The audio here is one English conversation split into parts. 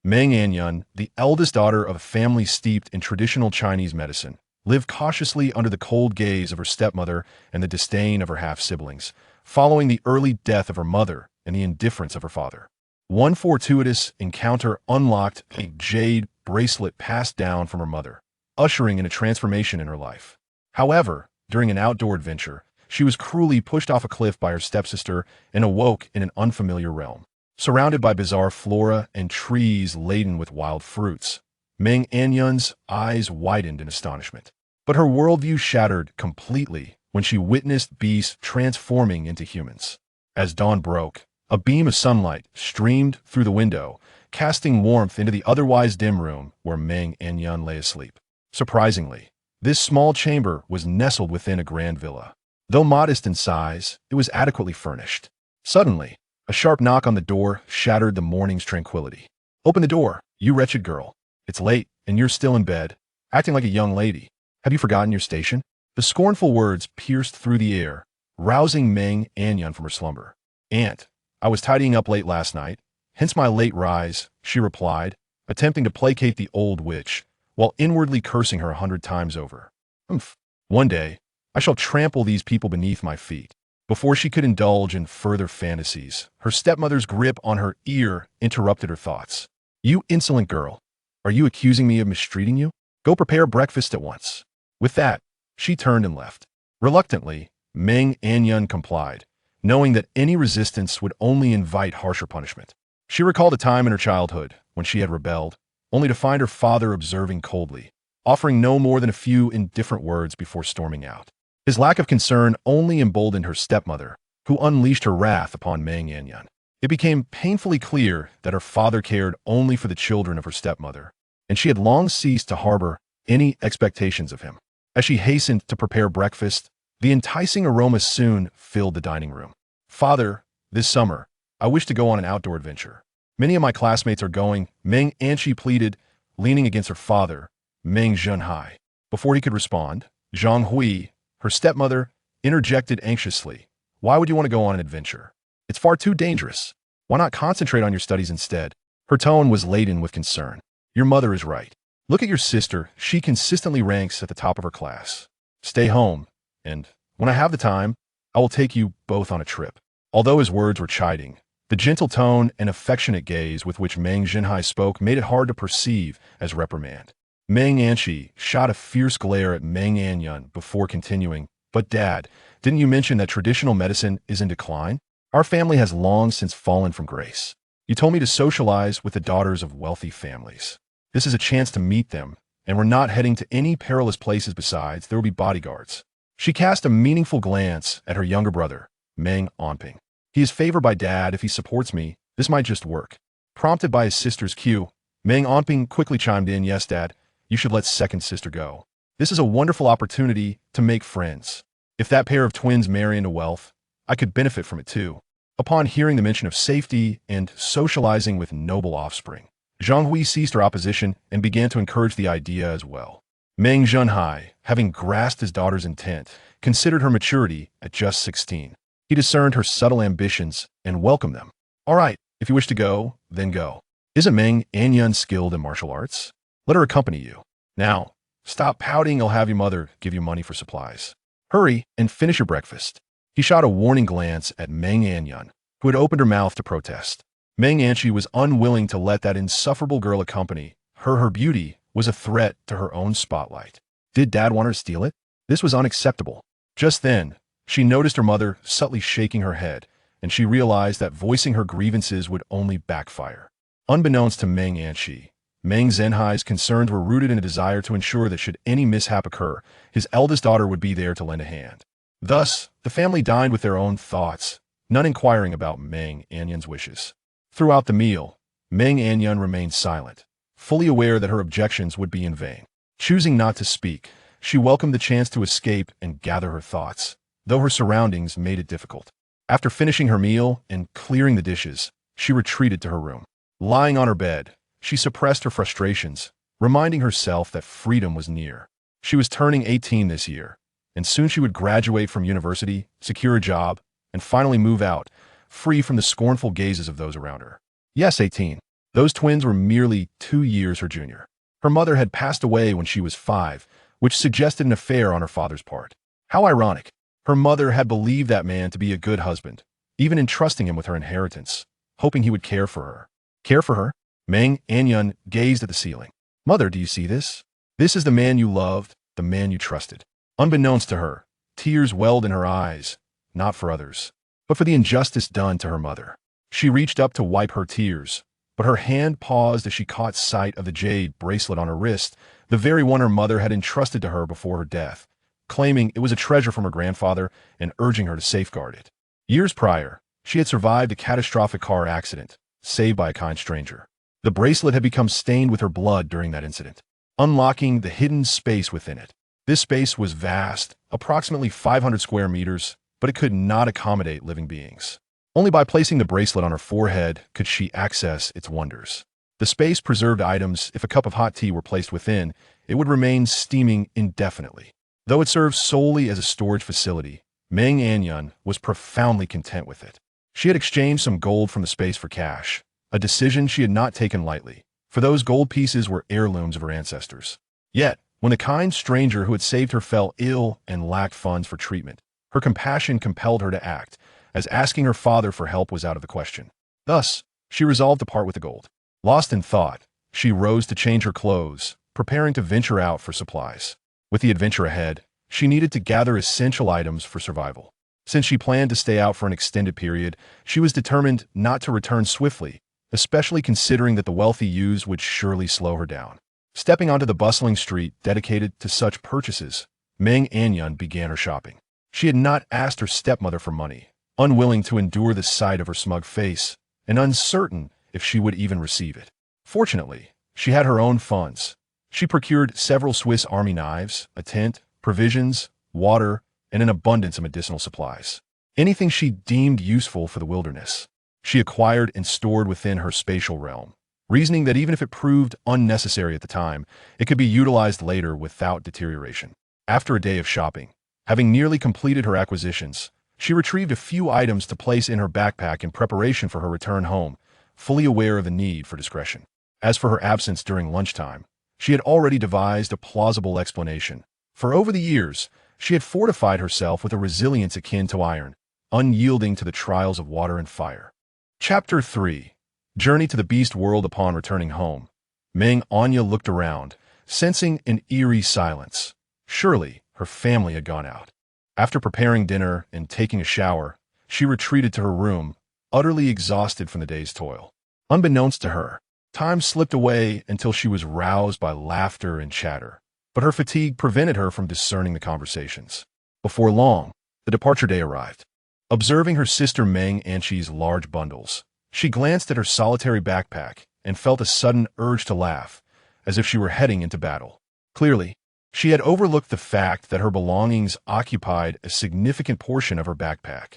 Meng Anyan, the eldest daughter of a family steeped in traditional Chinese medicine, lived cautiously under the cold gaze of her stepmother and the disdain of her half-siblings, following the early death of her mother and the indifference of her father. One fortuitous encounter unlocked a jade bracelet passed down from her mother, ushering in a transformation in her life. However, during an outdoor adventure, she was cruelly pushed off a cliff by her stepsister and awoke in an unfamiliar realm. Surrounded by bizarre flora and trees laden with wild fruits, Meng Anyan's eyes widened in astonishment. But her worldview shattered completely when she witnessed beasts transforming into humans. As dawn broke, a beam of sunlight streamed through the window, casting warmth into the otherwise dim room where Meng Anyan lay asleep. Surprisingly, this small chamber was nestled within a grand villa. Though modest in size, it was adequately furnished. Suddenly, a sharp knock on the door shattered the morning's tranquility. "Open the door, you wretched girl. It's late, and you're still in bed, acting like a young lady. Have you forgotten your station?" The scornful words pierced through the air, rousing Meng Anyan from her slumber. "Aunt, I was tidying up late last night, hence my late rise," she replied, attempting to placate the old witch, while inwardly cursing her 100 times over. "Humph. One day, I shall trample these people beneath my feet." Before she could indulge in further fantasies, her stepmother's grip on her ear interrupted her thoughts. "You insolent girl, are you accusing me of mistreating you? Go prepare breakfast at once." With that, she turned and left. Reluctantly, Meng Anyan complied, knowing that any resistance would only invite harsher punishment. She recalled a time in her childhood when she had rebelled, only to find her father observing coldly, offering no more than a few indifferent words before storming out. His lack of concern only emboldened her stepmother, who unleashed her wrath upon Meng Anyan. It became painfully clear that her father cared only for the children of her stepmother, and she had long ceased to harbor any expectations of him. As she hastened to prepare breakfast, the enticing aroma soon filled the dining room. "Father, this summer, I wish to go on an outdoor adventure. Many of my classmates are going," Meng Anshi pleaded, leaning against her father, Meng Zhenhai. Before he could respond, Zhang Hui, her stepmother, interjected anxiously. "Why would you want to go on an adventure? It's far too dangerous. Why not concentrate on your studies instead?" Her tone was laden with concern. "Your mother is right. Look at your sister. She consistently ranks at the top of her class. Stay home, and when I have the time, I will take you both on a trip." Although his words were chiding, the gentle tone and affectionate gaze with which Meng Zhenhai spoke made it hard to perceive as reprimand. Meng Anshi shot a fierce glare at Meng Anyan before continuing, "But Dad, didn't you mention that traditional medicine is in decline? Our family has long since fallen from grace. You told me to socialize with the daughters of wealthy families. This is a chance to meet them, and we're not heading to any perilous places besides. There will be bodyguards." She cast a meaningful glance at her younger brother, Meng Anping. "He is favored by Dad. If he supports me, this might just work." Prompted by his sister's cue, Meng Anping quickly chimed in, "Yes, Dad. You should let second sister go. This is a wonderful opportunity to make friends. If that pair of twins marry into wealth, I could benefit from it too." Upon hearing the mention of safety and socializing with noble offspring, Zhang Hui ceased her opposition and began to encourage the idea as well. Meng Zhenhai, having grasped his daughter's intent, considered her maturity at just 16. He discerned her subtle ambitions and welcomed them. "All right, if you wish to go, then go. Isn't Meng Anyan skilled in martial arts? Let her accompany you. Now, stop pouting. I'll have your mother give you money for supplies. Hurry and finish your breakfast." He shot a warning glance at Meng Anyan, who had opened her mouth to protest. Meng Anshi was unwilling to let that insufferable girl accompany her. Her beauty was a threat to her own spotlight. Did Dad want her to steal it? This was unacceptable. Just then, she noticed her mother subtly shaking her head, and she realized that voicing her grievances would only backfire. Unbeknownst to Meng Anshi, Meng Zhenhai's concerns were rooted in a desire to ensure that should any mishap occur, his eldest daughter would be there to lend a hand. Thus, the family dined with their own thoughts, none inquiring about Meng Anyan's wishes. Throughout the meal, Meng Anyan remained silent, fully aware that her objections would be in vain. Choosing not to speak, she welcomed the chance to escape and gather her thoughts, though her surroundings made it difficult. After finishing her meal and clearing the dishes, she retreated to her room. Lying on her bed, she suppressed her frustrations, reminding herself that freedom was near. She was turning 18 this year, and soon she would graduate from university, secure a job, and finally move out, free from the scornful gazes of those around her. Yes, 18. Those twins were merely 2 years her junior. Her mother had passed away when she was 5, which suggested an affair on her father's part. How ironic. Her mother had believed that man to be a good husband, even entrusting him with her inheritance, hoping he would care for her. Care for her? Meng Anyan gazed at the ceiling. Mother, do you see this? This is the man you loved, the man you trusted. Unbeknownst to her, tears welled in her eyes, not for others, but for the injustice done to her mother. She reached up to wipe her tears, but her hand paused as she caught sight of the jade bracelet on her wrist, the very one her mother had entrusted to her before her death, claiming it was a treasure from her grandfather and urging her to safeguard it. Years prior, she had survived a catastrophic car accident, saved by a kind stranger. The bracelet had become stained with her blood during that incident, unlocking the hidden space within it. This space was vast, approximately 500 square meters, but it could not accommodate living beings. Only by placing the bracelet on her forehead could she access its wonders. The space preserved items. If a cup of hot tea were placed within, it would remain steaming indefinitely. Though it served solely as a storage facility, Meng Anyan was profoundly content with it. She had exchanged some gold from the space for cash, a decision she had not taken lightly, for those gold pieces were heirlooms of her ancestors. Yet, when the kind stranger who had saved her fell ill and lacked funds for treatment, her compassion compelled her to act, as asking her father for help was out of the question. Thus, she resolved to part with the gold. Lost in thought, she rose to change her clothes, preparing to venture out for supplies. With the adventure ahead, she needed to gather essential items for survival. Since she planned to stay out for an extended period, she was determined not to return swiftly, especially considering that the wealthy use would surely slow her down. Stepping onto the bustling street dedicated to such purchases, Meng Anyan began her shopping. She had not asked her stepmother for money, unwilling to endure the sight of her smug face, and uncertain if she would even receive it. Fortunately, she had her own funds. She procured several Swiss Army knives, a tent, provisions, water, and an abundance of medicinal supplies. Anything she deemed useful for the wilderness, she acquired and stored within her spatial realm, reasoning that even if it proved unnecessary at the time, it could be utilized later without deterioration. After a day of shopping, having nearly completed her acquisitions, she retrieved a few items to place in her backpack in preparation for her return home, fully aware of the need for discretion. As for her absence during lunchtime, she had already devised a plausible explanation. For over the years, she had fortified herself with a resilience akin to iron, unyielding to the trials of water and fire. Chapter 3. Journey to the Beast World. Upon returning home, Meng Anyan looked around, sensing an eerie silence. Surely, her family had gone out. After preparing dinner and taking a shower, she retreated to her room, utterly exhausted from the day's toil. Unbeknownst to her, time slipped away until she was roused by laughter and chatter, but her fatigue prevented her from discerning the conversations. Before long, the departure day arrived. Observing her sister Meng Anyan's large bundles, she glanced at her solitary backpack and felt a sudden urge to laugh, as if she were heading into battle. Clearly, she had overlooked the fact that her belongings occupied a significant portion of her backpack,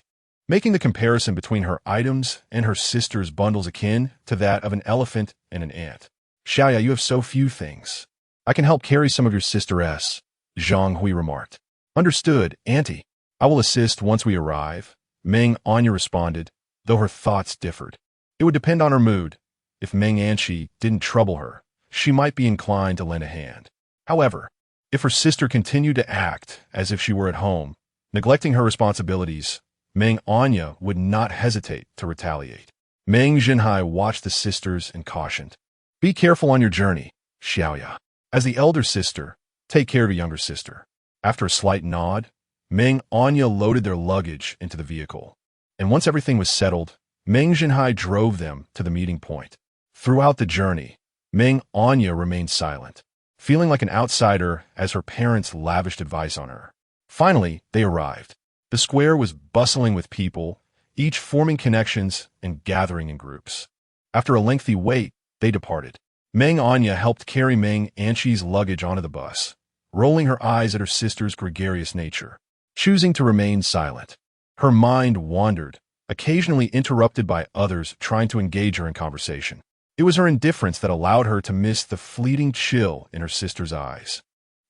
making the comparison between her items and her sister's bundles akin to that of an elephant and an ant. Xiaoya, you have so few things. I can help carry some of your sister's, Zhang Hui remarked. Understood, Auntie. I will assist once we arrive, Meng Anyan responded, though her thoughts differed. It would depend on her mood. If Meng Anyan didn't trouble her, she might be inclined to lend a hand. However, if her sister continued to act as if she were at home, neglecting her responsibilities, Meng Anyan would not hesitate to retaliate. Meng Jinhai watched the sisters and cautioned, "Be careful on your journey, Xiaoya. As the elder sister, take care of your younger sister." After a slight nod, Meng Anyan loaded their luggage into the vehicle, and once everything was settled, Meng Jinhai drove them to the meeting point. Throughout the journey, Meng Anyan remained silent, feeling like an outsider as her parents lavished advice on her. Finally, they arrived. The square was bustling with people, each forming connections and gathering in groups. After a lengthy wait, they departed. Meng Anyan helped carry Meng Anyan's luggage onto the bus, rolling her eyes at her sister's gregarious nature, choosing to remain silent. Her mind wandered, occasionally interrupted by others trying to engage her in conversation. It was her indifference that allowed her to miss the fleeting chill in her sister's eyes.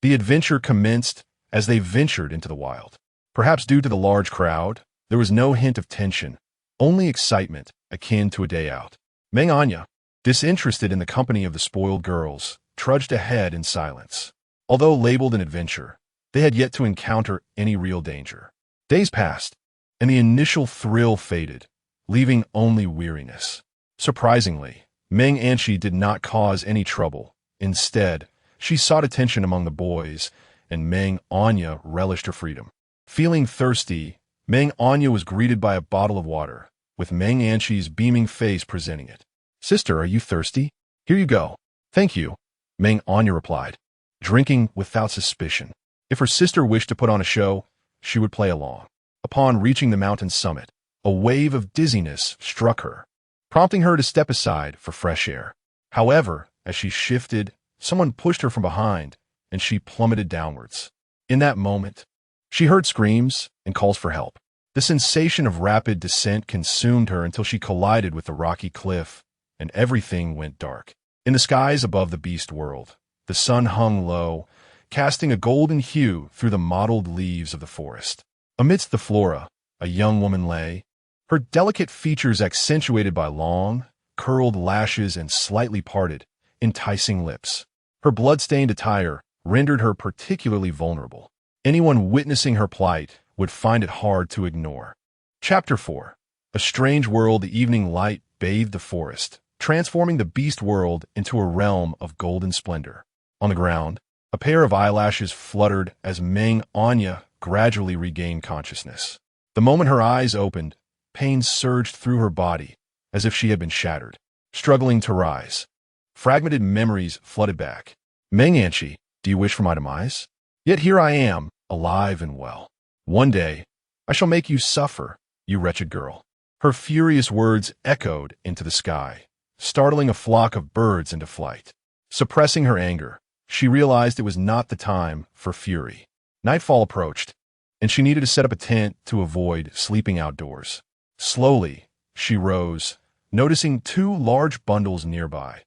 The adventure commenced as they ventured into the wild. Perhaps due to the large crowd, there was no hint of tension, only excitement akin to a day out. Meng Anyan, disinterested in the company of the spoiled girls, trudged ahead in silence. Although labeled an adventure, they had yet to encounter any real danger. Days passed, and the initial thrill faded, leaving only weariness. Surprisingly, Meng Anyan did not cause any trouble. Instead, she sought attention among the boys, and Meng Anyan relished her freedom. Feeling thirsty, Meng Anyan was greeted by a bottle of water, with Meng Anyan's beaming face presenting it. "Sister, are you thirsty? Here you go." "Thank you," Meng Anyan replied, drinking without suspicion. If her sister wished to put on a show, she would play along. Upon reaching the mountain's summit, a wave of dizziness struck her, prompting her to step aside for fresh air. However, as she shifted, someone pushed her from behind, and she plummeted downwards. In that moment, she heard screams and calls for help. The sensation of rapid descent consumed her until she collided with the rocky cliff, and everything went dark. In the skies above the beast world, the sun hung low, casting a golden hue through the mottled leaves of the forest. Amidst the flora, a young woman lay, her delicate features accentuated by long, curled lashes and slightly parted, enticing lips. Her blood-stained attire rendered her particularly vulnerable. Anyone witnessing her plight would find it hard to ignore. Chapter 4. A strange world. The evening light bathed the forest, transforming the beast world into a realm of golden splendor. On the ground, a pair of eyelashes fluttered as Meng Anyan gradually regained consciousness. The moment her eyes opened, pain surged through her body, as if she had been shattered. Struggling to rise, fragmented memories flooded back. "Meng Anyan, do you wish for my demise? Yet here I am, alive and well. One day, I shall make you suffer, you wretched girl." Her furious words echoed into the sky, startling a flock of birds into flight. Suppressing her anger, she realized it was not the time for fury. Nightfall approached, and she needed to set up a tent to avoid sleeping outdoors. Slowly, she rose, noticing two large bundles nearby,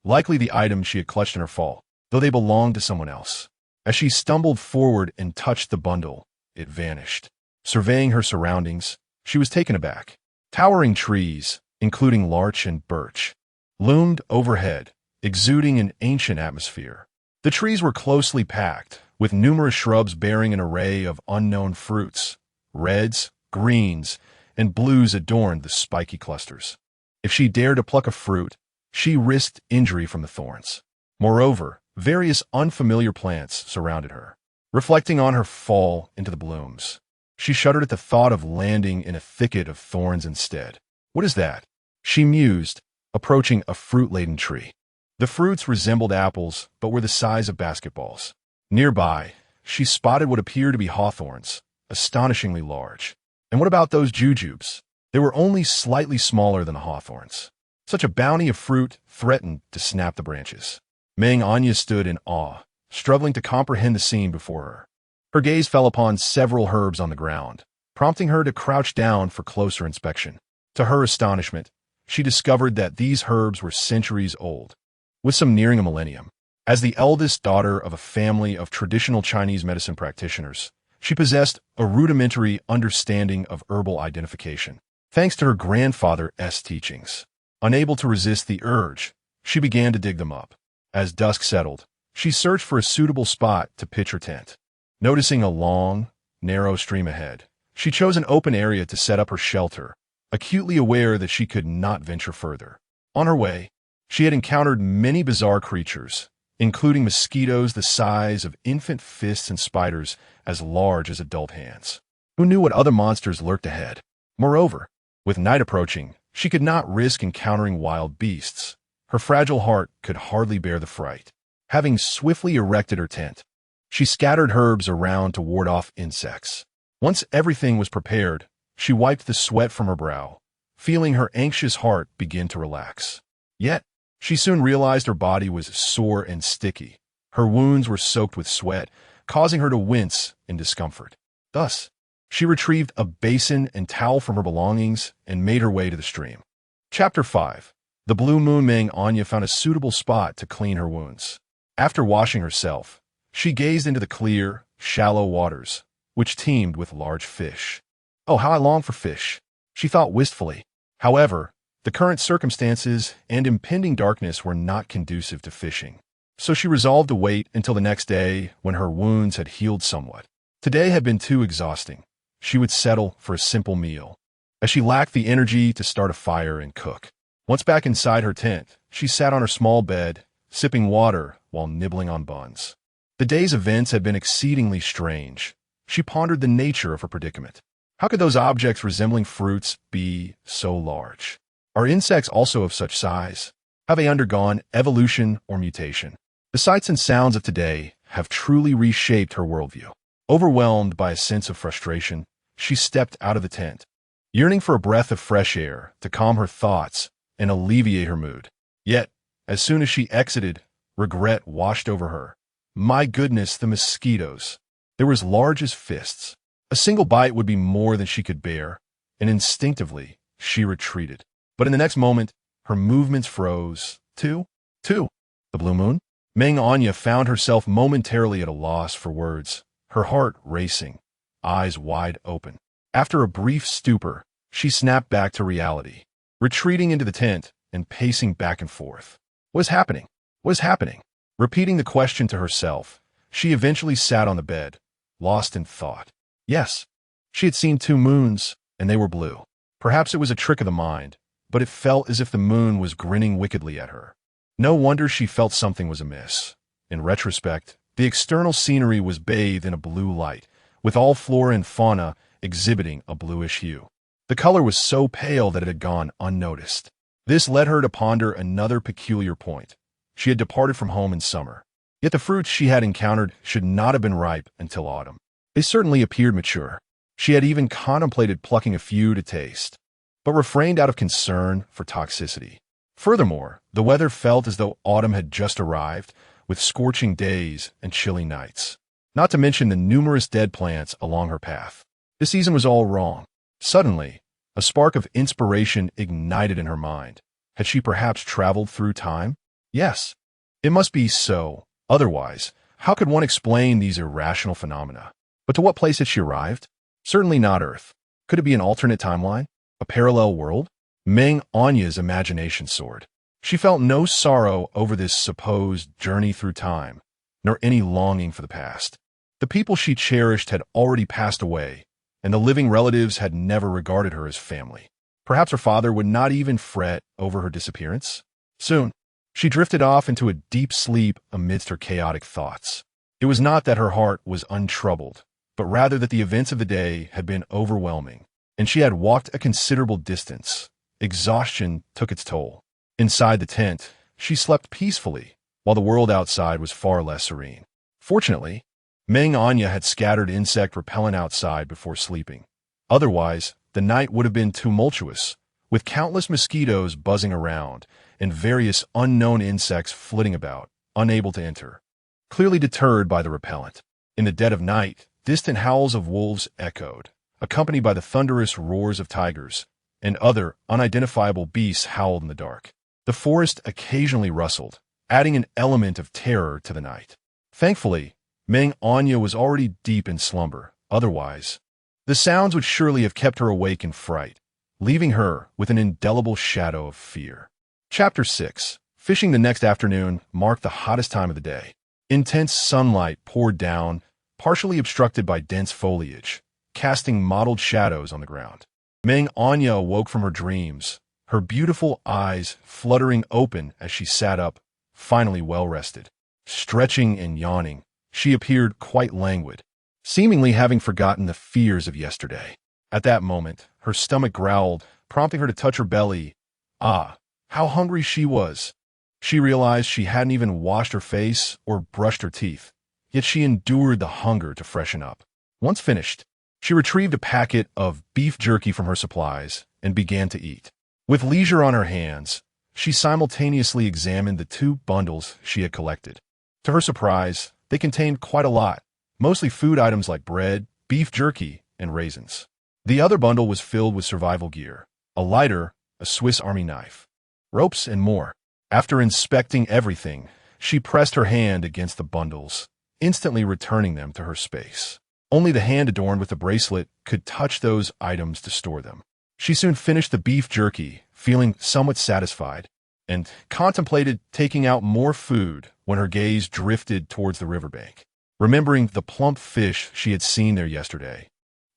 likely the items she had clutched in her fall, though they belonged to someone else. As she stumbled forward and touched the bundle, it vanished. Surveying her surroundings, she was taken aback. Towering trees, including larch and birch, loomed overhead, exuding an ancient atmosphere. The trees were closely packed, with numerous shrubs bearing an array of unknown fruits. Reds, greens, and blues adorned the spiky clusters. If she dared to pluck a fruit, she risked injury from the thorns. Moreover, various unfamiliar plants surrounded her, reflecting on her fall into the blooms. She shuddered at the thought of landing in a thicket of thorns instead. "What is that?" she mused, approaching a fruit-laden tree. The fruits resembled apples, but were the size of basketballs. Nearby, she spotted what appeared to be hawthorns, astonishingly large. And what about those jujubes? They were only slightly smaller than the hawthorns. Such a bounty of fruit threatened to snap the branches. Meng Anyan stood in awe, struggling to comprehend the scene before her. Her gaze fell upon several herbs on the ground, prompting her to crouch down for closer inspection. To her astonishment, she discovered that these herbs were centuries old, with some nearing a millennium. As the eldest daughter of a family of traditional Chinese medicine practitioners, she possessed a rudimentary understanding of herbal identification, thanks to her grandfather's teachings. Unable to resist the urge, she began to dig them up. As dusk settled, she searched for a suitable spot to pitch her tent. Noticing a long, narrow stream ahead, she chose an open area to set up her shelter, acutely aware that she could not venture further. On her way, she had encountered many bizarre creatures, including mosquitoes the size of infant fists and spiders as large as adult hands. Who knew what other monsters lurked ahead? Moreover, with night approaching, she could not risk encountering wild beasts. Her fragile heart could hardly bear the fright. Having swiftly erected her tent, she scattered herbs around to ward off insects. Once everything was prepared, she wiped the sweat from her brow, feeling her anxious heart begin to relax. Yet, she soon realized her body was sore and sticky. Her wounds were soaked with sweat, causing her to wince in discomfort. Thus, she retrieved a basin and towel from her belongings and made her way to the stream. Chapter 5. The Blue Moon. Meng Anyan found a suitable spot to clean her wounds. After washing herself, she gazed into the clear, shallow waters, which teemed with large fish. "Oh, how I long for fish," she thought wistfully. However, The current circumstances and impending darkness were not conducive to fishing. So she resolved to wait until the next day when her wounds had healed somewhat. Today had been too exhausting. She would settle for a simple meal, as she lacked the energy to start a fire and cook. Once back inside her tent, she sat on her small bed, sipping water while nibbling on buns. The day's events had been exceedingly strange. She pondered the nature of her predicament. How could those objects resembling fruits be so large? Are insects also of such size? Have they undergone evolution or mutation? The sights and sounds of today have truly reshaped her worldview. Overwhelmed by a sense of frustration, she stepped out of the tent, yearning for a breath of fresh air to calm her thoughts and alleviate her mood. Yet, as soon as she exited, regret washed over her. My goodness, the mosquitoes. They were as large as fists. A single bite would be more than she could bear, and instinctively, she retreated. But in the next moment, her movements froze. Two? The blue moon? Meng Anyan found herself momentarily at a loss for words, her heart racing, eyes wide open. After a brief stupor, she snapped back to reality, retreating into the tent and pacing back and forth. What is happening? What is happening? Repeating the question to herself, she eventually sat on the bed, lost in thought. Yes, she had seen 2 moons, and they were blue. Perhaps it was a trick of the mind, but it felt as if the moon was grinning wickedly at her. No wonder she felt something was amiss. In retrospect, the external scenery was bathed in a blue light, with all flora and fauna exhibiting a bluish hue. The color was so pale that it had gone unnoticed. This led her to ponder another peculiar point. She had departed from home in summer, yet the fruits she had encountered should not have been ripe until autumn. They certainly appeared mature. She had even contemplated plucking a few to taste, but refrained out of concern for toxicity. Furthermore, the weather felt as though autumn had just arrived, with scorching days and chilly nights. Not to mention the numerous dead plants along her path. The season was all wrong. Suddenly, a spark of inspiration ignited in her mind. Had she perhaps traveled through time? Yes, it must be so. Otherwise, how could one explain these irrational phenomena? But to what place had she arrived? Certainly not Earth. Could it be an alternate timeline? A parallel world? Meng Anyan's imagination soared. She felt no sorrow over this supposed journey through time, nor any longing for the past. The people she cherished had already passed away, and the living relatives had never regarded her as family. Perhaps her father would not even fret over her disappearance. Soon, she drifted off into a deep sleep amidst her chaotic thoughts. It was not that her heart was untroubled, but rather that the events of the day had been overwhelming, and she had walked a considerable distance. Exhaustion took its toll. Inside the tent, she slept peacefully, while the world outside was far less serene. Fortunately, Meng Anyan had scattered insect repellent outside before sleeping. Otherwise, the night would have been tumultuous, with countless mosquitoes buzzing around and various unknown insects flitting about, unable to enter. Clearly deterred by the repellent. In the dead of night, distant howls of wolves echoed, accompanied by the thunderous roars of tigers, and other unidentifiable beasts howled in the dark. The forest occasionally rustled, adding an element of terror to the night. Thankfully, Meng Anyan was already deep in slumber. Otherwise, the sounds would surely have kept her awake in fright, leaving her with an indelible shadow of fear. Chapter 6. Fishing the next afternoon marked the hottest time of the day. Intense sunlight poured down, partially obstructed by dense foliage, casting mottled shadows on the ground. Meng Anyan awoke from her dreams, her beautiful eyes fluttering open as she sat up, finally well-rested. Stretching and yawning, she appeared quite languid, seemingly having forgotten the fears of yesterday. At that moment, her stomach growled, prompting her to touch her belly. Ah, how hungry she was! She realized she hadn't even washed her face or brushed her teeth, yet she endured the hunger to freshen up. Once finished, she retrieved a packet of beef jerky from her supplies and began to eat. With leisure on her hands, she simultaneously examined the 2 bundles she had collected. To her surprise, they contained quite a lot, mostly food items like bread, beef jerky, and raisins. The other bundle was filled with survival gear, a lighter, a Swiss Army knife, ropes, and more. After inspecting everything, she pressed her hand against the bundles, instantly returning them to her space. Only the hand adorned with the bracelet could touch those items to store them. She soon finished the beef jerky, feeling somewhat satisfied, and contemplated taking out more food when her gaze drifted towards the riverbank. Remembering the plump fish she had seen there yesterday,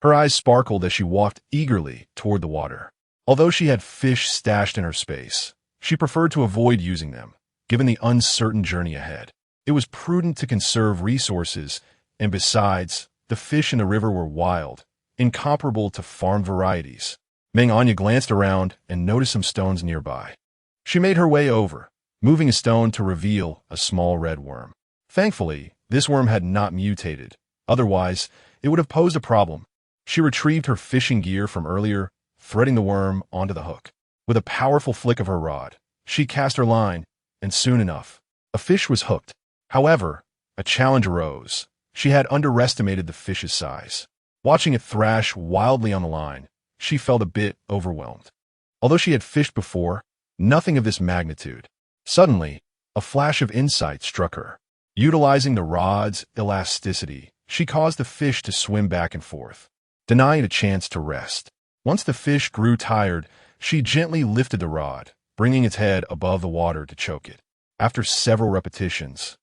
her eyes sparkled as she walked eagerly toward the water. Although she had fish stashed in her space, she preferred to avoid using them, given the uncertain journey ahead. It was prudent to conserve resources, and besides, the fish in the river were wild, incomparable to farm varieties. Meng Anyan glanced around and noticed some stones nearby. She made her way over, moving a stone to reveal a small red worm. Thankfully, this worm had not mutated. Otherwise, it would have posed a problem. She retrieved her fishing gear from earlier, threading the worm onto the hook. With a powerful flick of her rod, she cast her line, and soon enough, a fish was hooked. However, a challenge arose. She had underestimated the fish's size. Watching it thrash wildly on the line, she felt a bit overwhelmed. Although she had fished before, nothing of this magnitude. Suddenly, a flash of insight struck her. Utilizing the rod's elasticity, she caused the fish to swim back and forth, denying it a chance to rest. Once the fish grew tired, she gently lifted the rod, bringing its head above the water to choke it. After several repetitions,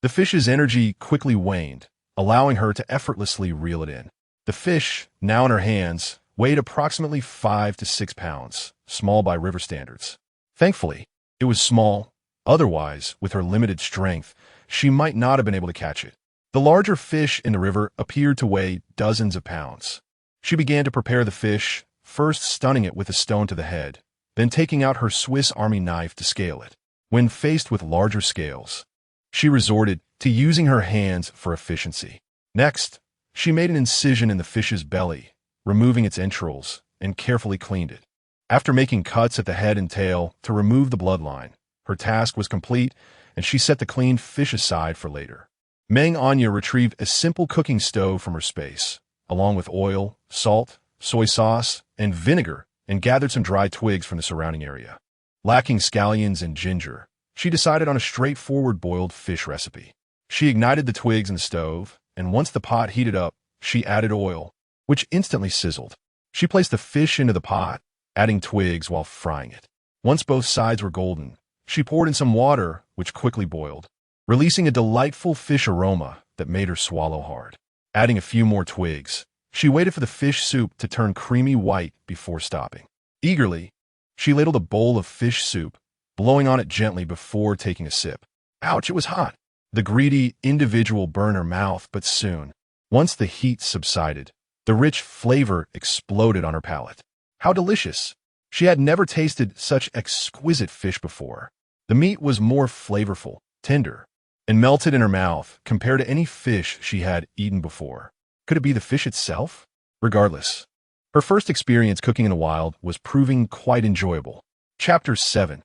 the fish's energy quickly waned, allowing her to effortlessly reel it in. The fish, now in her hands, weighed approximately 5 to 6 pounds, small by river standards. Thankfully, it was small. Otherwise, with her limited strength, she might not have been able to catch it. The larger fish in the river appeared to weigh dozens of pounds. She began to prepare the fish, first stunning it with a stone to the head, then taking out her Swiss Army knife to scale it. When faced with larger scales, she resorted to using her hands for efficiency. Next, she made an incision in the fish's belly, removing its entrails, and carefully cleaned it. After making cuts at the head and tail to remove the bloodline, her task was complete, and she set the cleaned fish aside for later. Meng Anyan retrieved a simple cooking stove from her space, along with oil, salt, soy sauce, and vinegar, and gathered some dry twigs from the surrounding area. Lacking scallions and ginger, she decided on a straightforward boiled fish recipe. She ignited the twigs in the stove, and once the pot heated up, she added oil, which instantly sizzled. She placed the fish into the pot, adding twigs while frying it. Once both sides were golden, she poured in some water, which quickly boiled, releasing a delightful fish aroma that made her swallow hard. Adding a few more twigs, she waited for the fish soup to turn creamy white before stopping. Eagerly, she ladled a bowl of fish soup, blowing on it gently before taking a sip. Ouch, it was hot. The greedy individual burned her mouth, but soon, once the heat subsided, the rich flavor exploded on her palate. How delicious! She had never tasted such exquisite fish before. The meat was more flavorful, tender, and melted in her mouth compared to any fish she had eaten before. Could it be the fish itself? Regardless, her first experience cooking in the wild was proving quite enjoyable. Chapter 7.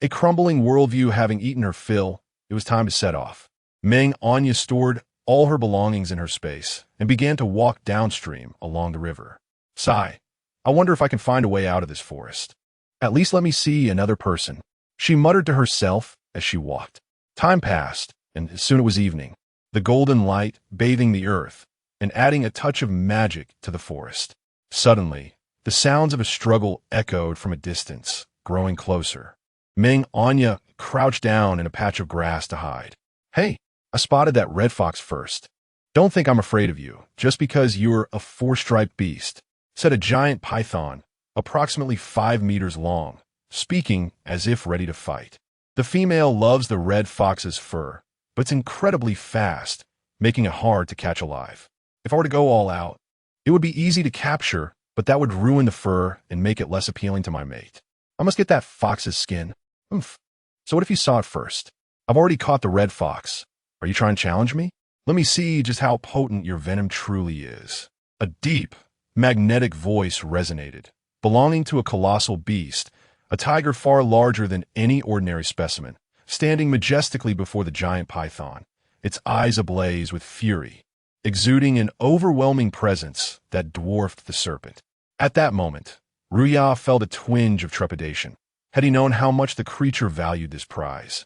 A crumbling worldview having eaten her fill, it was time to set off. Meng Anyan stored all her belongings in her space and began to walk downstream along the river. Sigh. I wonder if I can find a way out of this forest. At least let me see another person, she muttered to herself as she walked. Time passed, and soon it was evening, the golden light bathing the earth and adding a touch of magic to the forest. Suddenly, the sounds of a struggle echoed from a distance, growing closer. Meng Anyan crouched down in a patch of grass to hide. Hey, I spotted that red fox first. Don't think I'm afraid of you, just because you're a four-striped beast, said a giant python, approximately 5 meters long, speaking as if ready to fight. The female loves the red fox's fur, but it's incredibly fast, making it hard to catch alive. If I were to go all out, it would be easy to capture, but that would ruin the fur and make it less appealing to my mate. I must get that fox's skin. Oomph. So what if you saw it first? I've already caught the red fox. Are you trying to challenge me? Let me see just how potent your venom truly is. A deep, magnetic voice resonated, belonging to a colossal beast, a tiger far larger than any ordinary specimen, standing majestically before the giant python, its eyes ablaze with fury, exuding an overwhelming presence that dwarfed the serpent. At that moment, Ruya felt a twinge of trepidation. Had he known how much the creature valued this prize,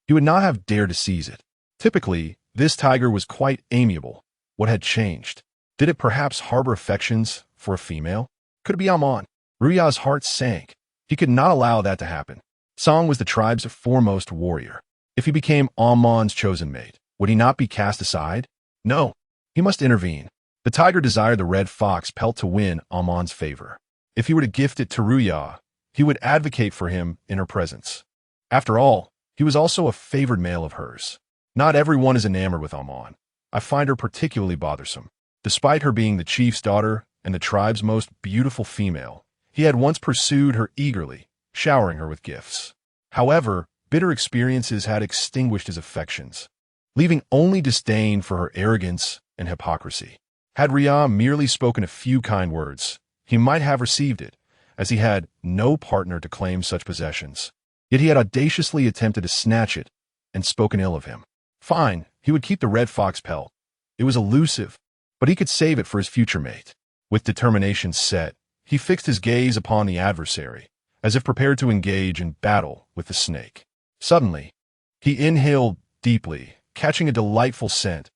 he would not have dared to seize it. Typically, this tiger was quite amiable. What had changed? Did it perhaps harbor affections for a female? Could it be Amon? Ruya's heart sank. He could not allow that to happen. Song was the tribe's foremost warrior. If he became Amon's chosen mate, would he not be cast aside? No, he must intervene. The tiger desired the red fox pelt to win Amon's favor. If he were to gift it to Ruya, he would advocate for him in her presence. After all, he was also a favored male of hers. Not everyone is enamored with Amon. I find her particularly bothersome. Despite her being the chief's daughter and the tribe's most beautiful female, he had once pursued her eagerly, showering her with gifts. However, bitter experiences had extinguished his affections, leaving only disdain for her arrogance and hypocrisy. Had Ruya merely spoken a few kind words, he might have received it, as he had no partner to claim such possessions. Yet he had audaciously attempted to snatch it and spoken ill of him. Fine, he would keep the red fox pelt. It was elusive, but he could save it for his future mate. With determination set, he fixed his gaze upon the adversary, as if prepared to engage in battle with the snake. Suddenly, he inhaled deeply, catching a delightful scent.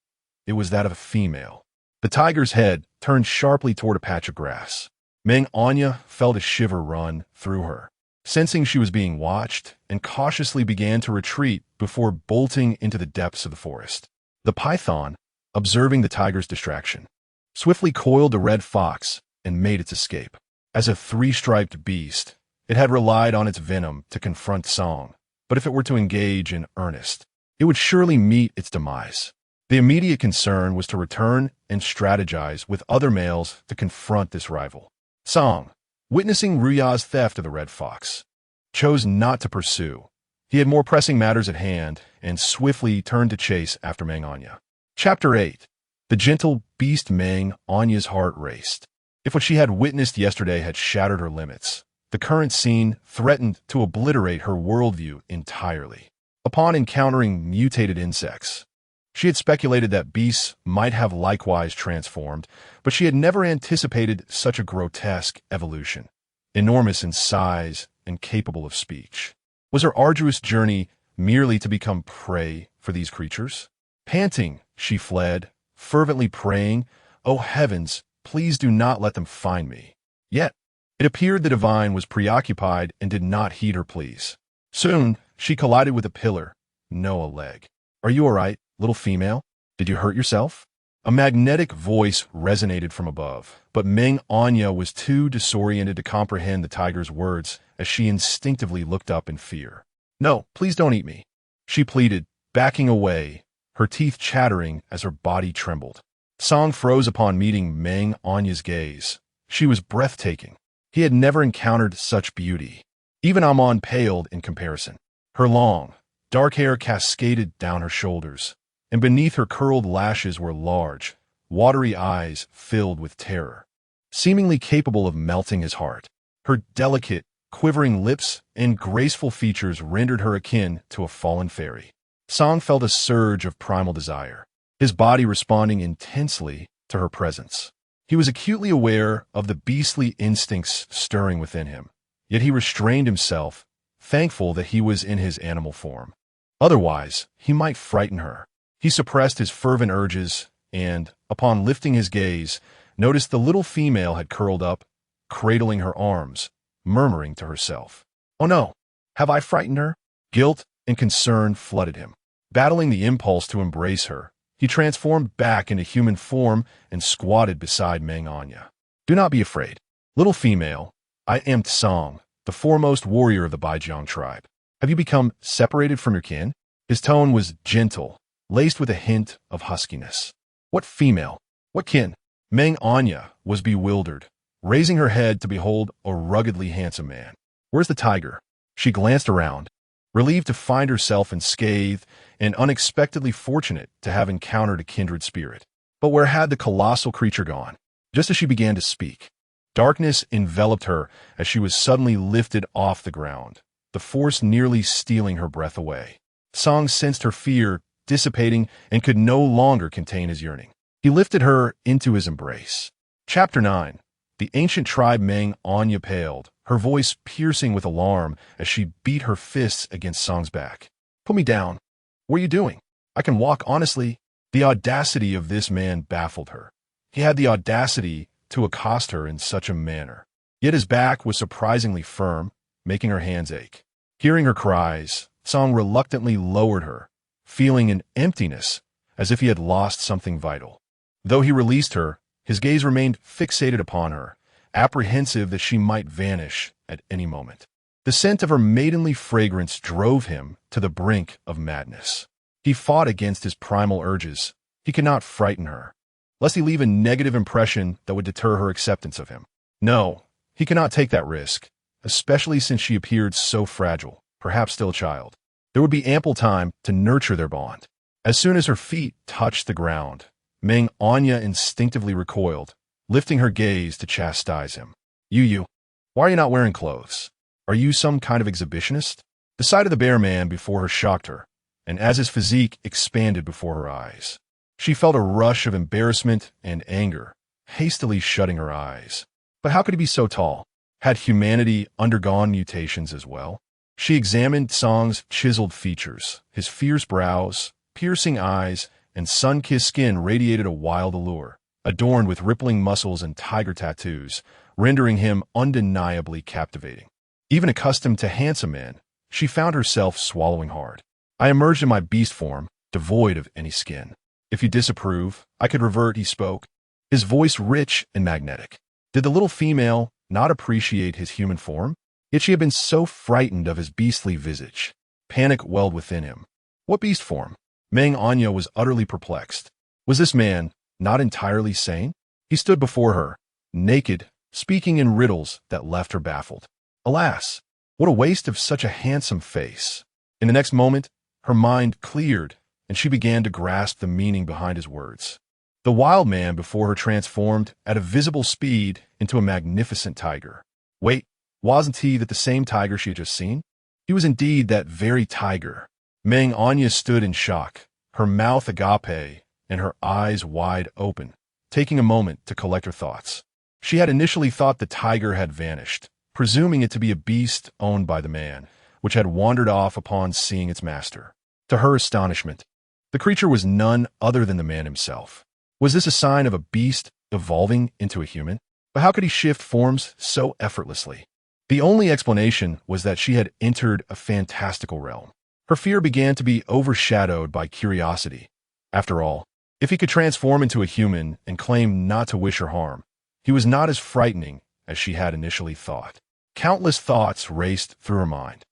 It was that of a female. The tiger's head turned sharply toward a patch of grass. Meng Anyan felt a shiver run through her, sensing she was being watched, and cautiously began to retreat before bolting into the depths of the forest. The python, observing the tiger's distraction, swiftly coiled the red fox and made its escape. As a three-striped beast, it had relied on its venom to confront Song, but if it were to engage in earnest, it would surely meet its demise. The immediate concern was to return and strategize with other males to confront this rival. Song, witnessing Ruya's theft of the red fox, chose not to pursue. He had more pressing matters at hand and swiftly turned to chase after Meng Anyan. Chapter 8. The gentle beast Meng Anyan's heart raced. If what she had witnessed yesterday had shattered her limits, the current scene threatened to obliterate her worldview entirely. Upon encountering mutated insects, she had speculated that beasts might have likewise transformed, but she had never anticipated such a grotesque evolution, enormous in size and capable of speech. Was her arduous journey merely to become prey for these creatures? Panting, she fled, fervently praying, "O heavens, please do not let them find me." Yet, it appeared the divine was preoccupied and did not heed her pleas. Soon, she collided with a pillar, no a leg. "Are you all right, little female? Did you hurt yourself?" A magnetic voice resonated from above, but Meng Anyan was too disoriented to comprehend the tiger's words as she instinctively looked up in fear. "No, please don't eat me," she pleaded, backing away, her teeth chattering as her body trembled. Song froze upon meeting Meng Anyan's gaze. She was breathtaking. He had never encountered such beauty. Even Amon paled in comparison. Her long, dark hair cascaded down her shoulders, and beneath her curled lashes were large, watery eyes filled with terror, seemingly capable of melting his heart. Her delicate, quivering lips and graceful features rendered her akin to a fallen fairy. Song felt a surge of primal desire, his body responding intensely to her presence. He was acutely aware of the beastly instincts stirring within him, yet he restrained himself, thankful that he was in his animal form. Otherwise, he might frighten her. He suppressed his fervent urges and, upon lifting his gaze, noticed the little female had curled up, cradling her arms, murmuring to herself, "Oh no, have I frightened her?" Guilt and concern flooded him. Battling the impulse to embrace her, he transformed back into human form and squatted beside Meng Anyan. "Do not be afraid, little female. I am Tsong, the foremost warrior of the Baijiang tribe. Have you become separated from your kin?" His tone was gentle, laced with a hint of huskiness. "What female? What kin?" Meng Anyan was bewildered, raising her head to behold a ruggedly handsome man. "Where's the tiger?" She glanced around, relieved to find herself unscathed and unexpectedly fortunate to have encountered a kindred spirit. But where had the colossal creature gone? Just as she began to speak, darkness enveloped her as she was suddenly lifted off the ground, the force nearly stealing her breath away. Song sensed her fear dissipating and could no longer contain his yearning. He lifted her into his embrace. Chapter 9. The ancient tribe Meng Anyan paled, her voice piercing with alarm as she beat her fists against Song's back. "Put me down. What are you doing? I can walk honestly." The audacity of this man baffled her. He had the audacity to accost her in such a manner. Yet his back was surprisingly firm, making her hands ache. Hearing her cries, Song reluctantly lowered her, feeling an emptiness, as if he had lost something vital. Though he released her, his gaze remained fixated upon her, apprehensive that she might vanish at any moment. The scent of her maidenly fragrance drove him to the brink of madness. He fought against his primal urges. He could not frighten her, lest he leave a negative impression that would deter her acceptance of him. No, he could not take that risk, especially since she appeared so fragile, perhaps still a child. There would be ample time to nurture their bond. As soon as her feet touched the ground, Meng Anyan instinctively recoiled, lifting her gaze to chastise him. You, why are you not wearing clothes? Are you some kind of exhibitionist? The sight of the bear man before her shocked her, and as his physique expanded before her eyes, she felt a rush of embarrassment and anger, hastily shutting her eyes. But how could he be so tall? Had humanity undergone mutations as well? She examined Song's chiseled features. His fierce brows, piercing eyes, and sun-kissed skin radiated a wild allure, adorned with rippling muscles and tiger tattoos, rendering him undeniably captivating. Even accustomed to handsome men, she found herself swallowing hard. I emerged in my beast form, devoid of any skin. If you disapprove, I could revert, he spoke, his voice rich and magnetic. Did the little female not appreciate his human form? Yet she had been so frightened of his beastly visage. Panic welled within him. What beast form? Meng Anyan was utterly perplexed. Was this man not entirely sane? He stood before her, naked, speaking in riddles that left her baffled. Alas, what a waste of such a handsome face. In the next moment, her mind cleared, and she began to grasp the meaning behind his words. The wild man before her transformed at a visible speed into a magnificent tiger. Wait, wasn't he the same tiger she had just seen? He was indeed that very tiger. Meng Anyan stood in shock, her mouth agape and her eyes wide open, taking a moment to collect her thoughts. She had initially thought the tiger had vanished, presuming it to be a beast owned by the man, which had wandered off upon seeing its master. To her astonishment, the creature was none other than the man himself. Was this a sign of a beast evolving into a human? But how could he shift forms so effortlessly? The only explanation was that she had entered a fantastical realm. Her fear began to be overshadowed by curiosity. After all, if he could transform into a human and claim not to wish her harm, he was not as frightening as she had initially thought. Countless thoughts raced through her mind,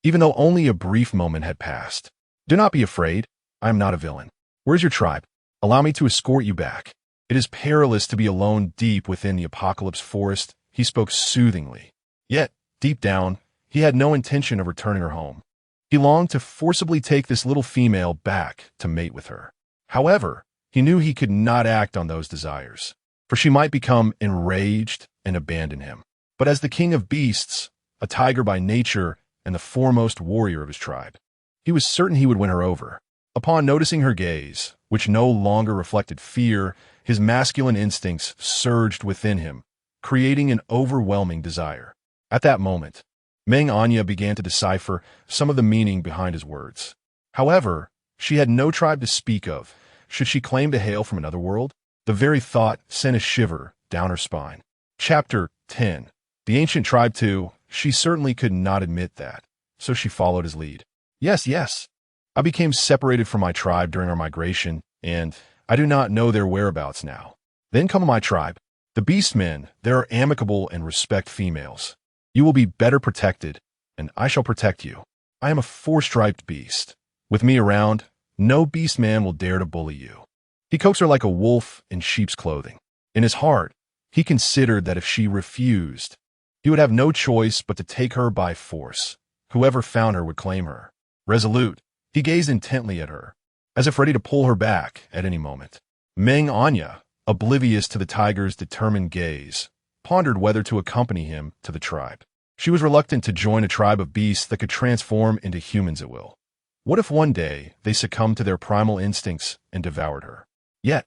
even though only a brief moment had passed. Do not be afraid. I am not a villain. Where's your tribe? Allow me to escort you back. It is perilous to be alone deep within the apocalypse forest, he spoke soothingly. Yet, deep down, he had no intention of returning her home. He longed to forcibly take this little female back to mate with her. However, he knew he could not act on those desires, for she might become enraged and abandon him. But as the king of beasts, a tiger by nature and the foremost warrior of his tribe, he was certain he would win her over. Upon noticing her gaze, which no longer reflected fear, his masculine instincts surged within him, creating an overwhelming desire. At that moment, Meng Anyan began to decipher some of the meaning behind his words. However, she had no tribe to speak of. Should she claim to hail from another world? The very thought sent a shiver down her spine. Chapter 10. The ancient tribe too, she certainly could not admit that, so she followed his lead. Yes. I became separated from my tribe during our migration, and I do not know their whereabouts now. Then come my tribe. The beastmen, they are amicable and respect females. You will be better protected, and I shall protect you. I am a four-striped beast. With me around, no beastman will dare to bully you. He coaxed her like a wolf in sheep's clothing. In his heart, he considered that if she refused, he would have no choice but to take her by force. Whoever found her would claim her. Resolute, he gazed intently at her, as if ready to pull her back at any moment. Meng Anyan, oblivious to the tiger's determined gaze, pondered whether to accompany him to the tribe. She was reluctant to join a tribe of beasts that could transform into humans at will. What if one day they succumbed to their primal instincts and devoured her? Yet,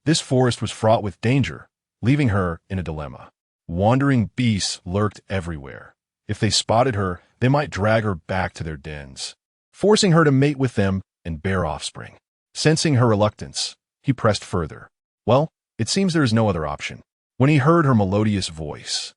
this forest was fraught with danger, leaving her in a dilemma. Wandering beasts lurked everywhere. If they spotted her, they might drag her back to their dens, forcing her to mate with them and bear offspring. Sensing her reluctance, he pressed further. Well, it seems there is no other option. When he heard her melodious voice,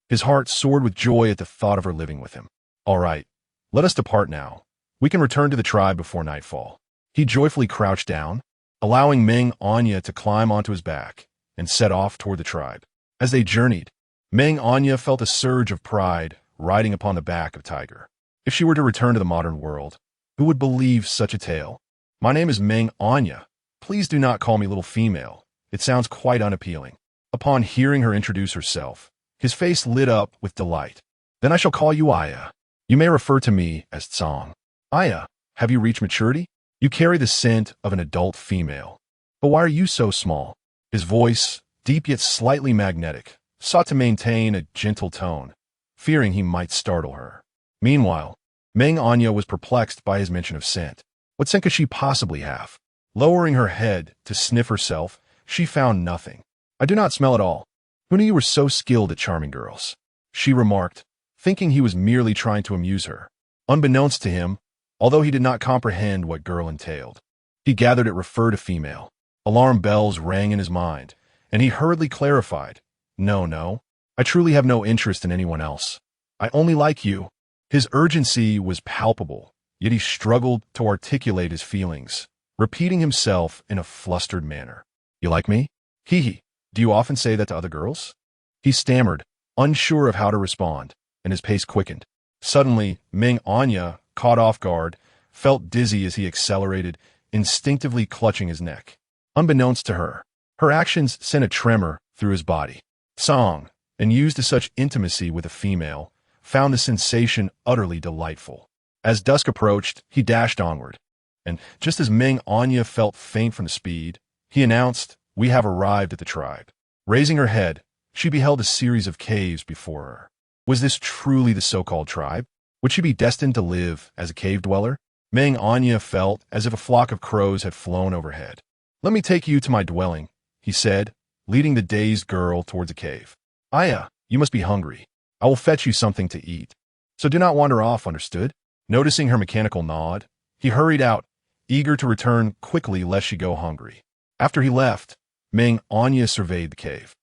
His heart soared with joy at the thought of her living with him. All right, let us depart now. We can return to the tribe before nightfall. He joyfully crouched down, allowing Meng Anyan to climb onto his back and set off toward the tribe. As they journeyed, Meng Anyan felt a surge of pride riding upon the back of Tiger. If she were to return to the modern world, who would believe such a tale? My name is Meng Anyan. Please do not call me little female. It sounds quite unappealing. Upon hearing her introduce herself, his face lit up with delight. Then I shall call you Aya. You may refer to me as Tsang. Aya, have you reached maturity? You carry the scent of an adult female. But why are you so small? His voice, deep yet slightly magnetic, sought to maintain a gentle tone, fearing he might startle her. Meanwhile, Meng Anyan was perplexed by his mention of scent. What scent could she possibly have? Lowering her head to sniff herself, she found nothing. I do not smell at all. Who knew you were so skilled at charming girls? She remarked, thinking he was merely trying to amuse her. Unbeknownst to him, although he did not comprehend what girl entailed, he gathered it referred to female. Alarm bells rang in his mind, and he hurriedly clarified, No, I truly have no interest in anyone else. I only like you. His urgency was palpable, yet he struggled to articulate his feelings, repeating himself in a flustered manner. You like me? Hee. Do you often say that to other girls? He stammered, unsure of how to respond, and his pace quickened. Suddenly, Meng Anyan, caught off guard, felt dizzy as he accelerated, instinctively clutching his neck. Unbeknownst to her, her actions sent a tremor through his body. Tsang, and used to such intimacy with a female, found the sensation utterly delightful. As dusk approached, he dashed onward, and just as Meng Anyan felt faint from the speed, he announced, We have arrived at the tribe. Raising her head, she beheld a series of caves before her. Was this truly the so-called tribe? Would she be destined to live as a cave dweller? Meng Anyan felt as if a flock of crows had flown overhead. Let me take you to my dwelling, he said, leading the dazed girl towards a cave. Aya, you must be hungry. I will fetch you something to eat. So do not wander off, understood? Noticing her mechanical nod, he hurried out, eager to return quickly lest she go hungry. After he left, Meng Anyan surveyed the cave.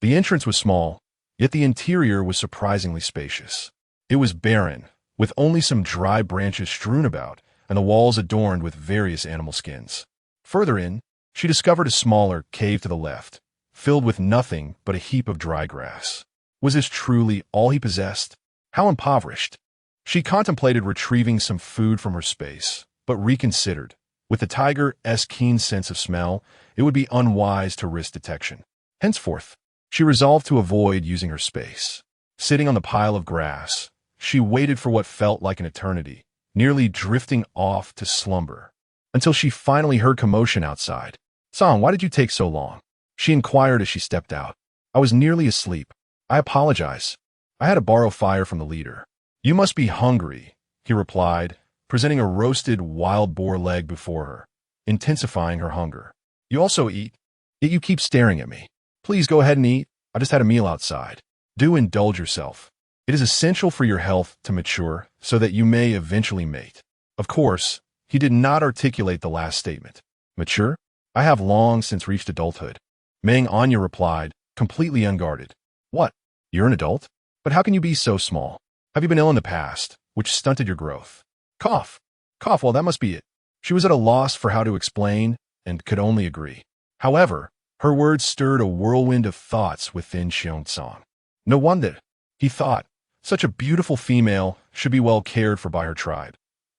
The entrance was small, yet the interior was surprisingly spacious. It was barren, with only some dry branches strewn about, and the walls adorned with various animal skins. Further in, she discovered a smaller cave to the left, filled with nothing but a heap of dry grass. Was this truly all he possessed? How impoverished! She contemplated retrieving some food from her space, but reconsidered. With the tiger's keen sense of smell, it would be unwise to risk detection. Henceforth, she resolved to avoid using her space. Sitting on the pile of grass, she waited for what felt like an eternity, nearly drifting off to slumber, until she finally heard commotion outside. Tsang, why did you take so long? She inquired as she stepped out. I was nearly asleep. I apologize. I had to borrow fire from the leader. You must be hungry, he replied, presenting a roasted wild boar leg before her, intensifying her hunger. You also eat, yet you keep staring at me. Please go ahead and eat. I just had a meal outside. Do indulge yourself. It is essential for your health to mature so that you may eventually mate. Of course, he did not articulate the last statement. Mature? I have long since reached adulthood. Meng Anyan replied, completely unguarded. What? You're an adult? But how can you be so small? Have you been ill in the past, which stunted your growth? Cough. Well, that must be it. She was at a loss for how to explain and could only agree. However, her words stirred a whirlwind of thoughts within Xiong. No wonder, he thought, such a beautiful female should be well cared for by her tribe.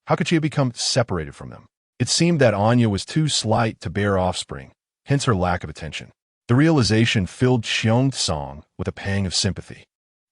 How could she have become separated from them? It seemed that Anya was too slight to bear offspring, hence her lack of attention. The realization filled Xiong with a pang of sympathy.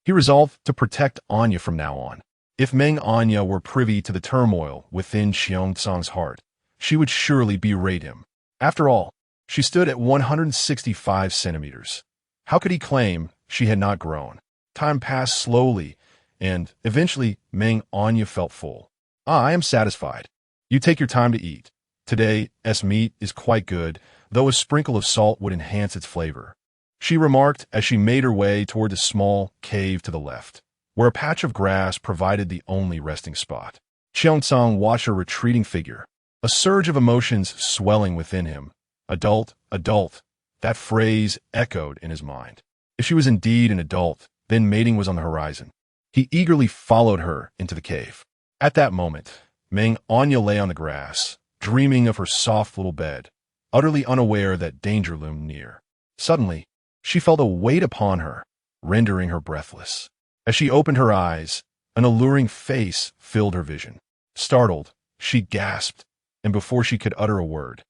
He resolved to protect Anya from now on. If Meng Anyan were privy to the turmoil within Xiong's heart, she would surely berate him. After all, she stood at 165 centimeters. How could he claim she had not grown? Time passed slowly, and eventually Meng Anyan felt full. I am satisfied. You take your time to eat. Today's meat is quite good, though a sprinkle of salt would enhance its flavor, she remarked as she made her way toward a small cave to the left, where a patch of grass provided the only resting spot. Xiong watched her retreating figure, a surge of emotions swelling within him. Adult, that phrase echoed in his mind. If she was indeed an adult, Then mating was on the horizon. He eagerly followed her into the cave. At that moment, Meng Anyan lay on the grass, dreaming of her soft little bed, utterly unaware that danger loomed near. Suddenly, she felt a weight upon her, rendering her breathless. As she opened her eyes, an alluring face filled her vision. Startled, she gasped, and before she could utter a word,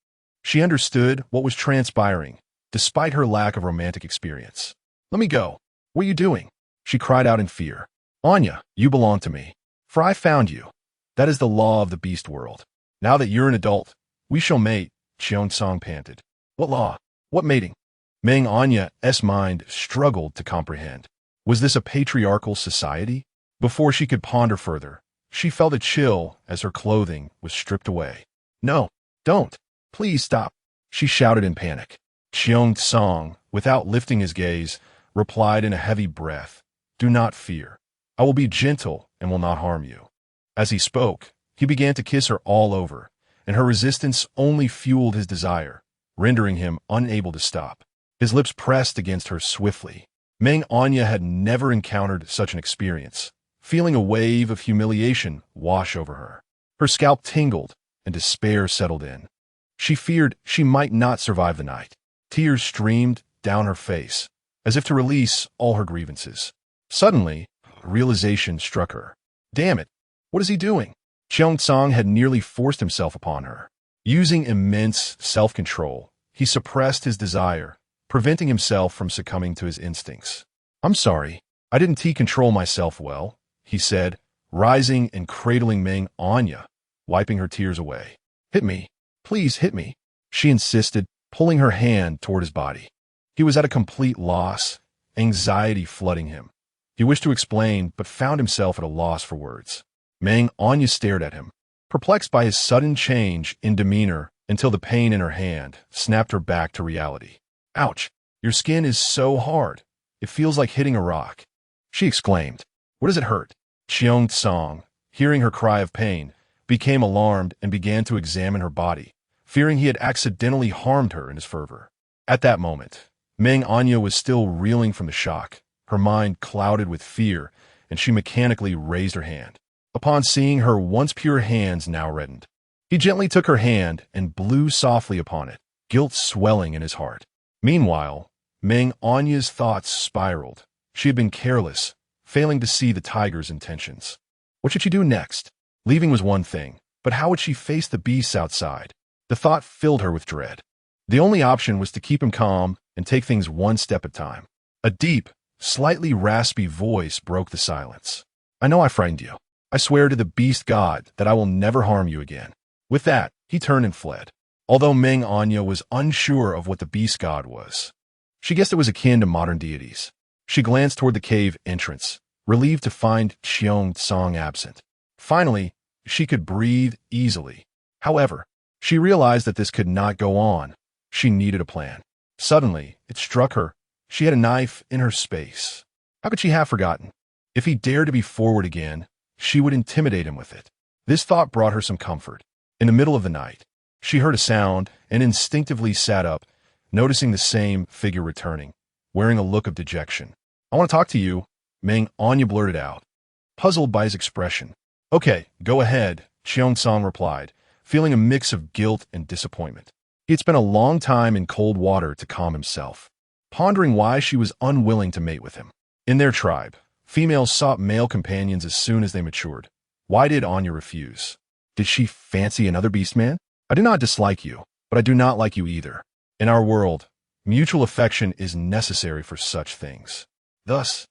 she understood what was transpiring, despite her lack of romantic experience. "Let me go. What are you doing?" she cried out in fear. "Anya, you belong to me, for I found you. That is the law of the beast world. Now that you're an adult, we shall mate," Cheongsong panted. "What law? What mating?" Meng Anya's mind struggled to comprehend. Was this a patriarchal society? Before she could ponder further, she felt a chill as her clothing was stripped away. "No, don't. Please stop," she shouted in panic. Cheongsong, without lifting his gaze, replied in a heavy breath, "Do not fear. I will be gentle and will not harm you." As he spoke, he began to kiss her all over, and her resistance only fueled his desire, rendering him unable to stop. His lips pressed against her swiftly. Meng Anyan had never encountered such an experience, feeling a wave of humiliation wash over her. Her scalp tingled, and despair settled in. She feared she might not survive the night. Tears streamed down her face, as if to release all her grievances. Suddenly, realization struck her. Damn it, what is he doing? Cheongsong had nearly forced himself upon her. Using immense self-control, he suppressed his desire, preventing himself from succumbing to his instincts. "I'm sorry, I didn't control myself well," he said, rising and cradling Meng Anyan, wiping her tears away. "Hit me. Please hit me," she insisted, pulling her hand toward his body. He was at a complete loss, anxiety flooding him. He wished to explain, but found himself at a loss for words. Meng Anyan stared at him, perplexed by his sudden change in demeanor until the pain in her hand snapped her back to reality. "Ouch, your skin is so hard. It feels like hitting a rock," she exclaimed. "What does it hurt?" Cheongsong, hearing her cry of pain, became alarmed and began to examine her body, fearing he had accidentally harmed her in his fervor. At that moment, Meng Anyan was still reeling from the shock, her mind clouded with fear, and she mechanically raised her hand. Upon seeing her once pure hands now reddened, he gently took her hand and blew softly upon it, guilt swelling in his heart. Meanwhile, Meng Anyan's thoughts spiraled. She had been careless, failing to see the tiger's intentions. What should she do next? Leaving was one thing, but how would she face the beasts outside? The thought filled her with dread. The only option was to keep him calm and take things one step at a time. A deep, slightly raspy voice broke the silence. "I know I frightened you. I swear to the beast god that I will never harm you again." With that, he turned and fled. Although Meng Anyan was unsure of what the beast god was, she guessed it was akin to modern deities. She glanced toward the cave entrance, relieved to find Cheongsong absent. Finally, she could breathe easily. However, she realized that this could not go on. She needed a plan. Suddenly, it struck her. She had a knife in her space. How could she have forgotten? If he dared to be forward again, she would intimidate him with it. This thought brought her some comfort. In the middle of the night, she heard a sound and instinctively sat up, noticing the same figure returning, wearing a look of dejection. "I want to talk to you," Meng Anyan blurted out, puzzled by his expression. "Okay, go ahead," Cheongsong replied, feeling a mix of guilt and disappointment. He had spent a long time in cold water to calm himself, pondering why she was unwilling to mate with him. In their tribe, females sought male companions as soon as they matured. Why did Anya refuse? Did she fancy another beastman? "I do not dislike you, but I do not like you either. In our world, mutual affection is necessary for such things. Thus,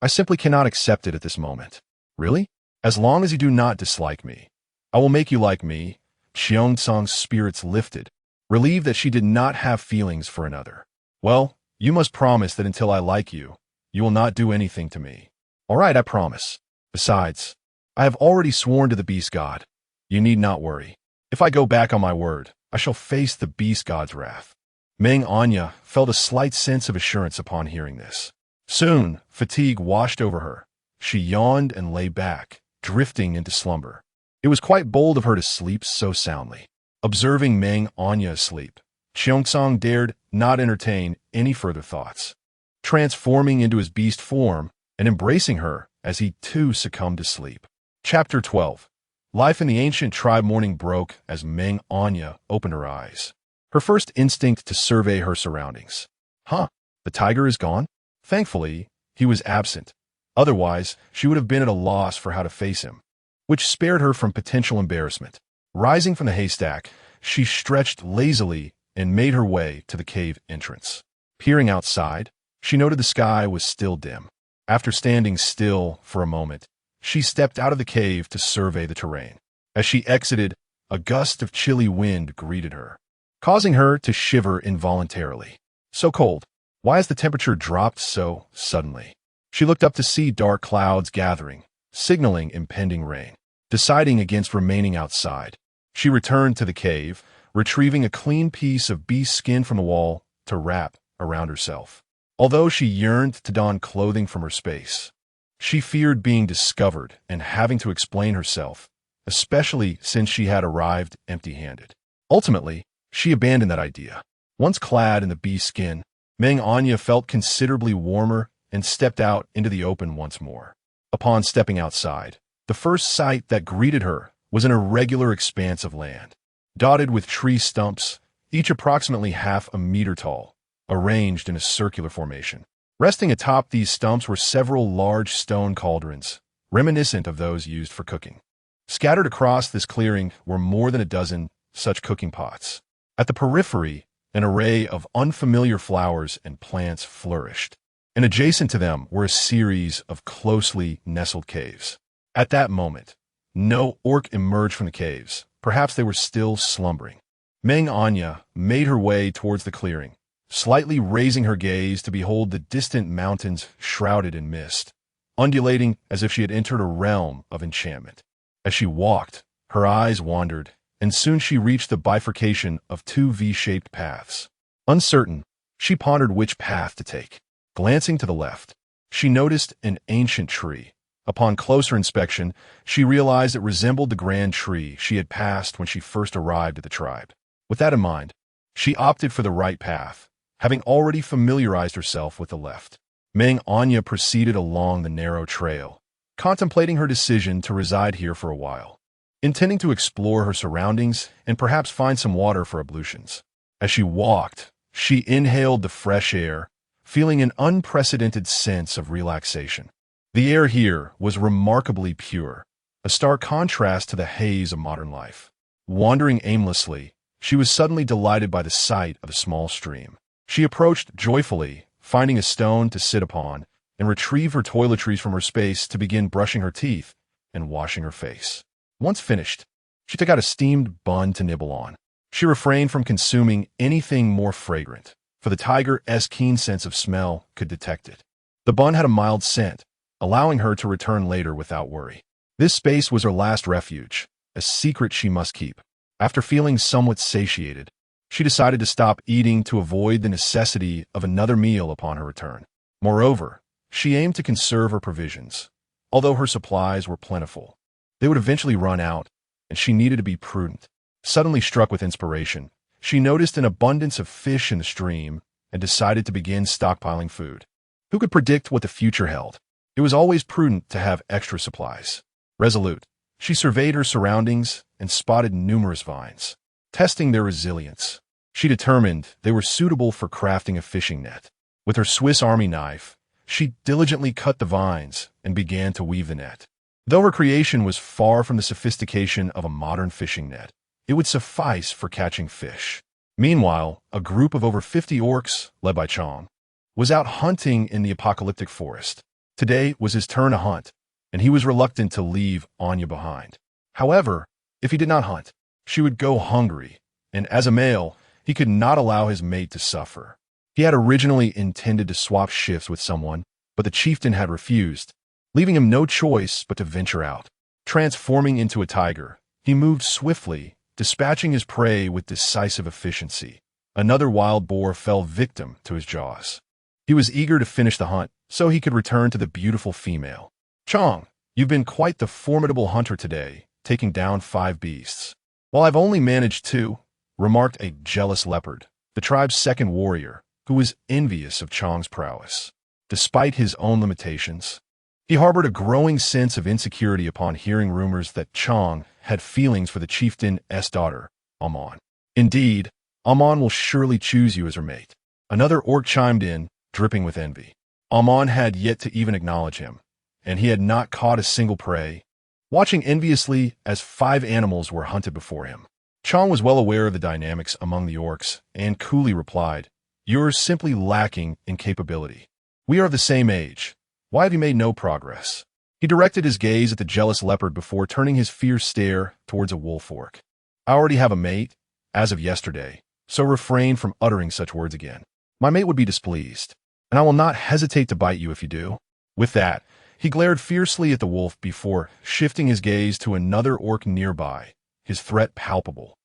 I simply cannot accept it at this moment." "Really? As long as you do not dislike me, I will make you like me." Cheongsong's spirits lifted, relieved that she did not have feelings for another. "Well, you must promise that until I like you, you will not do anything to me." "All right, I promise. Besides, I have already sworn to the beast god. You need not worry. If I go back on my word, I shall face the beast god's wrath." Meng Anyan felt a slight sense of assurance upon hearing this. Soon, fatigue washed over her. She yawned and lay back, drifting into slumber. It was quite bold of her to sleep so soundly. Observing Meng Anyan asleep, Cheongsong dared not entertain any further thoughts. Transforming into his beast form, and embracing her as he too succumbed to sleep. Chapter 12. Life in the ancient tribe morning broke as Meng Anyan opened her eyes. Her first instinct to survey her surroundings. The tiger is gone? Thankfully, he was absent. Otherwise, she would have been at a loss for how to face him, which spared her from potential embarrassment. Rising from the haystack, she stretched lazily and made her way to the cave entrance. Peering outside, she noted the sky was still dim. After standing still for a moment, she stepped out of the cave to survey the terrain. As she exited, a gust of chilly wind greeted her, causing her to shiver involuntarily. So cold. Why has the temperature dropped so suddenly? She looked up to see dark clouds gathering, signaling impending rain. Deciding against remaining outside, she returned to the cave, retrieving a clean piece of beast skin from the wall to wrap around herself. Although she yearned to don clothing from her space, she feared being discovered and having to explain herself, especially since she had arrived empty-handed. Ultimately, she abandoned that idea. Once clad in the beast skin, Meng Anyan felt considerably warmer and stepped out into the open once more. Upon stepping outside, the first sight that greeted her was an irregular expanse of land, dotted with tree stumps, each approximately half a meter tall, arranged in a circular formation. Resting atop these stumps were several large stone cauldrons, reminiscent of those used for cooking. Scattered across this clearing were more than a dozen such cooking pots. At the periphery, an array of unfamiliar flowers and plants flourished, and adjacent to them were a series of closely nestled caves. At that moment, no orc emerged from the caves. Perhaps they were still slumbering. Meng Anyan made her way towards the clearing, slightly raising her gaze to behold the distant mountains shrouded in mist, undulating as if she had entered a realm of enchantment. As she walked, her eyes wandered, and soon she reached the bifurcation of two V-shaped paths. Uncertain, she pondered which path to take. Glancing to the left, she noticed an ancient tree. Upon closer inspection, she realized it resembled the grand tree she had passed when she first arrived at the tribe. With that in mind, she opted for the right path, having already familiarized herself with the left. Meng Anyan proceeded along the narrow trail, contemplating her decision to reside here for a while, intending to explore her surroundings and perhaps find some water for ablutions. As she walked, she inhaled the fresh air, feeling an unprecedented sense of relaxation. The air here was remarkably pure, a stark contrast to the haze of modern life. Wandering aimlessly, she was suddenly delighted by the sight of a small stream. She approached joyfully, finding a stone to sit upon, and retrieved her toiletries from her space to begin brushing her teeth and washing her face. Once finished, she took out a steamed bun to nibble on. She refrained from consuming anything more fragrant, for the tiger's keen sense of smell could detect it. The bun had a mild scent, allowing her to return later without worry. This space was her last refuge, a secret she must keep. After feeling somewhat satiated, she decided to stop eating to avoid the necessity of another meal upon her return. Moreover, she aimed to conserve her provisions. Although her supplies were plentiful, they would eventually run out, and she needed to be prudent. Suddenly struck with inspiration, she noticed an abundance of fish in the stream and decided to begin stockpiling food. Who could predict what the future held? It was always prudent to have extra supplies. Resolute, she surveyed her surroundings and spotted numerous vines. Testing their resilience, she determined they were suitable for crafting a fishing net. With her Swiss Army knife, she diligently cut the vines and began to weave the net. Though her creation was far from the sophistication of a modern fishing net, it would suffice for catching fish. Meanwhile, a group of over 50 orcs, led by Chong, was out hunting in the apocalyptic forest. Today was his turn to hunt, and he was reluctant to leave Anya behind. However, if he did not hunt, she would go hungry, and as a male, he could not allow his mate to suffer. He had originally intended to swap shifts with someone, but the chieftain had refused, leaving him no choice but to venture out. Transforming into a tiger, he moved swiftly, dispatching his prey with decisive efficiency. Another wild boar fell victim to his jaws. He was eager to finish the hunt, so he could return to the beautiful female. Chong, you've been quite the formidable hunter today, taking down 5 beasts. While I've only managed 2, remarked a jealous leopard, the tribe's second warrior, who was envious of Chong's prowess. Despite his own limitations, He harbored a growing sense of insecurity upon hearing rumors that Chang had feelings for the chieftain's daughter, Amon. Indeed, Amon will surely choose you as her mate. Another orc chimed in, dripping with envy. Amon had yet to even acknowledge him, and he had not caught a single prey, watching enviously as 5 animals were hunted before him. Chang was well aware of the dynamics among the orcs, and coolly replied, "You're simply lacking in capability. We are of the same age. Why have you made no progress?" He directed his gaze at the jealous leopard before turning his fierce stare towards a wolf orc. "I already have a mate, as of yesterday, so refrain from uttering such words again. My mate would be displeased, and I will not hesitate to bite you if you do." With that, he glared fiercely at the wolf before shifting his gaze to another orc nearby, his threat palpable.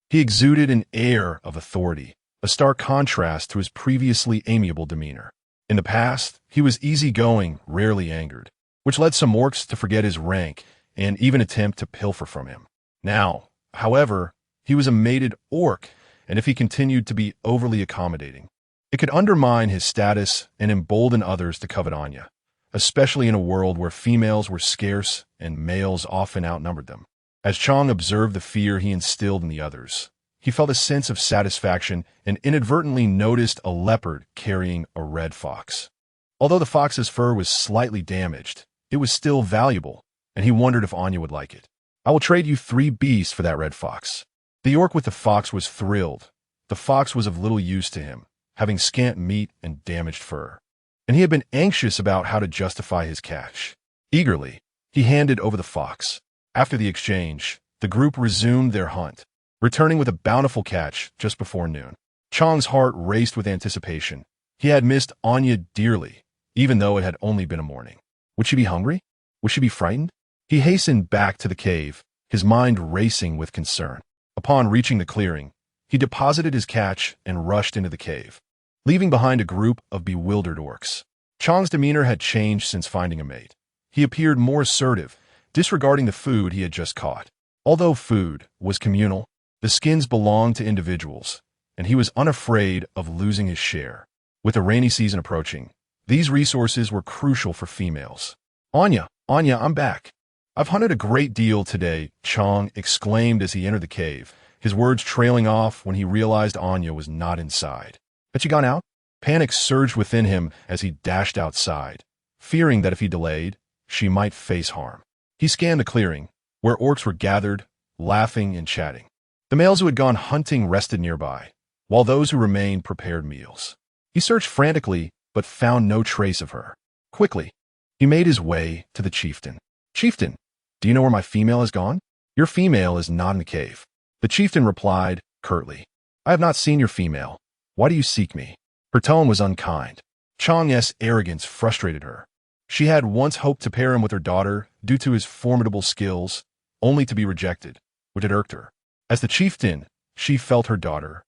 He exuded an air of authority, a stark contrast to his previously amiable demeanor. In the past, he was easygoing, rarely angered, which led some orcs to forget his rank and even attempt to pilfer from him. Now, however, he was a mated orc, and if he continued to be overly accommodating, it could undermine his status and embolden others to covet Anya, especially in a world where females were scarce and males often outnumbered them. As Chang observed the fear he instilled in the others, he felt a sense of satisfaction and inadvertently noticed a leopard carrying a red fox. Although the fox's fur was slightly damaged, it was still valuable, and he wondered if Anya would like it. "I will trade you 3 beasts for that red fox." The orc with the fox was thrilled. The fox was of little use to him, having scant meat and damaged fur, and he had been anxious about how to justify his cash. Eagerly, he handed over the fox. After the exchange, the group resumed their hunt, returning with a bountiful catch just before noon. Chang's heart raced with anticipation. He had missed Anya dearly, even though it had only been a morning. Would she be hungry? Would she be frightened? He hastened back to the cave, his mind racing with concern. Upon reaching the clearing, he deposited his catch and rushed into the cave, leaving behind a group of bewildered orcs. Chang's demeanor had changed since finding a mate. He appeared more assertive, disregarding the food he had just caught. Although food was communal, the skins belonged to individuals, and he was unafraid of losing his share. With the rainy season approaching, these resources were crucial for females. Anya, I'm back. I've hunted a great deal today," Chang exclaimed as he entered the cave, his words trailing off when he realized Anya was not inside. Had she gone out? Panic surged within him as he dashed outside, fearing that if he delayed, she might face harm. He scanned the clearing, where orcs were gathered, laughing and chatting. The males who had gone hunting rested nearby, while those who remained prepared meals. He searched frantically, but found no trace of her. Quickly, he made his way to the chieftain. "Chieftain, do you know where my female has gone?" "Your female is not in the cave." The chieftain replied curtly. "I have not seen your female. Why do you seek me?" Her tone was unkind. Chang's arrogance frustrated her. She had once hoped to pair him with her daughter due to his formidable skills, only to be rejected, which had irked her. As the chieftain, she felt her daughter,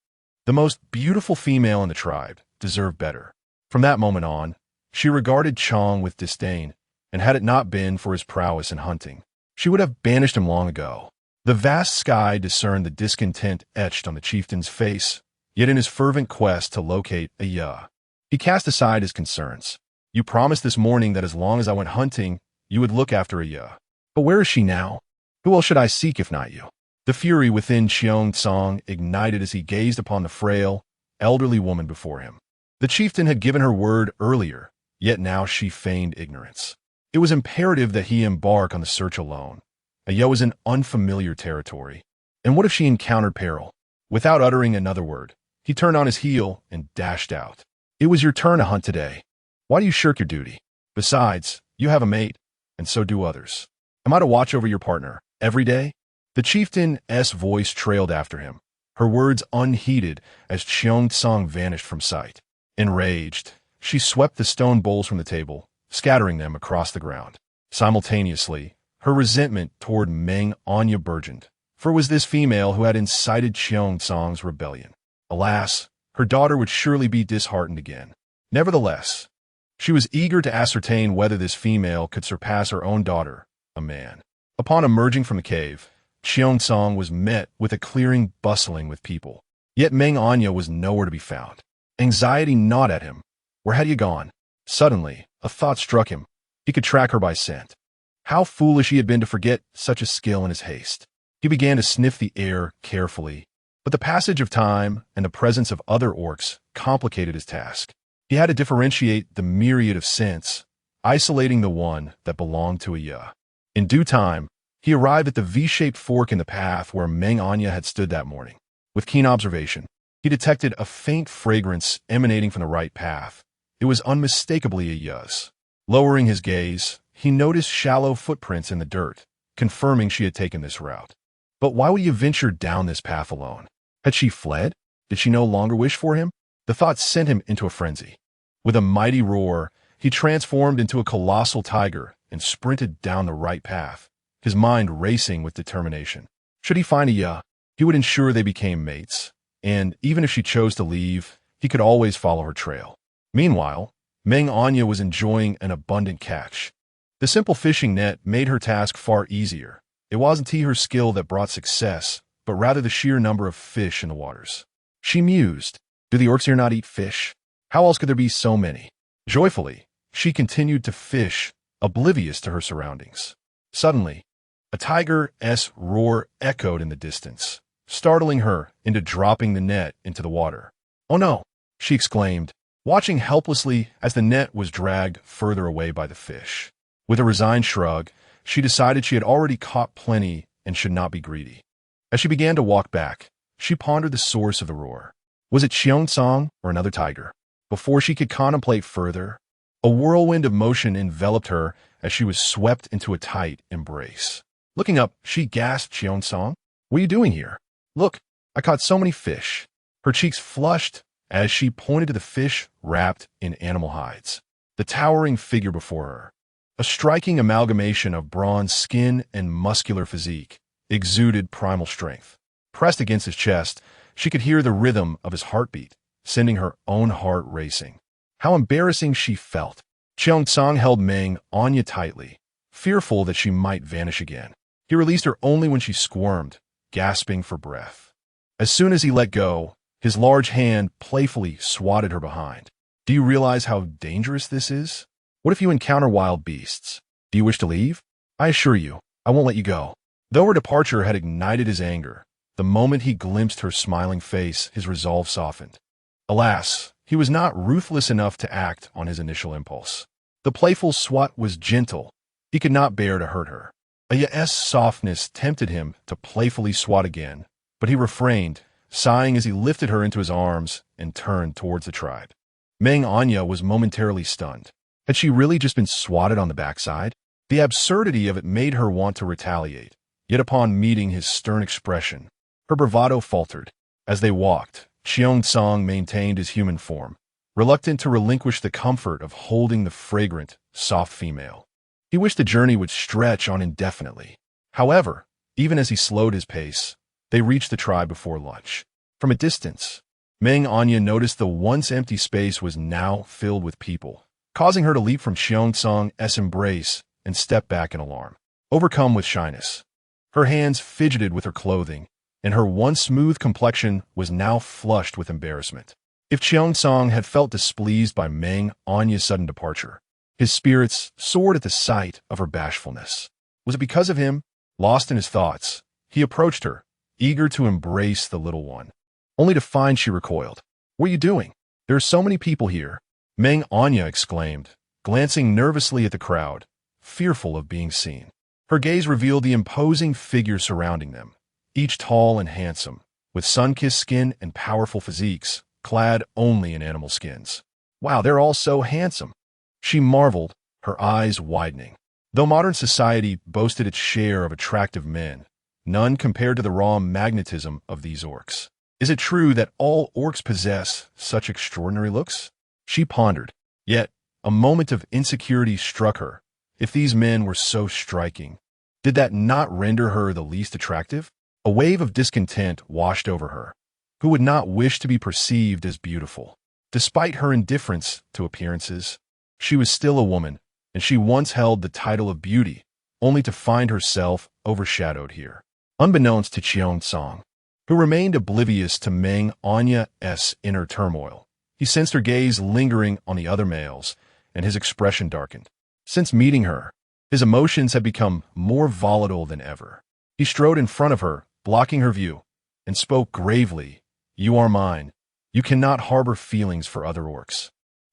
the most beautiful female in the tribe, deserved better. From that moment on, she regarded Chang with disdain, and had it not been for his prowess in hunting, she would have banished him long ago. The vast sky discerned the discontent etched on the chieftain's face, yet in his fervent quest to locate Aya, he cast aside his concerns. "You promised this morning that as long as I went hunting, you would look after Aya. But where is she now? Who else should I seek if not you?" The fury within Xiong Tsang ignited as he gazed upon the frail, elderly woman before him. The chieftain had given her word earlier, yet now she feigned ignorance. It was imperative that he embark on the search alone. Aya was in unfamiliar territory, and what if she encountered peril? Without uttering another word, he turned on his heel and dashed out. "It was your turn to hunt today. Why do you shirk your duty? Besides, you have a mate, and so do others. Am I to watch over your partner every day?" The chieftain's voice trailed after him, her words unheeded as Xiong Tsang vanished from sight. Enraged, she swept the stone bowls from the table, scattering them across the ground. Simultaneously, her resentment toward Meng Anyan burgeoned, for it was this female who had incited Xiong Tsang's rebellion. Alas, her daughter would surely be disheartened again. Nevertheless, she was eager to ascertain whether this female could surpass her own daughter, a man. Upon emerging from the cave, Xiong Tsang was met with a clearing bustling with people. Yet Meng Anyan was nowhere to be found. Anxiety gnawed at him. Where had he gone? Suddenly, a thought struck him. He could track her by scent. How foolish he had been to forget such a skill in his haste. He began to sniff the air carefully, but the passage of time and the presence of other orcs complicated his task. He had to differentiate the myriad of scents, isolating the one that belonged to a ya. In due time, he arrived at the V-shaped fork in the path where Meng Anyan had stood that morning. With keen observation, he detected a faint fragrance emanating from the right path. It was unmistakably a ya's. Lowering his gaze, he noticed shallow footprints in the dirt, confirming she had taken this route. But why would you venture down this path alone? Had she fled? Did she no longer wish for him? The thought sent him into a frenzy. With a mighty roar, he transformed into a colossal tiger and sprinted down the right path, his mind racing with determination. Should he find a ya, he would ensure they became mates, and even if she chose to leave, he could always follow her trail. Meanwhile, Meng Anyan was enjoying an abundant catch. The simple fishing net made her task far easier. It wasn't her skill that brought success, but rather the sheer number of fish in the waters. She mused, do the orcs here not eat fish? How else could there be so many? Joyfully, she continued to fish, oblivious to her surroundings. Suddenly, a tiger's roar echoed in the distance, startling her into dropping the net into the water. Oh no, she exclaimed, watching helplessly as the net was dragged further away by the fish. With a resigned shrug, she decided she had already caught plenty and should not be greedy. As she began to walk back, she pondered the source of the roar. Was it Xiangsong or another tiger? Before she could contemplate further, a whirlwind of motion enveloped her as she was swept into a tight embrace. Looking up, she gasped, Xiangsong, what are you doing here? Look, I caught so many fish. Her cheeks flushed as she pointed to the fish wrapped in animal hides. The towering figure before her, a striking amalgamation of bronze skin and muscular physique, exuded primal strength. Pressed against his chest, she could hear the rhythm of his heartbeat, sending her own heart racing. How embarrassing she felt. Xiangsong held Meng Anyan tightly, fearful that she might vanish again. He released her only when she squirmed, gasping for breath. As soon as he let go, his large hand playfully swatted her behind. Do you realize how dangerous this is? What if you encounter wild beasts? Do you wish to leave? I assure you, I won't let you go. Though her departure had ignited his anger, the moment he glimpsed her smiling face, his resolve softened. Alas, he was not ruthless enough to act on his initial impulse. The playful swat was gentle. He could not bear to hurt her. A ya's softness tempted him to playfully swat again, but he refrained, sighing as he lifted her into his arms and turned towards the tribe. Meng Anyan was momentarily stunned. Had she really just been swatted on the backside? The absurdity of it made her want to retaliate. Yet upon meeting his stern expression, her bravado faltered. As they walked, Xiangsong maintained his human form, reluctant to relinquish the comfort of holding the fragrant, soft female. He wished the journey would stretch on indefinitely. However, even as he slowed his pace, they reached the tribe before lunch. From a distance, Meng Anyan noticed the once empty space was now filled with people, causing her to leap from Xiangsong's embrace and step back in alarm. Overcome with shyness, her hands fidgeted with her clothing, and her once smooth complexion was now flushed with embarrassment. If Xiangsong had felt displeased by Meng Anyan's sudden departure, his spirits soared at the sight of her bashfulness. Was it because of him? Lost in his thoughts, he approached her, eager to embrace the little one, only to find she recoiled. What are you doing? There are so many people here, Meng Anyan exclaimed, glancing nervously at the crowd, fearful of being seen. Her gaze revealed the imposing figures surrounding them, each tall and handsome, with sun-kissed skin and powerful physiques, clad only in animal skins. Wow, they're all so handsome, she marveled, her eyes widening. Though modern society boasted its share of attractive men, none compared to the raw magnetism of these orcs. Is it true that all orcs possess such extraordinary looks? She pondered, yet a moment of insecurity struck her. If these men were so striking, did that not render her the least attractive? A wave of discontent washed over her. Who would not wish to be perceived as beautiful? Despite her indifference to appearances, she was still a woman, and she once held the title of beauty, only to find herself overshadowed here. Unbeknownst to Xiangsong, who remained oblivious to Meng Anyan's inner turmoil, he sensed her gaze lingering on the other males, and his expression darkened. Since meeting her, his emotions had become more volatile than ever. He strode in front of her, blocking her view, and spoke gravely, "You are mine. You cannot harbor feelings for other orcs.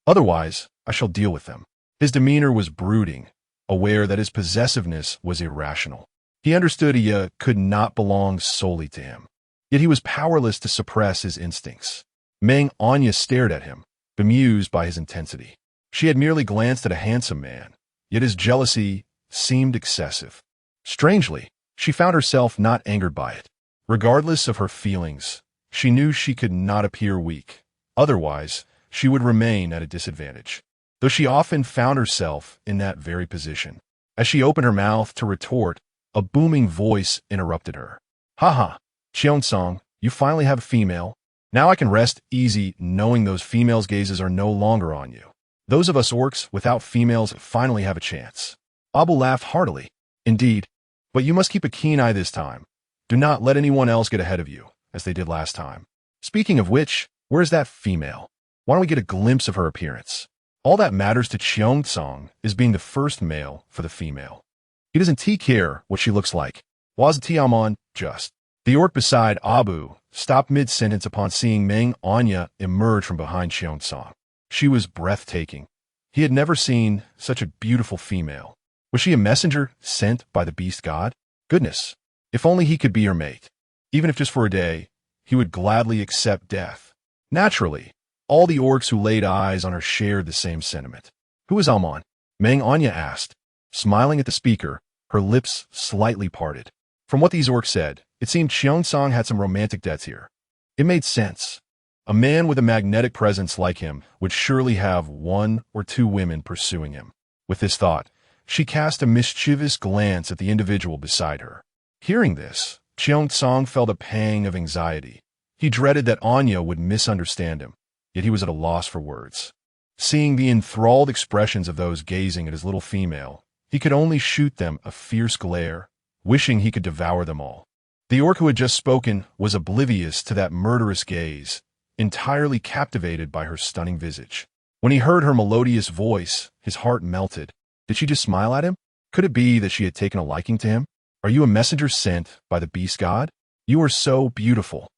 Otherwise, I shall deal with them." His demeanor was brooding, aware that his possessiveness was irrational. He understood Iya could not belong solely to him, yet he was powerless to suppress his instincts. Meng Anyan stared at him, bemused by his intensity. She had merely glanced at a handsome man, yet his jealousy seemed excessive. Strangely, she found herself not angered by it. Regardless of her feelings, she knew she could not appear weak. Otherwise, she would remain at a disadvantage, though she often found herself in that very position. As she opened her mouth to retort, a booming voice interrupted her. "Haha, Cheongsong, you finally have a female. Now I can rest easy knowing those females' gazes are no longer on you. Those of us orcs without females finally have a chance." Abu laughed heartily. "Indeed, but you must keep a keen eye this time. Do not let anyone else get ahead of you, as they did last time. Speaking of which, where is that female? Why don't we get a glimpse of her appearance? All that matters to Cheongsong is being the first male for the female. He doesn't care what she looks like. Was Tiamon just?" The orc beside Abu stopped mid-sentence upon seeing Meng Anyan emerge from behind Cheongsong. She was breathtaking. He had never seen such a beautiful female. Was she a messenger sent by the beast god? Goodness, if only he could be her mate. Even if just for a day, he would gladly accept death. Naturally, all the orcs who laid eyes on her shared the same sentiment. "Who is Amon?" Meng Anyan asked, smiling at the speaker, her lips slightly parted. From what these orcs said, it seemed Cheongsong had some romantic debts here. It made sense. A man with a magnetic presence like him would surely have one or two women pursuing him. With this thought, she cast a mischievous glance at the individual beside her. Hearing this, Cheongsong felt a pang of anxiety. He dreaded that Anya would misunderstand him, yet he was at a loss for words. Seeing the enthralled expressions of those gazing at his little female, he could only shoot them a fierce glare, wishing he could devour them all. The orc who had just spoken was oblivious to that murderous gaze, entirely captivated by her stunning visage. When he heard her melodious voice, his heart melted. Did she just smile at him? Could it be that she had taken a liking to him? "Are you a messenger sent by the beast god? You are so beautiful.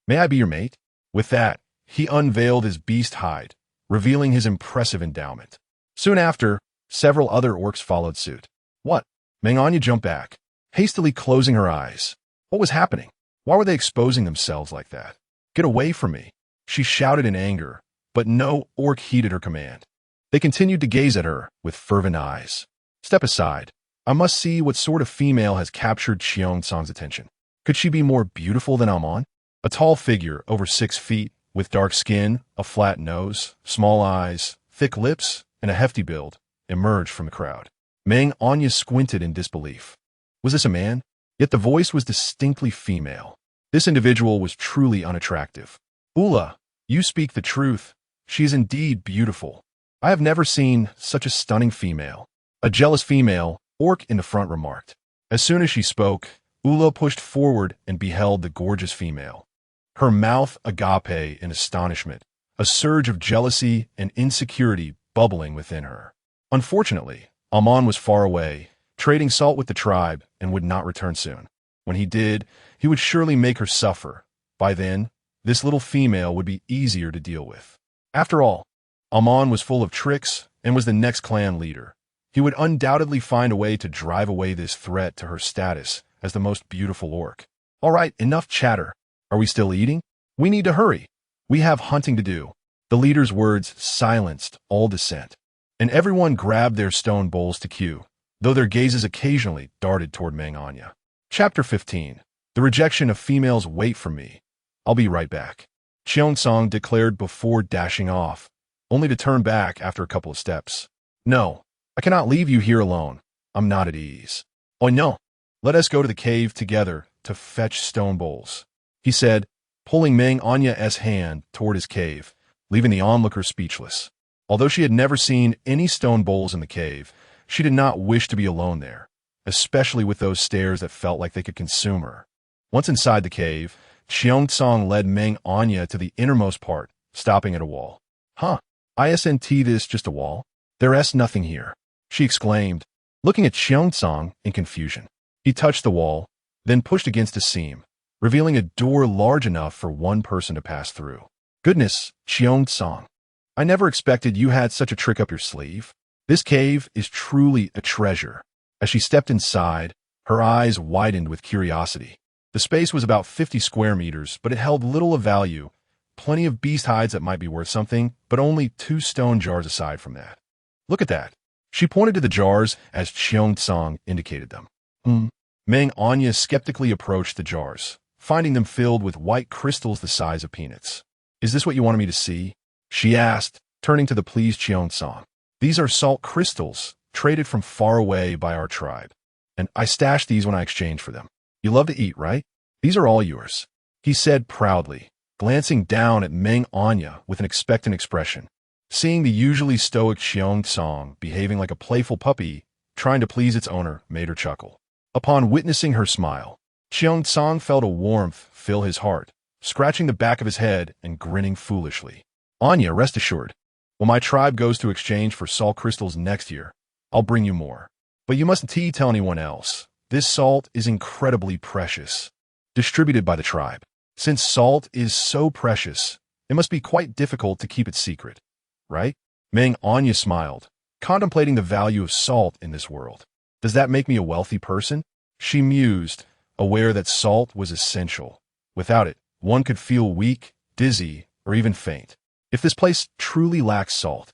May I be your mate?" With that, he unveiled his beast hide, revealing his impressive endowment. Soon after, several other orcs followed suit. "What?" Meng Anyan jumped back, hastily closing her eyes. What was happening? Why were they exposing themselves like that? "Get away from me," she shouted in anger, but no orc heeded her command. They continued to gaze at her with fervent eyes. "Step aside. I must see what sort of female has captured Cheongsong's attention. Could she be more beautiful than Amon?" A tall figure, over 6 feet, with dark skin, a flat nose, small eyes, thick lips, and a hefty build, emerged from the crowd. Meng Anyan squinted in disbelief. Was this a man? Yet the voice was distinctly female. This individual was truly unattractive. "Ula, you speak the truth. She is indeed beautiful. I have never seen such a stunning female." A jealous female, orc in the front, remarked. As soon as she spoke, Ula pushed forward and beheld the gorgeous female. Her mouth agape in astonishment, a surge of jealousy and insecurity bubbling within her. Unfortunately, Amon was far away, trading salt with the tribe, and would not return soon. When he did, he would surely make her suffer. By then, this little female would be easier to deal with. After all, Amon was full of tricks and was the next clan leader. He would undoubtedly find a way to drive away this threat to her status as the most beautiful orc. "All right, enough chatter. Are we still eating? We need to hurry. We have hunting to do." The leader's words silenced all dissent, and everyone grabbed their stone bowls to cue, though their gazes occasionally darted toward Meng Anyan. Chapter 15. The rejection of females. "Wait for me. I'll be right back," Cheongsong declared before dashing off, only to turn back after a couple of steps. "No, I cannot leave you here alone. I'm not at ease." "Oh no, let us go to the cave together to fetch stone bowls," he said, pulling Meng Anyan's hand toward his cave, leaving the onlookers speechless. Although she had never seen any stone bowls in the cave, she did not wish to be alone there, especially with those stairs that felt like they could consume her. Once inside the cave, Cheongsong led Meng Anyan to the innermost part, stopping at a wall. "Huh, isn't this just a wall? There's nothing here." she exclaimed, looking at Xiongtsang in confusion. He touched the wall, then pushed against a seam, revealing a door large enough for one person to pass through. Goodness, Xiongtsang. I never expected you had such a trick up your sleeve. This cave is truly a treasure. As she stepped inside, her eyes widened with curiosity. The space was about 50 square meters, but it held little of value. Plenty of beast hides that might be worth something, but only 2 stone jars aside from that. Look at that. She pointed to the jars as Xiongtsang indicated them. Meng Anyan skeptically approached the jars, finding them filled with white crystals the size of peanuts. Is this what you wanted me to see? She asked, turning to the pleased Xiongtsang. These are salt crystals, traded from far away by our tribe. And I stashed these when I exchanged for them. You love to eat, right? These are all yours, he said proudly, glancing down at Meng Anyan with an expectant expression. Seeing the usually stoic Xiongtsang behaving like a playful puppy, trying to please its owner, made her chuckle. Upon witnessing her smile, Xiongtsang felt a warmth fill his heart, scratching the back of his head and grinning foolishly. Anya, rest assured, when my tribe goes to exchange for salt crystals next year, I'll bring you more. But you mustn't tell anyone else. This salt is incredibly precious. Distributed by the tribe. Since salt is so precious, it must be quite difficult to keep it secret, right? Meng Anyan smiled, contemplating the value of salt in this world. Does that make me a wealthy person? She mused, aware that salt was essential. Without it, one could feel weak, dizzy, or even faint. If this place truly lacks salt,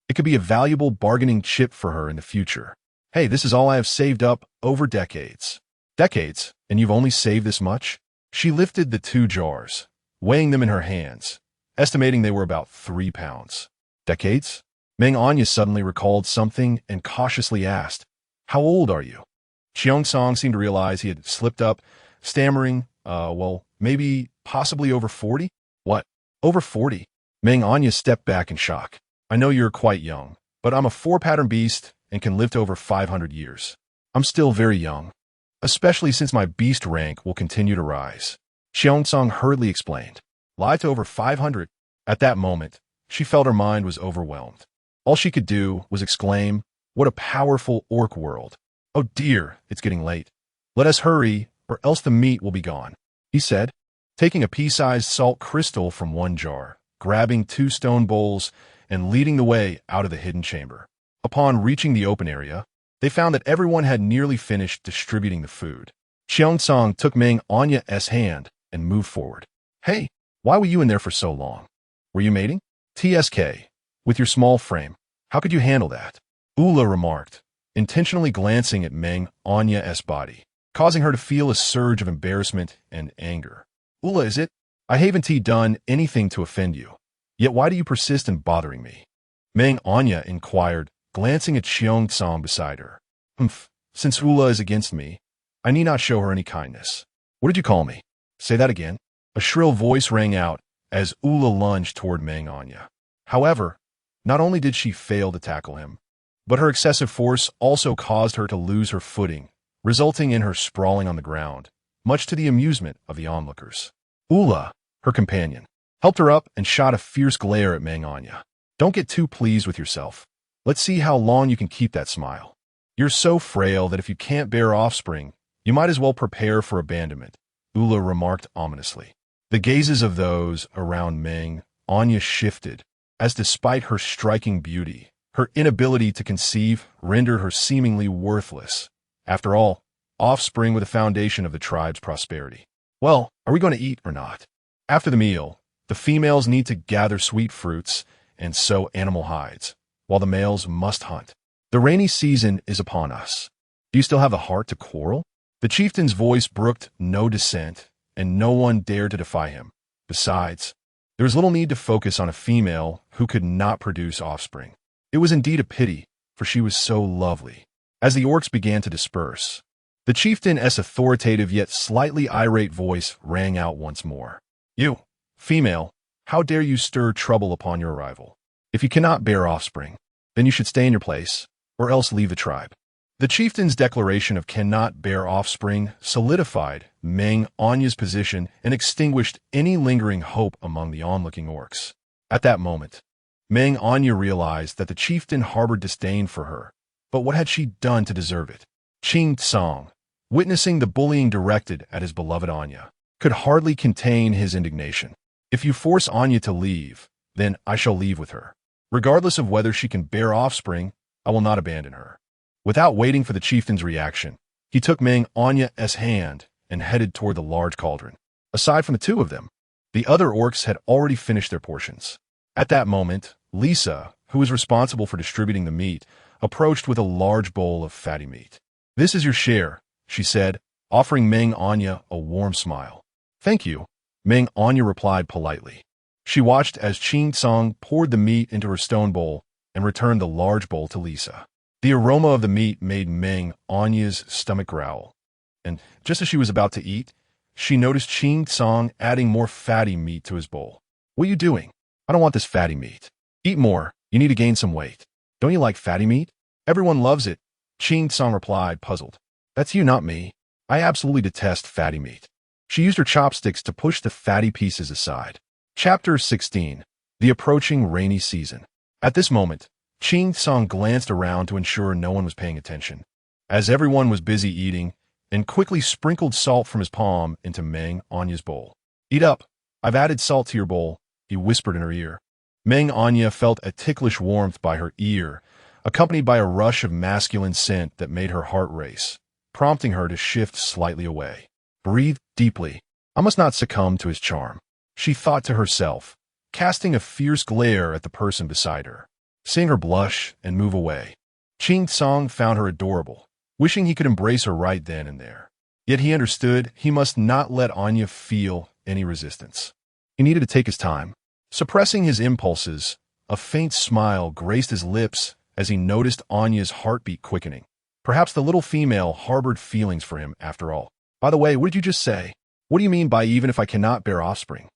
it could be a valuable bargaining chip for her in the future. Hey, this is all I have saved up over decades. Decades? And you've only saved this much? She lifted the 2 jars, weighing them in her hands, estimating they were about 3 pounds. Decades? Meng Anyan suddenly recalled something and cautiously asked, how old are you? Xiongtsang seemed to realize he had slipped up, stammering, maybe possibly over 40? What? Over 40? Meng Anyan stepped back in shock. I know you're quite young, but I'm a 4-pattern beast and can live to over 500 years. I'm still very young, especially since my beast rank will continue to rise. Xiongtsang hurriedly explained. Live to over 500? At that moment, she felt her mind was overwhelmed. All she could do was exclaim, what a powerful orc world. Oh dear, it's getting late. Let us hurry, or else the meat will be gone, he said, taking a pea-sized salt crystal from one jar, grabbing 2 stone bowls, and leading the way out of the hidden chamber. Upon reaching the open area, they found that everyone had nearly finished distributing the food. Xiongtsang took Meng Anyan's hand and moved forward. Hey, why were you in there for so long? Were you mating? TSK, with your small frame, how could you handle that? Ula remarked, intentionally glancing at Meng Anyan's body, causing her to feel a surge of embarrassment and anger. Ula, is it? I haven't done anything to offend you. Yet why do you persist in bothering me? Meng Anyan inquired, glancing at Xiongtsang beside her. Since Ula is against me, I need not show her any kindness. What did you call me? Say that again. A shrill voice rang out as Ula lunged toward Meng Anyan. However, not only did she fail to tackle him, but her excessive force also caused her to lose her footing, resulting in her sprawling on the ground, much to the amusement of the onlookers. Ula, her companion, helped her up and shot a fierce glare at Meng Anyan. Don't get too pleased with yourself. Let's see how long you can keep that smile. You're so frail that if you can't bear offspring, you might as well prepare for abandonment, Ula remarked ominously. The gazes of those around Meng Anyan shifted, as despite her striking beauty, her inability to conceive rendered her seemingly worthless. After all, offspring were the foundation of the tribe's prosperity. Well, are we going to eat or not? After the meal, the females need to gather sweet fruits and sew animal hides, while the males must hunt. The rainy season is upon us. Do you still have the heart to quarrel? The chieftain's voice brooked no dissent, and no one dared to defy him. Besides, there was little need to focus on a female who could not produce offspring. It was indeed a pity, for she was so lovely. As the orcs began to disperse, the chieftain's authoritative yet slightly irate voice rang out once more. You, female, how dare you stir trouble upon your arrival? If you cannot bear offspring, then you should stay in your place, or else leave the tribe. The chieftain's declaration of cannot bear offspring solidified Meng Anyan's position and extinguished any lingering hope among the onlooking orcs. At that moment, Meng Anyan realized that the chieftain harbored disdain for her, But what had she done to deserve it? Qing Tsang, witnessing the bullying directed at his beloved Anya, could hardly contain his indignation. If you force Anya to leave, then I shall leave with her. Regardless of whether she can bear offspring, I will not abandon her. Without waiting for the chieftain's reaction, he took Meng Anyan's hand and headed toward the large cauldron. Aside from the two of them, the other orcs had already finished their portions. At that moment, Lisa, who was responsible for distributing the meat, approached with a large bowl of fatty meat. "This is your share," she said, offering Meng Anyan a warm smile. "Thank you," Meng Anyan replied politely. She watched as Qing Tsang poured the meat into her stone bowl and returned the large bowl to Lisa. The aroma of the meat made Meng Anyan's stomach growl, and just as she was about to eat, she noticed Qing Tsang adding more fatty meat to his bowl. "What are you doing? I don't want this fatty meat. Eat more. You need to gain some weight. Don't you like fatty meat?" "Everyone loves it," Qing Tsang replied, puzzled. "That's you, not me. I absolutely detest fatty meat." She used her chopsticks to push the fatty pieces aside. Chapter 16. The Approaching Rainy Season. At this moment, Qing Tsang glanced around to ensure no one was paying attention. As everyone was busy eating, and quickly sprinkled salt from his palm into Meng Anyan's bowl. "Eat up. I've added salt to your bowl," he whispered in her ear. Meng Anyan felt a ticklish warmth by her ear, accompanied by a rush of masculine scent that made her heart race, prompting her to shift slightly away. Breathe deeply. I must not succumb to his charm, she thought to herself, casting a fierce glare at the person beside her. Seeing her blush and move away, Qing Tsang found her adorable, wishing he could embrace her right then and there. Yet he understood he must not let Anya feel any resistance. He needed to take his time. Suppressing his impulses, a faint smile graced his lips as he noticed Anya's heartbeat quickening. Perhaps the little female harbored feelings for him after all. "By the way, what did you just say? What do you mean by even if I cannot bear offspring?"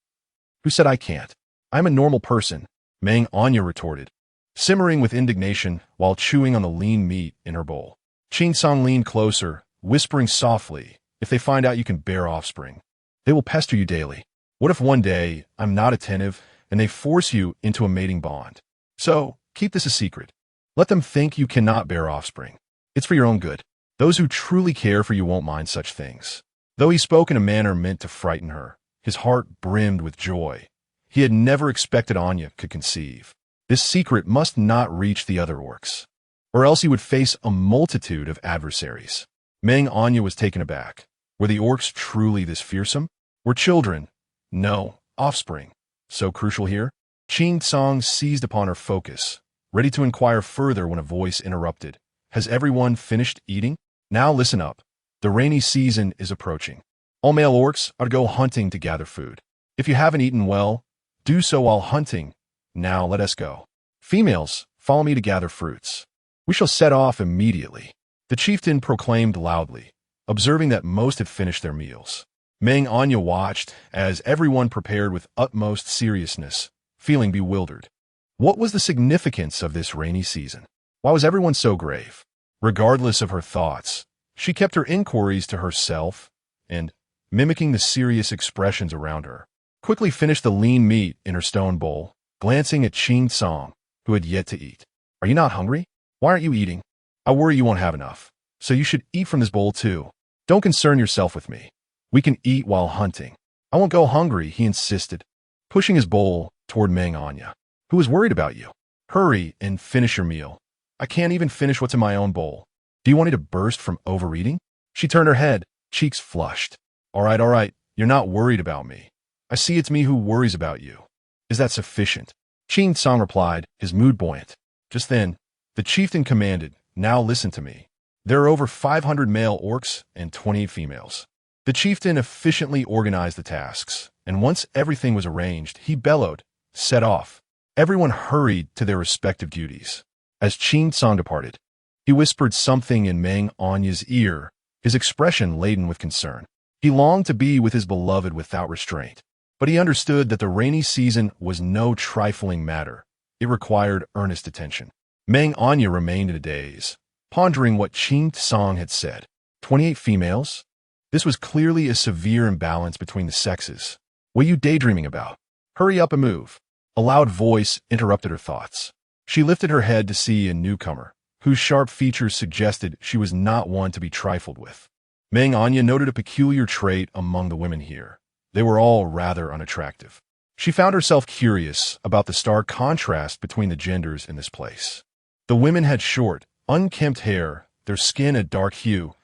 "Who said I can't? I'm a normal person," Meng Anyan retorted, simmering with indignation while chewing on the lean meat in her bowl. Qing Tsang leaned closer, whispering softly, "If they find out you can bear offspring, they will pester you daily. What if one day I'm not attentive and they force you into a mating bond? So, keep this a secret. Let them think you cannot bear offspring. It's for your own good. Those who truly care for you won't mind such things." Though he spoke in a manner meant to frighten her, his heart brimmed with joy. He had never expected Anya could conceive. This secret must not reach the other orcs, or else he would face a multitude of adversaries. Meng Anyan was taken aback. Were the orcs truly this fearsome? Were children, no, offspring, so crucial here? Qing Tsang seized upon her focus, ready to inquire further when a voice interrupted. "Has everyone finished eating? Now listen up. The rainy season is approaching. All male orcs are to go hunting to gather food. If you haven't eaten well, do so while hunting. Now let us go. Females, follow me to gather fruits. We shall set off immediately," the chieftain proclaimed loudly, observing that most had finished their meals. Meng Anyan watched as everyone prepared with utmost seriousness, feeling bewildered. What was the significance of this rainy season? Why was everyone so grave? Regardless of her thoughts, she kept her inquiries to herself and, mimicking the serious expressions around her, quickly finished the lean meat in her stone bowl, glancing at Qing Tsang, who had yet to eat. "Are you not hungry? Why aren't you eating? I worry you won't have enough, so you should eat from this bowl too. Don't concern yourself with me. We can eat while hunting." "I won't go hungry," he insisted, pushing his bowl toward Meng Anyan, who was worried about you. "Hurry and finish your meal. I can't even finish what's in my own bowl. Do you want me to burst from overeating?" She turned her head, cheeks flushed. All right, you're not worried about me. I see it's me who worries about you. Is that sufficient?" Qing Tsang replied, his mood buoyant. Just then, the chieftain commanded, "Now listen to me. There are over 500 male orcs and 28 females." The chieftain efficiently organized the tasks, and once everything was arranged, he bellowed, "Set off." Everyone hurried to their respective duties. As Qing Tsang departed, he whispered something in Meng Anyan's ear, his expression laden with concern. He longed to be with his beloved without restraint, but he understood that the rainy season was no trifling matter. It required earnest attention. Meng Anyan remained in a daze, pondering what Qing Tsang had said. 28 females? This was clearly a severe imbalance between the sexes. "What are you daydreaming about? Hurry up and move." A loud voice interrupted her thoughts. She lifted her head to see a newcomer, whose sharp features suggested she was not one to be trifled with. Meng Anyan noted a peculiar trait among the women here. They were all rather unattractive. She found herself curious about the stark contrast between the genders in this place. The women had short, unkempt hair, their skin a dark hue,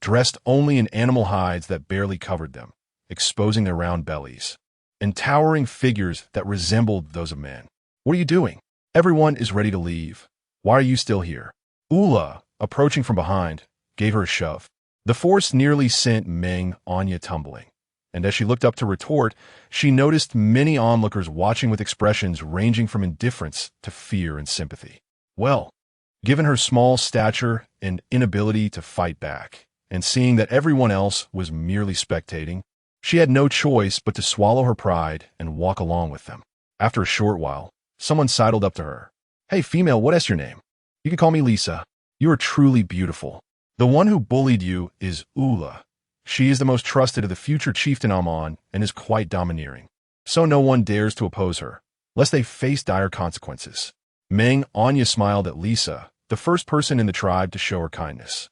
dressed only in animal hides that barely covered them, exposing their round bellies, and towering figures that resembled those of men. "What are you doing? Everyone is ready to leave. Why are you still here?" Ula, approaching from behind, gave her a shove. The force nearly sent Meng Anyan tumbling, and as she looked up to retort, she noticed many onlookers watching with expressions ranging from indifference to fear and sympathy. Well, given her small stature and inability to fight back, and seeing that everyone else was merely spectating, she had no choice but to swallow her pride and walk along with them. After a short while, someone sidled up to her. "Hey, female, what is your name? You can call me Lisa. You are truly beautiful. The one who bullied you is Ula. She is the most trusted of the future chieftain Amon and is quite domineering. So no one dares to oppose her, lest they face dire consequences." Meng Anyan smiled at Lisa, the first person in the tribe to show her kindness.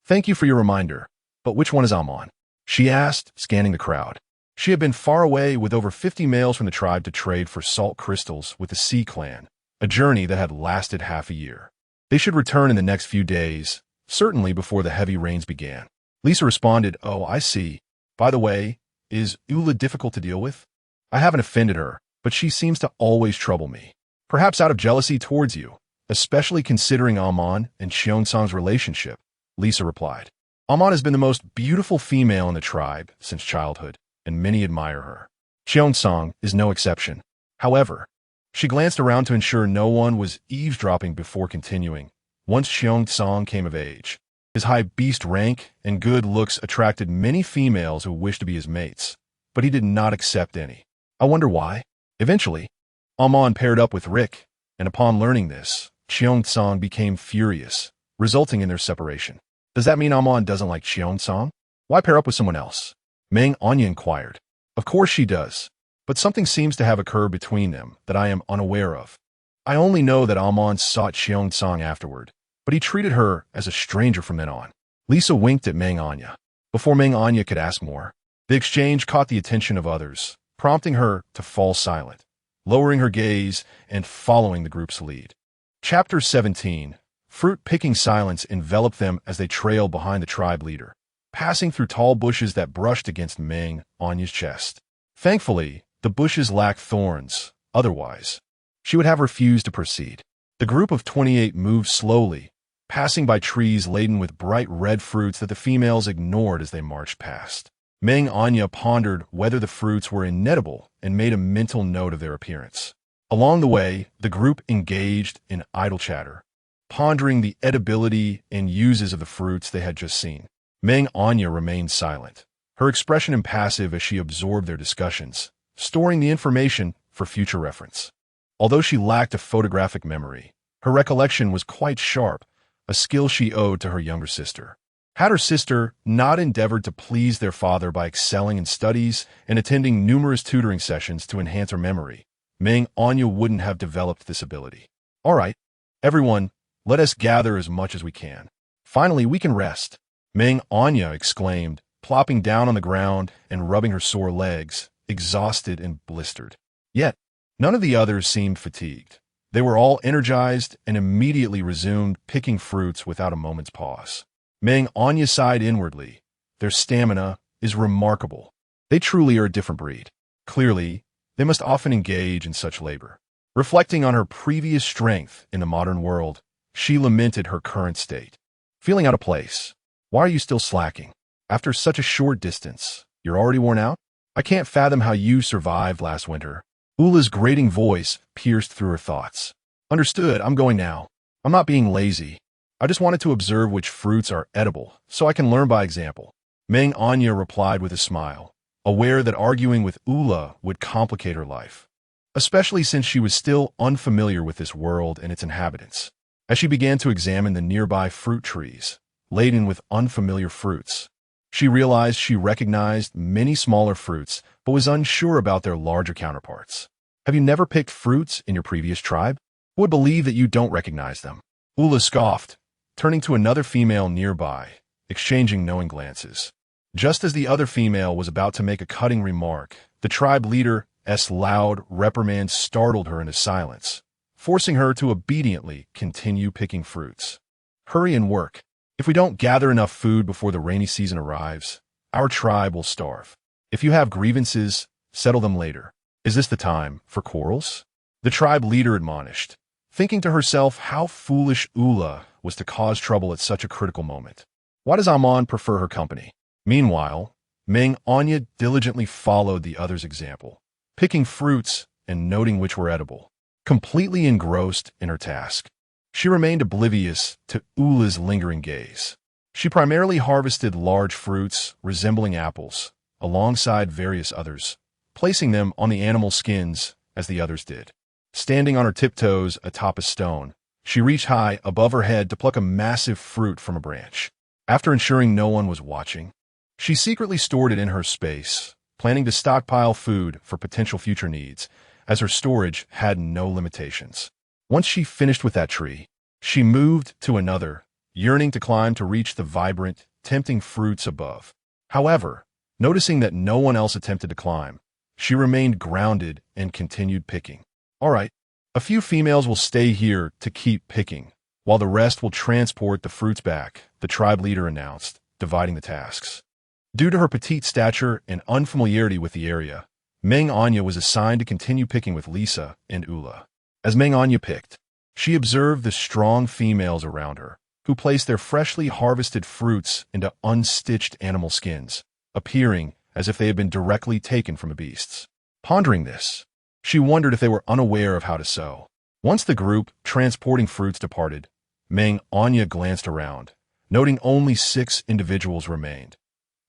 "Thank you for your reminder, but which one is Amon?" she asked, scanning the crowd. She had been far away with over 50 males from the tribe to trade for salt crystals with the Sea Clan, a journey that had lasted half a year. They should return in the next few days, certainly before the heavy rains began. Lisa responded, "Oh, I see. By the way, is Ula difficult to deal with? I haven't offended her, but she seems to always trouble me. Perhaps out of jealousy towards you, especially considering Amon and Cheongsong's relationship," Lisa replied. "Amon has been the most beautiful female in the tribe since childhood, and many admire her. Cheongsong is no exception. However," she glanced around to ensure no one was eavesdropping before continuing, "once Cheongsong came of age, his high beast rank and good looks attracted many females who wished to be his mates, but he did not accept any. I wonder why?" Eventually, Amon paired up with Rick, and upon learning this, Cheongsong became furious, resulting in their separation. "Does that mean Amon doesn't like Cheongsong? Why pair up with someone else?" Meng Anyan inquired. "Of course she does, but something seems to have occurred between them that I am unaware of. I only know that Amon sought Cheongsong afterward, but he treated her as a stranger from then on." Lisa winked at Meng Anyan. Before Meng Anyan could ask more, the exchange caught the attention of others, prompting her to fall silent, lowering her gaze and following the group's lead. Chapter 17. Fruit-picking silence enveloped them as they trailed behind the tribe leader, passing through tall bushes that brushed against Meng Anyan's chest. Thankfully, the bushes lacked thorns, otherwise, she would have refused to proceed. The group of 28 moved slowly, passing by trees laden with bright red fruits that the females ignored as they marched past. Meng Anyan pondered whether the fruits were inedible and made a mental note of their appearance. Along the way, the group engaged in idle chatter, pondering the edibility and uses of the fruits they had just seen. Meng Anyan remained silent, her expression impassive as she absorbed their discussions, storing the information for future reference. Although she lacked a photographic memory, her recollection was quite sharp, a skill she owed to her younger sister. Had her sister not endeavored to please their father by excelling in studies and attending numerous tutoring sessions to enhance her memory, Meng Anyan wouldn't have developed this ability. "All right, everyone, let us gather as much as we can. Finally, we can rest," Meng Anyan exclaimed, plopping down on the ground and rubbing her sore legs, exhausted and blistered. Yet, none of the others seemed fatigued. They were all energized and immediately resumed picking fruits without a moment's pause. Meng Anyan sighed inwardly. Their stamina is remarkable. They truly are a different breed. Clearly, they must often engage in such labor. Reflecting on her previous strength in the modern world, she lamented her current state. "Feeling out of place. Why are you still slacking? After such a short distance, you're already worn out? I can't fathom how you survived last winter." Ula's grating voice pierced through her thoughts. "Understood, I'm going now. I'm not being lazy. I just wanted to observe which fruits are edible, so I can learn by example." Meng Anyan replied with a smile, aware that arguing with Ula would complicate her life, especially since she was still unfamiliar with this world and its inhabitants. As she began to examine the nearby fruit trees, laden with unfamiliar fruits, she realized she recognized many smaller fruits, but was unsure about their larger counterparts. "Have you never picked fruits in your previous tribe? Who would believe that you don't recognize them?" Ula scoffed, turning to another female nearby, exchanging knowing glances. Just as the other female was about to make a cutting remark, the tribe leader's loud reprimand startled her into silence, forcing her to obediently continue picking fruits. Hurry and work. If we don't gather enough food before the rainy season arrives, our tribe will starve. If you have grievances, settle them later. Is this the time for quarrels? The tribe leader admonished, thinking to herself how foolish Ula was to cause trouble at such a critical moment. Why does Amon prefer her company? Meanwhile, Meng Anyan diligently followed the other's example, picking fruits and noting which were edible. Completely engrossed in her task, she remained oblivious to Ula's lingering gaze. She primarily harvested large fruits resembling apples, alongside various others, placing them on the animal skins as the others did. Standing on her tiptoes atop a stone, she reached high above her head to pluck a massive fruit from a branch. After ensuring no one was watching, she secretly stored it in her space, planning to stockpile food for potential future needs, as her storage had no limitations. Once she finished with that tree, she moved to another, yearning to climb to reach the vibrant, tempting fruits above. However, noticing that no one else attempted to climb, she remained grounded and continued picking. All right, a few females will stay here to keep picking, while the rest will transport the fruits back, the tribe leader announced, dividing the tasks. Due to her petite stature and unfamiliarity with the area, Meng Anyan was assigned to continue picking with Lisa and Ula. As Meng Anyan picked, she observed the strong females around her, who placed their freshly harvested fruits into unstitched animal skins, appearing as if they had been directly taken from the beasts. Pondering this, she wondered if they were unaware of how to sew. Once the group transporting fruits departed, Meng Anyan glanced around, noting only 6 individuals remained,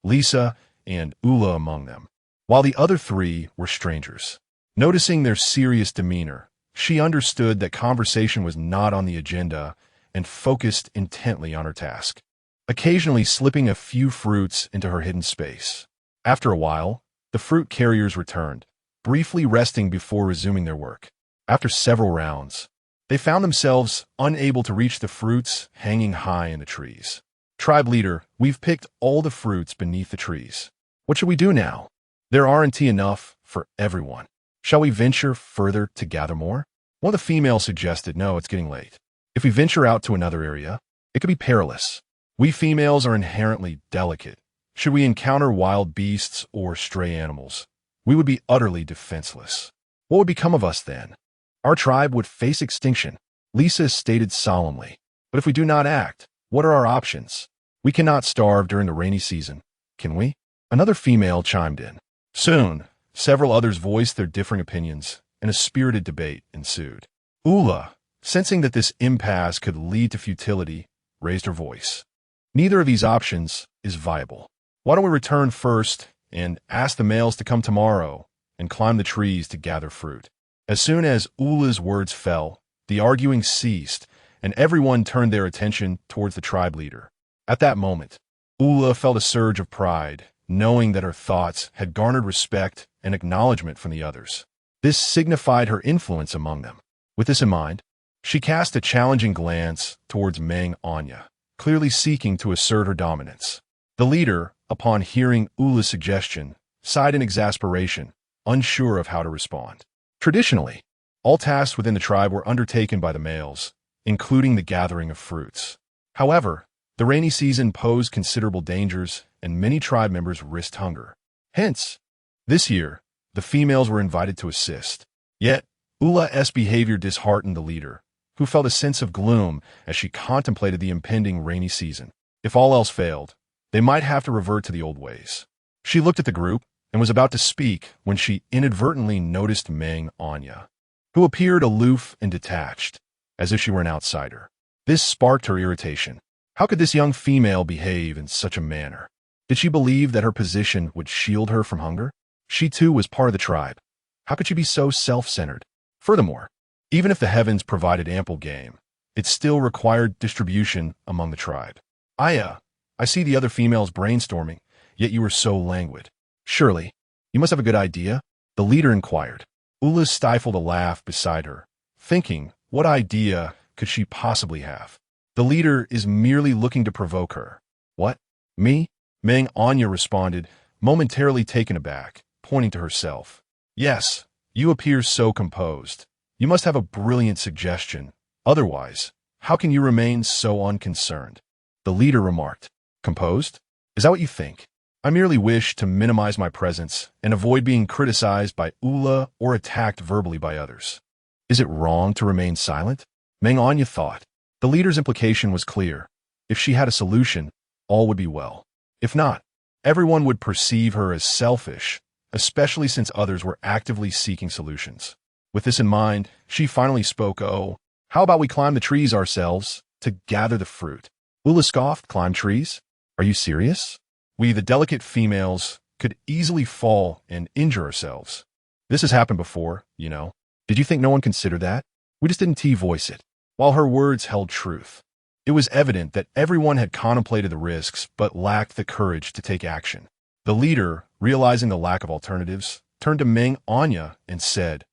Lisa and Ula among them, while the other 3 were strangers. Noticing their serious demeanor, she understood that conversation was not on the agenda and focused intently on her task, occasionally slipping a few fruits into her hidden space. After a while, the fruit carriers returned, briefly resting before resuming their work. After several rounds, they found themselves unable to reach the fruits hanging high in the trees. Tribe leader, we've picked all the fruits beneath the trees. What should we do now? There aren't enough for everyone. Shall we venture further to gather more? One of the females suggested, no, it's getting late. If we venture out to another area, it could be perilous. We females are inherently delicate. Should we encounter wild beasts or stray animals, we would be utterly defenseless. What would become of us then? Our tribe would face extinction, Lisa stated solemnly. But if we do not act, what are our options? We cannot starve during the rainy season, can we? Another female chimed in. Soon, several others voiced their differing opinions, and a spirited debate ensued. Ula, sensing that this impasse could lead to futility, raised her voice. Neither of these options is viable. Why don't we return first and ask the males to come tomorrow and climb the trees to gather fruit? As soon as Ula's words fell, the arguing ceased, and everyone turned their attention towards the tribe leader. At that moment, Ula felt a surge of pride, knowing that her thoughts had garnered respect and acknowledgement from the others. This signified her influence among them. With this in mind, she cast a challenging glance towards Meng Anyan, clearly seeking to assert her dominance. The leader, upon hearing Ula's suggestion, sighed in exasperation, unsure of how to respond. Traditionally, all tasks within the tribe were undertaken by the males, including the gathering of fruits. However, the rainy season posed considerable dangers, and many tribe members risked hunger. Hence, this year, the females were invited to assist. Yet, Ula's behavior disheartened the leader, who felt a sense of gloom as she contemplated the impending rainy season. If all else failed, they might have to revert to the old ways. She looked at the group and was about to speak when she inadvertently noticed Meng Anyan, who appeared aloof and detached, as if she were an outsider. This sparked her irritation. How could this young female behave in such a manner? Did she believe that her position would shield her from hunger? She too was part of the tribe. How could she be so self-centered? Furthermore, even if the heavens provided ample game, it still required distribution among the tribe. I see the other females brainstorming, yet you are so languid. Surely, you must have a good idea? The leader inquired. Ula stifled a laugh beside her, thinking, what idea could she possibly have? The leader is merely looking to provoke her. What? Me? Meng Anya responded, momentarily taken aback, pointing to herself. Yes, you appear so composed. You must have a brilliant suggestion. Otherwise, how can you remain so unconcerned? The leader remarked. Composed? Is that what you think? I merely wish to minimize my presence and avoid being criticized by Ula or attacked verbally by others. Is it wrong to remain silent? Meng Anya thought. The leader's implication was clear. If she had a solution, all would be well. If not, everyone would perceive her as selfish, especially since others were actively seeking solutions. With this in mind, she finally spoke. Oh, how about we climb the trees ourselves to gather the fruit? Ula scoffed. Climb trees? Are you serious? We, the delicate females, could easily fall and injure ourselves. This has happened before, you know. Did you think no one considered that? We just didn't voice it. While her words held truth, it was evident that everyone had contemplated the risks but lacked the courage to take action. The leader, realizing the lack of alternatives, turned to Meng Anya and said,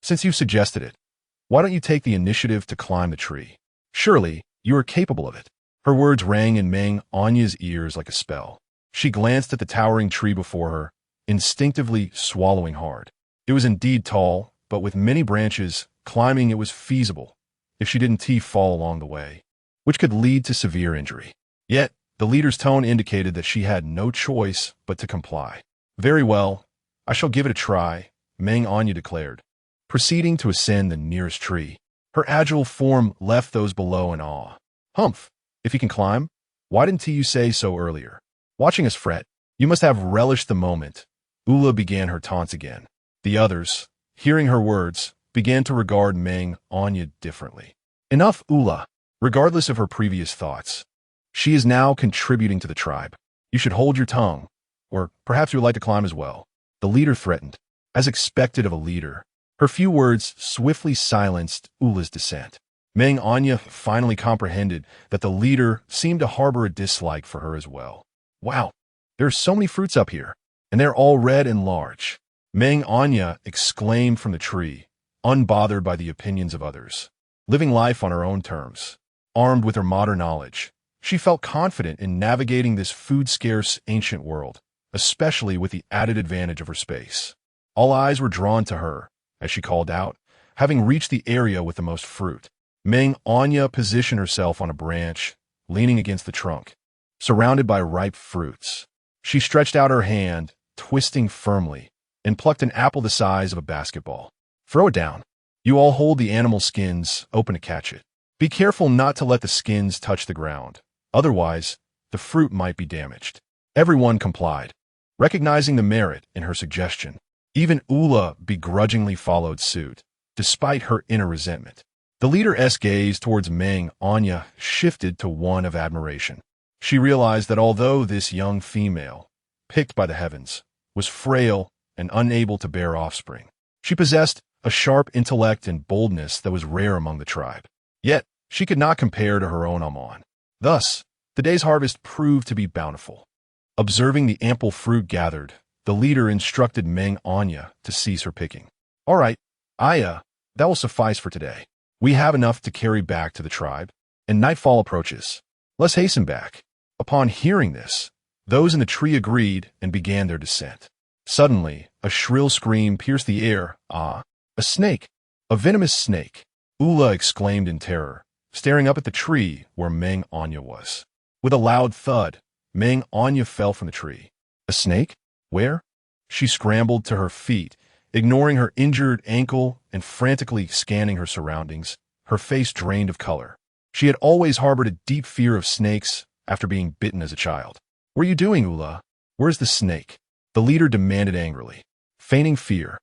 Since you suggested it, why don't you take the initiative to climb the tree? Surely, you are capable of it. Her words rang in Meng Anya's ears like a spell. She glanced at the towering tree before her, instinctively swallowing hard. It was indeed tall, but with many branches, climbing it was feasible, if she didn't fall along the way, which could lead to severe injury. Yet, the leader's tone indicated that she had no choice but to comply. Very well, I shall give it a try, Meng Anya declared, proceeding to ascend the nearest tree. Her agile form left those below in awe. Humph! If you can climb, why didn't you say so earlier? Watching us fret, you must have relished the moment. Ula began her taunts again. The others, hearing her words, began to regard Meng Anya differently. Enough, Ula. Regardless of her previous thoughts, she is now contributing to the tribe. You should hold your tongue, or perhaps you would like to climb as well. The leader threatened. As expected of a leader, her few words swiftly silenced Ula's dissent. Meng Anya finally comprehended that the leader seemed to harbor a dislike for her as well. Wow, there are so many fruits up here, and they're all red and large. Meng Anya exclaimed from the tree, unbothered by the opinions of others. Living life on her own terms, armed with her modern knowledge, she felt confident in navigating this food-scarce ancient world, especially with the added advantage of her space. All eyes were drawn to her, as she called out, having reached the area with the most fruit. Meng Anya positioned herself on a branch, leaning against the trunk, surrounded by ripe fruits. She stretched out her hand, twisting firmly, and plucked an apple the size of a basketball. Throw it down. You all hold the animal skins open to catch it. Be careful not to let the skins touch the ground. Otherwise, the fruit might be damaged. Everyone complied, recognizing the merit in her suggestion. Even Ula begrudgingly followed suit, despite her inner resentment. The leader's gaze towards Meng Anya shifted to one of admiration. She realized that although this young female, picked by the heavens, was frail and unable to bear offspring, she possessed a sharp intellect and boldness that was rare among the tribe. Yet, she could not compare to her own Amon. Thus, the day's harvest proved to be bountiful. Observing the ample fruit gathered, the leader instructed Meng Anya to cease her picking. All right, that will suffice for today. We have enough to carry back to the tribe, and nightfall approaches. Let's hasten back. Upon hearing this, those in the tree agreed and began their descent. Suddenly, a shrill scream pierced the air. A snake! A venomous snake! Ula exclaimed in terror, staring up at the tree where Meng Anya was. With a loud thud, Meng Anya fell from the tree. A snake? Where? She scrambled to her feet, ignoring her injured ankle and frantically scanning her surroundings, her face drained of color. She had always harbored a deep fear of snakes after being bitten as a child. What are you doing, Ula? Where's the snake? The leader demanded angrily. Feigning fear,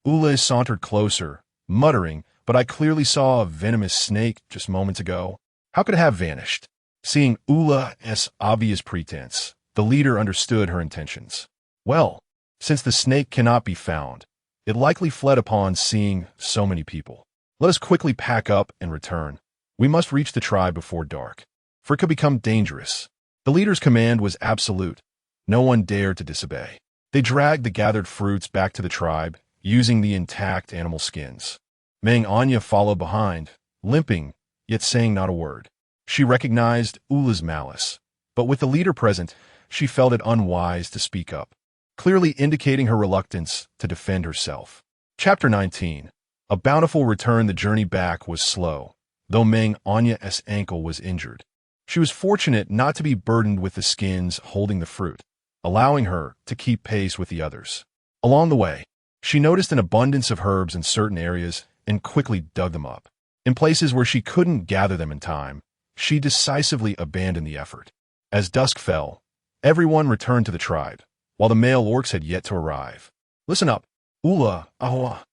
Ula sauntered closer, muttering, but I clearly saw a venomous snake just moments ago. How could it have vanished? Seeing Ula's obvious pretense, the leader understood her intentions. Well, since the snake cannot be found, it likely fled upon seeing so many people. Let us quickly pack up and return. We must reach the tribe before dark, for it could become dangerous. The leader's command was absolute. No one dared to disobey. They dragged the gathered fruits back to the tribe, using the intact animal skins. Meng Anya followed behind, limping, yet saying not a word. She recognized Ula's malice, but with the leader present, she felt it unwise to speak up, clearly indicating her reluctance to defend herself. Chapter 19. A bountiful return. The journey back was slow, though Meng Anyan's ankle was injured. She was fortunate not to be burdened with the skins holding the fruit, allowing her to keep pace with the others. Along the way, she noticed an abundance of herbs in certain areas and quickly dug them up. In places where she couldn't gather them in time, she decisively abandoned the effort. As dusk fell, everyone returned to the tribe, while the male orcs had yet to arrive. Listen up, Ula, Ahwa,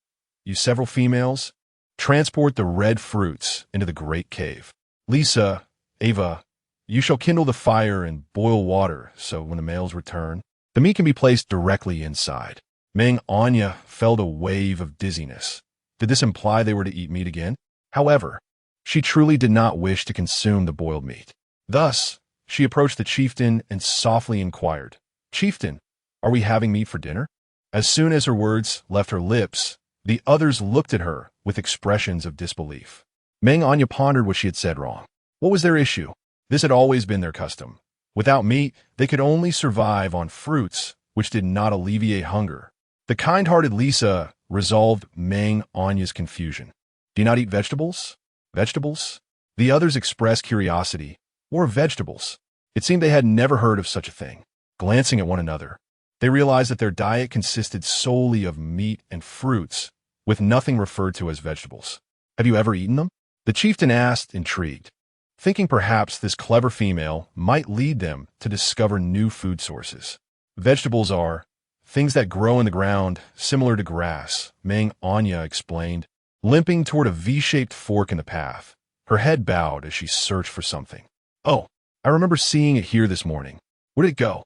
you several females. Transport the red fruits into the great cave. Lisa, Ava, you shall kindle the fire and boil water, so when the males return, the meat can be placed directly inside. Meng Anyan felt a wave of dizziness. Did this imply they were to eat meat again? However, she truly did not wish to consume the boiled meat. Thus, she approached the chieftain and softly inquired, "Chieftain, are we having meat for dinner?" As soon as her words left her lips, the others looked at her with expressions of disbelief. Meng Anyan pondered what she had said wrong. What was their issue? This had always been their custom. Without meat, they could only survive on fruits, which did not alleviate hunger. The kind-hearted Lisa resolved Meng Anyan's confusion. Do you not eat vegetables? Vegetables? The others expressed curiosity. Or vegetables? It seemed they had never heard of such a thing. Glancing at one another, they realized that their diet consisted solely of meat and fruits, with nothing referred to as vegetables. Have you ever eaten them? The chieftain asked, intrigued, thinking perhaps this clever female might lead them to discover new food sources. Vegetables are things that grow in the ground, similar to grass, Meng Anyan explained, limping toward a V-shaped fork in the path. Her head bowed as she searched for something. Oh, I remember seeing it here this morning. Where did it go?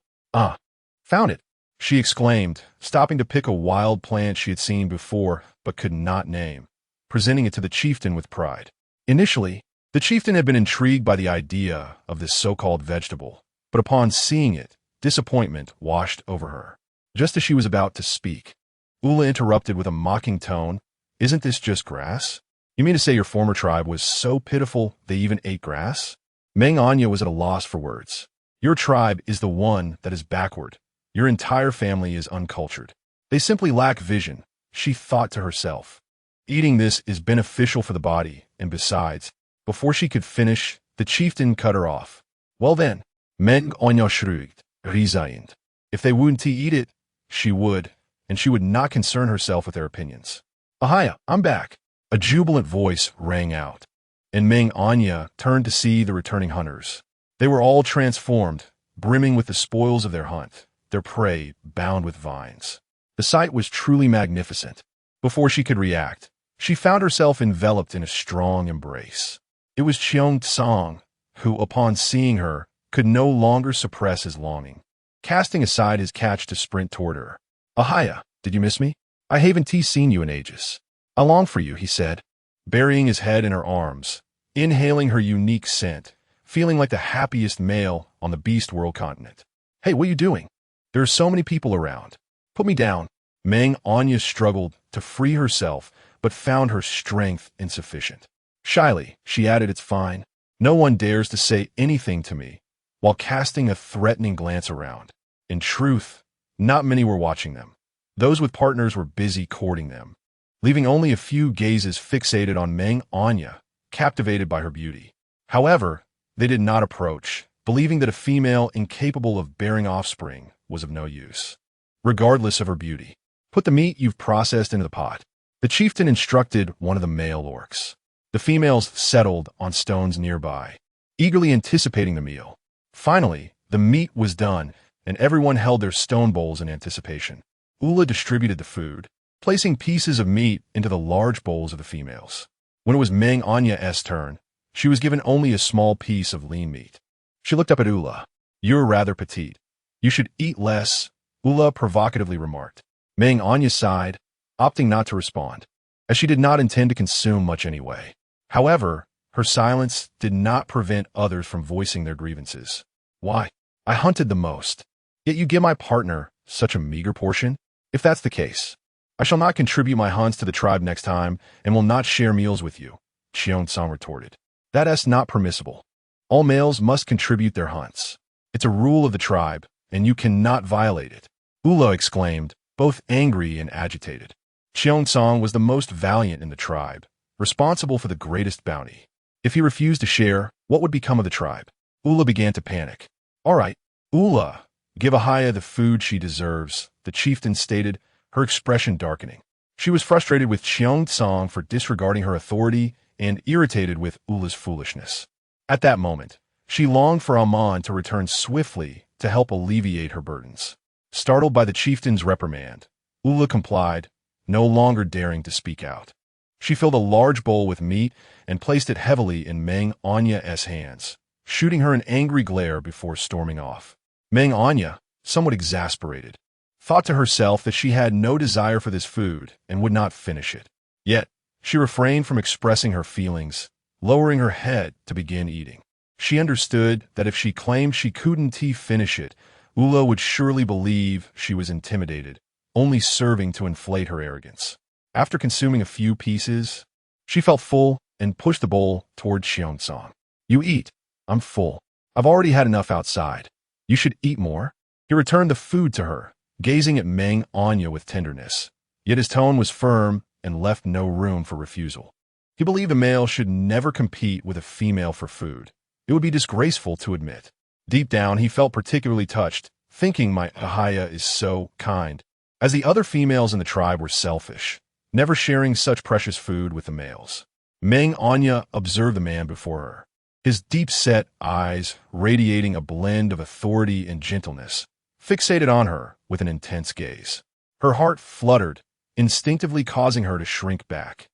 Found it, she exclaimed, stopping to pick a wild plant she had seen before but could not name, presenting it to the chieftain with pride. Initially, the chieftain had been intrigued by the idea of this so-called vegetable, but upon seeing it, disappointment washed over her. Just as she was about to speak, Ula interrupted with a mocking tone, "Isn't this just grass? You mean to say your former tribe was so pitiful they even ate grass?" Meng Anyan was at a loss for words. Your tribe is the one that is backward. Your entire family is uncultured. They simply lack vision, she thought to herself. Eating this is beneficial for the body, and besides, before she could finish, the chieftain cut her off. Well then, Meng Anyan shrugged, resigned. If they wouldn't eat it, she would, and she would not concern herself with their opinions. "Ahaya, I'm back." A jubilant voice rang out, and Meng Anyan turned to see the returning hunters. They were all transformed, brimming with the spoils of their hunt, their prey bound with vines. The sight was truly magnificent. Before she could react, she found herself enveloped in a strong embrace. It was Cheong Tsang, who, upon seeing her, could no longer suppress his longing, casting aside his catch to sprint toward her. "Ahaya, did you miss me? I haven't seen you in ages." "I long for you," he said, burying his head in her arms, inhaling her unique scent, feeling like the happiest male on the Beast World continent. "Hey, what are you doing? There are so many people around. Put me down." Meng Anyan struggled to free herself, but found her strength insufficient. Shyly, she added, "It's fine. No one dares to say anything to me," while casting a threatening glance around. In truth, not many were watching them. Those with partners were busy courting them, leaving only a few gazes fixated on Meng Anyan, captivated by her beauty. However, they did not approach, believing that a female incapable of bearing offspring was of no use, regardless of her beauty. "Put the meat you've processed into the pot," the chieftain instructed one of the male orcs. The females settled on stones nearby, eagerly anticipating the meal. Finally, the meat was done, and everyone held their stone bowls in anticipation. Ula distributed the food, placing pieces of meat into the large bowls of the females. When it was Meng Anyan's turn, she was given only a small piece of lean meat. She looked up at Ula. "You're rather petite. You should eat less," Ula provocatively remarked. Meng Anyan sighed, opting not to respond, as she did not intend to consume much anyway. However, her silence did not prevent others from voicing their grievances. "Why? I hunted the most, yet you give my partner such a meager portion? If that's the case, I shall not contribute my hunts to the tribe next time and will not share meals with you," Cheong Tsang retorted. That's not permissible. All males must contribute their hunts. It's a rule of the tribe, and you cannot violate it. Ula exclaimed, both angry and agitated. Cheongsong was the most valiant in the tribe, responsible for the greatest bounty. If he refused to share, what would become of the tribe? Ula began to panic. All right, Ula, give Ahaya the food she deserves, the chieftain stated, her expression darkening. She was frustrated with Cheongsong for disregarding her authority and irritated with Ula's foolishness. At that moment, she longed for Amon to return swiftly to help alleviate her burdens. Startled by the chieftain's reprimand, Ula complied, no longer daring to speak out. She filled a large bowl with meat and placed it heavily in Meng Anya's hands, shooting her an angry glare before storming off. Meng Anya, somewhat exasperated, thought to herself that she had no desire for this food and would not finish it. Yet, she refrained from expressing her feelings, lowering her head to begin eating. She understood that if she claimed she couldn't finish it, Ula would surely believe she was intimidated, only serving to inflate her arrogance. After consuming a few pieces, she felt full and pushed the bowl toward Cheongsong. You eat. I'm full. I've already had enough outside. You should eat more. He returned the food to her, gazing at Meng Anya with tenderness. Yet his tone was firm and left no room for refusal. He believed a male should never compete with a female for food. It would be disgraceful to admit. Deep down, he felt particularly touched, thinking my Ahaya is so kind, as the other females in the tribe were selfish, never sharing such precious food with the males. Meng Anya observed the man before her, his deep-set eyes radiating a blend of authority and gentleness, fixated on her with an intense gaze. Her heart fluttered, instinctively causing her to shrink back.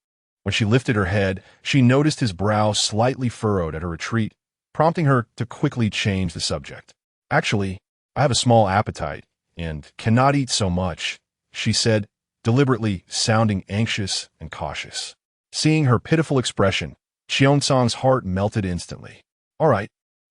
When she lifted her head, she noticed his brow slightly furrowed at her retreat, prompting her to quickly change the subject. Actually, I have a small appetite and cannot eat so much, she said, deliberately sounding anxious and cautious. Seeing her pitiful expression, Cheongsong's heart melted instantly. All right,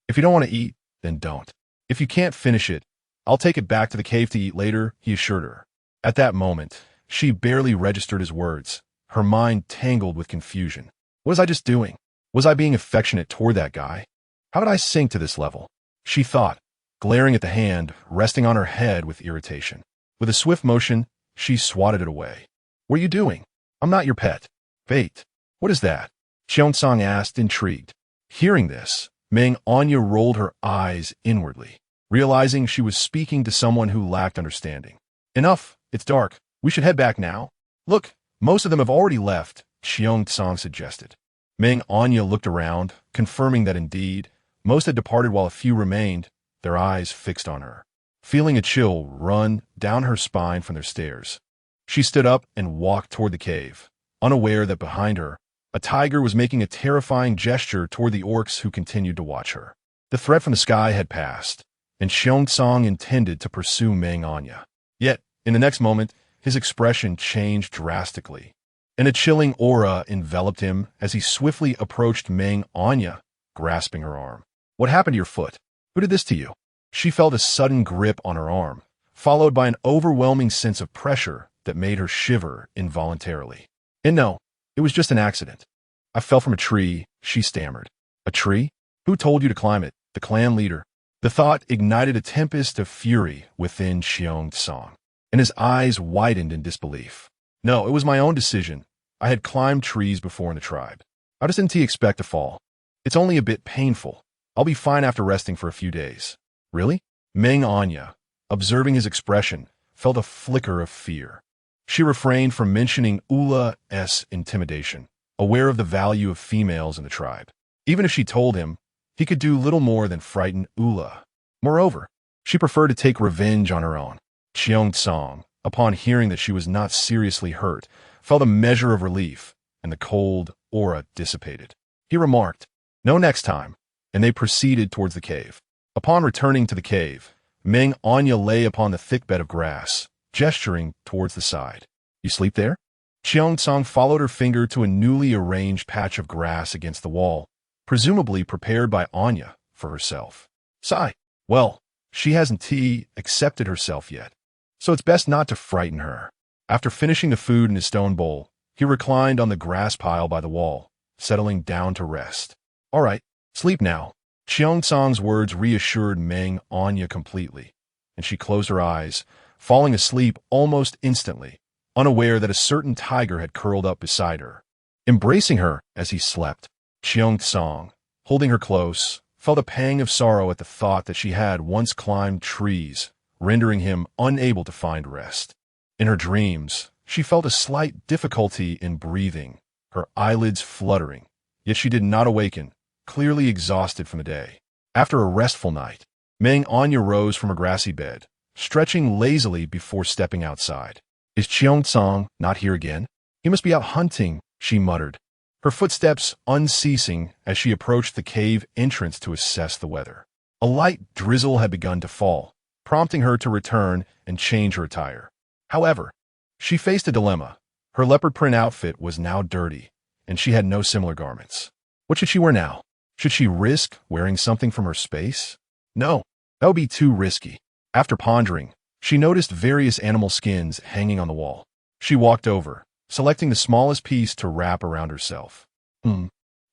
if you don't want to eat, then don't. If you can't finish it, I'll take it back to the cave to eat later, he assured her. At that moment, she barely registered his words, her mind tangled with confusion. What was I just doing? Was I being affectionate toward that guy? How did I sink to this level? She thought, glaring at the hand resting on her head with irritation. With a swift motion, she swatted it away. What are you doing? I'm not your pet. Wait, what is that? Cheongsong asked, intrigued. Hearing this, Meng Anya rolled her eyes inwardly, realizing she was speaking to someone who lacked understanding. Enough, it's dark. We should head back now. Look, most of them have already left, Cheongsong suggested. Meng Anya looked around, confirming that indeed, most had departed while a few remained, their eyes fixed on her. Feeling a chill run down her spine from their stares, she stood up and walked toward the cave, unaware that behind her, a tiger was making a terrifying gesture toward the orcs who continued to watch her. The threat from the sky had passed, and Cheongsong intended to pursue Meng Anya. Yet, in the next moment, his expression changed drastically, and a chilling aura enveloped him as he swiftly approached Meng Anya, grasping her arm. What happened to your foot? Who did this to you? She felt a sudden grip on her arm, followed by an overwhelming sense of pressure that made her shiver involuntarily. And no, it was just an accident. I fell from a tree, she stammered. A tree? Who told you to climb it? The clan leader. The thought ignited a tempest of fury within Cheongsong, and his eyes widened in disbelief. No, it was my own decision. I had climbed trees before in the tribe. How doesn't he expect to fall? It's only a bit painful. I'll be fine after resting for a few days. Really? Meng Anya, observing his expression, felt a flicker of fear. She refrained from mentioning Ula's intimidation, aware of the value of females in the tribe. Even if she told him, he could do little more than frighten Ula. Moreover, she preferred to take revenge on her own. Cheongsong, upon hearing that she was not seriously hurt, felt a measure of relief, and the cold aura dissipated. He remarked, "No next time," and they proceeded towards the cave. Upon returning to the cave, Meng Anya lay upon the thick bed of grass, gesturing towards the side. You sleep there? Cheongsong followed her finger to a newly arranged patch of grass against the wall, presumably prepared by Anya for herself. Sigh. Well, she hasn't accepted herself yet, so it's best not to frighten her. After finishing the food in his stone bowl, he reclined on the grass pile by the wall, settling down to rest. All right, sleep now. Cheongsong's words reassured Meng Anya completely, and she closed her eyes, falling asleep almost instantly, unaware that a certain tiger had curled up beside her, embracing her as he slept. Cheongsong, holding her close, felt a pang of sorrow at the thought that she had once climbed trees, rendering him unable to find rest. In her dreams, she felt a slight difficulty in breathing, her eyelids fluttering, yet she did not awaken, clearly exhausted from the day. After a restful night, Meng Anya rose from her grassy bed, stretching lazily before stepping outside. Is Cheongsong not here again? He must be out hunting, she muttered, her footsteps unceasing as she approached the cave entrance to assess the weather. A light drizzle had begun to fall, prompting her to return and change her attire. However, she faced a dilemma. Her leopard print outfit was now dirty, and she had no similar garments. What should she wear now? Should she risk wearing something from her space? No, that would be too risky. After pondering, she noticed various animal skins hanging on the wall. She walked over, selecting the smallest piece to wrap around herself.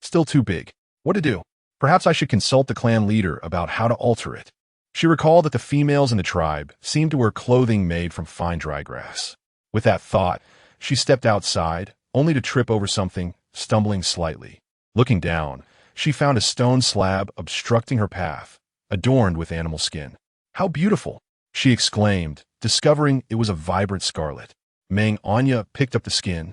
Still too big. What to do? Perhaps I should consult the clan leader about how to alter it. She recalled that the females in the tribe seemed to wear clothing made from fine dry grass. With that thought, she stepped outside, only to trip over something, stumbling slightly. Looking down, she found a stone slab obstructing her path, adorned with animal skin. How beautiful! She exclaimed, discovering it was a vibrant scarlet. Meng Anya picked up the skin,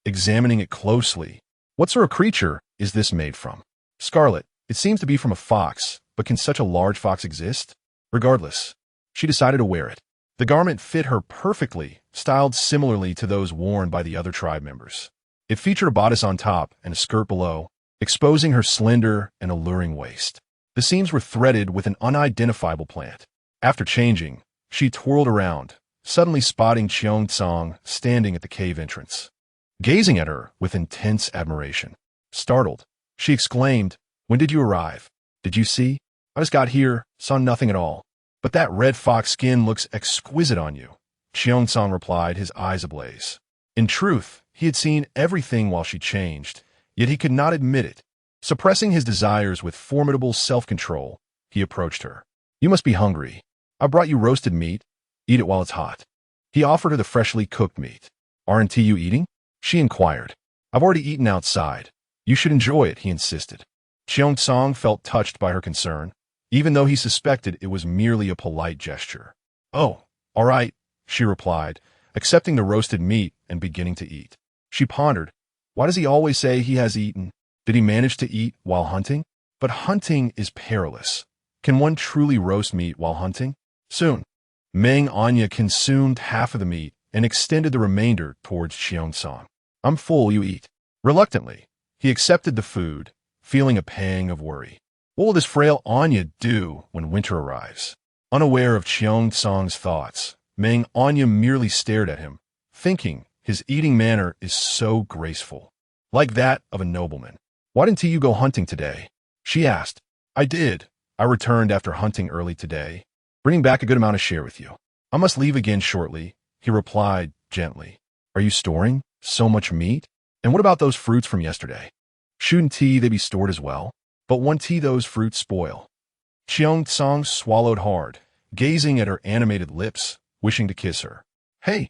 examining it closely. What sort of creature is this made from? Scarlet. It seems to be from a fox, but can such a large fox exist? Regardless, she decided to wear it. The garment fit her perfectly, styled similarly to those worn by the other tribe members. It featured a bodice on top and a skirt below, exposing her slender and alluring waist. The seams were threaded with an unidentifiable plant. After changing, she twirled around, suddenly spotting Cheongsong standing at the cave entrance, gazing at her with intense admiration. Startled, she exclaimed, "When did you arrive? Did you see? I just got here, saw nothing at all. But that red fox skin looks exquisite on you." Cheongsong replied, his eyes ablaze. In truth, he had seen everything while she changed, yet he could not admit it. Suppressing his desires with formidable self-control, he approached her. "You must be hungry. I brought you roasted meat. Eat it while it's hot." He offered her the freshly cooked meat. "Aren't you eating?" she inquired. "I've already eaten outside. You should enjoy it," he insisted. Cheongsong felt touched by her concern, even though he suspected it was merely a polite gesture. "Oh, all right," she replied, accepting the roasted meat and beginning to eat. She pondered, why does he always say he has eaten? Did he manage to eat while hunting? But hunting is perilous. Can one truly roast meat while hunting? Soon, Meng Anya consumed half of the meat and extended the remainder towards Cheongsong. "I'm full, you eat." Reluctantly, he accepted the food, feeling a pang of worry. What will this frail Anya do when winter arrives? Unaware of Cheongsong's thoughts, Meng Anya merely stared at him, thinking his eating manner is so graceful, like that of a nobleman. "Why didn't you go hunting today?" she asked. "I did. I returned after hunting early today, bringing back a good amount to share with you. I must leave again shortly," he replied gently. "Are you storing so much meat? And what about those fruits from yesterday? Shouldn't they be stored as well? But won't those fruits spoil?" Cheongsong swallowed hard, gazing at her animated lips, wishing to kiss her. Hey,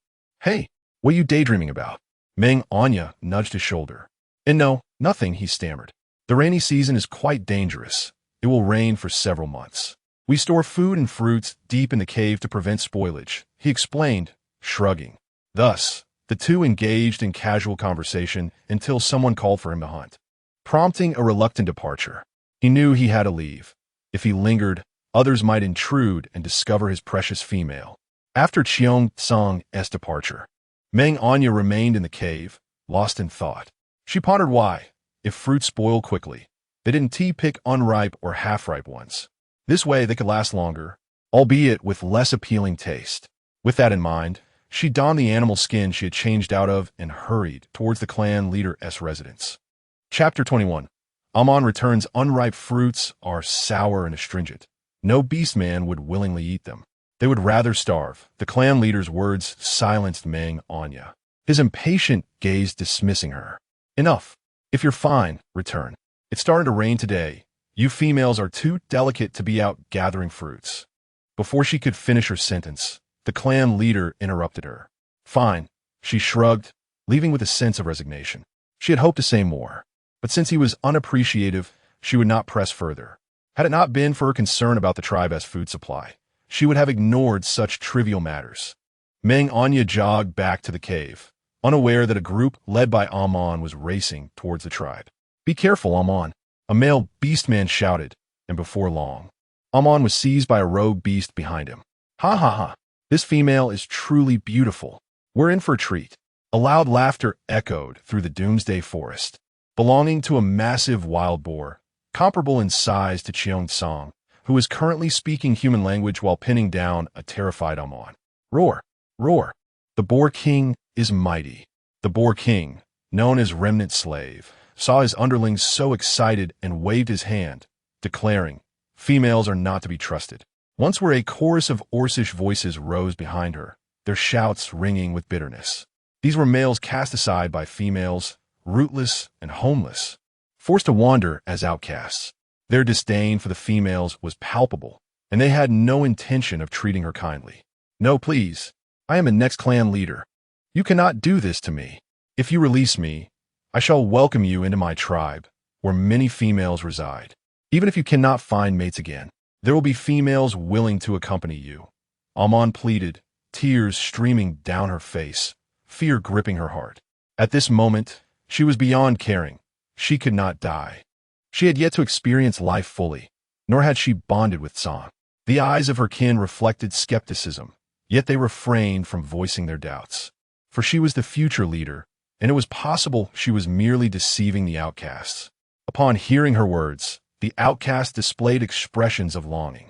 what are you daydreaming about?" Meng Anya nudged his shoulder. "And no, nothing," he stammered. "The rainy season is quite dangerous. It will rain for several months. We store food and fruits deep in the cave to prevent spoilage," he explained, shrugging. Thus, the two engaged in casual conversation until someone called for him to hunt, prompting a reluctant departure. He knew he had to leave. If he lingered, others might intrude and discover his precious female. After Cheongsong's departure, Meng Anya remained in the cave, lost in thought. She pondered why, if fruits spoil quickly, they didn't pick unripe or half-ripe ones. This way they could last longer, albeit with less appealing taste. With that in mind, she donned the animal skin she had changed out of and hurried towards the clan leader's residence. Chapter 21. Amon returns. Unripe fruits are sour and astringent. No beastman would willingly eat them. They would rather starve. The clan leader's words silenced Meng Anya, his impatient gaze dismissing her. "Enough. If you're fine, return." It started to rain today. You females are too delicate to be out gathering fruits. Before she could finish her sentence, the clan leader interrupted her. Fine, she shrugged, leaving with a sense of resignation. She had hoped to say more, but since he was unappreciative, she would not press further. Had it not been for her concern about the tribe's food supply, she would have ignored such trivial matters. Meng Anyan jogged back to the cave, unaware that a group led by Amon was racing towards the tribe. Be careful, Amon, a male beastman shouted, and before long, Amon was seized by a rogue beast behind him. Ha ha ha, this female is truly beautiful. We're in for a treat. A loud laughter echoed through the doomsday forest. Belonging to a massive wild boar, comparable in size to Cheong Song, who is currently speaking human language while pinning down a terrified Amon. Roar! Roar! The Boar King is mighty. The Boar King, known as Remnant Slave, saw his underlings so excited and waved his hand, declaring, females are not to be trusted. Once where a chorus of Orcish voices rose behind her, their shouts ringing with bitterness. These were males cast aside by females, rootless and homeless, forced to wander as outcasts. Their disdain for the females was palpable, and they had no intention of treating her kindly. No, please. I am a next clan leader. You cannot do this to me. If you release me, I shall welcome you into my tribe, where many females reside. Even if you cannot find mates again, there will be females willing to accompany you. Amon pleaded, tears streaming down her face, fear gripping her heart. At this moment, she was beyond caring. She could not die. She had yet to experience life fully, nor had she bonded with Song. The eyes of her kin reflected skepticism, yet they refrained from voicing their doubts. For she was the future leader, and it was possible she was merely deceiving the outcasts. Upon hearing her words, the outcasts displayed expressions of longing.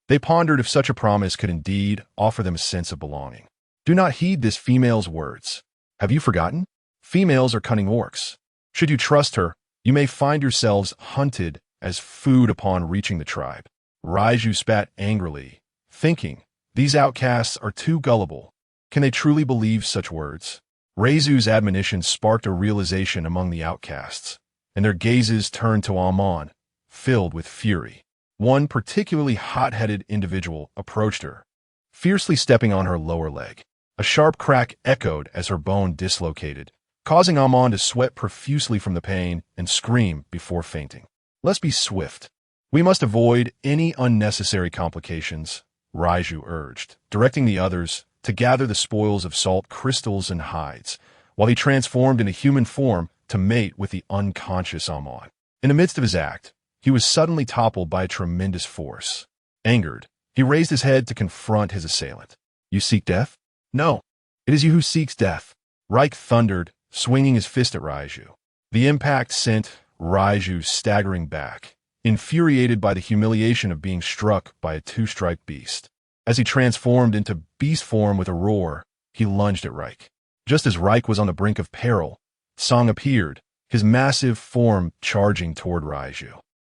They pondered if such a promise could indeed offer them a sense of belonging. Do not heed this female's words. Have you forgotten? Females are cunning orcs. Should you trust her, you may find yourselves hunted as food upon reaching the tribe. Raiju spat angrily, thinking, these outcasts are too gullible. Can they truly believe such words? Reizu's admonition sparked a realization among the outcasts, and their gazes turned to Amon, filled with fury. One particularly hot-headed individual approached her, fiercely stepping on her lower leg. A sharp crack echoed as her bone dislocated, causing Amon to sweat profusely from the pain and scream before fainting. Let's be swift. We must avoid any unnecessary complications, Raiju urged, directing the others to gather the spoils of salt crystals and hides, while he transformed into human form to mate with the unconscious Amon. In the midst of his act, he was suddenly toppled by a tremendous force. Angered, he raised his head to confront his assailant. You seek death? No, it is you who seeks death. Reich thundered, swinging his fist at Raiju. The impact sent Raiju staggering back, infuriated by the humiliation of being struck by a two-striped beast. As he transformed into beast form with a roar, he lunged at Reich. Just as Reich was on the brink of peril, Song appeared, his massive form charging toward Raiju.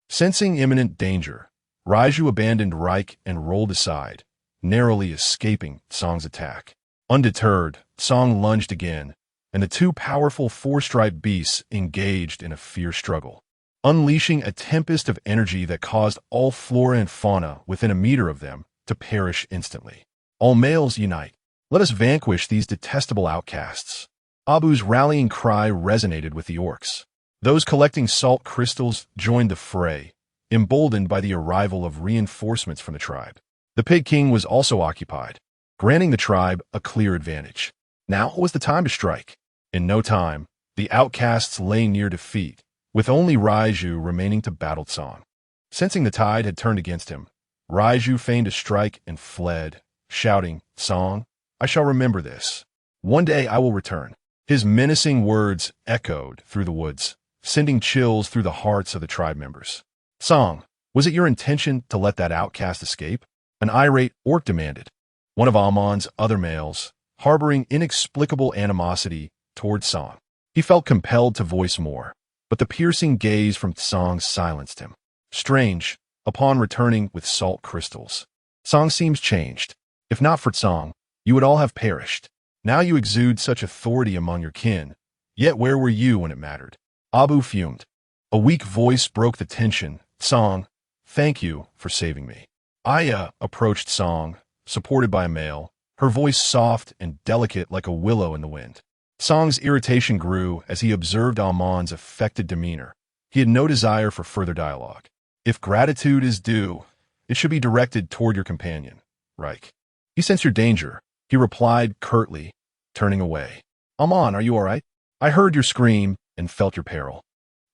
Sensing imminent danger, Raiju abandoned Reich and rolled aside, narrowly escaping Song's attack. Undeterred, Song lunged again, and the two powerful four-striped beasts engaged in a fierce struggle, unleashing a tempest of energy that caused all flora and fauna within a meter of them to perish instantly. All males unite. Let us vanquish these detestable outcasts. Abu's rallying cry resonated with the orcs. Those collecting salt crystals joined the fray, emboldened by the arrival of reinforcements from the tribe. The Pig King was also occupied, granting the tribe a clear advantage. Now was the time to strike. In no time, the outcasts lay near defeat, with only Raiju remaining to battle Song. Sensing the tide had turned against him, Raiju feigned a strike and fled, shouting, Song, I shall remember this. One day I will return. His menacing words echoed through the woods, sending chills through the hearts of the tribe members. Song, was it your intention to let that outcast escape? An irate orc demanded. One of Amon's other males, harboring inexplicable animosity toward Song. He felt compelled to voice more, but the piercing gaze from Song silenced him. Strange, upon returning with salt crystals. Song seems changed. If not for Song, you would all have perished. Now you exude such authority among your kin, yet where were you when it mattered? Abu fumed. A weak voice broke the tension. Song, thank you for saving me. Aya approached Song, supported by a male, her voice soft and delicate like a willow in the wind. Song's irritation grew as he observed Amon's affected demeanor. He had no desire for further dialogue. If gratitude is due, it should be directed toward your companion, Reich. He sensed your danger, he replied curtly, turning away. Amon, are you all right? I heard your scream and felt your peril.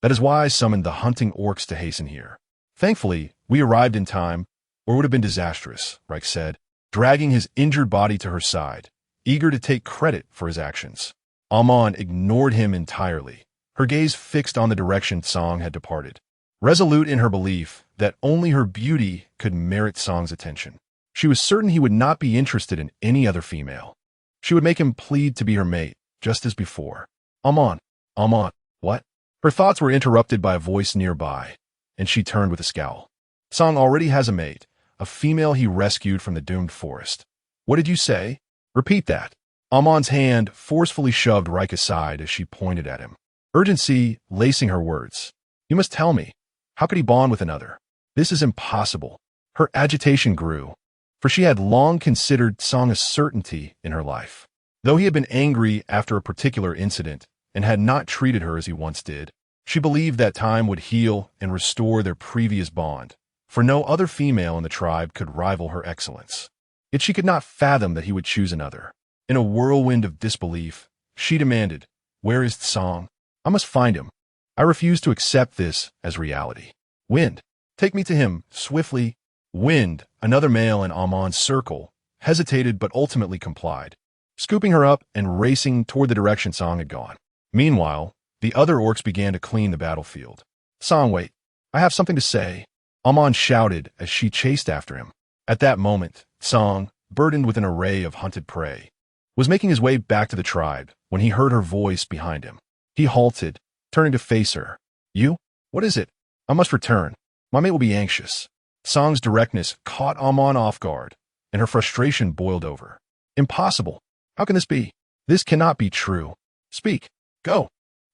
That is why I summoned the hunting orcs to hasten here. Thankfully, we arrived in time, or it would have been disastrous, Reich said, dragging his injured body to her side, eager to take credit for his actions. Amon ignored him entirely, her gaze fixed on the direction Song had departed, resolute in her belief that only her beauty could merit Song's attention. She was certain he would not be interested in any other female. She would make him plead to be her mate, just as before. Amon, what? Her thoughts were interrupted by a voice nearby, and she turned with a scowl. Song already has a mate, a female he rescued from the doomed forest. What did you say? Repeat that. Amon's hand forcefully shoved Reich aside as she pointed at him. Urgency lacing her words. You must tell me. How could he bond with another? This is impossible. Her agitation grew, for she had long considered Song a certainty in her life. Though he had been angry after a particular incident and had not treated her as he once did, she believed that time would heal and restore their previous bond, for no other female in the tribe could rival her excellence. Yet she could not fathom that he would choose another. In a whirlwind of disbelief, she demanded, Where is Song? I must find him. I refuse to accept this as reality. Wind, take me to him, swiftly. Wind, another male in Amon's circle, hesitated but ultimately complied, scooping her up and racing toward the direction Song had gone. Meanwhile, the other orcs began to clean the battlefield. Song, wait. I have something to say. Amon shouted as she chased after him. At that moment, Song, burdened with an array of hunted prey, was making his way back to the tribe when he heard her voice behind him. He halted, turning to face her. You? What is it? I must return. My mate will be anxious. Song's directness caught Amon off guard, and her frustration boiled over. Impossible. How can this be? This cannot be true. Speak. Go.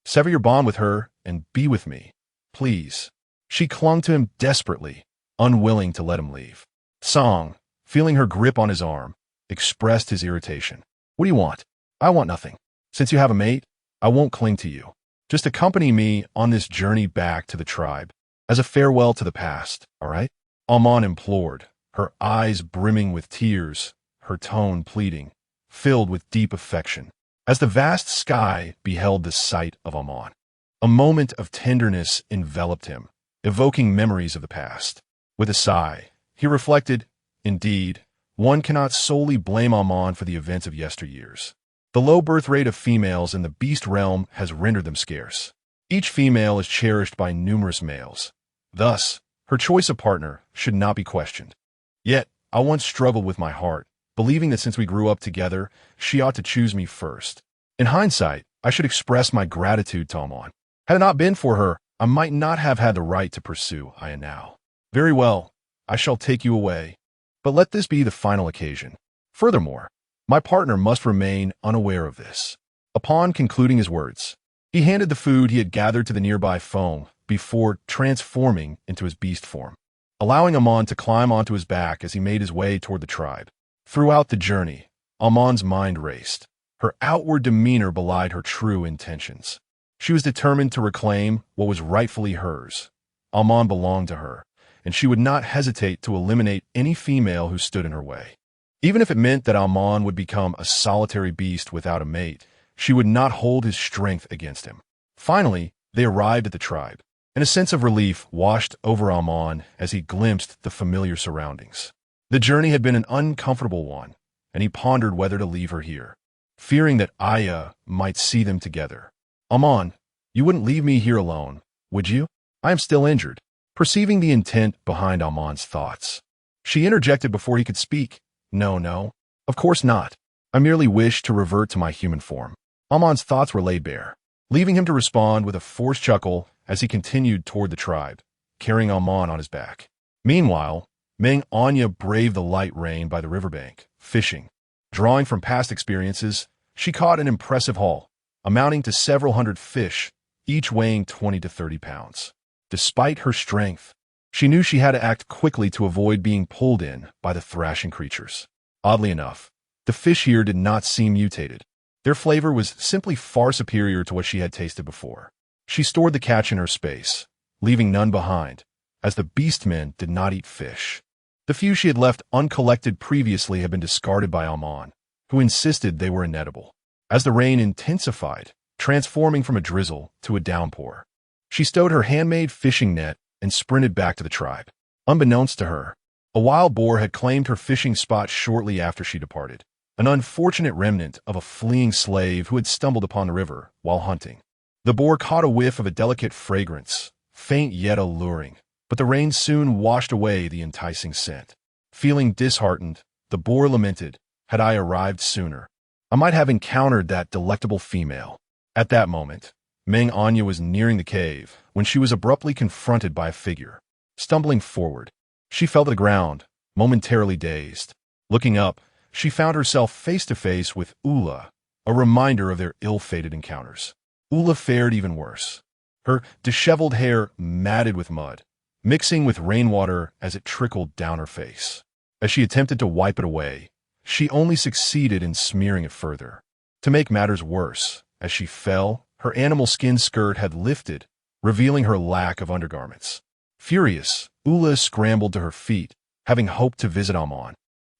Sever your bond with her and be with me. Please. She clung to him desperately, unwilling to let him leave. Song, feeling her grip on his arm, expressed his irritation. What do you want? I want nothing. Since you have a mate, I won't cling to you. Just accompany me on this journey back to the tribe, as a farewell to the past, all right? Amon implored, her eyes brimming with tears, her tone pleading, filled with deep affection. As the vast sky beheld the sight of Amon, a moment of tenderness enveloped him, evoking memories of the past. With a sigh, he reflected, indeed, one cannot solely blame Amon for the events of yesteryears. The low birth rate of females in the beast realm has rendered them scarce. Each female is cherished by numerous males. Thus, her choice of partner should not be questioned. Yet, I once struggled with my heart, believing that since we grew up together, she ought to choose me first. In hindsight, I should express my gratitude to Amon. Had it not been for her, I might not have had the right to pursue Aya now. Very well, I shall take you away, but let this be the final occasion. Furthermore, my partner must remain unaware of this. Upon concluding his words, he handed the food he had gathered to the nearby foam before transforming into his beast form, allowing Amon to climb onto his back as he made his way toward the tribe. Throughout the journey, Amon's mind raced. Her outward demeanor belied her true intentions. She was determined to reclaim what was rightfully hers. Amon belonged to her, and she would not hesitate to eliminate any female who stood in her way. Even if it meant that Amon would become a solitary beast without a mate, she would not hold his strength against him. Finally, they arrived at the tribe, and a sense of relief washed over Amon as he glimpsed the familiar surroundings. The journey had been an uncomfortable one, and he pondered whether to leave her here, fearing that Aya might see them together. Amon, you wouldn't leave me here alone, would you? I am still injured. Perceiving the intent behind Amon's thoughts, she interjected before he could speak. No, of course not. I merely wish to revert to my human form. Amon's thoughts were laid bare, leaving him to respond with a forced chuckle as he continued toward the tribe, carrying Amon on his back. Meanwhile, Meng Anyan braved the light rain by the riverbank, fishing. Drawing from past experiences, she caught an impressive haul, amounting to several hundred fish, each weighing 20 to 30 pounds. Despite her strength, she knew she had to act quickly to avoid being pulled in by the thrashing creatures. Oddly enough, the fish here did not seem mutated. Their flavor was simply far superior to what she had tasted before. She stored the catch in her space, leaving none behind, as the beastmen did not eat fish. The few she had left uncollected previously had been discarded by Amon, who insisted they were inedible. As the rain intensified, transforming from a drizzle to a downpour, she stowed her handmade fishing net and sprinted back to the tribe. Unbeknownst to her, a wild boar had claimed her fishing spot shortly after she departed, an unfortunate remnant of a fleeing slave who had stumbled upon the river while hunting. The boar caught a whiff of a delicate fragrance, faint yet alluring, but the rain soon washed away the enticing scent. Feeling disheartened, the boar lamented, "Had I arrived sooner, I might have encountered that delectable female." At that moment, Meng Anyan was nearing the cave when she was abruptly confronted by a figure. Stumbling forward, she fell to the ground, momentarily dazed. Looking up, she found herself face to face with Ula, a reminder of their ill-fated encounters. Ula fared even worse. Her disheveled hair matted with mud, mixing with rainwater as it trickled down her face. As she attempted to wipe it away, she only succeeded in smearing it further. To make matters worse, as she fell, her animal skin skirt had lifted, revealing her lack of undergarments. Furious, Ula scrambled to her feet, having hoped to visit Amon,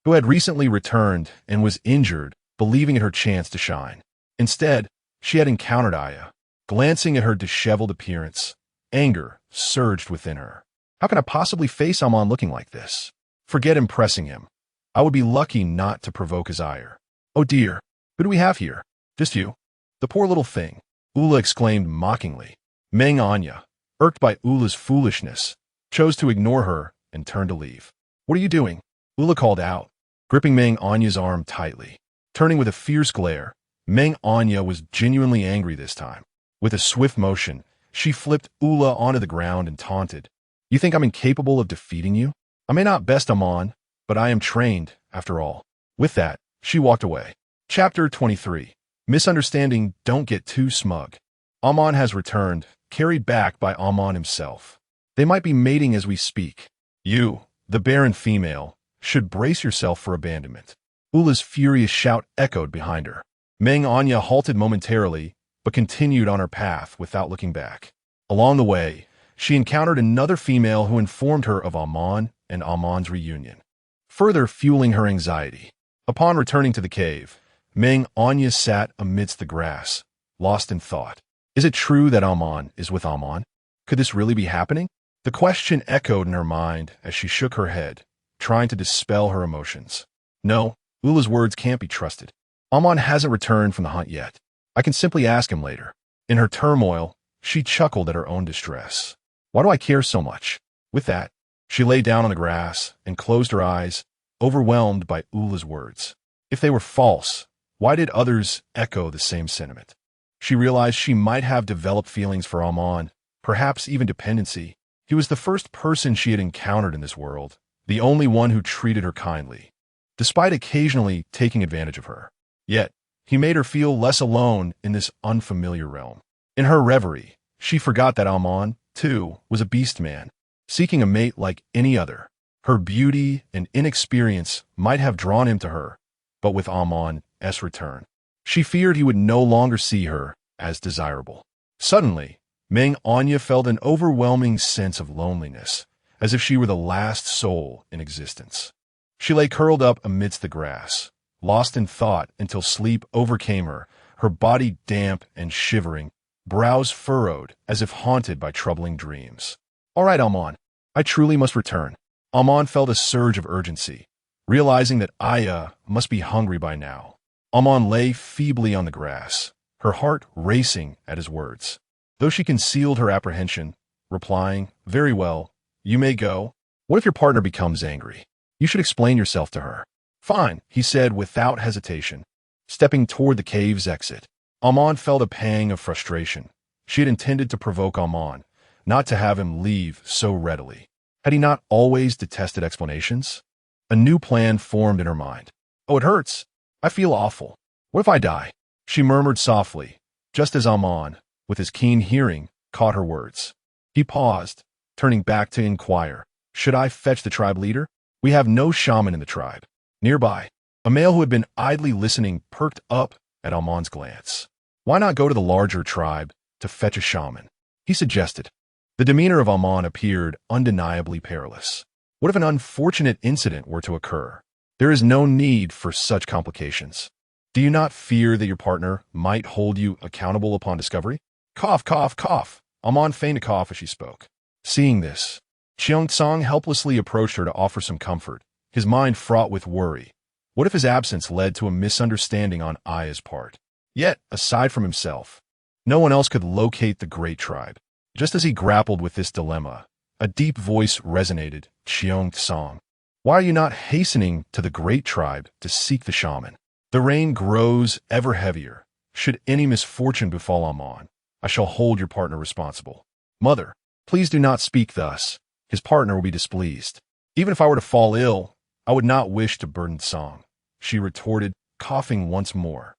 who had recently returned and was injured, believing it her chance to shine. Instead, she had encountered Aya. Glancing at her disheveled appearance, anger surged within her. How can I possibly face Amon looking like this? Forget impressing him. I would be lucky not to provoke his ire. Oh dear, who do we have here? Just you. The poor little thing, Ula exclaimed mockingly. Meng Anyan, irked by Ula's foolishness, chose to ignore her and turned to leave. What are you doing? Ula called out, gripping Meng Anyan's arm tightly. Turning with a fierce glare, Meng Anyan was genuinely angry this time. With a swift motion, she flipped Ula onto the ground and taunted. You think I'm incapable of defeating you? I may not best Amon, but I am trained, after all. With that, she walked away. Chapter 23. Misunderstanding, don't get too smug. Amon has returned, carried back by Amon himself. They might be mating as we speak. You, the barren female, should brace yourself for abandonment. Ula's furious shout echoed behind her. Meng Anyan halted momentarily, but continued on her path without looking back. Along the way, she encountered another female who informed her of Amon and Amon's reunion, further fueling her anxiety. Upon returning to the cave, Meng Anyan sat amidst the grass, lost in thought. Is it true that Amon is with Amon? Could this really be happening? The question echoed in her mind as she shook her head, trying to dispel her emotions. No, Ula's words can't be trusted. Amon hasn't returned from the hunt yet. I can simply ask him later. In her turmoil, she chuckled at her own distress. Why do I care so much? With that, she lay down on the grass and closed her eyes, overwhelmed by Ula's words. If they were false, why did others echo the same sentiment? She realized she might have developed feelings for Amon, perhaps even dependency. He was the first person she had encountered in this world, the only one who treated her kindly, despite occasionally taking advantage of her. Yet, he made her feel less alone in this unfamiliar realm. In her reverie, she forgot that Amon, too, was a beast man, seeking a mate like any other. Her beauty and inexperience might have drawn him to her, but with Amon's return, she feared he would no longer see her as desirable. Suddenly, Meng Anyan felt an overwhelming sense of loneliness, as if she were the last soul in existence. She lay curled up amidst the grass, lost in thought until sleep overcame her, her body damp and shivering, brows furrowed as if haunted by troubling dreams. All right, Amon, I truly must return. Amon felt a surge of urgency, realizing that Aya must be hungry by now. Amon lay feebly on the grass, her heart racing at his words, though she concealed her apprehension, replying, "Very well, you may go. What if your partner becomes angry? You should explain yourself to her." "Fine," he said without hesitation, stepping toward the cave's exit. Amon felt a pang of frustration. She had intended to provoke Amon, not to have him leave so readily. Had he not always detested explanations? A new plan formed in her mind. "Oh, it hurts. I feel awful. What if I die?" She murmured softly, just as Amon, with his keen hearing, caught her words. He paused, turning back to inquire, "Should I fetch the tribe leader? We have no shaman in the tribe." Nearby, a male who had been idly listening perked up at Amon's glance. "Why not go to the larger tribe to fetch a shaman?" he suggested. The demeanor of Amon appeared undeniably perilous. What if an unfortunate incident were to occur? There is no need for such complications. Do you not fear that your partner might hold you accountable upon discovery? Cough, cough, cough. Amon feigned a cough as she spoke. Seeing this, Cheongsong helplessly approached her to offer some comfort, his mind fraught with worry. What if his absence led to a misunderstanding on Aya's part? Yet, aside from himself, no one else could locate the great tribe. Just as he grappled with this dilemma, a deep voice resonated, "Cheongsong, why are you not hastening to the great tribe to seek the shaman? The rain grows ever heavier. Should any misfortune befall Amon, I shall hold your partner responsible." "Mother, please do not speak thus. His partner will be displeased. Even if I were to fall ill, I would not wish to burden Song," she retorted, coughing once more.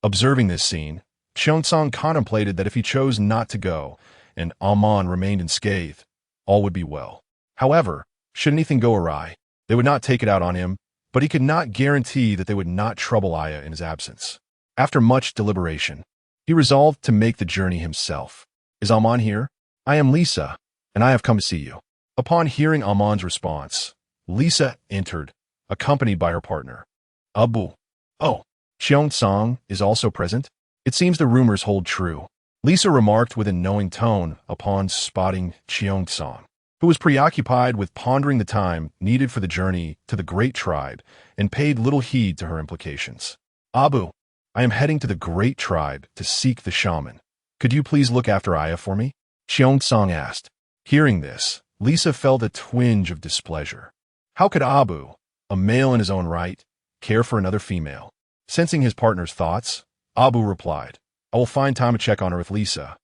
Observing this scene, Cheongsong contemplated that if he chose not to go, and Amon remained unscathed, all would be well. However, should anything go awry, they would not take it out on him, but he could not guarantee that they would not trouble Aya in his absence. After much deliberation, he resolved to make the journey himself. "Is Amon here? I am Lisa, and I have come to see you." Upon hearing Amon's response, Lisa entered, accompanied by her partner. "Abu. Oh, Cheongsong is also present? It seems the rumors hold true," Lisa remarked with a knowing tone upon spotting Cheongsong, who was preoccupied with pondering the time needed for the journey to the great tribe and paid little heed to her implications. "Abu, I am heading to the great tribe to seek the shaman. Could you please look after Aya for me?" Cheongsong asked. Hearing this, Lisa felt a twinge of displeasure. How could Abu, a male in his own right, care for another female? Sensing his partner's thoughts, Abu replied, "I will find time to check on her with Lisa.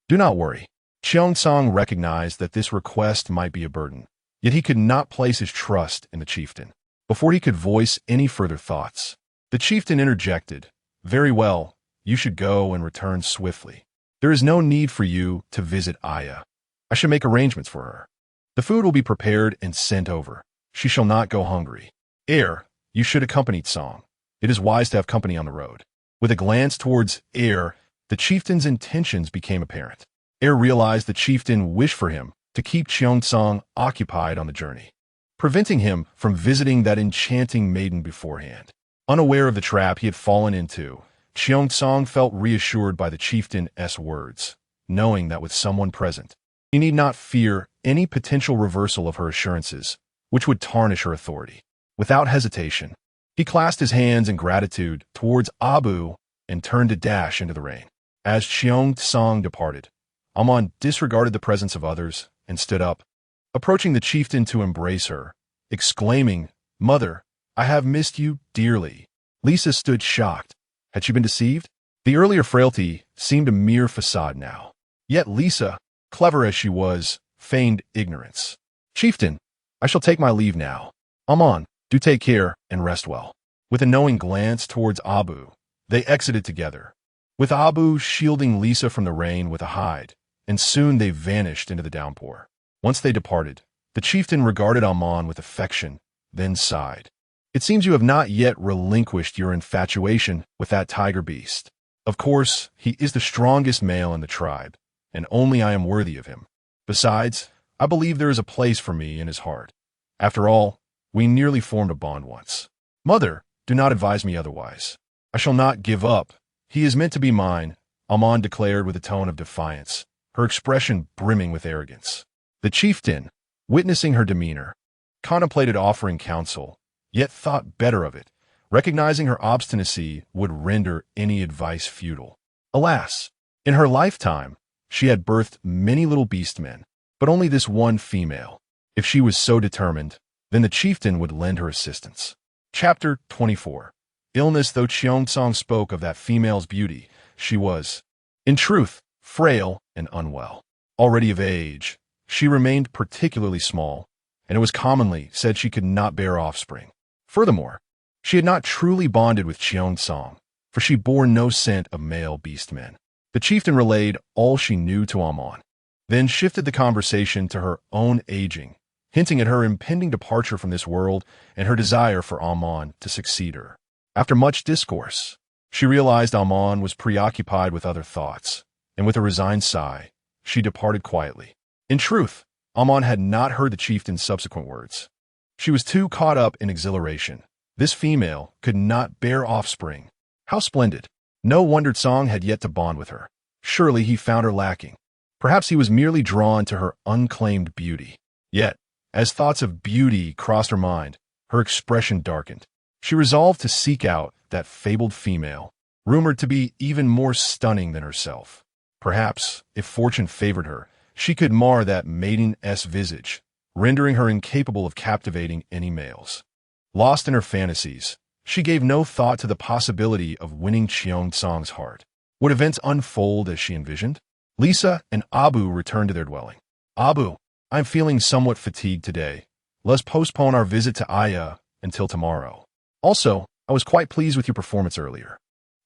Do not worry." Cheongsong recognized that this request might be a burden, yet he could not place his trust in the chieftain. Before he could voice any further thoughts, the chieftain interjected, "Very well, you should go and return swiftly. There is no need for you to visit Aya. I should make arrangements for her. The food will be prepared and sent over. She shall not go hungry. You should accompany Song. It is wise to have company on the road." With a glance towards the chieftain's intentions became apparent. Realized the chieftain wished for him to keep Cheongsong occupied on the journey, preventing him from visiting that enchanting maiden beforehand. Unaware of the trap he had fallen into, Cheongsong felt reassured by the chieftain's words, knowing that with someone present, he need not fear any potential reversal of her assurances, which would tarnish her authority. Without hesitation, he clasped his hands in gratitude towards Abu and turned to dash into the rain. As Cheongsong departed, Amon disregarded the presence of others and stood up, approaching the chieftain to embrace her, exclaiming, "Mother, I have missed you dearly." Lisa stood shocked. Had she been deceived? The earlier frailty seemed a mere facade now. Yet Lisa, clever as she was, feigned ignorance. "Chieftain, I shall take my leave now. Amon, do take care and rest well." With a knowing glance towards Abu, they exited together, with Abu shielding Lisa from the rain with a hide, and soon they vanished into the downpour. Once they departed, the chieftain regarded Amon with affection, then sighed. "It seems you have not yet relinquished your infatuation with that tiger beast. Of course, he is the strongest male in the tribe, and only I am worthy of him. Besides, I believe there is a place for me in his heart. After all, we nearly formed a bond once. Mother, do not advise me otherwise. I shall not give up. He is meant to be mine," Amon declared with a tone of defiance, her expression brimming with arrogance. The chieftain, witnessing her demeanor, contemplated offering counsel, yet thought better of it, recognizing her obstinacy would render any advice futile. Alas, in her lifetime, she had birthed many little beast-men, but only this one female. If she was so determined, then the chieftain would lend her assistance. Chapter 24. Illness. Though Cheongsong spoke of that female's beauty, she was, in truth, frail and unwell. Already of age, she remained particularly small, and it was commonly said she could not bear offspring. Furthermore, she had not truly bonded with Cheongsong, for she bore no scent of male beast-men. The chieftain relayed all she knew to Amon, then shifted the conversation to her own aging, hinting at her impending departure from this world and her desire for Amon to succeed her. After much discourse, she realized Amon was preoccupied with other thoughts, and with a resigned sigh, she departed quietly. In truth, Amon had not heard the chieftain's subsequent words. She was too caught up in exhilaration. This female could not bear offspring. How splendid! No wondered Song had yet to bond with her. Surely he found her lacking. Perhaps he was merely drawn to her unclaimed beauty. Yet, as thoughts of beauty crossed her mind, her expression darkened. She resolved to seek out that fabled female, rumored to be even more stunning than herself. Perhaps, if fortune favored her, she could mar that maiden's visage, rendering her incapable of captivating any males. Lost in her fantasies, she gave no thought to the possibility of winning Cheongsong's heart. Would events unfold as she envisioned? Lisa and Abu returned to their dwelling. Abu, I'm feeling somewhat fatigued today. Let's postpone our visit to Aya until tomorrow. Also, I was quite pleased with your performance earlier.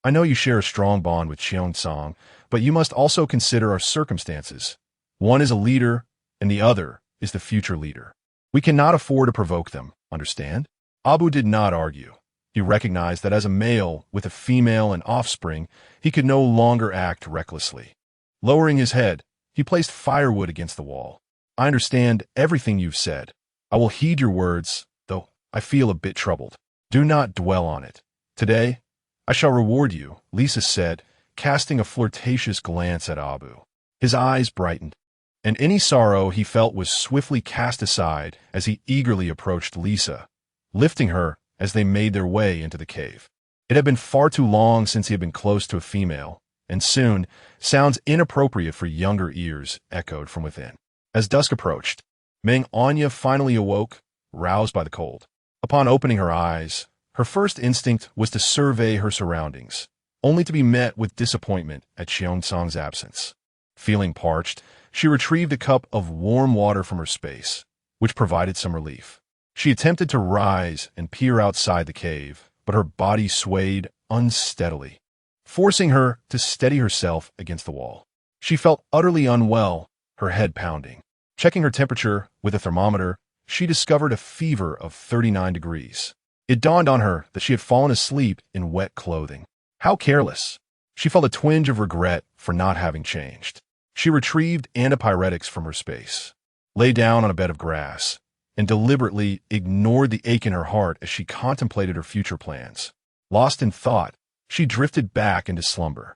I know you share a strong bond with Cheongsong, but you must also consider our circumstances. One is a leader, and the other is the future leader. We cannot afford to provoke them, understand? Abu did not argue. He recognized that as a male with a female and offspring, he could no longer act recklessly. Lowering his head, he placed firewood against the wall. I understand everything you've said. I will heed your words, though I feel a bit troubled. Do not dwell on it. Today, I shall reward you, Lisa said, casting a flirtatious glance at Abu. His eyes brightened, and any sorrow he felt was swiftly cast aside as he eagerly approached Lisa, lifting her as they made their way into the cave. It had been far too long since he had been close to a female, and soon, sounds inappropriate for younger ears echoed from within. As dusk approached, Meng Anyan finally awoke, roused by the cold. Upon opening her eyes, her first instinct was to survey her surroundings, only to be met with disappointment at Cheongsong's absence. Feeling parched, she retrieved a cup of warm water from her space, which provided some relief. She attempted to rise and peer outside the cave, but her body swayed unsteadily, forcing her to steady herself against the wall. She felt utterly unwell, her head pounding. Checking her temperature with a thermometer, she discovered a fever of 39 degrees. It dawned on her that she had fallen asleep in wet clothing. How careless! She felt a twinge of regret for not having changed. She retrieved antipyretics from her space, lay down on a bed of grass, and deliberately ignored the ache in her heart as she contemplated her future plans. Lost in thought, she drifted back into slumber.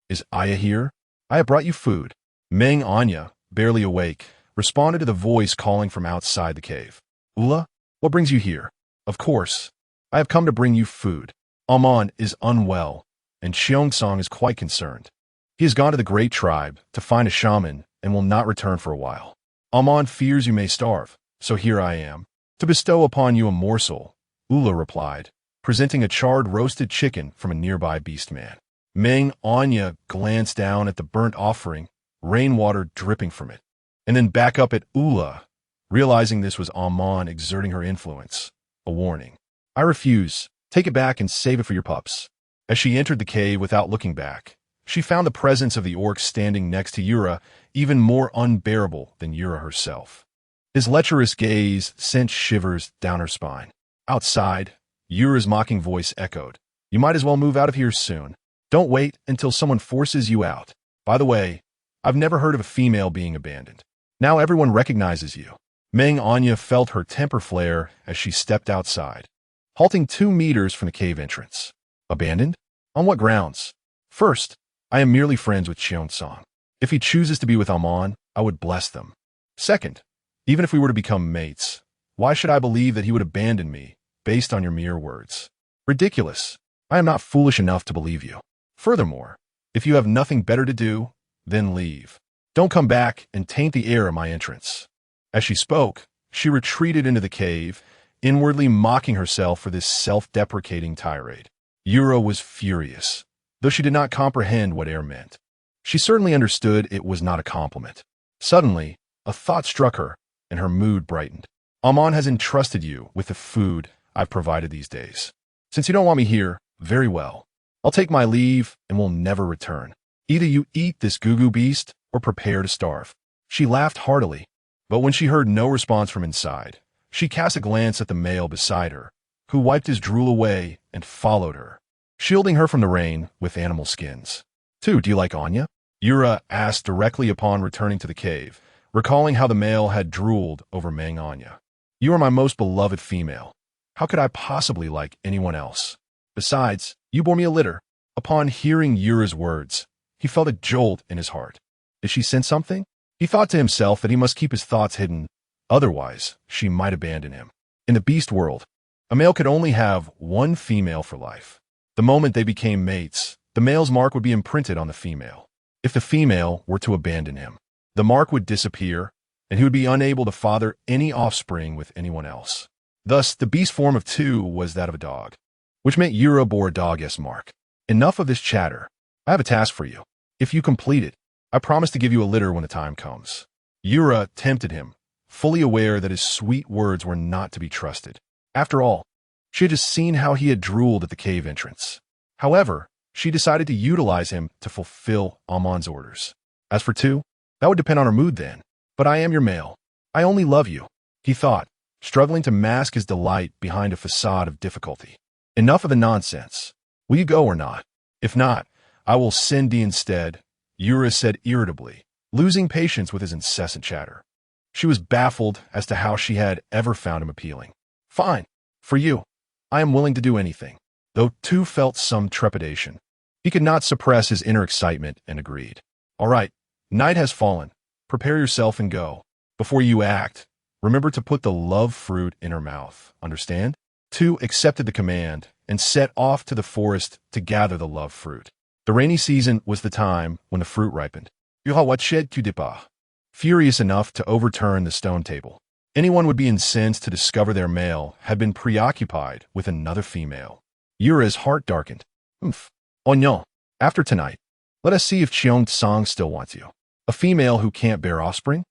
Is Aya here? I have brought you food. Meng Anyan, barely awake, responded to the voice calling from outside the cave. Ula, what brings you here? Of course, I have come to bring you food. Amon is unwell, and Cheongsong is quite concerned. He has gone to the great tribe to find a shaman and will not return for a while. Amon fears you may starve, so here I am, to bestow upon you a morsel, Ula replied, presenting a charred roasted chicken from a nearby beastman. Meng Anyan glanced down at the burnt offering, rainwater dripping from it, and then back up at Ula, realizing this was Amon exerting her influence. A warning. I refuse. Take it back and save it for your pups. As she entered the cave without looking back, she found the presence of the orc standing next to Yura even more unbearable than Yura herself. His lecherous gaze sent shivers down her spine. Outside, Yura's mocking voice echoed. You might as well move out of here soon. Don't wait until someone forces you out. By the way, I've never heard of a female being abandoned. Now everyone recognizes you. Meng Anyan felt her temper flare as she stepped outside, halting 2 meters from the cave entrance. Abandoned? On what grounds? First, I am merely friends with Cheongsong. If he chooses to be with Amon, I would bless them. Second, even if we were to become mates, why should I believe that he would abandon me based on your mere words? Ridiculous. I am not foolish enough to believe you. Furthermore, if you have nothing better to do, then leave. Don't come back and taint the air of my entrance. As she spoke, she retreated into the cave, inwardly mocking herself for this self-deprecating tirade. Yura was furious, though she did not comprehend what air meant. She certainly understood it was not a compliment. Suddenly, a thought struck her, and her mood brightened. Amon has entrusted you with the food I've provided these days. Since you don't want me here, very well. I'll take my leave and will never return. Either you eat this goo-goo beast or prepare to starve. She laughed heartily, but when she heard no response from inside, she cast a glance at the male beside her, who wiped his drool away and followed her, shielding her from the rain with animal skins. "Do you like Anya?" Yura asked directly upon returning to the cave, recalling how the male had drooled over Meng Anya. "You are my most beloved female. How could I possibly like anyone else? Besides, you bore me a litter." Upon hearing Yura's words, he felt a jolt in his heart. Did she sense something? He thought to himself that he must keep his thoughts hidden, otherwise she might abandon him. In the beast world, a male could only have one female for life. The moment they became mates, the male's mark would be imprinted on the female. If the female were to abandon him, the mark would disappear, and he would be unable to father any offspring with anyone else. Thus, the beast form of two was that of a dog, which meant Yura bore a dog-esque mark. Enough of this chatter. I have a task for you. If you complete it, I promise to give you a litter when the time comes. Yura tempted him, fully aware that his sweet words were not to be trusted. After all, she had just seen how he had drooled at the cave entrance. However, she decided to utilize him to fulfill Amon's orders. As for two, that would depend on her mood then. But I am your male. I only love you, he thought, struggling to mask his delight behind a facade of difficulty. Enough of the nonsense. Will you go or not? If not, I will send thee instead, Yura said irritably, losing patience with his incessant chatter. She was baffled as to how she had ever found him appealing. Fine. For you. I am willing to do anything. Though Tu felt some trepidation, he could not suppress his inner excitement and agreed. All right. Night has fallen. Prepare yourself and go. Before you act, remember to put the love fruit in her mouth. Understand? Tu accepted the command and set off to the forest to gather the love fruit. The rainy season was the time when the fruit ripened. Furious enough to overturn the stone table, anyone would be incensed to discover their male had been preoccupied with another female. Yura's heart darkened. Anyan, after tonight, let us see if Cheong Tsang still wants you. A female who can't bear offspring?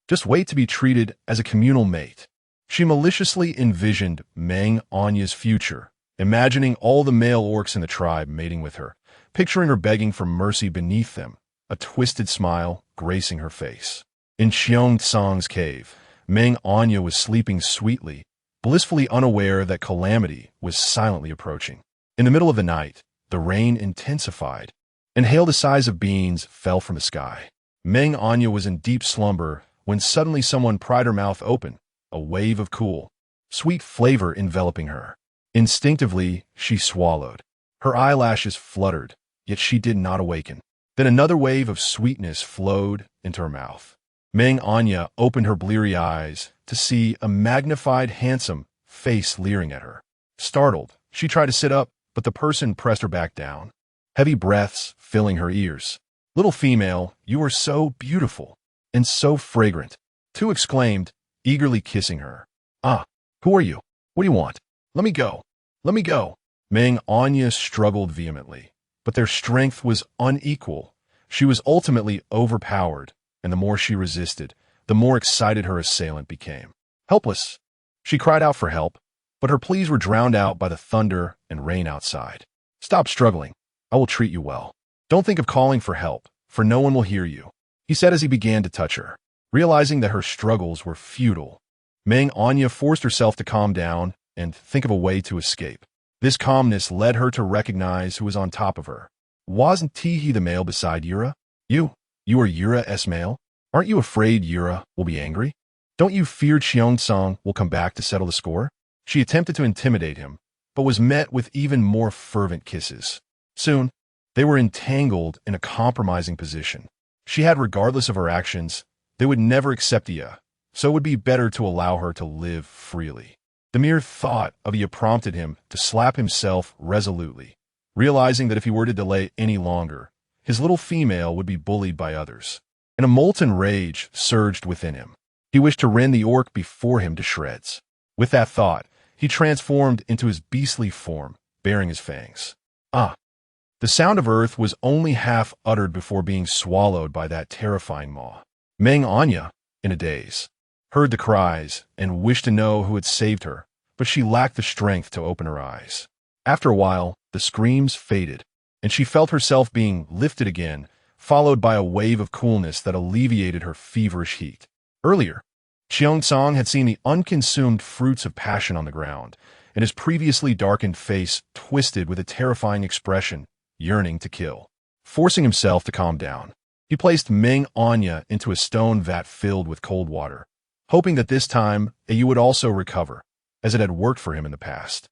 Just wait to be treated as a communal mate. She maliciously envisioned Meng Anya's future, imagining all the male orcs in the tribe mating with her, picturing her begging for mercy beneath them, a twisted smile gracing her face. In Cheong Tsang's cave, Meng Anya was sleeping sweetly, blissfully unaware that calamity was silently approaching. In the middle of the night, the rain intensified, and hail the size of beans fell from the sky. Meng Anya was in deep slumber when suddenly someone pried her mouth open, a wave of cool, sweet flavor enveloping her. Instinctively, she swallowed. Her eyelashes fluttered, yet she did not awaken. Then another wave of sweetness flowed into her mouth. Meng Anya opened her bleary eyes to see a magnified, handsome face leering at her. Startled, she tried to sit up, but the person pressed her back down, heavy breaths filling her ears. Little female, you are so beautiful and so fragrant, Tu exclaimed, eagerly kissing her. Who are you? What do you want? Let me go. Let me go. Meng Anya struggled vehemently, but their strength was unequal. She was ultimately overpowered, and the more she resisted, the more excited her assailant became. Helpless. She cried out for help, but her pleas were drowned out by the thunder and rain outside. Stop struggling. I will treat you well. Don't think of calling for help, for no one will hear you, he said as he began to touch her. Realizing that her struggles were futile, Meng Anya forced herself to calm down and think of a way to escape. This calmness led her to recognize who was on top of her. Wasn't he the male beside Yura? You are Yura's male? Aren't you afraid Yura will be angry? Don't you fear Cheong Tsang will come back to settle the score? She attempted to intimidate him, but was met with even more fervent kisses. Soon, they were entangled in a compromising position. She had, regardless of her actions, they would never accept Ia, so it would be better to allow her to live freely. The mere thought of Ia prompted him to slap himself resolutely, realizing that if he were to delay any longer, his little female would be bullied by others. And a molten rage surged within him. He wished to rend the orc before him to shreds. With that thought, he transformed into his beastly form, baring his fangs. The sound of earth was only half uttered before being swallowed by that terrifying maw. Meng Anya, in a daze, heard the cries and wished to know who had saved her, but she lacked the strength to open her eyes. After a while, the screams faded, and she felt herself being lifted again, followed by a wave of coolness that alleviated her feverish heat. Earlier, Cheongsong had seen the unconsumed fruits of passion on the ground, and his previously darkened face twisted with a terrifying expression, yearning to kill. Forcing himself to calm down, he placed Meng Anyan into a stone vat filled with cold water, hoping that this time Ayu would also recover, as it had worked for him in the past.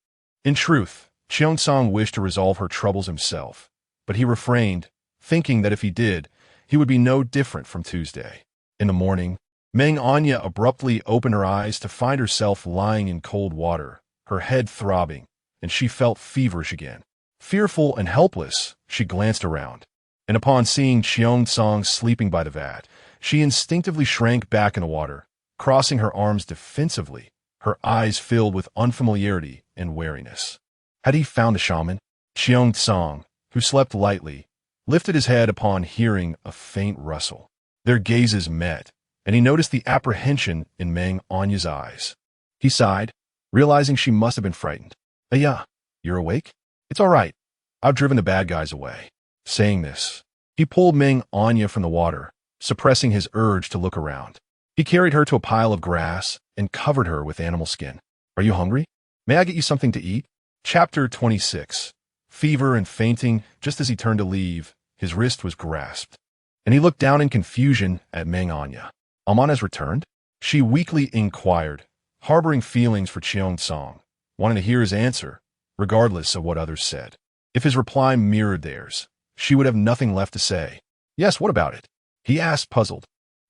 In truth, Cheongsong wished to resolve her troubles himself, but he refrained, thinking that if he did, he would be no different from Tuesday. In the morning, Meng Anyan abruptly opened her eyes to find herself lying in cold water, her head throbbing, and she felt feverish again. Fearful and helpless, she glanced around, and upon seeing Cheongsong sleeping by the vat, she instinctively shrank back in the water, crossing her arms defensively, her eyes filled with unfamiliarity and wariness. Had he found the shaman? Cheongsong, who slept lightly, lifted his head upon hearing a faint rustle. Their gazes met, and he noticed the apprehension in Meng Anyan's eyes. He sighed, realizing she must have been frightened. "Yeah, you're awake? It's all right. I've driven the bad guys away." Saying this, he pulled Meng Anyan from the water, suppressing his urge to look around. He carried her to a pile of grass and covered her with animal skin. "Are you hungry? May I get you something to eat?" Chapter 26. Fever and fainting. Just as he turned to leave, his wrist was grasped, and he looked down in confusion at Meng Anyan. "Alman has returned?" She weakly inquired, harboring feelings for Cheongsong, wanting to hear his answer, regardless of what others said. If his reply mirrored theirs, she would have nothing left to say. "Yes, what about it?" he asked, puzzled,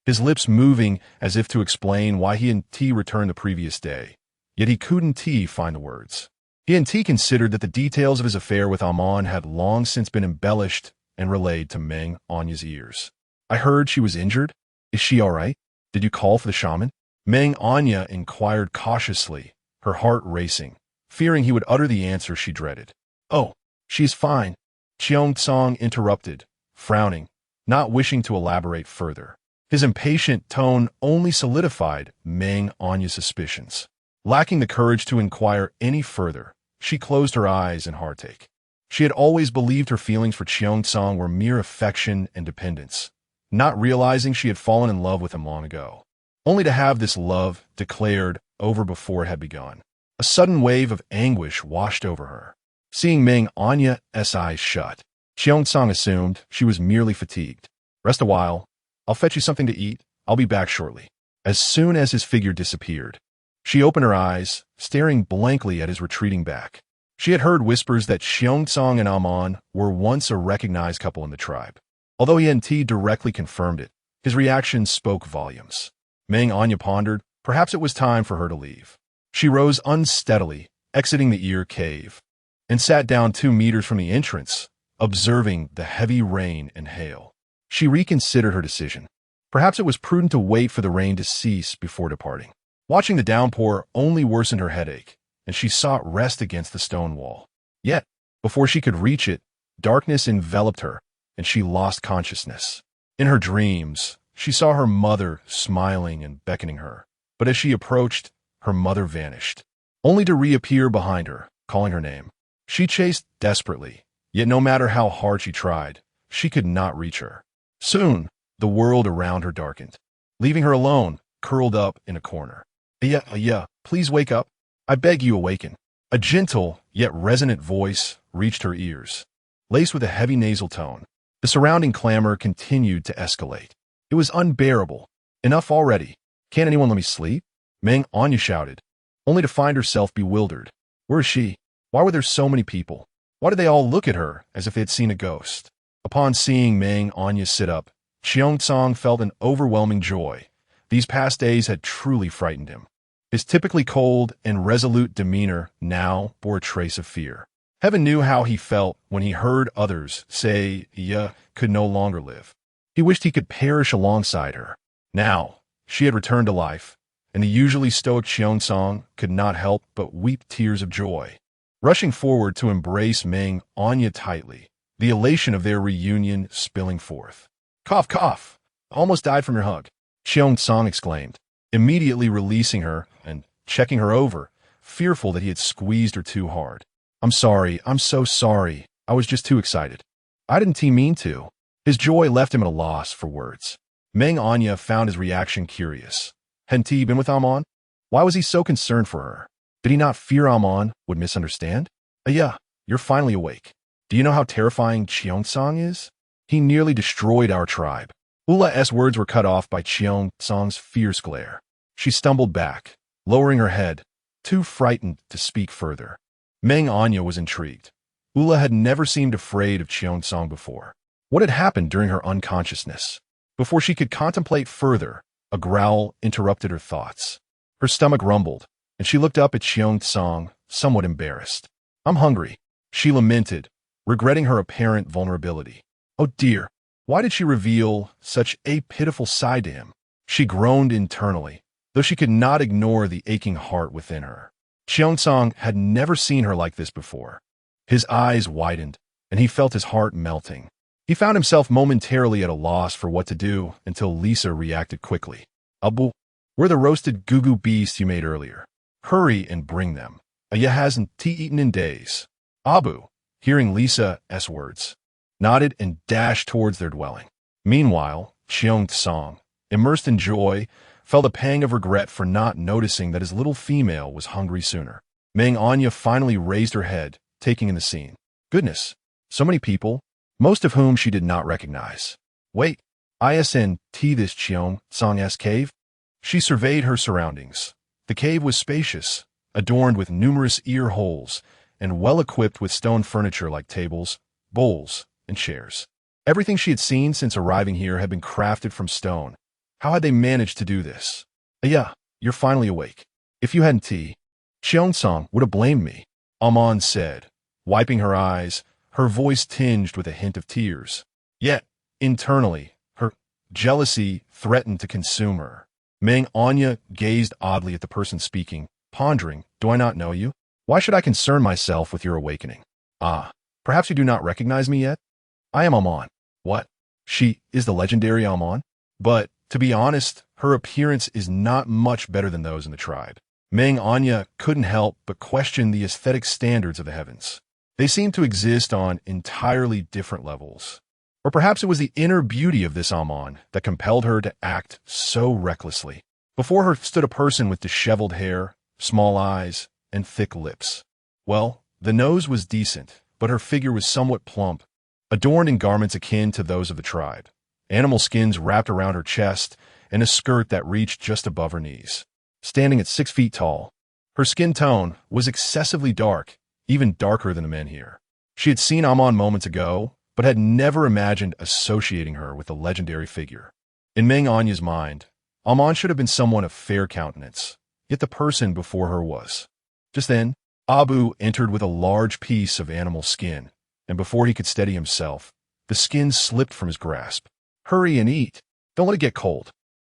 his lips moving as if to explain why he and T returned the previous day. Yet he couldn't find the words. He and T considered that the details of his affair with Alman had long since been embellished and relayed to Meng Anyan's ears. "I heard she was injured. Is she all right? Did you call for the shaman?" Meng Anyan inquired cautiously, her heart racing, fearing he would utter the answer she dreaded. "Oh, she's fine," Cheongsong interrupted, frowning, not wishing to elaborate further. His impatient tone only solidified Meng Anyan's suspicions. Lacking the courage to inquire any further, she closed her eyes in heartache. She had always believed her feelings for Cheongsong were mere affection and dependence, not realizing she had fallen in love with him long ago, only to have this love declared over before it had begun. A sudden wave of anguish washed over her. Seeing Meng Anyan's eyes shut, Cheongsong assumed she was merely fatigued. "Rest a while. I'll fetch you something to eat. I'll be back shortly." As soon as his figure disappeared, she opened her eyes, staring blankly at his retreating back. She had heard whispers that Cheongsong and Alman were once a recognized couple in the tribe. Although he hadn't directly confirmed it, his reaction spoke volumes. Meng Anyan pondered, perhaps it was time for her to leave. She rose unsteadily, exiting the ear cave, and sat down 2 meters from the entrance, observing the heavy rain and hail. She reconsidered her decision. Perhaps it was prudent to wait for the rain to cease before departing. Watching the downpour only worsened her headache, and she sought rest against the stone wall. Yet, before she could reach it, darkness enveloped her, and she lost consciousness. In her dreams, she saw her mother smiling and beckoning her, but as she approached, her mother vanished, only to reappear behind her, calling her name. She chased desperately, yet no matter how hard she tried, she could not reach her. Soon, the world around her darkened, leaving her alone, curled up in a corner. Yeah, please wake up. I beg you awaken." A gentle, yet resonant voice reached her ears, laced with a heavy nasal tone. The surrounding clamor continued to escalate. It was unbearable. "Enough already. Can't anyone let me sleep?" Meng Anyan shouted, only to find herself bewildered. Where is she? Why were there so many people? Why did they all look at her as if they had seen a ghost? Upon seeing Meng Anyan sit up, Cheongsong felt an overwhelming joy. These past days had truly frightened him. His typically cold and resolute demeanor now bore a trace of fear. Heaven knew how he felt when he heard others say could no longer live. He wished he could perish alongside her. Now, she had returned to life, and the usually stoic Cheongsong could not help but weep tears of joy. Rushing forward to embrace Meng Anyan tightly, the elation of their reunion spilling forth. "Cough, cough! Almost died from your hug," Cheongsong exclaimed, immediately releasing her and checking her over, fearful that he had squeezed her too hard. I'm so sorry. I was just too excited." I didn't mean to. His joy left him at a loss for words. Meng Anya found his reaction curious. Hadn't he been with Amon? Why was he so concerned for her? Did he not fear Amon would misunderstand? Yeah, you're finally awake. Do you know how terrifying Cheongsong is? He nearly destroyed our tribe. Ula's words were cut off by Cheongsong's fierce glare. She stumbled back, lowering her head, too frightened to speak further. Meng Anya was intrigued. Ula had never seemed afraid of Cheongsong before. What had happened during her unconsciousness? Before she could contemplate further, a growl interrupted her thoughts. Her stomach rumbled, and she looked up at Cheongsong, somewhat embarrassed. I'm hungry, she lamented, regretting her apparent vulnerability. Oh dear, why did she reveal such a pitiful side to him? She groaned internally, though she could not ignore the aching heart within her. Cheongsong had never seen her like this before. His eyes widened, and he felt his heart melting. He found himself momentarily at a loss for what to do until Lisa reacted quickly. Abu, we're the roasted gugu beasts you made earlier. Hurry and bring them. Aya hasn't eaten in days. Abu, hearing Lisa's words, nodded and dashed towards their dwelling. Meanwhile, Cheongsong, immersed in joy, felt a pang of regret for not noticing that his little female was hungry sooner. Meng Anya finally raised her head, taking in the scene. Goodness, so many people, most of whom she did not recognize. Wait, isn't this Cheongsong's cave? She surveyed her surroundings. The cave was spacious, adorned with numerous ear holes, and well-equipped with stone furniture like tables, bowls, and chairs. Everything she had seen since arriving here had been crafted from stone. How had they managed to do this? Yeah, you're finally awake. If you hadn't Cheongsong would have blamed me, Amon said, wiping her eyes, her voice tinged with a hint of tears. Yet, internally, her jealousy threatened to consume her. Meng Anya gazed oddly at the person speaking, pondering, do I not know you? Why should I concern myself with your awakening? Ah, perhaps you do not recognize me yet? I am Amon. What? She is the legendary Amon? But, to be honest, her appearance is not much better than those in the tribe. Meng Anya couldn't help but question the aesthetic standards of the heavens. They seemed to exist on entirely different levels. Or perhaps it was the inner beauty of this Amon that compelled her to act so recklessly. Before her stood a person with disheveled hair, small eyes, and thick lips. Well, the nose was decent, but her figure was somewhat plump, adorned in garments akin to those of the tribe. Animal skins wrapped around her chest, and a skirt that reached just above her knees. Standing at 6 feet tall, her skin tone was excessively dark, even darker than the men here. She had seen Amon moments ago, but had never imagined associating her with the legendary figure. In Meng Anya's mind, Amon should have been someone of fair countenance, yet the person before her was. Just then, Abu entered with a large piece of animal skin, and before he could steady himself, the skin slipped from his grasp. Hurry and eat. Don't let it get cold.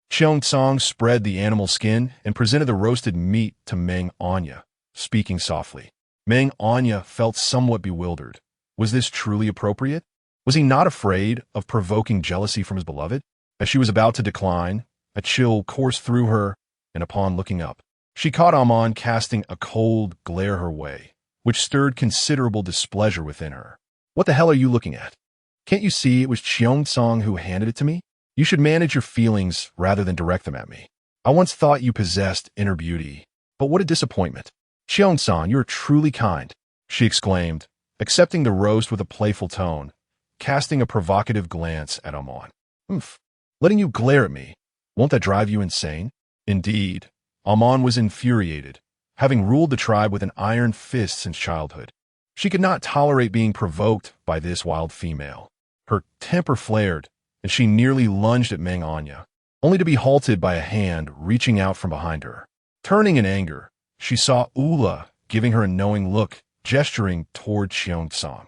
Cheongsong spread the animal skin and presented the roasted meat to Meng Anya, speaking softly. Meng Anya felt somewhat bewildered. Was this truly appropriate? Was he not afraid of provoking jealousy from his beloved? As she was about to decline, a chill coursed through her, and upon looking up, she caught Amon casting a cold glare her way, which stirred considerable displeasure within her. What the hell are you looking at? Can't you see it was Cheongsong who handed it to me? You should manage your feelings rather than direct them at me. I once thought you possessed inner beauty, but what a disappointment. Cheongsong, you are truly kind, she exclaimed, accepting the roast with a playful tone, casting a provocative glance at Amon. Letting you glare at me, won't that drive you insane? Indeed, Amon was infuriated, having ruled the tribe with an iron fist since childhood. She could not tolerate being provoked by this wild female. Her temper flared, and she nearly lunged at Meng Anya, only to be halted by a hand reaching out from behind her. Turning in anger, she saw Ula giving her a knowing look, gesturing toward Cheongsong,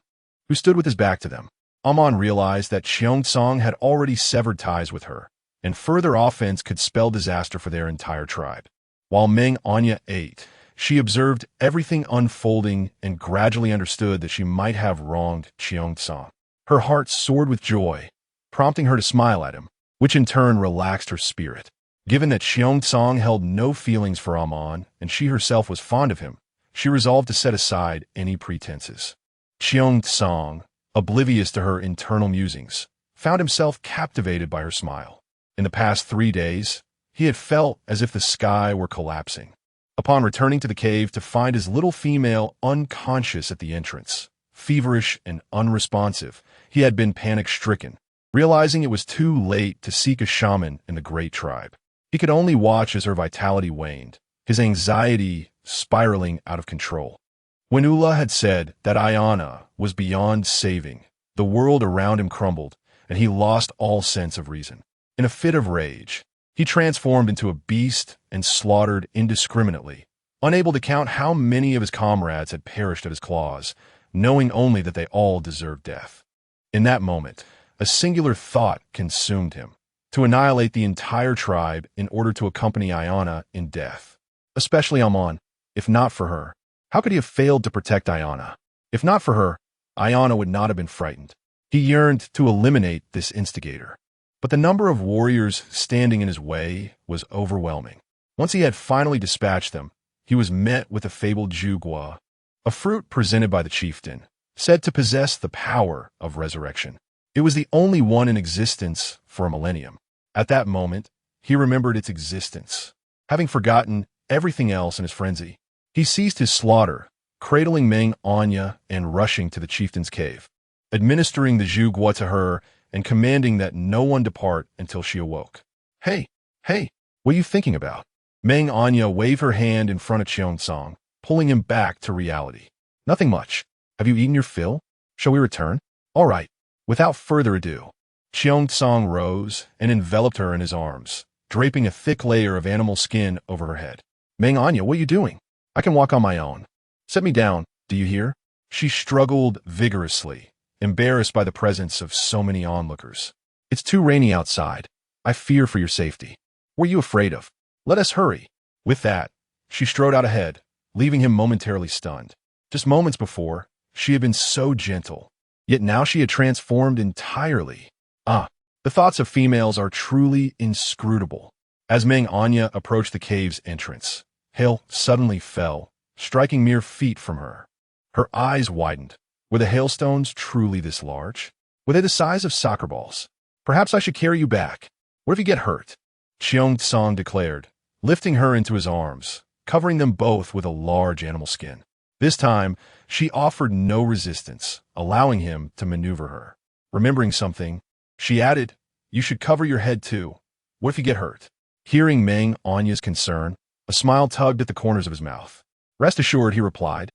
who stood with his back to them. Amon realized that Cheongsong had already severed ties with her, and further offense could spell disaster for their entire tribe. While Meng Anya ate, she observed everything unfolding and gradually understood that she might have wronged Cheongsong. Her heart soared with joy, prompting her to smile at him, which in turn relaxed her spirit. Given that Cheongsong held no feelings for Amon and she herself was fond of him, she resolved to set aside any pretenses. Cheongsong, oblivious to her internal musings, found himself captivated by her smile. In the past 3 days, he had felt as if the sky were collapsing. Upon returning to the cave to find his little female unconscious at the entrance, feverish and unresponsive, he had been panic-stricken, realizing it was too late to seek a shaman in the great tribe. He could only watch as her vitality waned, his anxiety spiraling out of control. When Ula had said that Ayana was beyond saving, the world around him crumbled, and he lost all sense of reason. In a fit of rage, he transformed into a beast and slaughtered indiscriminately, unable to count how many of his comrades had perished at his claws, knowing only that they all deserved death. In that moment, a singular thought consumed him: to annihilate the entire tribe in order to accompany Ayana in death. Especially Amon. If not for her, how could he have failed to protect Ayana? If not for her, Ayana would not have been frightened. He yearned to eliminate this instigator. But the number of warriors standing in his way was overwhelming. Once he had finally dispatched them, he was met with the fabled jugua, a fruit presented by the chieftain, said to possess the power of resurrection. It was the only one in existence for a millennium. At that moment, he remembered its existence. Having forgotten everything else in his frenzy, he ceased his slaughter, cradling Meng Anyan and rushing to the chieftain's cave, administering the jugua to her and commanding that no one depart until she awoke. Hey, what are you thinking about? Meng Anyan waved her hand in front of Cheongsong, pulling him back to reality. Nothing much. Have you eaten your fill? Shall we return? All right. Without further ado, Cheongsong rose and enveloped her in his arms, draping a thick layer of animal skin over her head. Meng Anyan, what are you doing? I can walk on my own. Set me down, do you hear? She struggled vigorously, embarrassed by the presence of so many onlookers. It's too rainy outside. I fear for your safety. What are you afraid of? Let us hurry. With that, she strode out ahead, leaving him momentarily stunned. Just moments before, she had been so gentle, yet now she had transformed entirely. The thoughts of females are truly inscrutable. As Meng Anyan approached the cave's entrance, hail suddenly fell, striking mere feet from her. Her eyes widened. Were the hailstones truly this large? Were they the size of soccer balls? Perhaps I should carry you back. What if you get hurt? Cheongsong declared, lifting her into his arms, covering them both with a large animal skin. This time, she offered no resistance, allowing him to maneuver her. Remembering something, she added, you should cover your head too. What if you get hurt? Hearing Meng Anyan's concern, a smile tugged at the corners of his mouth. Rest assured, he replied,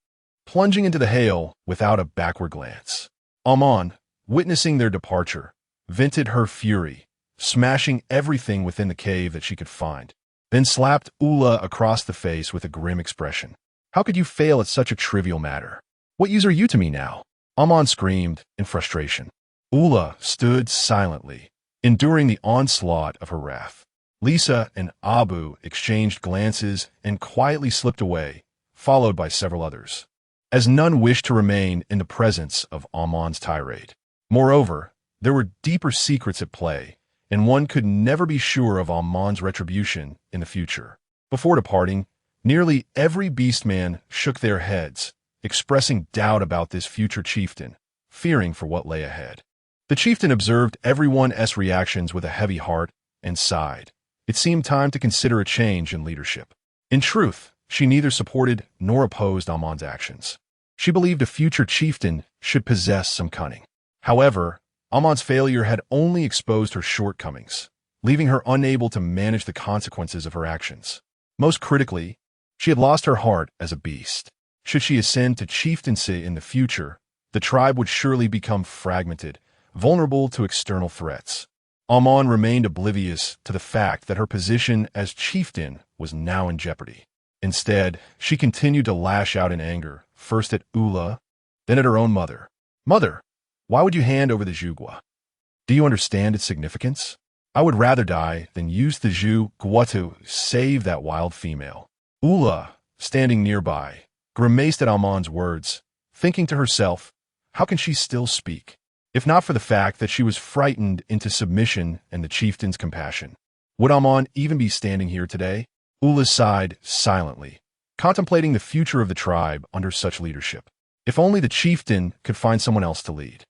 plunging into the hail without a backward glance. Amon, witnessing their departure, vented her fury, smashing everything within the cave that she could find, then slapped Ula across the face with a grim expression. How could you fail at such a trivial matter? What use are you to me now? Amon screamed in frustration. Ula stood silently, enduring the onslaught of her wrath. Lisa and Abu exchanged glances and quietly slipped away, followed by several others, as none wished to remain in the presence of Amon's tirade. Moreover, there were deeper secrets at play, and one could never be sure of Amon's retribution in the future. Before departing, nearly every beastman shook their heads, expressing doubt about this future chieftain, fearing for what lay ahead. The chieftain observed everyone's reactions with a heavy heart and sighed. It seemed time to consider a change in leadership. In truth, she neither supported nor opposed Amon's actions. She believed a future chieftain should possess some cunning. However, Amon's failure had only exposed her shortcomings, leaving her unable to manage the consequences of her actions. Most critically, she had lost her heart as a beast. Should she ascend to chieftaincy in the future, the tribe would surely become fragmented, vulnerable to external threats. Amon remained oblivious to the fact that her position as chieftain was now in jeopardy. Instead, she continued to lash out in anger, first at Ula, then at her own mother. Mother, why would you hand over the jugua? Do you understand its significance? I would rather die than use the jugua to save that wild female. Ula, standing nearby, grimaced at Amon's words, thinking to herself, how can she still speak? If not for the fact that she was frightened into submission and the chieftain's compassion. Would Amon even be standing here today? Ula sighed silently, contemplating the future of the tribe under such leadership. If only the chieftain could find someone else to lead.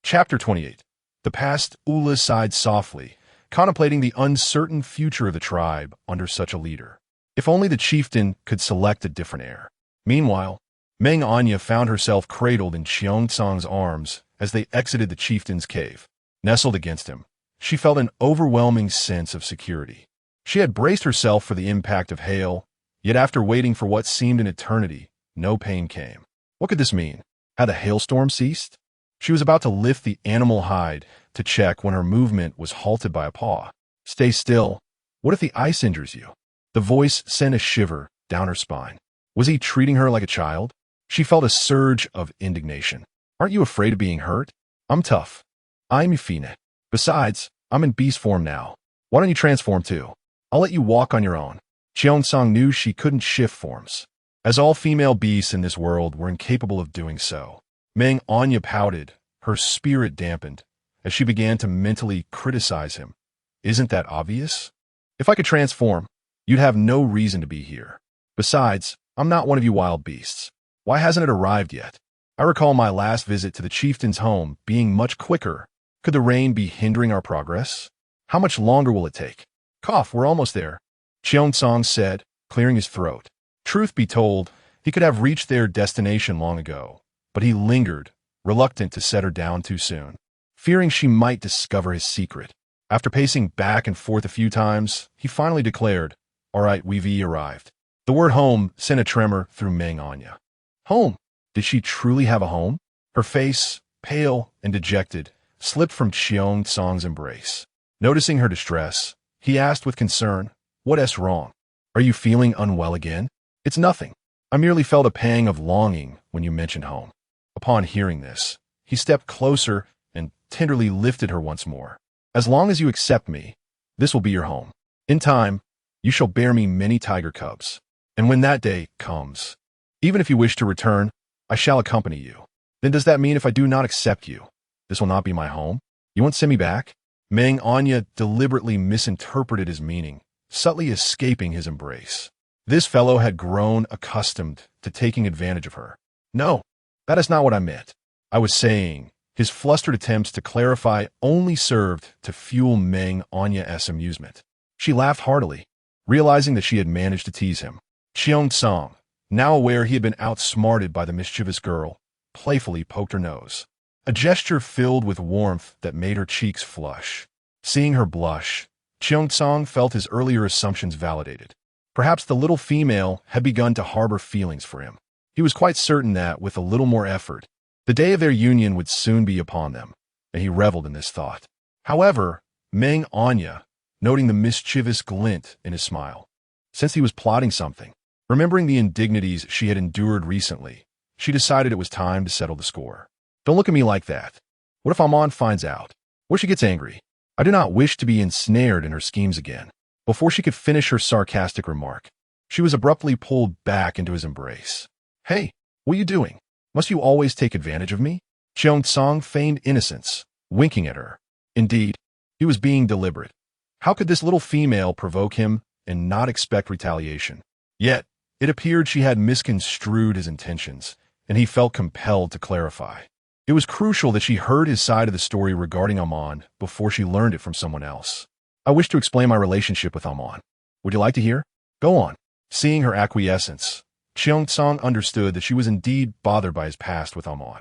Chapter 28. The past Ula sighed softly, contemplating the uncertain future of the tribe under such a leader. If only the chieftain could select a different heir. Meanwhile, Meng Anyan found herself cradled in Xiongtsang's arms as they exited the chieftain's cave. Nestled against him, she felt an overwhelming sense of security. She had braced herself for the impact of hail, yet after waiting for what seemed an eternity, no pain came. What could this mean? Had the hailstorm ceased? She was about to lift the animal hide to check when her movement was halted by a paw. Stay still. What if the ice injures you? The voice sent a shiver down her spine. Was he treating her like a child? She felt a surge of indignation. Aren't you afraid of being hurt? I'm tough. I'm Yufine. Besides, I'm in beast form now. Why don't you transform too? I'll let you walk on your own. Xiongtsang knew she couldn't shift forms, as all female beasts in this world were incapable of doing so. Meng Anyan pouted, her spirit dampened, as she began to mentally criticize him. Isn't that obvious? If I could transform, you'd have no reason to be here. Besides, I'm not one of you wild beasts. Why hasn't it arrived yet? I recall my last visit to the chieftain's home being much quicker. Could the rain be hindering our progress? How much longer will it take? Cough, we're almost there, Xiongtsang said, clearing his throat. Truth be told, he could have reached their destination long ago, but he lingered, reluctant to set her down too soon, fearing she might discover his secret. After pacing back and forth a few times, he finally declared, All right, we've arrived. The word home sent a tremor through Meng Anyan. Home? Did she truly have a home? Her face, pale and dejected, slipped from Xiongtsang's embrace. Noticing her distress, he asked with concern, What's wrong? Are you feeling unwell again? It's nothing. I merely felt a pang of longing when you mentioned home. Upon hearing this, he stepped closer and tenderly lifted her once more. As long as you accept me, this will be your home. In time, you shall bear me many tiger cubs. And when that day comes, even if you wish to return, I shall accompany you. Then does that mean if I do not accept you, this will not be my home? You won't send me back? Meng Anyan deliberately misinterpreted his meaning, subtly escaping his embrace. This fellow had grown accustomed to taking advantage of her. No, that is not what I meant. I was saying, his flustered attempts to clarify only served to fuel Meng Anyan's amusement. She laughed heartily, realizing that she had managed to tease him. Xiongtsang, now aware he had been outsmarted by the mischievous girl, playfully poked her nose. A gesture filled with warmth that made her cheeks flush. Seeing her blush, Xiongtsang felt his earlier assumptions validated. Perhaps the little female had begun to harbor feelings for him. He was quite certain that, with a little more effort, the day of their union would soon be upon them, and he reveled in this thought. However, Meng Anyan, noting the mischievous glint in his smile, sensed he was plotting something. Remembering the indignities she had endured recently, she decided it was time to settle the score. Don't look at me like that. What if Amon finds out? What if she gets angry? I do not wish to be ensnared in her schemes again. Before she could finish her sarcastic remark, she was abruptly pulled back into his embrace. Hey, what are you doing? Must you always take advantage of me? Xiongtsang feigned innocence, winking at her. Indeed, he was being deliberate. How could this little female provoke him and not expect retaliation? Yet, it appeared she had misconstrued his intentions, and he felt compelled to clarify. It was crucial that she heard his side of the story regarding Amon before she learned it from someone else. I wish to explain my relationship with Amon. Would you like to hear? Go on. Seeing her acquiescence, Xiongtsang understood that she was indeed bothered by his past with Amon.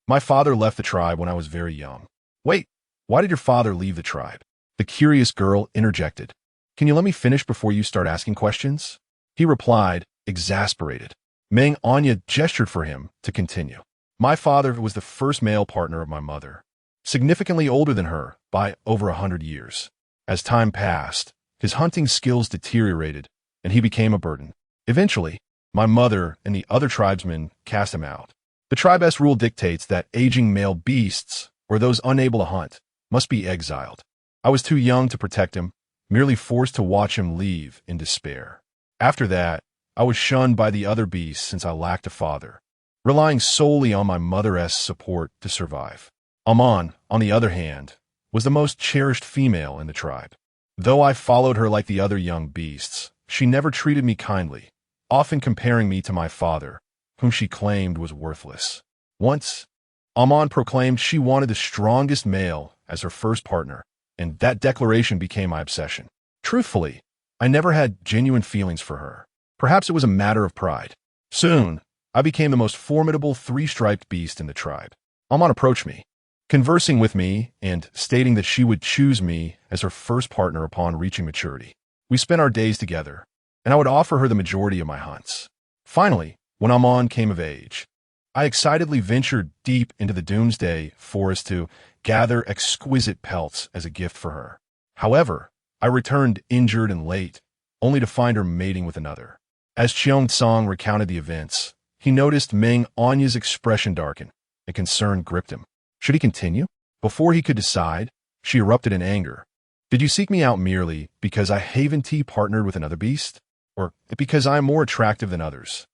My father left the tribe when I was very young. Wait, why did your father leave the tribe? The curious girl interjected. Can you let me finish before you start asking questions? He replied, exasperated. Meng Anyan gestured for him to continue. My father was the first male partner of my mother, significantly older than her by over 100 years. As time passed, his hunting skills deteriorated, and he became a burden. Eventually, my mother and the other tribesmen cast him out. The tribe's rule dictates that aging male beasts, or those unable to hunt, must be exiled. I was too young to protect him, merely forced to watch him leave in despair. After that, I was shunned by the other beasts since I lacked a father, relying solely on my mother's support to survive. Amon, on the other hand, was the most cherished female in the tribe. Though I followed her like the other young beasts, she never treated me kindly, often comparing me to my father, whom she claimed was worthless. Once, Amon proclaimed she wanted the strongest male as her first partner, and that declaration became my obsession. Truthfully, I never had genuine feelings for her. Perhaps it was a matter of pride. Soon, I became the most formidable three-striped beast in the tribe. Amon approached me, conversing with me and stating that she would choose me as her first partner upon reaching maturity. We spent our days together, and I would offer her the majority of my hunts. Finally, when Amon came of age, I excitedly ventured deep into the doomsday forest to gather exquisite pelts as a gift for her. However, I returned injured and late, only to find her mating with another. As Cheongsong recounted the events, he noticed Meng Anyan's expression darken, and concern gripped him. Should he continue? Before he could decide, she erupted in anger. Did you seek me out merely because I haven't partnered with another beast? Or because I am more attractive than others?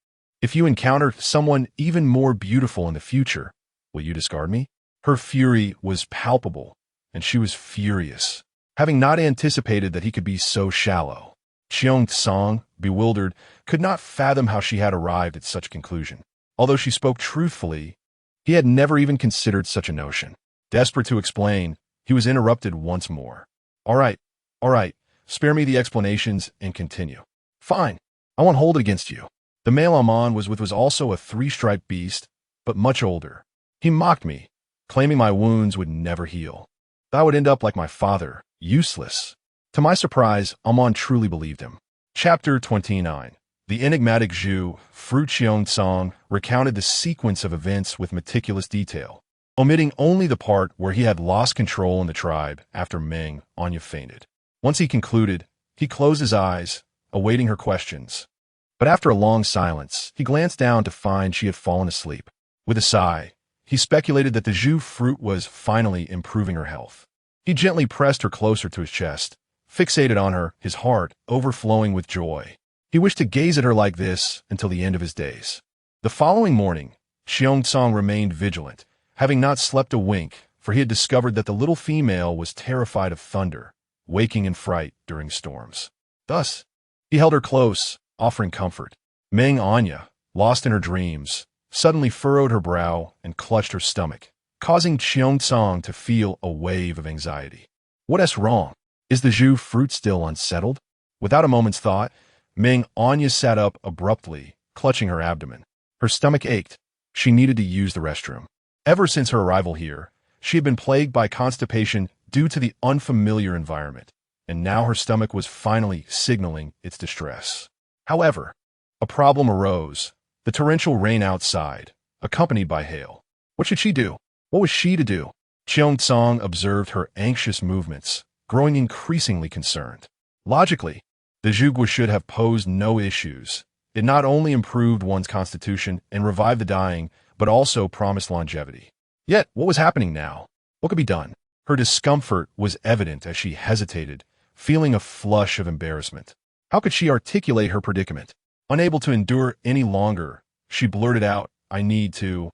If you encounter someone even more beautiful in the future, will you discard me? Her fury was palpable, and she was furious, having not anticipated that he could be so shallow. Cheongsong, bewildered, could not fathom how she had arrived at such a conclusion. Although she spoke truthfully, he had never even considered such a notion. Desperate to explain, he was interrupted once more. All right, spare me the explanations and continue. Fine, I won't hold it against you. The male Amon was with was also a three-striped beast, but much older. He mocked me, claiming my wounds would never heal. I would end up like my father, useless. To my surprise, Amon truly believed him. Chapter 29. The enigmatic Zhu, Fruit Cheongsong, recounted the sequence of events with meticulous detail, omitting only the part where he had lost control in the tribe after Meng Anyan fainted. Once he concluded, he closed his eyes, awaiting her questions. But after a long silence, he glanced down to find she had fallen asleep. With a sigh, he speculated that the Zhu fruit was finally improving her health. He gently pressed her closer to his chest, fixated on her, his heart overflowing with joy. He wished to gaze at her like this until the end of his days. The following morning, Cheongsong remained vigilant, having not slept a wink, for he had discovered that the little female was terrified of thunder, waking in fright during storms. Thus, he held her close, offering comfort. Meng Anyan, lost in her dreams, suddenly furrowed her brow and clutched her stomach, causing Cheongsong to feel a wave of anxiety. What's wrong? Is the Zhu fruit still unsettled? Without a moment's thought, Meng Anyan sat up abruptly, clutching her abdomen. Her stomach ached. She needed to use the restroom. Ever since her arrival here, she had been plagued by constipation due to the unfamiliar environment, and now her stomach was finally signaling its distress. However, a problem arose. The torrential rain outside, accompanied by hail. What should she do? What was she to do? Cheongsong observed her anxious movements, growing increasingly concerned. Logically, the Zhugwa should have posed no issues. It not only improved one's constitution and revived the dying, but also promised longevity. Yet, what was happening now? What could be done? Her discomfort was evident as she hesitated, feeling a flush of embarrassment. How could she articulate her predicament? Unable to endure any longer, she blurted out, I need to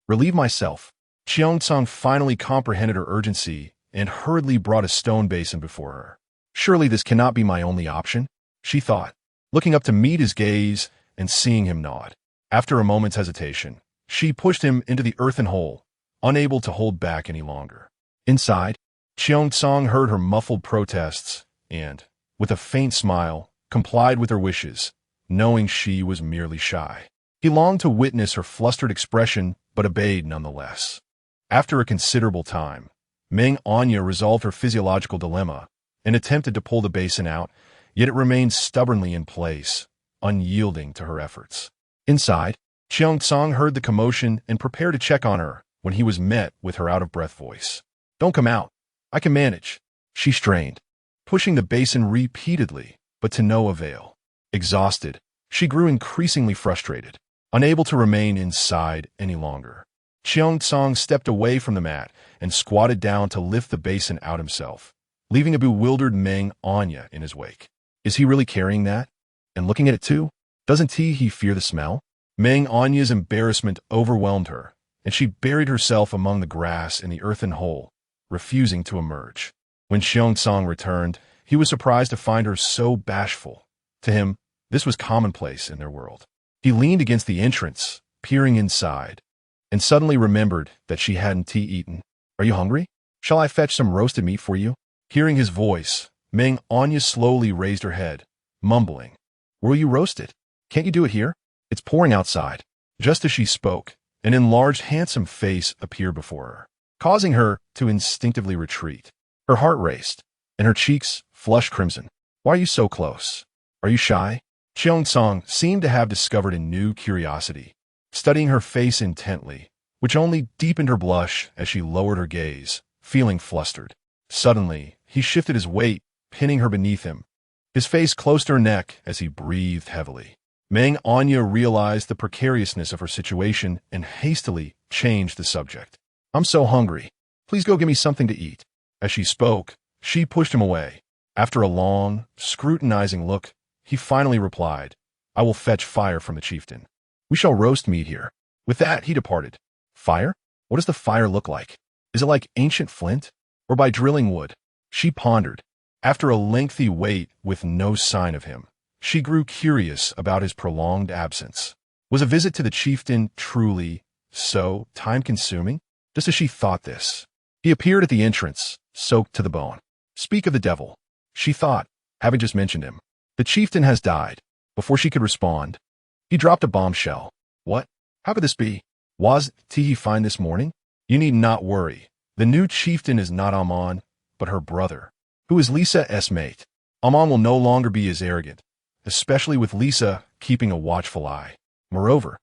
relieve myself. Cheongsong finally comprehended her urgency and hurriedly brought a stone basin before her. Surely this cannot be my only option, she thought, looking up to meet his gaze and seeing him nod. After a moment's hesitation, she pushed him into the earthen hole, unable to hold back any longer. Inside, Cheongsong heard her muffled protests and, with a faint smile, complied with her wishes, knowing she was merely shy. He longed to witness her flustered expression, but obeyed nonetheless. After a considerable time, Meng Anyan resolved her physiological dilemma and attempted to pull the basin out, yet it remained stubbornly in place, unyielding to her efforts. Inside, Cheongsong heard the commotion and prepared to check on her when he was met with her out-of-breath voice. Don't come out. I can manage. She strained, pushing the basin repeatedly, but to no avail. Exhausted, she grew increasingly frustrated, unable to remain inside any longer. Cheongsong stepped away from the mat and squatted down to lift the basin out himself, leaving a bewildered Meng Anyan in his wake. Is he really carrying that? And looking at it too? Doesn't he fear the smell? Meng Anyan's embarrassment overwhelmed her, and she buried herself among the grass in the earthen hole, refusing to emerge. When Cheongsong returned, he was surprised to find her so bashful. To him, this was commonplace in their world. He leaned against the entrance, peering inside, and suddenly remembered that she hadn't eaten. Are you hungry? Shall I fetch some roasted meat for you? Hearing his voice, Meng Anyan slowly raised her head, mumbling, Will you roast it? Can't you do it here? It's pouring outside. Just as she spoke, an enlarged, handsome face appeared before her, causing her to instinctively retreat. Her heart raced, and her cheeks flushed crimson. Why are you so close? Are you shy? Cheongsong seemed to have discovered a new curiosity, studying her face intently, which only deepened her blush as she lowered her gaze, feeling flustered. Suddenly, he shifted his weight, pinning her beneath him, his face close to her neck as he breathed heavily. Meng Anyan realized the precariousness of her situation and hastily changed the subject. I'm so hungry. Please go give me something to eat. As she spoke, she pushed him away. After a long, scrutinizing look, he finally replied, I will fetch fire from the chieftain. We shall roast meat here. With that, he departed. Fire? What does the fire look like? Is it like ancient flint? Or by drilling wood? She pondered. After a lengthy wait with no sign of him, she grew curious about his prolonged absence. Was a visit to the chieftain truly so time-consuming? Just as she thought this, he appeared at the entrance, soaked to the bone. Speak of the devil, she thought, having just mentioned him. The chieftain has died. Before she could respond, he dropped a bombshell. What? How could this be? Was he fine this morning? You need not worry. The new chieftain is not Amon, but her brother, who is Lisa's mate. Amon will no longer be as arrogant, especially with Lisa keeping a watchful eye. Moreover,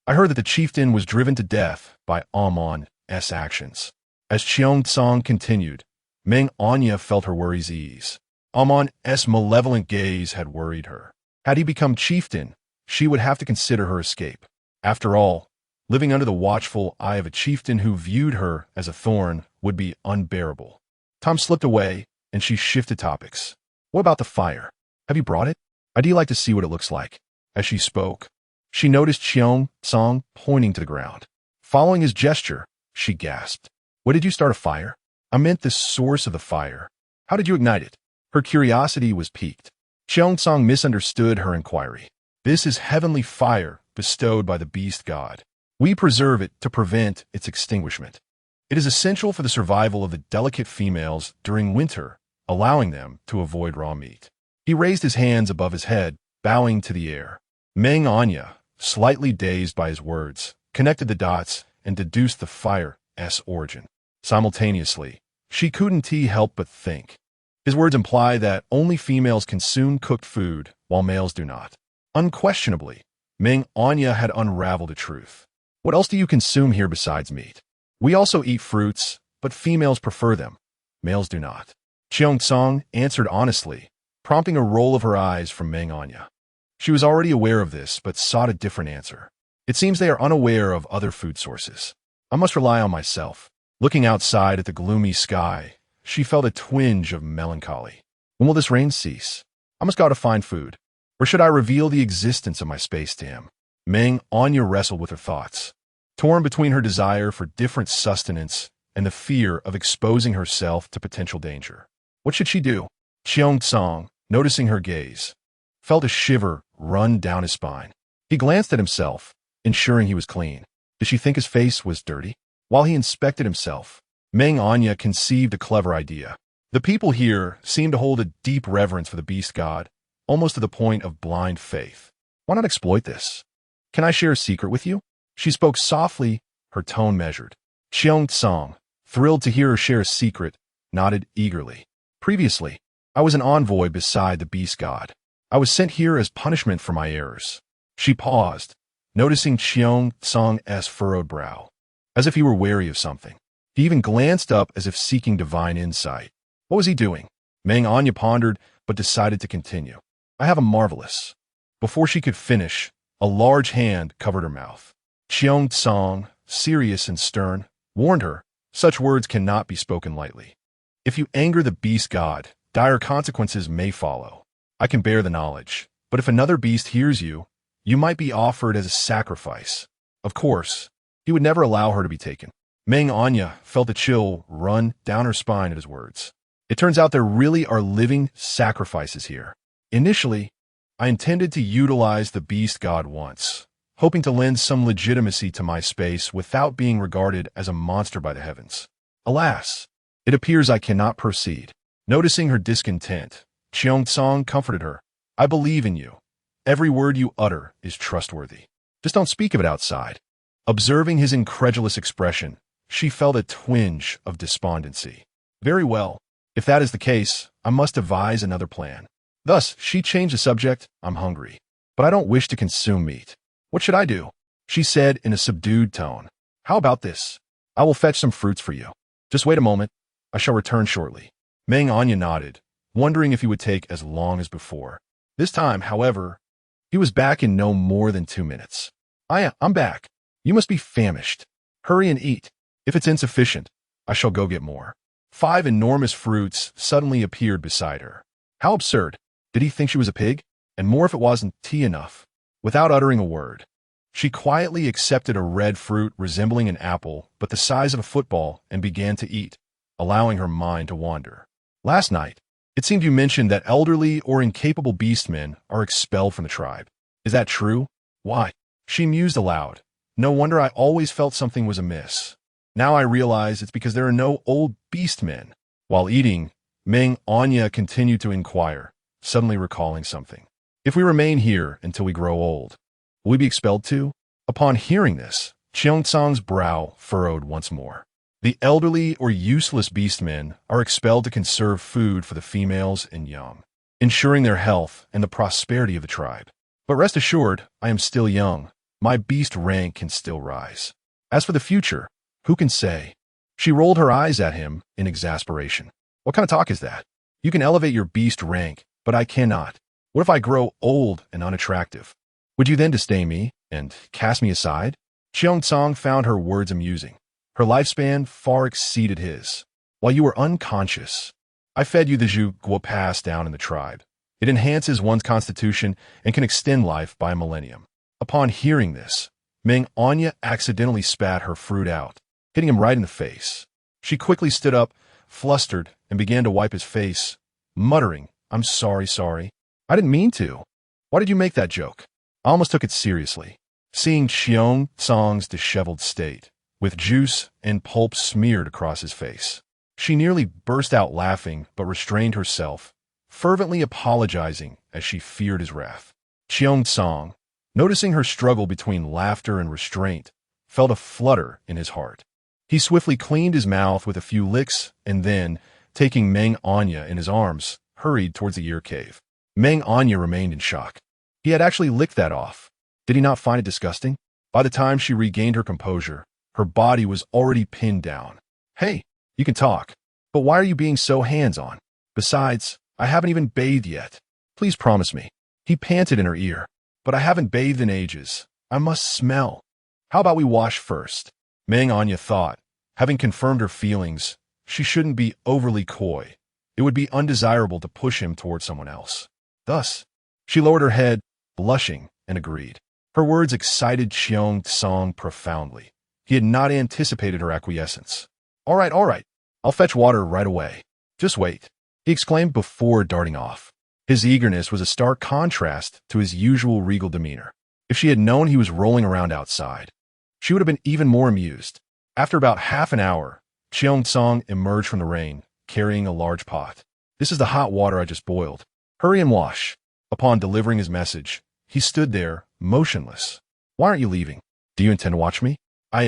I heard that the chieftain was driven to death by Amon's actions. As Cheongsong continued, Meng Anyan felt her worries ease. Amon's malevolent gaze had worried her. Had he become chieftain, she would have to consider her escape. After all, living under the watchful eye of a chieftain who viewed her as a thorn would be unbearable. Time slipped away, and she shifted topics. What about the fire? Have you brought it? I'd like to see what it looks like. As she spoke, she noticed Cheongsong pointing to the ground. Following his gesture, she gasped. What did you start a fire? I meant the source of the fire. How did you ignite it? Her curiosity was piqued. Cheongsong misunderstood her inquiry. This is heavenly fire bestowed by the beast god. We preserve it to prevent its extinguishment. It is essential for the survival of the delicate females during winter, allowing them to avoid raw meat. He raised his hands above his head, bowing to the air. Meng Anyan, slightly dazed by his words, connected the dots and deduced the fire's origin. Simultaneously, she couldn't help but think. His words imply that only females consume cooked food, while males do not. Unquestionably, Meng Anyan had unraveled the truth. What else do you consume here besides meat? We also eat fruits, but females prefer them. Males do not. Cheongsong answered honestly, prompting a roll of her eyes from Meng Anyan. She was already aware of this, but sought a different answer. It seems they are unaware of other food sources. I must rely on myself. Looking outside at the gloomy sky, she felt a twinge of melancholy. When will this rain cease? I must go to find food. Or should I reveal the existence of my space to him? Meng Anyan wrestled with her thoughts, torn between her desire for different sustenance and the fear of exposing herself to potential danger. What should she do? Cheongsong, noticing her gaze, felt a shiver run down his spine. He glanced at himself, ensuring he was clean. Did she think his face was dirty? While he inspected himself, Meng Anyan conceived a clever idea. The people here seemed to hold a deep reverence for the beast god, almost to the point of blind faith. Why not exploit this? Can I share a secret with you? She spoke softly, her tone measured. Cheongsong, thrilled to hear her share a secret, nodded eagerly. Previously, I was an envoy beside the beast god. I was sent here as punishment for my errors. She paused, noticing Cheongsong's furrowed brow, as if he were wary of something. He even glanced up as if seeking divine insight. What was he doing? Meng Anyan pondered, but decided to continue. I have a marvelous. Before she could finish, a large hand covered her mouth. Cheongsong, serious and stern, warned her, such words cannot be spoken lightly. If you anger the beast god, dire consequences may follow. I can bear the knowledge, but if another beast hears you, you might be offered as a sacrifice. Of course, he would never allow her to be taken. Meng Anyan felt a chill run down her spine at his words. It turns out there really are living sacrifices here. Initially, I intended to utilize the beast god once, hoping to lend some legitimacy to my space without being regarded as a monster by the heavens. Alas, it appears I cannot proceed. Noticing her discontent, Cheongsong comforted her. I believe in you. Every word you utter is trustworthy. Just don't speak of it outside. Observing his incredulous expression, she felt a twinge of despondency. Very well. If that is the case, I must devise another plan. Thus, she changed the subject. I'm hungry, but I don't wish to consume meat. What should I do? She said in a subdued tone. How about this? I will fetch some fruits for you. Just wait a moment. I shall return shortly. Meng Anyan nodded, wondering if he would take as long as before. This time, however, he was back in no more than 2 minutes. I'm back. You must be famished. Hurry and eat. If it's insufficient, I shall go get more. 5 enormous fruits suddenly appeared beside her. How absurd. Did he think she was a pig? And more if it wasn't tea enough. Without uttering a word, she quietly accepted a red fruit resembling an apple but the size of a football and began to eat, allowing her mind to wander. Last night, it seemed you mentioned that elderly or incapable beastmen are expelled from the tribe. Is that true? Why? She mused aloud. No wonder I always felt something was amiss. Now I realize it's because there are no old beastmen. While eating, Meng Anyan continued to inquire, suddenly recalling something. If we remain here until we grow old, will we be expelled too? Upon hearing this, Cheongsong's brow furrowed once more. The elderly or useless beastmen are expelled to conserve food for the females and young, ensuring their health and the prosperity of the tribe. But rest assured, I am still young. My beast rank can still rise. As for the future, who can say? She rolled her eyes at him in exasperation. What kind of talk is that? You can elevate your beast rank, but I cannot. What if I grow old and unattractive? Would you then disdain me and cast me aside? Cheongsong found her words amusing. Her lifespan far exceeded his. While you were unconscious, I fed you the jus guo passed down in the tribe. It enhances one's constitution and can extend life by a millennium. Upon hearing this, Meng Anyan accidentally spat her fruit out, hitting him right in the face. She quickly stood up, flustered, and began to wipe his face, muttering, I'm sorry. I didn't mean to. Why did you make that joke? I almost took it seriously. Seeing Cheongsong's disheveled state, with juice and pulp smeared across his face, she nearly burst out laughing but restrained herself, fervently apologizing as she feared his wrath. Cheongsong, noticing her struggle between laughter and restraint, felt a flutter in his heart. He swiftly cleaned his mouth with a few licks and then, taking Meng Anyan in his arms, hurried towards the ear cave. Meng Anyan remained in shock. He had actually licked that off. Did he not find it disgusting? By the time she regained her composure, her body was already pinned down. Hey, you can talk, but why are you being so hands-on? Besides, I haven't even bathed yet. Please promise me. He panted in her ear. But I haven't bathed in ages. I must smell. How about we wash first? Meng Anyan thought, having confirmed her feelings, she shouldn't be overly coy. It would be undesirable to push him toward someone else. Thus, she lowered her head, blushing, and agreed. Her words excited Cheongsong profoundly. He had not anticipated her acquiescence. All right. I'll fetch water right away. Just wait, he exclaimed before darting off. His eagerness was a stark contrast to his usual regal demeanor. If she had known he was rolling around outside, she would have been even more amused. After about half an hour, Cheongsong emerged from the rain, carrying a large pot. This is the hot water I just boiled. Hurry and wash. Upon delivering his message, he stood there, motionless. Why aren't you leaving? Do you intend to watch me? I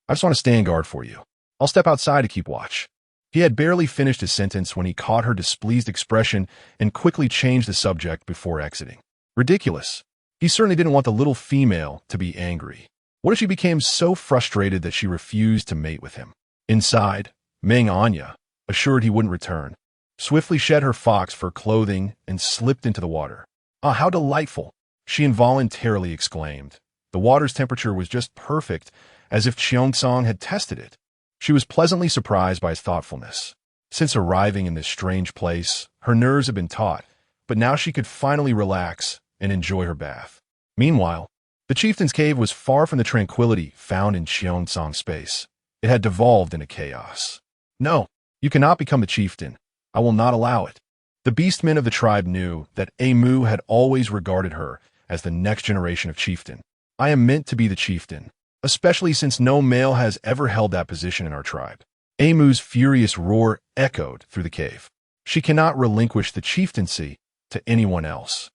just want to stand guard for you. I'll step outside to keep watch. He had barely finished his sentence when he caught her displeased expression and quickly changed the subject before exiting. Ridiculous. He certainly didn't want the little female to be angry. What if she became so frustrated that she refused to mate with him? Inside, Meng Anyan, assured he wouldn't return, swiftly shed her fox fur clothing and slipped into the water. Ah, how delightful! She involuntarily exclaimed. The water's temperature was just perfect, as if Cheongsong had tested it. She was pleasantly surprised by his thoughtfulness. Since arriving in this strange place, her nerves had been taut, but now she could finally relax and enjoy her bath. Meanwhile, the chieftain's cave was far from the tranquility found in Cheongsong's space. It had devolved into chaos. No, you cannot become the chieftain. I will not allow it. The beastmen of the tribe knew that Amu had always regarded her as the next generation of chieftain. I am meant to be the chieftain, especially since no male has ever held that position in our tribe. Amu's furious roar echoed through the cave. She cannot relinquish the chieftaincy to anyone else,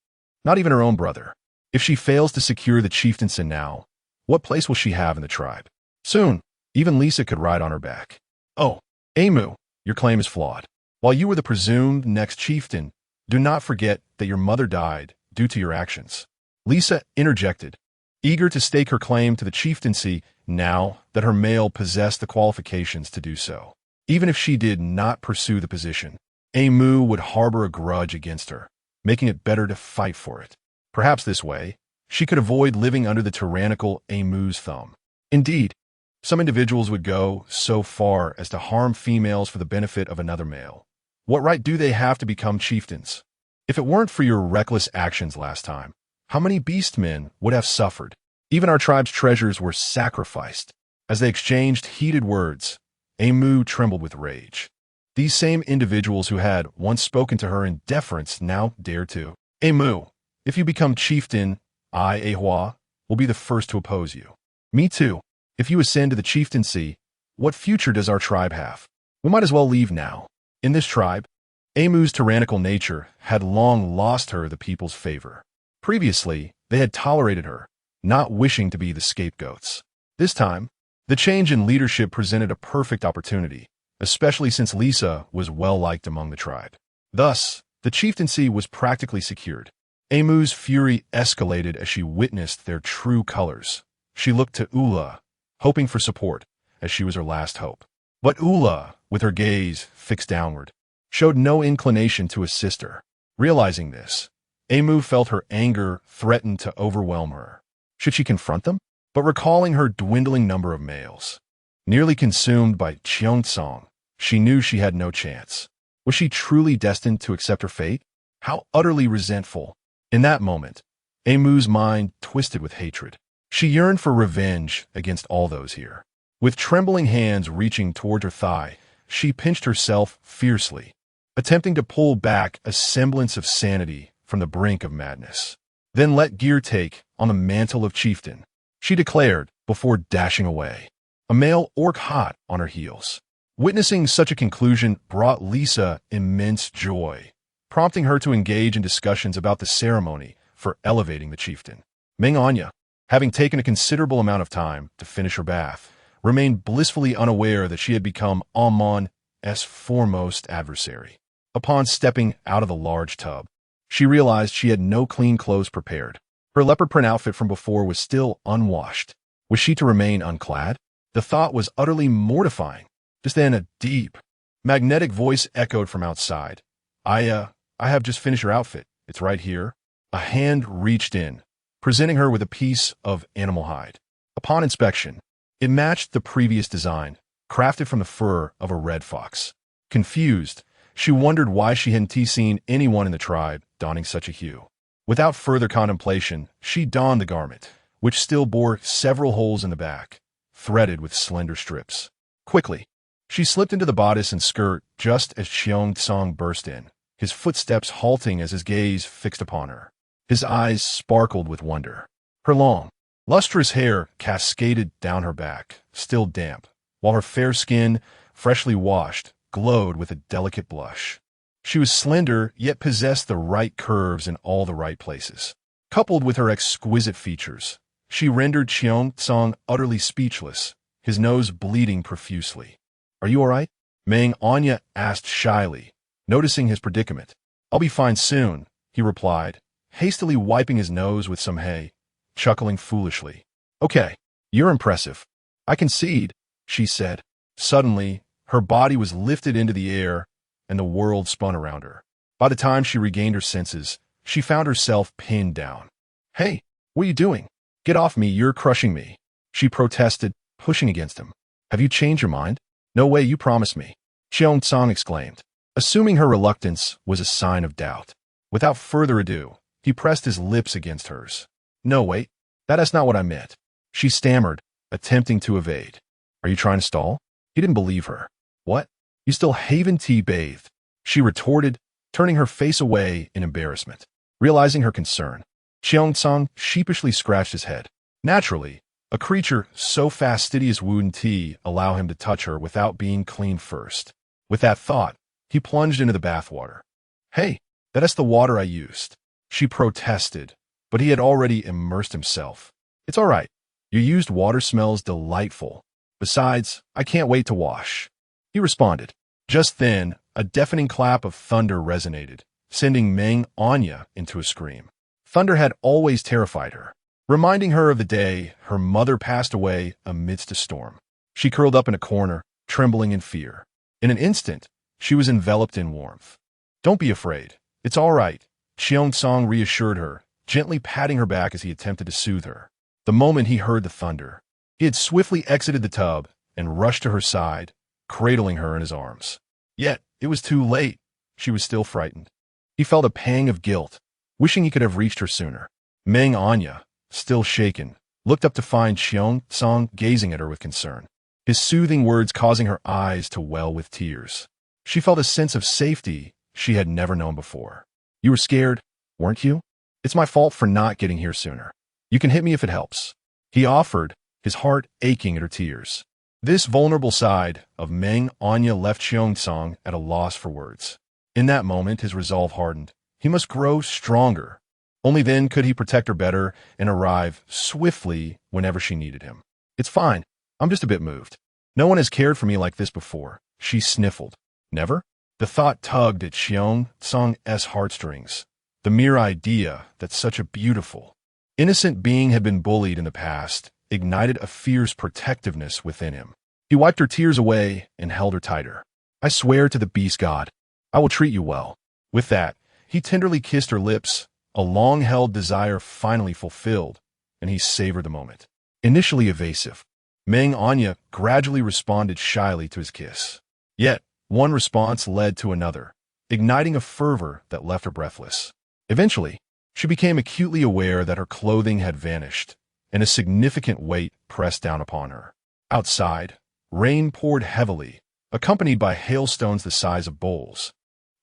not even her own brother. If she fails to secure the chieftaincy now, what place will she have in the tribe? Soon, even Lisa could ride on her back. Oh, Amu, your claim is flawed. While you were the presumed next chieftain, do not forget that your mother died due to your actions. Lisa interjected, eager to stake her claim to the chieftaincy now that her male possessed the qualifications to do so. Even if she did not pursue the position, Amu would harbor a grudge against her, making it better to fight for it. Perhaps this way, she could avoid living under the tyrannical Amu's thumb. Indeed, some individuals would go so far as to harm females for the benefit of another male. What right do they have to become chieftains? If it weren't for your reckless actions last time, how many beastmen would have suffered? Even our tribe's treasures were sacrificed. As they exchanged heated words, Amu trembled with rage. These same individuals who had once spoken to her in deference now dared to. Amu, if you become chieftain, I, Ahua, will be the first to oppose you. Me too. If you ascend to the chieftaincy, what future does our tribe have? We might as well leave now. In this tribe, Amu's tyrannical nature had long lost her the people's favor. Previously, they had tolerated her, not wishing to be the scapegoats. This time, the change in leadership presented a perfect opportunity, especially since Lisa was well-liked among the tribe. Thus, the chieftaincy was practically secured. Amu's fury escalated as she witnessed their true colors. She looked to Ula, hoping for support, as she was her last hope. But Ula, with her gaze fixed downward, showed no inclination to assist her. Realizing this, Amu felt her anger threaten to overwhelm her. Should she confront them? But recalling her dwindling number of males, nearly consumed by Cheongsong, she knew she had no chance. Was she truly destined to accept her fate? How utterly resentful. In that moment, Amu's mind twisted with hatred. She yearned for revenge against all those here. With trembling hands reaching toward her thigh, she pinched herself fiercely, attempting to pull back a semblance of sanity from the brink of madness. Then let gear take on the mantle of chieftain, she declared before dashing away, a male orc hot on her heels. Witnessing such a conclusion brought Lisa immense joy, prompting her to engage in discussions about the ceremony for elevating the chieftain. Meng Anyan, having taken a considerable amount of time to finish her bath, remained blissfully unaware that she had become Amon's foremost adversary. Upon stepping out of the large tub, she realized she had no clean clothes prepared. Her leopard print outfit from before was still unwashed. Was she to remain unclad? The thought was utterly mortifying. Just then a deep, magnetic voice echoed from outside. I have just finished your outfit. It's right here. A hand reached in, presenting her with a piece of animal hide. Upon inspection, it matched the previous design, crafted from the fur of a red fox. Confused, she wondered why she hadn't seen anyone in the tribe donning such a hue. Without further contemplation, she donned the garment, which still bore several holes in the back, threaded with slender strips. Quickly, she slipped into the bodice and skirt just as Cheongsong burst in, his footsteps halting as his gaze fixed upon her. His eyes sparkled with wonder. Her long, lustrous hair cascaded down her back, still damp, while her fair skin, freshly washed, glowed with a delicate blush. She was slender, yet possessed the right curves in all the right places. Coupled with her exquisite features, she rendered Cheongsong utterly speechless, his nose bleeding profusely. Are you all right? Meng Anyan asked shyly, noticing his predicament. I'll be fine soon, he replied, hastily wiping his nose with some hay, chuckling foolishly. Okay, you're impressive. I concede, she said. Suddenly, her body was lifted into the air, and the world spun around her. By the time she regained her senses, she found herself pinned down. Hey, what are you doing? Get off me, you're crushing me, she protested, pushing against him. Have you changed your mind? No way, you promised me, Cheongsong exclaimed, assuming her reluctance was a sign of doubt. Without further ado, he pressed his lips against hers. No, wait, that's not what I meant, she stammered, attempting to evade. Are you trying to stall? He didn't believe her. What? You still haven't bathed, she retorted, turning her face away in embarrassment. Realizing her concern, Cheongsong sheepishly scratched his head. Naturally, a creature so fastidious wouldn't he allow him to touch her without being clean first. With that thought, he plunged into the bathwater. Hey, that's the water I used. She protested, but he had already immersed himself. It's all right. Your used water smells delightful. Besides, I can't wait to wash. He responded. Just then, a deafening clap of thunder resonated, sending Meng Anyan into a scream. Thunder had always terrified her, reminding her of the day her mother passed away amidst a storm. She curled up in a corner, trembling in fear. In an instant, she was enveloped in warmth. Don't be afraid. It's all right, Xiong reassured her, gently patting her back as he attempted to soothe her. The moment he heard the thunder, he had swiftly exited the tub and rushed to her side, cradling her in his arms. Yet, it was too late. She was still frightened. He felt a pang of guilt, wishing he could have reached her sooner. Meng Anyan, still shaken, looked up to find Xiong gazing at her with concern, his soothing words causing her eyes to well with tears. She felt a sense of safety she had never known before. You were scared, weren't you? It's my fault for not getting here sooner. You can hit me if it helps. He offered, his heart aching at her tears. This vulnerable side of Meng Anyan left Xiong at a loss for words. In that moment, his resolve hardened. He must grow stronger. Only then could he protect her better and arrive swiftly whenever she needed him. It's fine. I'm just a bit moved. No one has cared for me like this before. She sniffled. Never? The thought tugged at Xiong's heartstrings. The mere idea that such a beautiful, innocent being had been bullied in the past ignited a fierce protectiveness within him. He wiped her tears away and held her tighter. I swear to the beast god, I will treat you well. With that, he tenderly kissed her lips, a long-held desire finally fulfilled, and he savored the moment. Initially evasive, Meng Anyan gradually responded shyly to his kiss. Yet, one response led to another, igniting a fervor that left her breathless. Eventually, she became acutely aware that her clothing had vanished, and a significant weight pressed down upon her. Outside, rain poured heavily, accompanied by hailstones the size of bowls,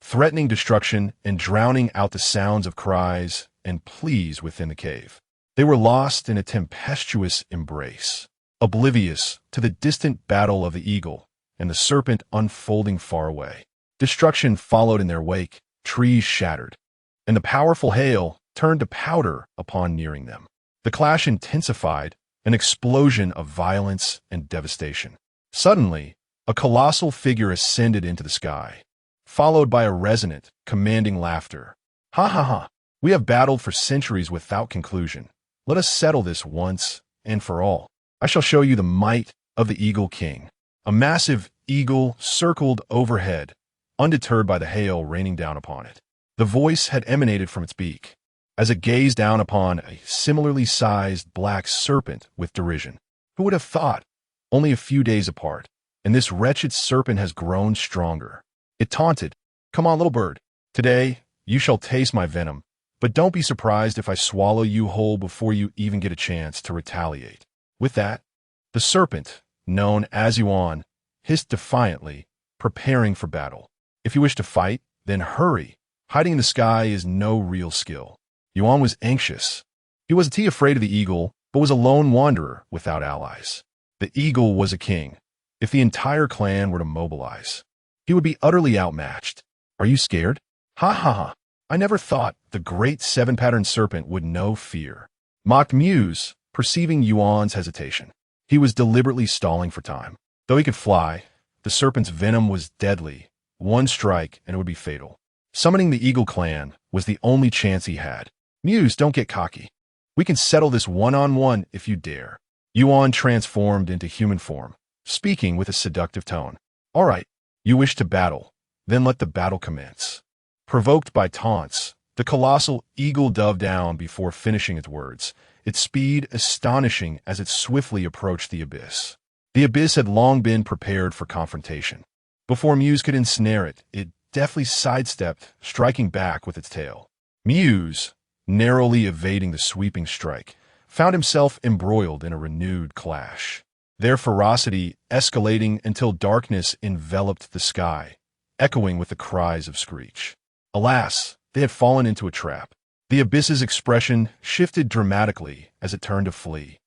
threatening destruction and drowning out the sounds of cries and pleas within the cave. They were lost in a tempestuous embrace, oblivious to the distant battle of the eagle and the serpent unfolding far away. Destruction followed in their wake, trees shattered, and the powerful hail turned to powder upon nearing them. The clash intensified, an explosion of violence and devastation. Suddenly, a colossal figure ascended into the sky, followed by a resonant, commanding laughter. Ha ha ha! We have battled for centuries without conclusion. Let us settle this once and for all. I shall show you the might of the Eagle King. A massive eagle circled overhead, undeterred by the hail raining down upon it. The voice had emanated from its beak, as it gazed down upon a similarly sized black serpent with derision. Who would have thought? Only a few days apart, and this wretched serpent has grown stronger. It taunted, "Come on, little bird. Today, you shall taste my venom, but don't be surprised if I swallow you whole before you even get a chance to retaliate." With that, the serpent, known as Yuan, hissed defiantly, preparing for battle. If you wish to fight, then hurry. Hiding in the sky is no real skill. Yuan was anxious. He wasn't afraid of the eagle, but was a lone wanderer without allies. The eagle was a king. If the entire clan were to mobilize, he would be utterly outmatched. Are you scared? Ha ha ha. I never thought the great seven-patterned serpent would know fear, mocked Muse, perceiving Yuan's hesitation. He was deliberately stalling for time. Though he could fly, the serpent's venom was deadly. One strike and it would be fatal. Summoning the Eagle Clan was the only chance he had. Muse, don't get cocky. We can settle this one-on-one if you dare. Yuan transformed into human form, speaking with a seductive tone. All right, you wish to battle, then let the battle commence. Provoked by taunts, the colossal eagle dove down before finishing its words, its speed astonishing as it swiftly approached the abyss. The abyss had long been prepared for confrontation. Before Muse could ensnare it, it deftly sidestepped, striking back with its tail. Muse, narrowly evading the sweeping strike, found himself embroiled in a renewed clash, their ferocity escalating until darkness enveloped the sky, echoing with the cries of Screech. Alas, they had fallen into a trap. The abyss's expression shifted dramatically as it turned to flee,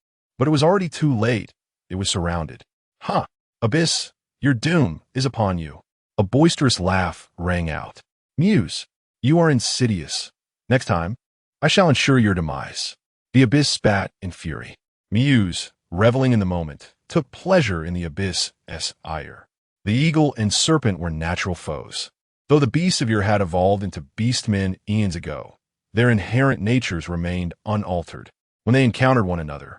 But it was already too late. It was surrounded. "Huh, Abyss, your doom is upon you." A boisterous laugh rang out. "Muse, you are insidious. Next time, I shall ensure your demise." The Abyss spat in fury. Muse, reveling in the moment, took pleasure in the Abyss's ire. The eagle and serpent were natural foes. Though the beasts-of-yore had evolved into beastmen eons ago, their inherent natures remained unaltered. When they encountered one another,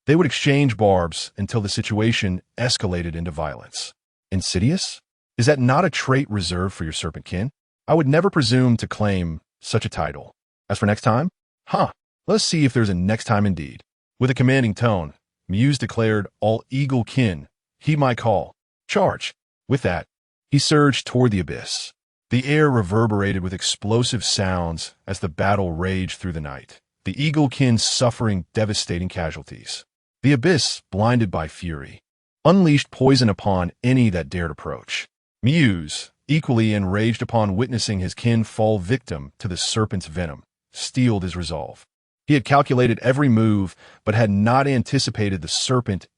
they would exchange barbs until the situation escalated into violence. Insidious? Is that not a trait reserved for your serpent kin? I would never presume to claim such a title. As for next time? Let's see if there's a next time indeed. With a commanding tone, Muse declared all eagle kin heed my call. Charge! With that, he surged toward the Abyss. The air reverberated with explosive sounds as the battle raged through the night, the eagle kin suffering devastating casualties. The Abyss, blinded by fury, unleashed poison upon any that dared approach. Muse, equally enraged upon witnessing his kin fall victim to the serpent's venom, steeled his resolve. He had calculated every move, but had not anticipated the serpent's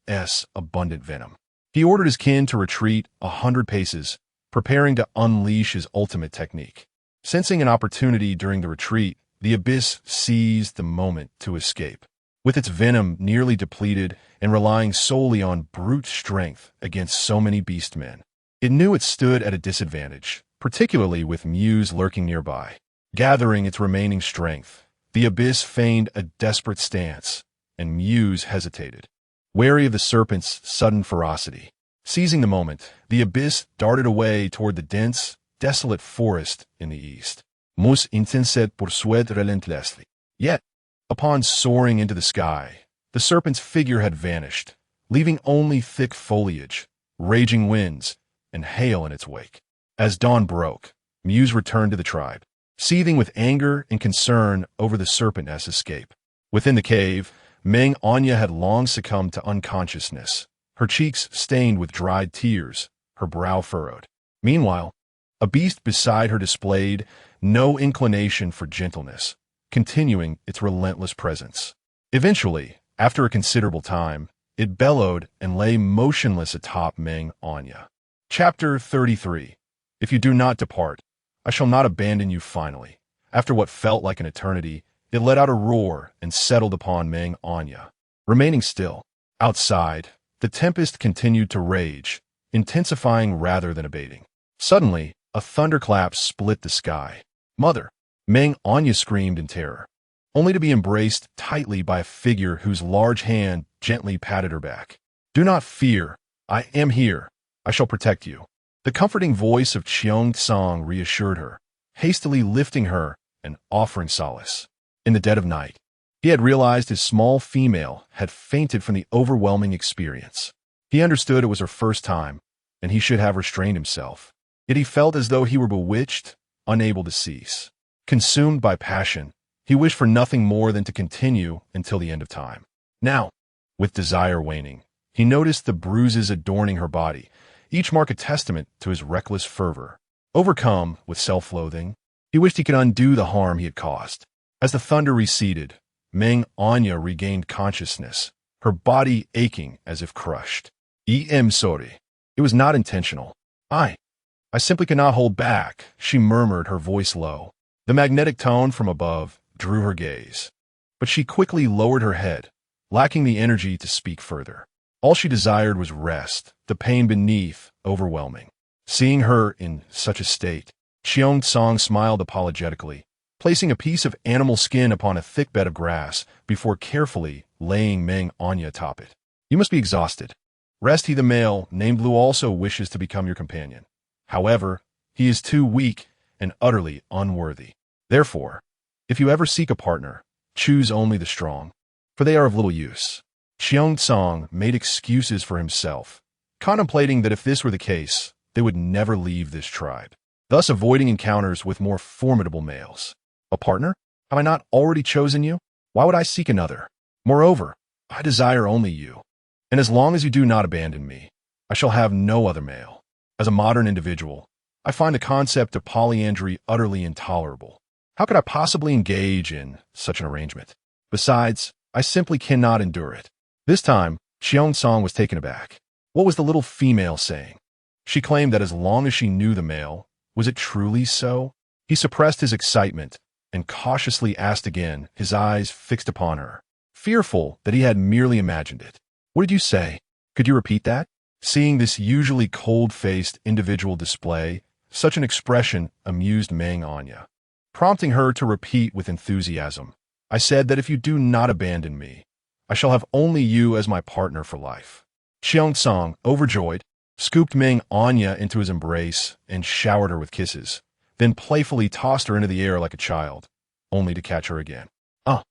abundant venom. He ordered his kin to retreat 100 paces, preparing to unleash his ultimate technique. Sensing an opportunity during the retreat, the Abyss seized the moment to escape. With its venom nearly depleted and relying solely on brute strength against so many beastmen, it knew it stood at a disadvantage, particularly with Muse lurking nearby. Gathering its remaining strength, the Abyss feigned a desperate stance, and Muse hesitated, wary of the serpent's sudden ferocity. Seizing the moment, the Abyss darted away toward the dense, desolate forest in the east. Mus intenset poursuit relentlessly. Yet, upon soaring into the sky, the serpent's figure had vanished, leaving only thick foliage, raging winds, and hail in its wake. As dawn broke, Muse returned to the tribe, seething with anger and concern over the serpent's escape. Within the cave, Meng Anyan had long succumbed to unconsciousness, her cheeks stained with dried tears, her brow furrowed. Meanwhile, a beast beside her displayed no inclination for gentleness, continuing its relentless presence. Eventually, after a considerable time, it bellowed and lay motionless atop Meng Anyan. Chapter 33. If you do not depart, I shall not abandon you finally. After what felt like an eternity, it let out a roar and settled upon Meng Anyan. Remaining still, outside, the tempest continued to rage, intensifying rather than abating. Suddenly, a thunderclap split the sky. "Mother!" Meng Anyan screamed in terror, only to be embraced tightly by a figure whose large hand gently patted her back. "Do not fear. I am here. I shall protect you." The comforting voice of Cheongsong reassured her, hastily lifting her and offering solace. In the dead of night, he had realized his small female had fainted from the overwhelming experience. He understood it was her first time, and he should have restrained himself. Yet he felt as though he were bewitched, unable to cease. Consumed by passion, he wished for nothing more than to continue until the end of time. Now, with desire waning, he noticed the bruises adorning her body, each mark a testament to his reckless fervor. Overcome with self-loathing, he wished he could undo the harm he had caused. As the thunder receded, Meng Anyan regained consciousness, her body aching as if crushed. "I'm sorry. It was not intentional. I simply cannot hold back," she murmured, her voice low. The magnetic tone from above drew her gaze, but she quickly lowered her head, lacking the energy to speak further. All she desired was rest, the pain beneath overwhelming. Seeing her in such a state, Cheongsong smiled apologetically, placing a piece of animal skin upon a thick bed of grass before carefully laying Meng Anyan atop it. "You must be exhausted. Rest. He the male, named Lu, also wishes to become your companion. However, he is too weak and utterly unworthy. Therefore, if you ever seek a partner, choose only the strong, for they are of little use." Cheongsong made excuses for himself, contemplating that if this were the case, they would never leave this tribe, thus avoiding encounters with more formidable males. "A partner? Have I not already chosen you? Why would I seek another? Moreover, I desire only you. And as long as you do not abandon me, I shall have no other male. As a modern individual, I find the concept of polyandry utterly intolerable. How could I possibly engage in such an arrangement? Besides, I simply cannot endure it. This time, Xiong was taken aback. What was the little female saying? She claimed that as long as she knew the male, was it truly so? He suppressed his excitement and cautiously asked again, his eyes fixed upon her, fearful that he had merely imagined it. What did you say? Could you repeat that? Seeing this usually cold-faced individual display such an expression amused Meng Anyan, prompting her to repeat with enthusiasm, I said that if you do not abandon me, I shall have only you as my partner for life. Xiong, overjoyed, scooped Meng Anyan into his embrace and showered her with kisses, then playfully tossed her into the air like a child, only to catch her again. What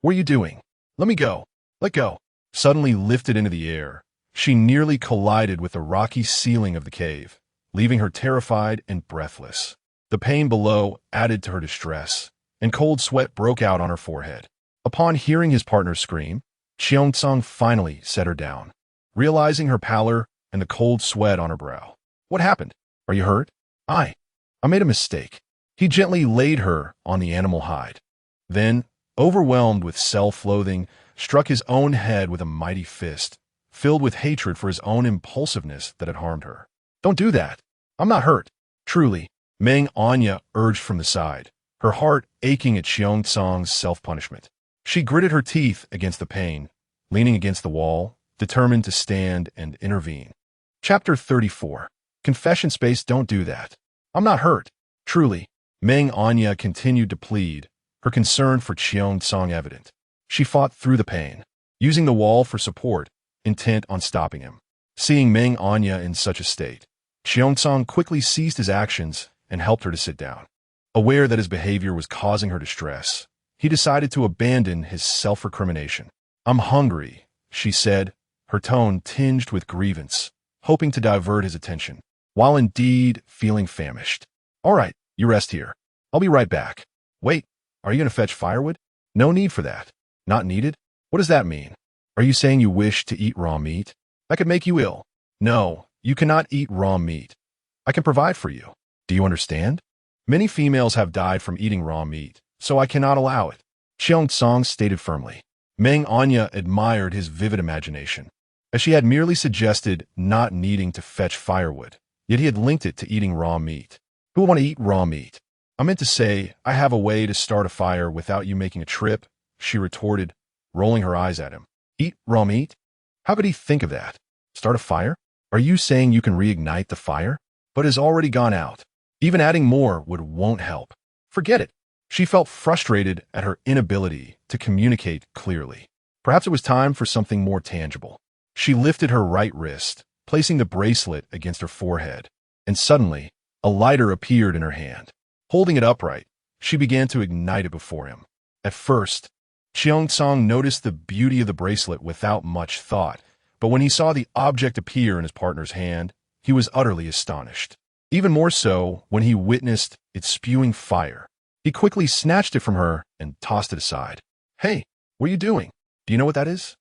are you doing? Let me go. Let go. Suddenly lifted into the air, she nearly collided with the rocky ceiling of the cave, leaving her terrified and breathless. The pain below added to her distress, and cold sweat broke out on her forehead. Upon hearing his partner's scream, Xiong finally set her down, realizing her pallor and the cold sweat on her brow. What happened? Are you hurt? I made a mistake. He gently laid her on the animal hide. Then, overwhelmed with self-loathing, struck his own head with a mighty fist, filled with hatred for his own impulsiveness that had harmed her. Don't do that. I'm not hurt. Truly, Meng Anyan urged from the side, her heart aching at Xiong's self-punishment. She gritted her teeth against the pain, leaning against the wall, determined to stand and intervene. Chapter 34. Confession space. Don't do that. I'm not hurt. Truly, Meng Anyan continued to plead, her concern for Xiong evident. She fought through the pain, using the wall for support, intent on stopping him. Seeing Meng Anyan in such a state, Xiong quickly ceased his actions and helped her to sit down. Aware that his behavior was causing her distress, he decided to abandon his self-recrimination. I'm hungry, she said, her tone tinged with grievance, hoping to divert his attention, while indeed feeling famished. All right, you rest here. I'll be right back. Wait, are you going to fetch firewood? No need for that. Not needed? What does that mean? Are you saying you wish to eat raw meat? That could make you ill. No, you cannot eat raw meat. I can provide for you. Do you understand? Many females have died from eating raw meat, so I cannot allow it. Xiong stated firmly. Meng Anyan admired his vivid imagination, as she had merely suggested not needing to fetch firewood, yet he had linked it to eating raw meat. Who would want to eat raw meat? I meant to say, I have a way to start a fire without you making a trip, she retorted, rolling her eyes at him. Eat raw meat? How could he think of that? Start a fire? Are you saying you can reignite the fire? But it has already gone out. Even adding more won't help. Forget it. She felt frustrated at her inability to communicate clearly. Perhaps it was time for something more tangible. She lifted her right wrist, placing the bracelet against her forehead, and suddenly, a lighter appeared in her hand. Holding it upright, she began to ignite it before him. At first, Xiong noticed the beauty of the bracelet without much thought, but when he saw the object appear in his partner's hand, he was utterly astonished. Even more so when he witnessed it spewing fire. He quickly snatched it from her and tossed it aside. Hey, what are you doing? Do you know what that is?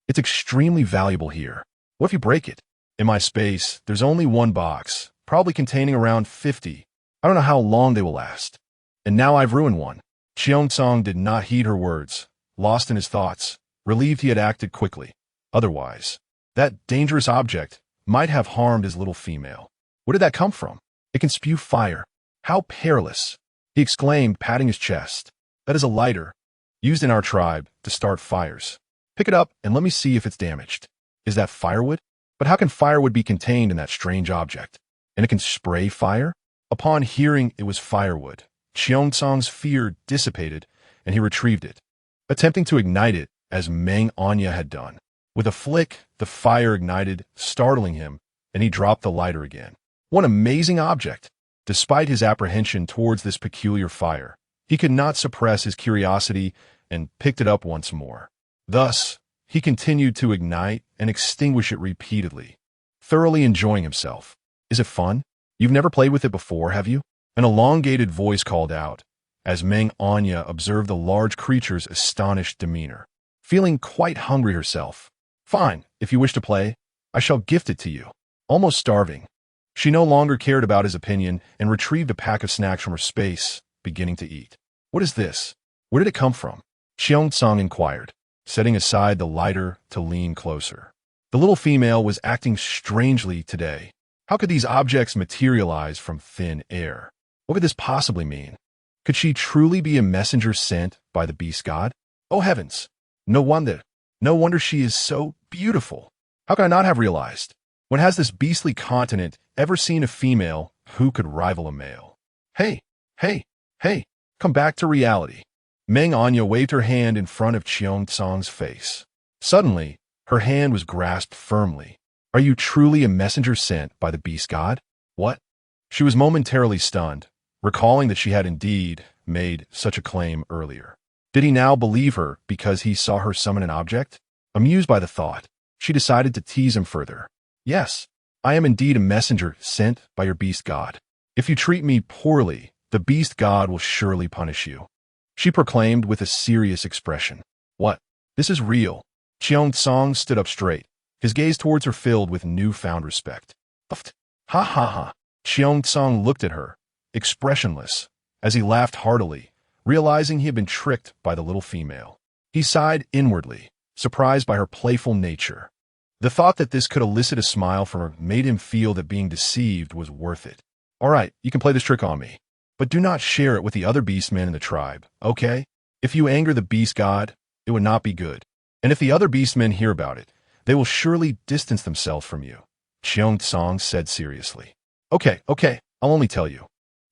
It's extremely valuable here. What if you break it? In my space, there's only one box, probably containing around 50. I don't know how long they will last. And now I've ruined one. Xiong did not heed her words, lost in his thoughts, relieved he had acted quickly. Otherwise, that dangerous object might have harmed his little female. Where did that come from? It can spew fire. How perilous! He exclaimed, patting his chest. That is a lighter, used in our tribe to start fires. Pick it up and let me see if it's damaged. Is that firewood? But how can firewood be contained in that strange object? And it can spray fire? Upon hearing it was firewood, Xiong's fear dissipated and he retrieved it, attempting to ignite it as Meng Anyan had done. With a flick, the fire ignited, startling him, and he dropped the lighter again. What an amazing object! Despite his apprehension towards this peculiar fire, he could not suppress his curiosity and picked it up once more. Thus, he continued to ignite and extinguish it repeatedly, thoroughly enjoying himself. Is it fun? You've never played with it before, have you? An elongated voice called out, as Meng Anyan observed the large creature's astonished demeanor. Feeling quite hungry herself. Fine, if you wish to play, I shall gift it to you. Almost starving. She no longer cared about his opinion and retrieved a pack of snacks from her space, beginning to eat. What is this? Where did it come from? Xiong inquired, setting aside the lighter to lean closer. The little female was acting strangely today. How could these objects materialize from thin air? What could this possibly mean? Could she truly be a messenger sent by the beast god? Oh heavens! No wonder. No wonder she is so beautiful. How could I not have realized? When has this beastly continent ever seen a female who could rival a male? Hey, hey, hey, come back to reality. Meng Anyan waved her hand in front of Cheongsong's face. Suddenly, her hand was grasped firmly. Are you truly a messenger sent by the beast god? What? She was momentarily stunned, recalling that she had indeed made such a claim earlier. Did he now believe her because he saw her summon an object? Amused by the thought, she decided to tease him further. Yes, I am indeed a messenger sent by your beast god. If you treat me poorly, the beast god will surely punish you. She proclaimed with a serious expression. What? This is real. Cheongsong stood up straight, his gaze towards her filled with newfound respect. Ha ha ha. Cheongsong looked at her, expressionless, as he laughed heartily, realizing he had been tricked by the little female. He sighed inwardly, surprised by her playful nature. The thought that this could elicit a smile from her made him feel that being deceived was worth it. All right, you can play this trick on me, but do not share it with the other beastmen in the tribe, okay? If you anger the beast god, it would not be good. And if the other beastmen hear about it, they will surely distance themselves from you, Cheongsong said seriously. Okay, I'll only tell you.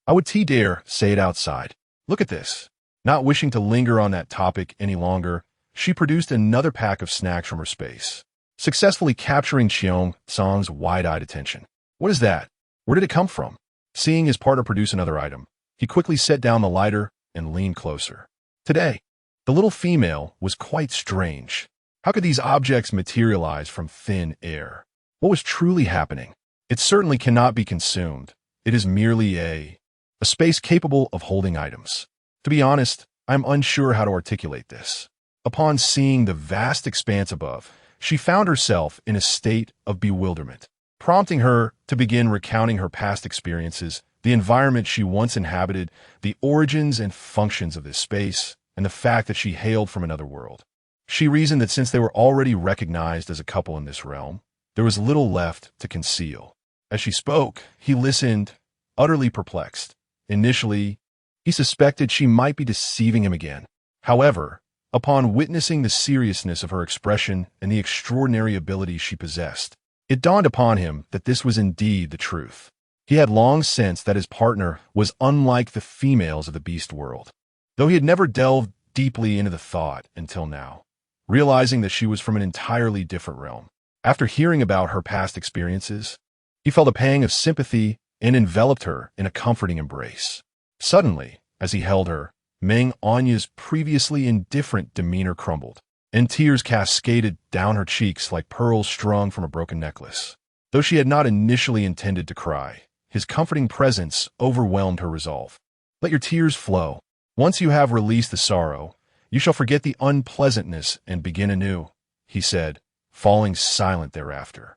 I would dare say it outside. Look at this. Not wishing to linger on that topic any longer, she produced another pack of snacks from her space, successfully capturing Cheongsong's wide-eyed attention. What is that? Where did it come from? Seeing his partner produce another item, he quickly set down the lighter and leaned closer. Today, the little female was quite strange. How could these objects materialize from thin air? What was truly happening? It certainly cannot be consumed. It is merely a space capable of holding items. To be honest, I am unsure how to articulate this. Upon seeing the vast expanse above, she found herself in a state of bewilderment, prompting her to begin recounting her past experiences, the environment she once inhabited, the origins and functions of this space, and the fact that she hailed from another world. She reasoned that since they were already recognized as a couple in this realm, there was little left to conceal. As she spoke, he listened, utterly perplexed. Initially, he suspected she might be deceiving him again. However, upon witnessing the seriousness of her expression and the extraordinary abilities she possessed, it dawned upon him that this was indeed the truth. He had long sensed that his partner was unlike the females of the beast world, though he had never delved deeply into the thought until now, realizing that she was from an entirely different realm. After hearing about her past experiences, he felt a pang of sympathy and enveloped her in a comforting embrace. Suddenly, as he held her, Meng Anyan's previously indifferent demeanor crumbled, and tears cascaded down her cheeks like pearls strung from a broken necklace. Though she had not initially intended to cry, his comforting presence overwhelmed her resolve. Let your tears flow. Once you have released the sorrow, you shall forget the unpleasantness and begin anew, he said, falling silent thereafter.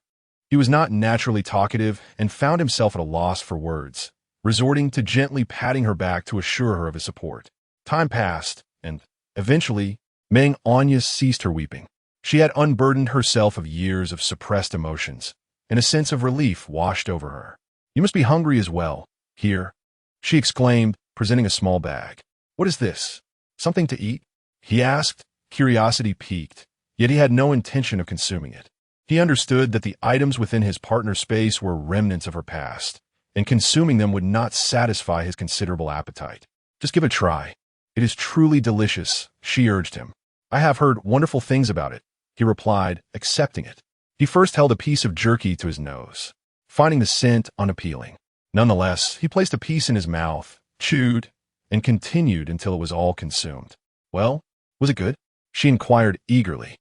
He was not naturally talkative and found himself at a loss for words, resorting to gently patting her back to assure her of his support. Time passed, and, eventually, Meng Anyan ceased her weeping. She had unburdened herself of years of suppressed emotions, and a sense of relief washed over her. You must be hungry as well. Here, she exclaimed, presenting a small bag. What is this? Something to eat? He asked, curiosity piqued, yet he had no intention of consuming it. He understood that the items within his partner's space were remnants of her past, and consuming them would not satisfy his considerable appetite. Just give it a try. It is truly delicious, she urged him. I have heard wonderful things about it, he replied, accepting it. He first held a piece of jerky to his nose, finding the scent unappealing. Nonetheless, he placed a piece in his mouth, chewed, and continued until it was all consumed. Well, was it good? She inquired eagerly.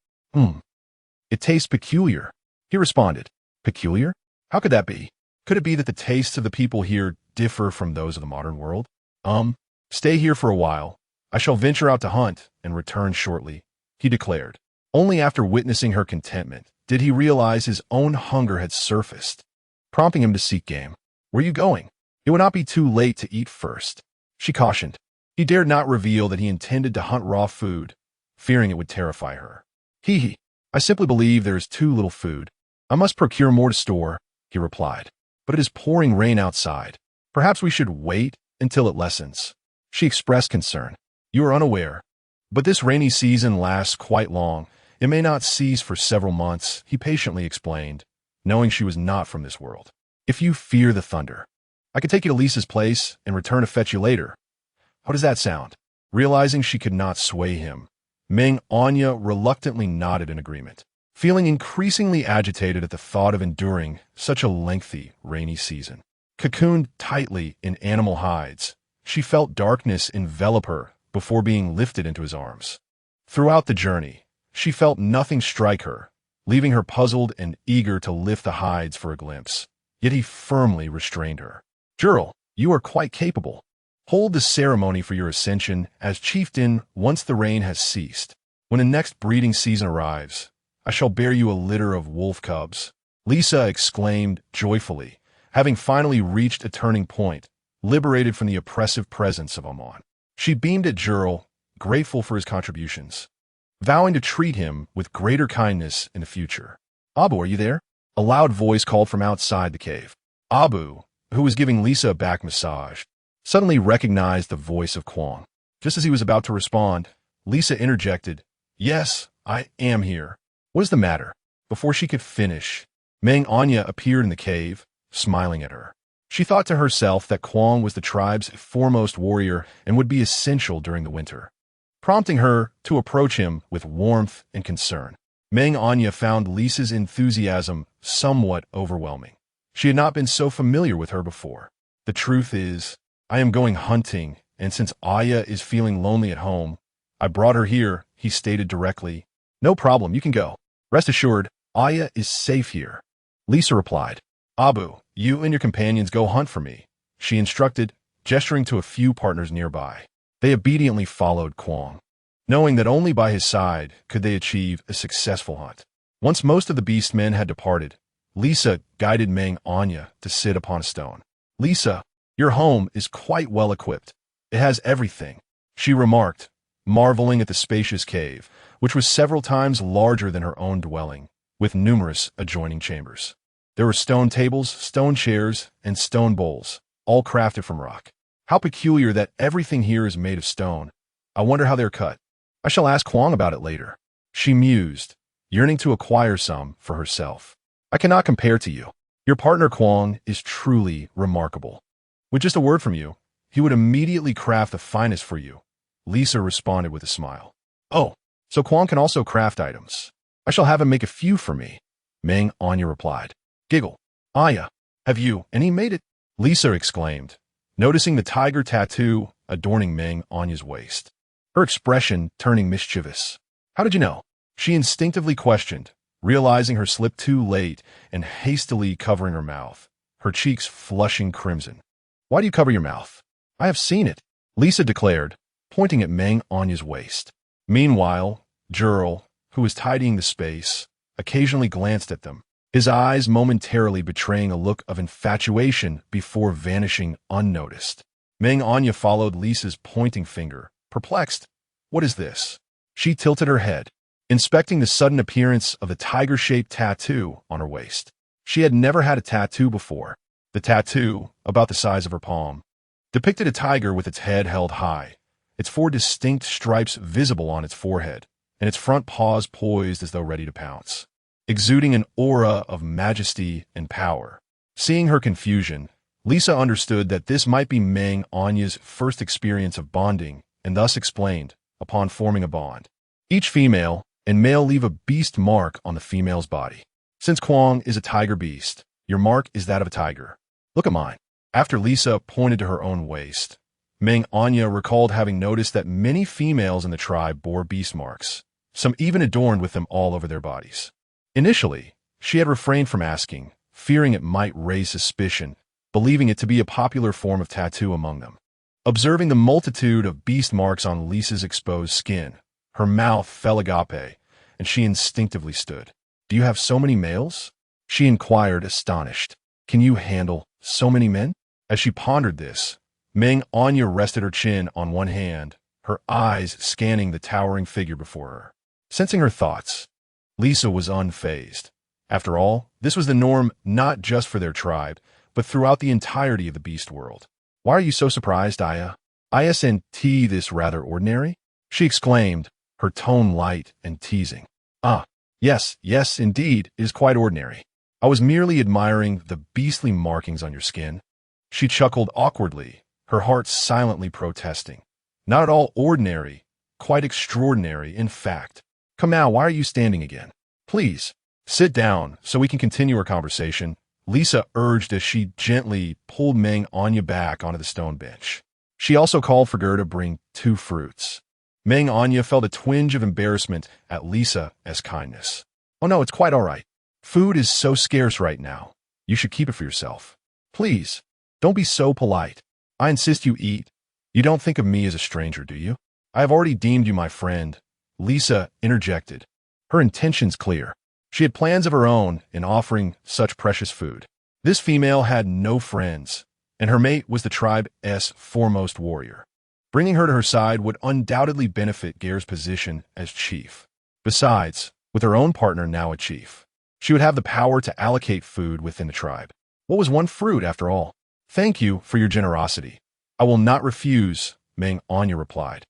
It tastes peculiar, he responded. Peculiar? How could that be? Could it be that the tastes of the people here differ from those of the modern world? Stay here for a while. I shall venture out to hunt and return shortly, he declared. Only after witnessing her contentment did he realize his own hunger had surfaced, prompting him to seek game. Where are you going? It would not be too late to eat first, she cautioned. He dared not reveal that he intended to hunt raw food, fearing it would terrify her. Hee hee. I simply believe there is too little food. I must procure more to store, he replied. But it is pouring rain outside. Perhaps we should wait until it lessens. She expressed concern. You are unaware. But this rainy season lasts quite long. It may not cease for several months, he patiently explained, knowing she was not from this world. If you fear the thunder, I could take you to Lisa's place and return to fetch you later. How does that sound? Realizing she could not sway him, Meng Anyan reluctantly nodded in agreement, feeling increasingly agitated at the thought of enduring such a lengthy, rainy season. Cocooned tightly in animal hides, she felt darkness envelop her before being lifted into his arms. Throughout the journey, she felt nothing strike her, leaving her puzzled and eager to lift the hides for a glimpse. Yet he firmly restrained her. Jurl, you are quite capable. Hold the ceremony for your ascension as chieftain once the rain has ceased. When the next breeding season arrives, I shall bear you a litter of wolf cubs. Lisa exclaimed joyfully, having finally reached a turning point, liberated from the oppressive presence of Amon. She beamed at Jurl, grateful for his contributions, vowing to treat him with greater kindness in the future. Abu, are you there? A loud voice called from outside the cave. Abu, who was giving Lisa a back massage, suddenly recognized the voice of Kwong. Just as he was about to respond, Lisa interjected, Yes, I am here. What is the matter? Before she could finish, Meng Anyan appeared in the cave, smiling at her. She thought to herself that Kwong was the tribe's foremost warrior and would be essential during the winter, prompting her to approach him with warmth and concern. Meng Anyan found Lisa's enthusiasm somewhat overwhelming. She had not been so familiar with her before. The truth is, I am going hunting, and since Aya is feeling lonely at home, I brought her here, he stated directly. No problem, you can go. Rest assured, Aya is safe here. Lisa replied. Abu, you and your companions go hunt for me, she instructed, gesturing to a few partners nearby. They obediently followed Kwong, knowing that only by his side could they achieve a successful hunt. Once most of the beast men had departed, Lisa guided Meng Anyan to sit upon a stone. Lisa, your home is quite well equipped. It has everything, she remarked, marveling at the spacious cave, which was several times larger than her own dwelling, with numerous adjoining chambers. There were stone tables, stone chairs, and stone bowls, all crafted from rock. How peculiar that everything here is made of stone. I wonder how they're cut. I shall ask Kwong about it later. She mused, yearning to acquire some for herself. I cannot compare to you. Your partner Kwong is truly remarkable. With just a word from you, he would immediately craft the finest for you. Lisa responded with a smile. Oh, so Kwong can also craft items. I shall have him make a few for me, Meng Anyan replied. Giggle. Aya, have you, and he made it, Lisa exclaimed, noticing the tiger tattoo adorning Meng Anyan's waist, her expression turning mischievous. How did you know? She instinctively questioned, realizing her slip too late and hastily covering her mouth, her cheeks flushing crimson. Why do you cover your mouth? I have seen it, Lisa declared, pointing at Meng Anyan's waist. Meanwhile, Jurl, who was tidying the space, occasionally glanced at them, his eyes momentarily betraying a look of infatuation before vanishing unnoticed. Meng Anyan followed Lisa's pointing finger, perplexed. What is this? She tilted her head, inspecting the sudden appearance of the tiger-shaped tattoo on her waist. She had never had a tattoo before. The tattoo, about the size of her palm, depicted a tiger with its head held high, its 4 distinct stripes visible on its forehead, and its front paws poised as though ready to pounce, exuding an aura of majesty and power. Seeing her confusion, Lisa understood that this might be Meng Anyan's first experience of bonding, and thus explained, upon forming a bond. Each female and male leave a beast mark on the female's body. Since Kwong is a tiger beast, your mark is that of a tiger. Look at mine. After Lisa pointed to her own waist, Meng Anyan recalled having noticed that many females in the tribe bore beast marks, some even adorned with them all over their bodies. Initially, she had refrained from asking, fearing it might raise suspicion, believing it to be a popular form of tattoo among them. Observing the multitude of beast marks on Lisa's exposed skin, her mouth fell agape, and she instinctively stood. Do you have so many males? She inquired, astonished. Can you handle so many men? As she pondered this, Meng Anyan rested her chin on one hand, her eyes scanning the towering figure before her. Sensing her thoughts, Lisa was unfazed. After all, this was the norm not just for their tribe, but throughout the entirety of the beast world. Why are you so surprised, Aya? Isn't this rather ordinary? She exclaimed, her tone light and teasing. Ah, yes, indeed, it is quite ordinary. I was merely admiring the beastly markings on your skin. She chuckled awkwardly, her heart silently protesting. Not at all ordinary, quite extraordinary, in fact. Come now, why are you standing again? Please, sit down so we can continue our conversation, Lisa urged as she gently pulled Meng Anyan back onto the stone bench. She also called for Ger to bring 2 fruits. Meng Anyan felt a twinge of embarrassment at Lisa's kindness. Oh no, it's quite all right. Food is so scarce right now. You should keep it for yourself. Please, don't be so polite. I insist you eat. You don't think of me as a stranger, do you? I have already deemed you my friend, Lisa interjected. Her intentions clear. She had plans of her own in offering such precious food. This female had no friends, and her mate was the tribe's foremost warrior. Bringing her to her side would undoubtedly benefit Ger's position as chief. Besides, with her own partner now a chief, she would have the power to allocate food within the tribe. What was 1 fruit, after all? Thank you for your generosity. I will not refuse, Meng Anyan replied.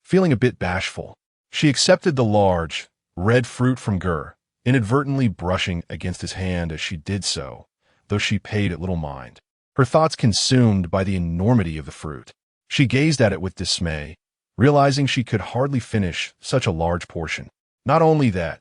Feeling a bit bashful, she accepted the large, red fruit from Ger, inadvertently brushing against his hand as she did so, though she paid it little mind. Her thoughts consumed by the enormity of the fruit. She gazed at it with dismay, realizing she could hardly finish such a large portion. Not only that,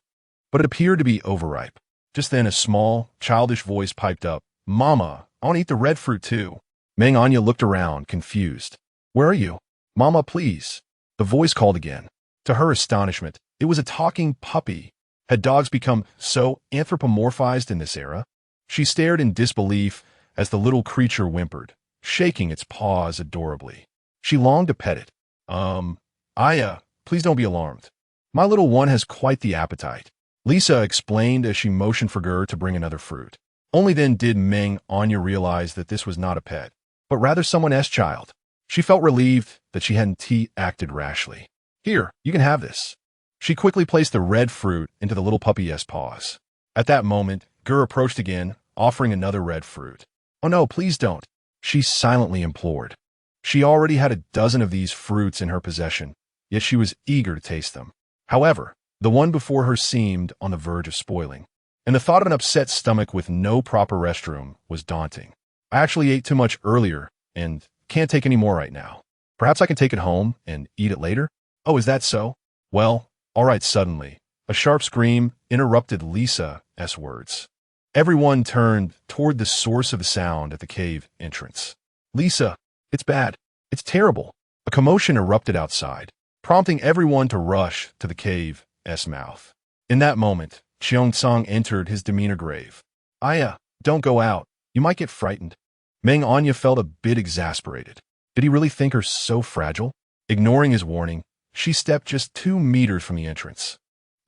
but it appeared to be overripe. Just then a small, childish voice piped up, "Mama, I want to eat the red fruit too." Meng Anyan looked around, confused. "Where are you? Mama, please." The voice called again. To her astonishment, it was a talking puppy. Had dogs become so anthropomorphized in this era? She stared in disbelief as the little creature whimpered, shaking its paws adorably. She longed to pet it. Aya, please don't be alarmed. My little one has quite the appetite," Lisa explained as she motioned for Ger to bring another fruit. Only then did Meng Anyan realize that this was not a pet, but rather someone's child. She felt relieved that she hadn't acted rashly. "Here, you can have this." She quickly placed the red fruit into the little puppy's paws. At that moment, Ger approached again, offering another red fruit. "Oh no, please don't," she silently implored. She already had a dozen of these fruits in her possession, yet she was eager to taste them. However, the one before her seemed on the verge of spoiling, and the thought of an upset stomach with no proper restroom was daunting. "I actually ate too much earlier and can't take any more right now. Perhaps I can take it home and eat it later?" "Oh, is that so? Well, all right." Suddenly, a sharp scream interrupted Lisa's words. Everyone turned toward the source of the sound at the cave entrance. "Lisa, it's bad. It's terrible." A commotion erupted outside, prompting everyone to rush to the cave's mouth. In that moment, Cheongsong entered, his demeanor grave. "Aya, don't go out. You might get frightened." Meng Anyan felt a bit exasperated. Did he really think her so fragile? Ignoring his warning, she stepped just 2 meters from the entrance,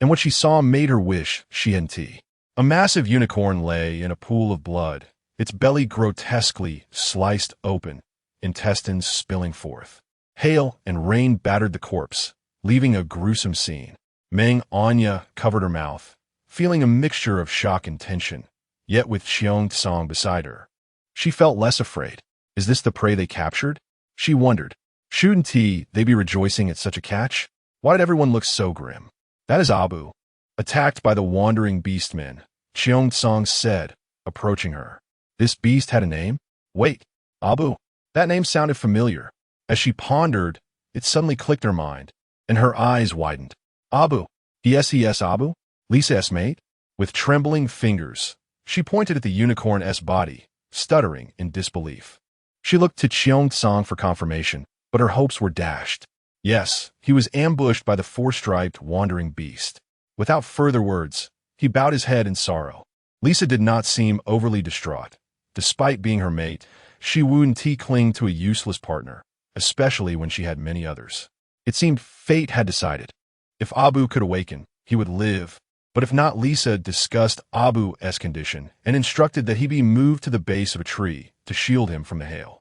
and what she saw made her wish she hadn't. A massive unicorn lay in a pool of blood, its belly grotesquely sliced open, intestines spilling forth. Hail and rain battered the corpse, leaving a gruesome scene. Meng Anyan covered her mouth, feeling a mixture of shock and tension, yet with Cheongsong beside her, she felt less afraid. Is this the prey they captured? She wondered. Shouldn't they be rejoicing at such a catch? Why did everyone look so grim? "That is Abu, attacked by the wandering beastmen," Cheongsong said, approaching her. This beast had a name? Wait, Abu. That name sounded familiar. As she pondered, it suddenly clicked her mind, and her eyes widened. Abu. Yes, Abu? Lisa's mate? With trembling fingers, she pointed at the unicorn's body, stuttering in disbelief. She looked to Cheongsong for confirmation, but her hopes were dashed. Yes, he was ambushed by the 4-striped wandering beast. Without further words, he bowed his head in sorrow. Lisa did not seem overly distraught. Despite being her mate, she wouldn't cling to a useless partner, especially when she had many others. It seemed fate had decided. If Abu could awaken, he would live. But if not, Lisa discussed Abu's condition and instructed that he be moved to the base of a tree to shield him from the hail.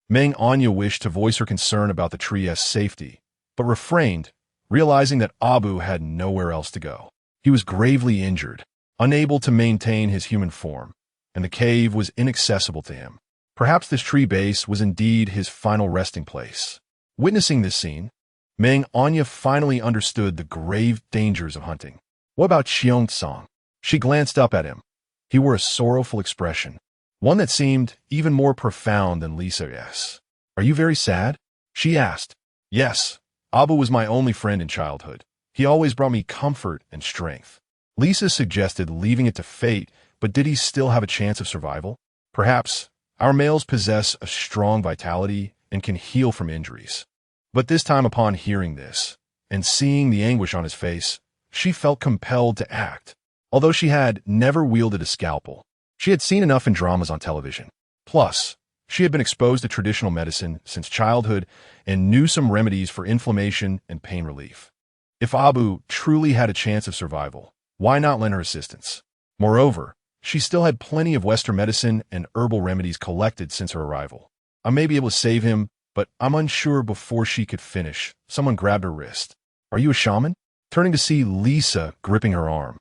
Meng Anyan wished to voice her concern about the tree's safety, but refrained, realizing that Abu had nowhere else to go. He was gravely injured, unable to maintain his human form, and the cave was inaccessible to him. Perhaps this tree base was indeed his final resting place. Witnessing this scene, Meng Anyan finally understood the grave dangers of hunting. What about Xiong-song? She glanced up at him. He wore a sorrowful expression, one that seemed even more profound than Lisa's. Are you very sad? She asked. Yes. Abu was my only friend in childhood. He always brought me comfort and strength. Lisa suggested leaving it to fate, but did he still have a chance of survival? Perhaps. Our males possess a strong vitality and can heal from injuries. But this time, upon hearing this, and seeing the anguish on his face, she felt compelled to act. Although she had never wielded a scalpel, she had seen enough in dramas on television. Plus, she had been exposed to traditional medicine since childhood and knew some remedies for inflammation and pain relief. If Abu truly had a chance of survival, why not lend her assistance? Moreover, she still had plenty of Western medicine and herbal remedies collected since her arrival. I may be able to save him, but I'm unsure. Before she could finish, someone grabbed her wrist. Are you a shaman? Turning to see Lisa gripping her arm,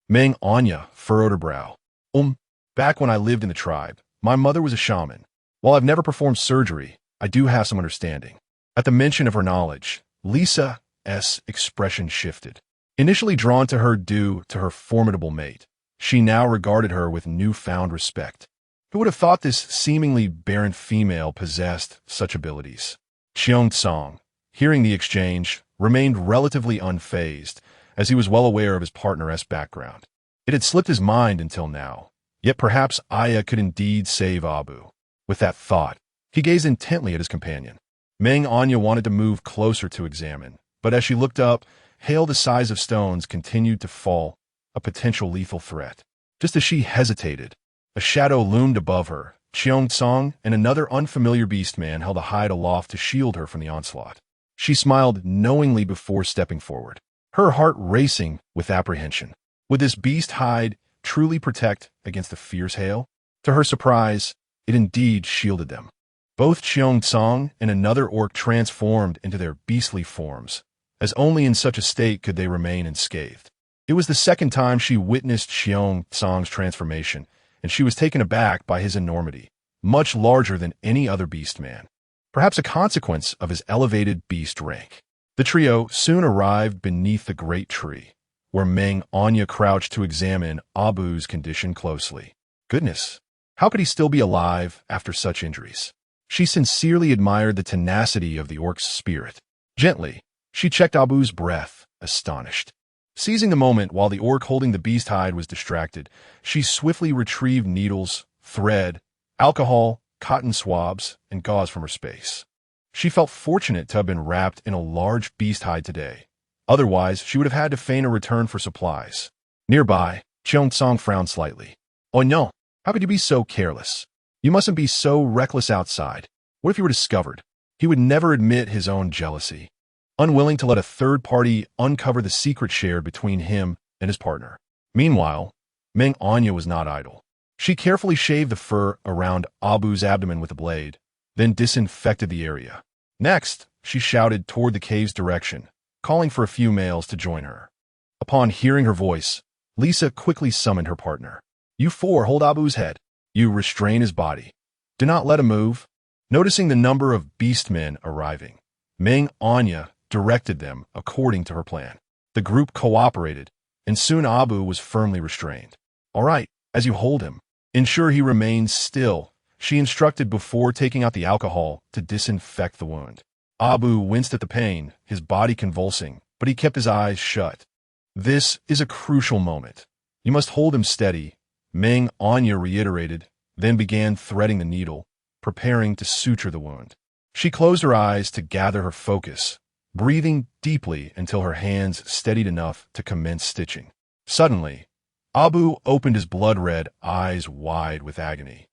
Meng Anyan furrowed her brow. Back when I lived in the tribe, my mother was a shaman. While I've never performed surgery, I do have some understanding. At the mention of her knowledge, Lisa's expression shifted. Initially drawn to her due to her formidable mate, she now regarded her with newfound respect. Who would have thought this seemingly barren female possessed such abilities? Xiong-song, hearing the exchange, remained relatively unfazed, as he was well aware of his partner's background. It had slipped his mind until now. Yet perhaps Aya could indeed save Abu. With that thought, he gazed intently at his companion. Meng Anyan wanted to move closer to examine, but as she looked up, hail the size of stones continued to fall, a potential lethal threat. Just as she hesitated, a shadow loomed above her. Xiong-song and another unfamiliar beast-man held a hide aloft to shield her from the onslaught. She smiled knowingly before stepping forward, her heart racing with apprehension. Would this beast hide truly protect against the fierce hail? To her surprise, it indeed shielded them. Both Xiong-song and another orc transformed into their beastly forms, as only in such a state could they remain unscathed. It was the second time she witnessed Xiong-song's transformation, and she was taken aback by his enormity, much larger than any other beast-man, perhaps a consequence of his elevated beast rank. The trio soon arrived beneath the great tree, where Meng Anyan crouched to examine Abu's condition closely. Goodness, how could he still be alive after such injuries? She sincerely admired the tenacity of the orc's spirit. Gently, she checked Abu's breath, astonished. Seizing the moment while the orc holding the beast hide was distracted, she swiftly retrieved needles, thread, alcohol, cotton swabs, and gauze from her space. She felt fortunate to have been wrapped in a large beast hide today. Otherwise, she would have had to feign a return for supplies. Nearby, Xiong-song frowned slightly. Oh no, how could you be so careless? You mustn't be so reckless outside. What if you were discovered? He would never admit his own jealousy, unwilling to let a third party uncover the secret shared between him and his partner. Meanwhile, Meng Anyan was not idle. She carefully shaved the fur around Abu's abdomen with a blade, then disinfected the area. Next, she shouted toward the cave's direction, calling for a few males to join her. Upon hearing her voice, Lisa quickly summoned her partner. You four hold Abu's head. You restrain his body. Do not let him move. Noticing the number of beastmen arriving, Meng Anyan directed them according to her plan. The group cooperated, and soon Abu was firmly restrained. All right, as you hold him, ensure he remains still, she instructed before taking out the alcohol to disinfect the wound. Abu winced at the pain, his body convulsing, but he kept his eyes shut. This is a crucial moment. You must hold him steady, Meng Anyan reiterated, then began threading the needle, preparing to suture the wound. She closed her eyes to gather her focus, breathing deeply until her hands steadied enough to commence stitching. Suddenly, Abu opened his blood-red eyes wide with agony,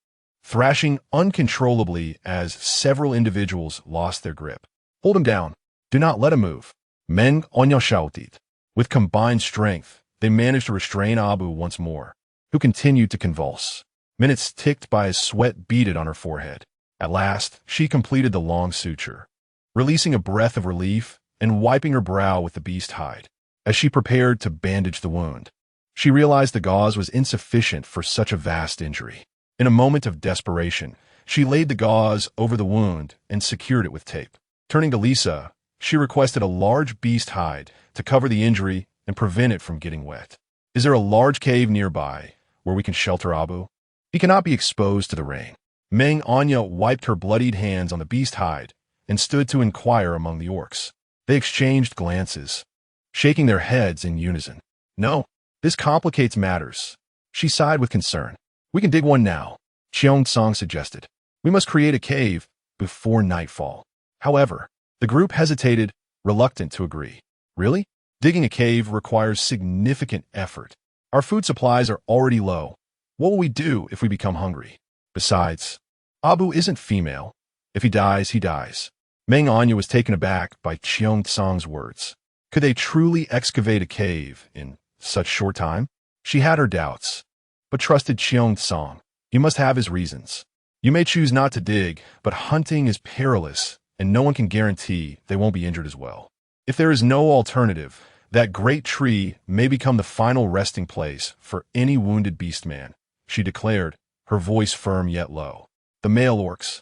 thrashing uncontrollably as several individuals lost their grip. Hold him down. Do not let him move. Meng Anyan shouted. With combined strength, they managed to restrain Abu once more, who continued to convulse. Minutes ticked by as sweat beaded on her forehead. At last, she completed the long suture, releasing a breath of relief and wiping her brow with the beast hide. as she prepared to bandage the wound. She realized the gauze was insufficient for such a vast injury. In a moment of desperation, she laid the gauze over the wound and secured it with tape. Turning to Lisa, she requested a large beast hide to cover the injury and prevent it from getting wet. Is there a large cave nearby where we can shelter Abu? He cannot be exposed to the rain. Meng Anyan wiped her bloodied hands on the beast hide and stood to inquire among the orcs. They exchanged glances, shaking their heads in unison. No, this complicates matters. She sighed with concern. We can dig one now, Cheongsong suggested. We must create a cave before nightfall. However, the group hesitated, reluctant to agree. Really? Digging a cave requires significant effort. Our food supplies are already low. What will we do if we become hungry? Besides, Abu isn't female. If he dies, he dies. Meng Anyan was taken aback by Cheongsong's words. Could they truly excavate a cave in such short time? She had her doubts, but trusted Cheongsong. He must have his reasons. You may choose not to dig, but hunting is perilous, and no one can guarantee they won't be injured as well. If there is no alternative, that great tree may become the final resting place for any wounded beastman, she declared, her voice firm yet low. The male orcs,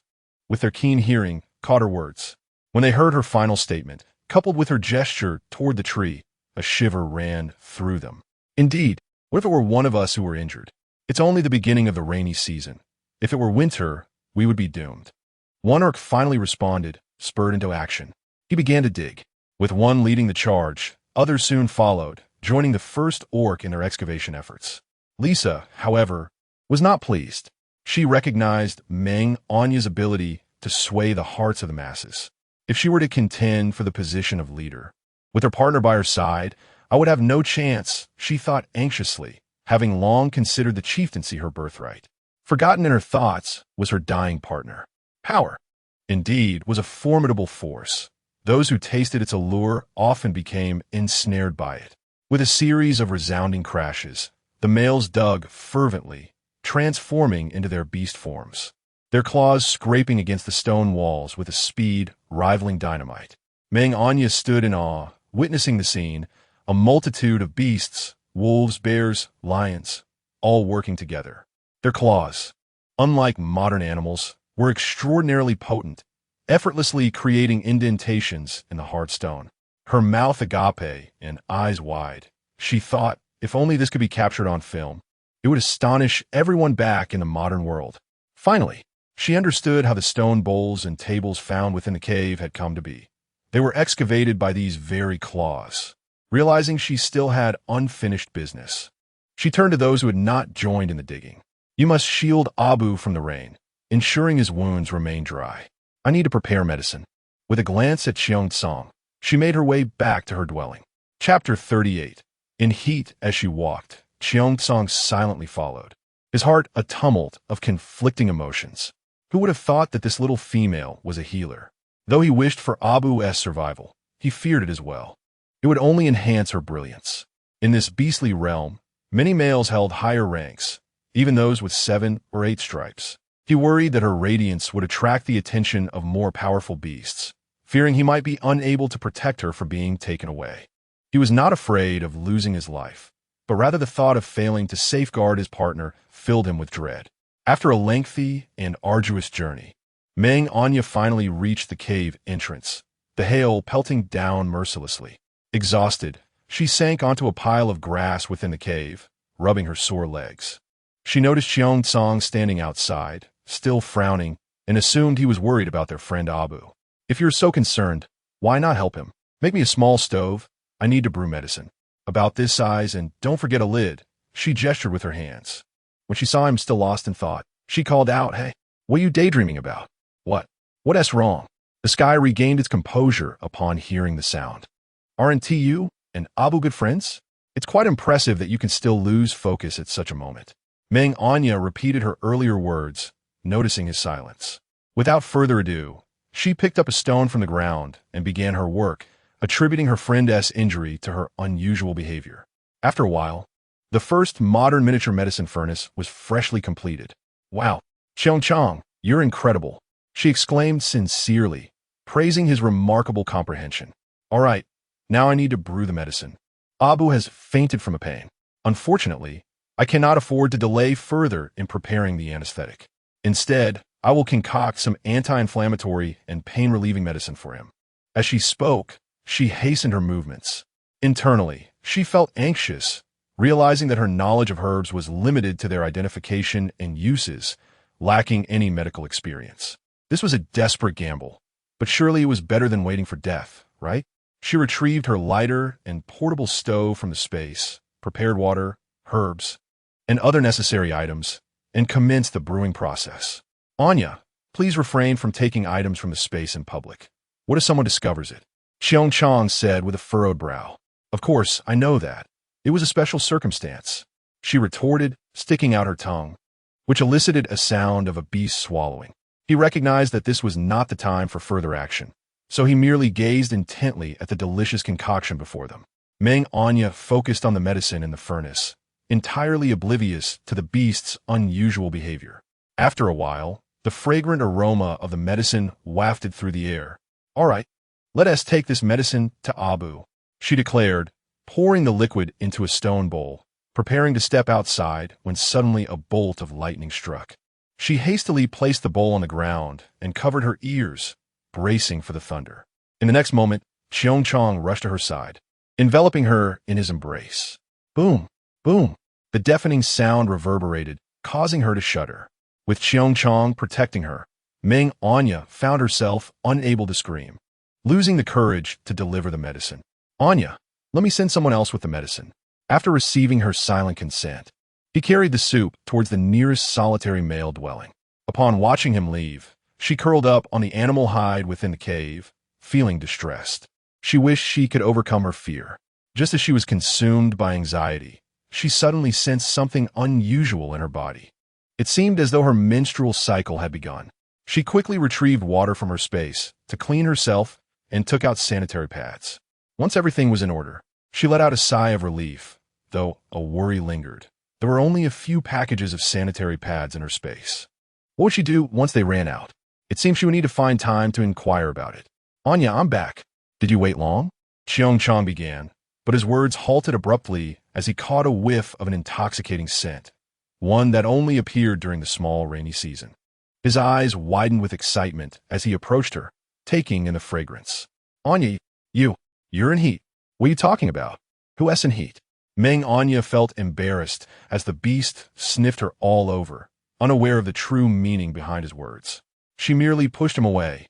with their keen hearing, caught her words. When they heard her final statement, coupled with her gesture toward the tree, a shiver ran through them. Indeed, what if it were one of us who were injured? It's only the beginning of the rainy season. If it were winter, we would be doomed. One orc finally responded, spurred into action. He began to dig. With one leading the charge, others soon followed, joining the first orc in their excavation efforts. Lisa, however, was not pleased. She recognized Meng Anyan's ability to sway the hearts of the masses. If she were to contend for the position of leader, with her partner by her side, I would have no chance, she thought anxiously, having long considered the chieftaincy her birthright. Forgotten in her thoughts was her dying partner. Power, indeed, was a formidable force. Those who tasted its allure often became ensnared by it. With a series of resounding crashes, the males dug fervently, transforming into their beast forms, their claws scraping against the stone walls with a speed rivaling dynamite. Meng Anyan stood in awe, witnessing the scene, a multitude of beasts, wolves, bears, lions, all working together. Their claws, unlike modern animals, were extraordinarily potent, effortlessly creating indentations in the hard stone. Her mouth agape and eyes wide. She thought, if only this could be captured on film, it would astonish everyone back in the modern world. Finally, she understood how the stone bowls and tables found within the cave had come to be. They were excavated by these very claws. Realizing she still had unfinished business, she turned to those who had not joined in the digging. You must shield Abu from the rain, ensuring his wounds remain dry. I need to prepare medicine. With a glance at Cheongsong, she made her way back to her dwelling. Chapter 38. In heat as she walked, Cheongsong silently followed, his heart a tumult of conflicting emotions. Who would have thought that this little female was a healer? Though he wished for Abu's survival, he feared it as well. It would only enhance her brilliance. In this beastly realm, many males held higher ranks, even those with 7 or 8 stripes. He worried that her radiance would attract the attention of more powerful beasts, fearing he might be unable to protect her from being taken away. He was not afraid of losing his life, but rather the thought of failing to safeguard his partner filled him with dread. After a lengthy and arduous journey, Meng Anyan finally reached the cave entrance, the hail pelting down mercilessly. Exhausted, she sank onto a pile of grass within the cave, rubbing her sore legs. She noticed Cheongsong standing outside, still frowning, and assumed he was worried about their friend Abu. If you're so concerned, why not help him? Make me a small stove. I need to brew medicine. About this size, and don't forget a lid. She gestured with her hands. When she saw him still lost in thought, she called out, Hey, what are you daydreaming about? What's wrong? The sky regained its composure upon hearing the sound. Aren't you and Abu good friends? It's quite impressive that you can still lose focus at such a moment. Meng Anyan repeated her earlier words, noticing his silence. Without further ado, she picked up a stone from the ground and began her work, attributing her friend's injury to her unusual behavior. After a while, the first modern miniature medicine furnace was freshly completed. Wow, Cheongsong, you're incredible, she exclaimed sincerely, praising his remarkable comprehension. All right, now I need to brew the medicine. Abu has fainted from a pain. Unfortunately, I cannot afford to delay further in preparing the anesthetic. Instead, I will concoct some anti-inflammatory and pain-relieving medicine for him." As she spoke, she hastened her movements. Internally, she felt anxious, realizing that her knowledge of herbs was limited to their identification and uses, lacking any medical experience. This was a desperate gamble, but surely it was better than waiting for death, right? She retrieved her lighter and portable stove from the space, prepared water, herbs, and other necessary items, and commenced the brewing process. "Anya, please refrain from taking items from the space in public. What if someone discovers it?" Xiong Chong said with a furrowed brow. "Of course, I know that. It was a special circumstance," she retorted, sticking out her tongue, which elicited a sound of a beast swallowing. He recognized that this was not the time for further action, so he merely gazed intently at the delicious concoction before them. Meng Anyan focused on the medicine in the furnace, entirely oblivious to the beast's unusual behavior. After a while, the fragrant aroma of the medicine wafted through the air. "All right, let us take this medicine to Abu," she declared, pouring the liquid into a stone bowl, preparing to step outside when suddenly a bolt of lightning struck. She hastily placed the bowl on the ground and covered her ears, bracing for the thunder. In the next moment, Xiong Chong rushed to her side, enveloping her in his embrace. Boom! Boom! The deafening sound reverberated, causing her to shudder. With Xiong Chong protecting her, Meng Anyan found herself unable to scream, losing the courage to deliver the medicine. "Anya, let me send someone else with the medicine." After receiving her silent consent, he carried the soup towards the nearest solitary male dwelling. Upon watching him leave, she curled up on the animal hide within the cave, feeling distressed. She wished she could overcome her fear. Just as she was consumed by anxiety, she suddenly sensed something unusual in her body. It seemed as though her menstrual cycle had begun. She quickly retrieved water from her space to clean herself and took out sanitary pads. Once everything was in order, she let out a sigh of relief, though a worry lingered. There were only a few packages of sanitary pads in her space. What would she do once they ran out? It seemed she would need to find time to inquire about it. "Anya, I'm back. Did you wait long?" Xiong Chong began, but his words halted abruptly as he caught a whiff of an intoxicating scent, one that only appeared during the small rainy season. His eyes widened with excitement as he approached her, taking in the fragrance. "Anya, you're in heat. What are you talking about? Who's in heat?" Meng Anyan felt embarrassed as the beast sniffed her all over, unaware of the true meaning behind his words. She merely pushed him away,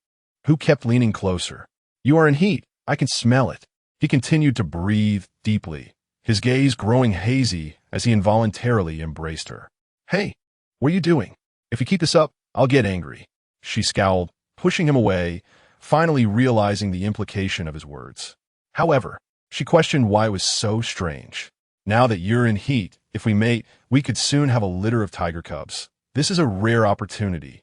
who kept leaning closer. "You are in heat. I can smell it." He continued to breathe deeply, his gaze growing hazy as he involuntarily embraced her. "Hey, what are you doing? If you keep this up, I'll get angry." She scowled, pushing him away, finally realizing the implication of his words. However, she questioned why it was so strange. "Now that you're in heat, if we mate, we could soon have a litter of tiger cubs. This is a rare opportunity.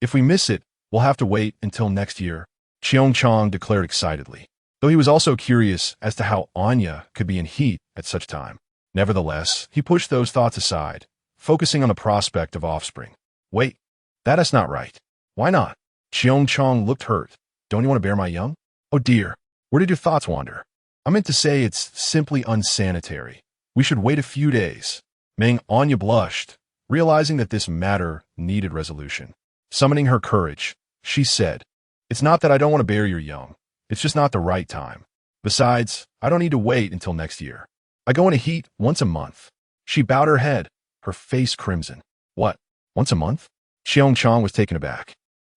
If we miss it, we'll have to wait until next year," Xiong Chong declared excitedly, though he was also curious as to how Anya could be in heat at such time. Nevertheless, he pushed those thoughts aside, focusing on the prospect of offspring. "Wait, that is not right." "Why not?" Xiong Chong looked hurt. "Don't you want to bear my young?" "Oh dear, where did your thoughts wander?" "I meant to say it's simply unsanitary. We should wait a few days." Meng Anyan blushed, realizing that this matter needed resolution. Summoning her courage, she said, "It's not that I don't want to bear your young. It's just not the right time. Besides, I don't need to wait until next year. I go into heat once a month." She bowed her head, her face crimson. "What? Once a month?" Xiong Chong was taken aback,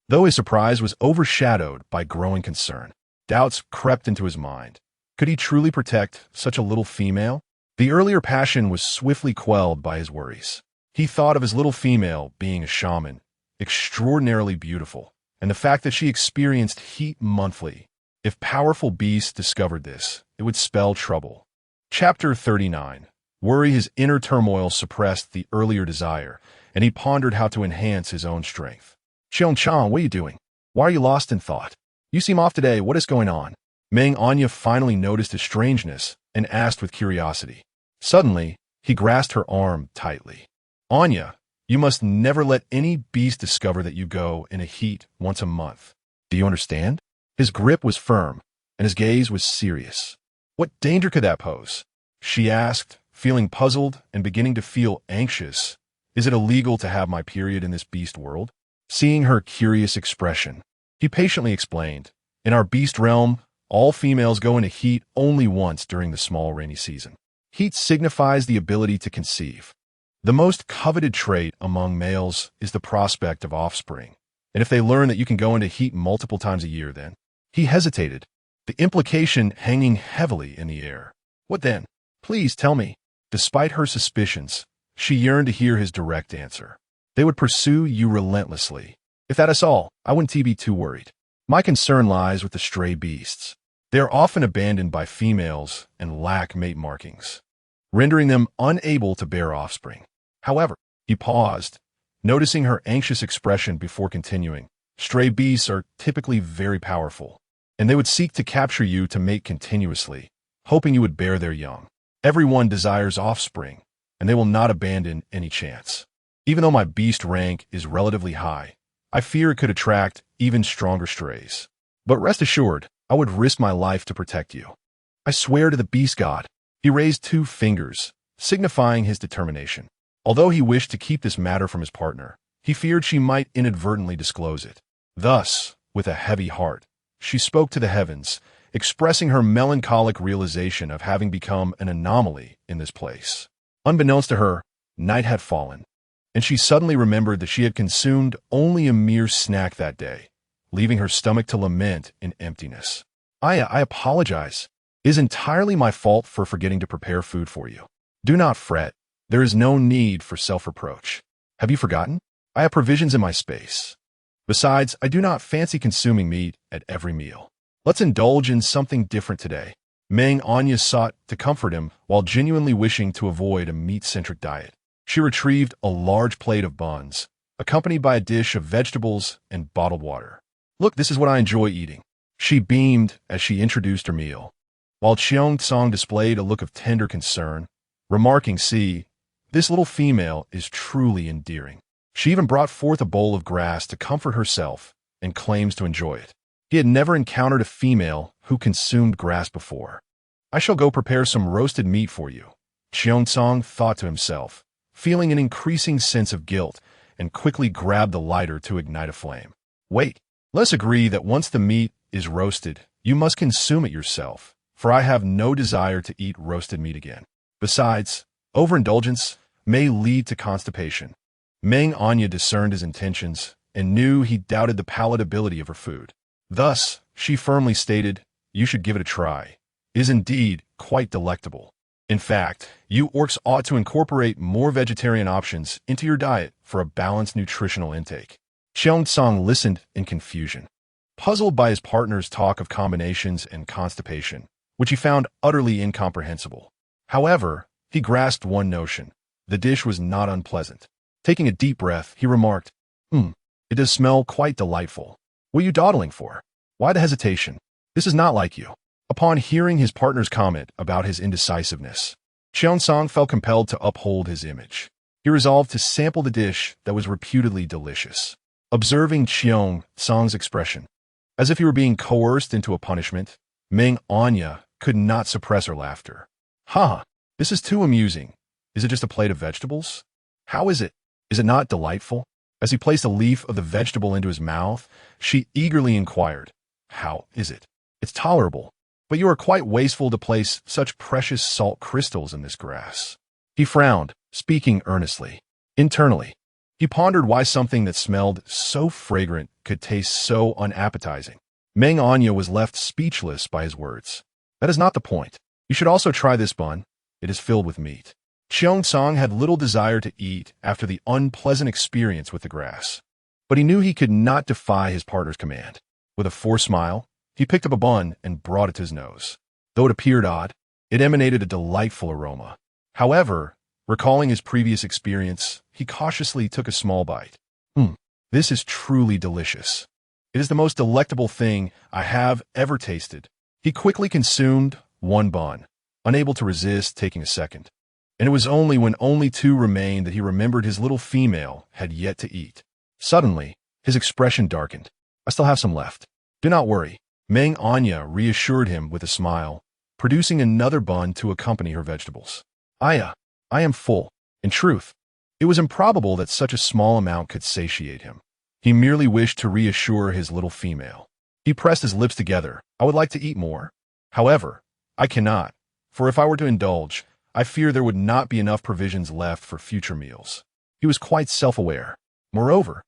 though his surprise was overshadowed by growing concern. Doubts crept into his mind. Could he truly protect such a little female? The earlier passion was swiftly quelled by his worries. He thought of his little female being a shaman, extraordinarily beautiful, and the fact that she experienced heat monthly. If powerful beasts discovered this, it would spell trouble. Chapter 39. Worry. His inner turmoil suppressed the earlier desire, and he pondered how to enhance his own strength. "Xiong Chong, what are you doing? Why are you lost in thought? You seem off today. What is going on?" Meng Anyan finally noticed his strangeness and asked with curiosity. Suddenly, he grasped her arm tightly. "Anya, you must never let any beast discover that you go in a heat once a month. Do you understand?" His grip was firm, and his gaze was serious. "What danger could that pose?" she asked, feeling puzzled and beginning to feel anxious. Is it illegal to have my period in this beast world? Seeing her curious expression, he patiently explained, in our beast realm, all females go into heat only once during the small rainy season. Heat signifies the ability to conceive. The most coveted trait among males is the prospect of offspring. And if they learn that you can go into heat multiple times a year, then he hesitated, the implication hanging heavily in the air. What then? Please tell me. Despite her suspicions, she yearned to hear his direct answer. They would pursue you relentlessly. If that is all, I wouldn't be too worried. My concern lies with the stray beasts. They are often abandoned by females and lack mate markings, rendering them unable to bear offspring. However, he paused, noticing her anxious expression before continuing. Stray beasts are typically very powerful, and they would seek to capture you to mate continuously, hoping you would bear their young. Everyone desires offspring, and they will not abandon any chance. Even though my beast rank is relatively high, I fear it could attract even stronger strays. But rest assured, I would risk my life to protect you. I swear to the beast god. He raised 2 fingers, signifying his determination. Although he wished to keep this matter from his partner, he feared she might inadvertently disclose it. Thus, with a heavy heart, she spoke to the heavens, expressing her melancholic realization of having become an anomaly in this place. Unbeknownst to her, night had fallen, and she suddenly remembered that she had consumed only a mere snack that day, leaving her stomach to lament in emptiness. I apologize. It is entirely my fault for forgetting to prepare food for you. Do not fret. There is no need for self-reproach. Have you forgotten? I have provisions in my space. Besides, I do not fancy consuming meat at every meal. Let's indulge in something different today. Meng Anyan sought to comfort him while genuinely wishing to avoid a meat-centric diet. She retrieved a large plate of buns, accompanied by a dish of vegetables and bottled water. Look, this is what I enjoy eating. She beamed as she introduced her meal, while Cheongsong displayed a look of tender concern, remarking, "See, this little female is truly endearing." She even brought forth a bowl of grass to comfort herself and claims to enjoy it. He had never encountered a female who consumed grass before. I shall go prepare some roasted meat for you, Cheongsong thought to himself, feeling an increasing sense of guilt, and quickly grabbed the lighter to ignite a flame. Wait, let's agree that once the meat is roasted, you must consume it yourself, for I have no desire to eat roasted meat again. Besides, overindulgence may lead to constipation. Meng Anyan discerned his intentions and knew he doubted the palatability of her food. Thus, she firmly stated, "You should give it a try. It is indeed quite delectable. In fact, you orcs ought to incorporate more vegetarian options into your diet for a balanced nutritional intake." Cheongsong listened in confusion, puzzled by his partner's talk of combinations and constipation, which he found utterly incomprehensible. However, he grasped one notion. The dish was not unpleasant. Taking a deep breath, he remarked, "It does smell quite delightful. What are you dawdling for? Why the hesitation? This is not like you." Upon hearing his partner's comment about his indecisiveness, Cheongsong felt compelled to uphold his image. He resolved to sample the dish that was reputedly delicious. Observing Cheongsong's expression, as if he were being coerced into a punishment, Meng Anyan could not suppress her laughter. This is too amusing. Is it just a plate of vegetables? How is it? Is it not delightful?" As he placed a leaf of the vegetable into his mouth, she eagerly inquired, "How is it?" "It's tolerable, but you are quite wasteful to place such precious salt crystals in this grass." He frowned, speaking earnestly. Internally, he pondered why something that smelled so fragrant could taste so unappetizing. Meng Anyan was left speechless by his words. "That is not the point. You should also try this bun. It is filled with meat." Cheongsong had little desire to eat after the unpleasant experience with the grass, but he knew he could not defy his partner's command. With a forced smile, he picked up a bun and brought it to his nose. Though it appeared odd, it emanated a delightful aroma. However, recalling his previous experience, he cautiously took a small bite. This is truly delicious. It is the most delectable thing I have ever tasted." He quickly consumed one bun, unable to resist taking a second. And it was only when only 2 remained that he remembered his little female had yet to eat. Suddenly, his expression darkened. "I still have some left. Do not worry." Meng Anyan reassured him with a smile, producing another bun to accompany her vegetables. I am full. In truth, it was improbable that such a small amount could satiate him. He merely wished to reassure his little female. He pressed his lips together. I would like to eat more. However, I cannot, for if I were to indulge, I fear there would not be enough provisions left for future meals. He was quite self-aware. Moreover,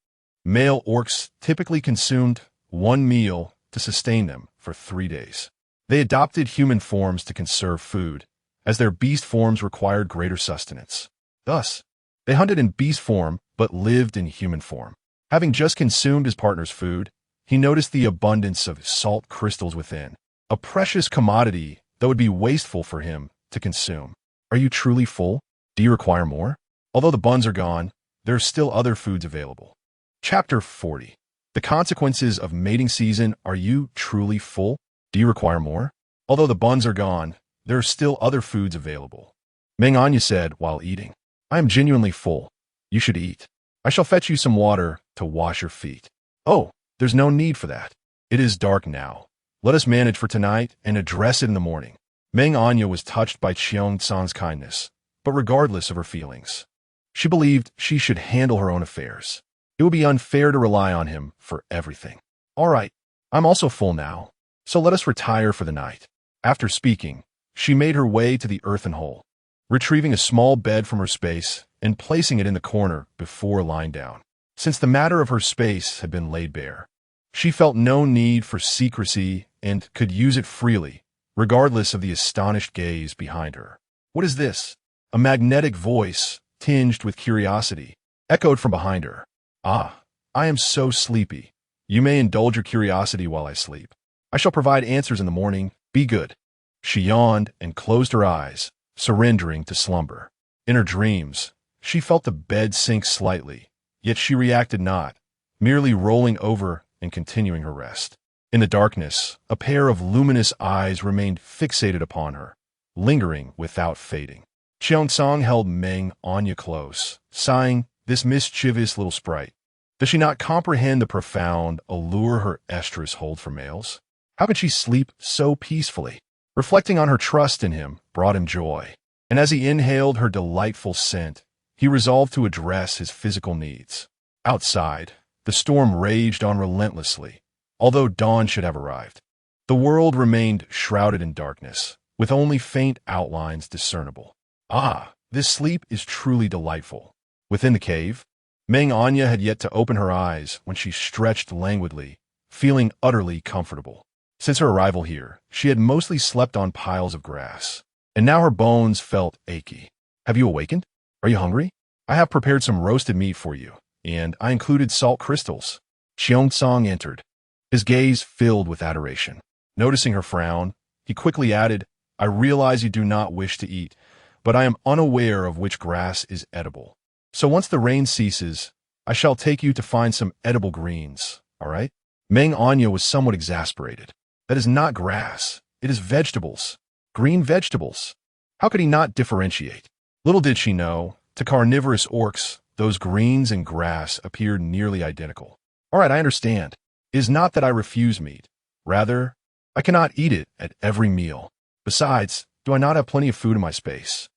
male orcs typically consumed one meal to sustain them for 3 days. They adopted human forms to conserve food, as their beast forms required greater sustenance. Thus, they hunted in beast form but lived in human form. Having just consumed his partner's food, he noticed the abundance of salt crystals within, a precious commodity that would be wasteful for him to consume. Are you truly full? Do you require more? Although the buns are gone, there are still other foods available. Chapter 40. The consequences of mating season. Are you truly full? Do you require more? Although the buns are gone, there are still other foods available. Meng Anyan said while eating, I am genuinely full. You should eat. I shall fetch you some water to wash your feet. Oh, there's no need for that. It is dark now. Let us manage for tonight and address it in the morning. Meng Anyan was touched by Qiong-sang's kindness, but regardless of her feelings, she believed she should handle her own affairs. It would be unfair to rely on him for everything. All right, I'm also full now, so let us retire for the night. After speaking, she made her way to the earthen hole, retrieving a small bed from her space and placing it in the corner before lying down. Since the matter of her space had been laid bare, she felt no need for secrecy and could use it freely, regardless of the astonished gaze behind her. What is this? A magnetic voice, tinged with curiosity, echoed from behind her. Ah, I am so sleepy. You may indulge your curiosity while I sleep. I shall provide answers in the morning. Be good. She yawned and closed her eyes, surrendering to slumber. In her dreams, she felt the bed sink slightly, yet she reacted not, merely rolling over and continuing her rest. In the darkness, a pair of luminous eyes remained fixated upon her, lingering without fading. Qiong-sang held Meng Anyan close, sighing, this mischievous little sprite. Does she not comprehend the profound allure her estrus hold for males? How can she sleep so peacefully? Reflecting on her trust in him brought him joy, and as he inhaled her delightful scent, he resolved to address his physical needs. Outside, the storm raged on relentlessly, although dawn should have arrived. The world remained shrouded in darkness, with only faint outlines discernible. Ah, this sleep is truly delightful. Within the cave, Meng Anyan had yet to open her eyes when she stretched languidly, feeling utterly comfortable. Since her arrival here, she had mostly slept on piles of grass, and now her bones felt achy. Have you awakened? Are you hungry? I have prepared some roasted meat for you, and I included salt crystals. Qiong-sang entered, his gaze filled with adoration. Noticing her frown, he quickly added, I realize you do not wish to eat, but I am unaware of which grass is edible. So once the rain ceases, I shall take you to find some edible greens, all right? Meng Anyan was somewhat exasperated. That is not grass. It is vegetables. Green vegetables. How could he not differentiate? Little did she know, to carnivorous orcs, those greens and grass appeared nearly identical. All right, I understand. It is not that I refuse meat. Rather, I cannot eat it at every meal. Besides, do I not have plenty of food in my space?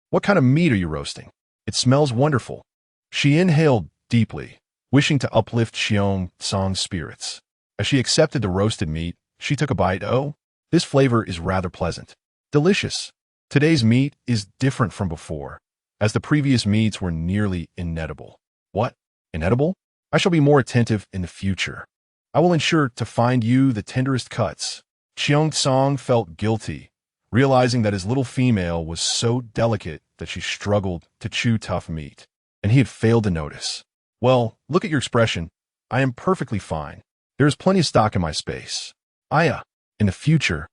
What kind of meat are you roasting? It smells wonderful. She inhaled deeply, wishing to uplift Qiong-sang's spirits. As she accepted the roasted meat, she took a bite. Oh, this flavor is rather pleasant. Delicious. Today's meat is different from before, as the previous meats were nearly inedible. What? Inedible? I shall be more attentive in the future. I will ensure to find you the tenderest cuts. Qiong-sang felt guilty, realizing that his little female was so delicate that she struggled to chew tough meat, and he had failed to notice. Well, look at your expression. I am perfectly fine. There is plenty of stock in my space. In the future,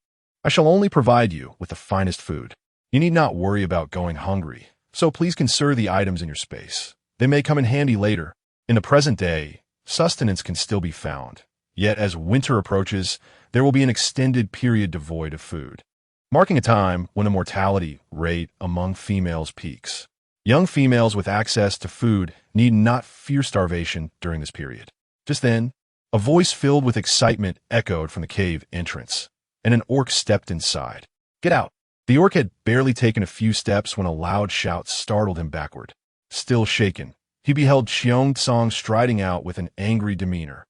I shall only provide you with the finest food. You need not worry about going hungry, so please conserve the items in your space. They may come in handy later. In the present day, sustenance can still be found. Yet as winter approaches, there will be an extended period devoid of food, marking a time when the mortality rate among females peaks. Young females with access to food need not fear starvation during this period. Just then, a voice filled with excitement echoed from the cave entrance, and an orc stepped inside. Get out. The orc had barely taken a few steps when a loud shout startled him backward. Still shaken, he beheld Xiong Tsang striding out with an angry demeanor.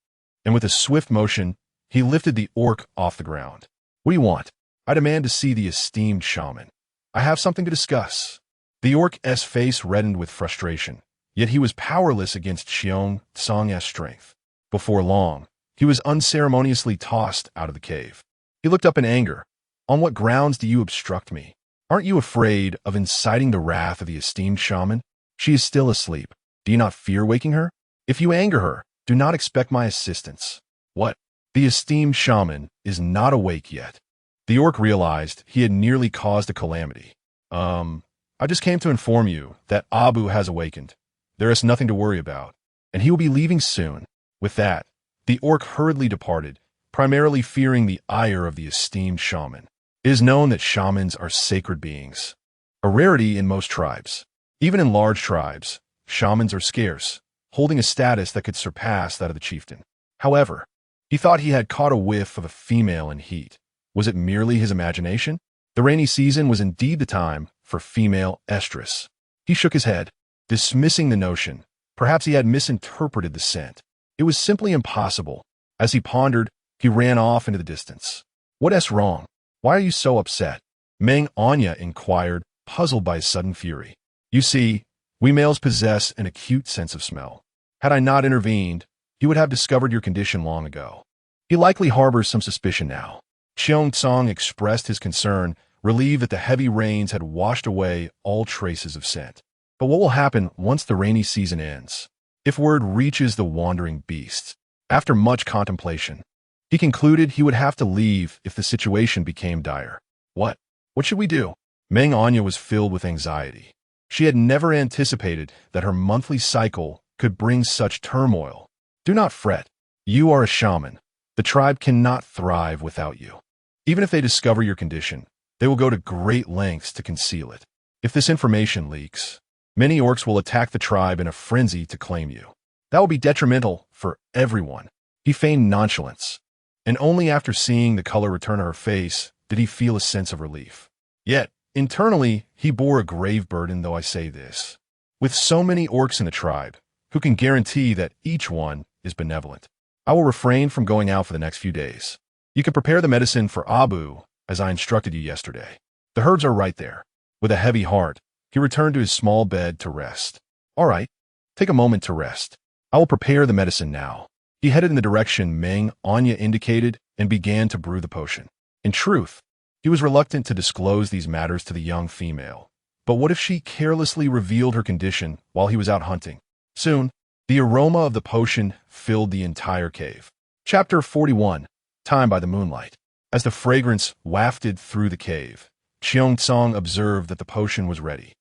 And with a swift motion, he lifted the orc off the ground. What do you want? I demand to see the esteemed shaman. I have something to discuss. The orc's face reddened with frustration, yet he was powerless against Xiong Tsang's strength. Before long, he was unceremoniously tossed out of the cave. He looked up in anger. On what grounds do you obstruct me? Aren't you afraid of inciting the wrath of the esteemed shaman? She is still asleep. Do you not fear waking her? If you anger her, do not expect my assistance. What? The esteemed shaman is not awake yet. The orc realized he had nearly caused a calamity. I just came to inform you that Abu has awakened. There is nothing to worry about, and he will be leaving soon. With that, the orc hurriedly departed, primarily fearing the ire of the esteemed shaman. It is known that shamans are sacred beings, a rarity in most tribes. Even in large tribes, shamans are scarce, holding a status that could surpass that of the chieftain. However, he thought he had caught a whiff of a female in heat. Was it merely his imagination? The rainy season was indeed the time for female estrus. He shook his head, dismissing the notion. Perhaps he had misinterpreted the scent. It was simply impossible. As he pondered, he ran off into the distance. What's wrong? Why are you so upset? Meng Anyan inquired, puzzled by his sudden fury. You see, we males possess an acute sense of smell. Had I not intervened, he would have discovered your condition long ago. He likely harbors some suspicion now. Xiong Tsang expressed his concern, relieved that the heavy rains had washed away all traces of scent. But what will happen once the rainy season ends? If word reaches the wandering beasts? After much contemplation, he concluded he would have to leave if the situation became dire. What? What should we do? Meng Anyan was filled with anxiety. She had never anticipated that her monthly cycle could bring such turmoil. Do not fret. You are a shaman. The tribe cannot thrive without you. Even if they discover your condition, they will go to great lengths to conceal it. If this information leaks, many orcs will attack the tribe in a frenzy to claim you. That will be detrimental for everyone. He feigned nonchalance, and only after seeing the color return to her face did he feel a sense of relief. Yet, internally, he bore a grave burden, though I say this. With so many orcs in the tribe, who can guarantee that each one is benevolent? I will refrain from going out for the next few days. You can prepare the medicine for Abu, as I instructed you yesterday. The herbs are right there. With a heavy heart, he returned to his small bed to rest. All right, take a moment to rest. I will prepare the medicine now. He headed in the direction Meng Anyan indicated and began to brew the potion. In truth, he was reluctant to disclose these matters to the young female. But what if she carelessly revealed her condition while he was out hunting? Soon, the aroma of the potion filled the entire cave. Chapter 41. Time by the Moonlight. As the fragrance wafted through the cave, Xiong Tsang observed that the potion was ready.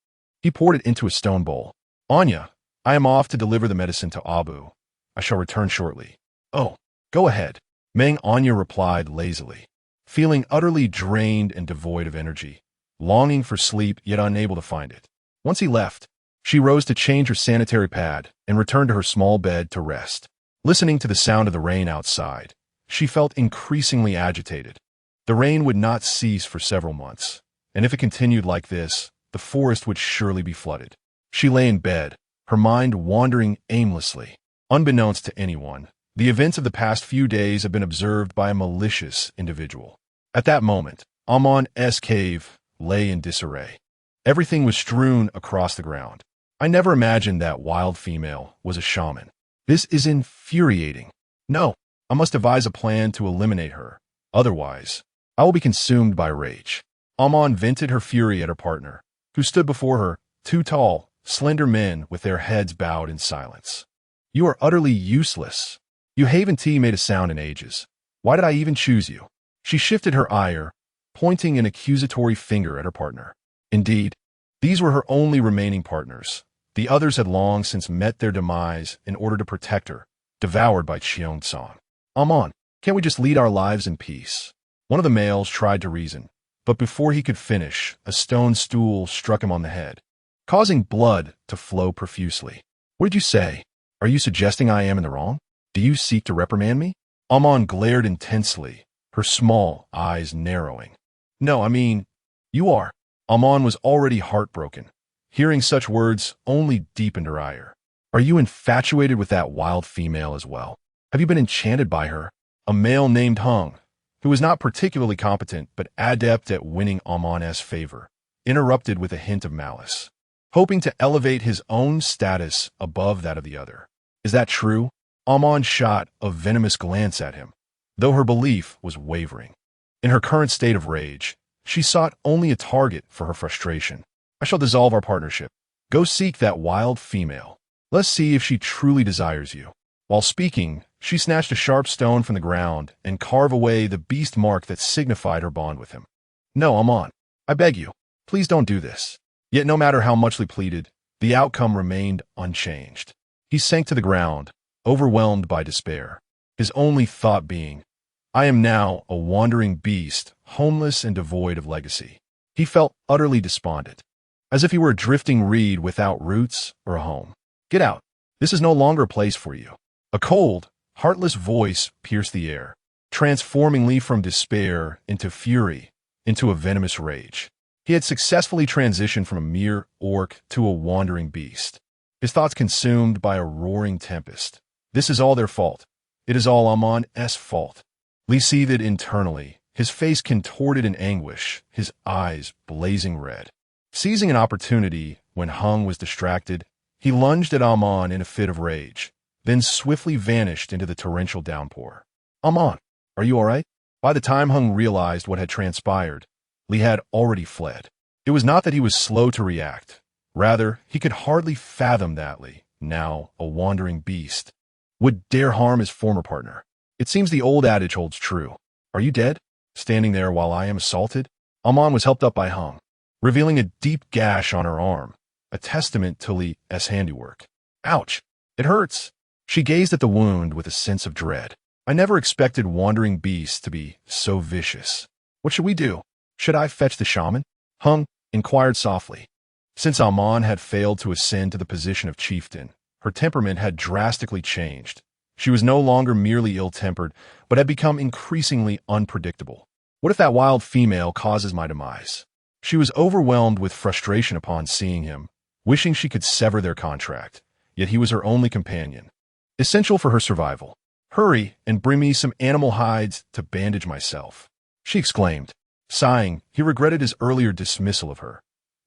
He poured it into a stone bowl. Anya, I am off to deliver the medicine to Abu. I shall return shortly. Oh, go ahead. Meng Anyan replied lazily, feeling utterly drained and devoid of energy, longing for sleep yet unable to find it. Once he left, she rose to change her sanitary pad and returned to her small bed to rest. Listening to the sound of the rain outside, she felt increasingly agitated. The rain would not cease for several months, and if it continued like this, the forest would surely be flooded. She lay in bed, her mind wandering aimlessly. Unbeknownst to anyone, the events of the past few days had been observed by a malicious individual. At that moment, Amon's cave lay in disarray. Everything was strewn across the ground. I never imagined that wild female was a shaman. This is infuriating. No, I must devise a plan to eliminate her. Otherwise, I will be consumed by rage. Amon vented her fury at her partner, who stood before her, two tall, slender men with their heads bowed in silence. You are utterly useless. You haven't made a sound in ages. Why did I even choose you? She shifted her ire, pointing an accusatory finger at her partner. Indeed, these were her only remaining partners. The others had long since met their demise in order to protect her, devoured by Xiong Tsang. Amon, can't we just lead our lives in peace? One of the males tried to reason, but before he could finish, a stone stool struck him on the head, causing blood to flow profusely. What did you say? Are you suggesting I am in the wrong? Do you seek to reprimand me? Amon glared intensely, her small eyes narrowing. No, I mean, You are. Amon was already heartbroken. Hearing such words only deepened her ire. Are you infatuated with that wild female as well? Have you been enchanted by her? A male named Hung, who was not particularly competent but adept at winning Amon's favor, interrupted with a hint of malice, hoping to elevate his own status above that of the other. Is that true? Amon shot a venomous glance at him, though her belief was wavering. In her current state of rage, she sought only a target for her frustration. I shall dissolve our partnership. Go seek that wild female. Let's see if she truly desires you. While speaking, she snatched a sharp stone from the ground and carved away the beast mark that signified her bond with him. No, Amon. I beg you, please don't do this. Yet no matter how much he pleaded, the outcome remained unchanged. He sank to the ground, overwhelmed by despair, his only thought being, I am now a wandering beast, homeless and devoid of legacy. He felt utterly despondent, as if he were a drifting reed without roots or a home. Get out. This is no longer a place for you. A cold, heartless voice pierced the air, transforming Lee from despair into fury, into a venomous rage. He had successfully transitioned from a mere orc to a wandering beast, his thoughts consumed by a roaring tempest. This is all their fault. It is all Amon's fault. Lee seethed internally, his face contorted in anguish, his eyes blazing red. Seizing an opportunity when Hung was distracted, he lunged at Amon in a fit of rage, then swiftly vanished into the torrential downpour. Amon, are you all right? By the time Hung realized what had transpired, Lee had already fled. It was not that he was slow to react. Rather, he could hardly fathom that Lee, now a wandering beast, would dare harm his former partner. It seems the old adage holds true. Are you dead? Standing there while I am assaulted? Amon was helped up by Hung, revealing a deep gash on her arm, a testament to Lee's handiwork. Ouch! It hurts! She gazed at the wound with a sense of dread. I never expected wandering beasts to be so vicious. What should we do? Should I fetch the shaman? Hung inquired softly. Since Amon had failed to ascend to the position of chieftain, her temperament had drastically changed. She was no longer merely ill-tempered, but had become increasingly unpredictable. What if that wild female causes my demise? She was overwhelmed with frustration upon seeing him, wishing she could sever their contract, yet he was her only companion, essential for her survival. Hurry and bring me some animal hides to bandage myself, she exclaimed. Sighing, he regretted his earlier dismissal of her.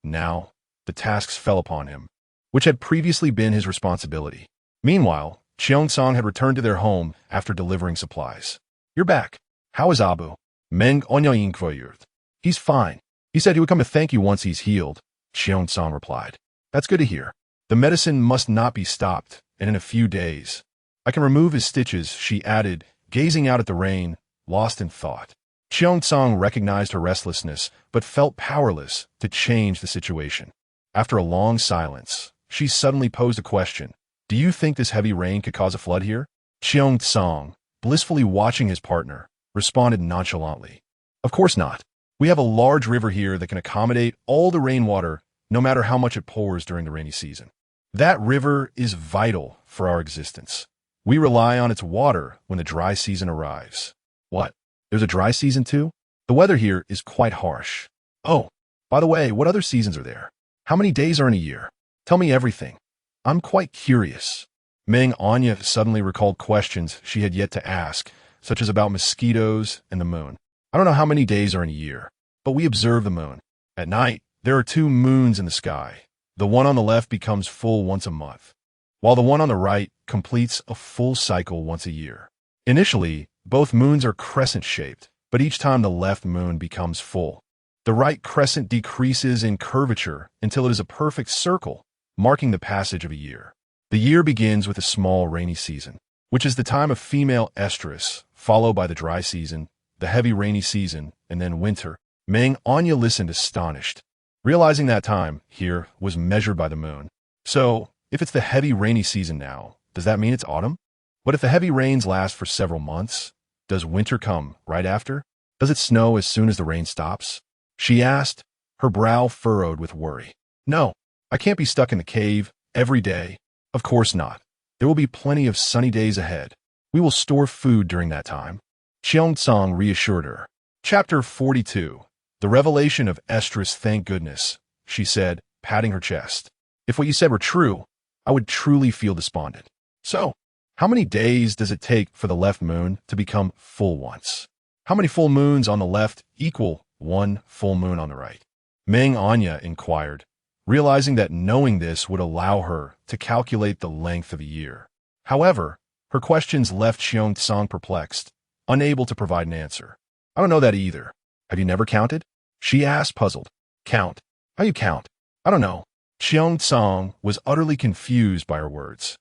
Now, the tasks fell upon him, which had previously been his responsibility. Meanwhile, Cheongsong had returned to their home after delivering supplies. You're back. How is Abu? Meng Anyan. He's fine. He said he would come to thank you once he's healed, Cheongsong replied. That's good to hear. The medicine must not be stopped, and in a few days. I can remove his stitches, she added, gazing out at the rain, lost in thought. Cheongsong recognized her restlessness, but felt powerless to change the situation. After a long silence, she suddenly posed a question. Do you think this heavy rain could cause a flood here? Cheongsong, blissfully watching his partner, responded nonchalantly. Of course not. We have a large river here that can accommodate all the rainwater, no matter how much it pours during the rainy season. That river is vital for our existence. We rely on its water when the dry season arrives. What? There's a dry season too? The weather here is quite harsh. Oh, by the way, what other seasons are there? How many days are in a year? Tell me everything. I'm quite curious. Meng Anyan suddenly recalled questions she had yet to ask, such as about mosquitoes and the moon. I don't know how many days are in a year, but we observe the moon. At night, there are 2 moons in the sky. The one on the left becomes full once a month, while the one on the right completes a full cycle once a year. Initially, both moons are crescent-shaped, but each time the left moon becomes full, the right crescent decreases in curvature until it is a perfect circle, marking the passage of a year. The year begins with a small rainy season, which is the time of female estrus, followed by the dry season, the heavy rainy season, and then winter. Meng Anyan listened astonished, realizing that time here was measured by the moon. So, if it's the heavy rainy season now, does that mean it's autumn? But if the heavy rains last for several months, does winter come right after? Does it snow as soon as the rain stops? She asked, her brow furrowed with worry. No, I can't be stuck in the cave every day. Of course not. There will be plenty of sunny days ahead. We will store food during that time. Cheongsong reassured her. Chapter 42. The revelation of estrus, thank goodness, she said, patting her chest. If what you said were true, I would truly feel despondent. So, how many days does it take for the left moon to become full once? How many full moons on the left equal one full moon on the right? Meng Anyan inquired, realizing that knowing this would allow her to calculate the length of a year. However, her questions left Xiong perplexed, unable to provide an answer. I don't know that either. Have you never counted? She asked, puzzled. Count? How you count? I don't know. Xiong was utterly confused by her words.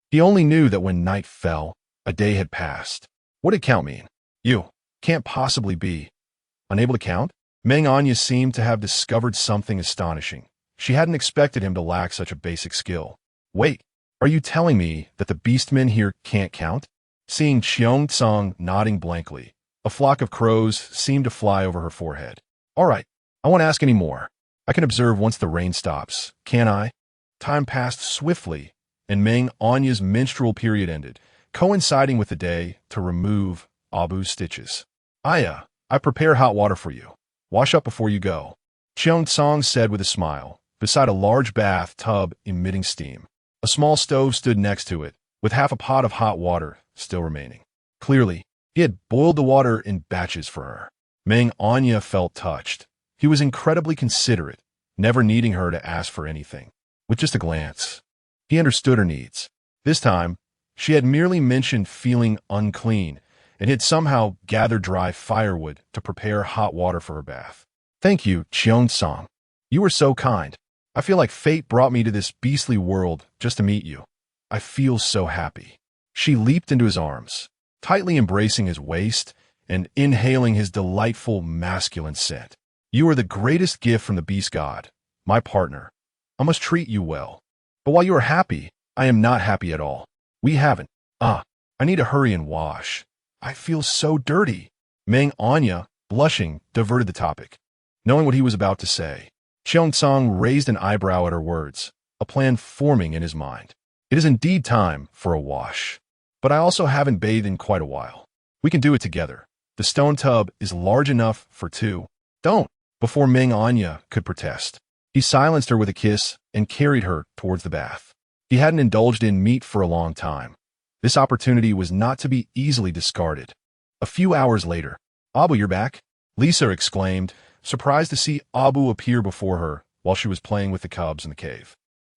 He only knew that when night fell, a day had passed. What did count mean? You can't possibly be unable to count? Meng Anyan seemed to have discovered something astonishing. She hadn't expected him to lack such a basic skill. Wait, are you telling me that the beastmen here can't count? Seeing Xiong nodding blankly, a flock of crows seemed to fly over her forehead. All right, I won't ask any more. I can observe once the rain stops, can't I? Time passed swiftly, and Meng Anyan's menstrual period ended, coinciding with the day to remove Abu's stitches. Aya, I prepare hot water for you. Wash up before you go, Xiong said with a smile, beside a large bath tub emitting steam. A small stove stood next to it, with half a pot of hot water still remaining. Clearly, he had boiled the water in batches for her. Meng Anyan felt touched. He was incredibly considerate, never needing her to ask for anything. With just a glance, he understood her needs. This time, she had merely mentioned feeling unclean, and had somehow gathered dry firewood to prepare hot water for her bath. Thank you, Xiong. You were so kind. I feel like fate brought me to this beastly world just to meet you. I feel so happy. She leaped into his arms, tightly embracing his waist and inhaling his delightful masculine scent. You are the greatest gift from the beast god, my partner. I must treat you well. But while you are happy, I am not happy at all. We haven't. I need to hurry and wash. I feel so dirty. Meng Anyan, blushing, diverted the topic. Knowing what he was about to say, Xiong raised an eyebrow at her words, a plan forming in his mind. It is indeed time for a wash. But I also haven't bathed in quite a while. We can do it together. The stone tub is large enough for two. Don't. Before Meng Anyan could protest, he silenced her with a kiss and carried her towards the bath. He hadn't indulged in meat for a long time. This opportunity was not to be easily discarded. A few hours later, Abu, you're back? Lisa exclaimed, surprised to see Abu appear before her while she was playing with the cubs in the cave.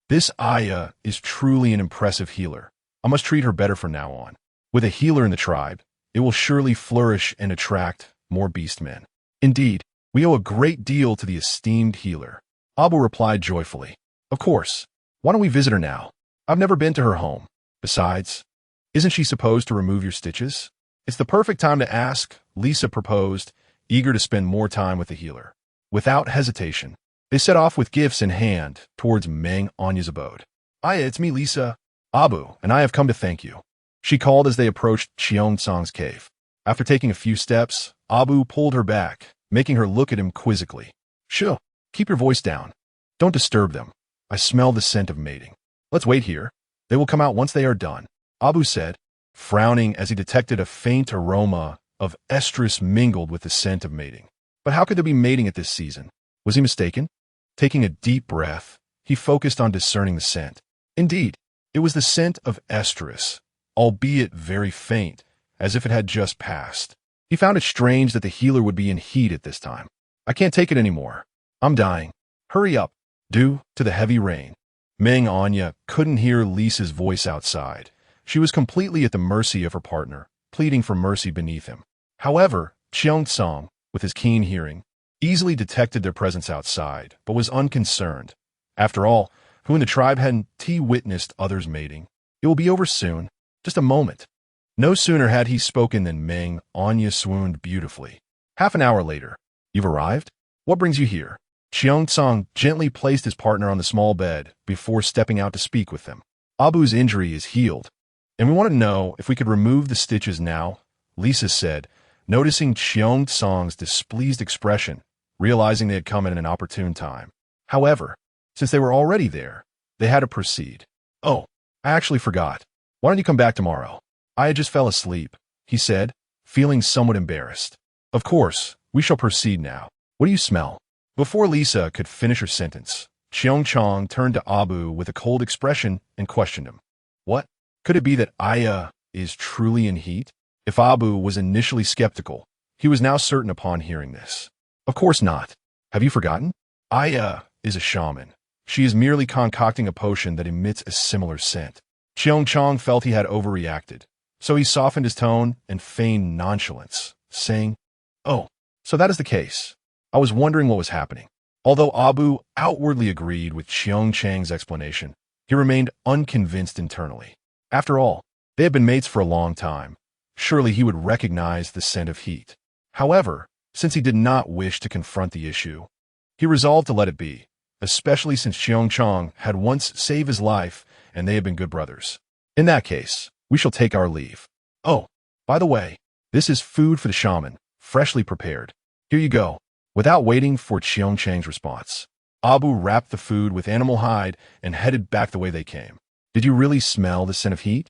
This Aya is truly an impressive healer. I must treat her better from now on. With a healer in the tribe, it will surely flourish and attract more beastmen. Indeed, we owe a great deal to the esteemed healer. Abu replied joyfully. Of course. Why don't we visit her now? I've never been to her home. Besides, isn't she supposed to remove your stitches? It's the perfect time to ask, Lisa proposed, eager to spend more time with the healer. Without hesitation, they set off with gifts in hand towards Meng Anyan's abode. Aya, it's me, Lisa. Abu, and I have come to thank you, she called as they approached Xiong's cave. After taking a few steps, Abu pulled her back, making her look at him quizzically. Shoo, keep your voice down. Don't disturb them. I smell the scent of mating. Let's wait here. They will come out once they are done, Abu said, frowning as he detected a faint aroma of estrus mingled with the scent of mating. But how could there be mating at this season? Was he mistaken? Taking a deep breath, he focused on discerning the scent. Indeed, it was the scent of estrus, albeit very faint, as if it had just passed. He found it strange that the healer would be in heat at this time. I can't take it anymore. I'm dying. Hurry up, due to the heavy rain. Meng Anyan couldn't hear Lisa's voice outside. She was completely at the mercy of her partner, pleading for mercy beneath him. However, Xiong, with his keen hearing, easily detected their presence outside, but was unconcerned. After all, who in the tribe hadn't witnessed others mating? It will be over soon. Just a moment. No sooner had he spoken than Meng Anyan swooned beautifully. Half an hour later, you've arrived? What brings you here? Xiong gently placed his partner on the small bed before stepping out to speak with them. Abu's injury is healed, and we want to know if we could remove the stitches now, Lisa said, noticing Xiong's displeased expression, realizing they had come at an opportune time. However, since they were already there, they had to proceed. Oh, I actually forgot. Why don't you come back tomorrow? I just fell asleep, he said, feeling somewhat embarrassed. Of course, we shall proceed now. What do you smell? Before Lisa could finish her sentence, Cheong Chong turned to Abu with a cold expression and questioned him. What? Could it be that Aya is truly in heat? If Abu was initially skeptical, he was now certain upon hearing this. Of course not. Have you forgotten? Aya is a shaman. She is merely concocting a potion that emits a similar scent. Cheong Chong felt he had overreacted, so he softened his tone and feigned nonchalance, saying, "Oh, so that is the case. I was wondering what was happening." Although Abu outwardly agreed with Cheong Chang's explanation, he remained unconvinced internally. After all, they had been mates for a long time. Surely he would recognize the scent of heat. However, since he did not wish to confront the issue, he resolved to let it be, especially since Cheong Chong had once saved his life and they had been good brothers. In that case, we shall take our leave. Oh, by the way, this is food for the shaman, freshly prepared. Here you go. Without waiting for Cheong Chang's response, Abu wrapped the food with animal hide and headed back the way they came. Did you really smell the scent of heat?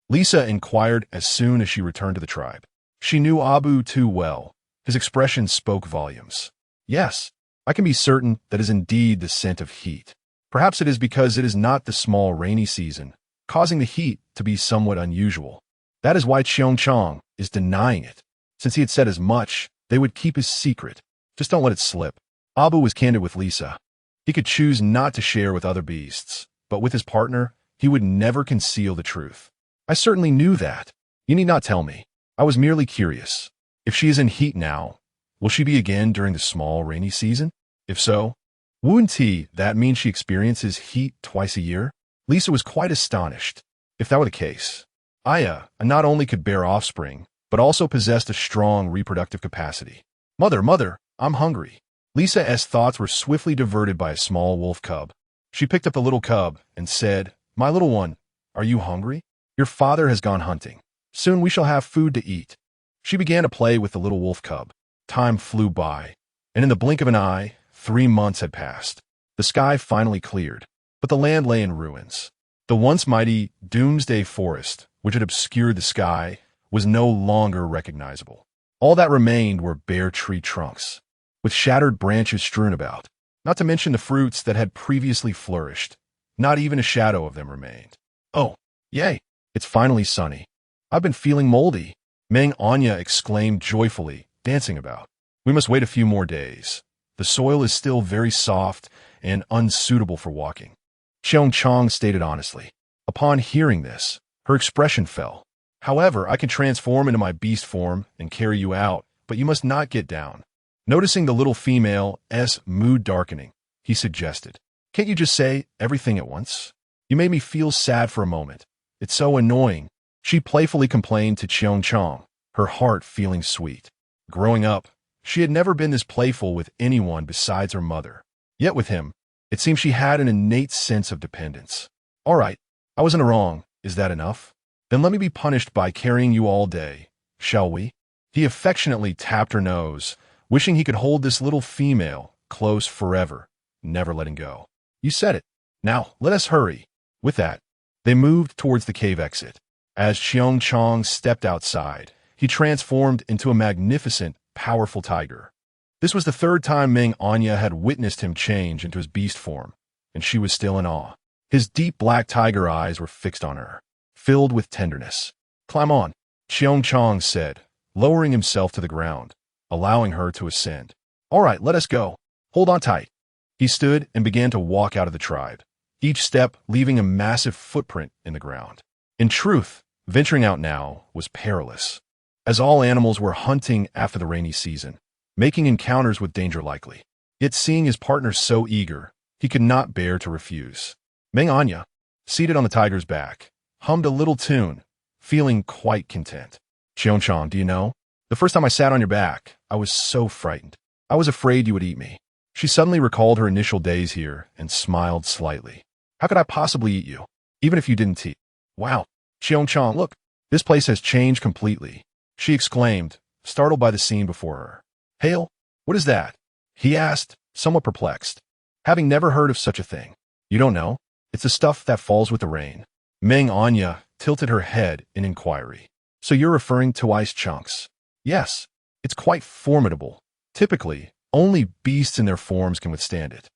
Lisa inquired as soon as she returned to the tribe. She knew Abu too well. His expression spoke volumes. Yes, I can be certain that is indeed the scent of heat. Perhaps it is because it is not the small rainy season, causing the heat to be somewhat unusual. That is why Cheong Chong is denying it. Since he had said as much, they would keep his secret. Just don't let it slip. Abu was candid with Lisa. He could choose not to share with other beasts, but with his partner, he would never conceal the truth. I certainly knew that. You need not tell me. I was merely curious. If she is in heat now, will she be again during the small rainy season? If so, wouldn't that mean she experiences heat twice a year? Lisa was quite astonished. If that were the case, Aya not only could bear offspring, but also possessed a strong reproductive capacity. Mother, I'm hungry. Lisa's thoughts were swiftly diverted by a small wolf cub. She picked up the little cub and said, "My little one, are you hungry? Your father has gone hunting. Soon we shall have food to eat." She began to play with the little wolf cub. Time flew by, and in the blink of an eye, 3 months had passed. The sky finally cleared, but the land lay in ruins. The once mighty doomsday forest, which had obscured the sky, was no longer recognizable. All that remained were bare tree trunks, with shattered branches strewn about, not to mention the fruits that had previously flourished. Not even a shadow of them remained. "Oh, yay, it's finally sunny. I've been feeling moldy," Meng Anyan exclaimed joyfully, dancing about. "We must wait a few more days. The soil is still very soft and unsuitable for walking," Cheong Chong stated honestly. Upon hearing this, her expression fell. "However, I can transform into my beast form and carry you out, but you must not get down." Noticing the little female's mood darkening, he suggested, "Can't you just say everything at once? You made me feel sad for a moment. It's so annoying," she playfully complained to Cheong Chong, her heart feeling sweet. Growing up, she had never been this playful with anyone besides her mother. Yet with him, it seemed she had an innate sense of dependence. "All right, I wasn't wrong. Is that enough? Then let me be punished by carrying you all day, shall we?" He affectionately tapped her nose, wishing he could hold this little female close forever, never letting go. "You said it. Now, let us hurry." With that, they moved towards the cave exit. As Cheong Chong stepped outside, he transformed into a magnificent, powerful tiger. This was the 3rd time Meng Anyan had witnessed him change into his beast form, and she was still in awe. His deep black tiger eyes were fixed on her, filled with tenderness. "Climb on," Cheong Chong said, lowering himself to the ground, allowing her to ascend. "All right, let us go. Hold on tight." He stood and began to walk out of the tribe, each step leaving a massive footprint in the ground. In truth, venturing out now was perilous, as all animals were hunting after the rainy season, making encounters with danger likely. Yet seeing his partner so eager, he could not bear to refuse. Meng Anyan, seated on the tiger's back, hummed a little tune, feeling quite content. "Cheong Chong, do you know? The first time I sat on your back, I was so frightened. I was afraid you would eat me." She suddenly recalled her initial days here and smiled slightly. "How could I possibly eat you, even if you didn't eat?" "Wow, Cheong Chong, look, this place has changed completely," she exclaimed, startled by the scene before her. "Hail, what is that?" he asked, somewhat perplexed, having never heard of such a thing. "You don't know? It's the stuff that falls with the rain." Meng Anyan tilted her head in inquiry. "So you're referring to ice chunks?" "Yes, it's quite formidable. Typically, Only beasts in their forms can withstand it.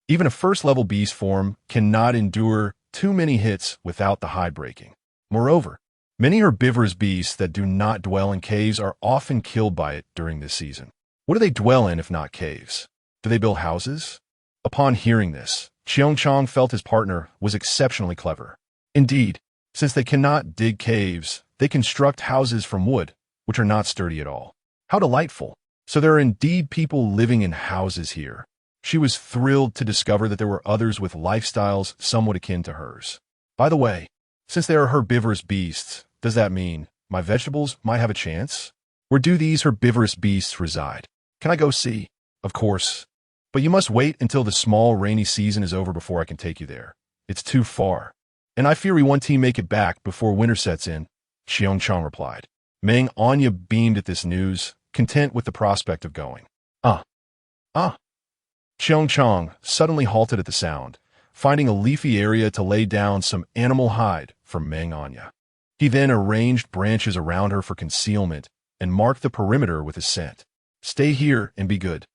Even a first-level beast form cannot endure too many hits without the hide breaking. Moreover, many herbivorous beasts that do not dwell in caves are often killed by it during this season. What do they dwell in if not caves? Do they build houses? Upon hearing this, Cheongchong felt his partner was exceptionally clever. Indeed, since they cannot dig caves, they construct houses from wood, which are not sturdy at all. How delightful! So there are indeed people living in houses here. She was thrilled to discover that there were others with lifestyles somewhat akin to hers. By the way, since they are herbivorous beasts, does that mean my vegetables might have a chance? Where do these herbivorous beasts reside? Can I go see? Of course. But you must wait until the small rainy season is over before I can take you there. It's too far. And I fear we won't make it back before winter sets in, Cheongchong replied. Meng Anyan beamed at this news, content with the prospect of going. Cheongchong suddenly halted at the sound, finding a leafy area to lay down some animal hide for Meng Anyan. He then arranged branches around her for concealment and marked the perimeter with his scent. Stay here and be good.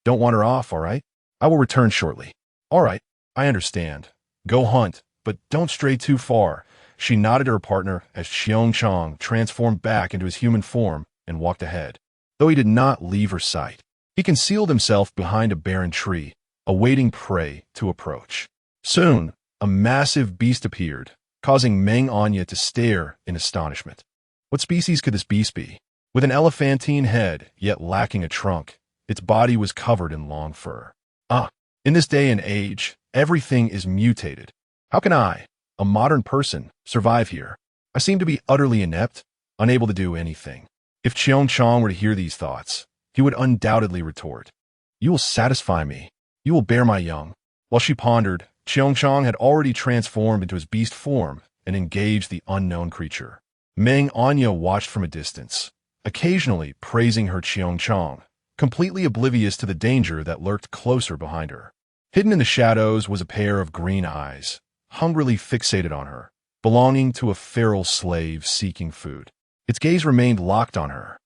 Don't wander off, all right? I will return shortly. All right, I understand. Go hunt, but don't stray too far. She nodded to her partner as Cheongchong transformed back into his human form and walked ahead. Though he did not leave her sight, he concealed himself behind a barren tree, awaiting prey to approach. Soon, a massive beast appeared, causing Meng Anyan to stare in astonishment. What species could this beast be? With an elephantine head, yet lacking a trunk, its body was covered in long fur. In this day and age, everything is mutated. How can I, a modern person, survive here? I seem to be utterly inept, unable to do anything. If Cheongchong were to hear these thoughts, he would undoubtedly retort, "You will satisfy me. You will bear my young." While she pondered, Cheongchong had already transformed into his beast form and engaged the unknown creature. Meng Anyan watched from a distance, occasionally praising her Cheongchong, completely oblivious to the danger that lurked closer behind her. Hidden in the shadows was a pair of green eyes, hungrily fixated on her, belonging to a feral slave seeking food. Its gaze remained locked on her,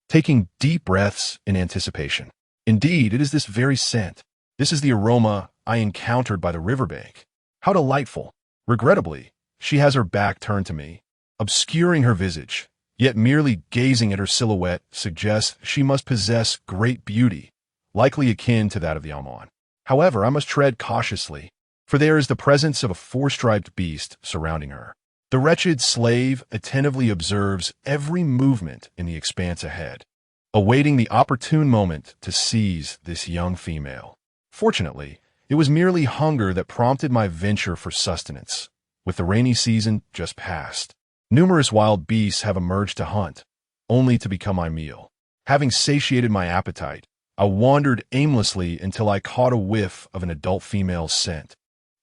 taking deep breaths in anticipation. Indeed, it is this very scent. This is the aroma I encountered by the riverbank. How delightful! Regrettably, she has her back turned to me, obscuring her visage, yet merely gazing at her silhouette suggests she must possess great beauty, likely akin to that of the Amon. However, I must tread cautiously, for there is the presence of a four-striped beast surrounding her. The wretched slave attentively observes every movement in the expanse ahead, awaiting the opportune moment to seize this young female. Fortunately, it was merely hunger that prompted my venture for sustenance. With the rainy season just past, numerous wild beasts have emerged to hunt, only to become my meal. Having satiated my appetite, I wandered aimlessly until I caught a whiff of an adult female's scent,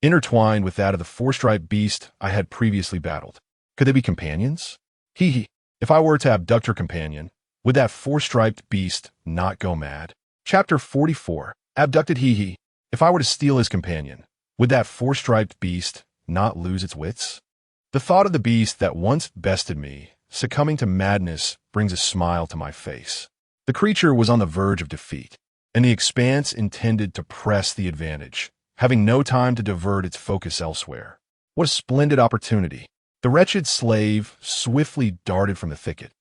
intertwined with that of the four-striped beast I had previously battled. Could they be companions? If I were to abduct her companion, would that four-striped beast not go mad? Chapter 44. Abducted If I were to steal his companion, would that four-striped beast not lose its wits? The thought of the beast that once bested me, succumbing to madness, brings a smile to my face. The creature was on the verge of defeat, and the expanse intended to press the advantage, having no time to divert its focus elsewhere. What a splendid opportunity! The wretched slave swiftly darted from the thicket,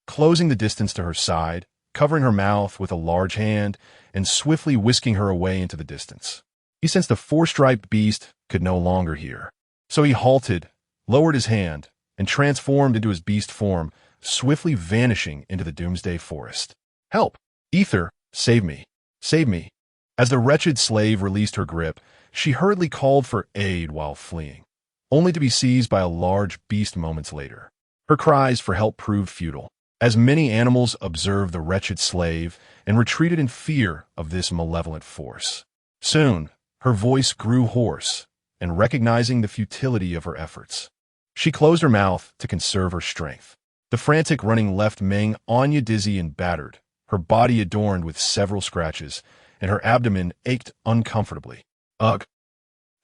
closing the distance to her side, covering her mouth with a large hand, and swiftly whisking her away into the distance. He sensed the four-striped beast could no longer hear. So he halted, lowered his hand, and transformed into his beast form, swiftly vanishing into the doomsday forest. Help! Ether! Save me! Save me! As the wretched slave released her grip, she hurriedly called for aid while fleeing, only to be seized by a large beast moments later. Her cries for help proved futile, as many animals observed the wretched slave and retreated in fear of this malevolent force. Soon, her voice grew hoarse, and recognizing the futility of her efforts, she closed her mouth to conserve her strength. The frantic running left Meng Anyan dizzy and battered, her body adorned with several scratches, and her abdomen ached uncomfortably. Ugh!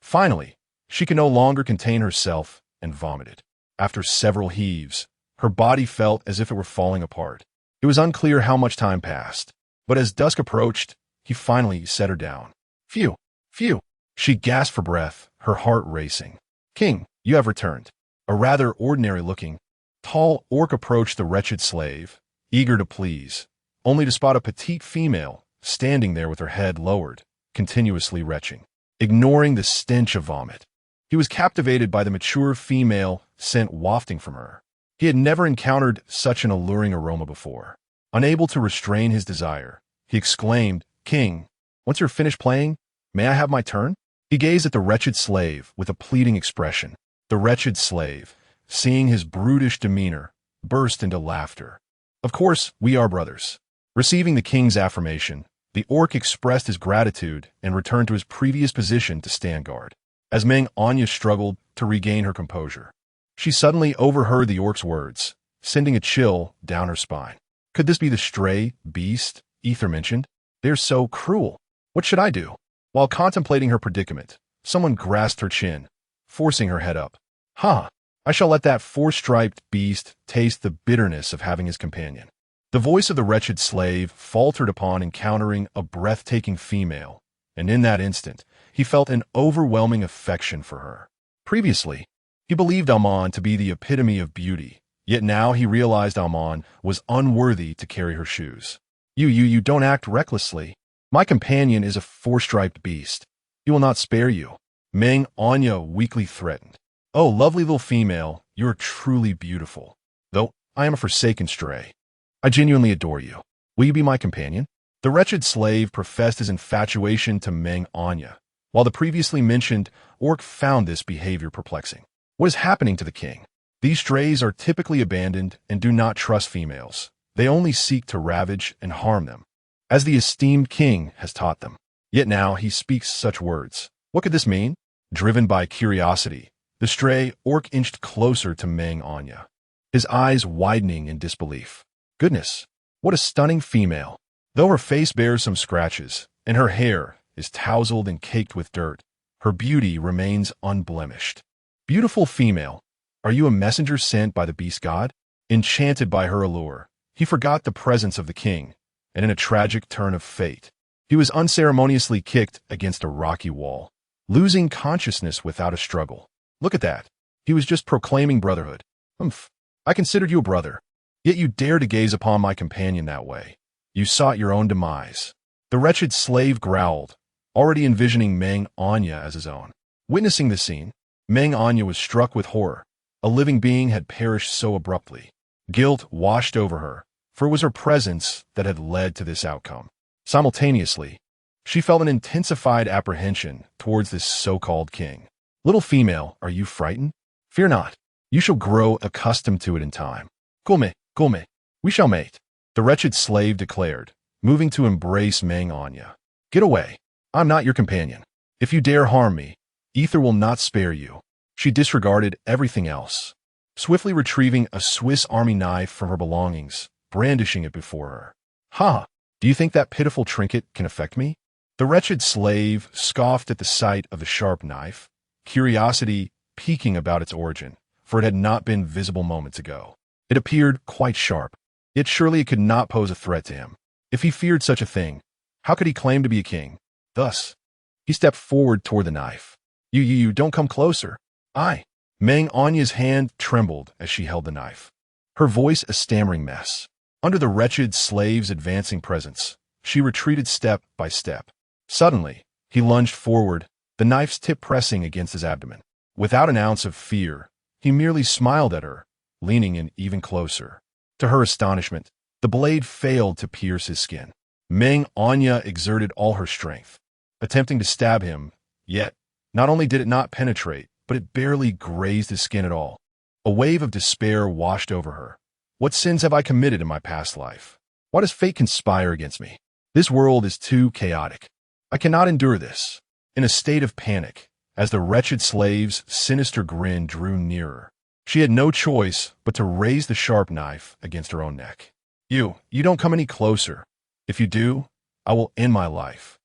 Finally, she could no longer contain herself and vomited. After several heaves, her body felt as if it were falling apart. It was unclear how much time passed, but as dusk approached, he finally set her down. Phew, phew. She gasped for breath, her heart racing. King, you have returned. A rather ordinary-looking, tall orc approached the wretched slave, eager to please, only to spot a petite female standing there with her head lowered, continuously retching, ignoring the stench of vomit. He was captivated by the mature female scent wafting from her. He had never encountered such an alluring aroma before. Unable to restrain his desire, he exclaimed, King, once you're finished playing, may I have my turn? He gazed at the wretched slave with a pleading expression. The wretched slave, seeing his brutish demeanor, burst into laughter. Of course, we are brothers. Receiving the king's affirmation, the orc expressed his gratitude and returned to his previous position to stand guard. As Meng Anyan struggled to regain her composure, she suddenly overheard the orc's words, sending a chill down her spine. Could this be the stray beast Ether mentioned? They're so cruel. What should I do? While contemplating her predicament, someone grasped her chin, forcing her head up. I shall let that four-striped beast taste the bitterness of having his companion. The voice of the wretched slave faltered upon encountering a breathtaking female, and in that instant, he felt an overwhelming affection for her. Previously, he believed Amon to be the epitome of beauty, yet now he realized Amon was unworthy to carry her shoes. You don't act recklessly. My companion is a four-striped beast. He will not spare you. Meng Anyan weakly threatened. Oh, lovely little female, you are truly beautiful. Though I am a forsaken stray, I genuinely adore you. Will you be my companion? The wretched slave professed his infatuation to Meng Anyan, while the previously mentioned orc found this behavior perplexing. What is happening to the king? These strays are typically abandoned and do not trust females. They only seek to ravage and harm them, as the esteemed king has taught them. Yet now he speaks such words. What could this mean? Driven by curiosity, the stray orc inched closer to Meng Anyan, his eyes widening in disbelief. Goodness, what a stunning female! Though her face bears some scratches, and her hair is tousled and caked with dirt, her beauty remains unblemished. Beautiful female, are you a messenger sent by the beast god? Enchanted by her allure, he forgot the presence of the king, and in a tragic turn of fate, he was unceremoniously kicked against a rocky wall, losing consciousness without a struggle. Look at that. He was just proclaiming brotherhood. I considered you a brother, yet you dare to gaze upon my companion that way. You sought your own demise. The wretched slave growled, already envisioning Meng Anyan as his own. Witnessing the scene, Meng Anyan was struck with horror. A living being had perished so abruptly. Guilt washed over her, for it was her presence that had led to this outcome. Simultaneously, she felt an intensified apprehension towards this so-called king. Little female, are you frightened? Fear not. You shall grow accustomed to it in time. Come, we shall mate, the wretched slave declared, moving to embrace Meng Anyan. Get away. I'm not your companion. If you dare harm me, Ether will not spare you. She disregarded everything else, swiftly retrieving a Swiss Army knife from her belongings, brandishing it before her. Do you think that pitiful trinket can affect me? The wretched slave scoffed at the sight of the sharp knife, curiosity piquing about its origin, for it had not been visible moments ago. It appeared quite sharp, yet surely it could not pose a threat to him. If he feared such a thing, how could he claim to be a king? Thus, he stepped forward toward the knife. You don't come closer. Meng Anyan's hand trembled as she held the knife, her voice a stammering mess. Under the wretched slave's advancing presence, she retreated step by step. Suddenly, he lunged forward, the knife's tip pressing against his abdomen. Without an ounce of fear, he merely smiled at her, leaning in even closer. To her astonishment, the blade failed to pierce his skin. Meng Anyan exerted all her strength, attempting to stab him, yet, not only did it not penetrate, but it barely grazed his skin at all. A wave of despair washed over her. What sins have I committed in my past life? Why does fate conspire against me? This world is too chaotic. I cannot endure this. In a state of panic, as the wretched slave's sinister grin drew nearer, she had no choice but to raise the sharp knife against her own neck. You don't come any closer. If you do, I will end my life.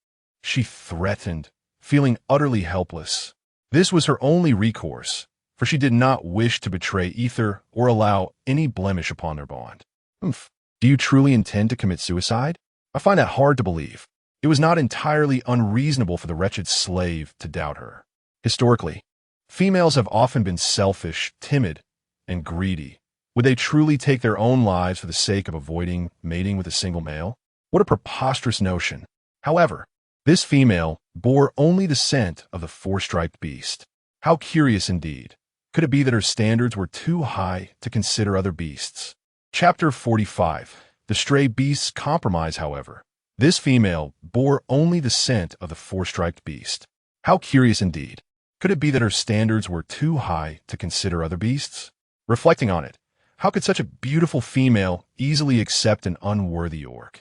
She threatened, feeling utterly helpless. This was her only recourse, for she did not wish to betray Ether or allow any blemish upon their bond. Do you truly intend to commit suicide? I find that hard to believe. It was not entirely unreasonable for the wretched slave to doubt her. Historically, females have often been selfish, timid, and greedy. Would they truly take their own lives for the sake of avoiding mating with a single male? What a preposterous notion. However, this female bore only the scent of the four-striped beast. How curious indeed. Could it be that her standards were too high to consider other beasts? Chapter 45. The Stray Beast's Compromise, however. This female bore only the scent of the four-striped beast. How curious indeed. Could it be that her standards were too high to consider other beasts? Reflecting on it, how could such a beautiful female easily accept an unworthy orc?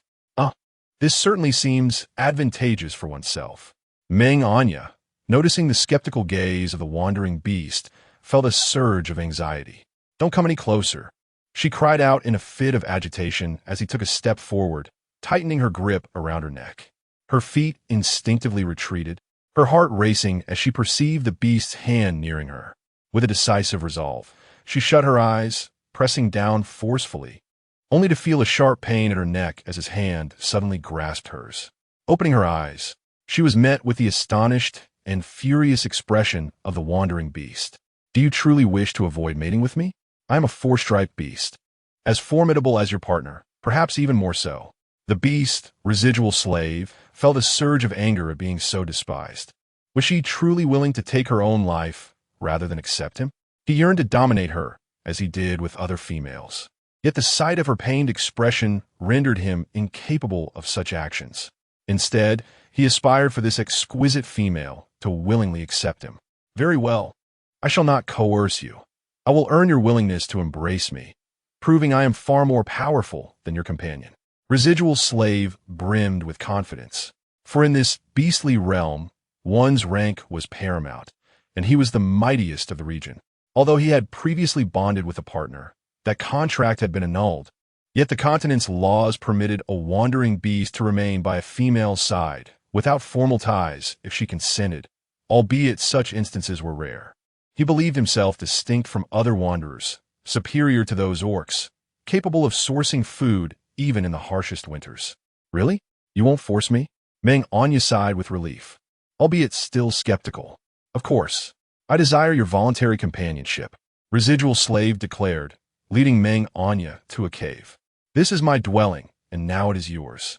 This certainly seems advantageous for oneself. Meng Anyan, noticing the skeptical gaze of the wandering beast, felt a surge of anxiety. Don't come any closer, she cried out in a fit of agitation as he took a step forward, tightening her grip around her neck. Her feet instinctively retreated, her heart racing as she perceived the beast's hand nearing her. With a decisive resolve, she shut her eyes, pressing down forcefully, only to feel a sharp pain at her neck as his hand suddenly grasped hers. Opening her eyes, she was met with the astonished and furious expression of the wandering beast. Do you truly wish to avoid mating with me? I am a four-striped beast, as formidable as your partner, perhaps even more so. The beast, residual slave, felt a surge of anger at being so despised. Was she truly willing to take her own life rather than accept him? He yearned to dominate her, as he did with other females. Yet the sight of her pained expression rendered him incapable of such actions. Instead, he aspired for this exquisite female to willingly accept him. Very well. I shall not coerce you. I will earn your willingness to embrace me, proving I am far more powerful than your companion. Residual slave brimmed with confidence. For in this beastly realm, one's rank was paramount, and he was the mightiest of the region. Although he had previously bonded with a partner, that contract had been annulled, yet the continent's laws permitted a wandering beast to remain by a female's side, without formal ties if she consented, albeit such instances were rare. He believed himself distinct from other wanderers, superior to those orcs, capable of sourcing food even in the harshest winters. Really? You won't force me? Meng Anyan sighed with relief, albeit still skeptical. Of course, I desire your voluntary companionship, Residual Slave declared, leading Meng Anyan to a cave. This is my dwelling, and now it is yours.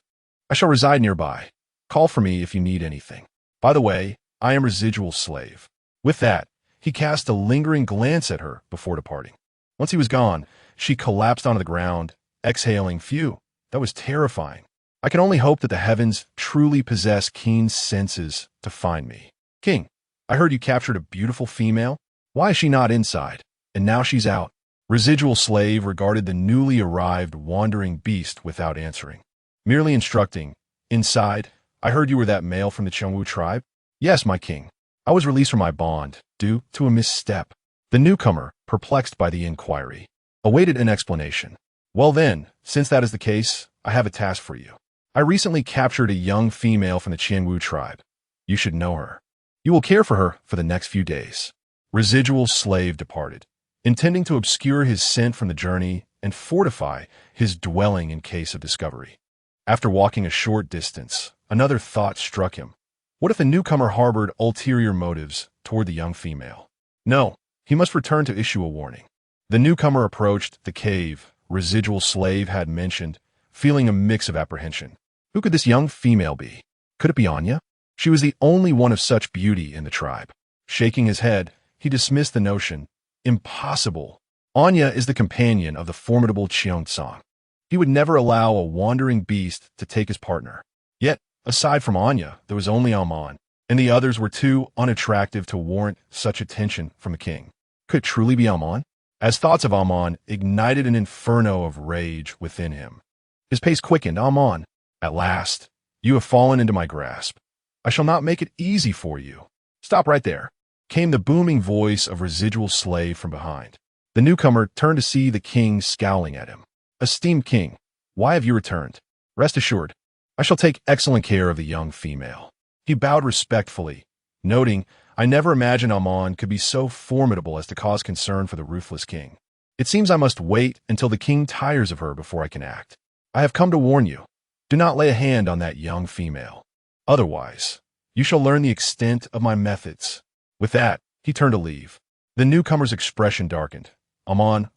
I shall reside nearby. Call for me if you need anything. By the way, I am Residual Slave. With that, he cast a lingering glance at her before departing. Once he was gone, she collapsed onto the ground, exhaling, "Phew, that was terrifying. I can only hope that the heavens truly possess keen senses to find me. King, I heard you captured a beautiful female. Why is she not inside? And now she's out." Residual Slave regarded the newly arrived wandering beast without answering, merely instructing, "Inside, I heard you were that male from the Chengwu tribe?" "Yes, my king. I was released from my bond, due to a misstep." The newcomer, perplexed by the inquiry, awaited an explanation. "Well then, since that is the case, I have a task for you. I recently captured a young female from the Chengwu tribe. You should know her. You will care for her for the next few days." Residual Slave departed, intending to obscure his scent from the journey and fortify his dwelling in case of discovery. After walking a short distance, another thought struck him. What if the newcomer harbored ulterior motives toward the young female? No, he must return to issue a warning. The newcomer approached the cave Residual Slave had mentioned, feeling a mix of apprehension. Who could this young female be? Could it be Anyan? She was the only one of such beauty in the tribe. Shaking his head, he dismissed the notion. Impossible. Anyan is the companion of the formidable Cheongsong. He would never allow a wandering beast to take his partner. Yet, aside from Anyan, there was only Amon, and the others were too unattractive to warrant such attention from the king. Could it truly be Amon? As thoughts of Amon ignited an inferno of rage within him. His pace quickened. "Amon, at last, you have fallen into my grasp. I shall not make it easy for you." "Stop right there," came the booming voice of Residual Slave from behind. The newcomer turned to see the king scowling at him. "Esteemed king, why have you returned? Rest assured, I shall take excellent care of the young female." He bowed respectfully, noting, "I never imagined Amon could be so formidable as to cause concern for the ruthless king. It seems I must wait until the king tires of her before I can act. I have come to warn you. Do not lay a hand on that young female." Otherwise, you shall learn the extent of my methods." With that, he turned to leave. The newcomer's expression darkened. Amon,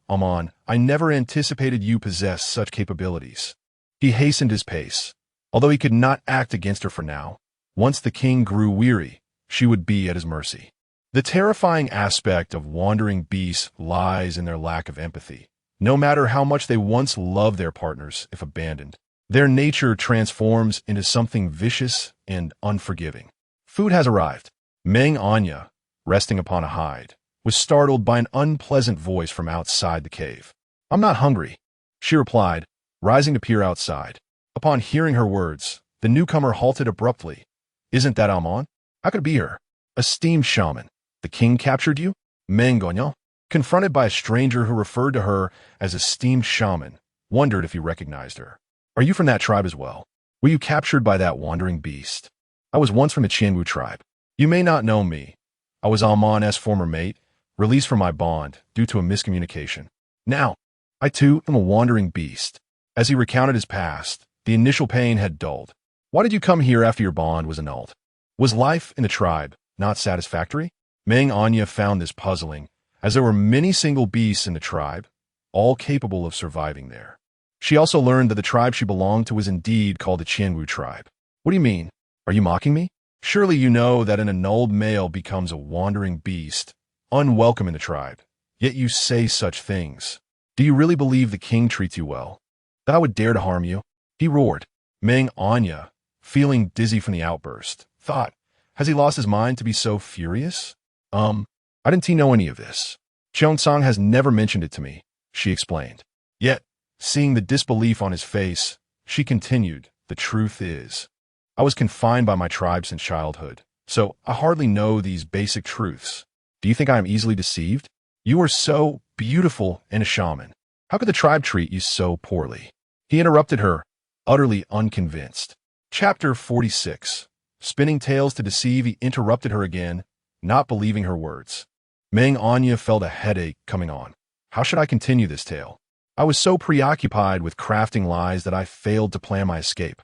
I never anticipated you possess such capabilities." He hastened his pace. Although he could not act against her for now, once the king grew weary, she would be at his mercy. The terrifying aspect of wandering beasts lies in their lack of empathy. No matter how much they once loved their partners, if abandoned, their nature transforms into something vicious and unforgiving. Food has arrived. Meng Anyan, resting upon a hide, was startled by an unpleasant voice from outside the cave. "I'm not hungry," she replied, rising to peer outside. Upon hearing her words, the newcomer halted abruptly. "Isn't that Amon? How could it be her? Esteemed shaman, the king captured you?" Meng Anyan, confronted by a stranger who referred to her as esteemed shaman, wondered if he recognized her. "Are you from that tribe as well? Were you captured by that wandering beast?" "I was once from the Qianwu tribe. You may not know me. I was Amon's former mate, released from my bond due to a miscommunication. Now, I too am a wandering beast." As he recounted his past, the initial pain had dulled. "Why did you come here after your bond was annulled? Was life in the tribe not satisfactory?" Meng Anyan found this puzzling, as there were many single beasts in the tribe, all capable of surviving there. She also learned that the tribe she belonged to was indeed called the Qianwu tribe. "What do you mean? Are you mocking me? Surely you know that an annulled male becomes a wandering beast, unwelcome in the tribe, yet you say such things. Do you really believe the king treats you well? That I would dare to harm you?" He roared. Meng Anyan, feeling dizzy from the outburst, thought, has he lost his mind to be so furious? I didn't know any of this. Cheongsong has never mentioned it to me, she explained. Yet, seeing the disbelief on his face, she continued, "The truth is, I was confined by my tribe since childhood, so I hardly know these basic truths. Do you think I am easily deceived? You are so beautiful and a shaman. How could the tribe treat you so poorly?" He interrupted her, utterly unconvinced. Chapter 46. Spinning tales to deceive, he interrupted her again, not believing her words. Meng Anyan felt a headache coming on. How should I continue this tale? I was so preoccupied with crafting lies that I failed to plan my escape.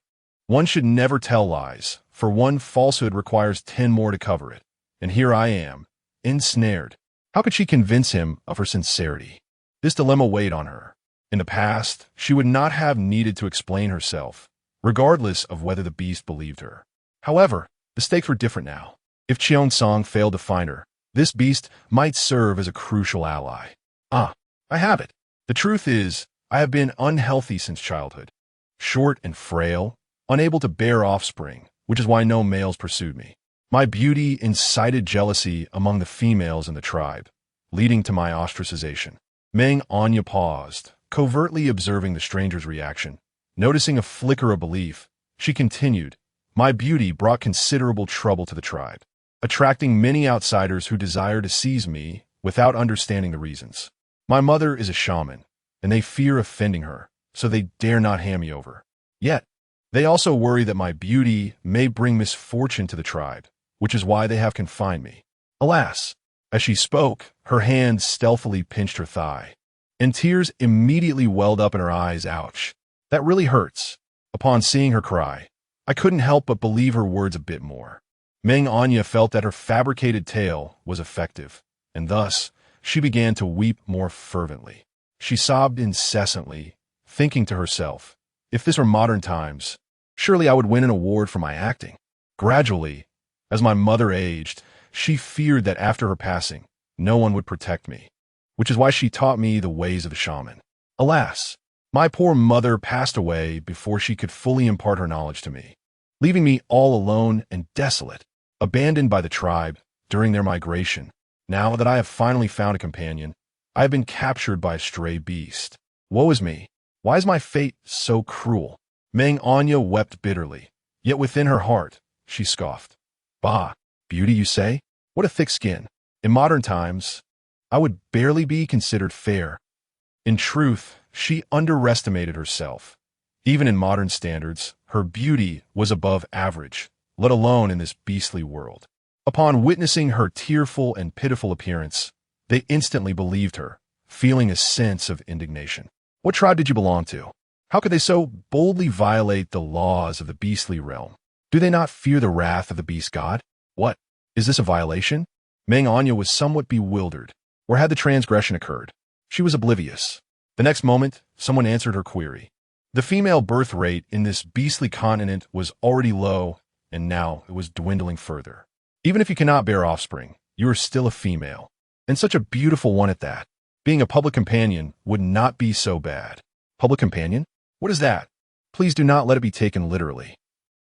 One should never tell lies, for one falsehood requires 10 more to cover it. And here I am, ensnared. How could she convince him of her sincerity? This dilemma weighed on her. In the past, she would not have needed to explain herself, regardless of whether the beast believed her. However, the stakes were different now. If Cheongsong failed to find her, this beast might serve as a crucial ally. I have it. The truth is, I have been unhealthy since childhood. Short and frail, unable to bear offspring, which is why no males pursued me. My beauty incited jealousy among the females in the tribe, leading to my ostracization. Meng Anyan paused, covertly observing the stranger's reaction. Noticing a flicker of belief, she continued, "My beauty brought considerable trouble to the tribe, attracting many outsiders who desire to seize me without understanding the reasons. My mother is a shaman, and they fear offending her, so they dare not hand me over. Yet, they also worry that my beauty may bring misfortune to the tribe, which is why they have confined me." Alas! As she spoke, her hand stealthily pinched her thigh, and tears immediately welled up in her eyes. Ouch! That really hurts. Upon seeing her cry, I couldn't help but believe her words a bit more. Meng Anyan felt that her fabricated tale was effective, and thus, she began to weep more fervently. She sobbed incessantly, thinking to herself, if this were modern times, surely I would win an award for my acting. Gradually, as my mother aged, she feared that after her passing, no one would protect me, which is why she taught me the ways of a shaman. Alas, my poor mother passed away before she could fully impart her knowledge to me, leaving me all alone and desolate, abandoned by the tribe during their migration. Now that I have finally found a companion, I have been captured by a stray beast. Woe is me! Why is my fate so cruel? Meng Anyan wept bitterly, yet within her heart, she scoffed. Bah! Beauty, you say? What a thick skin. In modern times, I would barely be considered fair. In truth, she underestimated herself. Even in modern standards, her beauty was above average, let alone in this beastly world. Upon witnessing her tearful and pitiful appearance, they instantly believed her, feeling a sense of indignation. What tribe did you belong to? How could they so boldly violate the laws of the beastly realm? Do they not fear the wrath of the beast god? What? Is this a violation? Meng Anyan was somewhat bewildered. Or had the transgression occurred? She was oblivious. The next moment, someone answered her query. The female birth rate in this beastly continent was already low, and now it was dwindling further. Even if you cannot bear offspring, you are still a female. And such a beautiful one at that. Being a public companion would not be so bad. Public companion? What is that? Please do not let it be taken literally.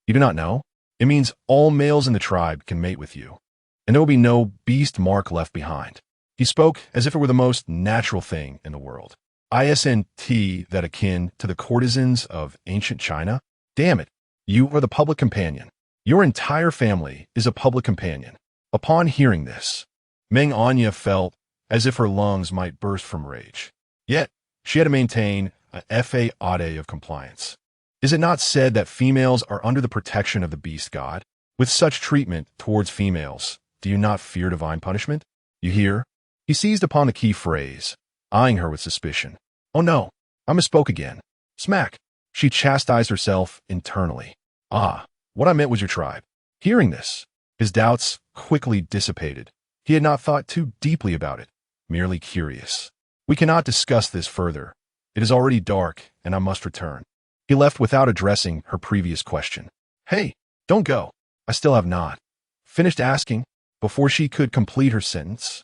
You do not know? It means all males in the tribe can mate with you. And there will be no beast mark left behind. He spoke as if it were the most natural thing in the world. Isn't that akin to the courtesans of ancient China? Damn it, you are the public companion. Your entire family is a public companion. Upon hearing this, Meng Anyan felt as if her lungs might burst from rage. Yet, she had to maintain a facade of compliance. Is it not said that females are under the protection of the beast god? With such treatment towards females, do you not fear divine punishment? You hear? He seized upon the key phrase, eyeing her with suspicion. Oh no, I misspoke again. Smack. She chastised herself internally. Ah, what I meant was your tribe. Hearing this, his doubts quickly dissipated. He had not thought too deeply about it, merely curious. We cannot discuss this further. It is already dark, and I must return. He left without addressing her previous question. Hey, don't go. I still have not finished asking. Before she could complete her sentence,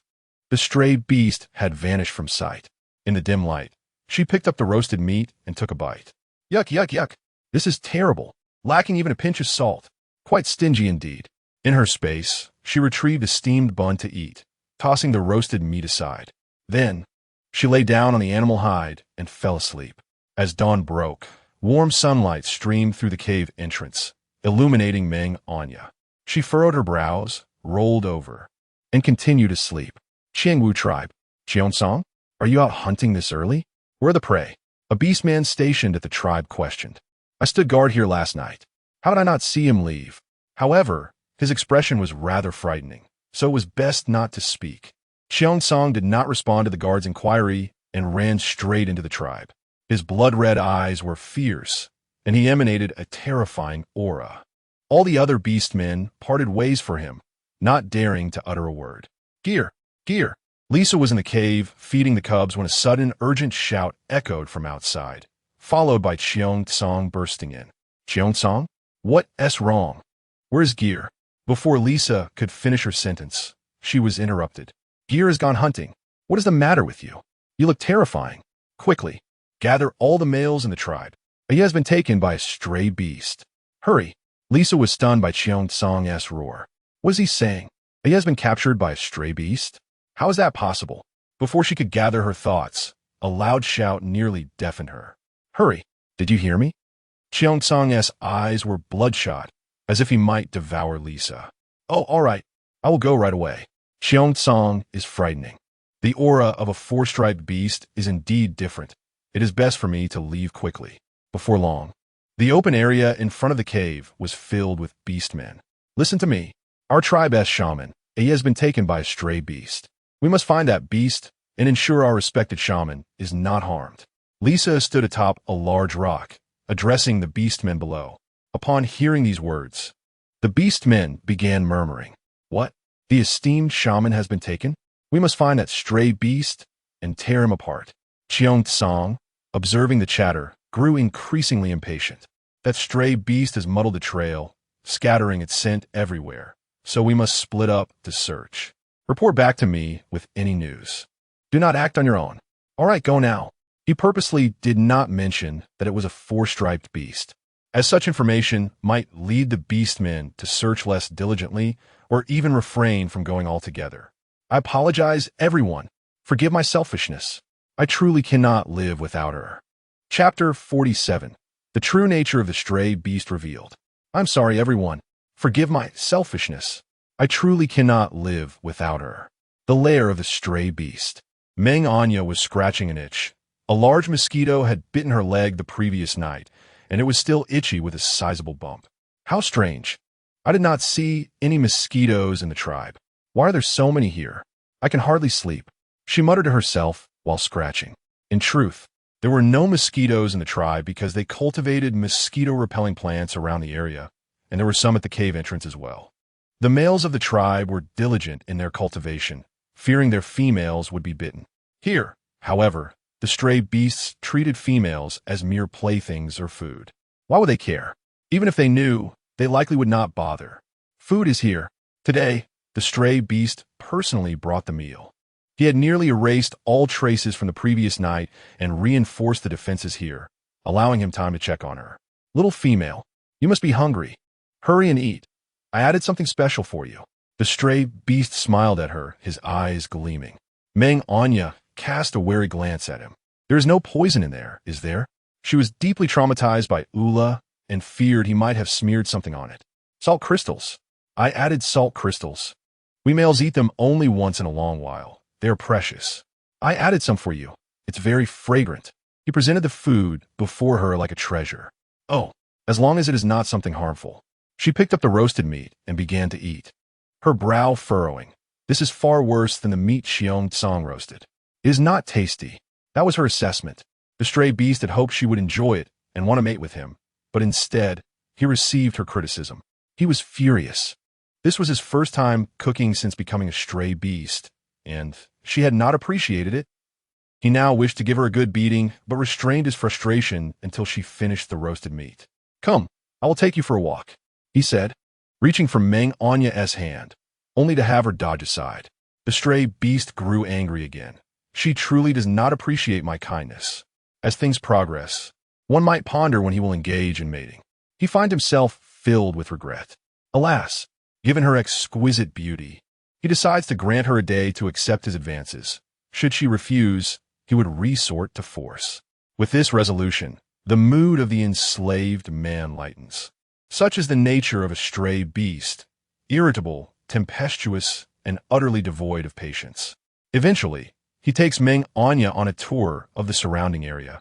the stray beast had vanished from sight. In the dim light, she picked up the roasted meat and took a bite. Yuck, yuck, yuck. This is terrible, lacking even a pinch of salt. Quite stingy indeed. In her space, she retrieved a steamed bun to eat, tossing the roasted meat aside. Then, she lay down on the animal hide and fell asleep. As dawn broke, warm sunlight streamed through the cave entrance, illuminating Meng Anyan. She furrowed her brows, rolled over, and continued to sleep. Qiangwu tribe, Qiansong, are you out hunting this early? Where are the prey? A beastman stationed at the tribe questioned. I stood guard here last night. How did I not see him leave? However, his expression was rather frightening, so it was best not to speak. Qiansong did not respond to the guard's inquiry and ran straight into the tribe. His blood-red eyes were fierce, and he emanated a terrifying aura. All the other beastmen parted ways for him, not daring to utter a word. Gear! Gear! Lisa was in the cave, feeding the cubs when a sudden, urgent shout echoed from outside, followed by Qiansong bursting in. Qiansong? What's wrong? Where's Gear? Before Lisa could finish her sentence, she was interrupted. Gear has gone hunting. What is the matter with you? You look terrifying. Quickly, gather all the males in the tribe. He has been taken by a stray beast. Hurry! Lisa was stunned by Qiansong's roar. What is he saying? He has been captured by a stray beast? How is that possible? Before she could gather her thoughts, a loud shout nearly deafened her. Hurry! Did you hear me? Qiansong's eyes were bloodshot, as if he might devour Lisa. Oh, all right. I will go right away. Qiansong is frightening. The aura of a four-striped beast is indeed different. It is best for me to leave quickly. Before long, the open area in front of the cave was filled with beastmen. Listen to me. Our tribe's shaman, he has been taken by a stray beast. We must find that beast and ensure our respected shaman is not harmed. Lisa stood atop a large rock, addressing the beastmen below. Upon hearing these words, the beastmen began murmuring. What? The esteemed shaman has been taken? We must find that stray beast and tear him apart. Qiansong, observing the chatter, grew increasingly impatient. That stray beast has muddled the trail, scattering its scent everywhere, so we must split up to search. Report back to me with any news. Do not act on your own. All right, go now. He purposely did not mention that it was a four-striped beast, as such information might lead the beastmen to search less diligently or even refrain from going altogether. I apologize, everyone. Forgive my selfishness. I truly cannot live without her. Chapter 47. The true nature of the stray beast revealed. I'm sorry, everyone. Forgive my selfishness. I truly cannot live without her. The lair of the stray beast. Meng Anyan was scratching an itch. A large mosquito had bitten her leg the previous night, and it was still itchy with a sizable bump. How strange. I did not see any mosquitoes in the tribe. Why are there so many here? I can hardly sleep. She muttered to herself while scratching. In truth, there were no mosquitoes in the tribe because they cultivated mosquito-repelling plants around the area, and there were some at the cave entrance as well. The males of the tribe were diligent in their cultivation, fearing their females would be bitten. Here, however, the stray beasts treated females as mere playthings or food. Why would they care? Even if they knew, they likely would not bother. Food is here. Today, the stray beast personally brought the meal. He had nearly erased all traces from the previous night and reinforced the defenses here, allowing him time to check on her. Little female, you must be hungry. Hurry and eat. I added something special for you. The stray beast smiled at her, his eyes gleaming. Meng Anyan cast a wary glance at him. There is no poison in there, is there? She was deeply traumatized by Ula and feared he might have smeared something on it. Salt crystals. I added salt crystals. We males eat them only once in a long while. They are precious. I added some for you. It's very fragrant. He presented the food before her like a treasure. Oh, as long as it is not something harmful. She picked up the roasted meat and began to eat, her brow furrowing. This is far worse than the meat Xiong Tsang roasted. It is not tasty. That was her assessment. The stray beast had hoped she would enjoy it and want to mate with him, but instead, he received her criticism. He was furious. This was his first time cooking since becoming a stray beast, and she had not appreciated it. He now wished to give her a good beating, but restrained his frustration until she finished the roasted meat. Come, I will take you for a walk, he said, reaching for Meng Anyan's hand, only to have her dodge aside. The stray beast grew angry again. She truly does not appreciate my kindness. As things progress, one might ponder when he will engage in mating. He finds himself filled with regret. Alas, given her exquisite beauty, he decides to grant her a day to accept his advances. Should she refuse, he would resort to force. With this resolution, the mood of the enslaved man lightens. Such is the nature of a stray beast, irritable, tempestuous, and utterly devoid of patience. Eventually, he takes Meng Anyan on a tour of the surrounding area,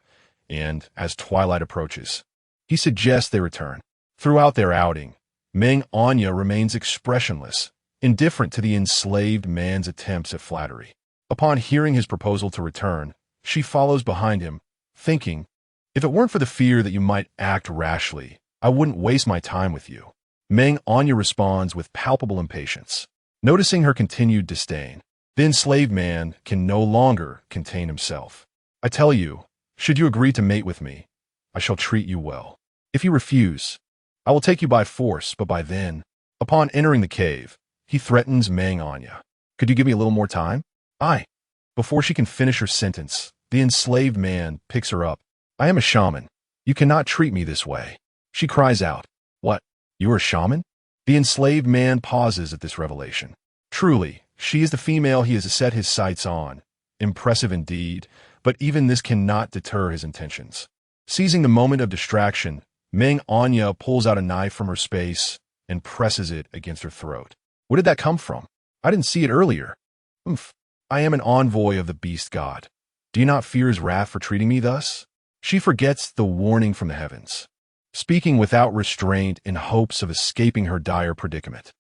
and as twilight approaches, he suggests they return. Throughout their outing, Meng Anyan remains expressionless, indifferent to the enslaved man's attempts at flattery. Upon hearing his proposal to return, she follows behind him, thinking, if it weren't for the fear that you might act rashly, I wouldn't waste my time with you. Meng Anyan responds with palpable impatience. Noticing her continued disdain, the enslaved man can no longer contain himself. I tell you, should you agree to mate with me, I shall treat you well. If you refuse, I will take you by force, but by then. Upon entering the cave, he threatens Meng Anyan. Could you give me a little more time? Aye. Before she can finish her sentence, the enslaved man picks her up. I am a shaman. You cannot treat me this way. She cries out. What? You are a shaman? The enslaved man pauses at this revelation. Truly, she is the female he has set his sights on. Impressive indeed, but even this cannot deter his intentions. Seizing the moment of distraction, Meng Anyan pulls out a knife from her space and presses it against her throat. Where did that come from? I didn't see it earlier. Oomph. I am an envoy of the beast god. Do you not fear his wrath for treating me thus? She forgets the warning from the heavens, speaking without restraint in hopes of escaping her dire predicament.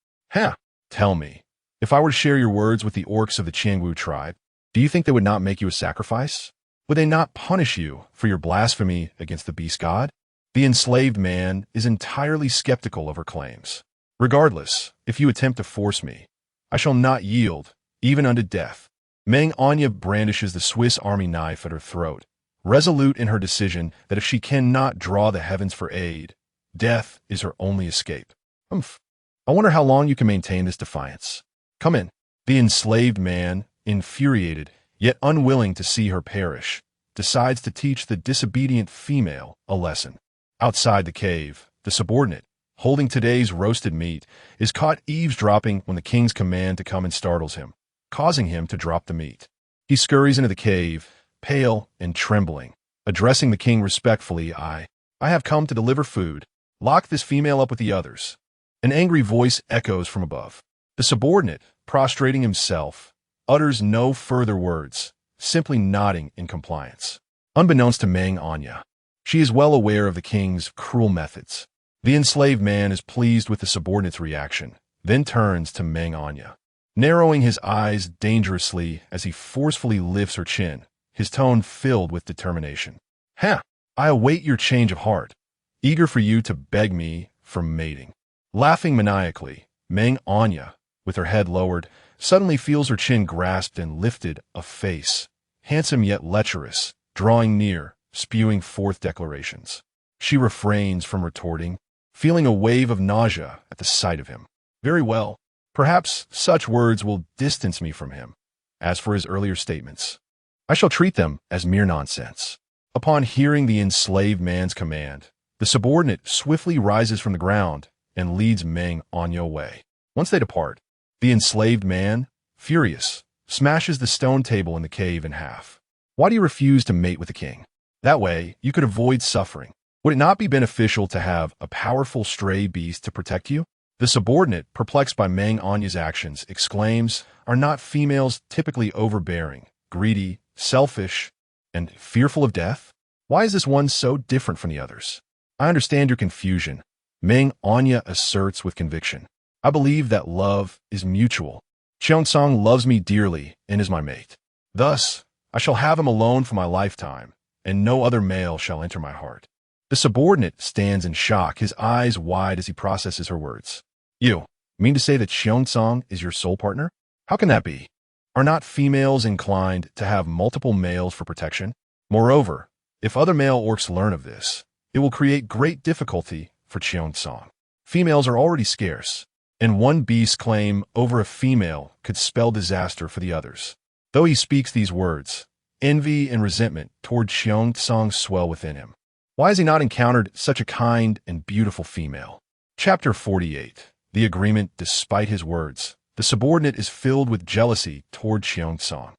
Tell me, if I were to share your words with the orcs of the Qiangwu tribe, do you think they would not make you a sacrifice? Would they not punish you for your blasphemy against the beast god? The enslaved man is entirely skeptical of her claims. Regardless, if you attempt to force me, I shall not yield, even unto death. Meng Anyan brandishes the Swiss Army knife at her throat, resolute in her decision that if she cannot draw the heavens for aid, death is her only escape. I wonder how long you can maintain this defiance. Come in. The enslaved man, infuriated, yet unwilling to see her perish, decides to teach the disobedient female a lesson. Outside the cave, the subordinate, holding today's roasted meat, is caught eavesdropping when the king's command to come and startles him, causing him to drop the meat. He scurries into the cave, pale and trembling, addressing the king respectfully. I have come to deliver food. Lock this female up with the others. An angry voice echoes from above. The subordinate, prostrating himself, utters no further words, simply nodding in compliance. Unbeknownst to Meng Anyan, she is well aware of the king's cruel methods. The enslaved man is pleased with the subordinate's reaction, then turns to Meng Anyan, narrowing his eyes dangerously as he forcefully lifts her chin, his tone filled with determination. I await your change of heart, eager for you to beg me for mating. Laughing maniacally, Meng Anya, with her head lowered, suddenly feels her chin grasped and lifted, a face, handsome yet lecherous, drawing near, spewing forth declarations. She refrains from retorting, feeling a wave of nausea at the sight of him. Very well. Perhaps such words will distance me from him. As for his earlier statements, I shall treat them as mere nonsense. Upon hearing the enslaved man's command, the subordinate swiftly rises from the ground and leads Meng Anya away. Once they depart, the enslaved man, furious, smashes the stone table in the cave in half. Why do you refuse to mate with the king? That way, you could avoid suffering. Would it not be beneficial to have a powerful stray beast to protect you? The subordinate, perplexed by Meng Anya's actions, exclaims, are not females typically overbearing, greedy, selfish, and fearful of death? Why is this one so different from the others? I understand your confusion, Meng Anya asserts with conviction. I believe that love is mutual. Cheongsong loves me dearly and is my mate. Thus, I shall have him alone for my lifetime, and no other male shall enter my heart. The subordinate stands in shock, his eyes wide as he processes her words. You mean to say that Cheongsong is your soul partner? How can that be? Are not females inclined to have multiple males for protection? Moreover, if other male orcs learn of this, it will create great difficulty for Cheongsong. Females are already scarce, and one beast's claim over a female could spell disaster for the others. Though he speaks these words, envy and resentment toward Cheongsong swell within him. Why has he not encountered such a kind and beautiful female? Chapter 48. The agreement despite his words. The subordinate is filled with jealousy toward Cheongsong,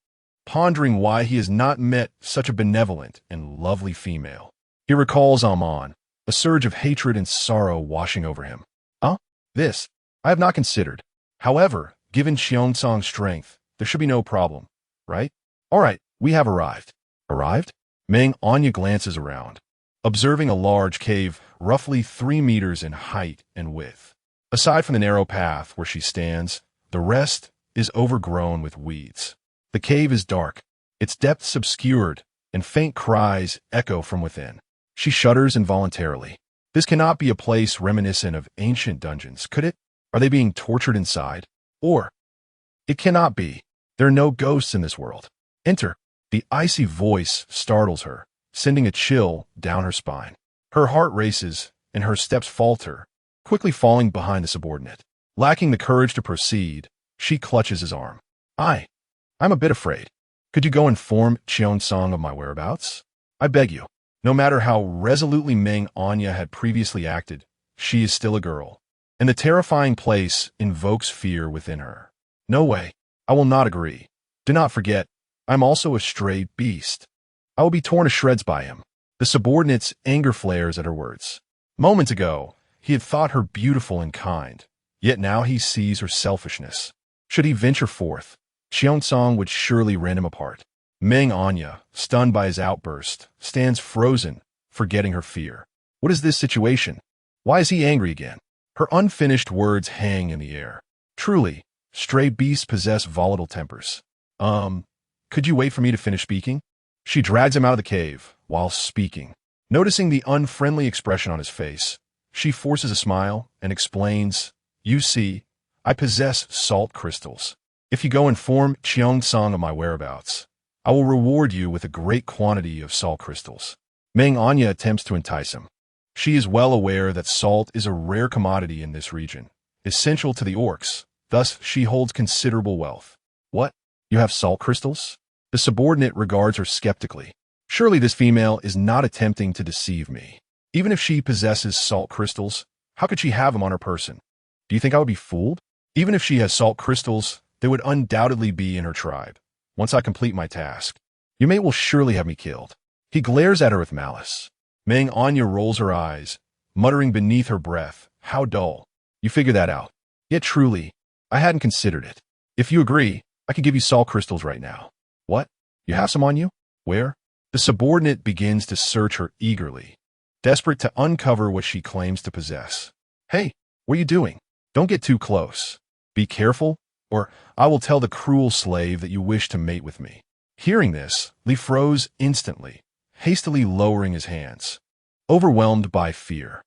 pondering why he has not met such a benevolent and lovely female. He recalls Amon, a surge of hatred and sorrow washing over him. This, I have not considered. However, given Cheongsong's strength, there should be no problem, right? All right, we have arrived. Arrived? Meng Anya glances around, observing a large cave roughly 3 meters in height and width. Aside from the narrow path where she stands, the rest is overgrown with weeds. The cave is dark, its depths obscured, and faint cries echo from within. She shudders involuntarily. This cannot be a place reminiscent of ancient dungeons, could it? Are they being tortured inside? Or, it cannot be. There are no ghosts in this world. Enter. The icy voice startles her, sending a chill down her spine. Her heart races, and her steps falter, quickly falling behind the subordinate. Lacking the courage to proceed, she clutches his arm. I'm a bit afraid. Could you go inform Cheongsong of my whereabouts? I beg you. No matter how resolutely Meng Anya had previously acted, she is still a girl, and the terrifying place invokes fear within her. No way. I will not agree. Do not forget, I'm also a stray beast. I will be torn to shreds by him. The subordinate's anger flares at her words. Moments ago, he had thought her beautiful and kind, yet now he sees her selfishness. Should he venture forth, Cheongsong would surely rend him apart. Meng Anya, stunned by his outburst, stands frozen, forgetting her fear. What is this situation? Why is he angry again? Her unfinished words hang in the air. Truly, stray beasts possess volatile tempers. Could you wait for me to finish speaking? She drags him out of the cave, while speaking. Noticing the unfriendly expression on his face, she forces a smile and explains, You see, I possess salt crystals. If you go inform Cheongsong of my whereabouts, I will reward you with a great quantity of salt crystals. Meng Anya attempts to entice him. She is well aware that salt is a rare commodity in this region, essential to the orcs, thus she holds considerable wealth. What? You have salt crystals? The subordinate regards her skeptically. Surely this female is not attempting to deceive me. Even if she possesses salt crystals, how could she have them on her person? Do you think I would be fooled? Even if she has salt crystals, they would undoubtedly be in her tribe. Once I complete my task, your mate will surely have me killed. He glares at her with malice. Meng Anya rolls her eyes, muttering beneath her breath, How dull. You figure that out. Yet truly, I hadn't considered it. If you agree, I could give you salt crystals right now. What? You have some on you? Where? The subordinate begins to search her eagerly, desperate to uncover what she claims to possess. Hey, what are you doing? Don't get too close. Be careful, or I will tell the cruel slave that you wish to mate with me. Hearing this, Li froze instantly, hastily lowering his hands, overwhelmed by fear.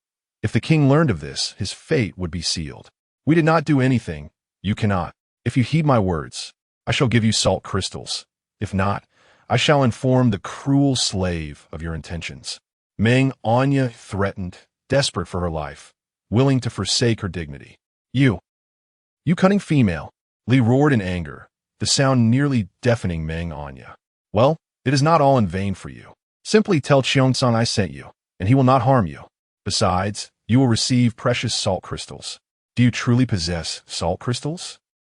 If the king learned of this, his fate would be sealed. We did not do anything. You cannot. If you heed my words, I shall give you salt crystals. If not, I shall inform the cruel slave of your intentions. Meng Anyan threatened, desperate for her life, willing to forsake her dignity. You cunning female, Li roared in anger, the sound nearly deafening Meng Anyan. Well, it is not all in vain for you. Simply tell Cheongsong I sent you, and he will not harm you. Besides, you will receive precious salt crystals. Do you truly possess salt crystals?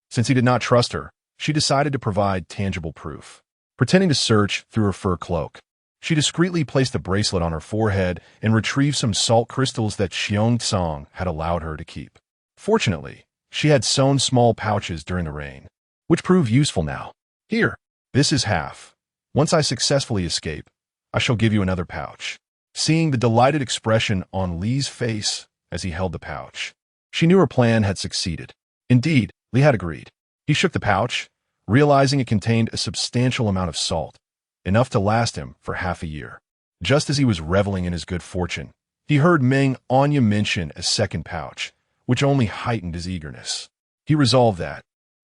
Since he did not trust her, she decided to provide tangible proof. Pretending to search through her fur cloak, she discreetly placed the bracelet on her forehead and retrieved some salt crystals that Cheongsong had allowed her to keep. Fortunately, she had sewn small pouches during the rain, which proved useful now. Here, this is half. Once I successfully escape, I shall give you another pouch. Seeing the delighted expression on Li's face as he held the pouch, she knew her plan had succeeded. Indeed, Li had agreed. He shook the pouch, realizing it contained a substantial amount of salt, enough to last him for half a year. Just as he was reveling in his good fortune, he heard Meng Anyan mention a second pouch, which only heightened his eagerness. He resolved that,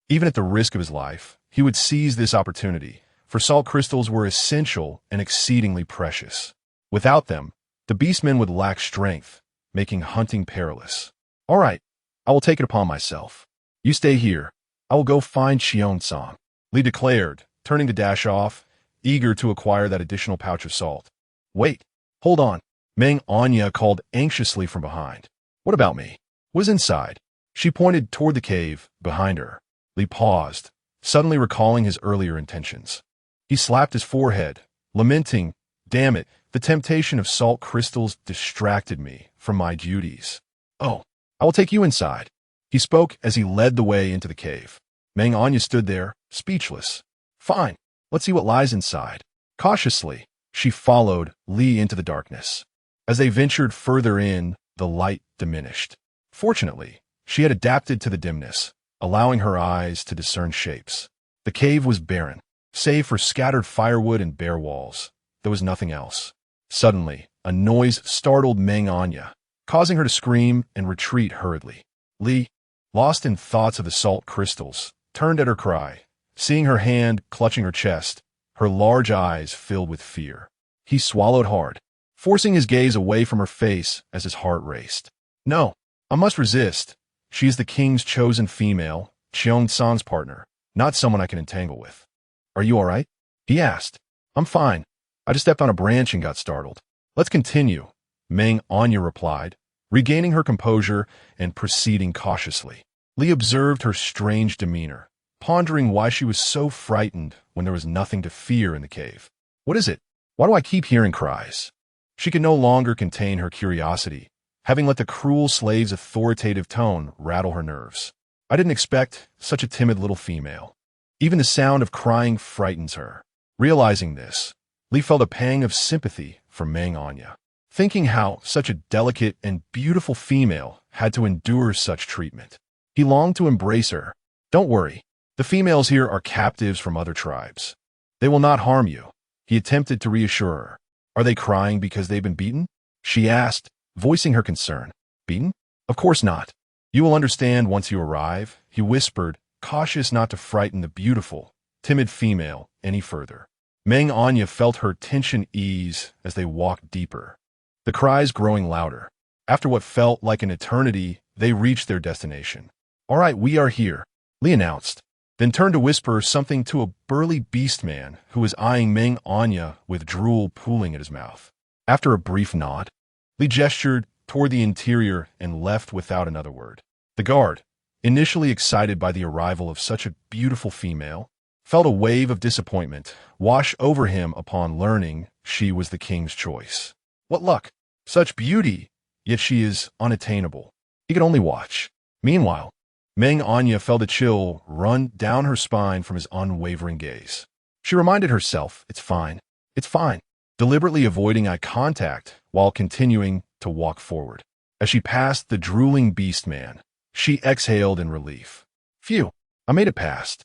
even at the risk of his life, he would seize this opportunity, for salt crystals were essential and exceedingly precious. Without them, the beastmen would lack strength, making hunting perilous. All right, I will take it upon myself. You stay here. I will go find Cheongsong, Li declared, turning to dash off, eager to acquire that additional pouch of salt. Wait, hold on. Meng Anyan called anxiously from behind. What about me? Was inside. She pointed toward the cave behind her. Li paused, suddenly recalling his earlier intentions. He slapped his forehead, lamenting, damn it, the temptation of salt crystals distracted me from my duties. Oh, I will take you inside. He spoke as he led the way into the cave. Meng Anyan stood there, speechless. Fine, let's see what lies inside. Cautiously, she followed Li into the darkness. As they ventured further in, the light diminished. Fortunately, she had adapted to the dimness, allowing her eyes to discern shapes. The cave was barren, save for scattered firewood and bare walls. There was nothing else. Suddenly, a noise startled Meng Anyan, causing her to scream and retreat hurriedly. Li, lost in thoughts of the salt crystals, turned at her cry, seeing her hand clutching her chest, her large eyes filled with fear. He swallowed hard, forcing his gaze away from her face as his heart raced. No, I must resist. She is the king's chosen female, Cheongsong's partner, not someone I can entangle with. Are you all right? He asked. I'm fine. I just stepped on a branch and got startled. Let's continue, Meng Anyan replied, regaining her composure and proceeding cautiously. Li observed her strange demeanor, pondering why she was so frightened when there was nothing to fear in the cave. What is it? Why do I keep hearing cries? She could no longer contain her curiosity, having let the cruel slave's authoritative tone rattle her nerves. I didn't expect such a timid little female. Even the sound of crying frightens her. Realizing this, Li felt a pang of sympathy for Meng Anyan, thinking how such a delicate and beautiful female had to endure such treatment. He longed to embrace her. Don't worry, the females here are captives from other tribes. They will not harm you. He attempted to reassure her. Are they crying because they've been beaten? She asked, voicing her concern. Beaten? Of course not. You will understand once you arrive, he whispered, cautious not to frighten the beautiful, timid female any further. Meng Anyan felt her tension ease as they walked deeper, the cries growing louder. After what felt like an eternity, they reached their destination. All right, we are here, Li announced, then turned to whisper something to a burly beast man who was eyeing Meng Anyan with drool pooling at his mouth. After a brief nod, Li gestured toward the interior and left without another word. The guard, initially excited by the arrival of such a beautiful female, felt a wave of disappointment wash over him upon learning she was the king's choice. What luck! Such beauty, yet she is unattainable. He could only watch. Meanwhile, Meng Anyan felt a chill run down her spine from his unwavering gaze. She reminded herself, it's fine, deliberately avoiding eye contact while continuing to walk forward. As she passed the drooling beast man, she exhaled in relief. Phew, I made it past.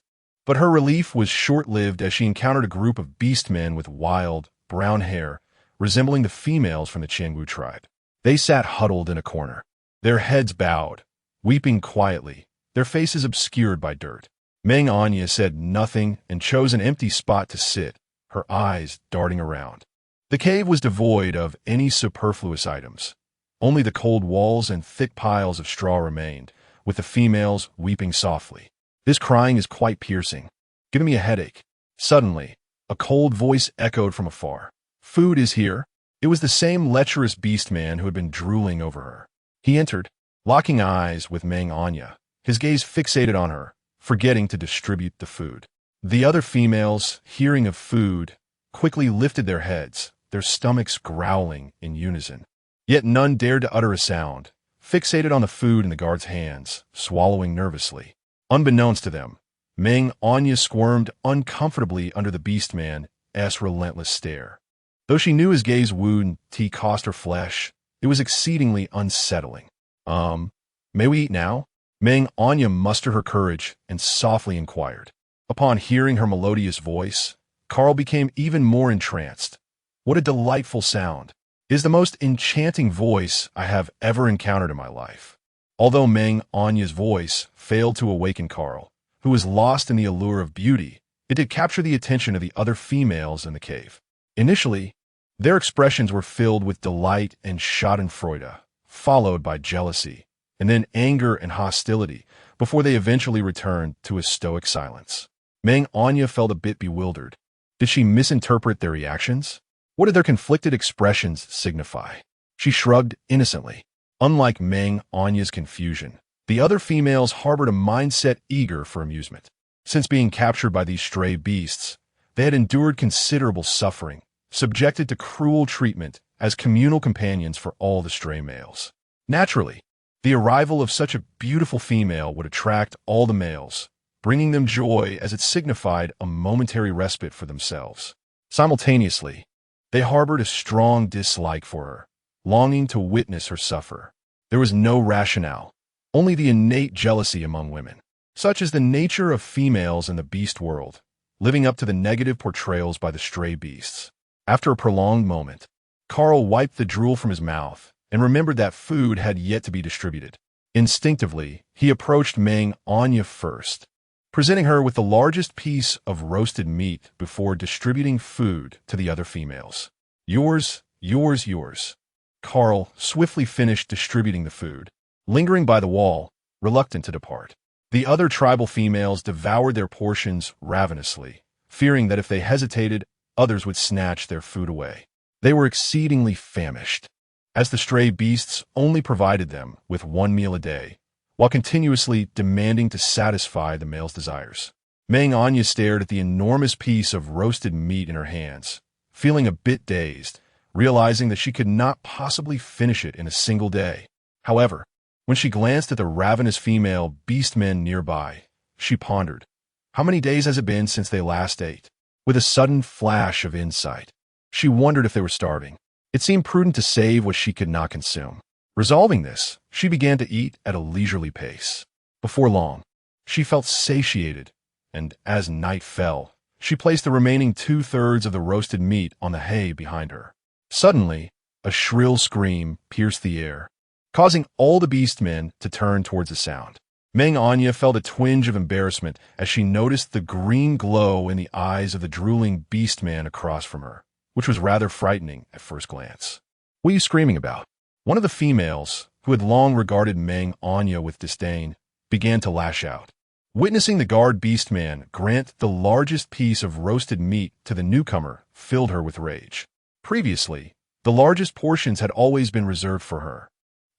But her relief was short-lived as she encountered a group of beast men with wild, brown hair, resembling the females from the Qiangwu tribe. They sat huddled in a corner, their heads bowed, weeping quietly, their faces obscured by dirt. Meng Anya said nothing and chose an empty spot to sit, her eyes darting around. The cave was devoid of any superfluous items. Only the cold walls and thick piles of straw remained, with the females weeping softly. This crying is quite piercing, giving me a headache. Suddenly, a cold voice echoed from afar. Food is here. It was the same lecherous beast man who had been drooling over her. He entered, locking eyes with Meng Anya, his gaze fixated on her, forgetting to distribute the food. The other females, hearing of food, quickly lifted their heads, their stomachs growling in unison. Yet none dared to utter a sound, fixated on the food in the guard's hands, swallowing nervously. Unbeknownst to them, Meng Anya squirmed uncomfortably under the beastman's relentless stare. Though she knew his gaze would cost her flesh, it was exceedingly unsettling. May we eat now? Meng Anya mustered her courage and softly inquired. Upon hearing her melodious voice, Carl became even more entranced. What a delightful sound! It is the most enchanting voice I have ever encountered in my life. Although Meng Anya's voice failed to awaken Carl, who was lost in the allure of beauty, it did capture the attention of the other females in the cave. Initially, their expressions were filled with delight and schadenfreude, followed by jealousy, and then anger and hostility, before they eventually returned to a stoic silence. Meng Anya felt a bit bewildered. Did she misinterpret their reactions? What did their conflicted expressions signify? She shrugged innocently. Unlike Meng Anya's confusion, the other females harbored a mindset eager for amusement. Since being captured by these stray beasts, they had endured considerable suffering, subjected to cruel treatment as communal companions for all the stray males. Naturally, the arrival of such a beautiful female would attract all the males, bringing them joy as it signified a momentary respite for themselves. Simultaneously, they harbored a strong dislike for her, longing to witness her suffer. There was no rationale, only the innate jealousy among women. Such is the nature of females in the beast world, living up to the negative portrayals by the stray beasts. After a prolonged moment, Carl wiped the drool from his mouth and remembered that food had yet to be distributed. Instinctively, he approached Meng Anya first, presenting her with the largest piece of roasted meat before distributing food to the other females. Yours, yours, yours. Carl swiftly finished distributing the food, lingering by the wall, reluctant to depart. The other tribal females devoured their portions ravenously, fearing that if they hesitated, others would snatch their food away. They were exceedingly famished, as the stray beasts only provided them with one meal a day, while continuously demanding to satisfy the male's desires. Meng Anya stared at the enormous piece of roasted meat in her hands, feeling a bit dazed, realizing that she could not possibly finish it in a single day. However, when she glanced at the ravenous female beastmen nearby, she pondered, how many days has it been since they last ate? With a sudden flash of insight, she wondered if they were starving. It seemed prudent to save what she could not consume. Resolving this, she began to eat at a leisurely pace. Before long, she felt satiated, and as night fell, she placed the remaining 2/3 of the roasted meat on the hay behind her. Suddenly, a shrill scream pierced the air, causing all the beastmen to turn towards the sound. Meng Anya felt a twinge of embarrassment as she noticed the green glow in the eyes of the drooling beastman across from her, which was rather frightening at first glance. What are you screaming about? One of the females, who had long regarded Meng Anya with disdain, began to lash out. Witnessing the guard beastman grant the largest piece of roasted meat to the newcomer filled her with rage. Previously, the largest portions had always been reserved for her.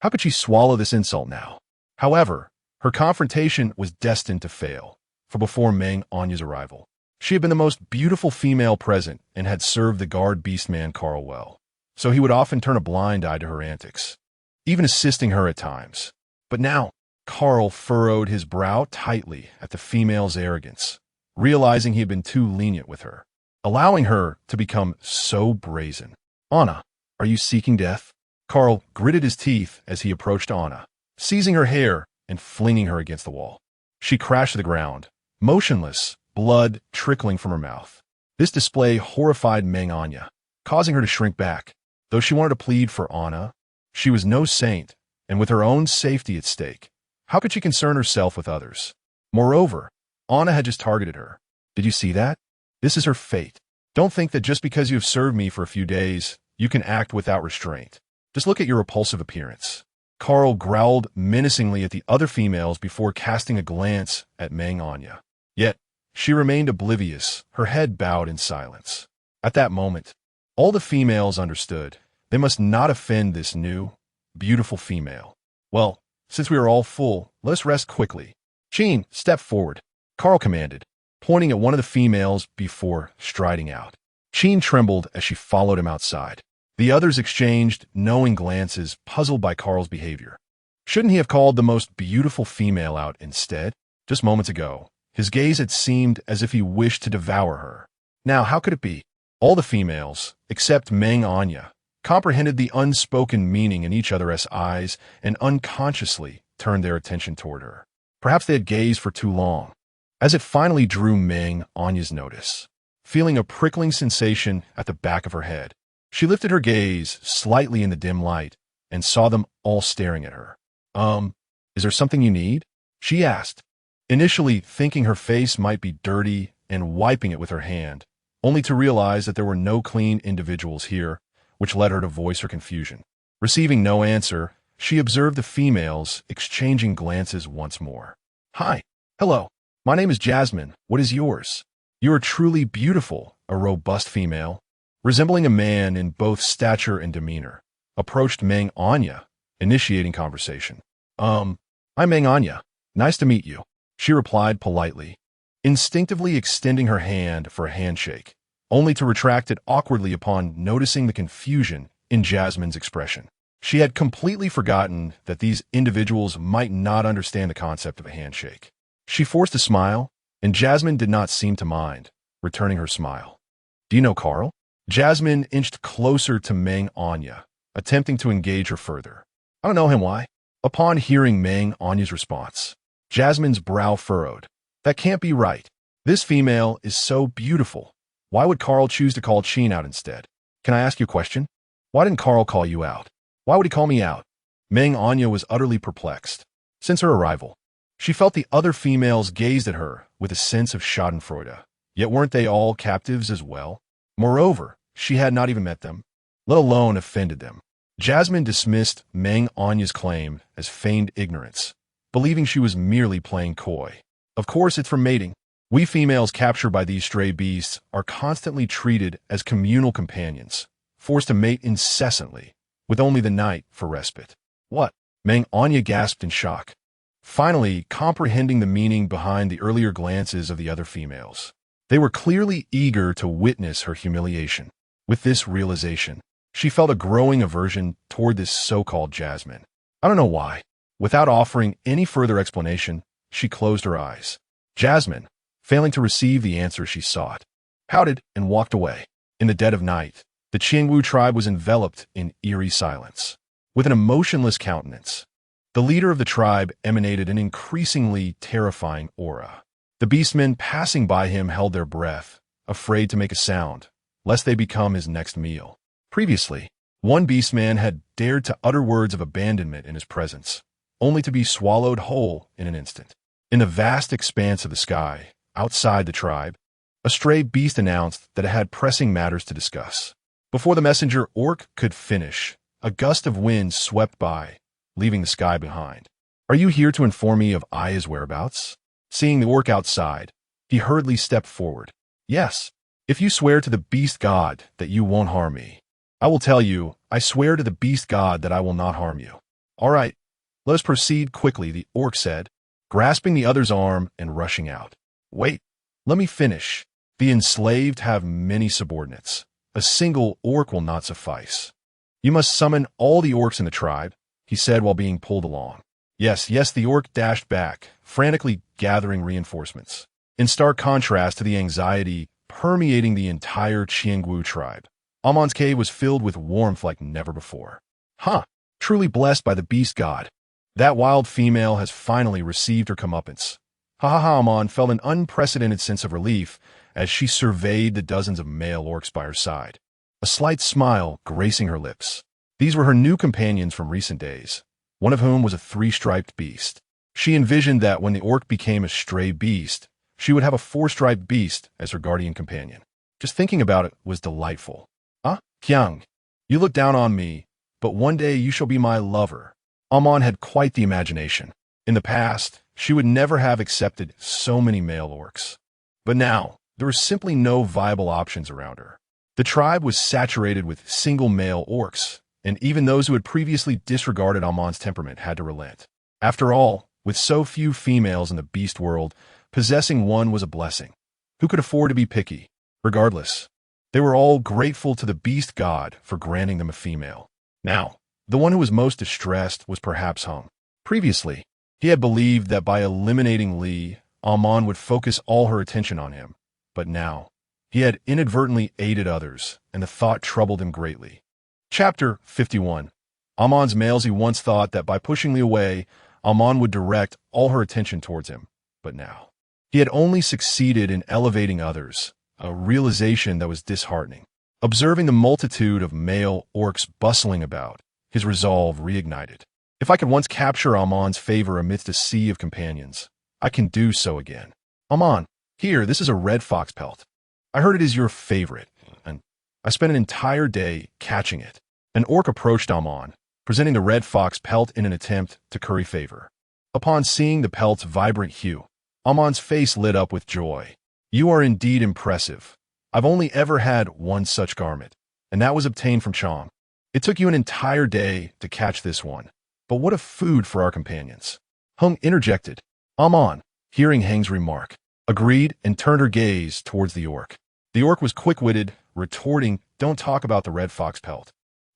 How could she swallow this insult now? However, her confrontation was destined to fail, for before Meng Anya's arrival, she had been the most beautiful female present and had served the guard beastman Carl well, so he would often turn a blind eye to her antics, even assisting her at times. But now, Carl furrowed his brow tightly at the female's arrogance, realizing he had been too lenient with her, allowing her to become so brazen. Anna, are you seeking death? Carl gritted his teeth as he approached Anna, seizing her hair and flinging her against the wall. She crashed to the ground, motionless, blood trickling from her mouth. This display horrified Meng Anya, causing her to shrink back. Though she wanted to plead for Anna, She was no saint, and with her own safety at stake, how could she concern herself with others? Moreover, Anna had just targeted her. Did you see that? This is her fate. Don't think that just because you have served me for a few days, you can act without restraint. Just look at your repulsive appearance. Carl growled menacingly at the other females before casting a glance at Meng Anyan. Yet, she remained oblivious, her head bowed in silence. At that moment, all the females understood they must not offend this new, beautiful female. Well, since we are all full, let us rest quickly. Jean, step forward, Carl commanded, pointing at one of the females before striding out. Jean trembled as she followed him outside. The others exchanged knowing glances, puzzled by Carl's behavior. Shouldn't he have called the most beautiful female out instead? Just moments ago, his gaze had seemed as if he wished to devour her. Now, how could it be? All the females, except Meng Anyan, comprehended the unspoken meaning in each other's eyes and unconsciously turned their attention toward her. Perhaps they had gazed for too long. As it finally drew Meng Anyan's notice, feeling a prickling sensation at the back of her head, she lifted her gaze slightly in the dim light and saw them all staring at her. Is there something you need? She asked, initially thinking her face might be dirty and wiping it with her hand, only to realize that there were no clean individuals here, which led her to voice her confusion. Receiving no answer, she observed the females exchanging glances once more. Hi. Hello. My name is Jasmine. What is yours? You are truly beautiful, a robust female, resembling a man in both stature and demeanor, approached Meng Anyan, initiating conversation. I'm Meng Anyan. Nice to meet you, she replied politely, instinctively extending her hand for a handshake, only to retract it awkwardly upon noticing the confusion in Jasmine's expression. She had completely forgotten that these individuals might not understand the concept of a handshake. She forced a smile, and Jasmine did not seem to mind, returning her smile. Do you know Carl? Jasmine inched closer to Meng Anyan, attempting to engage her further. I don't know him, why? Upon hearing Meng Anyan's response, Jasmine's brow furrowed. That can't be right. This female is so beautiful. Why would Carl choose to call Jean out instead? Can I ask you a question? Why didn't Carl call you out? Why would he call me out? Meng Anyan was utterly perplexed. Since her arrival, she felt the other females gazed at her with a sense of schadenfreude. Yet weren't they all captives as well? Moreover, she had not even met them, let alone offended them. Jasmine dismissed Meng Anyan's claim as feigned ignorance, believing she was merely playing coy. Of course, it's for mating. We females captured by these stray beasts are constantly treated as communal companions, forced to mate incessantly, with only the night for respite. What? Meng Anyan gasped in shock, finally comprehending the meaning behind the earlier glances of the other females. They were clearly eager to witness her humiliation. With this realization, she felt a growing aversion toward this so-called Jasmine. I don't know why. Without offering any further explanation, she closed her eyes. Jasmine, failing to receive the answer she sought, pouted and walked away. In the dead of night, the Qiangwu tribe was enveloped in eerie silence. With an emotionless countenance, the leader of the tribe emanated an increasingly terrifying aura. The beastmen passing by him held their breath, afraid to make a sound, lest they become his next meal. Previously, one beastman had dared to utter words of abandonment in his presence, only to be swallowed whole in an instant. In the vast expanse of the sky, outside the tribe, a stray beast announced that it had pressing matters to discuss. Before the messenger orc could finish, a gust of wind swept by, leaving the sky behind. Are you here to inform me of Aya's whereabouts? Seeing the orc outside, he hurriedly stepped forward. Yes, if you swear to the beast god that you won't harm me. I will tell you, I swear to the beast god that I will not harm you. All right, let us proceed quickly, the orc said, grasping the other's arm and rushing out. Wait, let me finish. The enslaved have many subordinates. A single orc will not suffice. You must summon all the orcs in the tribe, he said while being pulled along. Yes, the orc dashed back, frantically gathering reinforcements. In stark contrast to the anxiety permeating the entire Qiangwu tribe, Amon's cave was filled with warmth like never before. Truly blessed by the beast god. That wild female has finally received her comeuppance. Amon felt an unprecedented sense of relief as she surveyed the dozens of male orcs by her side, a slight smile gracing her lips. These were her new companions from recent days, one of whom was a three-striped beast. She envisioned that when the orc became a stray beast, she would have a four-striped beast as her guardian companion. Just thinking about it was delightful. Ah, Kyang, you look down on me, but one day you shall be my lover. Amon had quite the imagination. In the past, she would never have accepted so many male orcs. But now, there were simply no viable options around her. The tribe was saturated with single male orcs, and even those who had previously disregarded Amon's temperament had to relent. After all, with so few females in the beast world, possessing one was a blessing. Who could afford to be picky? Regardless, they were all grateful to the beast god for granting them a female. Now, the one who was most distressed was perhaps Hung. Previously, he had believed that by eliminating Li, Amon would focus all her attention on him. But now, he had inadvertently aided others, and the thought troubled him greatly. Chapter 51. Amon's males. He once thought that by pushing Li away, Amon would direct all her attention towards him. But now, he had only succeeded in elevating others, a realization that was disheartening. Observing the multitude of male orcs bustling about, his resolve reignited. If I could once capture Amon's favor amidst a sea of companions, I can do so again. Amon, here, this is a red fox pelt. I heard it is your favorite, and I spent an entire day catching it. An orc approached Amon, presenting the red fox pelt in an attempt to curry favor. Upon seeing the pelt's vibrant hue, Amon's face lit up with joy. You are indeed impressive. I've only ever had one such garment, and that was obtained from Chong. It took you an entire day to catch this one, but what a food for our companions. Hung interjected. Amon, hearing Hang's remark, agreed and turned her gaze towards the orc. The orc was quick-witted, retorting, don't talk about the red fox pelt.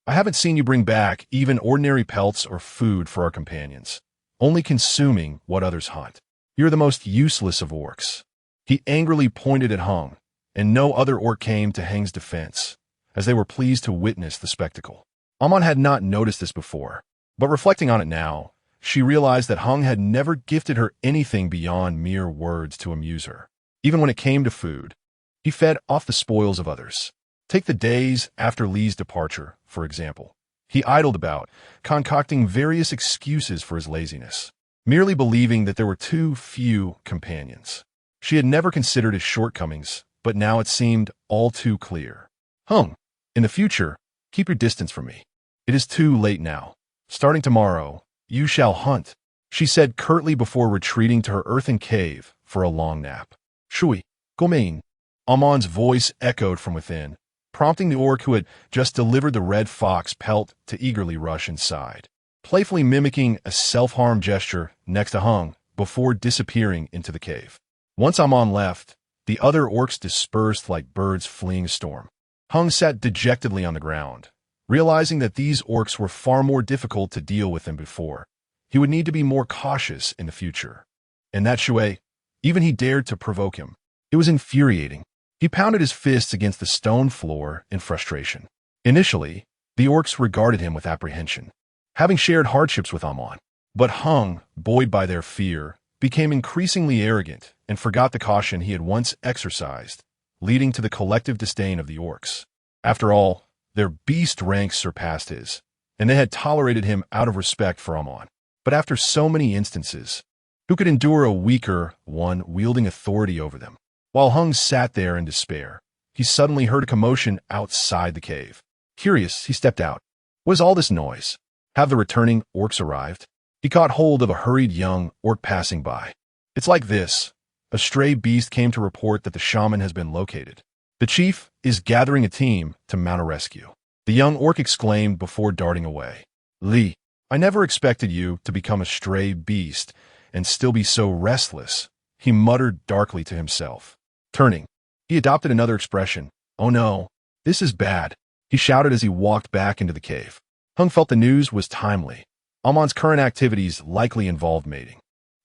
I haven't seen you bring back even ordinary pelts or food for our companions, only consuming what others hunt. You're the most useless of orcs. He angrily pointed at Hung, and no other orc came to Hang's defense, as they were pleased to witness the spectacle. Amon had not noticed this before, but reflecting on it now, she realized that Hung had never gifted her anything beyond mere words to amuse her. Even when it came to food, he fed off the spoils of others. Take the days after Li's departure, for example. He idled about, concocting various excuses for his laziness, merely believing that there were too few companions. She had never considered his shortcomings, but now it seemed all too clear. Hung, in the future, keep your distance from me. It is too late now. Starting tomorrow, you shall hunt, she said curtly before retreating to her earthen cave for a long nap. Shui, Gomain. Amon's voice echoed from within, prompting the orc who had just delivered the red fox pelt to eagerly rush inside, playfully mimicking a self-harm gesture next to Hung before disappearing into the cave. Once Amon left, the other orcs dispersed like birds fleeing a storm. Hung sat dejectedly on the ground, realizing that these orcs were far more difficult to deal with than before. He would need to be more cautious in the future. And that Shui, even he dared to provoke him. It was infuriating. He pounded his fists against the stone floor in frustration. Initially, the orcs regarded him with apprehension, having shared hardships with Amon. But Hung, buoyed by their fear, became increasingly arrogant and forgot the caution he had once exercised, leading to the collective disdain of the orcs. After all, their beast ranks surpassed his, and they had tolerated him out of respect for Amon. But after so many instances, who could endure a weaker one wielding authority over them? While Hung sat there in despair, he suddenly heard a commotion outside the cave. Curious, he stepped out. What is all this noise? Have the returning orcs arrived? He caught hold of a hurried young orc passing by. It's like this. A stray beast came to report that the shaman has been located. The chief is gathering a team to mount a rescue. The young orc exclaimed before darting away. Li, I never expected you to become a stray beast and still be so restless, he muttered darkly to himself. Turning, he adopted another expression. Oh no, this is bad, he shouted as he walked back into the cave. Hung felt the news was timely. Amon's current activities likely involved mating.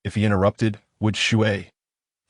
If he interrupted, would Shui?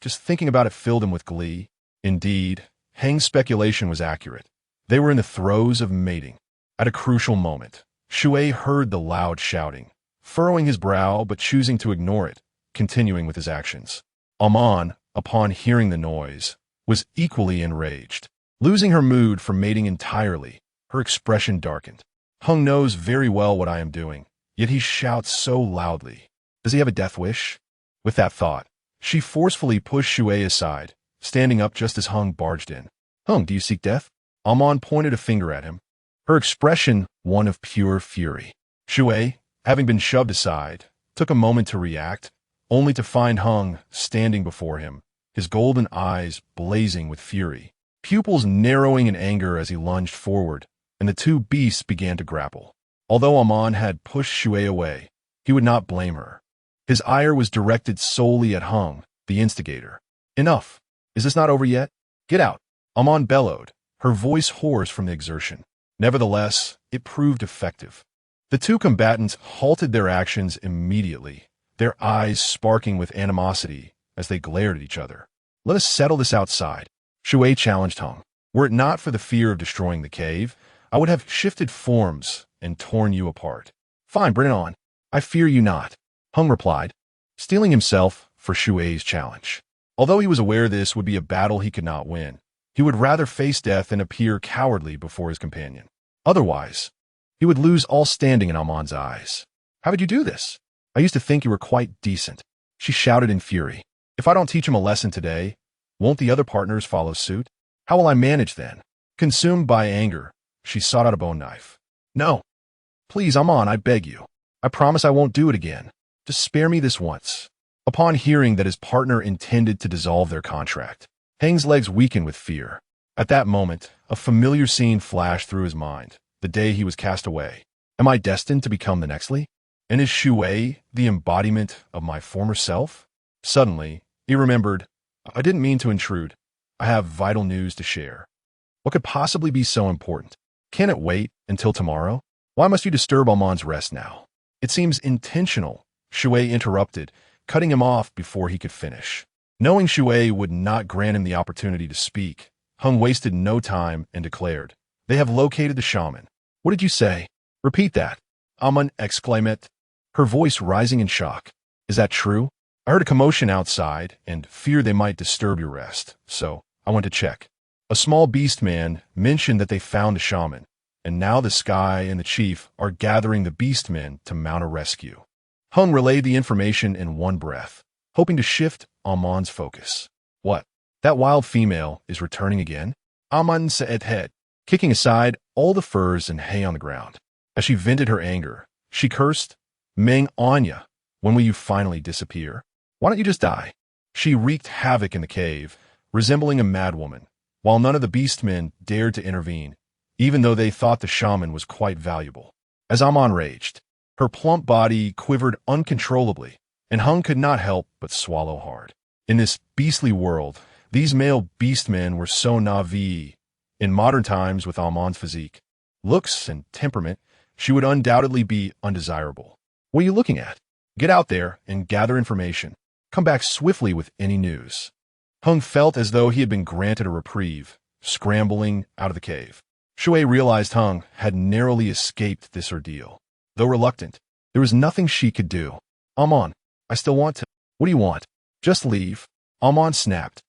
Just thinking about it filled him with glee. Indeed, Hang's speculation was accurate. They were in the throes of mating. At a crucial moment, Shui heard the loud shouting, furrowing his brow but choosing to ignore it, continuing with his actions. Amon, upon hearing the noise, was equally enraged. Losing her mood for mating entirely, her expression darkened. Hung knows very well what I am doing, yet he shouts so loudly. Does he have a death wish? With that thought, she forcefully pushed Shui aside, standing up just as Hung barged in. Hung, do you seek death? Amon pointed a finger at him, her expression one of pure fury. Shui, having been shoved aside, took a moment to react, only to find Hung standing before him, his golden eyes blazing with fury, pupils narrowing in anger as he lunged forward, and the two beasts began to grapple. Although Amon had pushed Shui away, he would not blame her. His ire was directed solely at Hung, the instigator. Enough! Is this not over yet? Get out! Amon bellowed, her voice hoarse from the exertion. Nevertheless, it proved effective. The two combatants halted their actions immediately, their eyes sparking with animosity as they glared at each other. Let us settle this outside, Shui challenged Hung. Were it not for the fear of destroying the cave, I would have shifted forms and torn you apart. Fine, bring it on. I fear you not, Hung replied, steeling himself for Shui's challenge. Although he was aware this would be a battle he could not win, he would rather face death than appear cowardly before his companion. Otherwise, he would lose all standing in Amon's eyes. How would you do this? I used to think you were quite decent, she shouted in fury. If I don't teach him a lesson today, won't the other partners follow suit? How will I manage then? Consumed by anger, she sought out a bone knife. No. Please, Amon, I beg you. I promise I won't do it again. Just spare me this once. Upon hearing that his partner intended to dissolve their contract, Hang's legs weakened with fear. At that moment, a familiar scene flashed through his mind, the day he was cast away. Am I destined to become the nextly? And is Shui the embodiment of my former self? Suddenly, he remembered, I didn't mean to intrude. I have vital news to share. What could possibly be so important? Can it wait until tomorrow? Why must you disturb Amon's rest now? It seems intentional, Shui interrupted, cutting him off before he could finish. Knowing Shui would not grant him the opportunity to speak, Hung wasted no time and declared, They have located the shaman. What did you say? Repeat that, Amon exclaimed, her voice rising in shock. Is that true? I heard a commotion outside and feared they might disturb your rest, so I went to check. A small beast man mentioned that they found a shaman, and now the sky and the chief are gathering the beast men to mount a rescue. Hung relayed the information in one breath, hoping to shift Amon's focus. What? That wild female is returning again? Amon said head, kicking aside all the furs and hay on the ground. As she vented her anger, she cursed, Meng Anyan, when will you finally disappear? Why don't you just die? She wreaked havoc in the cave, resembling a madwoman, while none of the beastmen dared to intervene, even though they thought the shaman was quite valuable. As Amon raged, her plump body quivered uncontrollably, and Hung could not help but swallow hard. In this beastly world, these male beastmen were so naive. In modern times, with Amon's physique, looks, and temperament, she would undoubtedly be undesirable. What are you looking at? Get out there and gather information. Come back swiftly with any news. Hung felt as though he had been granted a reprieve, scrambling out of the cave. Shui realized Hung had narrowly escaped this ordeal. Though reluctant, there was nothing she could do. Amon, I still want to. What do you want? Just leave. Amon snapped,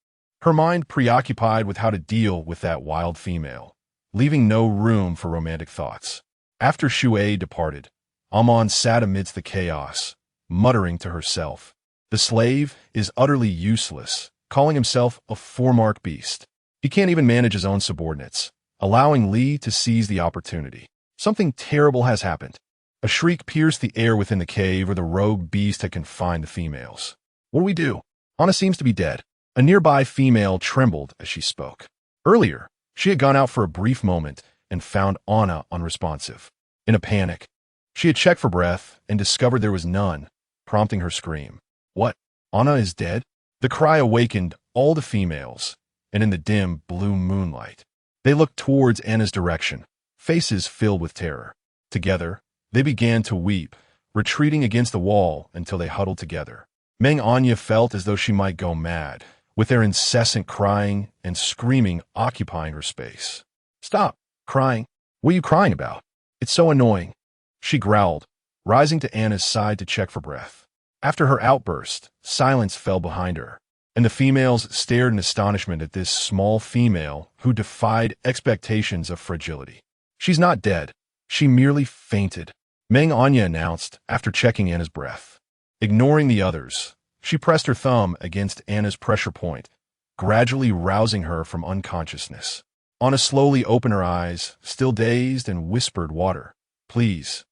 her mind preoccupied with how to deal with that wild female, leaving no room for romantic thoughts. After Shui departed, Amon sat amidst the chaos, muttering to herself, The slave is utterly useless, calling himself a four-mark beast. He can't even manage his own subordinates, allowing Li to seize the opportunity. Something terrible has happened. A shriek pierced the air within the cave where the rogue beast had confined the females. What do we do? Anna seems to be dead. A nearby female trembled as she spoke. Earlier, she had gone out for a brief moment and found Anna unresponsive. In a panic, she had checked for breath and discovered there was none, prompting her scream. What? Anna is dead? The cry awakened all the females, and in the dim blue moonlight, they looked towards Anna's direction, faces filled with terror. Together, they began to weep, retreating against the wall until they huddled together. Meng Anyan felt as though she might go mad, with their incessant crying and screaming occupying her space. Stop crying. What are you crying about? It's so annoying, she growled, rising to Anna's side to check for breath. After her outburst, silence fell behind her, and the females stared in astonishment at this small female who defied expectations of fragility. She's not dead, She merely fainted, Meng Anyan announced after checking Anna's breath. Ignoring the others, she pressed her thumb against Anna's pressure point, gradually rousing her from unconsciousness. Anna slowly opened her eyes, still dazed, and whispered, "Water. Please.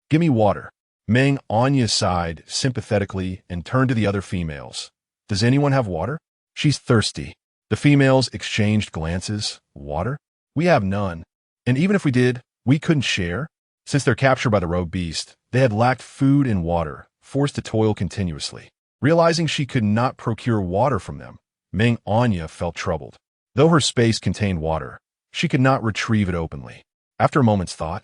Give me water." Meng Anyan sighed sympathetically and turned to the other females. "Does anyone have water?" "She's thirsty." The females exchanged glances. "Water? We have none. And even if we did, we couldn't share." Since their capture by the rogue beast, they had lacked food and water, forced to toil continuously. Realizing she could not procure water from them, Meng Anyan felt troubled. Though her space contained water, she could not retrieve it openly. After a moment's thought,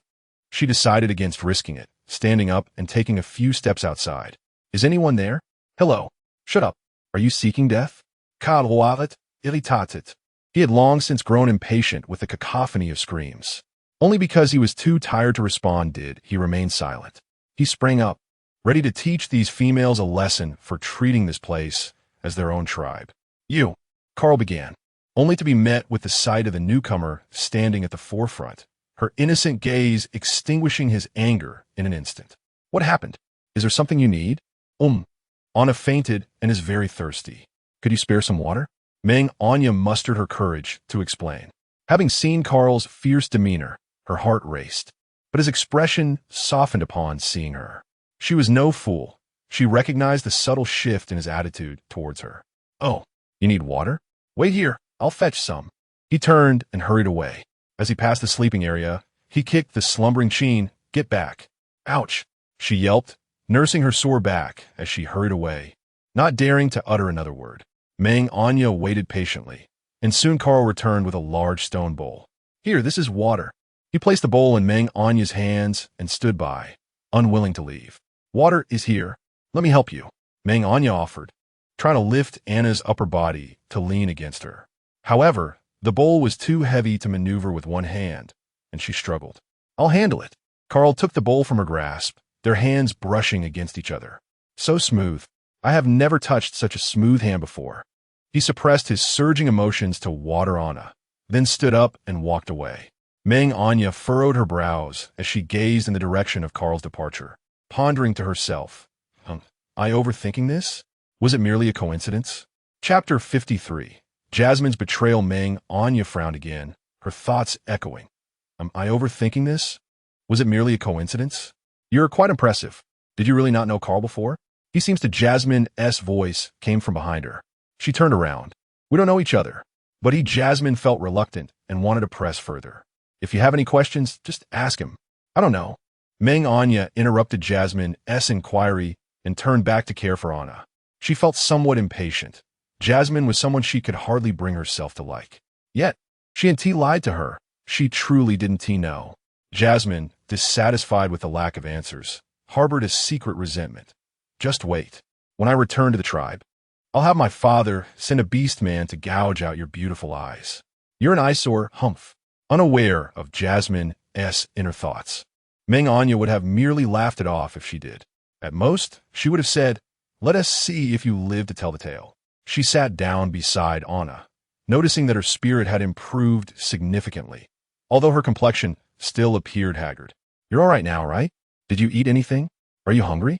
she decided against risking it, standing up and taking a few steps outside. "Is anyone there?" "Hello." "Shut up. Are you seeking death?" "Kalwalet, irritated." He had long since grown impatient with the cacophony of screams. Only because he was too tired to respond did he remain silent. He sprang up, ready to teach these females a lesson for treating this place as their own tribe. "You," Carl began, only to be met with the sight of the newcomer standing at the forefront, her innocent gaze extinguishing his anger in an instant. "What happened? Is there something you need?" Anna fainted and is very thirsty. "Could you spare some water?" Meng Anyan mustered her courage to explain. Having seen Carl's fierce demeanor, her heart raced, but his expression softened upon seeing her. She was no fool. She recognized the subtle shift in his attitude towards her. "Oh, you need water? Wait here, I'll fetch some." He turned and hurried away. As he passed the sleeping area, he kicked the slumbering Chin. "Get back." "Ouch," she yelped, nursing her sore back as she hurried away, not daring to utter another word. Meng Anyan waited patiently, and soon Carl returned with a large stone bowl. "Here, this is water." He placed the bowl in Meng Anyan's hands and stood by, unwilling to leave. "Water is here. Let me help you," Meng Anyan offered, trying to lift Anna's upper body to lean against her. However, the bowl was too heavy to maneuver with one hand, and she struggled. "I'll handle it." Carl took the bowl from her grasp, their hands brushing against each other. "So smooth. I have never touched such a smooth hand before." He suppressed his surging emotions to water Anna, then stood up and walked away. Meng Anyan furrowed her brows as she gazed in the direction of Carl's departure, pondering to herself, Am I overthinking this? Was it merely a coincidence? Chapter 53. Jasmine's betrayal. Meng Anyan frowned again, her thoughts echoing. Am I overthinking this? Was it merely a coincidence? "You're quite impressive. Did you really not know Carl before?" He seems to Jasmine's voice came from behind her. She turned around. "We don't know each other." But Jasmine felt reluctant and wanted to press further. "If you have any questions, just ask him." "I don't know." Meng Anyan interrupted Jasmine's inquiry and turned back to care for Anna. She felt somewhat impatient. Jasmine was someone she could hardly bring herself to like. Yet, she and T lied to her. She truly didn't know. Jasmine, dissatisfied with the lack of answers, harbored a secret resentment. "Just wait. When I return to the tribe, I'll have my father send a beast man to gouge out your beautiful eyes. You're an eyesore, humph." Unaware of Jasmine's inner thoughts, Meng Anyan would have merely laughed it off if she did. At most, she would have said, "Let us see if you live to tell the tale." She sat down beside Anna, noticing that her spirit had improved significantly, although her complexion still appeared haggard. "You're all right now, right? Did you eat anything? Are you hungry?"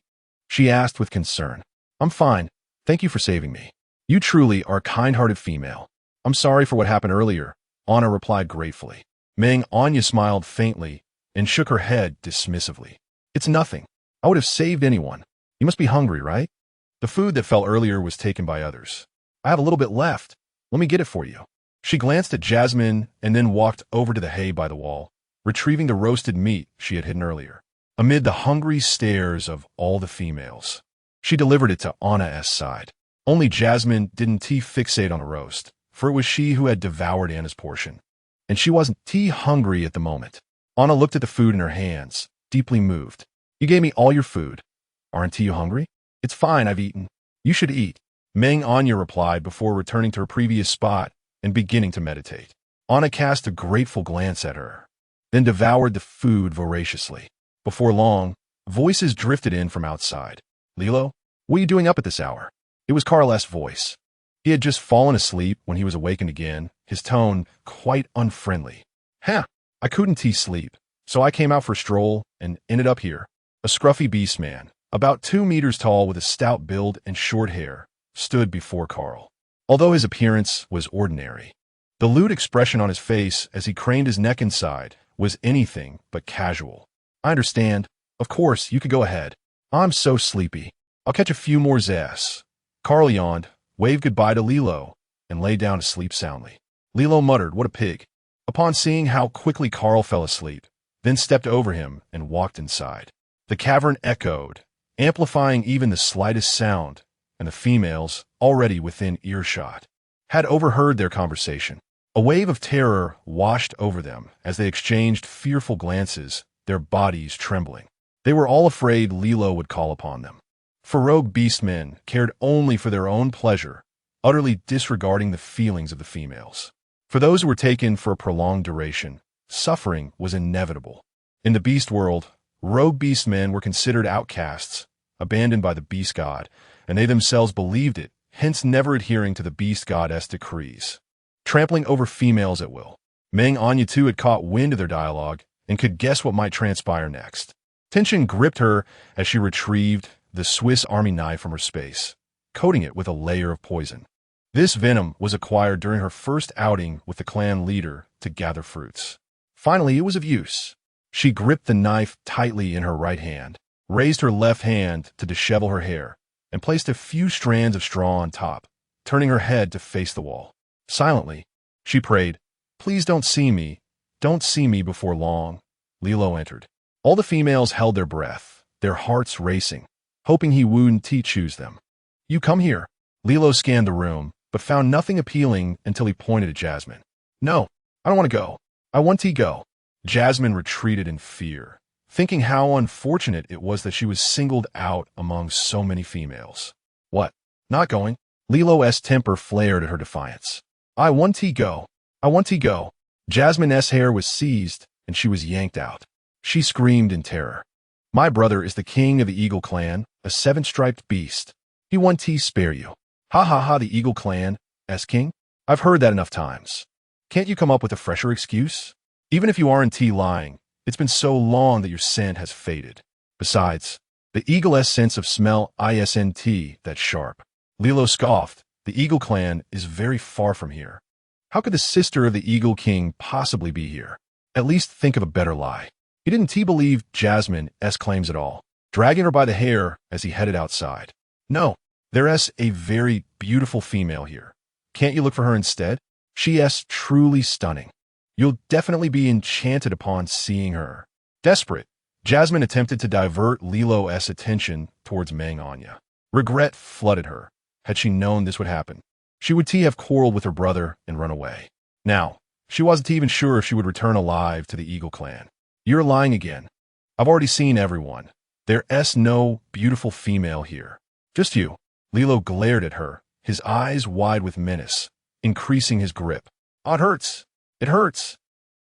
she asked with concern. "I'm fine. Thank you for saving me. You truly are a kind-hearted female." "I'm sorry for what happened earlier," Anna replied gratefully. Meng Anyan smiled faintly and shook her head dismissively. "It's nothing. I would have saved anyone. You must be hungry, right? The food that fell earlier was taken by others. I have a little bit left. Let me get it for you." She glanced at Jasmine and then walked over to the hay by the wall, retrieving the roasted meat she had hidden earlier. Amid the hungry stares of all the females, she delivered it to Anna's side. Only Jasmine didn't fixate on the roast, for it was she who had devoured Anna's portion, and she wasn't hungry at the moment. Anna looked at the food in her hands, deeply moved. "You gave me all your food. Aren't you hungry?" "It's fine, I've eaten." "You should eat," Meng Anyan replied before returning to her previous spot and beginning to meditate. Anna cast a grateful glance at her, then devoured the food voraciously. Before long, voices drifted in from outside. "Lilo, what are you doing up at this hour?" It was Carl's voice. He had just fallen asleep when he was awakened again, his tone quite unfriendly. "Huh, I couldn't sleep, So I came out for a stroll and ended up here. A scruffy beast man, about 2 meters tall with a stout build and short hair, stood before Carl. Although his appearance was ordinary, the lewd expression on his face as he craned his neck inside was anything but casual. I understand. Of course, you could go ahead. I'm so sleepy. I'll catch a few more zas. Carl yawned, waved goodbye to Lilo, and lay down to sleep soundly. Lilo muttered, "What a pig," upon seeing how quickly Carl fell asleep, then stepped over him and walked inside. The cavern echoed, amplifying even the slightest sound, and the females, already within earshot, had overheard their conversation. A wave of terror washed over them as they exchanged fearful glances, their bodies trembling. They were all afraid Lilo would call upon them. For rogue beastmen cared only for their own pleasure, utterly disregarding the feelings of the females. For those who were taken for a prolonged duration, suffering was inevitable. In the beast world, rogue beastmen were considered outcasts, abandoned by the beast god, and they themselves believed it, hence never adhering to the beast goddess decrees. Trampling over females at will. Meng Anyan too had caught wind of their dialogue and could guess what might transpire next. Tension gripped her as she retrieved the Swiss Army knife from her space, coating it with a layer of poison. This venom was acquired during her first outing with the clan leader to gather fruits. Finally, it was of use. She gripped the knife tightly in her right hand, raised her left hand to dishevel her hair, and placed a few strands of straw on top, turning her head to face the wall. Silently, she prayed, "Please don't see me before long." Lilo entered. All the females held their breath, their hearts racing, hoping he wouldn't choose them. "You come here." Lilo scanned the room, but found nothing appealing until he pointed at Jasmine. "No, I don't want to go. I want to go." Jasmine retreated in fear, thinking how unfortunate it was that she was singled out among so many females. "What? Not going?" Lilo's temper flared at her defiance. "I want to go. I want to go." Jasmine's hair was seized, and she was yanked out. She screamed in terror. "My brother is the king of the Eagle clan, a 7-striped beast. He want to spare you." "Ha ha ha, the Eagle clan, as king? I've heard that enough times. Can't you come up with a fresher excuse? Even if you aren't lying, it's been so long that your scent has faded. Besides, the Eagle's sense of smell isn't that sharp." Lilo scoffed. "The Eagle clan is very far from here. How could the sister of the Eagle King possibly be here? At least think of a better lie." He didn't believe Jasmine's claims at all, dragging her by the hair as he headed outside. "No, there's a very beautiful female here. Can't you look for her instead? She's truly stunning. You'll definitely be enchanted upon seeing her." Desperate, Jasmine attempted to divert Lilo's attention towards Meng Anyan. Regret flooded her. Had she known this would happen, she would have quarreled with her brother and run away. Now, she wasn't even sure if she would return alive to the Eagle clan. "You're lying again. I've already seen everyone. There's no beautiful female here. Just you." Lilo glared at her, his eyes wide with menace, increasing his grip. "Oh, it hurts. It hurts."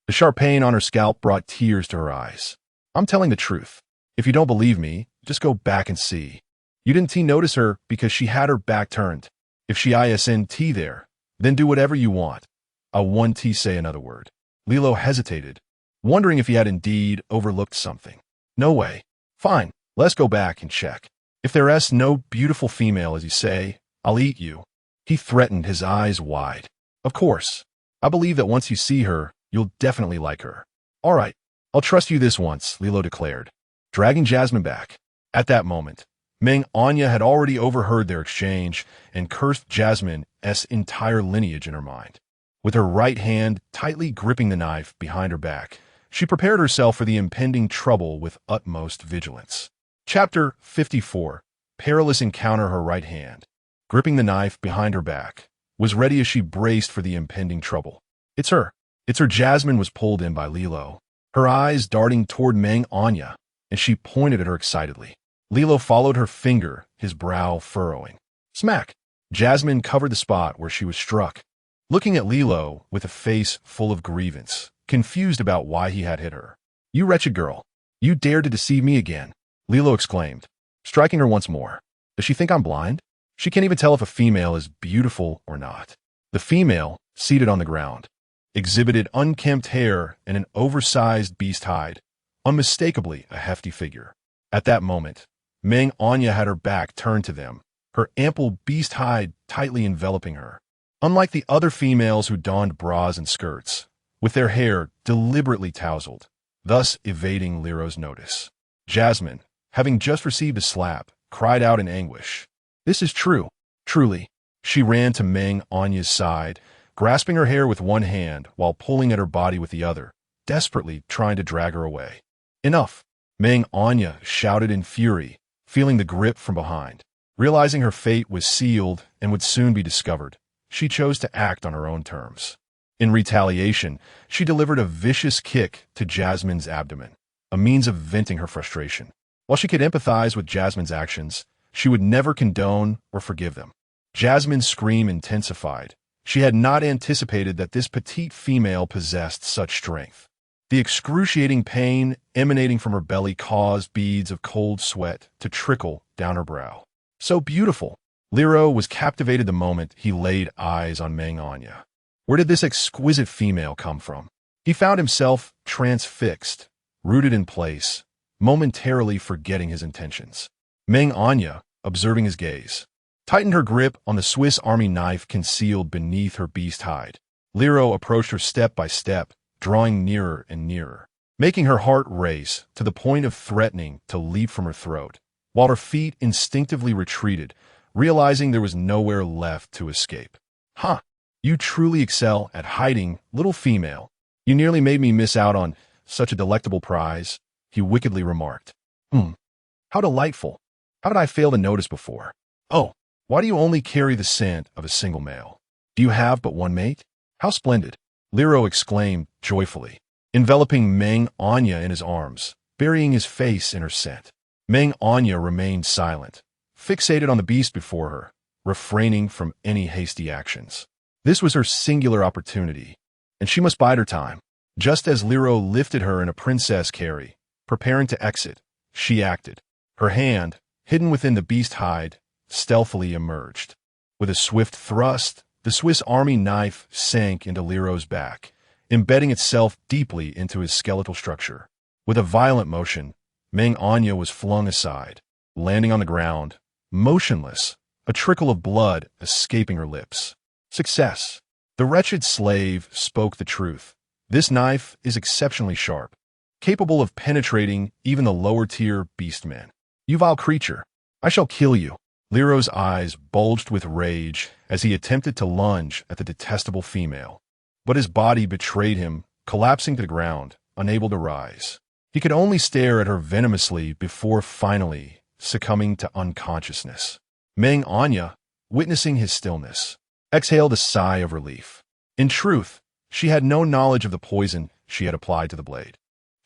The sharp pain on her scalp brought tears to her eyes. "I'm telling the truth. If you don't believe me, just go back and see. You didn't notice her because she had her back turned. If she isn't there, then do whatever you want. I want to say another word." Lilo hesitated, wondering if he had indeed overlooked something. "No way. Fine, let's go back and check. If there's no beautiful female, as you say, I'll eat you." He threatened, his eyes wide. "Of course. I believe that once you see her, you'll definitely like her." "All right, I'll trust you this once," Lilo declared, dragging Jasmine back. At that moment, Meng Anyan had already overheard their exchange and cursed Jasmine's entire lineage in her mind. With her right hand tightly gripping the knife behind her back, she prepared herself for the impending trouble with utmost vigilance. Chapter 54. Perilous encounter. Her right hand, gripping the knife behind her back, was ready as she braced for the impending trouble. It's her. Jasmine was pulled in by Lilo, her eyes darting toward Meng Anyan, and she pointed at her excitedly. Lilo followed her finger, his brow furrowing. Smack! Jasmine covered the spot where she was struck, looking at Lilo with a face full of grievance, confused about why he had hit her. "You wretched girl! You dared to deceive me again!" Lilo exclaimed, striking her once more. "Does she think I'm blind? She can't even tell if a female is beautiful or not." The female, seated on the ground, exhibited unkempt hair and an oversized beast hide, unmistakably a hefty figure. At that moment, Meng Anya had her back turned to them, her ample beast hide tightly enveloping her. Unlike the other females who donned bras and skirts, with their hair deliberately tousled, thus evading Liro's notice. Jasmine, having just received a slap, cried out in anguish. "This is true, truly." She ran to Meng Anya's side, grasping her hair with one hand while pulling at her body with the other, desperately trying to drag her away. "Enough!" Meng Anya shouted in fury, feeling the grip from behind. Realizing her fate was sealed and would soon be discovered, she chose to act on her own terms. In retaliation, she delivered a vicious kick to Jasmine's abdomen, a means of venting her frustration. While she could empathize with Jasmine's actions, she would never condone or forgive them. Jasmine's scream intensified. She had not anticipated that this petite female possessed such strength. The excruciating pain emanating from her belly caused beads of cold sweat to trickle down her brow. So beautiful! Liro was captivated the moment he laid eyes on Meng Anya. Where did this exquisite female come from? He found himself transfixed, rooted in place, momentarily forgetting his intentions. Meng Anya, observing his gaze, tightened her grip on the Swiss Army knife concealed beneath her beast hide. Liro approached her step by step, drawing nearer and nearer, making her heart race to the point of threatening to leap from her throat, while her feet instinctively retreated, realizing there was nowhere left to escape. "Huh! You truly excel at hiding, little female. You nearly made me miss out on such a delectable prize," he wickedly remarked. How delightful. How did I fail to notice before? Oh, why do you only carry the scent of a single male? Do you have but one mate? How splendid!" Liro exclaimed joyfully, enveloping Meng Anya in his arms, burying his face in her scent. Meng Anya remained silent, fixated on the beast before her, refraining from any hasty actions. This was her singular opportunity, and she must bide her time. Just as Liro lifted her in a princess carry, preparing to exit, she acted. Her hand, hidden within the beast hide, stealthily emerged. With a swift thrust, the Swiss Army knife sank into Liro's back, embedding itself deeply into his skeletal structure. With a violent motion, Meng Anya was flung aside, landing on the ground, motionless, a trickle of blood escaping her lips. Success! The wretched slave spoke the truth. This knife is exceptionally sharp, capable of penetrating even the lower-tier beastmen. "You vile creature, I shall kill you." Liro's eyes bulged with rage as he attempted to lunge at the detestable female. But his body betrayed him, collapsing to the ground, unable to rise. He could only stare at her venomously before finally succumbing to unconsciousness. Meng Anya, witnessing his stillness, exhaled a sigh of relief. In truth, she had no knowledge of the poison she had applied to the blade.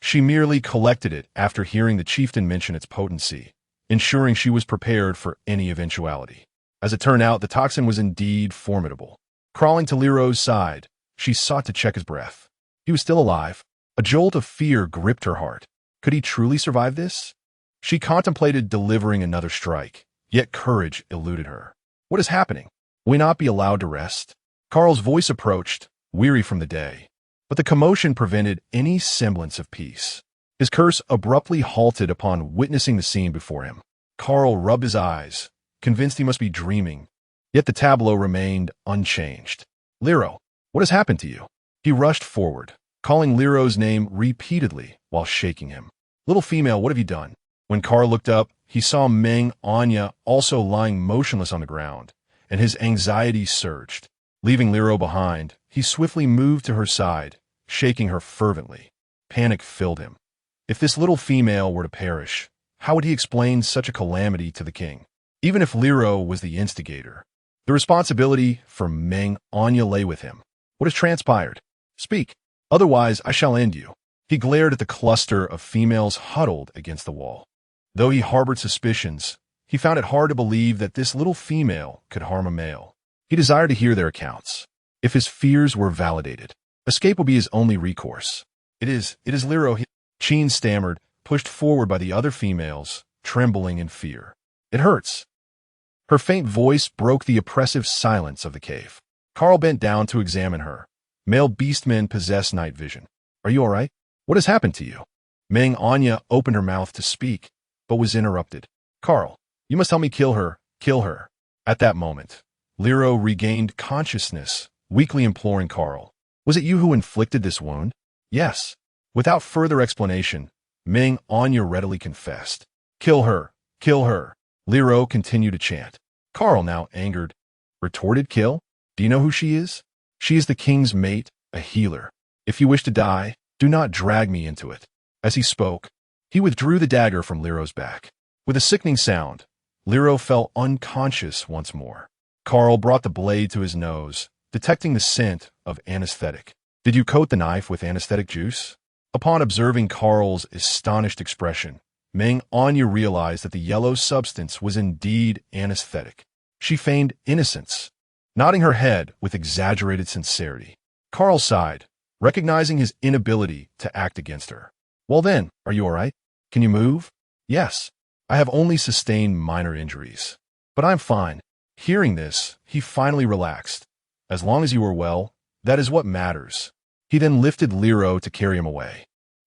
She merely collected it after hearing the chieftain mention its potency, ensuring she was prepared for any eventuality. As it turned out, the toxin was indeed formidable. Crawling to Liro's side, she sought to check his breath. He was still alive. A jolt of fear gripped her heart. Could he truly survive this? She contemplated delivering another strike, yet courage eluded her. What is happening? Will we not be allowed to rest? Carl's voice approached, weary from the day, but the commotion prevented any semblance of peace. His curse abruptly halted upon witnessing the scene before him. Carl rubbed his eyes, convinced he must be dreaming, yet the tableau remained unchanged. "Liro, what has happened to you?" He rushed forward, calling Liro's name repeatedly while shaking him. "Little female, what have you done?" When Carl looked up, he saw Meng Anya also lying motionless on the ground, and his anxiety surged. Leaving Liro behind, he swiftly moved to her side, shaking her fervently. Panic filled him. If this little female were to perish, how would he explain such a calamity to the king? Even if Liro was the instigator, the responsibility for Meng Anya lay with him. "What has transpired? Speak, otherwise I shall end you." He glared at the cluster of females huddled against the wall. Though he harbored suspicions, he found it hard to believe that this little female could harm a male. He desired to hear their accounts. If his fears were validated, escape would be his only recourse. It is Liro," Chin stammered, pushed forward by the other females, trembling in fear. "It hurts." Her faint voice broke the oppressive silence of the cave. Carl bent down to examine her. Male beastmen possess night vision. "Are you all right? What has happened to you?" Meng Anya opened her mouth to speak, but was interrupted. Carl, you must help me kill her, kill her. At that moment, Lero regained consciousness, weakly imploring Carl. Was it you who inflicted this wound? Yes. Without further explanation, Meng Anya readily confessed. Kill her, kill her. Lero continued to chant. Carl, now angered, retorted, kill? Do you know who she is? She is the king's mate, a healer. If you wish to die, do not drag me into it. As he spoke, he withdrew the dagger from Lero's back. With a sickening sound, Lero fell unconscious once more. Carl brought the blade to his nose, detecting the scent of anesthetic. Did you coat the knife with anesthetic juice? Upon observing Carl's astonished expression, Meng Anya realized that the yellow substance was indeed anesthetic. She feigned innocence, nodding her head with exaggerated sincerity. Carl sighed, recognizing his inability to act against her. Well then, are you all right? Can you move? Yes. I have only sustained minor injuries. But I'm fine. Hearing this, he finally relaxed. As long as you are well, that is what matters. He then lifted Lero to carry him away.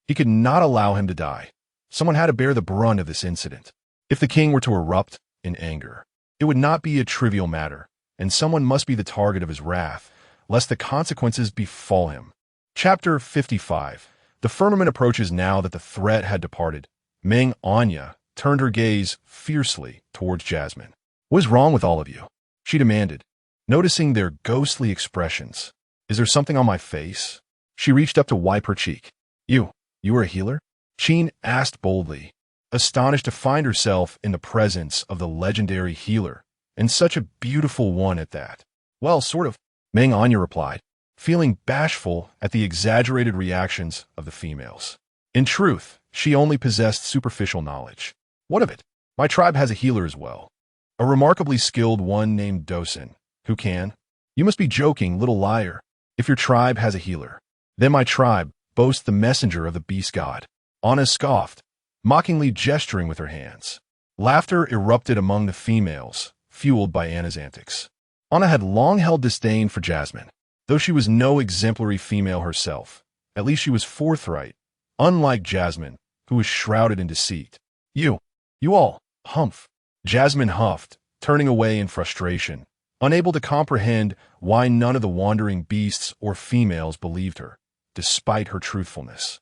He could not allow him to die. Someone had to bear the brunt of this incident. If the king were to erupt in anger, it would not be a trivial matter, and someone must be the target of his wrath, lest the consequences befall him. Chapter 55. The firmament approaches now that the threat had departed. Meng Anya turned her gaze fiercely towards Jasmine. What is wrong with all of you? She demanded, noticing their ghostly expressions. Is there something on my face? She reached up to wipe her cheek. You are a healer? Qin asked boldly, astonished to find herself in the presence of the legendary healer, and such a beautiful one at that. Well, sort of, Meng Anya replied, feeling bashful at the exaggerated reactions of the females. In truth, she only possessed superficial knowledge. What of it? My tribe has a healer as well. A remarkably skilled one named Dosen, who can. You must be joking, little liar. If your tribe has a healer, then my tribe boasts the messenger of the beast god. Anna scoffed, mockingly gesturing with her hands. Laughter erupted among the females, fueled by Anna's antics. Anna had long held disdain for Jasmine. Though she was no exemplary female herself, at least she was forthright, unlike Jasmine, who was shrouded in deceit. You all, humph. Jasmine huffed, turning away in frustration, unable to comprehend why none of the wandering beasts or females believed her, despite her truthfulness.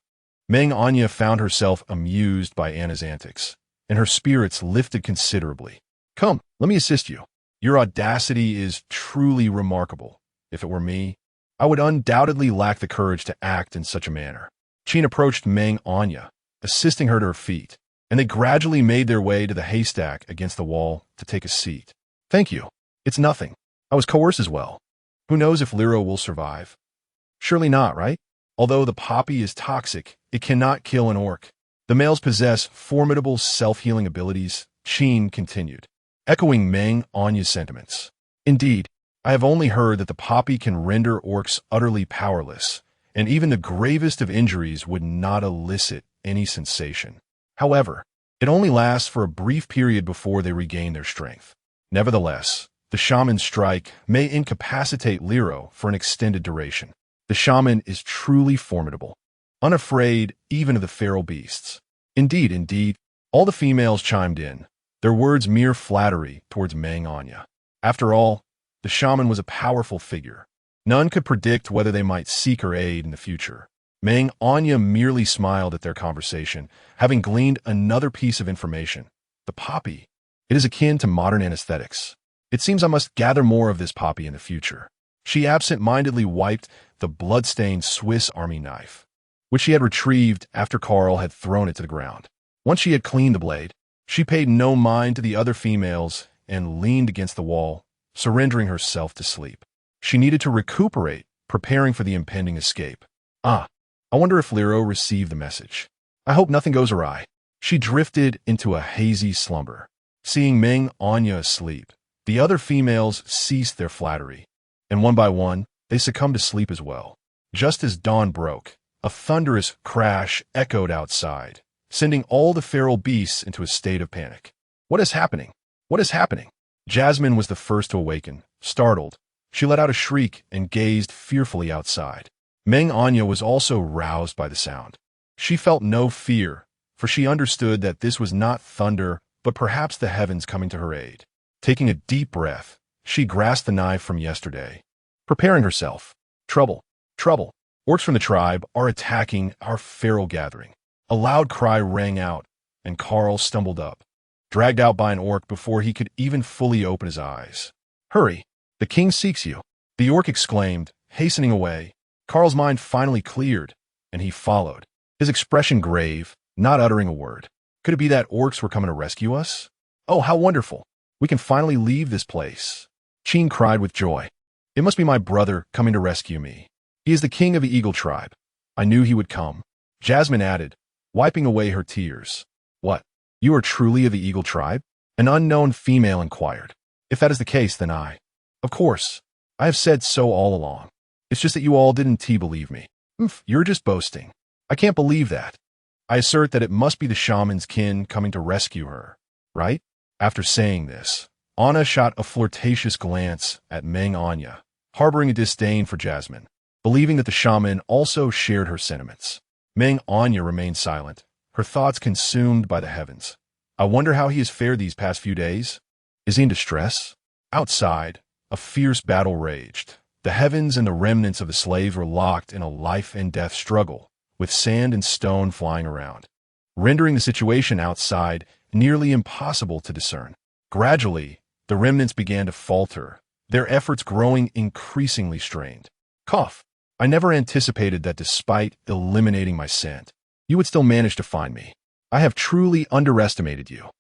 Meng Anya found herself amused by Anna's antics, and her spirits lifted considerably. Come, let me assist you. Your audacity is truly remarkable. If it were me, I would undoubtedly lack the courage to act in such a manner. Qin approached Meng Anya, assisting her to her feet, and they gradually made their way to the haystack against the wall to take a seat. Thank you. It's nothing. I was coerced as well. Who knows if Lero will survive? Surely not, right? Although the poppy is toxic, it cannot kill an orc. The males possess formidable self-healing abilities, Qin continued, echoing Meng Anya's sentiments. Indeed, I have only heard that the poppy can render orcs utterly powerless, and even the gravest of injuries would not elicit any sensation. However, it only lasts for a brief period before they regain their strength. Nevertheless, the shaman's strike may incapacitate Lero for an extended duration. The shaman is truly formidable, unafraid even of the feral beasts. Indeed, all the females chimed in, their words mere flattery towards Meng Anya. After all, the shaman was a powerful figure. None could predict whether they might seek her aid in the future. Meng Anya merely smiled at their conversation, having gleaned another piece of information. The poppy. It is akin to modern anesthetics. It seems I must gather more of this poppy in the future. She absent-mindedly wiped the blood-stained Swiss Army knife, which she had retrieved after Carl had thrown it to the ground. Once she had cleaned the blade, she paid no mind to the other females and leaned against the wall, surrendering herself to sleep. She needed to recuperate, preparing for the impending escape. I wonder if Lero received the message. I hope nothing goes awry. She drifted into a hazy slumber. Seeing Meng Anya asleep, the other females ceased their flattery, and one by one, they succumbed to sleep as well. Just as dawn broke, a thunderous crash echoed outside, sending all the feral beasts into a state of panic. What is happening? What is happening? Jasmine was the first to awaken. Startled, she let out a shriek and gazed fearfully outside. Meng Anya was also roused by the sound. She felt no fear, for she understood that this was not thunder, but perhaps the heavens coming to her aid. Taking a deep breath, she grasped the knife from yesterday, preparing herself. Trouble, trouble. Orcs from the tribe are attacking our feral gathering. A loud cry rang out, and Carl stumbled up, dragged out by an orc before he could even fully open his eyes. Hurry, the king seeks you, the orc exclaimed, hastening away. Carl's mind finally cleared, and he followed, his expression grave, not uttering a word. Could it be that orcs were coming to rescue us? Oh, how wonderful! We can finally leave this place. Sheen cried with joy. It must be my brother coming to rescue me. He is the king of the eagle tribe. I knew he would come. Jasmine added, wiping away her tears. What? You are truly of the eagle tribe? An unknown female inquired. If that is the case, then Of course. I have said so all along. It's just that you all didn't believe me. You're just boasting. I can't believe that. I assert that it must be the shaman's kin coming to rescue her, right? After saying this, Anna shot a flirtatious glance at Meng Anyan, harboring a disdain for Jasmine, believing that the shaman also shared her sentiments. Meng Anyan remained silent, her thoughts consumed by the heavens. I wonder how he has fared these past few days. Is he in distress? Outside, a fierce battle raged. The heavens and the remnants of the slaves were locked in a life-and-death struggle, with sand and stone flying around, rendering the situation outside nearly impossible to discern. Gradually, the remnants began to falter, their efforts growing increasingly strained. Cough. I never anticipated that despite eliminating my scent, you would still manage to find me. I have truly underestimated you.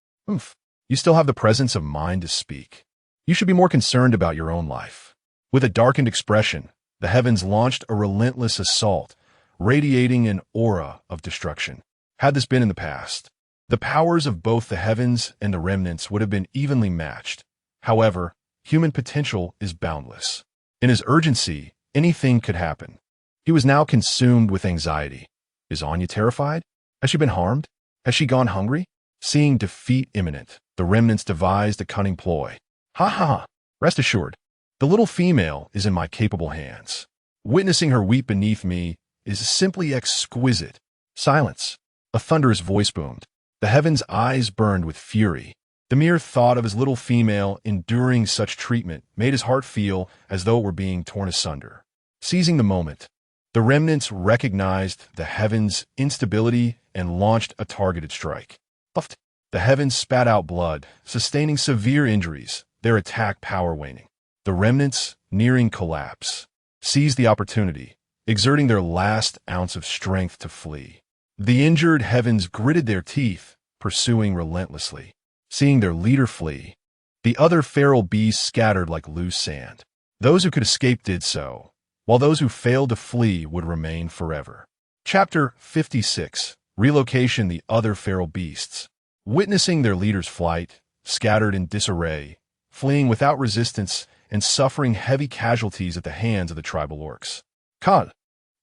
You still have the presence of mind to speak. You should be more concerned about your own life. With a darkened expression, the heavens launched a relentless assault, radiating an aura of destruction. Had this been in the past, the powers of both the heavens and the remnants would have been evenly matched. However, human potential is boundless. In his urgency, anything could happen. He was now consumed with anxiety. Is Anya terrified? Has she been harmed? Has she gone hungry? Seeing defeat imminent, the remnants devised a cunning ploy. Ha ha ha! Rest assured, the little female is in my capable hands. Witnessing her weep beneath me is simply exquisite. Silence. A thunderous voice boomed. The heavens' eyes burned with fury. The mere thought of his little female enduring such treatment made his heart feel as though it were being torn asunder. Seizing the moment, the remnants recognized the heavens' instability and launched a targeted strike. Puffed. The heavens spat out blood, sustaining severe injuries, their attack power waning. The remnants, nearing collapse, seized the opportunity, exerting their last ounce of strength to flee. The injured heavens gritted their teeth, pursuing relentlessly. Seeing their leader flee, the other feral beasts scattered like loose sand. Those who could escape did so, while those who failed to flee would remain forever. Chapter 56. Relocation. The other feral beasts, witnessing their leader's flight, scattered in disarray, fleeing without resistance and suffering heavy casualties at the hands of the tribal orcs. Kal,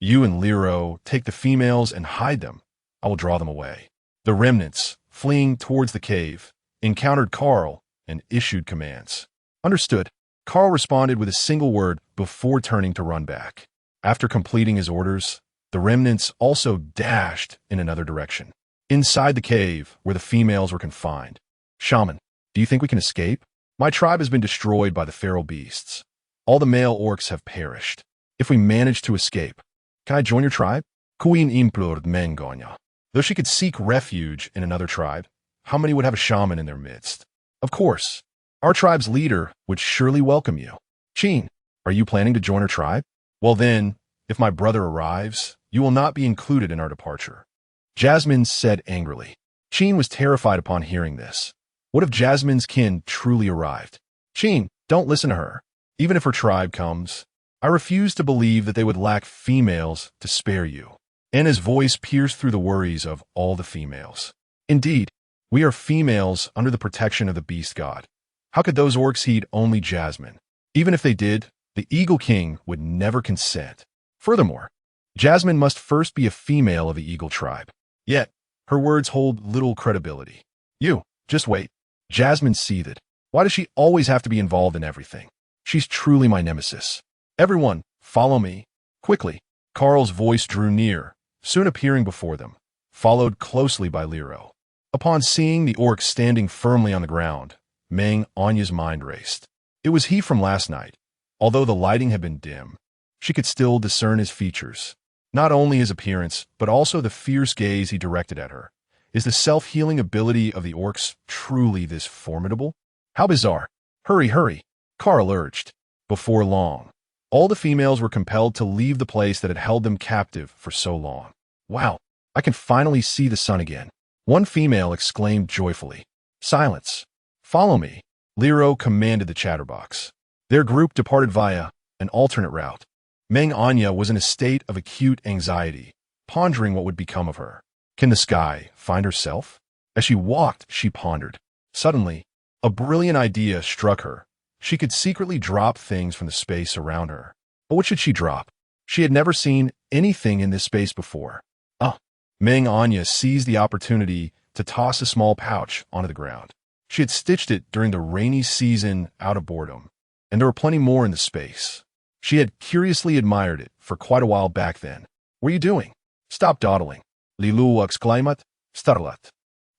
you and Lero take the females and hide them. I will draw them away. The remnants, fleeing towards the cave, encountered Carl and issued commands. Understood. Carl responded with a single word before turning to run back. After completing his orders, the remnants also dashed in another direction. Inside the cave, where the females were confined. Shaman, do you think we can escape? My tribe has been destroyed by the feral beasts. All the male orcs have perished. If we manage to escape, can I join your tribe? Queen implored Meng Anyan. Though she could seek refuge in another tribe, how many would have a shaman in their midst? Of course, our tribe's leader would surely welcome you. Sheen, are you planning to join her tribe? Well then, if my brother arrives, you will not be included in our departure. Jasmine said angrily. Sheen was terrified upon hearing this. What if Jasmine's kin truly arrived? Sheen, don't listen to her. Even if her tribe comes, I refuse to believe that they would lack females to spare you. Anna's voice pierced through the worries of all the females. Indeed, we are females under the protection of the beast god. How could those orcs heed only Jasmine? Even if they did, the Eagle King would never consent. Furthermore, Jasmine must first be a female of the Eagle tribe. Yet, her words hold little credibility. You, just wait. Jasmine seethed. Why does she always have to be involved in everything? She's truly my nemesis. Everyone, follow me. Quickly. Carl's voice drew near, soon appearing before them, followed closely by Liro. Upon seeing the orc standing firmly on the ground, Meng Anyan's mind raced. It was he from last night. Although the lighting had been dim, she could still discern his features. Not only his appearance, but also the fierce gaze he directed at her. Is the self-healing ability of the orcs truly this formidable? How bizarre. Hurry, hurry, Carl urged. Before long, all the females were compelled to leave the place that had held them captive for so long. Wow, I can finally see the sun again. One female exclaimed joyfully. Silence. Follow me, Liro commanded the chatterbox. Their group departed via an alternate route. Meng Anyan was in a state of acute anxiety, pondering what would become of her. Can the sky find herself? As she walked, she pondered. Suddenly, a brilliant idea struck her. She could secretly drop things from the space around her. But what should she drop? She had never seen anything in this space before. Meng Anyan seized the opportunity to toss a small pouch onto the ground. She had stitched it during the rainy season out of boredom, and there were plenty more in the space. She had curiously admired it for quite a while back then. What are you doing? Stop dawdling, Lilu exclaimed, startled.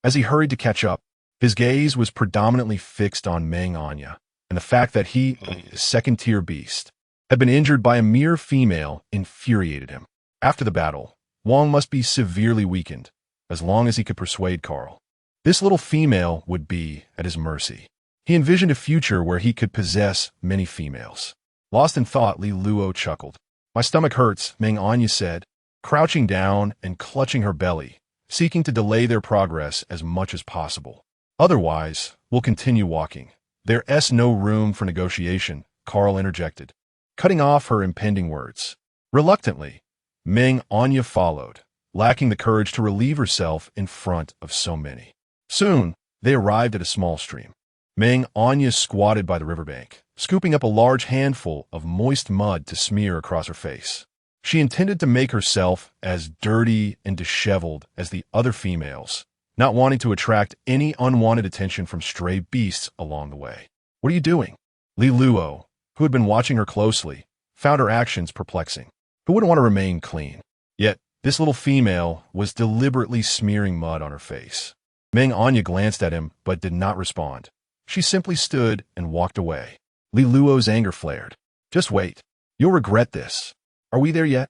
As he hurried to catch up, his gaze was predominantly fixed on Meng Anyan, and the fact that he, a second-tier beast, had been injured by a mere female infuriated him. After the battle, Wang must be severely weakened, as long as he could persuade Carl. This little female would be at his mercy. He envisioned a future where he could possess many females. Lost in thought, Li Luo chuckled. My stomach hurts, Meng Anyan said, crouching down and clutching her belly, seeking to delay their progress as much as possible. Otherwise, we'll continue walking. There's no room for negotiation, Carl interjected, cutting off her impending words. Reluctantly, Meng Anyan followed, lacking the courage to relieve herself in front of so many. Soon, they arrived at a small stream. Meng Anyan squatted by the riverbank, scooping up a large handful of moist mud to smear across her face. She intended to make herself as dirty and disheveled as the other females, not wanting to attract any unwanted attention from stray beasts along the way. What are you doing? Li Luo, who had been watching her closely, found her actions perplexing. Who wouldn't want to remain clean? Yet, this little female was deliberately smearing mud on her face. Meng Anyan glanced at him, but did not respond. She simply stood and walked away. Li Luo's anger flared. Just wait. You'll regret this. Are we there yet?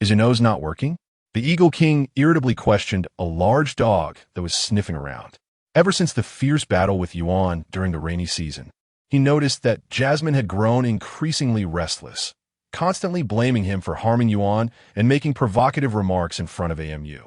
Is your nose not working? The Eagle King irritably questioned a large dog that was sniffing around. Ever since the fierce battle with Yuan during the rainy season, he noticed that Jasmine had grown increasingly restless, constantly blaming him for harming Yuan and making provocative remarks in front of AMU.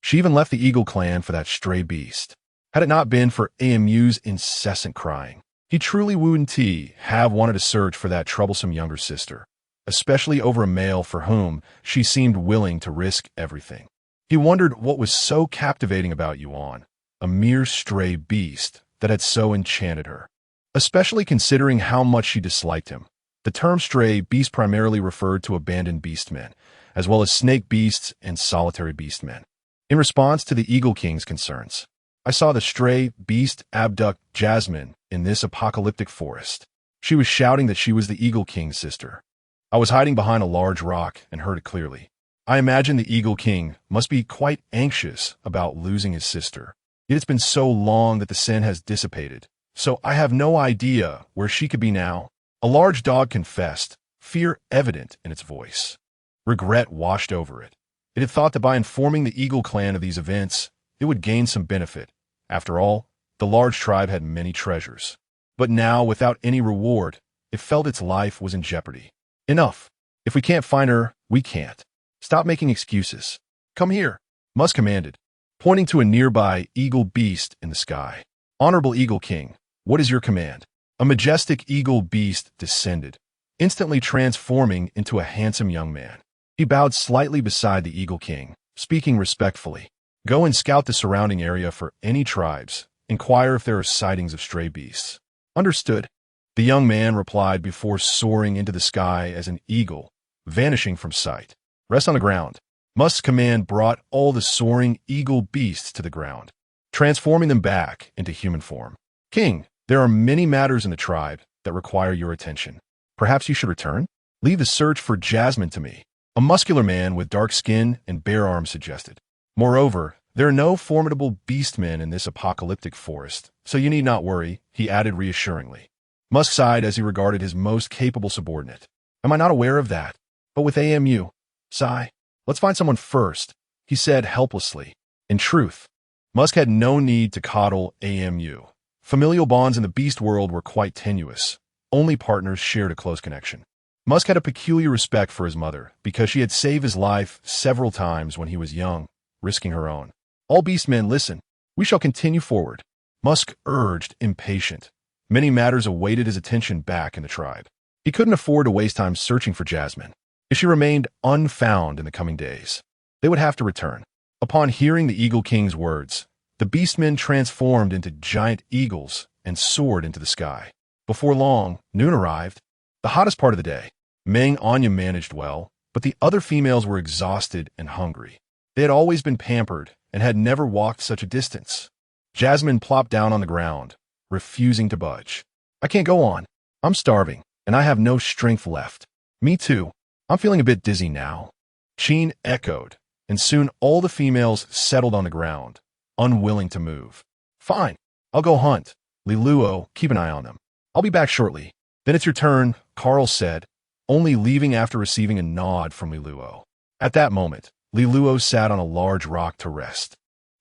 She even left the Eagle clan for that stray beast. Had it not been for AMU's incessant crying, he truly wouldn't have wanted to search for that troublesome younger sister, especially over a male for whom she seemed willing to risk everything. He wondered what was so captivating about Yuan, a mere stray beast that had so enchanted her, especially considering how much she disliked him. The term stray beast primarily referred to abandoned beastmen, as well as snake beasts and solitary beastmen. In response to the Eagle King's concerns, I saw the stray beast abduct Jasmine in this apocalyptic forest. She was shouting that she was the Eagle King's sister. I was hiding behind a large rock and heard it clearly. I imagine the Eagle King must be quite anxious about losing his sister. Yet it's been so long that the sin has dissipated, so I have no idea where she could be now. A large dog confessed, fear evident in its voice. Regret washed over it. It had thought that by informing the Eagle clan of these events, it would gain some benefit. After all, the large tribe had many treasures. But now, without any reward, it felt its life was in jeopardy. Enough. If we can't find her, we can't. Stop making excuses. Come here, Musk commanded, pointing to a nearby eagle beast in the sky. Honorable Eagle King, what is your command? A majestic eagle beast descended, instantly transforming into a handsome young man. He bowed slightly beside the Eagle King, speaking respectfully. Go and scout the surrounding area for any tribes. Inquire if there are sightings of stray beasts. Understood. The young man replied before soaring into the sky as an eagle, vanishing from sight. Rest on the ground. Musk's command brought all the soaring eagle beasts to the ground, transforming them back into human form. King, there are many matters in the tribe that require your attention. Perhaps you should return? Leave the search for Jasmine to me, a muscular man with dark skin and bare arms suggested. Moreover, There are no formidable beastmen in this apocalyptic forest, so you need not worry, he added reassuringly. Musk sighed as he regarded his most capable subordinate. Am I not aware of that? But with AMU. Sigh. Let's find someone first, he said helplessly. In truth, Musk had no need to coddle AMU. Familial bonds in the beast world were quite tenuous. Only partners shared a close connection. Musk had a peculiar respect for his mother because she had saved his life several times when he was young, risking her own. All beastmen, listen. We shall continue forward, Musk urged, impatient. Many matters awaited his attention back in the tribe. He couldn't afford to waste time searching for Jasmine. If she remained unfound in the coming days, they would have to return. Upon hearing the Eagle King's words, the beastmen transformed into giant eagles and soared into the sky. Before long, noon arrived, the hottest part of the day. Meng Anyan managed well, but the other females were exhausted and hungry. They had always been pampered and had never walked such a distance. Jasmine plopped down on the ground, refusing to budge. I can't go on. I'm starving, and I have no strength left. Me too. I'm feeling a bit dizzy now. Sheen echoed, and soon all the females settled on the ground, unwilling to move. Fine, I'll go hunt. Liluo, keep an eye on them. I'll be back shortly. Then it's your turn, Carl said, only leaving after receiving a nod from Liluo. At that moment, Liluo sat on a large rock to rest.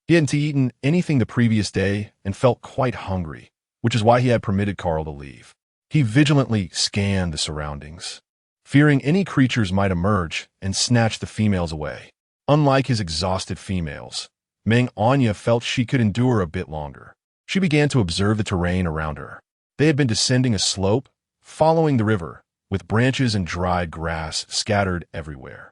He hadn't eaten anything the previous day and felt quite hungry, which is why he had permitted Carl to leave. He vigilantly scanned the surroundings, fearing any creatures might emerge and snatch the females away. Unlike his exhausted females, Meng Anyan felt she could endure a bit longer. She began to observe the terrain around her. They had been descending a slope, following the river, with branches and dried grass scattered everywhere.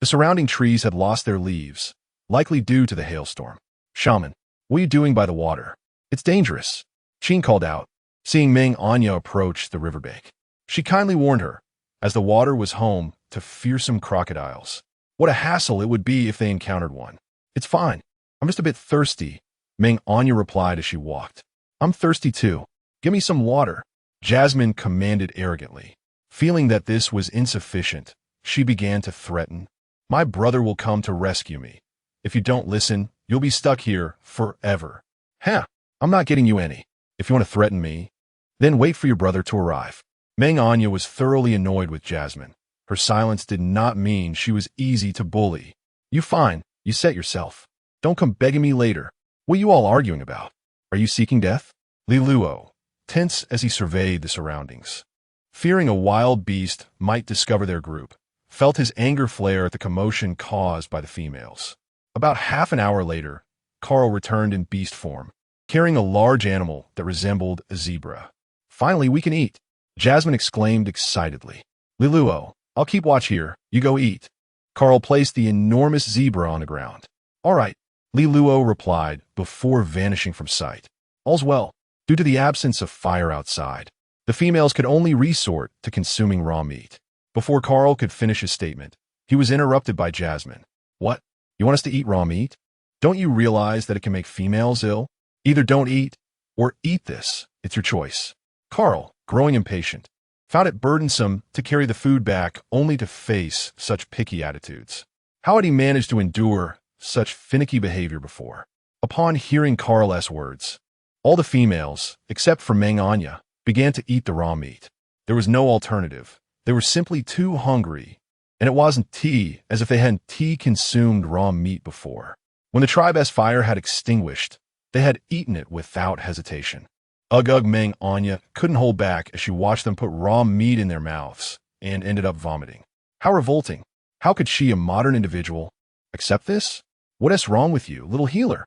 The surrounding trees had lost their leaves, likely due to the hailstorm. Shaman, what are you doing by the water? It's dangerous, Sheen called out, seeing Meng Anyan approach the riverbank. She kindly warned her, as the water was home to fearsome crocodiles. What a hassle it would be if they encountered one. It's fine. I'm just a bit thirsty, Meng Anyan replied as she walked. I'm thirsty too. Give me some water, Jasmine commanded arrogantly. Feeling that this was insufficient, she began to threaten. My brother will come to rescue me. If you don't listen, you'll be stuck here forever. Huh, I'm not getting you any. If you want to threaten me, then wait for your brother to arrive. Meng Anyan was thoroughly annoyed with Jasmine. Her silence did not mean she was easy to bully. You fine, you set yourself. Don't come begging me later. What are you all arguing about? Are you seeking death? Liluo, tense as he surveyed the surroundings, fearing a wild beast might discover their group, felt his anger flare at the commotion caused by the females. About half an hour later, Carl returned in beast form, carrying a large animal that resembled a zebra. Finally, we can eat, Jasmine exclaimed excitedly. Liluo, I'll keep watch here. You go eat. Carl placed the enormous zebra on the ground. All right, Liluo replied before vanishing from sight. All's well. Due to the absence of fire outside, the females could only resort to consuming raw meat. Before Carl could finish his statement, he was interrupted by Jasmine. What? You want us to eat raw meat? Don't you realize that it can make females ill? Either don't eat, or eat this. It's your choice. Carl, growing impatient, found it burdensome to carry the food back only to face such picky attitudes. How had he managed to endure such finicky behavior before? Upon hearing Carl's words, all the females, except for Meng Anyan, began to eat the raw meat. There was no alternative. They were simply too hungry, and it wasn't tea as if they hadn't consumed raw meat before. When the tribe's fire had extinguished, they had eaten it without hesitation. Ugh, Meng Anyan couldn't hold back as she watched them put raw meat in their mouths and ended up vomiting. How revolting. How could she, a modern individual, accept this? What is wrong with you, little healer?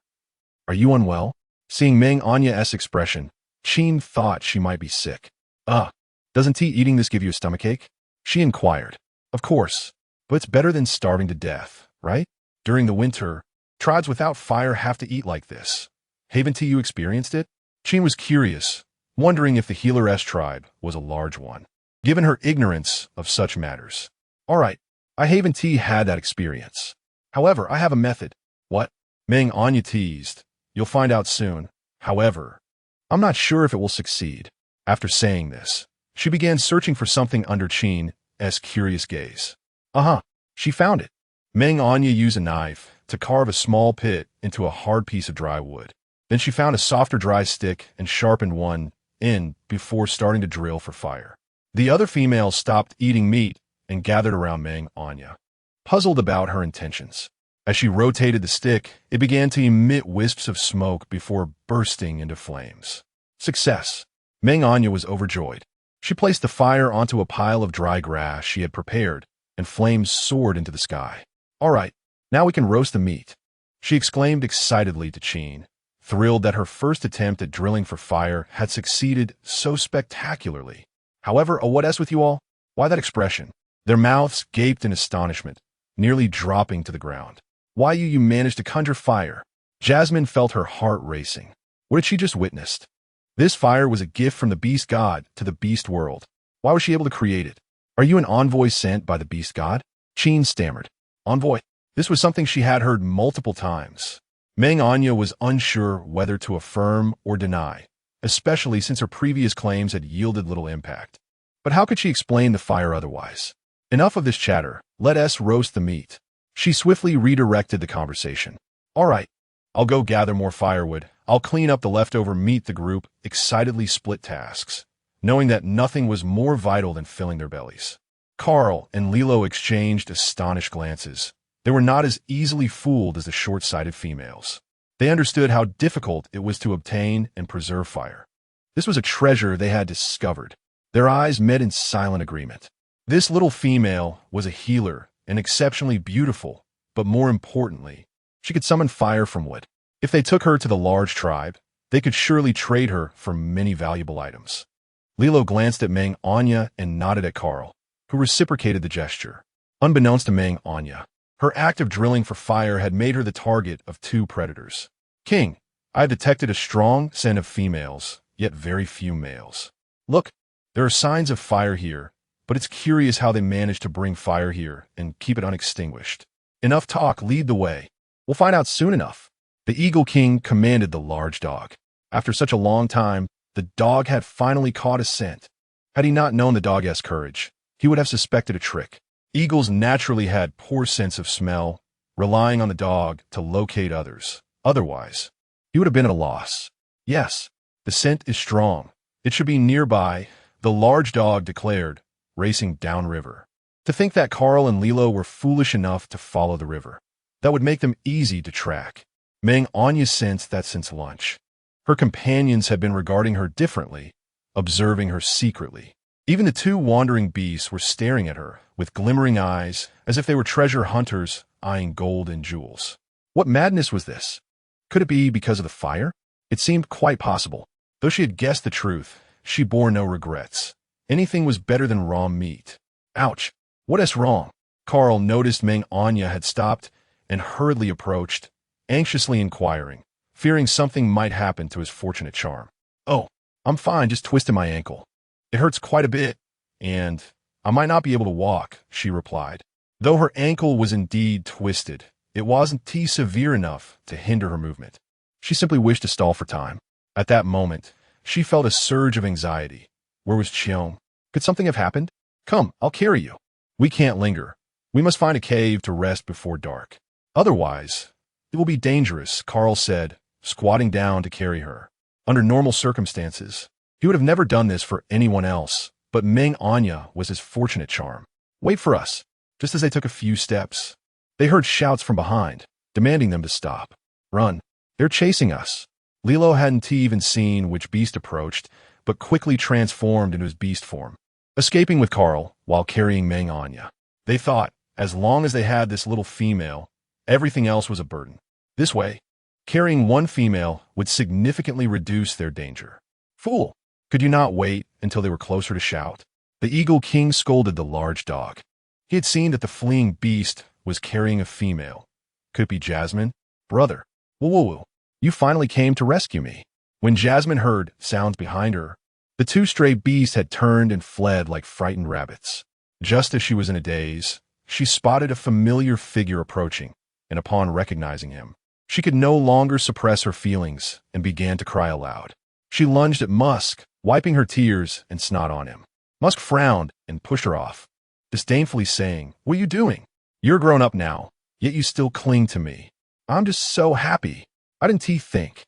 Are you unwell? Seeing Meng Anyan's expression, Sheen thought she might be sick. Doesn't eating this give you a stomachache? She inquired. Of course, but it's better than starving to death, right? During the winter, tribes without fire have to eat like this. Haven't you experienced it? Sheen was curious, wondering if the healer's tribe was a large one, given her ignorance of such matters. All right, I haven't had that experience. However, I have a method. What? Meng Anyan teased. You'll find out soon. However, I'm not sure if it will succeed. After saying this, she began searching for something under Sheen's curious gaze. She found it. Meng Anyan used a knife to carve a small pit into a hard piece of dry wood. Then she found a softer dry stick and sharpened one end before starting to drill for fire. The other females stopped eating meat and gathered around Meng Anyan, puzzled about her intentions. As she rotated the stick, it began to emit wisps of smoke before bursting into flames. Success! Meng Anyan was overjoyed. She placed the fire onto a pile of dry grass she had prepared, and flames soared into the sky. "All right, now we can roast the meat," she exclaimed excitedly to Qin, thrilled that her first attempt at drilling for fire had succeeded so spectacularly. However, what else with you all? Why that expression? Their mouths gaped in astonishment, nearly dropping to the ground. Why you managed to conjure fire? Jasmine felt her heart racing. What had she just witnessed? This fire was a gift from the beast god to the beast world. Why was she able to create it? Are you an envoy sent by the beast god? Qin stammered. Envoy? This was something she had heard multiple times. Meng Anyan was unsure whether to affirm or deny, especially since her previous claims had yielded little impact. But how could she explain the fire otherwise? Enough of this chatter. Let us roast the meat. She swiftly redirected the conversation. All right, I'll go gather more firewood. I'll clean up the leftover meat. The group excitedly split tasks, knowing that nothing was more vital than filling their bellies. Carl and Lilo exchanged astonished glances. They were not as easily fooled as the short-sighted females. They understood how difficult it was to obtain and preserve fire. This was a treasure they had discovered. Their eyes met in silent agreement. This little female was a healer and exceptionally beautiful, but more importantly, she could summon fire from wood. If they took her to the large tribe, they could surely trade her for many valuable items. Lilo glanced at Meng Anyan and nodded at Carl, who reciprocated the gesture. Unbeknownst to Meng Anyan, her act of drilling for fire had made her the target of two predators. King, I have detected a strong scent of females, yet very few males. Look, there are signs of fire here, but it's curious how they managed to bring fire here and keep it unextinguished. Enough talk, lead the way. We'll find out soon enough. The Eagle King commanded the large dog. After such a long time, the dog had finally caught a scent. Had he not known the dog's courage, he would have suspected a trick. Eagles naturally had poor sense of smell, relying on the dog to locate others. Otherwise, he would have been at a loss. Yes, the scent is strong. It should be nearby, the large dog declared, racing downriver. To think that Carl and Lilo were foolish enough to follow the river. That would make them easy to track. Meng Anyan sensed that since lunch. Her companions had been regarding her differently, observing her secretly. Even the two wandering beasts were staring at her with glimmering eyes, as if they were treasure hunters eyeing gold and jewels. What madness was this? Could it be because of the fire? It seemed quite possible. Though she had guessed the truth, she bore no regrets. Anything was better than raw meat. Ouch! What is wrong? Carl noticed Meng Anyan had stopped and hurriedly approached, anxiously inquiring, fearing something might happen to his fortunate charm. Oh, I'm fine, just twisted my ankle. It hurts quite a bit, and I might not be able to walk, she replied. Though her ankle was indeed twisted, it wasn't too severe enough to hinder her movement. She simply wished to stall for time. At that moment, she felt a surge of anxiety. Where was Cheong? Could something have happened? Come, I'll carry you. We can't linger. We must find a cave to rest before dark. Otherwise, it will be dangerous, Carl said, squatting down to carry her. Under normal circumstances, he would have never done this for anyone else, but Meng Anyan was his fortunate charm. Wait for us. Just as they took a few steps, they heard shouts from behind, demanding them to stop. Run. They're chasing us. Lilo hadn't even seen which beast approached, but quickly transformed into his beast form, escaping with Carl while carrying Meng Anyan. They thought, as long as they had this little female, everything else was a burden. This way, carrying one female would significantly reduce their danger. Fool! Could you not wait until they were closer to shout? The Eagle King scolded the large dog. He had seen that the fleeing beast was carrying a female. Could it be Jasmine? Brother, whoa, you finally came to rescue me. When Jasmine heard sounds behind her, the two stray beasts had turned and fled like frightened rabbits. Just as she was in a daze, she spotted a familiar figure approaching, and upon recognizing him, she could no longer suppress her feelings and began to cry aloud. She lunged at Musk, wiping her tears and snot on him. Musk frowned and pushed her off, disdainfully saying, "What are you doing? You're grown up now, yet you still cling to me. I'm just so happy. I didn't think.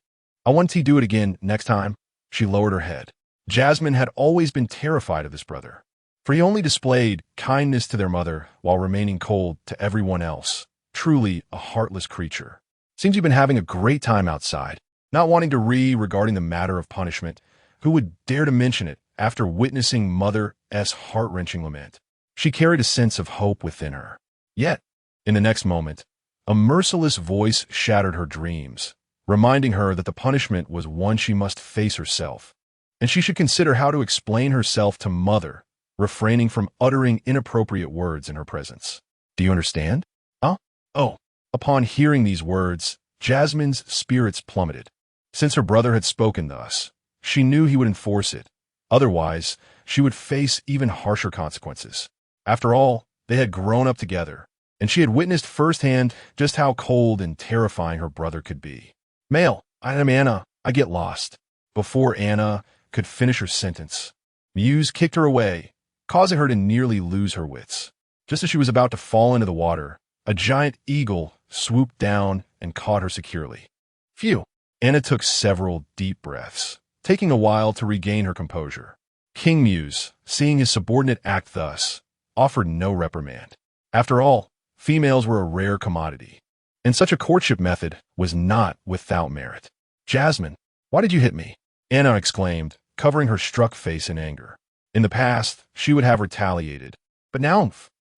I want to do it again next time. She lowered her head. Jasmine had always been terrified of this brother, for he only displayed kindness to their mother while remaining cold to everyone else. Truly a heartless creature. Seems you've been having a great time outside, not wanting to regarding the matter of punishment. Who would dare to mention it after witnessing Mother's heart-wrenching lament? She carried a sense of hope within her. Yet, in the next moment, a merciless voice shattered her dreams, reminding her that the punishment was one she must face herself, and she should consider how to explain herself to Mother, refraining from uttering inappropriate words in her presence. Do you understand? Huh? Oh. Upon hearing these words, Jasmine's spirits plummeted. Since her brother had spoken thus, she knew he would enforce it. Otherwise, she would face even harsher consequences. After all, they had grown up together, and she had witnessed firsthand just how cold and terrifying her brother could be. Male, I am Anna. I get lost. Before Anna could finish her sentence, Muse kicked her away, causing her to nearly lose her wits. Just as she was about to fall into the water, a giant eagle swooped down and caught her securely. Phew! Anna took several deep breaths, taking a while to regain her composure. King Muse, seeing his subordinate act thus, offered no reprimand. After all, females were a rare commodity, and such a courtship method was not without merit. Jasmine, why did you hit me? Anna exclaimed, covering her struck face in anger. In the past, she would have retaliated, but now,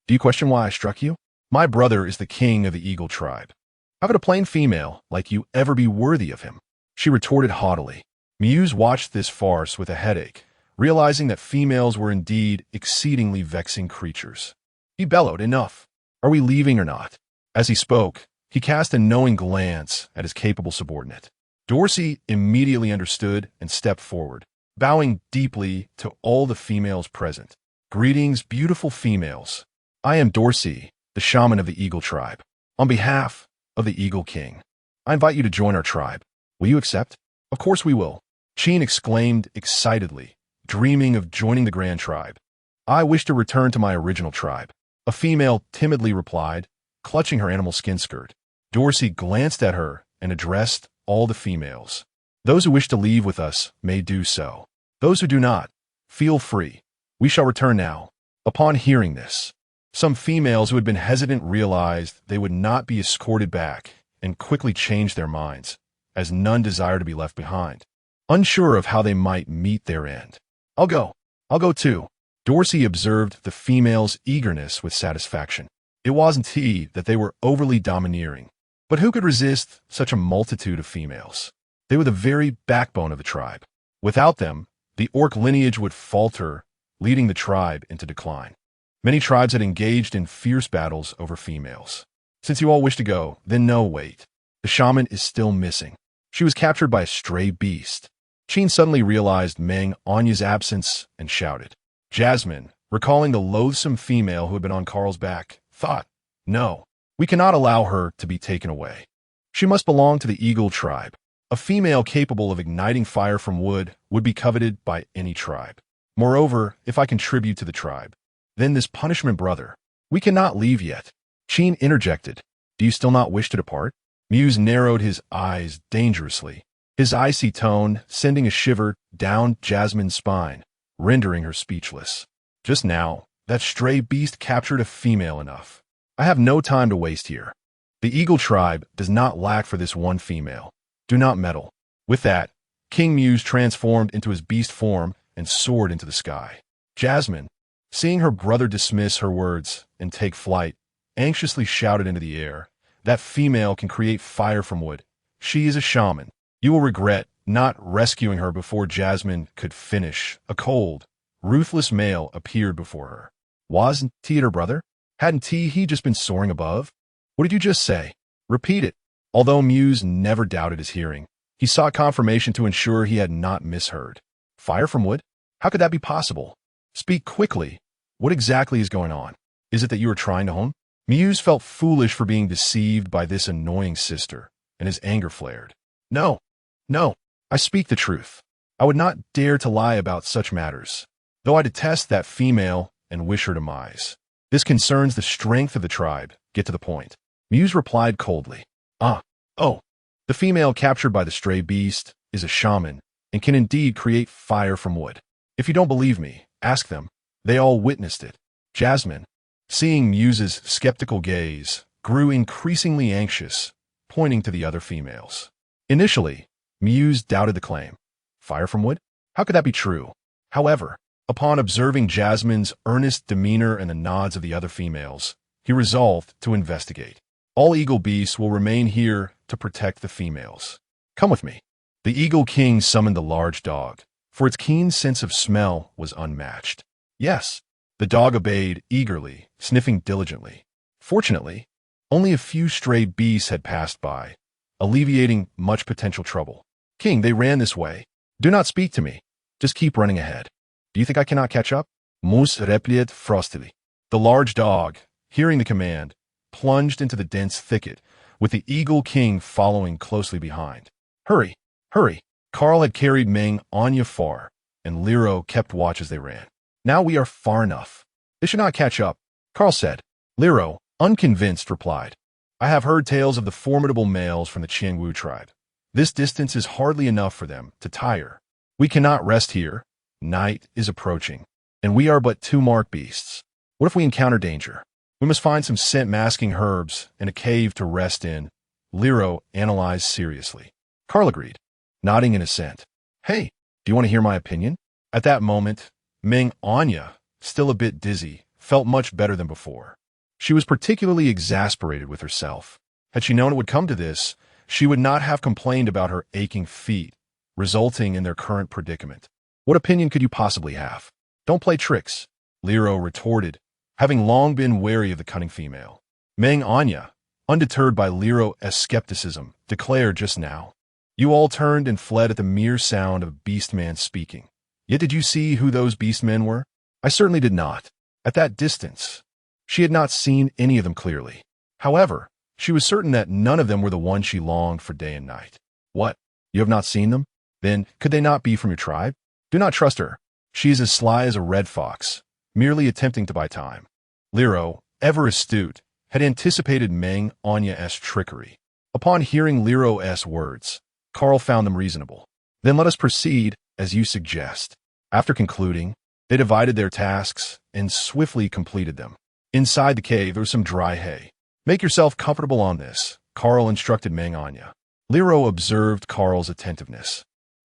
do you question why I struck you? My brother is the king of the Eagle tribe. How could a plain female like you ever be worthy of him? She retorted haughtily. Muse watched this farce with a headache, realizing that females were indeed exceedingly vexing creatures. He bellowed, enough. Are we leaving or not? As he spoke, he cast a knowing glance at his capable subordinate. Dorsey immediately understood and stepped forward, bowing deeply to all the females present. Greetings, beautiful females. I am Dorsey, the shaman of the Eagle tribe. On behalf of the Eagle King, I invite you to join our tribe. Will you accept? Of course we will. Sheen exclaimed excitedly, dreaming of joining the grand tribe. I wish to return to my original tribe. A female timidly replied, clutching her animal skin skirt. Dorsey glanced at her and addressed all the females. Those who wish to leave with us may do so. Those who do not, feel free. We shall return now. Upon hearing this, some females who had been hesitant realized they would not be escorted back and quickly changed their minds, as none desired to be left behind, unsure of how they might meet their end. I'll go too. Dorsey observed the females' eagerness with satisfaction. It wasn't he that they were overly domineering, but who could resist such a multitude of females? They were the very backbone of the tribe. Without them, the orc lineage would falter, leading the tribe into decline. Many tribes had engaged in fierce battles over females. Since you all wish to go, then no, wait. The shaman is still missing. She was captured by a stray beast. Sheen suddenly realized Meng Anyan's absence and shouted. Jasmine, recalling the loathsome female who had been on Carl's back, thought, no, we cannot allow her to be taken away. She must belong to the Eagle tribe. A female capable of igniting fire from wood would be coveted by any tribe. Moreover, if I contribute to the tribe, then this punishment brother, we cannot leave yet. Sheen interjected. Do you still not wish to depart? Muse narrowed his eyes dangerously, his icy tone sending a shiver down Jasmine's spine, rendering her speechless. Just now, that stray beast captured a female enough. I have no time to waste here. The Eagle tribe does not lack for this one female. Do not meddle. With that, King Muse transformed into his beast form and soared into the sky. Jasmine, seeing her brother dismiss her words and take flight, anxiously shouted into the air, that female can create fire from wood. She is a shaman. You will regret not rescuing her before Jasmine could finish. A cold, ruthless male appeared before her. Wasn't he her brother? Hadn't he just been soaring above? What did you just say? Repeat it. Although Muse never doubted his hearing, he sought confirmation to ensure he had not misheard. Fire from wood? How could that be possible? Speak quickly. What exactly is going on? Is it that you are trying to hone? Muse felt foolish for being deceived by this annoying sister, and his anger flared. No, I speak the truth. I would not dare to lie about such matters, though I detest that female and wish her demise. This concerns the strength of the tribe. Get to the point. Muse replied coldly. Oh, the female captured by the stray beast is a shaman and can indeed create fire from wood. If you don't believe me, ask them. They all witnessed it. Jasmine, seeing Muse's skeptical gaze, grew increasingly anxious, pointing to the other females. Initially, Muse doubted the claim. Fire from wood? How could that be true? However, upon observing Jasmine's earnest demeanor and the nods of the other females, he resolved to investigate. All eagle beasts will remain here to protect the females. Come with me. The Eagle King summoned the large dog, for its keen sense of smell was unmatched. Yes, the dog obeyed eagerly, sniffing diligently. Fortunately, only a few stray beasts had passed by, alleviating much potential trouble. King, they ran this way. Do not speak to me. Just keep running ahead. Do you think I cannot catch up? Mus replied frostily. The large dog, hearing the command, plunged into the dense thicket, with the Eagle King following closely behind. Hurry, hurry. Carl had carried Meng Anyan far, and Lero kept watch as they ran. Now we are far enough. They should not catch up, Carl said. Lero, unconvinced, replied. I have heard tales of the formidable males from the Qianwu tribe. This distance is hardly enough for them to tire. We cannot rest here. Night is approaching, and we are but two marked beasts. What if we encounter danger? We must find some scent-masking herbs and a cave to rest in. Lero analyzed seriously. Carl agreed, nodding in assent. Hey, do you want to hear my opinion? At that moment, Meng Anyan, still a bit dizzy, felt much better than before. She was particularly exasperated with herself. Had she known it would come to this, she would not have complained about her aching feet, resulting in their current predicament. What opinion could you possibly have? Don't play tricks, Lero retorted, having long been wary of the cunning female. Meng Anyan, undeterred by Lero's skepticism, declared just now. You all turned and fled at the mere sound of Beastman speaking. Yet did you see who those Beastmen were? I certainly did not. At that distance, she had not seen any of them clearly. However, she was certain that none of them were the ones she longed for day and night. What? You have not seen them? Then could they not be from your tribe? Do not trust her. She is as sly as a red fox, merely attempting to buy time. Lero, ever astute, had anticipated Meng Anyan's trickery. Upon hearing Lero's words, Carl found them reasonable. Then let us proceed, as you suggest. After concluding, they divided their tasks and swiftly completed them. Inside the cave, there was some dry hay. Make yourself comfortable on this, Carl instructed Meng Anyan. Lero observed Carl's attentiveness,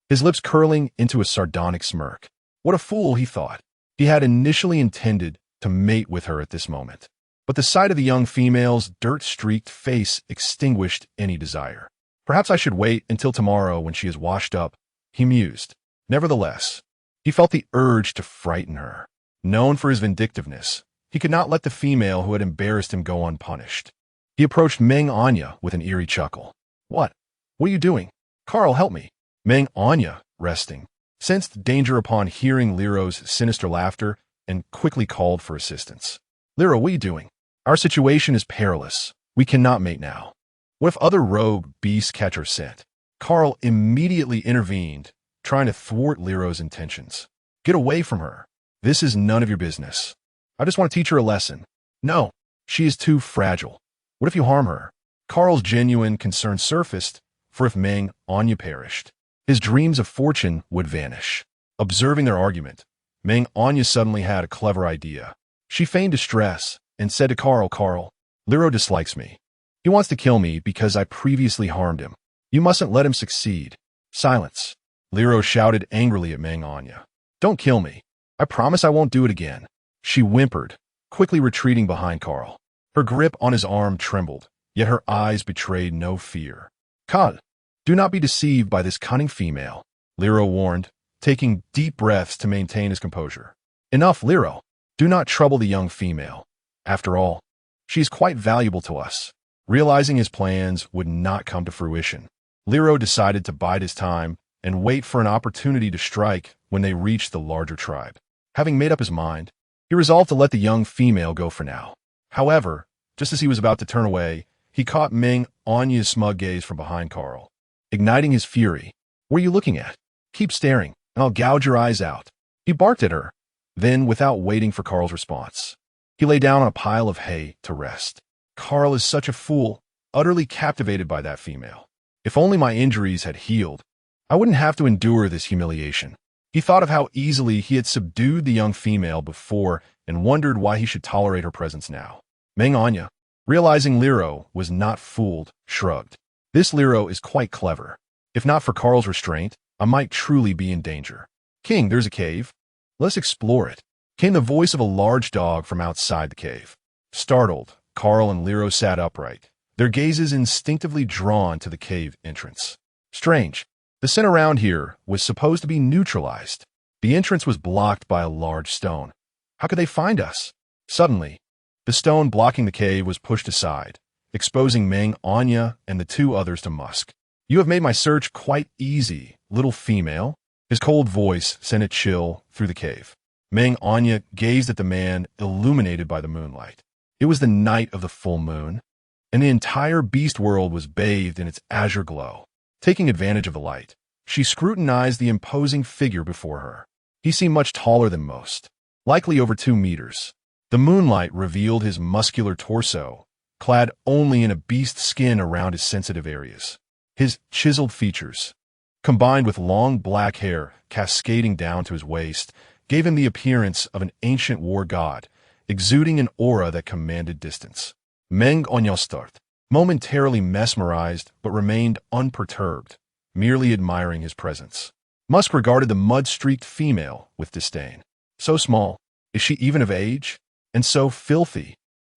his lips curling into a sardonic smirk. What a fool, he thought. He had initially intended to mate with her at this moment, but the sight of the young female's dirt-streaked face extinguished any desire. Perhaps I should wait until tomorrow when she is washed up, he mused. Nevertheless, he felt the urge to frighten her. Known for his vindictiveness, he could not let the female who had embarrassed him go unpunished. He approached Meng Anyan with an eerie chuckle. What? What are you doing? Carl, help me. Meng Anyan, resting, sensed danger upon hearing Lero's sinister laughter and quickly called for assistance. Lero, what are you doing? Our situation is perilous. We cannot mate now. What if other rogue beasts catch our scent? Carl immediately intervened, trying to thwart Lero's intentions. Get away from her. This is none of your business. I just want to teach her a lesson. No, she is too fragile. What if you harm her? Carl's genuine concern surfaced, for if Meng Anyan perished, his dreams of fortune would vanish. Observing their argument, Meng Anyan suddenly had a clever idea. She feigned distress and said to Carl, Lero dislikes me. He wants to kill me because I previously harmed him. You mustn't let him succeed. Silence. Lero shouted angrily at Meng Anyan. Don't kill me. I promise I won't do it again. She whimpered, quickly retreating behind Carl. Her grip on his arm trembled, yet her eyes betrayed no fear. Carl, do not be deceived by this cunning female, Lero warned, taking deep breaths to maintain his composure. Enough, Lero. Do not trouble the young female. After all, she is quite valuable to us. Realizing his plans would not come to fruition, Lero decided to bide his time and wait for an opportunity to strike when they reached the larger tribe. Having made up his mind, he resolved to let the young female go for now. However, just as he was about to turn away, he caught Meng Anyan's smug gaze from behind Carl. Igniting his fury, what are you looking at? Keep staring, and I'll gouge your eyes out. He barked at her. Then, without waiting for Carl's response, he lay down on a pile of hay to rest. Carl is such a fool. utterly captivated by that female. If only my injuries had healed, I wouldn't have to endure this humiliation. He thought of how easily he had subdued the young female before and wondered why he should tolerate her presence now. Meng Anyan, realizing Liro was not fooled, shrugged. This Liro is quite clever. If not for Carl's restraint, I might truly be in danger. King, there's a cave. Let's explore it, came the voice of a large dog from outside the cave. Startled, Carl and Liro sat upright, their gazes instinctively drawn to the cave entrance. Strange. The scent around here was supposed to be neutralized. The entrance was blocked by a large stone. How could they find us? Suddenly, the stone blocking the cave was pushed aside, exposing Meng Anyan and the two others to Musk. You have made my search quite easy, little female. His cold voice sent a chill through the cave. Meng Anyan gazed at the man illuminated by the moonlight. It was the night of the full moon, and the entire beast world was bathed in its azure glow. Taking advantage of the light, she scrutinized the imposing figure before her. He seemed much taller than most, likely over 2 meters. The moonlight revealed his muscular torso, clad only in a beast skin around his sensitive areas. His chiseled features, combined with long black hair cascading down to his waist, gave him the appearance of an ancient war god, exuding an aura that commanded distance. Meng Anyan stood, momentarily mesmerized but remained unperturbed, merely admiring his presence. Musk regarded the mud-streaked female with disdain. So small, is she even of age? And so filthy.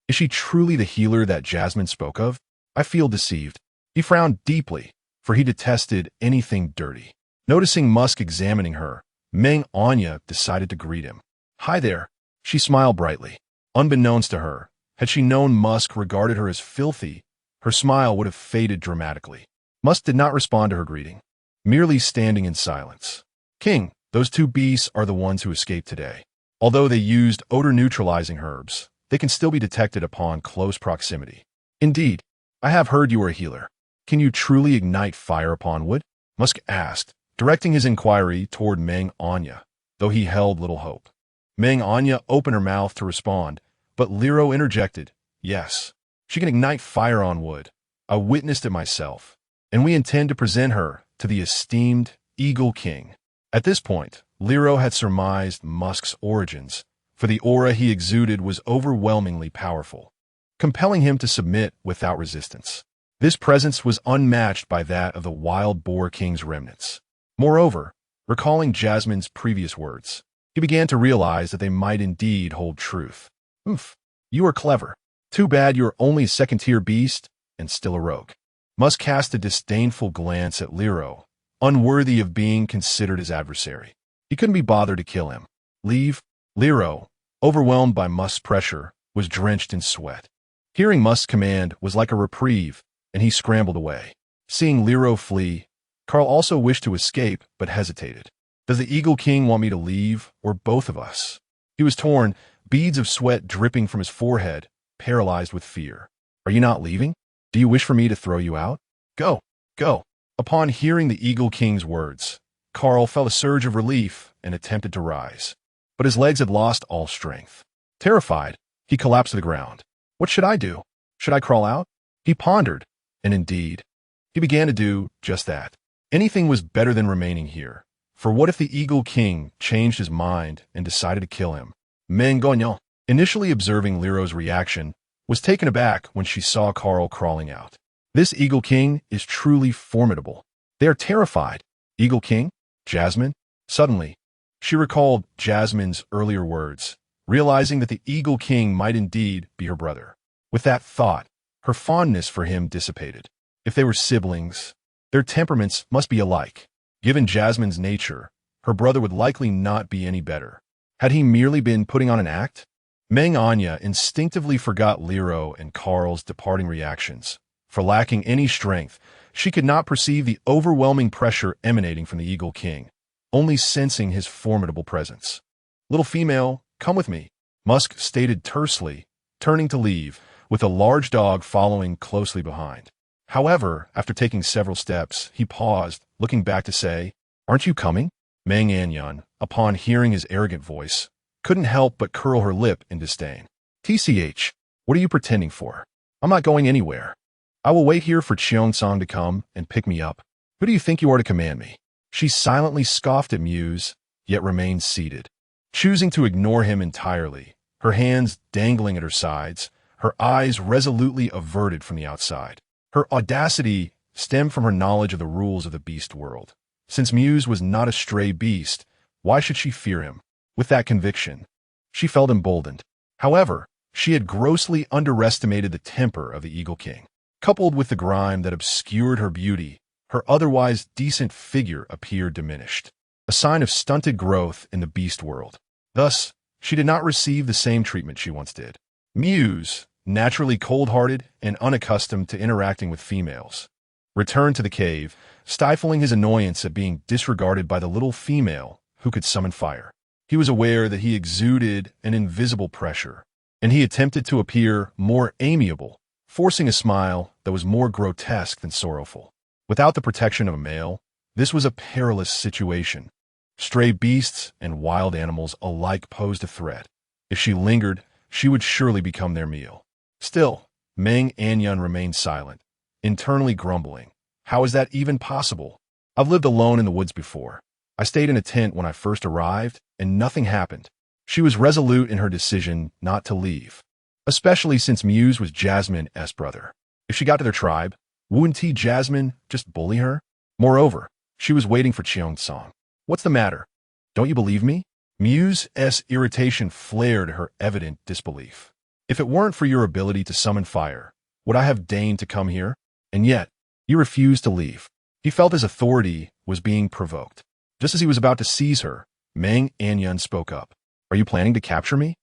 Is she truly the healer that Jasmine spoke of? I feel deceived. He frowned deeply, for he detested anything dirty. Noticing Musk examining her, Meng Anyan decided to greet him. Hi there. She smiled brightly. Unbeknownst to her, had she known Musk regarded her as filthy, her smile would have faded dramatically. Musk did not respond to her greeting, merely standing in silence. King, those 2 beasts are the ones who escaped today. Although they used odor-neutralizing herbs, they can still be detected upon close proximity. Indeed, I have heard you are a healer. Can you truly ignite fire upon wood? Musk asked, directing his inquiry toward Meng Anyan, though he held little hope. Meng Anyan opened her mouth to respond, but Liro interjected, yes, she can ignite fire on wood. I witnessed it myself, and we intend to present her to the esteemed Eagle King. At this point, Liro had surmised Musk's origins, for the aura he exuded was overwhelmingly powerful, compelling him to submit without resistance. This presence was unmatched by that of the Wild Boar King's remnants. Moreover, recalling Jasmine's previous words, he began to realize that they might indeed hold truth. You are clever. Too bad you are only a second-tier beast and still a rogue. Musk cast a disdainful glance at Liro, unworthy of being considered his adversary. He couldn't be bothered to kill him. Leave. Liro, overwhelmed by Musk's pressure, was drenched in sweat. Hearing Musk's command was like a reprieve, and he scrambled away. Seeing Liro flee, Carl also wished to escape, but hesitated. Does the Eagle King want me to leave, or both of us? He was torn, beads of sweat dripping from his forehead, paralyzed with fear. Are you not leaving? Do you wish for me to throw you out? Go, go. Upon hearing the Eagle King's words, Carl felt a surge of relief and attempted to rise, but his legs had lost all strength. Terrified, he collapsed to the ground. What should I do? Should I crawl out? He pondered, and indeed, he began to do just that. Anything was better than remaining here, for what if the Eagle King changed his mind and decided to kill him? Meng Anyan, initially observing Liro's reaction, was taken aback when she saw Carl crawling out. This Eagle King is truly formidable. They are terrified. Eagle King? Jasmine? Suddenly, she recalled Jasmine's earlier words, realizing that the Eagle King might indeed be her brother. With that thought, her fondness for him dissipated. If they were siblings, their temperaments must be alike. Given Jasmine's nature, her brother would likely not be any better. Had he merely been putting on an act? Meng Anyan instinctively forgot Liro and Carl's departing reactions. For lacking any strength, she could not perceive the overwhelming pressure emanating from the Eagle King, only sensing his formidable presence. Little female, come with me, Musk stated tersely, turning to leave, with a large dog following closely behind. However, after taking several steps, he paused, looking back to say, Aren't you coming? Meng Anyan, upon hearing his arrogant voice, couldn't help but curl her lip in disdain. TCH, what are you pretending for? I'm not going anywhere. I will wait here for Cheongsong to come and pick me up. Who do you think you are to command me? She silently scoffed at Muse, yet remained seated, choosing to ignore him entirely, her hands dangling at her sides, her eyes resolutely averted from the outside. Her audacity stemmed from her knowledge of the rules of the beast world. Since Muse was not a stray beast, why should she fear him? With that conviction, she felt emboldened. However, she had grossly underestimated the temper of the Eagle King. Coupled with the grime that obscured her beauty, her otherwise decent figure appeared diminished, a sign of stunted growth in the beast world. Thus, she did not receive the same treatment she once did. Muse, naturally cold-hearted and unaccustomed to interacting with females, returned to the cave, stifling his annoyance at being disregarded by the little female who could summon fire. He was aware that he exuded an invisible pressure, and he attempted to appear more amiable, forcing a smile that was more grotesque than sorrowful. Without the protection of a male, this was a perilous situation. Stray beasts and wild animals alike posed a threat. If she lingered, she would surely become their meal. Still, Meng Anyan remained silent, internally grumbling. How is that even possible? I've lived alone in the woods before. I stayed in a tent when I first arrived, and nothing happened. She was resolute in her decision not to leave, especially since Muse was Jasmine's brother. If she got to their tribe, wouldn't Jasmine just bully her? Moreover, she was waiting for Cheongsong. What's the matter? Don't you believe me? Muse's irritation flared her evident disbelief. If it weren't for your ability to summon fire, would I have deigned to come here? And yet, you refused to leave. He felt his authority was being provoked. Just as he was about to seize her, Meng Anyan spoke up. Are you planning to capture me?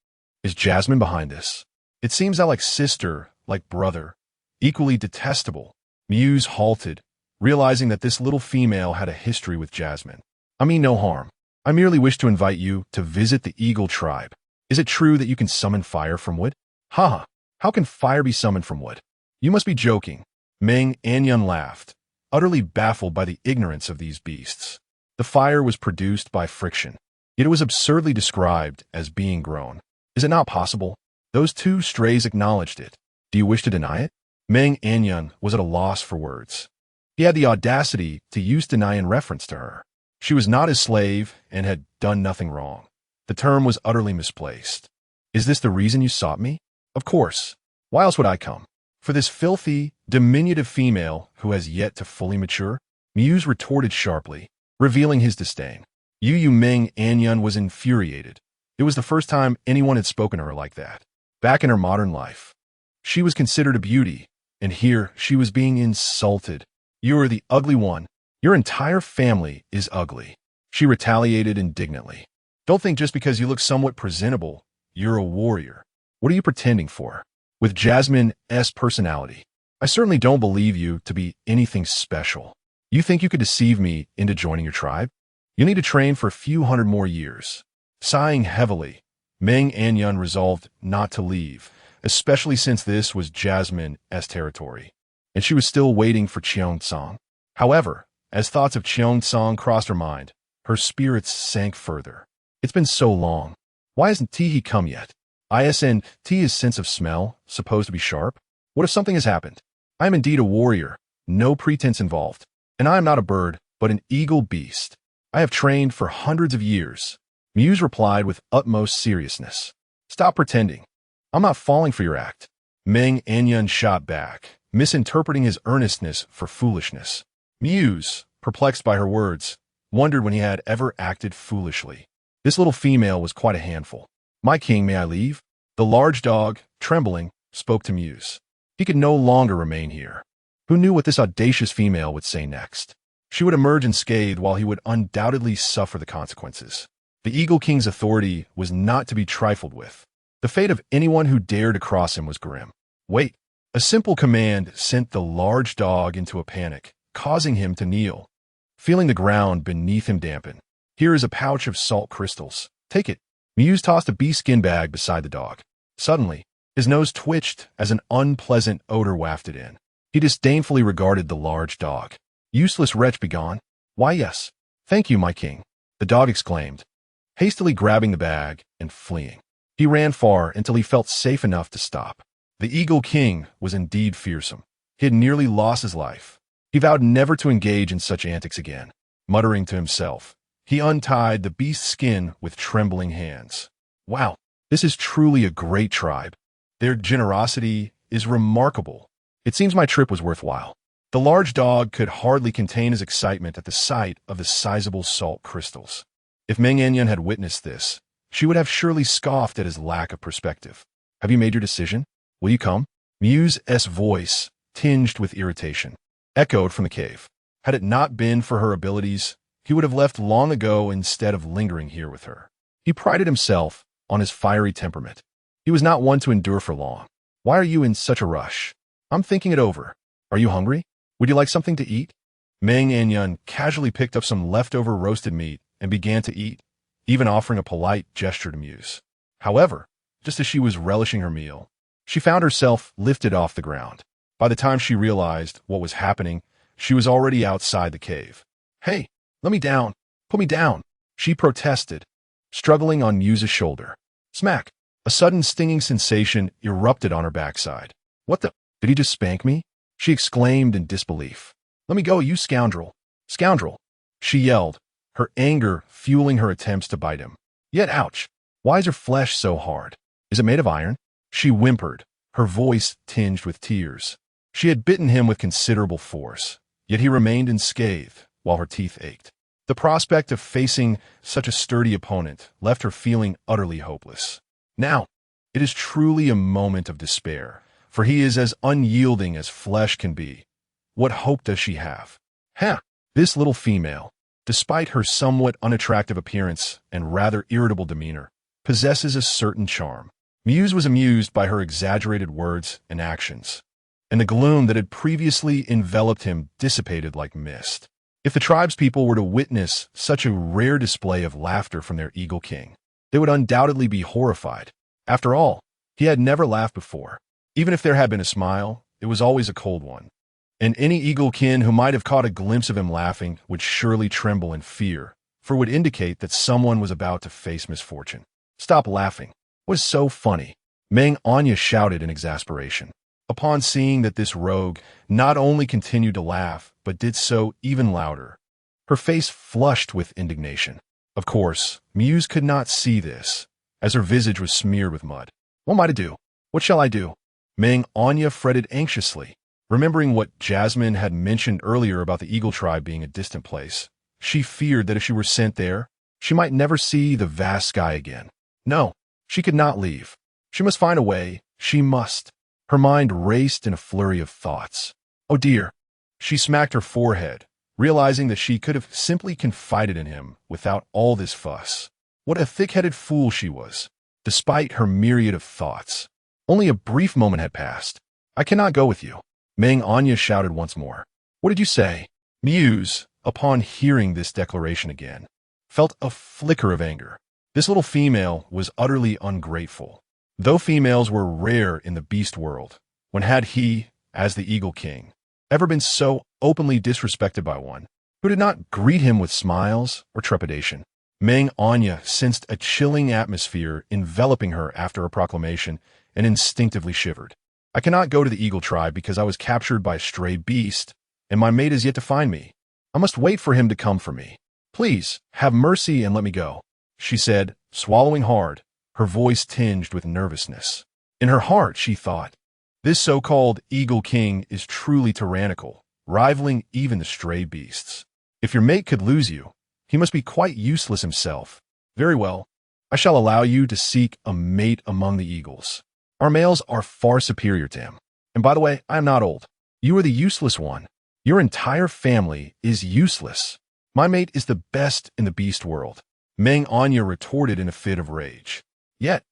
Is Jasmine behind this? It seems that like sister, like brother, equally detestable. Muse halted, realizing that this little female had a history with Jasmine. I mean no harm. I merely wish to invite you to visit the Eagle tribe. Is it true that you can summon fire from wood? Ha! How can fire be summoned from wood? You must be joking. Meng Anyan laughed, utterly baffled by the ignorance of these beasts. The fire was produced by friction, yet it was absurdly described as being grown. Is it not possible? Those two strays acknowledged it. Do you wish to deny it? Meng Anyan was at a loss for words. He had the audacity to use deny in reference to her. She was not his slave and had done nothing wrong. The term was utterly misplaced. Is this the reason you sought me? Of course. Why else would I come? For this filthy, diminutive female who has yet to fully mature? Muse retorted sharply, revealing his disdain. Meng Anyan was infuriated. It was the first time anyone had spoken to her like that. Back in her modern life, she was considered a beauty, and here she was being insulted. You are the ugly one. Your entire family is ugly. She retaliated indignantly. Don't think just because you look somewhat presentable, you're a warrior. What are you pretending for? With Jasmine's personality, I certainly don't believe you to be anything special. You think you could deceive me into joining your tribe? You need to train for a few hundred more years. Sighing heavily, Meng Anyan resolved not to leave, especially since this was Jasmine's territory, and she was still waiting for Cheongsong. However, as thoughts of Cheongsong crossed her mind, her spirits sank further. It's been so long. Why hasn't he come yet? Isn't his sense of smell supposed to be sharp? What if something has happened? I am indeed a warrior, no pretense involved, and I am not a bird, but an eagle beast. I have trained for hundreds of years. Muse replied with utmost seriousness. Stop pretending. I'm not falling for your act. Meng Anyan shot back, misinterpreting his earnestness for foolishness. Muse, perplexed by her words, wondered when he had ever acted foolishly. This little female was quite a handful. My king, may I leave? The large dog, trembling, spoke to Muse. He could no longer remain here. Who knew what this audacious female would say next? She would emerge unscathed while he would undoubtedly suffer the consequences. The Eagle King's authority was not to be trifled with. The fate of anyone who dared to cross him was grim. Wait! A simple command sent the large dog into a panic, causing him to kneel, feeling the ground beneath him dampen. Here is a pouch of salt crystals. Take it. Muse tossed a bee-skin bag beside the dog. Suddenly, his nose twitched as an unpleasant odor wafted in. He disdainfully regarded the large dog. Useless wretch, begone. Why, yes. Thank you, my king, the dog exclaimed, hastily grabbing the bag and fleeing. He ran far until he felt safe enough to stop. The Eagle King was indeed fearsome. He had nearly lost his life. He vowed never to engage in such antics again. Muttering to himself, he untied the beast's skin with trembling hands. Wow, this is truly a great tribe. Their generosity is remarkable. It seems my trip was worthwhile. The large dog could hardly contain his excitement at the sight of the sizable salt crystals. If Meng Anyan had witnessed this, she would have surely scoffed at his lack of perspective. Have you made your decision? Will you come? Muse's voice, tinged with irritation, echoed from the cave. Had it not been for her abilities, he would have left long ago instead of lingering here with her. He prided himself on his fiery temperament. He was not one to endure for long. Why are you in such a rush? I'm thinking it over. Are you hungry? Would you like something to eat? Meng Anyan casually picked up some leftover roasted meat and began to eat, even offering a polite gesture to Muse. However, just as she was relishing her meal, she found herself lifted off the ground. By the time she realized what was happening, she was already outside the cave. Hey, let me down. Put me down, she protested, struggling on Muse's shoulder. Smack! A sudden stinging sensation erupted on her backside. What the? Did he just spank me? She exclaimed in disbelief. Let me go, you scoundrel. Scoundrel! She yelled, her anger fueling her attempts to bite him. Yet ouch! Why is her flesh so hard? Is it made of iron? She whimpered, her voice tinged with tears. She had bitten him with considerable force, yet he remained unscathed, while her teeth ached. The prospect of facing such a sturdy opponent left her feeling utterly hopeless. Now, it is truly a moment of despair, for he is as unyielding as flesh can be. What hope does she have? This little female, despite her somewhat unattractive appearance and rather irritable demeanor, possesses a certain charm. Muse was amused by her exaggerated words and actions, and the gloom that had previously enveloped him dissipated like mist. If the tribespeople were to witness such a rare display of laughter from their eagle king, they would undoubtedly be horrified. After all, he had never laughed before. Even if there had been a smile, it was always a cold one. And any eagle kin who might have caught a glimpse of him laughing would surely tremble in fear, for it would indicate that someone was about to face misfortune. Stop laughing. What is so funny? Meng Anyan shouted in exasperation. Upon seeing that this rogue not only continued to laugh, but did so even louder, her face flushed with indignation. Of course, Muse could not see this, as her visage was smeared with mud. What am I to do? What shall I do? Meng Anyan fretted anxiously, remembering what Jasmine had mentioned earlier about the Eagle tribe being a distant place. She feared that if she were sent there, she might never see the vast sky again. No, she could not leave. She must find a way. She must. Her mind raced in a flurry of thoughts. Oh dear. She smacked her forehead, realizing that she could have simply confided in him without all this fuss. What a thick-headed fool she was, despite her myriad of thoughts. Only a brief moment had passed. I cannot go with you. Meng Anyan shouted once more. What did you say? Muse, upon hearing this declaration again, felt a flicker of anger. This little female was utterly ungrateful. Though females were rare in the beast world, when had he, as the Eagle King, ever been so openly disrespected by one who did not greet him with smiles or trepidation? Meng Anyan sensed a chilling atmosphere enveloping her after her proclamation and instinctively shivered. I cannot go to the Eagle tribe because I was captured by a stray beast, and my mate is yet to find me. I must wait for him to come for me. Please, have mercy and let me go, she said, swallowing hard, her voice tinged with nervousness. In her heart, she thought, this so-called Eagle King is truly tyrannical, rivaling even the stray beasts. If your mate could lose you, he must be quite useless himself. Very well, I shall allow you to seek a mate among the eagles. Our males are far superior to him. And by the way, I am not old. You are the useless one. Your entire family is useless. My mate is the best in the beast world. Meng Anyan retorted in a fit of rage. Yet,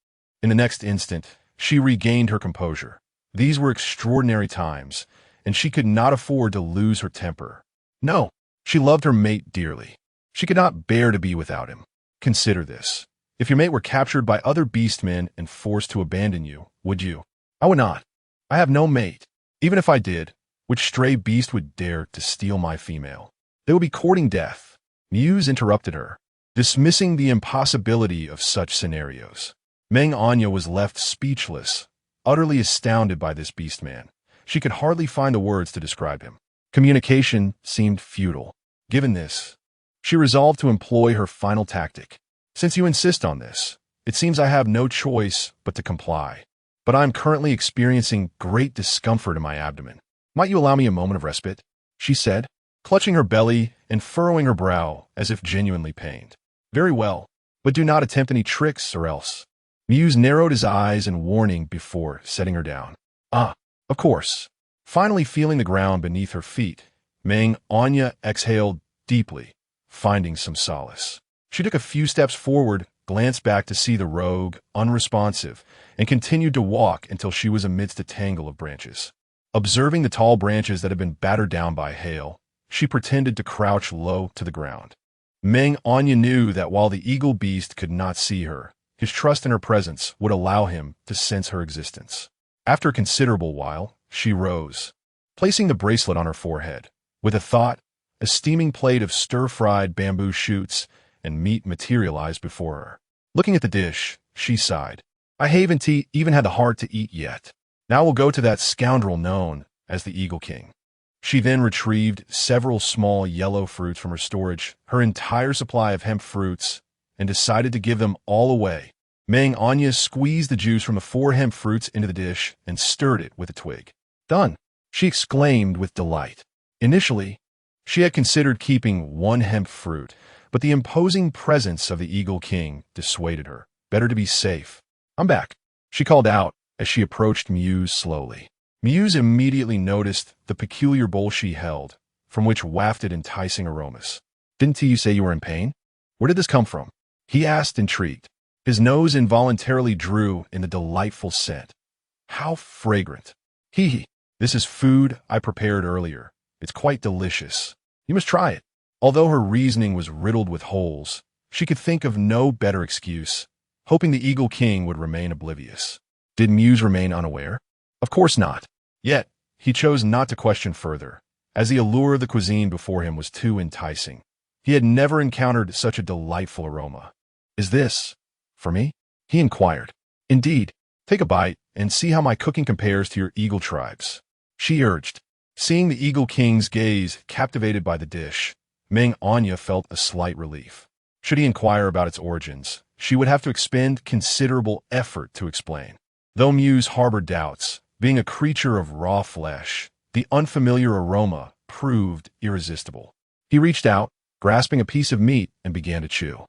in the next instant, she regained her composure. These were extraordinary times, and she could not afford to lose her temper. No, she loved her mate dearly. She could not bear to be without him. Consider this. If your mate were captured by other beastmen and forced to abandon you, would you? I would not. I have no mate. Even if I did, which stray beast would dare to steal my female? They would be courting death. Muse interrupted her, dismissing the impossibility of such scenarios. Meng Anyan was left speechless, utterly astounded by this beastman. She could hardly find the words to describe him. Communication seemed futile. Given this, she resolved to employ her final tactic. Since you insist on this, it seems I have no choice but to comply. But I am currently experiencing great discomfort in my abdomen. Might you allow me a moment of respite? She said, clutching her belly and furrowing her brow as if genuinely pained. Very well, but do not attempt any tricks or else. Muse narrowed his eyes in warning before setting her down. Ah, of course. Finally feeling the ground beneath her feet, Meng Anyan exhaled deeply, finding some solace. She took a few steps forward, glanced back to see the rogue, unresponsive, and continued to walk until she was amidst a tangle of branches. Observing the tall branches that had been battered down by hail, she pretended to crouch low to the ground. Meng Anyan knew that while the eagle beast could not see her, his trust in her presence would allow him to sense her existence. After a considerable while, she rose, placing the bracelet on her forehead. With a thought, a steaming plate of stir-fried bamboo shoots and meat materialized before her. Looking at the dish, she sighed. I haven't even had the heart to eat yet. Now we'll go to that scoundrel known as the Eagle King. She then retrieved several small yellow fruits from her storage, her entire supply of hemp fruits, and decided to give them all away. Meng Anyan squeezed the juice from the 4 hemp fruits into the dish and stirred it with a twig. Done, she exclaimed with delight. Initially, she had considered keeping 1 hemp fruit, but the imposing presence of the Eagle King dissuaded her. Better to be safe. I'm back, she called out as she approached Muse slowly. Muse immediately noticed the peculiar bowl she held, from which wafted enticing aromas. Didn't you say you were in pain? Where did this come from? He asked, intrigued. His nose involuntarily drew in the delightful scent. How fragrant. Hee. This is food I prepared earlier. It's quite delicious. You must try it. Although her reasoning was riddled with holes, she could think of no better excuse, hoping the Eagle King would remain oblivious. Did Muse remain unaware? Of course not. Yet, he chose not to question further, as the allure of the cuisine before him was too enticing. He had never encountered such a delightful aroma. Is this for me? He inquired. Indeed. Take a bite and see how my cooking compares to your eagle tribes, she urged. Seeing the Eagle King's gaze captivated by the dish, Meng Anyan felt a slight relief. Should he inquire about its origins, she would have to expend considerable effort to explain. Though Muse harbored doubts, being a creature of raw flesh, the unfamiliar aroma proved irresistible. He reached out, grasping a piece of meat, and began to chew.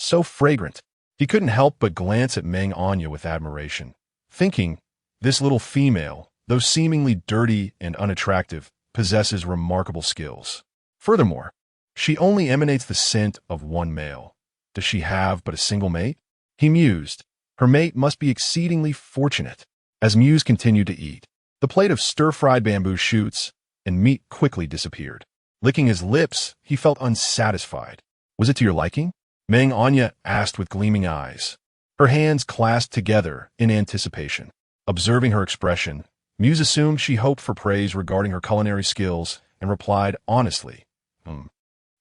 So fragrant. He couldn't help but glance at Meng Anyan with admiration, thinking, this little female, though seemingly dirty and unattractive, possesses remarkable skills. Furthermore, she only emanates the scent of 1 male. Does she have but a single mate? He mused. Her mate must be exceedingly fortunate. As Muse continued to eat, the plate of stir-fried bamboo shoots and meat quickly disappeared. Licking his lips, he felt unsatisfied. Was it to your liking? Meng Anyan asked with gleaming eyes, her hands clasped together in anticipation. Observing her expression, Muse assumed she hoped for praise regarding her culinary skills and replied honestly,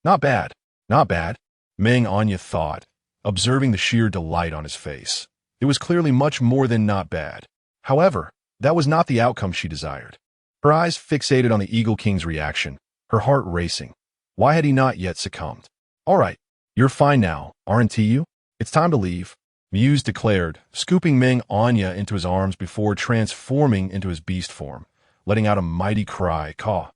Not bad, not bad, Meng Anyan thought, observing the sheer delight on his face. It was clearly much more than not bad. However, that was not the outcome she desired. Her eyes fixated on the Eagle King's reaction, her heart racing. Why had he not yet succumbed? All right, you're fine now, aren't you? It's time to leave, Muse declared, scooping Meng Anyan into his arms before transforming into his beast form, letting out a mighty cry, caw,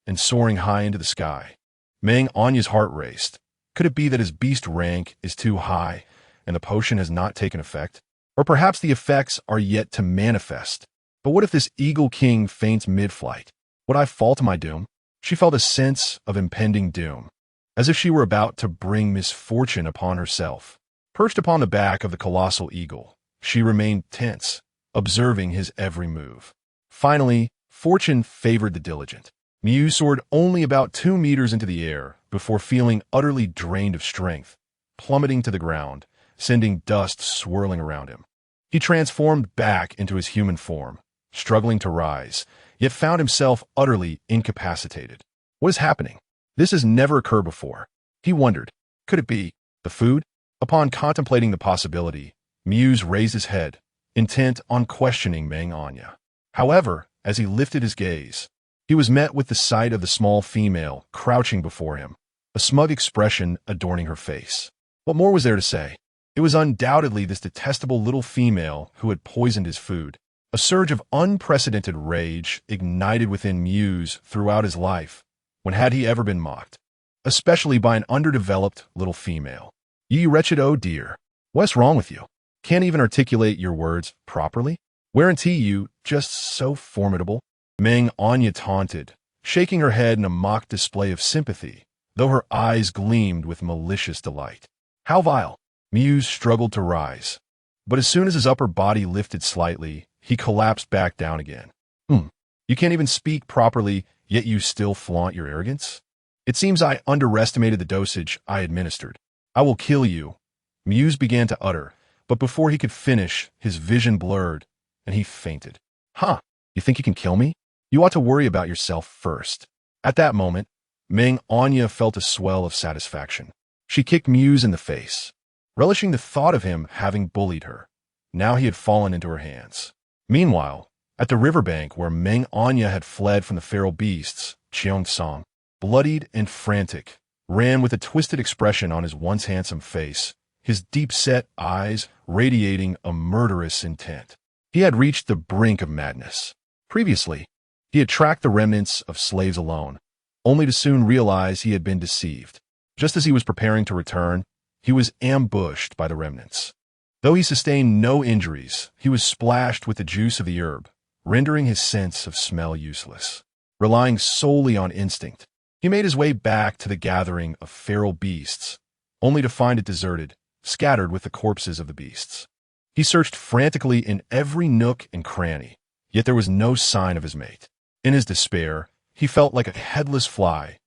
and soaring high into the sky. Meng Anyan's heart raced. Could it be that his beast rank is too high and the potion has not taken effect? Or perhaps the effects are yet to manifest. But what if this Eagle King faints mid-flight? Would I fall to my doom? She felt a sense of impending doom, as if she were about to bring misfortune upon herself. Perched upon the back of the colossal eagle, she remained tense, observing his every move. Finally, fortune favored the diligent. Muse soared only about 2 meters into the air before feeling utterly drained of strength, plummeting to the ground, sending dust swirling around him. He transformed back into his human form, struggling to rise, yet found himself utterly incapacitated. What is happening? This has never occurred before. He wondered. Could it be the food? Upon contemplating the possibility, Muse raised his head, intent on questioning Meng Anyan. However, as he lifted his gaze. He was met with the sight of the small female crouching before him, a smug expression adorning her face. What more was there to say? It was undoubtedly this detestable little female who had poisoned his food. A surge of unprecedented rage ignited within Muse throughout his life. When had he ever been mocked? Especially by an underdeveloped little female. Ye wretched oh dear. What's wrong with you? Can't even articulate your words properly? Weren't you just so formidable? Meng Anyan taunted, shaking her head in a mock display of sympathy, though her eyes gleamed with malicious delight. How vile! Muse struggled to rise, but as soon as his upper body lifted slightly, he collapsed back down again. You can't even speak properly, yet you still flaunt your arrogance? It seems I underestimated the dosage I administered. I will kill you. Muse began to utter, but before he could finish, his vision blurred, and he fainted. You think you can kill me? You ought to worry about yourself first. At that moment, Meng Anyan felt a swell of satisfaction. She kicked Muse in the face, relishing the thought of him having bullied her. Now he had fallen into her hands. Meanwhile, at the riverbank where Meng Anyan had fled from the feral beasts, Cheongsong, bloodied and frantic, ran with a twisted expression on his once handsome face, his deep-set eyes radiating a murderous intent. He had reached the brink of madness. Previously, he had tracked the remnants of slaves alone, only to soon realize he had been deceived. Just as he was preparing to return, he was ambushed by the remnants. Though he sustained no injuries, he was splashed with the juice of the herb, rendering his sense of smell useless. Relying solely on instinct, he made his way back to the gathering of feral beasts, only to find it deserted, scattered with the corpses of the beasts. He searched frantically in every nook and cranny, yet there was no sign of his mate. In his despair, he felt like a headless fly,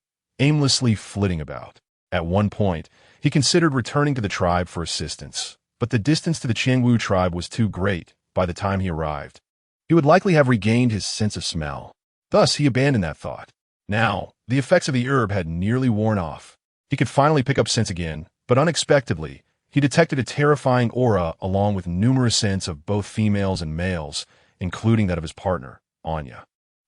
aimlessly flitting about. At one point, he considered returning to the tribe for assistance, but the distance to the Qiangwu tribe was too great by the time he arrived. He would likely have regained his sense of smell. Thus, he abandoned that thought. Now, the effects of the herb had nearly worn off. He could finally pick up sense again, but unexpectedly, he detected a terrifying aura along with numerous scents of both females and males, including that of his partner, Anya.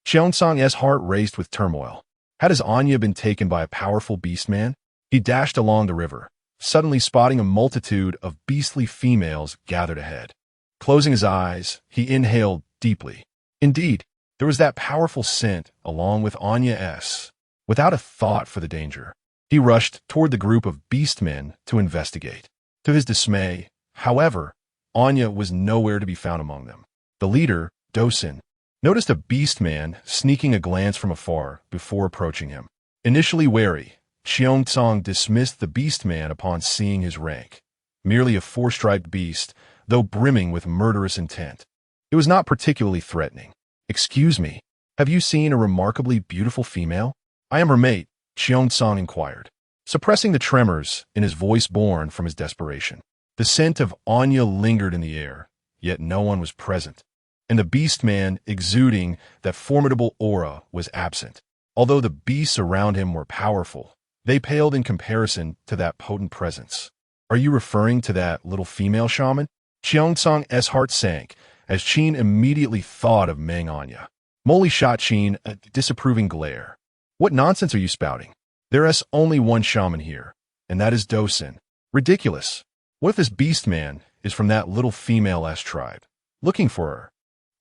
Cheongsong's heart raced with turmoil. Had his Anya been taken by a powerful beastman? He dashed along the river, suddenly spotting a multitude of beastly females gathered ahead. Closing his eyes, he inhaled deeply. Indeed, there was that powerful scent along with Anya's. Without a thought for the danger, he rushed toward the group of beastmen to investigate. To his dismay, however, Anya was nowhere to be found among them. The leader, Dosin, noticed a beastman sneaking a glance from afar before approaching him. Initially wary, Cheongsong dismissed the beastman upon seeing his rank. Merely a four-striped beast, though brimming with murderous intent. It was not particularly threatening. "Excuse me, have you seen a remarkably beautiful female?" "I am her mate," Cheongsong inquired, suppressing the tremors in his voice born from his desperation. The scent of Anya lingered in the air, yet no one was present, and the beastman exuding that formidable aura was absent. Although the beasts around him were powerful, they paled in comparison to that potent presence. "Are you referring to that little female shaman?" Cheongsong's heart sank as Qin immediately thought of Meng Anyan. Molly shot Qin a disapproving glare. "What nonsense are you spouting? There is only one shaman here, and that is Dosin. Ridiculous. What if this beastman is from that little female-s tribe, looking for her?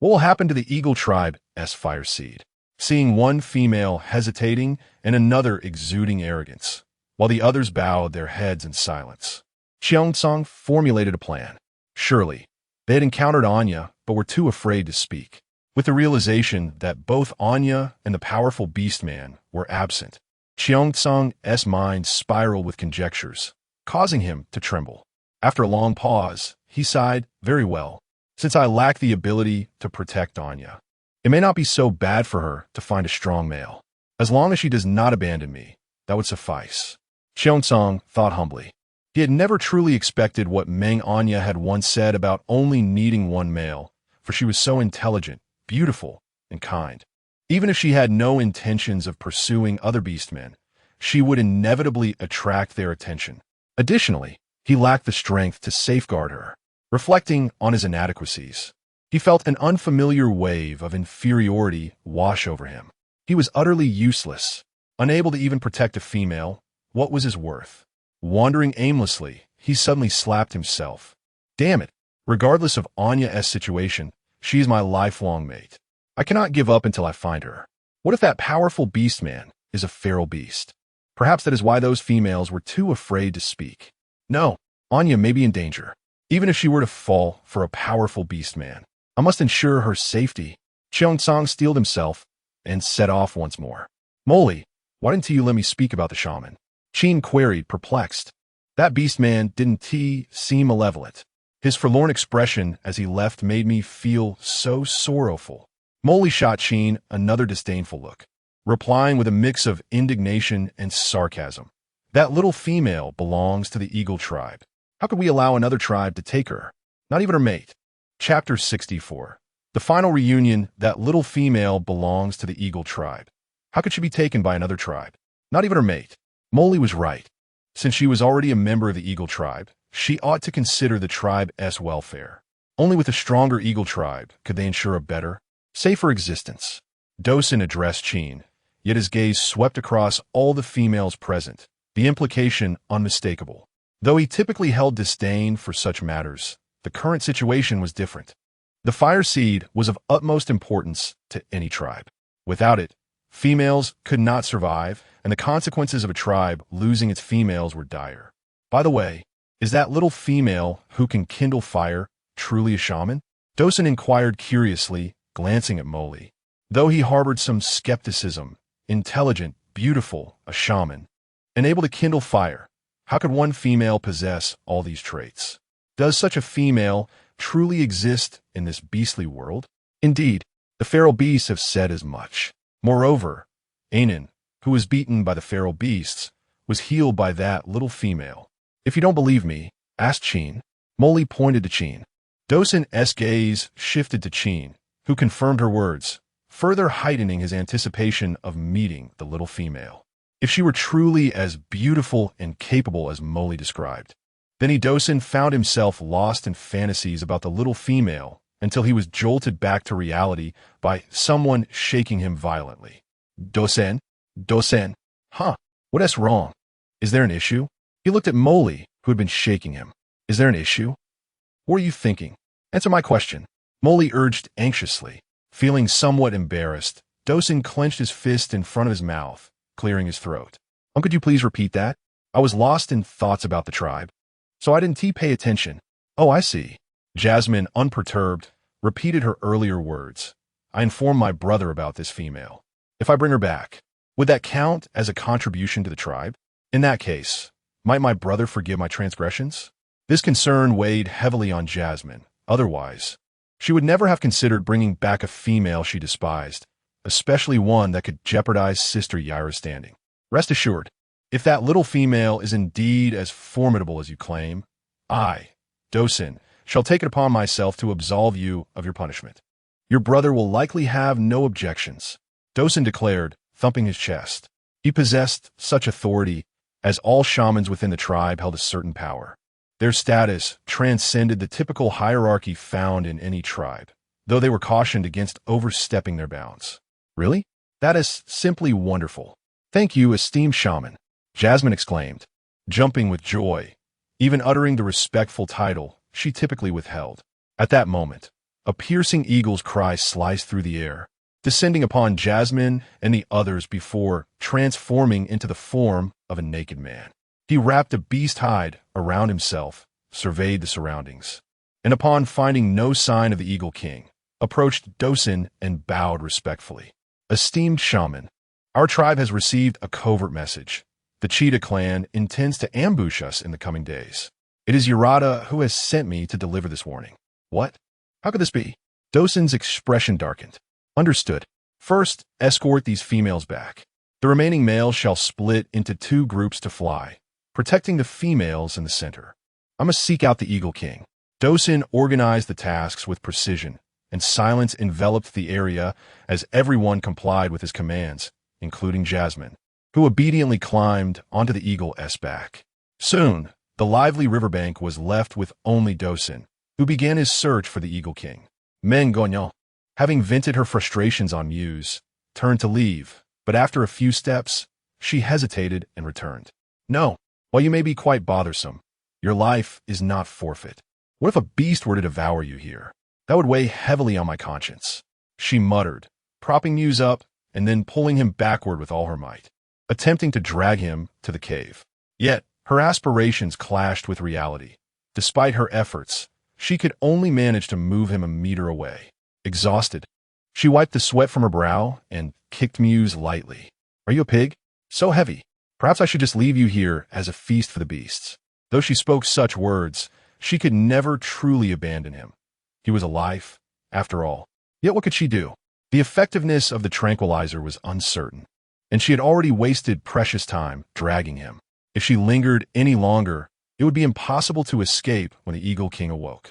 What will happen to the eagle tribe's fire seed?" Seeing one female hesitating and another exuding arrogance, while the others bowed their heads in silence, Cheongsong formulated a plan. Surely, they had encountered Anya, but were too afraid to speak. With the realization that both Anya and the powerful beastman were absent, Cheongsong's mind spiraled with conjectures, causing him to tremble. After a long pause, he sighed, "Very well. Since I lack the ability to protect Anya, it may not be so bad for her to find a strong male. As long as she does not abandon me, that would suffice." Cheongsong thought humbly. He had never truly expected what Meng Anyan had once said about only needing one male, for she was so intelligent, beautiful, and kind. Even if she had no intentions of pursuing other beastmen, she would inevitably attract their attention. Additionally, he lacked the strength to safeguard her. Reflecting on his inadequacies, He felt an unfamiliar wave of inferiority wash over him. He was utterly useless, unable to even protect a female. What was his worth? Wandering aimlessly, he suddenly slapped himself. Damn it! Regardless of Anya's situation, she is my lifelong mate. I cannot give up until I find her. What if that powerful beast man is a feral beast? Perhaps that is why those females were too afraid to speak. No, Anya may be in danger. Even if she were to fall for a powerful beast man, I must ensure her safety. Cheongsong steeled himself and set off once more. Molly, why didn't you let me speak about the shaman? Qin queried, perplexed. That beast man didn't seem malevolent. His forlorn expression as he left made me feel so sorrowful. Molly shot Qin another disdainful look, replying with a mix of indignation and sarcasm. That little female belongs to the Eagle tribe. How could we allow another tribe to take her? Not even her mate. Chapter 64. The final reunion. That little female belongs to the Eagle tribe. How could she be taken by another tribe? Not even her mate. Molly was right. Since she was already a member of the Eagle tribe, she ought to consider the tribe's welfare. Only with a stronger Eagle tribe could they ensure a better, safer existence. Dosen addressed Qin, yet his gaze swept across all the females present, the implication unmistakable. Though he typically held disdain for such matters, the current situation was different. The fire seed was of utmost importance to any tribe. Without it, females could not survive, and the consequences of a tribe losing its females were dire. By the way, is that little female who can kindle fire truly a shaman? Dosen inquired curiously, glancing at Molly. Though he harbored some skepticism, intelligent, beautiful, a shaman, and able to kindle fire, how could one female possess all these traits? Does such a female truly exist in this beastly world? Indeed, the feral beasts have said as much. Moreover, Anan, who was beaten by the feral beasts, was healed by that little female. If you don't believe me, ask Qin. Molly pointed to Qin. Dosen's gaze shifted to Qin, who confirmed her words, further heightening his anticipation of meeting the little female. If she were truly as beautiful and capable as Molly described, then Dosen found himself lost in fantasies about the little female until he was jolted back to reality by someone shaking him violently. Dosen? Huh? What's wrong? Is there an issue? He looked at Molly, who had been shaking him. Is there an issue? What are you thinking? Answer my question. Molly urged anxiously. Feeling somewhat embarrassed, Dosen clenched his fist in front of his mouth, clearing his throat. Could you please repeat that? I was lost in thoughts about the tribe, so I didn't pay attention. Oh, I see. Jasmine, unperturbed, repeated her earlier words. I informed my brother about this female. If I bring her back, would that count as a contribution to the tribe? In that case, might my brother forgive my transgressions? This concern weighed heavily on Jasmine. Otherwise, she would never have considered bringing back a female she despised, especially one that could jeopardize Sister Yaira's standing. Rest assured, if that little female is indeed as formidable as you claim, I, Dosen, shall take it upon myself to absolve you of your punishment. Your brother will likely have no objections, Dosen declared, thumping his chest. He possessed such authority, as all shamans within the tribe held a certain power. Their status transcended the typical hierarchy found in any tribe, though they were cautioned against overstepping their bounds. Really? That is simply wonderful. Thank you, esteemed shaman, Jasmine exclaimed, jumping with joy, even uttering the respectful title she typically withheld. At that moment, a piercing eagle's cry sliced through the air, descending upon Jasmine and the others before transforming into the form of a naked man. He wrapped a beast hide around himself, surveyed the surroundings, and upon finding no sign of the Eagle King, approached Dosen and bowed respectfully. Esteemed shaman, our tribe has received a covert message. The Cheetah clan intends to ambush us in the coming days. It is Yarada who has sent me to deliver this warning. What? How could this be? Dosen's expression darkened. Understood. First, escort these females back. The remaining males shall split into 2 groups to fly, protecting the females in the center. I must seek out the Eagle King. Dosen organized the tasks with precision, and silence enveloped the area as everyone complied with his commands, including Jasmine, who obediently climbed onto the eagle's back. Soon, the lively riverbank was left with only Dosen, who began his search for the Eagle King. Meng Anyan, having vented her frustrations on Muse, turned to leave, but after a few steps, she hesitated and returned. No, while you may be quite bothersome, your life is not forfeit. What if a beast were to devour you here? That would weigh heavily on my conscience, she muttered, propping Muse up and then pulling him backward with all her might, attempting to drag him to the cave. Yet, her aspirations clashed with reality. Despite her efforts, she could only manage to move him a meter away. Exhausted, she wiped the sweat from her brow and kicked Muse lightly. Are you a pig? So heavy. Perhaps I should just leave you here as a feast for the beasts. Though she spoke such words, she could never truly abandon him. He was alive, after all. Yet what could she do? The effectiveness of the tranquilizer was uncertain, and she had already wasted precious time dragging him. If she lingered any longer, it would be impossible to escape when the Eagle King awoke.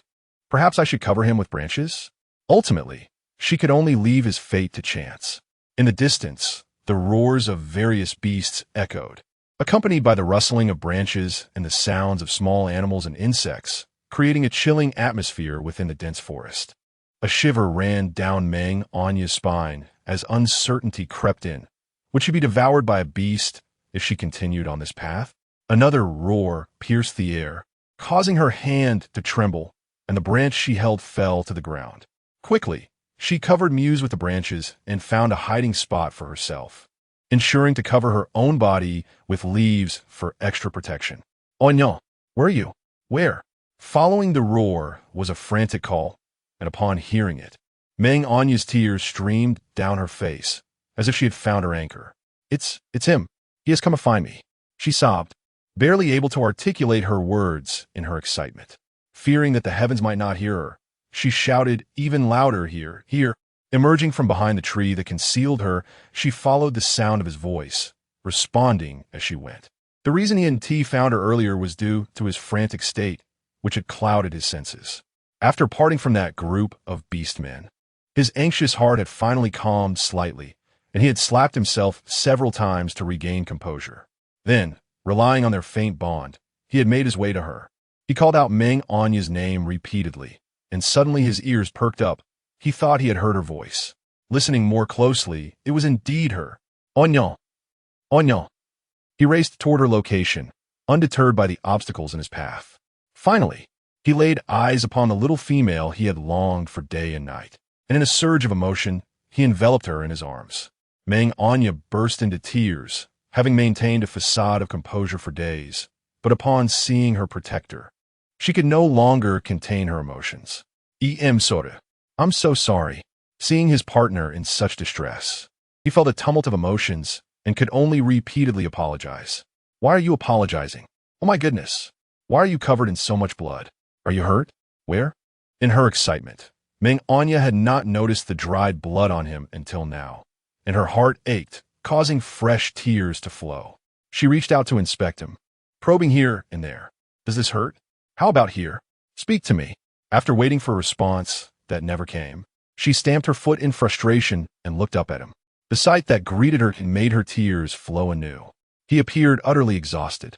Perhaps I should cover him with branches? Ultimately, she could only leave his fate to chance. In the distance, the roars of various beasts echoed, accompanied by the rustling of branches and the sounds of small animals and insects, creating a chilling atmosphere within the dense forest. A shiver ran down Meng Anyan's spine as uncertainty crept in. Would she be devoured by a beast if she continued on this path? Another roar pierced the air, causing her hand to tremble, and the branch she held fell to the ground. Quickly, she covered Muse with the branches and found a hiding spot for herself, ensuring to cover her own body with leaves for extra protection. Anyan, where are you? Where? Following the roar was a frantic call, and upon hearing it, Meng Anyan's tears streamed down her face, as if she had found her anchor. It's him. He has come to find me, she sobbed, barely able to articulate her words in her excitement. Fearing that the heavens might not hear her, she shouted even louder, here, here. Emerging from behind the tree that concealed her, she followed the sound of his voice, responding as she went. The reason he hadn't found her earlier was due to his frantic state, which had clouded his senses. After parting from that group of beastmen, his anxious heart had finally calmed slightly, and he had slapped himself several times to regain composure. Then, relying on their faint bond, he had made his way to her. He called out Meng Anyan's name repeatedly, and suddenly his ears perked up. He thought he had heard her voice. Listening more closely, it was indeed her. Anyan! Anyan! He raced toward her location, undeterred by the obstacles in his path. Finally, he laid eyes upon the little female he had longed for day and night, and in a surge of emotion, he enveloped her in his arms. Meng Anyan burst into tears, having maintained a facade of composure for days, but upon seeing her protector, she could no longer contain her emotions. Soda. I'm so sorry. Seeing his partner in such distress, he felt a tumult of emotions and could only repeatedly apologize. Why are you apologizing? Oh my goodness. Why are you covered in so much blood? Are you hurt? Where? In her excitement, Meng Anyan had not noticed the dried blood on him until now, and her heart ached, causing fresh tears to flow. She reached out to inspect him, probing here and there. Does this hurt? How about here? Speak to me. After waiting for a response that never came, she stamped her foot in frustration and looked up at him. The sight that greeted her made her tears flow anew. He appeared utterly exhausted,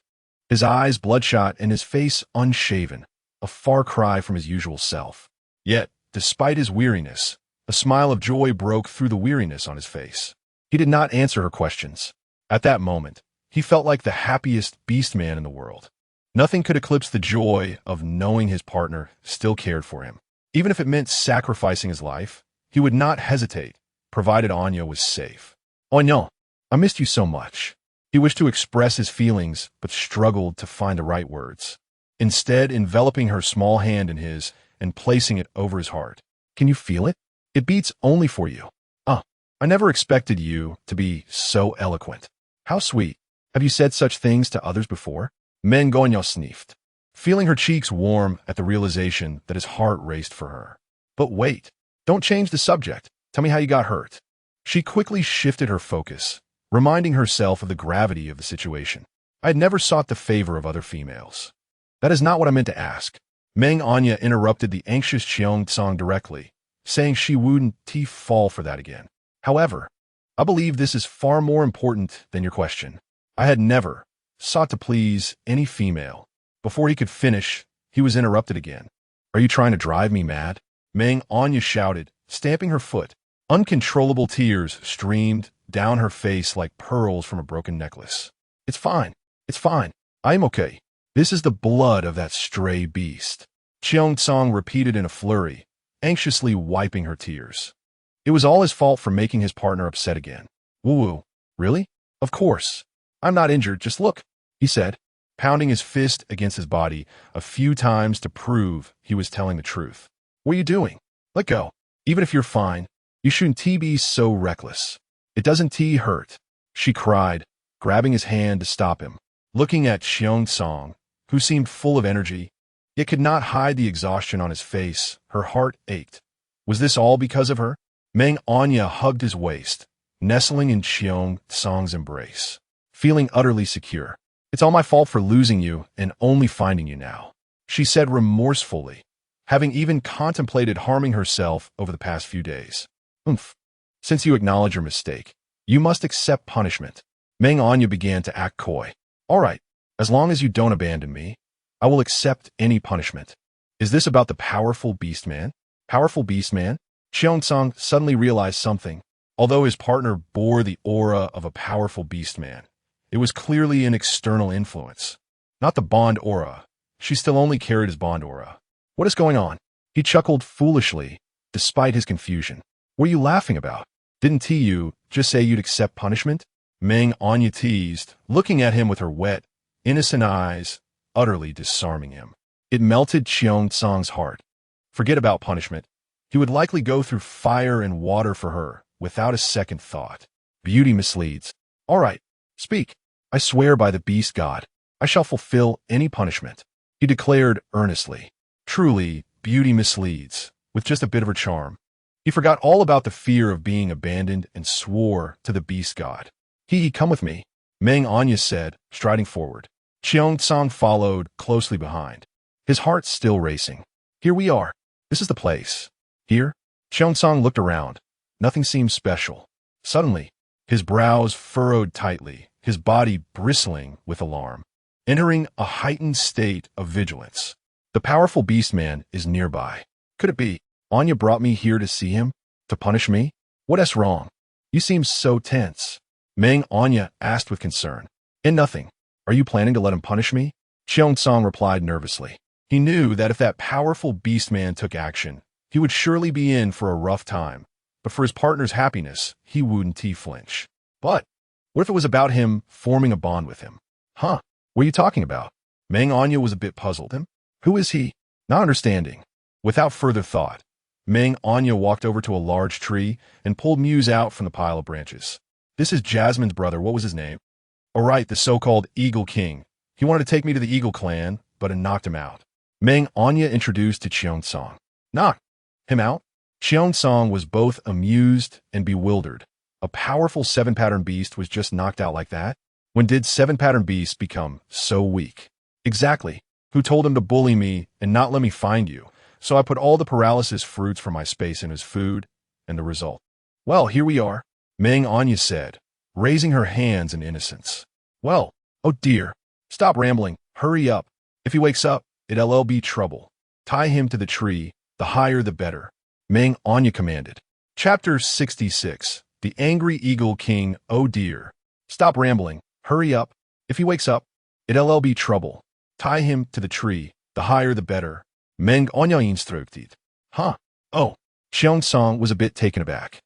his eyes bloodshot and his face unshaven, a far cry from his usual self. Yet, despite his weariness, a smile of joy broke through the weariness on his face. He did not answer her questions. At that moment, he felt like the happiest beast man in the world. Nothing could eclipse the joy of knowing his partner still cared for him. Even if it meant sacrificing his life, he would not hesitate, provided Anyan was safe. Anyan, I missed you so much. He wished to express his feelings, but struggled to find the right words. Instead, enveloping her small hand in his and placing it over his heart. Can you feel it? It beats only for you. I never expected you to be so eloquent. How sweet. Have you said such things to others before? Meng Anyan sniffed, feeling her cheeks warm at the realization that his heart raced for her. But wait, don't change the subject. Tell me how you got hurt. She quickly shifted her focus, reminding herself of the gravity of the situation. I had never sought the favor of other females. That is not what I meant to ask. Meng Anyan interrupted the anxious Cheongsong directly, saying she wouldn't fall for that again. However, I believe this is far more important than your question. I had never sought to please any female. Before he could finish, he was interrupted again. Are you trying to drive me mad? Meng Anyan shouted, stamping her foot. Uncontrollable tears streamed down her face like pearls from a broken necklace. It's fine. It's fine. I am okay. This is the blood of that stray beast. Cheongsong repeated in a flurry, anxiously wiping her tears. It was all his fault for making his partner upset again. Woo-woo. Really? Of course. I'm not injured, just look, he said, pounding his fist against his body a few times to prove he was telling the truth. What are you doing? Let go. Even if you're fine, you shouldn't be so reckless. It doesn't hurt, she cried, grabbing his hand to stop him. Looking at Cheongsong, who seemed full of energy, yet could not hide the exhaustion on his face, her heart ached. Was this all because of her? Meng Anyan hugged his waist, nestling in Cheongsong's embrace, feeling utterly secure. It's all my fault for losing you and only finding you now, she said remorsefully, having even contemplated harming herself over the past few days. Since you acknowledge your mistake, you must accept punishment. Meng Anyan began to act coy. All right, as long as you don't abandon me, I will accept any punishment. Is this about the powerful beast man? Powerful beast man? Cheongsong suddenly realized something. Although his partner bore the aura of a powerful beast man, it was clearly an external influence. Not the bond aura. She still only carried his bond aura. What is going on? He chuckled foolishly, despite his confusion. What are you laughing about? Didn't you just say you'd accept punishment? Meng Anyan teased, looking at him with her wet, innocent eyes, utterly disarming him. It melted Cheongsong's heart. Forget about punishment. He would likely go through fire and water for her, without a second thought. Beauty misleads. All right, speak. I swear by the beast god, I shall fulfill any punishment, he declared earnestly. Truly, beauty misleads, with just a bit of her charm. He forgot all about the fear of being abandoned and swore to the beast god. Come with me, Meng Anyan said, striding forward. Cheongsong followed closely behind, his heart still racing. Here we are. This is the place. Here? Cheongsong looked around. Nothing seemed special. Suddenly, his brows furrowed tightly, his body bristling with alarm, entering a heightened state of vigilance. The powerful beast man is nearby. Could it be? Anya brought me here to see him? To punish me? What's wrong? You seem so tense. Meng Anyan asked with concern. And nothing. Are you planning to let him punish me? Cheongsong replied nervously. He knew that if that powerful beast man took action, he would surely be in for a rough time. But for his partner's happiness, he wouldn't flinch. But what if it was about him forming a bond with him? Huh? What are you talking about? Meng Anyan was a bit puzzled. Who is he? Not understanding. Without further thought, Meng Anyan walked over to a large tree and pulled Muse out from the pile of branches. This is Jasmine's brother. What was his name? All right, the so-called Eagle King. He wanted to take me to the Eagle clan, but I knocked him out. Meng Anyan introduced to Cheongsong. Knock him out? Cheongsong was both amused and bewildered. A powerful seven-pattern beast was just knocked out like that? When did seven-pattern beasts become so weak? Exactly. Who told him to bully me and not let me find you? So I put all the paralysis fruits from my space in his food, and the result. Well, here we are, Meng Anyan said, raising her hands in innocence. Well, oh dear. Stop rambling. Hurry up. If he wakes up, it'll be trouble. Tie him to the tree. The higher the better, Meng Anyan commanded. Chapter 66. The Angry Eagle King. Oh dear. Stop rambling. Hurry up. If he wakes up, it'll be trouble. Tie him to the tree. The higher the better, Meng Anyan instructed. Huh? Oh. Cheongsong was a bit taken aback.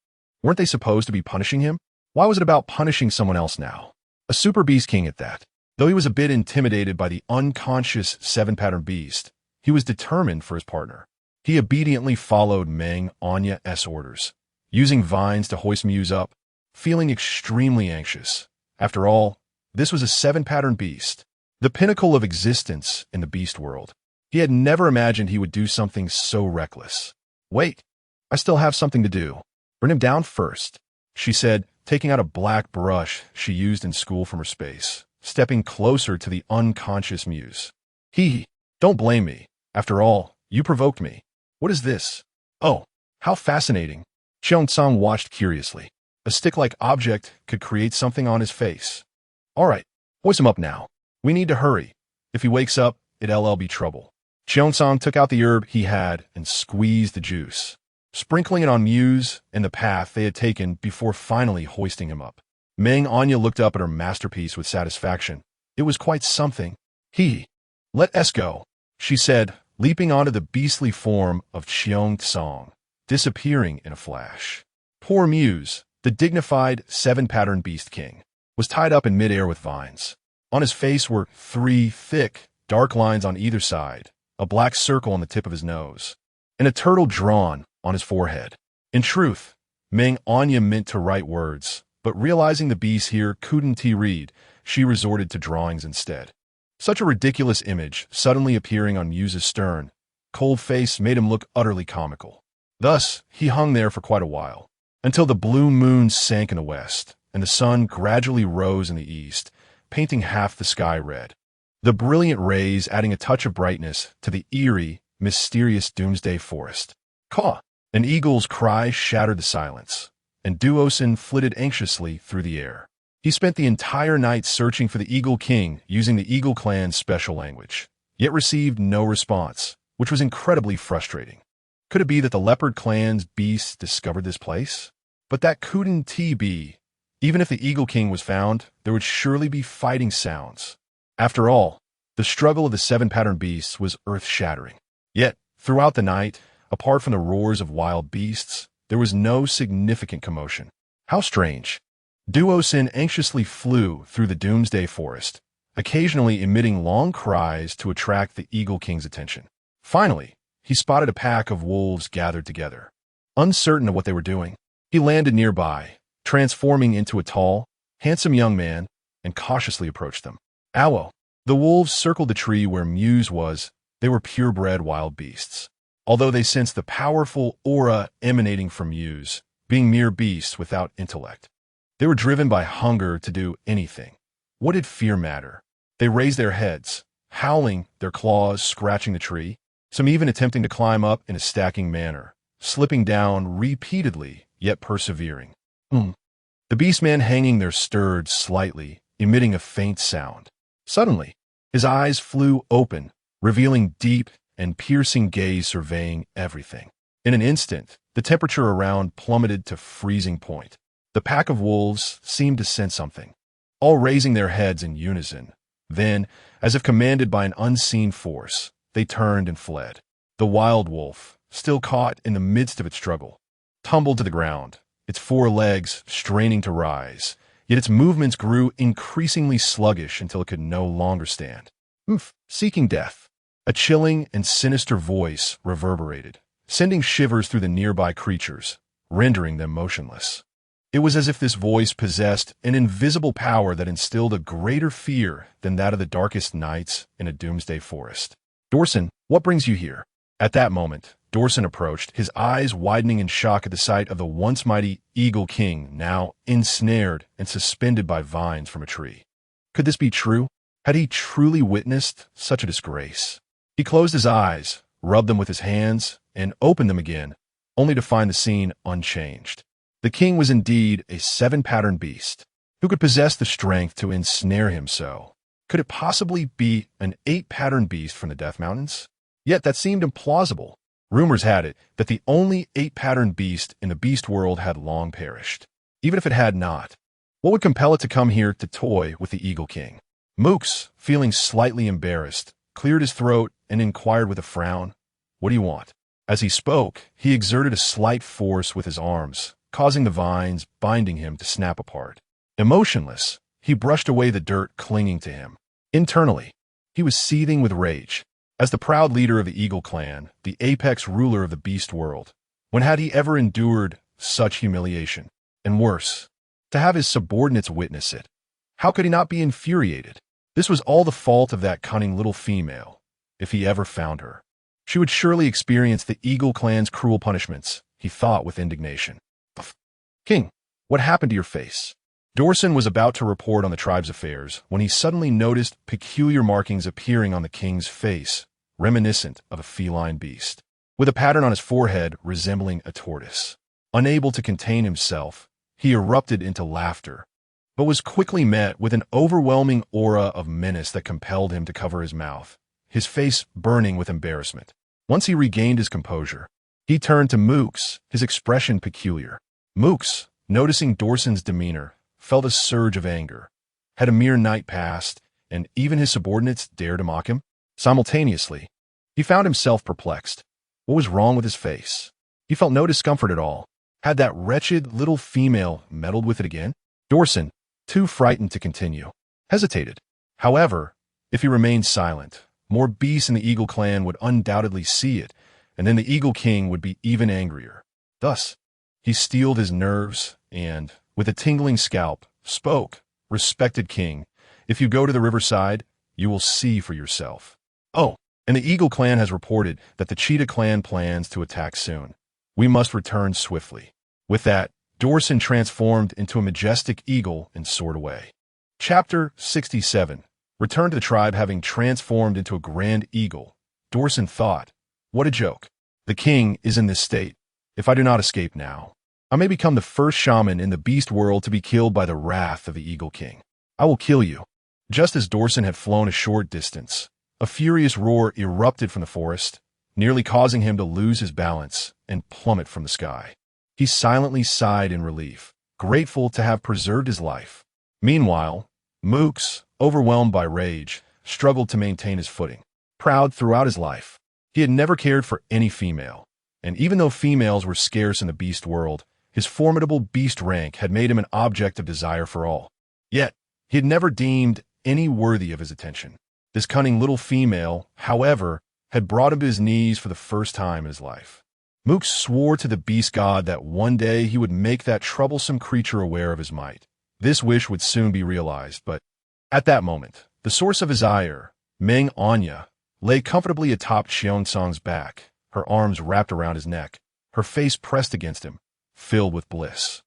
Weren't they supposed to be punishing him? Why was it about punishing someone else now? A super beast king at that. Though he was a bit intimidated by the unconscious seven-pattern beast, he was determined for his partner. He obediently followed Meng Anyan's orders, using vines to hoist Muse up, feeling extremely anxious. After all, this was a seven-pattern beast, the pinnacle of existence in the beast world. He had never imagined he would do something so reckless. Wait, I still have something to do. Bring him down first, she said, taking out a black brush she used in school from her space, stepping closer to the unconscious Muse. Don't blame me. After all, you provoked me. What is this? Oh, how fascinating. Cheongsong watched curiously. A stick-like object could create something on his face. All right, hoist him up now. We need to hurry. If he wakes up, it'll be trouble. Xiangsong took out the herb he had and squeezed the juice, sprinkling it on Muse and the path they had taken before finally hoisting him up. Meng Anyan looked up at her masterpiece with satisfaction. It was quite something. Let us go, she said, leaping onto the beastly form of Xiangsong, disappearing in a flash. Poor Muse, the dignified seven-pattern beast king, was tied up in midair with vines. On his face were 3 thick, dark lines on either side, a black circle on the tip of his nose, and a turtle drawn on his forehead. In truth, Meng Anyan meant to write words, but realizing the beast here couldn't read, she resorted to drawings instead. Such a ridiculous image suddenly appearing on Muse's stern, cold face made him look utterly comical. Thus, he hung there for quite a while, until the blue moon sank in the west, and the sun gradually rose in the east, painting half the sky red. The brilliant rays adding a touch of brightness to the eerie, mysterious doomsday forest. Caw! An eagle's cry shattered the silence, and Duosin flitted anxiously through the air. He spent the entire night searching for the Eagle King using the Eagle Clan's special language, yet received no response, which was incredibly frustrating. Could it be that the Leopard Clan's beasts discovered this place? But that couldn't be. Even if the Eagle King was found, there would surely be fighting sounds. After all, the struggle of the seven-pattern beasts was earth-shattering. Yet, throughout the night, apart from the roars of wild beasts, there was no significant commotion. How strange. Duosin anxiously flew through the doomsday forest, occasionally emitting long cries to attract the Eagle King's attention. Finally, he spotted a pack of wolves gathered together. Uncertain of what they were doing, he landed nearby, transforming into a tall, handsome young man, and cautiously approached them. Owo! The wolves circled the tree where Muse was. They were purebred wild beasts. Although they sensed the powerful aura emanating from Muse, being mere beasts without intellect. They were driven by hunger to do anything. What did fear matter? They raised their heads, howling, their claws scratching the tree, some even attempting to climb up in a stacking manner, slipping down repeatedly, yet persevering. The beastman hanging there stirred slightly, emitting a faint sound. Suddenly, his eyes flew open, revealing deep and piercing gaze surveying everything. In an instant, the temperature around plummeted to freezing point. The pack of wolves seemed to sense something, all raising their heads in unison. Then, as if commanded by an unseen force, they turned and fled. The wild wolf, still caught in the midst of its struggle, tumbled to the ground, its 4 legs straining to rise, yet its movements grew increasingly sluggish until it could no longer stand. Seeking death. A chilling and sinister voice reverberated, sending shivers through the nearby creatures, rendering them motionless. It was as if this voice possessed an invisible power that instilled a greater fear than that of the darkest nights in a doomsday forest. Dorson, what brings you here? At that moment, Dorson approached, his eyes widening in shock at the sight of the once mighty Eagle King now ensnared and suspended by vines from a tree. Could this be true? Had he truly witnessed such a disgrace? He closed his eyes, rubbed them with his hands, and opened them again, only to find the scene unchanged. The king was indeed a 7-pattern beast. Who could possess the strength to ensnare him so? Could it possibly be an 8-pattern beast from the Death Mountains? Yet that seemed implausible. Rumors had it that the only 8-pattern beast in the beast world had long perished. Even if it had not, what would compel it to come here to toy with the Eagle King? Mooks, feeling slightly embarrassed, cleared his throat and inquired with a frown, "What do you want?" As he spoke, he exerted a slight force with his arms, causing the vines binding him to snap apart. Emotionless, he brushed away the dirt clinging to him. Internally, he was seething with rage. As the proud leader of the Eagle Clan, the apex ruler of the beast world, when had he ever endured such humiliation? And worse, to have his subordinates witness it. How could he not be infuriated? This was all the fault of that cunning little female, if he ever found her. She would surely experience the Eagle Clan's cruel punishments, he thought with indignation. King, what happened to your face? Dorson was about to report on the tribe's affairs when he suddenly noticed peculiar markings appearing on the king's face, reminiscent of a feline beast, with a pattern on his forehead resembling a tortoise. Unable to contain himself, he erupted into laughter, but was quickly met with an overwhelming aura of menace that compelled him to cover his mouth, his face burning with embarrassment. Once he regained his composure, he turned to Mooks, his expression peculiar. Mooks, noticing Dorson's demeanor, felt a surge of anger. Had a mere night passed, and even his subordinates dared to mock him? Simultaneously, he found himself perplexed. What was wrong with his face? He felt no discomfort at all. Had that wretched little female meddled with it again? Dorson, too frightened to continue, hesitated. However, if he remained silent, more beasts in the Eagle clan would undoubtedly see it, and then the Eagle King would be even angrier. Thus, he steeled his nerves and, with a tingling scalp, spoke, "Respected king, if you go to the riverside, you will see for yourself. Oh, and the Eagle clan has reported that the Cheetah clan plans to attack soon. We must return swiftly." With that, Dorson transformed into a majestic eagle and soared away. Chapter 67. Returned to the tribe having transformed into a grand eagle. Dorson thought, "What a joke. The king is in this state. If I do not escape now, I may become the first shaman in the beast world to be killed by the wrath of the Eagle King. I will kill you." Just as Dorson had flown a short distance, a furious roar erupted from the forest, nearly causing him to lose his balance and plummet from the sky. He silently sighed in relief, grateful to have preserved his life. Meanwhile, Mooks, overwhelmed by rage, struggled to maintain his footing. Proud throughout his life, he had never cared for any female, and even though females were scarce in the beast world, his formidable beast rank had made him an object of desire for all. Yet, he had never deemed any worthy of his attention. This cunning little female, however, had brought him to his knees for the first time in his life. Mooks swore to the beast god that one day he would make that troublesome creature aware of his might. This wish would soon be realized, but at that moment, the source of his ire, Meng Anyan, lay comfortably atop Cheongsong's back, her arms wrapped around his neck, her face pressed against him, filled with bliss.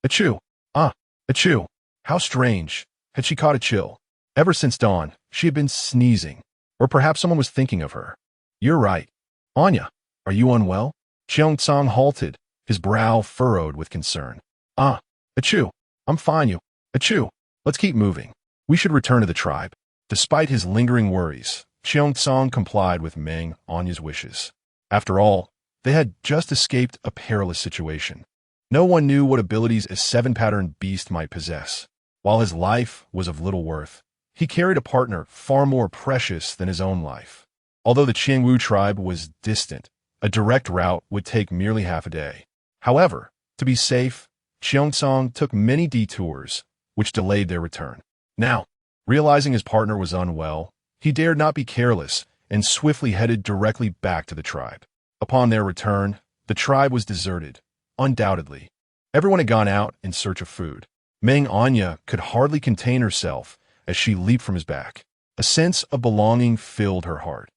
Achoo! Ah! Achoo! How strange! Had she caught a chill? Ever since dawn, she had been sneezing. Or perhaps someone was thinking of her. You're right. Anya, are you unwell? Cheongsong halted, his brow furrowed with concern. Ah! Achoo! I'm fine, you. Achoo! Let's keep moving. We should return to the tribe. Despite his lingering worries, Cheongsong complied with Meng Anyan's wishes. After all, they had just escaped a perilous situation. No one knew what abilities a seven-patterned beast might possess. While his life was of little worth, he carried a partner far more precious than his own life. Although the Qiangwu tribe was distant, a direct route would take merely half a day. However, to be safe, Cheongsong took many detours, which delayed their return. Now, realizing his partner was unwell, he dared not be careless and swiftly headed directly back to the tribe. Upon their return, the tribe was deserted, undoubtedly. Everyone had gone out in search of food. Meng Anyan could hardly contain herself as she leaped from his back. A sense of belonging filled her heart,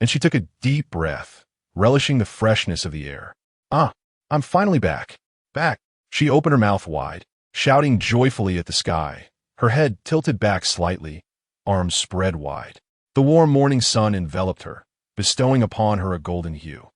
and she took a deep breath, relishing the freshness of the air. Ah, I'm finally back. Back. She opened her mouth wide, shouting joyfully at the sky, her head tilted back slightly, arms spread wide. The warm morning sun enveloped her, bestowing upon her a golden hue.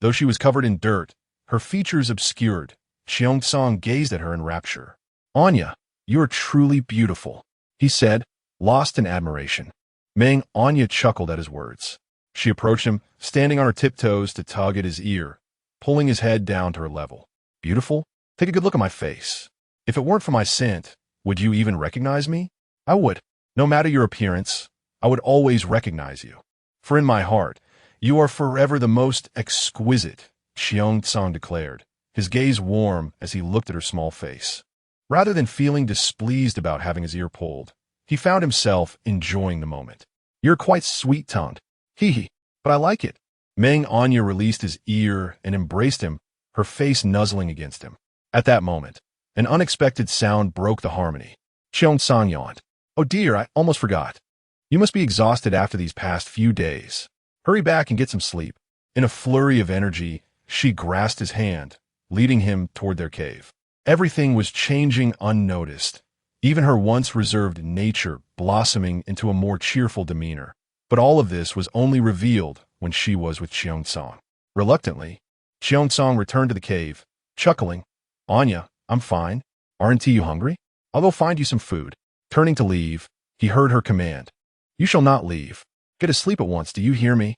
Though she was covered in dirt, her features obscured, Cheongsong gazed at her in rapture. Anya, you are truly beautiful, he said, lost in admiration. Meng Anyan chuckled at his words. She approached him, standing on her tiptoes to tug at his ear, pulling his head down to her level. Beautiful? Take a good look at my face. If it weren't for my scent, would you even recognize me? I would. No matter your appearance, I would always recognize you. For in my heart, you are forever the most exquisite, Cheongsong declared, his gaze warm as he looked at her small face. Rather than feeling displeased about having his ear pulled, he found himself enjoying the moment. You're quite sweet-tongued. Hee, but I like it. Meng Anyan released his ear and embraced him, her face nuzzling against him. At that moment, an unexpected sound broke the harmony. Cheongsong yawned. Oh dear, I almost forgot. You must be exhausted after these past few days. Hurry back and get some sleep. In a flurry of energy, she grasped his hand, leading him toward their cave. Everything was changing unnoticed, even her once reserved nature blossoming into a more cheerful demeanor. But all of this was only revealed when she was with Cheongsong. Reluctantly, Cheongsong returned to the cave, chuckling. Anya, I'm fine. Aren't you hungry? I'll go find you some food. Turning to leave, he heard her command. You shall not leave. Get to sleep at once, do you hear me?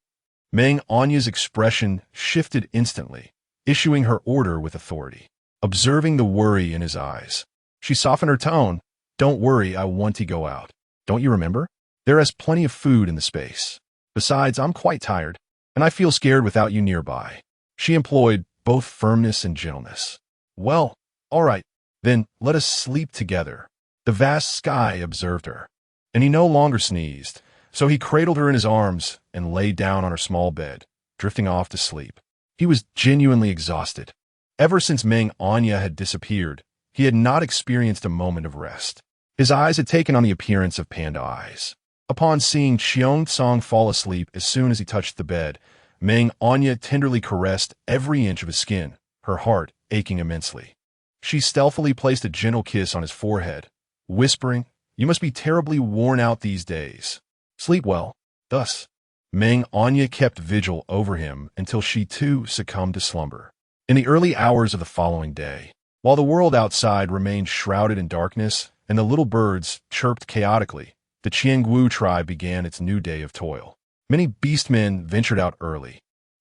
Meng Anya's expression shifted instantly, issuing her order with authority. Observing the worry in his eyes, she softened her tone. Don't worry, I want to go out. Don't you remember? There is plenty of food in the space. Besides, I'm quite tired, and I feel scared without you nearby. She employed both firmness and gentleness. Well, all right, then let us sleep together. The vast sky observed her, and he no longer sneezed, so he cradled her in his arms and lay down on her small bed, drifting off to sleep. He was genuinely exhausted. Ever since Meng Anya had disappeared, he had not experienced a moment of rest. His eyes had taken on the appearance of panda eyes. Upon seeing Cheongsong fall asleep as soon as he touched the bed, Meng Anya tenderly caressed every inch of his skin, her heart aching immensely. She stealthily placed a gentle kiss on his forehead, whispering, "You must be terribly worn out these days. Sleep well." Thus, Meng Anya kept vigil over him until she too succumbed to slumber. In the early hours of the following day, while the world outside remained shrouded in darkness and the little birds chirped chaotically, the Qiangwu tribe began its new day of toil. Many beastmen ventured out early,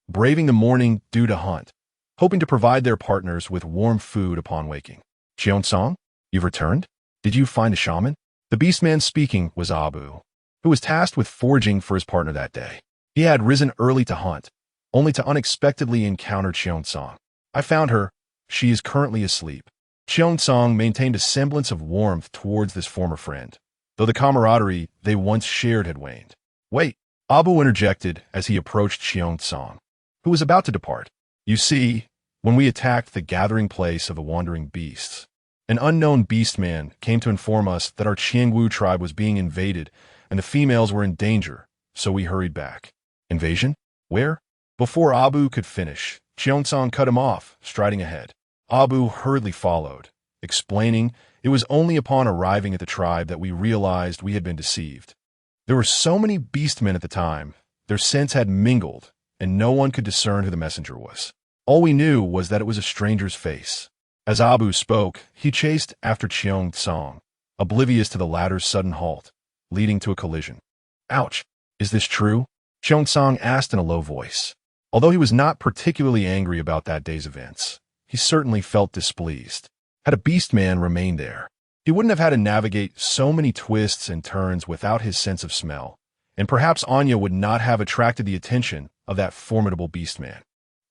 braving the morning dew to hunt, hoping to provide their partners with warm food upon waking. "Cheongsong, you've returned? Did you find a shaman?" The beastman speaking was Abu, who was tasked with foraging for his partner that day. He had risen early to hunt, only to unexpectedly encounter Cheongsong. "I found her. She is currently asleep." Cheongsong maintained a semblance of warmth towards this former friend, though the camaraderie they once shared had waned. "Wait," Abu interjected as he approached Cheongsong, who was about to depart. "You see, when we attacked the gathering place of the wandering beasts, an unknown beastman came to inform us that our Qiangwu tribe was being invaded and the females were in danger, so we hurried back." "Invasion? Where?" Before Abu could finish, Cheongsong cut him off, striding ahead. Abu hurriedly followed, explaining it was only upon arriving at the tribe that we realized we had been deceived. There were so many beastmen at the time, their scents had mingled, and no one could discern who the messenger was. All we knew was that it was a stranger's face. As Abu spoke, he chased after Cheongsong, oblivious to the latter's sudden halt, leading to a collision. "Ouch! Is this true?" Cheongsong asked in a low voice. Although he was not particularly angry about that day's events, he certainly felt displeased. Had a beastman remained there, he wouldn't have had to navigate so many twists and turns without his sense of smell, and perhaps Anya would not have attracted the attention of that formidable beastman.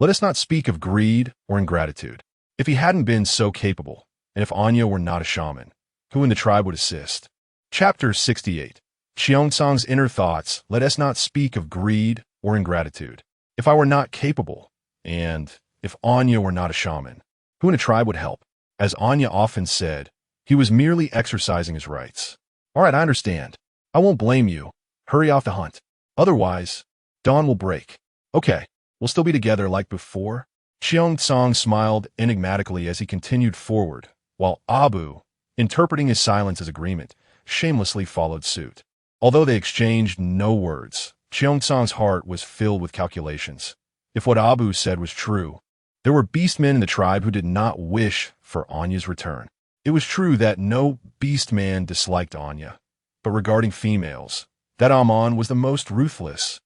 Let us not speak of greed or ingratitude. If he hadn't been so capable, and if Anya were not a shaman, who in the tribe would assist? Chapter 68. Cheongsong's inner thoughts. Let us not speak of greed or ingratitude. If I were not capable, and if Anya were not a shaman, who in a tribe would help? As Anya often said, he was merely exercising his rights. "All right, I understand. I won't blame you. Hurry off the hunt. Otherwise, dawn will break." "Okay, we'll still be together like before?" Cheongsong smiled enigmatically as he continued forward, while Abu, interpreting his silence as agreement, shamelessly followed suit. Although they exchanged no words, Cheongsong's heart was filled with calculations. If what Abu said was true, there were beastmen in the tribe who did not wish for Anya's return. It was true that no beastman disliked Anya, but regarding females, that Amon was the most ruthless.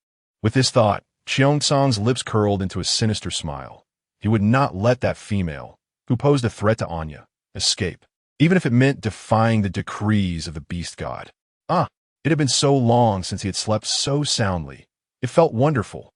With this thought, Cheongsong's lips curled into a sinister smile. He would not let that female, who posed a threat to Anya, escape, even if it meant defying the decrees of the beast god. It had been so long since he had slept so soundly. It felt wonderful.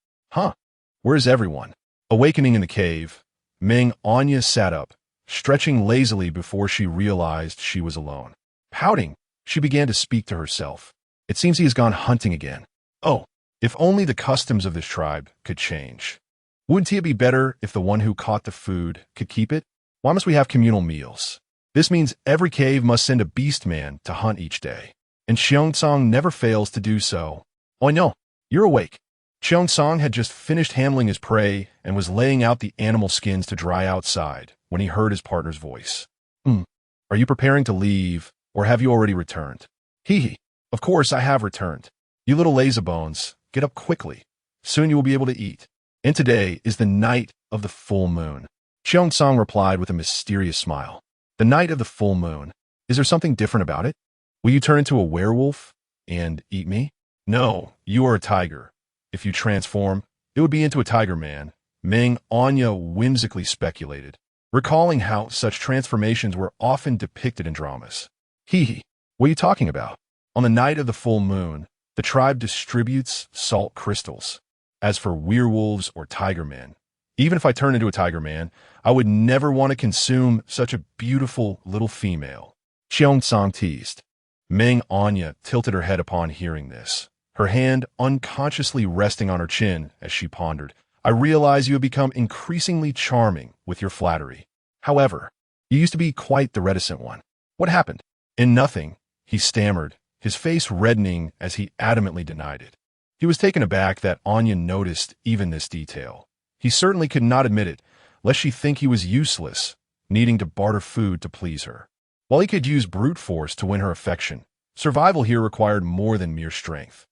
Where's everyone? Awakening in the cave, Meng Anya sat up, stretching lazily before she realized she was alone. Pouting, she began to speak to herself. It seems he has gone hunting again. Oh, if only the customs of this tribe could change. Wouldn't it be better if the one who caught the food could keep it? Why must we have communal meals? This means every cave must send a beastman to hunt each day. And Cheongsong never fails to do so. "Oh no, you're awake." Cheongsong had just finished handling his prey and was laying out the animal skins to dry outside when he heard his partner's voice. Are you preparing to leave, or have you already returned?" "Hee. Of course I have returned. You little lazybones, get up quickly. Soon you will be able to eat. And today is the night of the full moon." Cheongsong replied with a mysterious smile. "The night of the full moon. Is there something different about it? Will you turn into a werewolf and eat me?" No, you are a tiger. If you transform, it would be into a tiger man, Meng Anya whimsically speculated, recalling how such transformations were often depicted in dramas. Hee hee, what are you talking about? On the night of the full moon, the tribe distributes salt crystals. As for werewolves or tiger men, even if I turn into a tiger man, I would never want to consume such a beautiful little female. Cheongsang teased. Meng Anya tilted her head upon hearing this, her hand unconsciously resting on her chin as she pondered. I realize you have become increasingly charming with your flattery. However, you used to be quite the reticent one. What happened? In nothing, he stammered, his face reddening as he adamantly denied it. He was taken aback that Anya noticed even this detail. He certainly could not admit it, lest she think he was useless, needing to barter food to please her. While he could use brute force to win her affection, survival here required more than mere strength.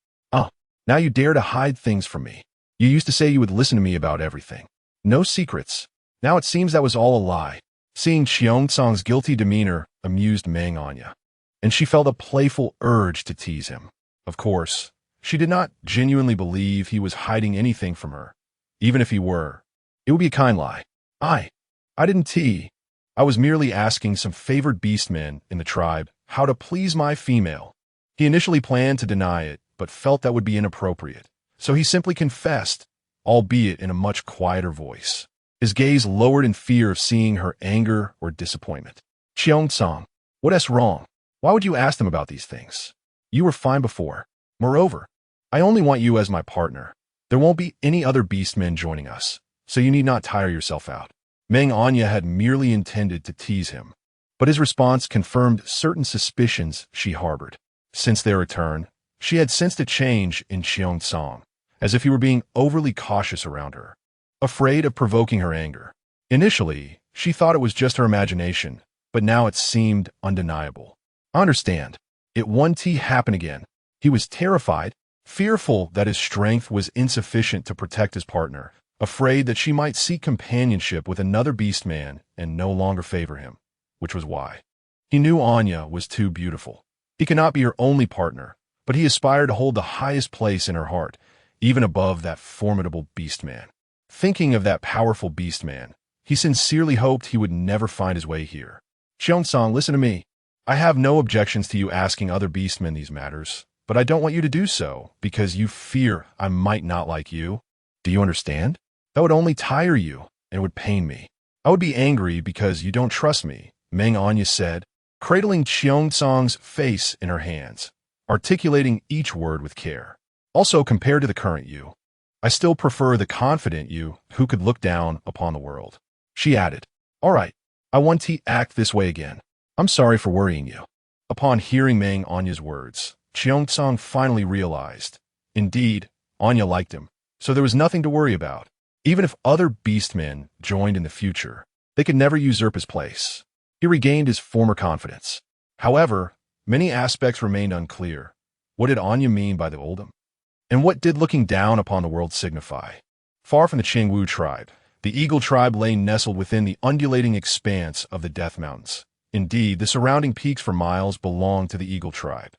Now you dare to hide things from me. You used to say you would listen to me about everything. No secrets. Now it seems that was all a lie. Seeing Cheongsang's guilty demeanor amused Meng Anya, and she felt a playful urge to tease him. Of course, she did not genuinely believe he was hiding anything from her. Even if he were, it would be a kind lie. I didn't tease. I was merely asking some favored beastmen in the tribe how to please my female. He initially planned to deny it, but felt that would be inappropriate. So he simply confessed, albeit in a much quieter voice. His gaze lowered in fear of seeing her anger or disappointment. Cheongsang, what's wrong? Why would you ask them about these things? You were fine before. Moreover, I only want you as my partner. There won't be any other beastmen joining us, so you need not tire yourself out. Meng Anya had merely intended to tease him, but his response confirmed certain suspicions she harbored. Since their return, she had sensed a change in Cheongsang, as if he were being overly cautious around her, afraid of provoking her anger. Initially, she thought it was just her imagination, but now it seemed undeniable. I understand. It won't happen again. He was terrified, fearful that his strength was insufficient to protect his partner, afraid that she might seek companionship with another beastman and no longer favor him, which was why. He knew Anya was too beautiful. He could not be her only partner, but he aspired to hold the highest place in her heart, even above that formidable beastman. Thinking of that powerful beastman, he sincerely hoped he would never find his way here. Cheongsang, listen to me. I have no objections to you asking other beastmen these matters, but I don't want you to do so because you fear I might not like you. Do you understand? That would only tire you, and it would pain me. I would be angry because you don't trust me, Meng Anya said, cradling Cheongsang's face in her hands, articulating each word with care. Also, compared to the current you, I still prefer the confident you who could look down upon the world. She added, all right, I won't act this way again. I'm sorry for worrying you. Upon hearing Meng Anya's words, Cheongsang finally realized, indeed, Anya liked him, so there was nothing to worry about. Even if other beastmen joined in the future, they could never usurp his place. He regained his former confidence. However, many aspects remained unclear. What did Anya mean by the oldham? And what did looking down upon the world signify? Far from the Qingwu tribe, the Eagle tribe lay nestled within the undulating expanse of the Death Mountains. Indeed, the surrounding peaks for miles belong to the Eagle tribe.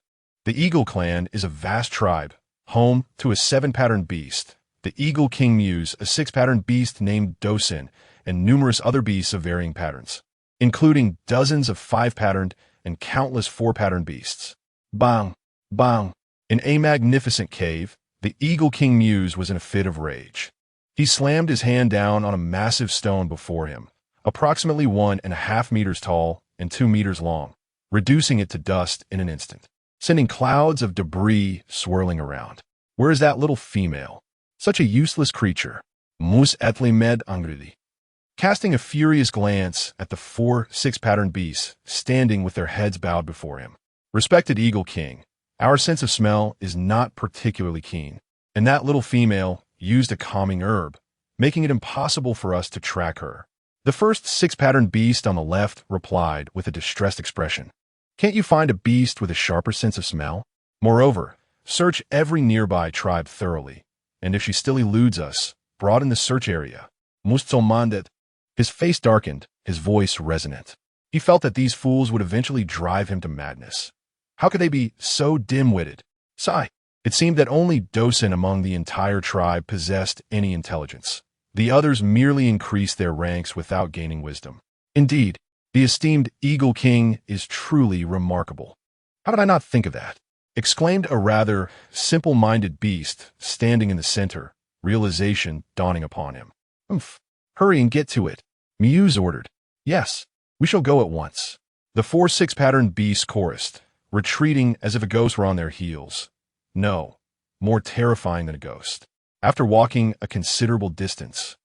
The Eagle clan is a vast tribe, home to a 7-patterned beast, the Eagle King Muse, a 6-patterned beast named Dosin, and numerous other beasts of varying patterns, including dozens of 5-patterned and countless 4-patterned beasts. Bang! Bang! In a magnificent cave, the Eagle King Muse was in a fit of rage. He slammed his hand down on a massive stone before him, approximately 1.5 meters tall and 2 meters long, reducing it to dust in an instant, sending clouds of debris swirling around. Where is that little female? Such a useless creature. Mus etli med angridi. Casting a furious glance at the 4 6-patterned beasts standing with their heads bowed before him. Respected Eagle King, our sense of smell is not particularly keen, and that little female used a calming herb, making it impossible for us to track her. The first 6-patterned beast on the left replied with a distressed expression. Can't you find a beast with a sharper sense of smell? Moreover, search every nearby tribe thoroughly, and if she still eludes us, broaden the search area. Mustolmandet. His face darkened, his voice resonant. He felt that these fools would eventually drive him to madness. How could they be so dim-witted? Sigh. It seemed that only Dosen among the entire tribe possessed any intelligence. The others merely increased their ranks without gaining wisdom. Indeed, the esteemed Eagle King is truly remarkable. How did I not think of that? Exclaimed a rather simple-minded beast standing in the center, realization dawning upon him. Oomph! Hurry and get to it, Muse ordered. Yes, we shall go at once. The 4 6-patterned beasts chorused, retreating as if a ghost were on their heels. No, more terrifying than a ghost. After walking a considerable distance,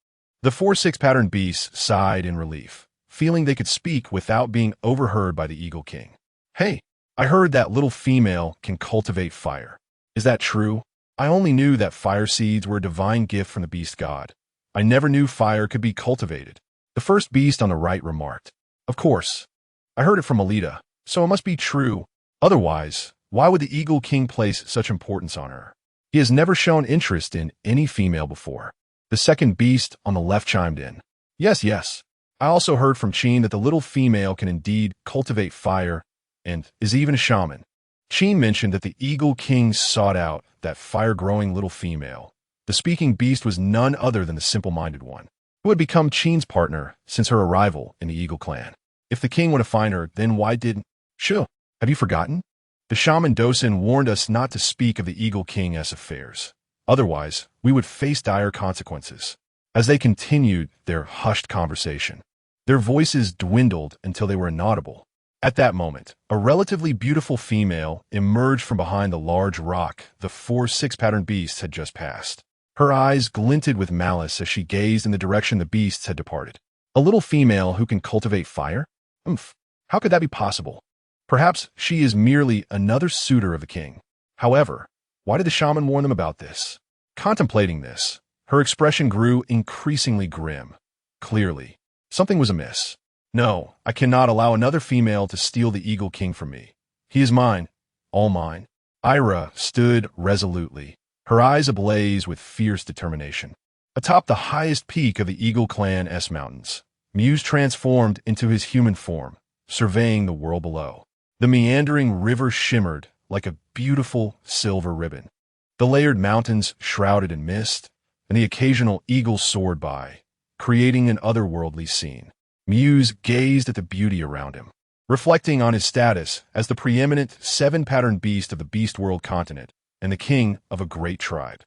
the 4 6-patterned beasts sighed in relief, feeling they could speak without being overheard by the Eagle King. Hey, I heard that little female can cultivate fire. Is that true? I only knew that fire seeds were a divine gift from the beast god. I never knew fire could be cultivated. The first beast on the right remarked. Of course. I heard it from Melita, so it must be true. Otherwise, why would the Eagle King place such importance on her? He has never shown interest in any female before. The second beast on the left chimed in. Yes, yes. I also heard from Chin that the little female can indeed cultivate fire and is even a shaman. Chin mentioned that the Eagle King sought out that fire-growing little female. The speaking beast was none other than the simple-minded one, who had become Chin's partner since her arrival in the Eagle clan. If the king were to find her, then why didn't... Shoo, have you forgotten? The shaman Dosen warned us not to speak of the Eagle King's affairs. Otherwise, we would face dire consequences. As they continued their hushed conversation, their voices dwindled until they were inaudible. At that moment, a relatively beautiful female emerged from behind the large rock the 4 6-patterned beasts had just passed. Her eyes glinted with malice as she gazed in the direction the beasts had departed. A little female who can cultivate fire? Oomph! How could that be possible? Perhaps she is merely another suitor of the king. However, why did the shaman warn them about this? Contemplating this, her expression grew increasingly grim. Clearly, something was amiss. No, I cannot allow another female to steal the Eagle King from me. He is mine, all mine. Ira stood resolutely, her eyes ablaze with fierce determination. Atop the highest peak of the Eagle Clan's mountains, Muse transformed into his human form, surveying the world below. The meandering river shimmered like a beautiful silver ribbon. The layered mountains shrouded in mist, and the occasional eagle soared by, creating an otherworldly scene. Muse gazed at the beauty around him, reflecting on his status as the preeminent 7-patterned beast of the Beast World continent and the king of a great tribe.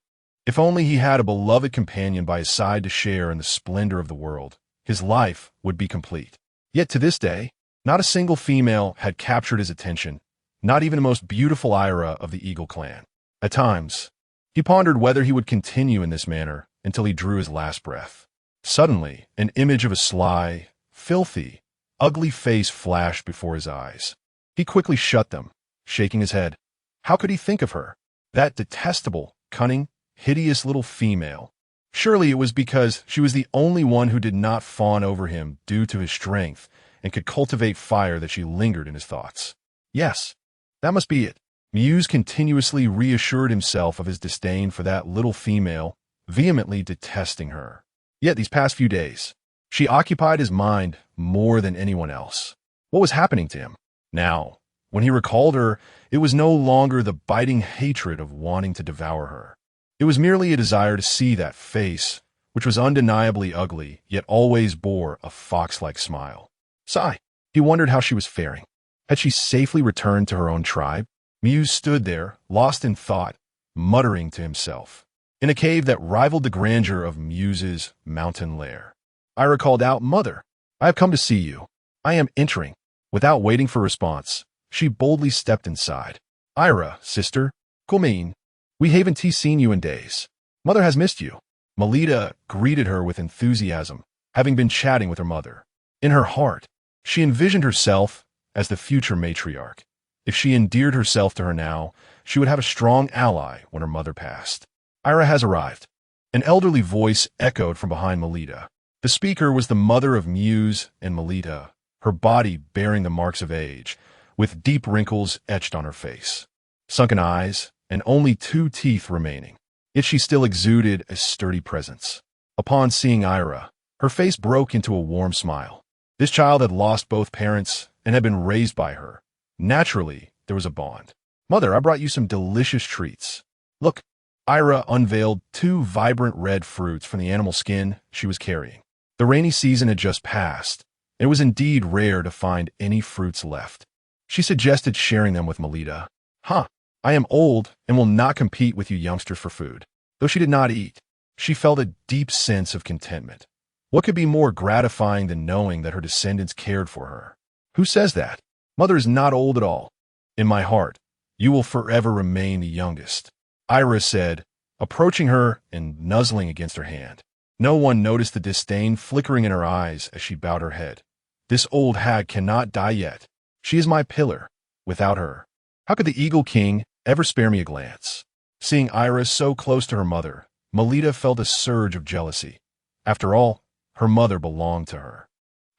If only he had a beloved companion by his side to share in the splendor of the world, his life would be complete. Yet to this day, not a single female had captured his attention, not even the most beautiful Ira of the Eagle clan. At times, he pondered whether he would continue in this manner until he drew his last breath. Suddenly, an image of a sly, filthy, ugly face flashed before his eyes. He quickly shut them, shaking his head. How could he think of her? That detestable, cunning, hideous little female. Surely it was because she was the only one who did not fawn over him due to his strength and could cultivate fire that she lingered in his thoughts. Yes, that must be it. Muse continuously reassured himself of his disdain for that little female, vehemently detesting her. Yet these past few days, she occupied his mind more than anyone else. What was happening to him? Now, when he recalled her, it was no longer the biting hatred of wanting to devour her. It was merely a desire to see that face, which was undeniably ugly, yet always bore a fox-like smile. Sigh. He wondered how she was faring. Had she safely returned to her own tribe? Muse stood there, lost in thought, muttering to himself. In a cave that rivaled the grandeur of Muse's mountain lair, Ira called out, "Mother, I have come to see you. I am entering." Without waiting for response, she boldly stepped inside. "Ira, sister, Kumin, we haven't seen you in days. Mother has missed you." Melita greeted her with enthusiasm, having been chatting with her mother. In her heart, she envisioned herself as the future matriarch. If she endeared herself to her now, she would have a strong ally when her mother passed. "Ira has arrived." An elderly voice echoed from behind Melita. The speaker was the mother of Muse and Melita, her body bearing the marks of age, with deep wrinkles etched on her face, sunken eyes, and only 2 teeth remaining. Yet she still exuded a sturdy presence. Upon seeing Ira, her face broke into a warm smile. This child had lost both parents and had been raised by her. Naturally, there was a bond. "Mother, I brought you some delicious treats." Look, Ira unveiled two vibrant red fruits from the animal skin she was carrying. The rainy season had just passed, and it was indeed rare to find any fruits left. She suggested sharing them with Melita. Huh, I am old and will not compete with you youngsters for food. Though she did not eat, she felt a deep sense of contentment. What could be more gratifying than knowing that her descendants cared for her? Who says that? Mother is not old at all. In my heart, you will forever remain the youngest, Ira said, approaching her and nuzzling against her hand. No one noticed the disdain flickering in her eyes as she bowed her head. This old hag cannot die yet. She is my pillar. Without her, how could the Eagle King ever spare me a glance? Seeing Ira so close to her mother, Melita felt a surge of jealousy. After all, her mother belonged to her.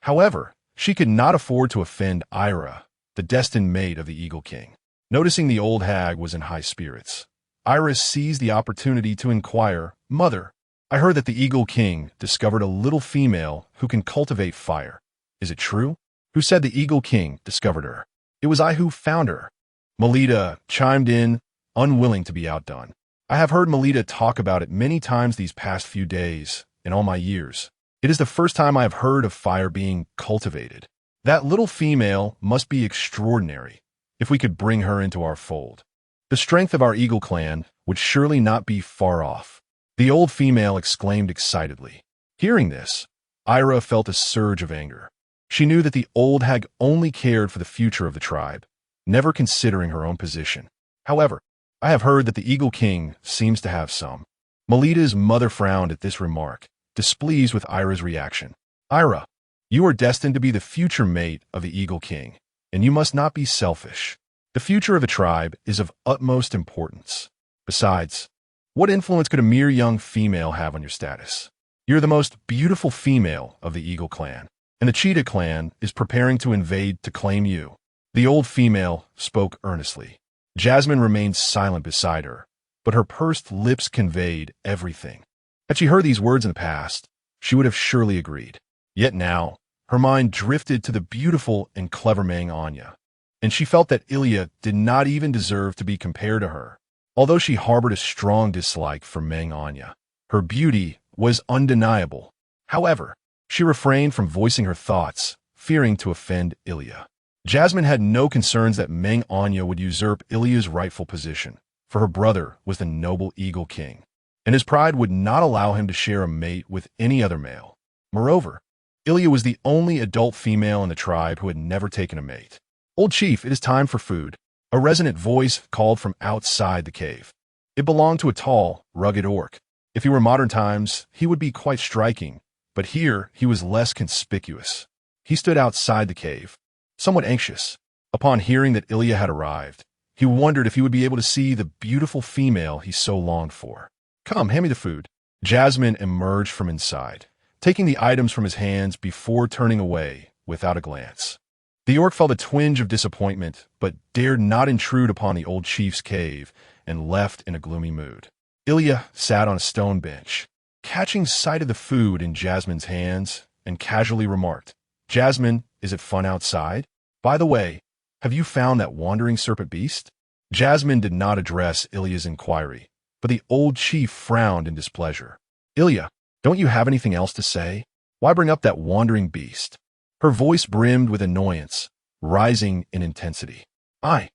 However, she could not afford to offend Ira, the destined mate of the Eagle King. Noticing the old hag was in high spirits, Ira seized the opportunity to inquire, "Mother, I heard that the Eagle King discovered a little female who can cultivate fire. Is it true?" "Who said the Eagle King discovered her?" "It was I who found her," Melita chimed in, unwilling to be outdone. "I have heard Melita talk about it many times these past few days, in all my years. It is the first time I have heard of fire being cultivated. That little female must be extraordinary, if we could bring her into our fold. The strength of our Eagle clan would surely not be far off," the old female exclaimed excitedly. Hearing this, Ira felt a surge of anger. She knew that the old hag only cared for the future of the tribe, never considering her own position. "However, I have heard that the Eagle King seems to have some." Melita's mother frowned at this remark, displeased with Ira's reaction. "Ira, you are destined to be the future mate of the Eagle King, and you must not be selfish. The future of a tribe is of utmost importance. Besides, what influence could a mere young female have on your status? You're the most beautiful female of the Eagle clan, and the Cheetah clan is preparing to invade to claim you." The old female spoke earnestly. Jasmine remained silent beside her, but her pursed lips conveyed everything. Had she heard these words in the past, she would have surely agreed. Yet now, her mind drifted to the beautiful and clever Meng Anyan, and she felt that Ilya did not even deserve to be compared to her. Although she harbored a strong dislike for Meng Anyan, her beauty was undeniable. However, she refrained from voicing her thoughts, fearing to offend Ilya. Jasmine had no concerns that Meng Anyan would usurp Ilya's rightful position, for her brother was the noble Eagle King, and his pride would not allow him to share a mate with any other male. Moreover, Ilya was the only adult female in the tribe who had never taken a mate. "Old Chief, it is time for food," a resonant voice called from outside the cave. It belonged to a tall, rugged orc. If he were modern times, he would be quite striking, but here he was less conspicuous. He stood outside the cave, somewhat anxious. Upon hearing that Ilya had arrived, he wondered if he would be able to see the beautiful female he so longed for. "Come, hand me the food." Jasmine emerged from inside, taking the items from his hands before turning away without a glance. The orc felt a twinge of disappointment, but dared not intrude upon the old chief's cave and left in a gloomy mood. Ilya sat on a stone bench, catching sight of the food in Jasmine's hands, and casually remarked, "Jasmine, is it fun outside? By the way, have you found that wandering serpent beast?" Jasmine did not address Ilya's inquiry, but the old chief frowned in displeasure. "Ilya, don't you have anything else to say? Why bring up that wandering beast?" Her voice brimmed with annoyance, rising in intensity. I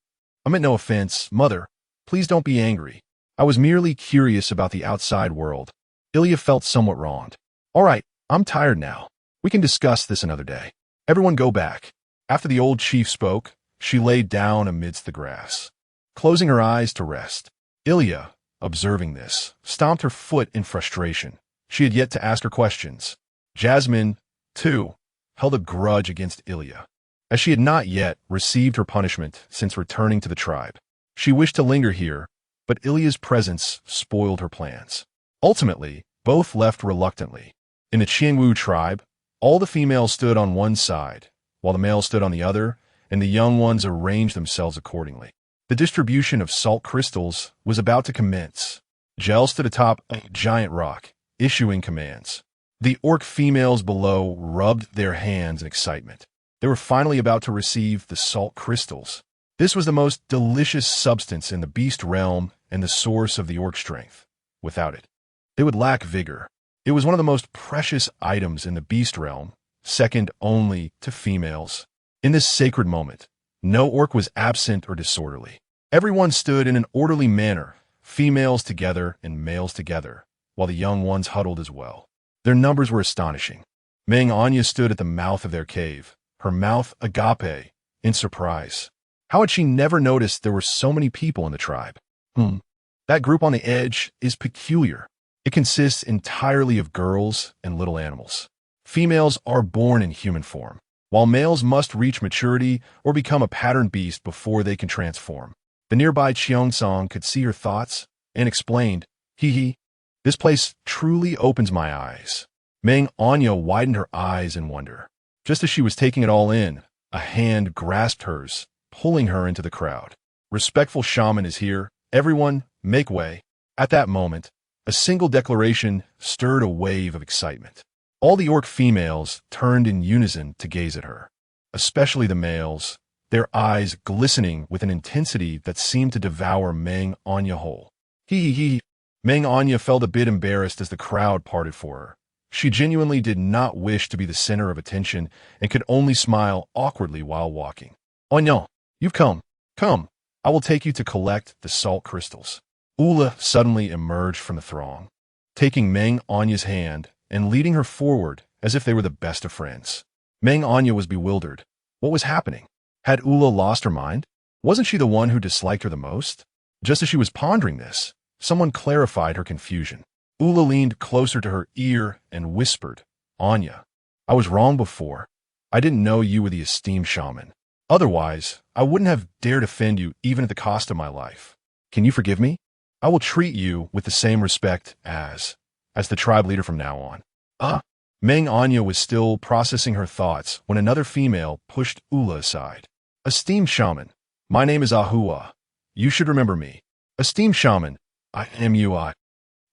meant no offense, Mother. Please don't be angry. I was merely curious about the outside world." Ilya felt somewhat wronged. "All right, I'm tired now. We can discuss this another day. Everyone go back." After the old chief spoke, she lay down amidst the grass, closing her eyes to rest. Ilya, observing this, stomped her foot in frustration. She had yet to ask her questions. Jasmine, too, held a grudge against Ilya, as she had not yet received her punishment since returning to the tribe. She wished to linger here, but Ilya's presence spoiled her plans. Ultimately, both left reluctantly. In the Qiangwu tribe, all the females stood on one side, while the males stood on the other, and the young ones arranged themselves accordingly. The distribution of salt crystals was about to commence. Gel stood atop a giant rock, issuing commands. The orc females below rubbed their hands in excitement. They were finally about to receive the salt crystals. This was the most delicious substance in the beast realm and the source of the orc strength. Without it, they would lack vigor. It was one of the most precious items in the beast realm, second only to females. In this sacred moment, no orc was absent or disorderly. Everyone stood in an orderly manner, females together and males together, while the young ones huddled as well. Their numbers were astonishing. Meng Anyan stood at the mouth of their cave, her mouth agape, in surprise. How had she never noticed there were so many people in the tribe? That group on the edge is peculiar. It consists entirely of girls and little animals. Females are born in human form, while males must reach maturity or become a pattern beast before they can transform. The nearby Cheongsong could see her thoughts and explained, "Hee, this place truly opens my eyes." Meng Anyan widened her eyes in wonder. Just as she was taking it all in, a hand grasped hers, pulling her into the crowd. "Respectful shaman is here. Everyone, make way." At that moment, a single declaration stirred a wave of excitement. All the orc females turned in unison to gaze at her, especially the males, their eyes glistening with an intensity that seemed to devour Meng Anyan whole. Hee. Meng Anyan felt a bit embarrassed as the crowd parted for her. She genuinely did not wish to be the center of attention and could only smile awkwardly while walking. "Anyan, you've come. Come, I will take you to collect the salt crystals." Ula suddenly emerged from the throng, taking Meng Anyan's hand and leading her forward as if they were the best of friends. Meng Anyan was bewildered. What was happening? Had Ula lost her mind? Wasn't she the one who disliked her the most? Just as she was pondering this, someone clarified her confusion. Ula leaned closer to her ear and whispered, "Anya, I was wrong before. I didn't know you were the esteemed shaman. Otherwise, I wouldn't have dared offend you even at the cost of my life. Can you forgive me? I will treat you with the same respect as the tribe leader from now on." Meng Anyan was still processing her thoughts when another female pushed Ula aside. "Esteemed shaman, my name is Ahua. You should remember me." "Esteemed shaman, I am Ui."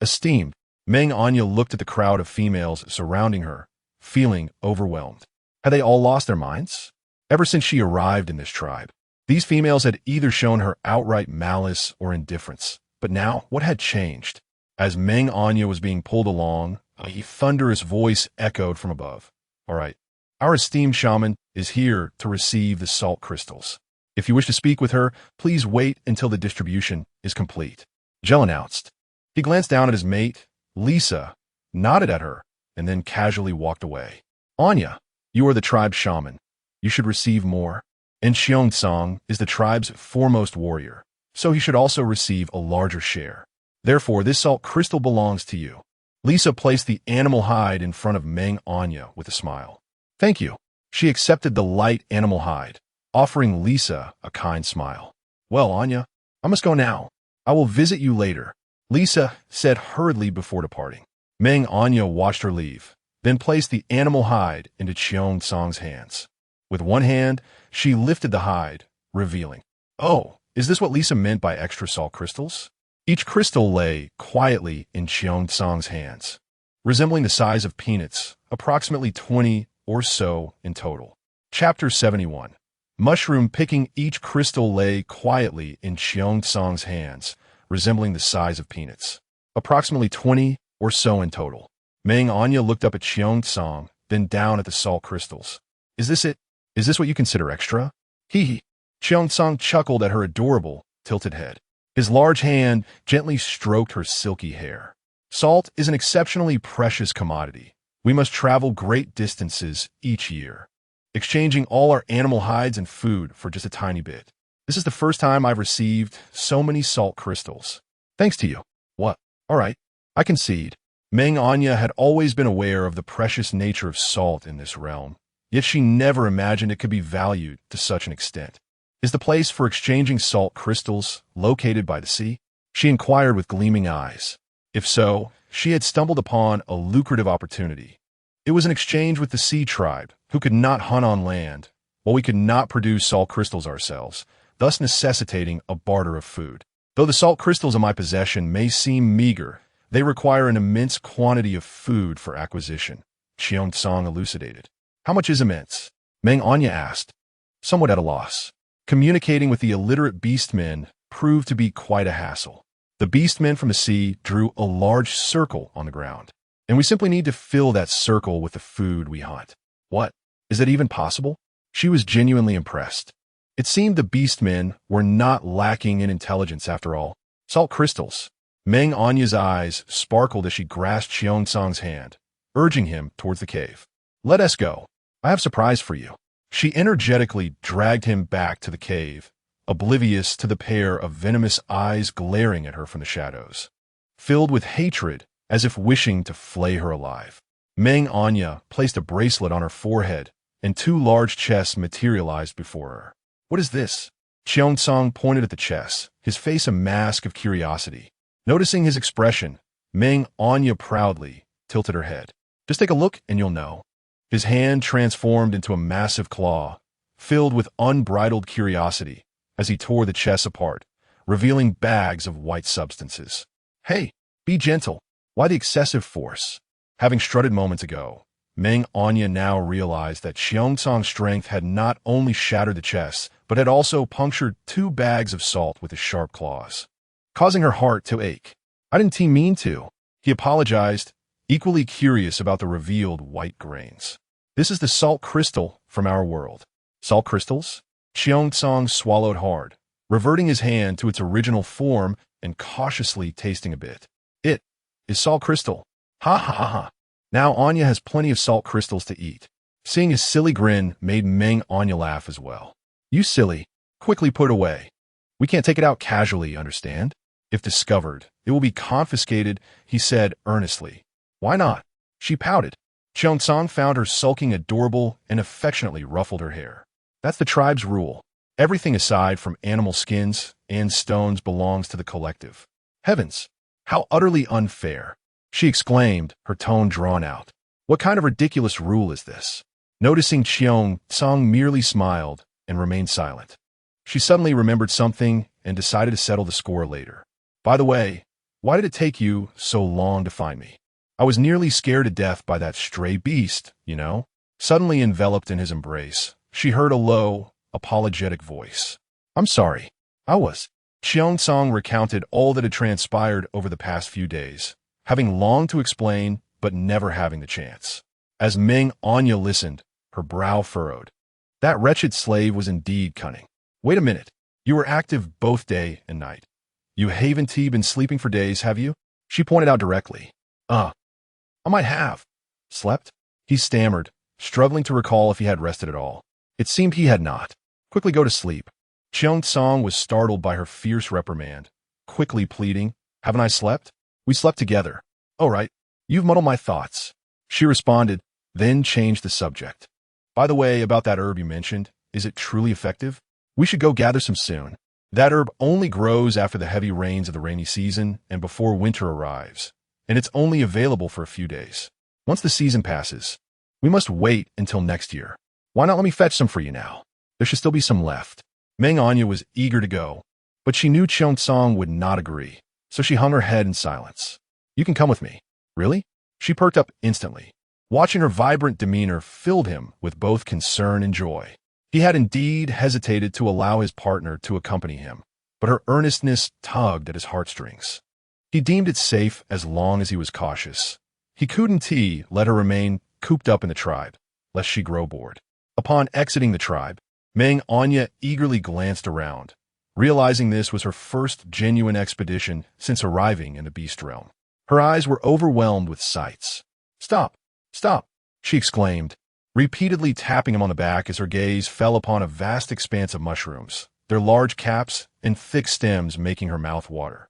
"Esteemed." Meng Anyan looked at the crowd of females surrounding her, feeling overwhelmed. Had they all lost their minds? Ever since she arrived in this tribe, these females had either shown her outright malice or indifference. But now, what had changed? As Meng Anyan was being pulled along, a thunderous voice echoed from above. "All right, our esteemed shaman is here to receive the salt crystals. If you wish to speak with her, please wait until the distribution is complete." Gel announced. He glanced down at his mate, Lisa, nodded at her, and then casually walked away. "Anya, you are the tribe's shaman. You should receive more. And Cheongsong is the tribe's foremost warrior, so he should also receive a larger share. Therefore, this salt crystal belongs to you." Lisa placed the animal hide in front of Meng Anyan with a smile. "Thank you." She accepted the light animal hide, offering Lisa a kind smile. "Well, Anya, I must go now. I will visit you later," Lisa said hurriedly before departing. Meng Anyan watched her leave, then placed the animal hide into Cheongsong's hands. With one hand, she lifted the hide, revealing, "Oh, is this what Lisa meant by extra salt crystals?" Each crystal lay quietly in Cheongsong's hands, resembling the size of peanuts, approximately 20 or so in total. Chapter 71. Mushroom picking. Each crystal lay quietly in Cheongsong's hands, resembling the size of peanuts, approximately 20 or so in total. Meng Anyan looked up at Cheongsong, then down at the salt crystals. "Is this it? Is this what you consider extra?" Hee. Cheongsong chuckled at her adorable, tilted head. His large hand gently stroked her silky hair. "Salt is an exceptionally precious commodity. We must travel great distances each year, exchanging all our animal hides and food for just a tiny bit. This is the first time I've received so many salt crystals. Thanks to you." "What? All right, I concede." Meng Anyan had always been aware of the precious nature of salt in this realm, yet she never imagined it could be valued to such an extent. "Is the place for exchanging salt crystals located by the sea?" she inquired with gleaming eyes. If so, she had stumbled upon a lucrative opportunity. It was an exchange with the sea tribe, who could not hunt on land, while we could not produce salt crystals ourselves, thus necessitating a barter of food. Though the salt crystals in my possession may seem meager, they require an immense quantity of food for acquisition, Cheongsong elucidated. "How much is immense?" Meng Anyan asked, somewhat at a loss. Communicating with the illiterate beastmen proved to be quite a hassle. The beastmen from the sea drew a large circle on the ground. And we simply need to fill that circle with the food we hunt. What? Is that even possible? She was genuinely impressed. It seemed the beastmen were not lacking in intelligence after all. Salt crystals. Meng Anya's eyes sparkled as she grasped Xiangsang's hand, urging him towards the cave. Let us go. I have a surprise for you. She energetically dragged him back to the cave, oblivious to the pair of venomous eyes glaring at her from the shadows. Filled with hatred, as if wishing to flay her alive. Meng Anya placed a bracelet on her forehead, and two large chests materialized before her. What is this? Xiangsang pointed at the chests, his face a mask of curiosity. Noticing his expression, Meng Anya proudly tilted her head. Just take a look and you'll know. His hand transformed into a massive claw, filled with unbridled curiosity, as he tore the chests apart, revealing bags of white substances. Hey, be gentle. Why the excessive force? Having strutted moments ago, Meng Anya now realized that Xiangsang's strength had not only shattered the chests, but had also punctured 2 bags of salt with his sharp claws, causing her heart to ache. I didn't mean to. He apologized, equally curious about the revealed white grains. This is the salt crystal from our world. Salt crystals? Xiangsang swallowed hard, reverting his hand to its original form and cautiously tasting a bit. It is salt crystal. Ha ha ha ha. Now Anya has plenty of salt crystals to eat. Seeing his silly grin made Meng Anya laugh as well. You silly. Quickly put it away. We can't take it out casually, understand? If discovered, it will be confiscated, he said earnestly. Why not? She pouted. Xiangsang found her sulking adorable and affectionately ruffled her hair. That's the tribe's rule. Everything aside from animal skins and stones belongs to the collective. Heavens! How utterly unfair! She exclaimed, her tone drawn out. What kind of ridiculous rule is this? Noticing Xiangsang merely smiled and remained silent. She suddenly remembered something and decided to settle the score later. By the way, why did it take you so long to find me? I was nearly scared to death by that stray beast, you know? Suddenly enveloped in his embrace, she heard a low, apologetic voice. I'm sorry. I was. Xiangsang recounted all that had transpired over the past few days, having longed to explain, but never having the chance. As Meng Anya listened, her brow furrowed. That wretched slave was indeed cunning. Wait a minute. You were active both day and night. You haven't been sleeping for days, have you? She pointed out directly. I might have. Slept? He stammered, struggling to recall if he had rested at all. It seemed he had not. Quickly go to sleep. Xiangsang was startled by her fierce reprimand, quickly pleading, Haven't I slept? We slept together. Oh, right. You've muddled my thoughts. She responded, then changed the subject. By the way, about that herb you mentioned, is it truly effective? We should go gather some soon. That herb only grows after the heavy rains of the rainy season and before winter arrives, and it's only available for a few days. Once the season passes, we must wait until next year. Why not let me fetch some for you now? There should still be some left. Meng Anya was eager to go, but she knew Xiangsang would not agree, so she hung her head in silence. You can come with me. Really? She perked up instantly. Watching her vibrant demeanor filled him with both concern and joy. He had indeed hesitated to allow his partner to accompany him, but her earnestness tugged at his heartstrings. He deemed it safe as long as he was cautious. He couldn't let her remain cooped up in the tribe, lest she grow bored. Upon exiting the tribe, Meng Anya eagerly glanced around, realizing this was her first genuine expedition since arriving in the beast realm. Her eyes were overwhelmed with sights. Stop! Stop! She exclaimed, repeatedly tapping him on the back as her gaze fell upon a vast expanse of mushrooms, their large caps and thick stems making her mouth water.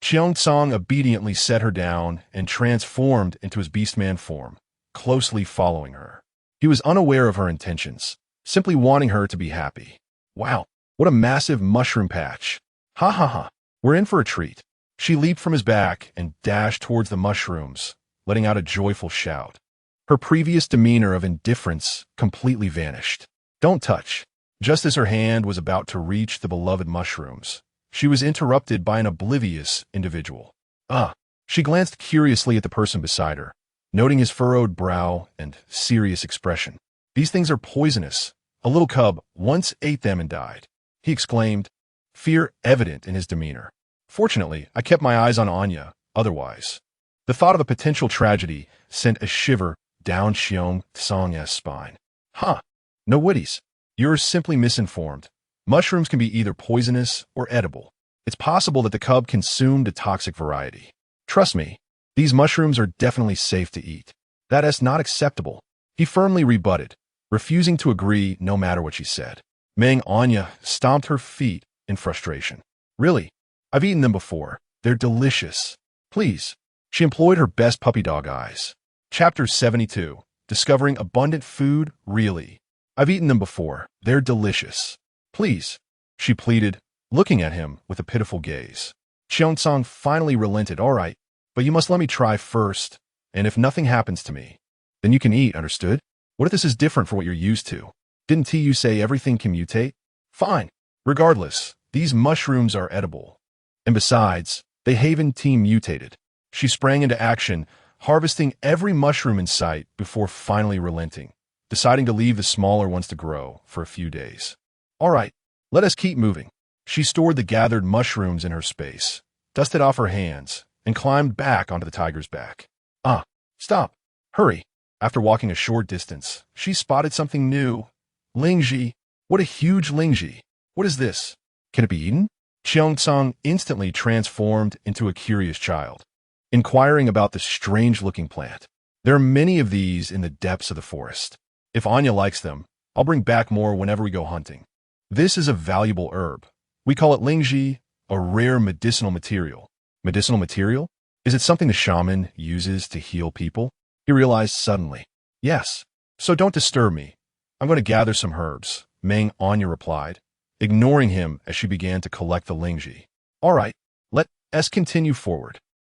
Xiangsang obediently set her down and transformed into his beastman form, closely following her. He was unaware of her intentions, simply wanting her to be happy. Wow, what a massive mushroom patch! Ha ha ha, we're in for a treat. She leaped from his back and dashed towards the mushrooms, letting out a joyful shout. Her previous demeanor of indifference completely vanished. Don't touch. Just as her hand was about to reach the beloved mushrooms, she was interrupted by an oblivious individual. She glanced curiously at the person beside her, noting his furrowed brow and serious expression. These things are poisonous. A little cub once ate them and died, he exclaimed, fear evident in his demeanor. Fortunately, I kept my eyes on Anya, otherwise. The thought of a potential tragedy sent a shiver down Xiong Tsang's spine. Huh. No witties. You're simply misinformed. Mushrooms can be either poisonous or edible. It's possible that the cub consumed a toxic variety. Trust me, these mushrooms are definitely safe to eat. That is not acceptable. He firmly rebutted, refusing to agree no matter what she said. Meng Anyan stomped her feet in frustration. Really? I've eaten them before. They're delicious. Please. She employed her best puppy dog eyes. Chapter 72. Discovering abundant food, really. I've eaten them before. They're delicious. Please. She pleaded, looking at him with a pitiful gaze. Xiongtsang finally relented. All right, but you must let me try first, and if nothing happens to me, then you can eat, understood? What if this is different for what you're used to? Didn't you say everything can mutate? Fine. Regardless, these mushrooms are edible. And besides, they haven't mutated. She sprang into action, harvesting every mushroom in sight before finally relenting, deciding to leave the smaller ones to grow for a few days. All right, let us keep moving. She stored the gathered mushrooms in her space, dusted off her hands, and climbed back onto the tiger's back. Stop. Hurry. After walking a short distance, she spotted something new. Lingji. What a huge Lingji. What is this? Can it be eaten? Xiongtsang instantly transformed into a curious child, inquiring about the strange-looking plant. There are many of these in the depths of the forest. If Anya likes them, I'll bring back more whenever we go hunting. This is a valuable herb. We call it Lingji, a rare medicinal material. Medicinal material? Is it something the shaman uses to heal people? He realized suddenly. Yes. So don't disturb me. I'm going to gather some herbs, Meng Anyan replied, ignoring him as she began to collect the Lingji. All right, let us continue forward.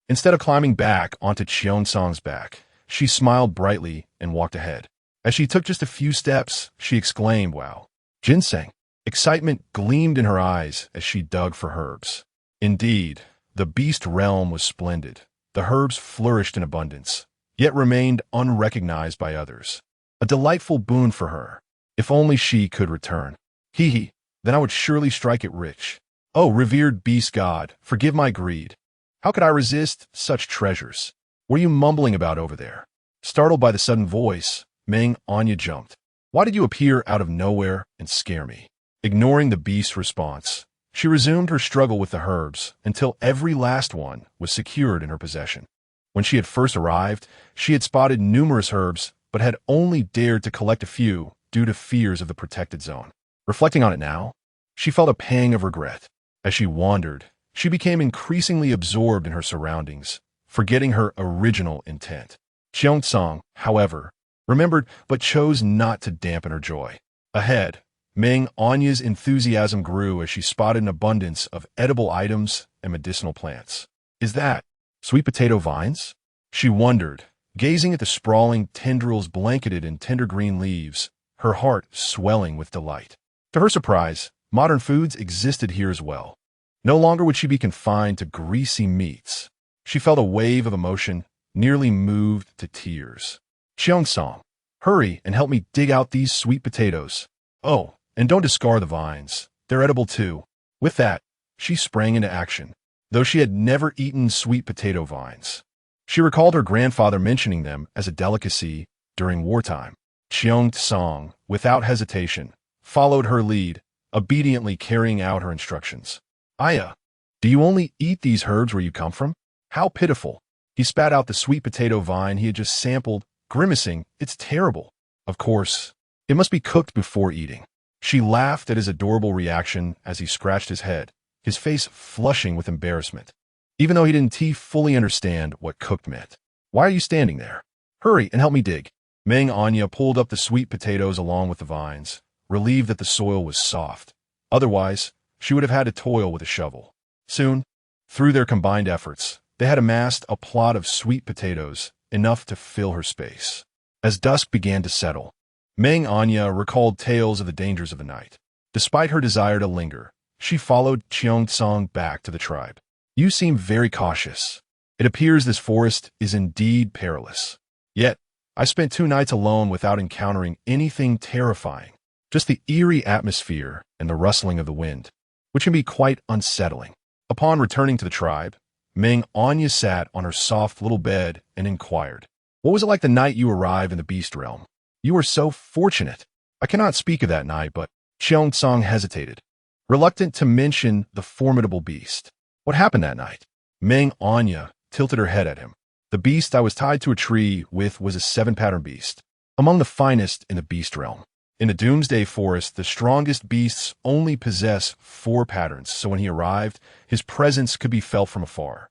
Instead of climbing back onto Xiongtsang's back, she smiled brightly and walked ahead. As she took just a few steps, she exclaimed, wow, ginseng. Excitement gleamed in her eyes as she dug for herbs. Indeed, the beast realm was splendid. The herbs flourished in abundance, yet remained unrecognized by others. A delightful boon for her. If only she could return. Hee, then I would surely strike it rich. Oh, revered beast god, forgive my greed. How could I resist such treasures? What are you mumbling about over there? Startled by the sudden voice, Meng Anyan jumped. Why did you appear out of nowhere and scare me? Ignoring the beast's response, she resumed her struggle with the herbs until every last one was secured in her possession. When she had first arrived, she had spotted numerous herbs but had only dared to collect a few due to fears of the protected zone. Reflecting on it now, she felt a pang of regret. As she wandered, she became increasingly absorbed in her surroundings, forgetting her original intent. Xiongtsang, however, remembered but chose not to dampen her joy. Ahead, Meng Anyan's enthusiasm grew as she spotted an abundance of edible items and medicinal plants. Is that sweet potato vines? She wondered, gazing at the sprawling tendrils blanketed in tender green leaves, her heart swelling with delight. To her surprise, modern foods existed here as well. No longer would she be confined to greasy meats. She felt a wave of emotion, nearly moved to tears. Xiongtsang, hurry and help me dig out these sweet potatoes. Oh, and don't discard the vines. They're edible too. With that, she sprang into action, though she had never eaten sweet potato vines. She recalled her grandfather mentioning them as a delicacy during wartime. Xiongtsang, without hesitation, followed her lead, obediently carrying out her instructions. Aya, do you only eat these herbs where you come from? How pitiful. He spat out the sweet potato vine he had just sampled, grimacing. It's terrible. Of course, it must be cooked before eating. She laughed at his adorable reaction as he scratched his head, his face flushing with embarrassment, even though he didn't fully understand what cooked meant. Why are you standing there? Hurry and help me dig. Meng Anyan pulled up the sweet potatoes along with the vines, relieved that the soil was soft. Otherwise, she would have had to toil with a shovel. Soon, through their combined efforts, they had amassed a plot of sweet potatoes, enough to fill her space. As dusk began to settle, Meng Anyan recalled tales of the dangers of the night. Despite her desire to linger, she followed Xiongtsang back to the tribe. You seem very cautious. It appears this forest is indeed perilous. Yet, I spent 2 nights alone without encountering anything terrifying. Just the eerie atmosphere and the rustling of the wind, which can be quite unsettling. Upon returning to the tribe, Meng Anyan sat on her soft little bed and inquired, "What was it like the night you arrived in the beast realm? You were so fortunate." "I cannot speak of that night, but—" Cheongsong hesitated, reluctant to mention the formidable beast. "What happened that night?" Meng Anyan tilted her head at him. "The beast I was tied to a tree with was a 7-pattern beast, among the finest in the beast realm. In the Doomsday Forest, the strongest beasts only possess 4 patterns, so when he arrived, his presence could be felt from afar.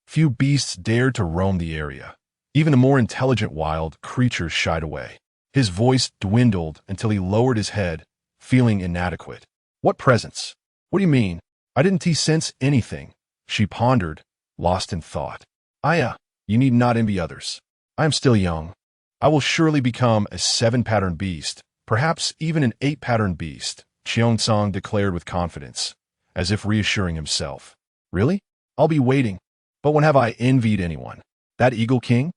Few beasts dared to roam the area. Even the more intelligent wild creatures shied away." His voice dwindled until he lowered his head, feeling inadequate. "What presence? What do you mean? I didn't sense anything." She pondered, lost in thought. You need not envy others. I am still young. I will surely become a 7-pattern beast, perhaps even an 8-pattern beast," Cheongsong declared with confidence, as if reassuring himself. "Really? I'll be waiting. But when have I envied anyone? That Eagle King?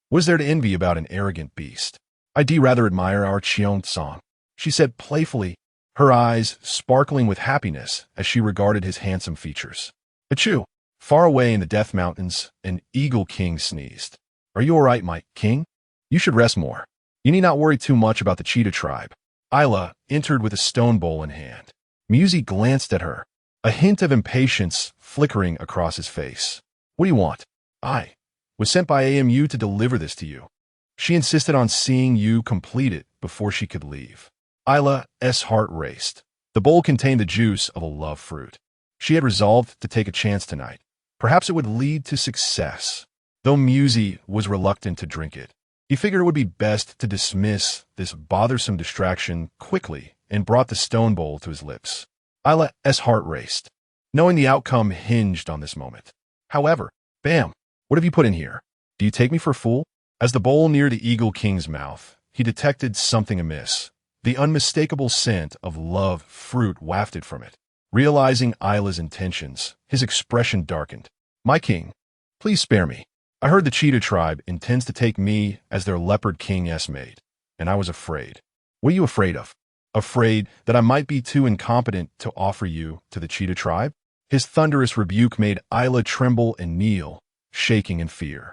What is there to envy about an arrogant beast? I do rather admire our Cheongsong," she said playfully, her eyes sparkling with happiness as she regarded his handsome features. Achoo! Far away in the Death Mountains, an Eagle King sneezed. "Are you all right, my king? You should rest more. You need not worry too much about the cheetah tribe." Isla entered with a stone bowl in hand. Musi glanced at her, a hint of impatience flickering across his face. "What do you want?" "I was sent by AMU to deliver this to you. She insisted on seeing you complete it before she could leave." Isla's heart raced. The bowl contained the juice of a love fruit. She had resolved to take a chance tonight. Perhaps it would lead to success. Though Musi was reluctant to drink it, he figured it would be best to dismiss this bothersome distraction quickly and brought the stone bowl to his lips. Isla's heart raced, knowing the outcome hinged on this moment. However, bam, what have you put in here? Do you take me for a fool? As the bowl neared the Eagle King's mouth, he detected something amiss. The unmistakable scent of love fruit wafted from it. Realizing Isla's intentions, his expression darkened. "My king, please spare me. I heard the cheetah tribe intends to take me as their leopard king's mate, and I was afraid." "What are you afraid of?" "Afraid that I might be too incompetent to offer you to the cheetah tribe?" His thunderous rebuke made Isla tremble and kneel, shaking in fear.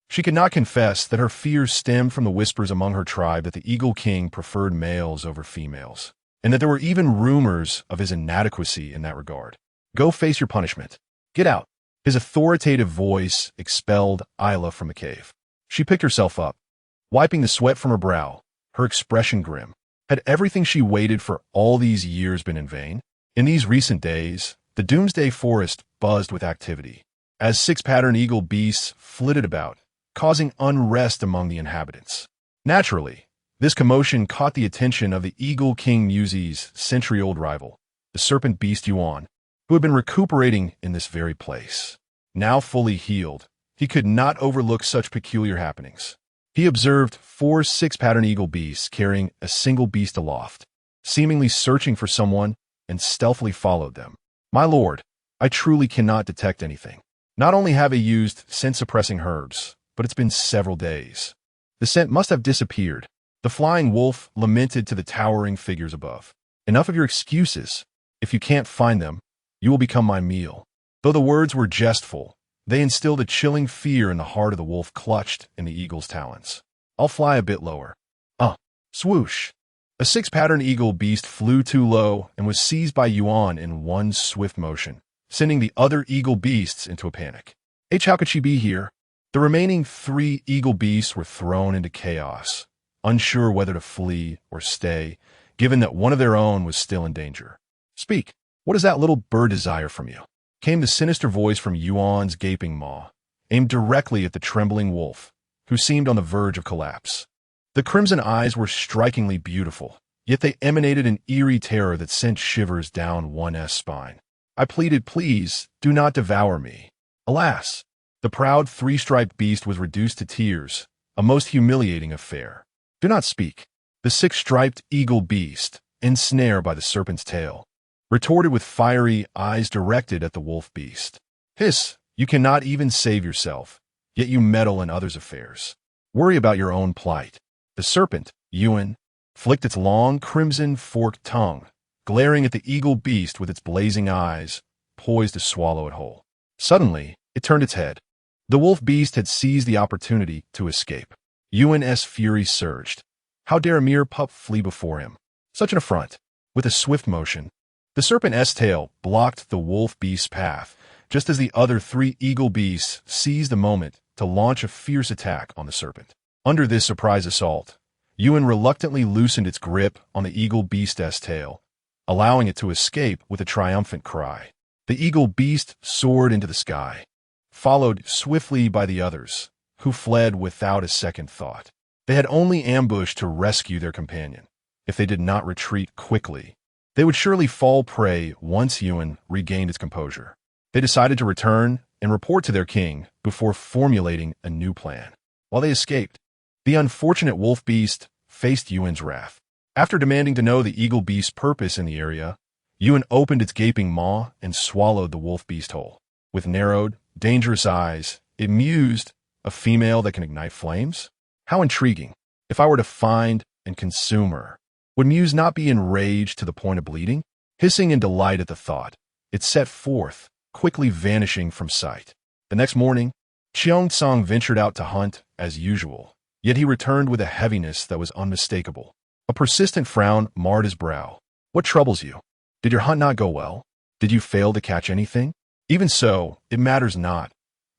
She could not confess that her fears stemmed from the whispers among her tribe that the Eagle King preferred males over females, and that there were even rumors of his inadequacy in that regard. "Go face your punishment. Get out." His authoritative voice expelled Isla from the cave. She picked herself up, wiping the sweat from her brow, her expression grim. Had everything she waited for all these years been in vain? In these recent days, the Doomsday Forest buzzed with activity, as 6-pattern eagle beasts flitted about, causing unrest among the inhabitants. Naturally, this commotion caught the attention of the Eagle King Musi's century-old rival, the serpent beast Yuan, who had been recuperating in this very place. Now fully healed, he could not overlook such peculiar happenings. He observed 4 6-pattern eagle beasts carrying a single beast aloft, seemingly searching for someone, and stealthily followed them. "My lord, I truly cannot detect anything. Not only have I used scent-suppressing herbs, but it's been several days. The scent must have disappeared." The flying wolf lamented to the towering figures above. "Enough of your excuses. If you can't find them, you will become my meal." Though the words were jestful, they instilled a chilling fear in the heart of the wolf clutched in the eagle's talons. "I'll fly a bit lower." Swoosh! A 6-pattern eagle beast flew too low and was seized by Yuan in one swift motion, sending the other eagle beasts into a panic. How could she be here? The remaining 3 eagle beasts were thrown into chaos, unsure whether to flee or stay, given that one of their own was still in danger. "Speak, what does that little bird desire from you?" came the sinister voice from Yuan's gaping maw, aimed directly at the trembling wolf, who seemed on the verge of collapse. The crimson eyes were strikingly beautiful, yet they emanated an eerie terror that sent shivers down one's spine. I pleaded, "Please, do not devour me." Alas! The proud 3-striped beast was reduced to tears, a most humiliating affair. "Do not speak." The 6-striped eagle beast, ensnared by the serpent's tail, retorted with fiery eyes directed at the wolf beast. "Hiss, you cannot even save yourself, yet you meddle in others' affairs. Worry about your own plight." The serpent, Yuan, flicked its long crimson forked tongue, glaring at the eagle beast with its blazing eyes, poised to swallow it whole. Suddenly, it turned its head. The wolf beast had seized the opportunity to escape. Yuan's fury surged. How dare a mere pup flee before him? Such an affront. With a swift motion, the serpent's tail blocked the wolf beast's path, just as the other three eagle beasts seized the moment to launch a fierce attack on the serpent. Under this surprise assault, Yuan reluctantly loosened its grip on the eagle beast's tail, allowing it to escape with a triumphant cry. The eagle beast soared into the sky, followed swiftly by the others, who fled without a second thought. They had only ambushed to rescue their companion. If they did not retreat quickly, they would surely fall prey once Yuan regained its composure. They decided to return and report to their king before formulating a new plan. While they escaped, the unfortunate wolf beast faced Yuan's wrath. After demanding to know the eagle beast's purpose in the area, Yuan opened its gaping maw and swallowed the wolf beast whole. With narrowed, dangerous eyes, it mused, "A female that can ignite flames? How intriguing. If I were to find and consume her, would Muse not be enraged to the point of bleeding?" Hissing in delight at the thought, it set forth, quickly vanishing from sight. The next morning, Cheongsong ventured out to hunt as usual, yet he returned with a heaviness that was unmistakable. A persistent frown marred his brow. "What troubles you? Did your hunt not go well? Did you fail to catch anything? Even so, it matters not.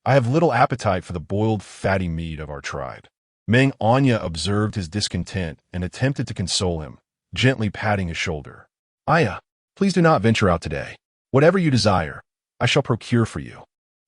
I have little appetite for the boiled fatty meat of our tribe." Meng Anyan observed his discontent and attempted to console him, gently patting his shoulder. "Aya, please do not venture out today. Whatever you desire, I shall procure for you.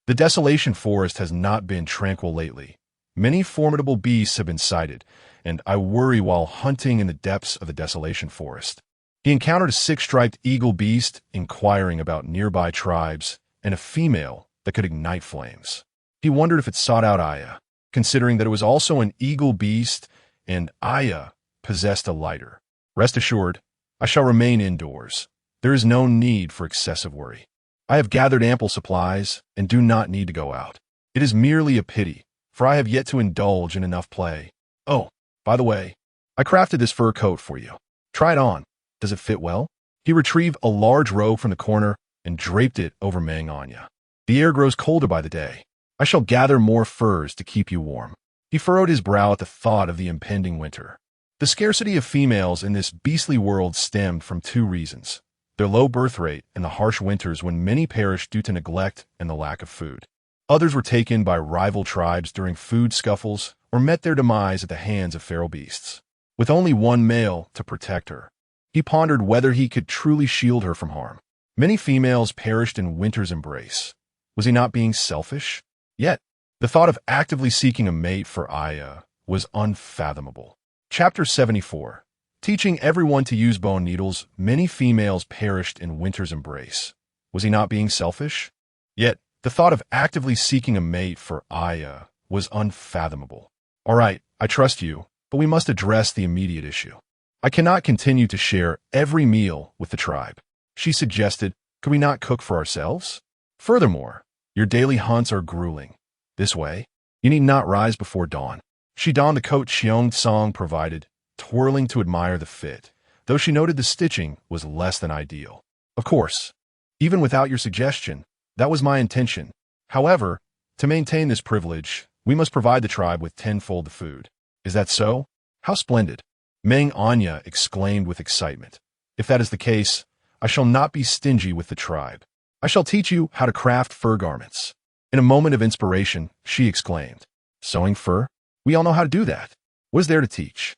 The desolation forest has not been tranquil lately. Many formidable beasts have been sighted, and I worry while hunting in the depths of the desolation forest." He encountered a six-striped eagle beast inquiring about nearby tribes and a female that could ignite flames. He wondered if it sought out Aya, considering that it was also an eagle beast and Aya possessed a lighter. "Rest assured, I shall remain indoors. There is no need for excessive worry. I have gathered ample supplies and do not need to go out. It is merely a pity, for I have yet to indulge in enough play. Oh, by the way, I crafted this fur coat for you. Try it on. Does it fit well?" He retrieved a large robe from the corner and draped it over Meng Anyan. "The air grows colder by the day. I shall gather more furs to keep you warm." He furrowed his brow at the thought of the impending winter. The scarcity of females in this beastly world stemmed from two reasons: their low birth rate and the harsh winters when many perished due to neglect and the lack of food. Others were taken by rival tribes during food scuffles or met their demise at the hands of feral beasts. With only one male to protect her, he pondered whether he could truly shield her from harm. Many females perished in winter's embrace. Was he not being selfish? Yet, the thought of actively seeking a mate for Aya was unfathomable. Chapter 74. Teaching everyone to use bone needles, many females perished in winter's embrace. Was he not being selfish? Yet, the thought of actively seeking a mate for Aya was unfathomable. "All right, I trust you, but we must address the immediate issue. I cannot continue to share every meal with the tribe." She suggested, "Could we not cook for ourselves? Furthermore, your daily hunts are grueling. This way, you need not rise before dawn." She donned the coat Cheongsong provided, twirling to admire the fit, though she noted the stitching was less than ideal. "Of course, even without your suggestion, that was my intention. However, to maintain this privilege, we must provide the tribe with tenfold the food." "Is that so? How splendid!" Meng Anyan exclaimed with excitement. "If that is the case, I shall not be stingy with the tribe. I shall teach you how to craft fur garments." In a moment of inspiration, she exclaimed, "Sewing fur? We all know how to do that. What is there to teach?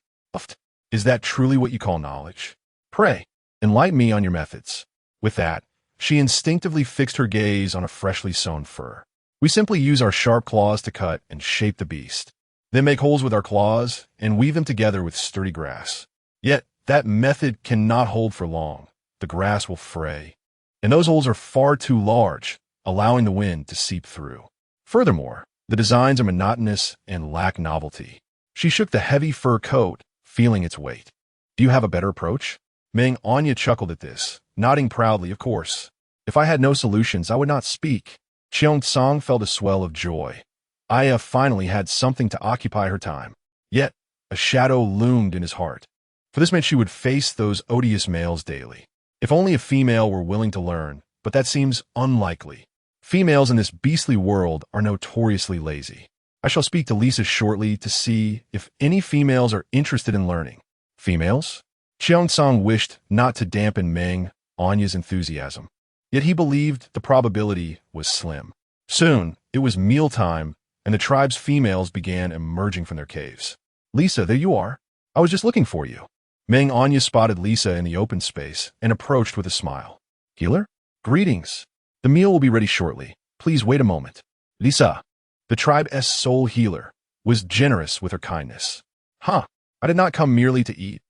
Is that truly what you call knowledge? Pray, enlighten me on your methods." With that, she instinctively fixed her gaze on a freshly sewn fur. "We simply use our sharp claws to cut and shape the beast, then make holes with our claws and weave them together with sturdy grass. Yet, that method cannot hold for long. The grass will fray, and those holes are far too large, allowing the wind to seep through. Furthermore, the designs are monotonous and lack novelty." She shook the heavy fur coat, feeling its weight. "Do you have a better approach?" Meng Anyan chuckled at this, nodding proudly, "Of course. If I had no solutions, I would not speak." Cheongsong felt a swell of joy. Aya finally had something to occupy her time. Yet, a shadow loomed in his heart. For this meant she would face those odious males daily. If only a female were willing to learn, but that seems unlikely. Females in this beastly world are notoriously lazy. I shall speak to Lisa shortly to see if any females are interested in learning. Females? Cheongsong wished not to dampen Meng Anyan's enthusiasm, yet he believed the probability was slim. Soon, it was mealtime, and the tribe's females began emerging from their caves. Lisa, there you are. I was just looking for you. Meng Anyan spotted Lisa in the open space and approached with a smile. Healer? Greetings. The meal will be ready shortly. Please wait a moment. Lisa, the tribe's sole healer, was generous with her kindness. I did not come merely to eat.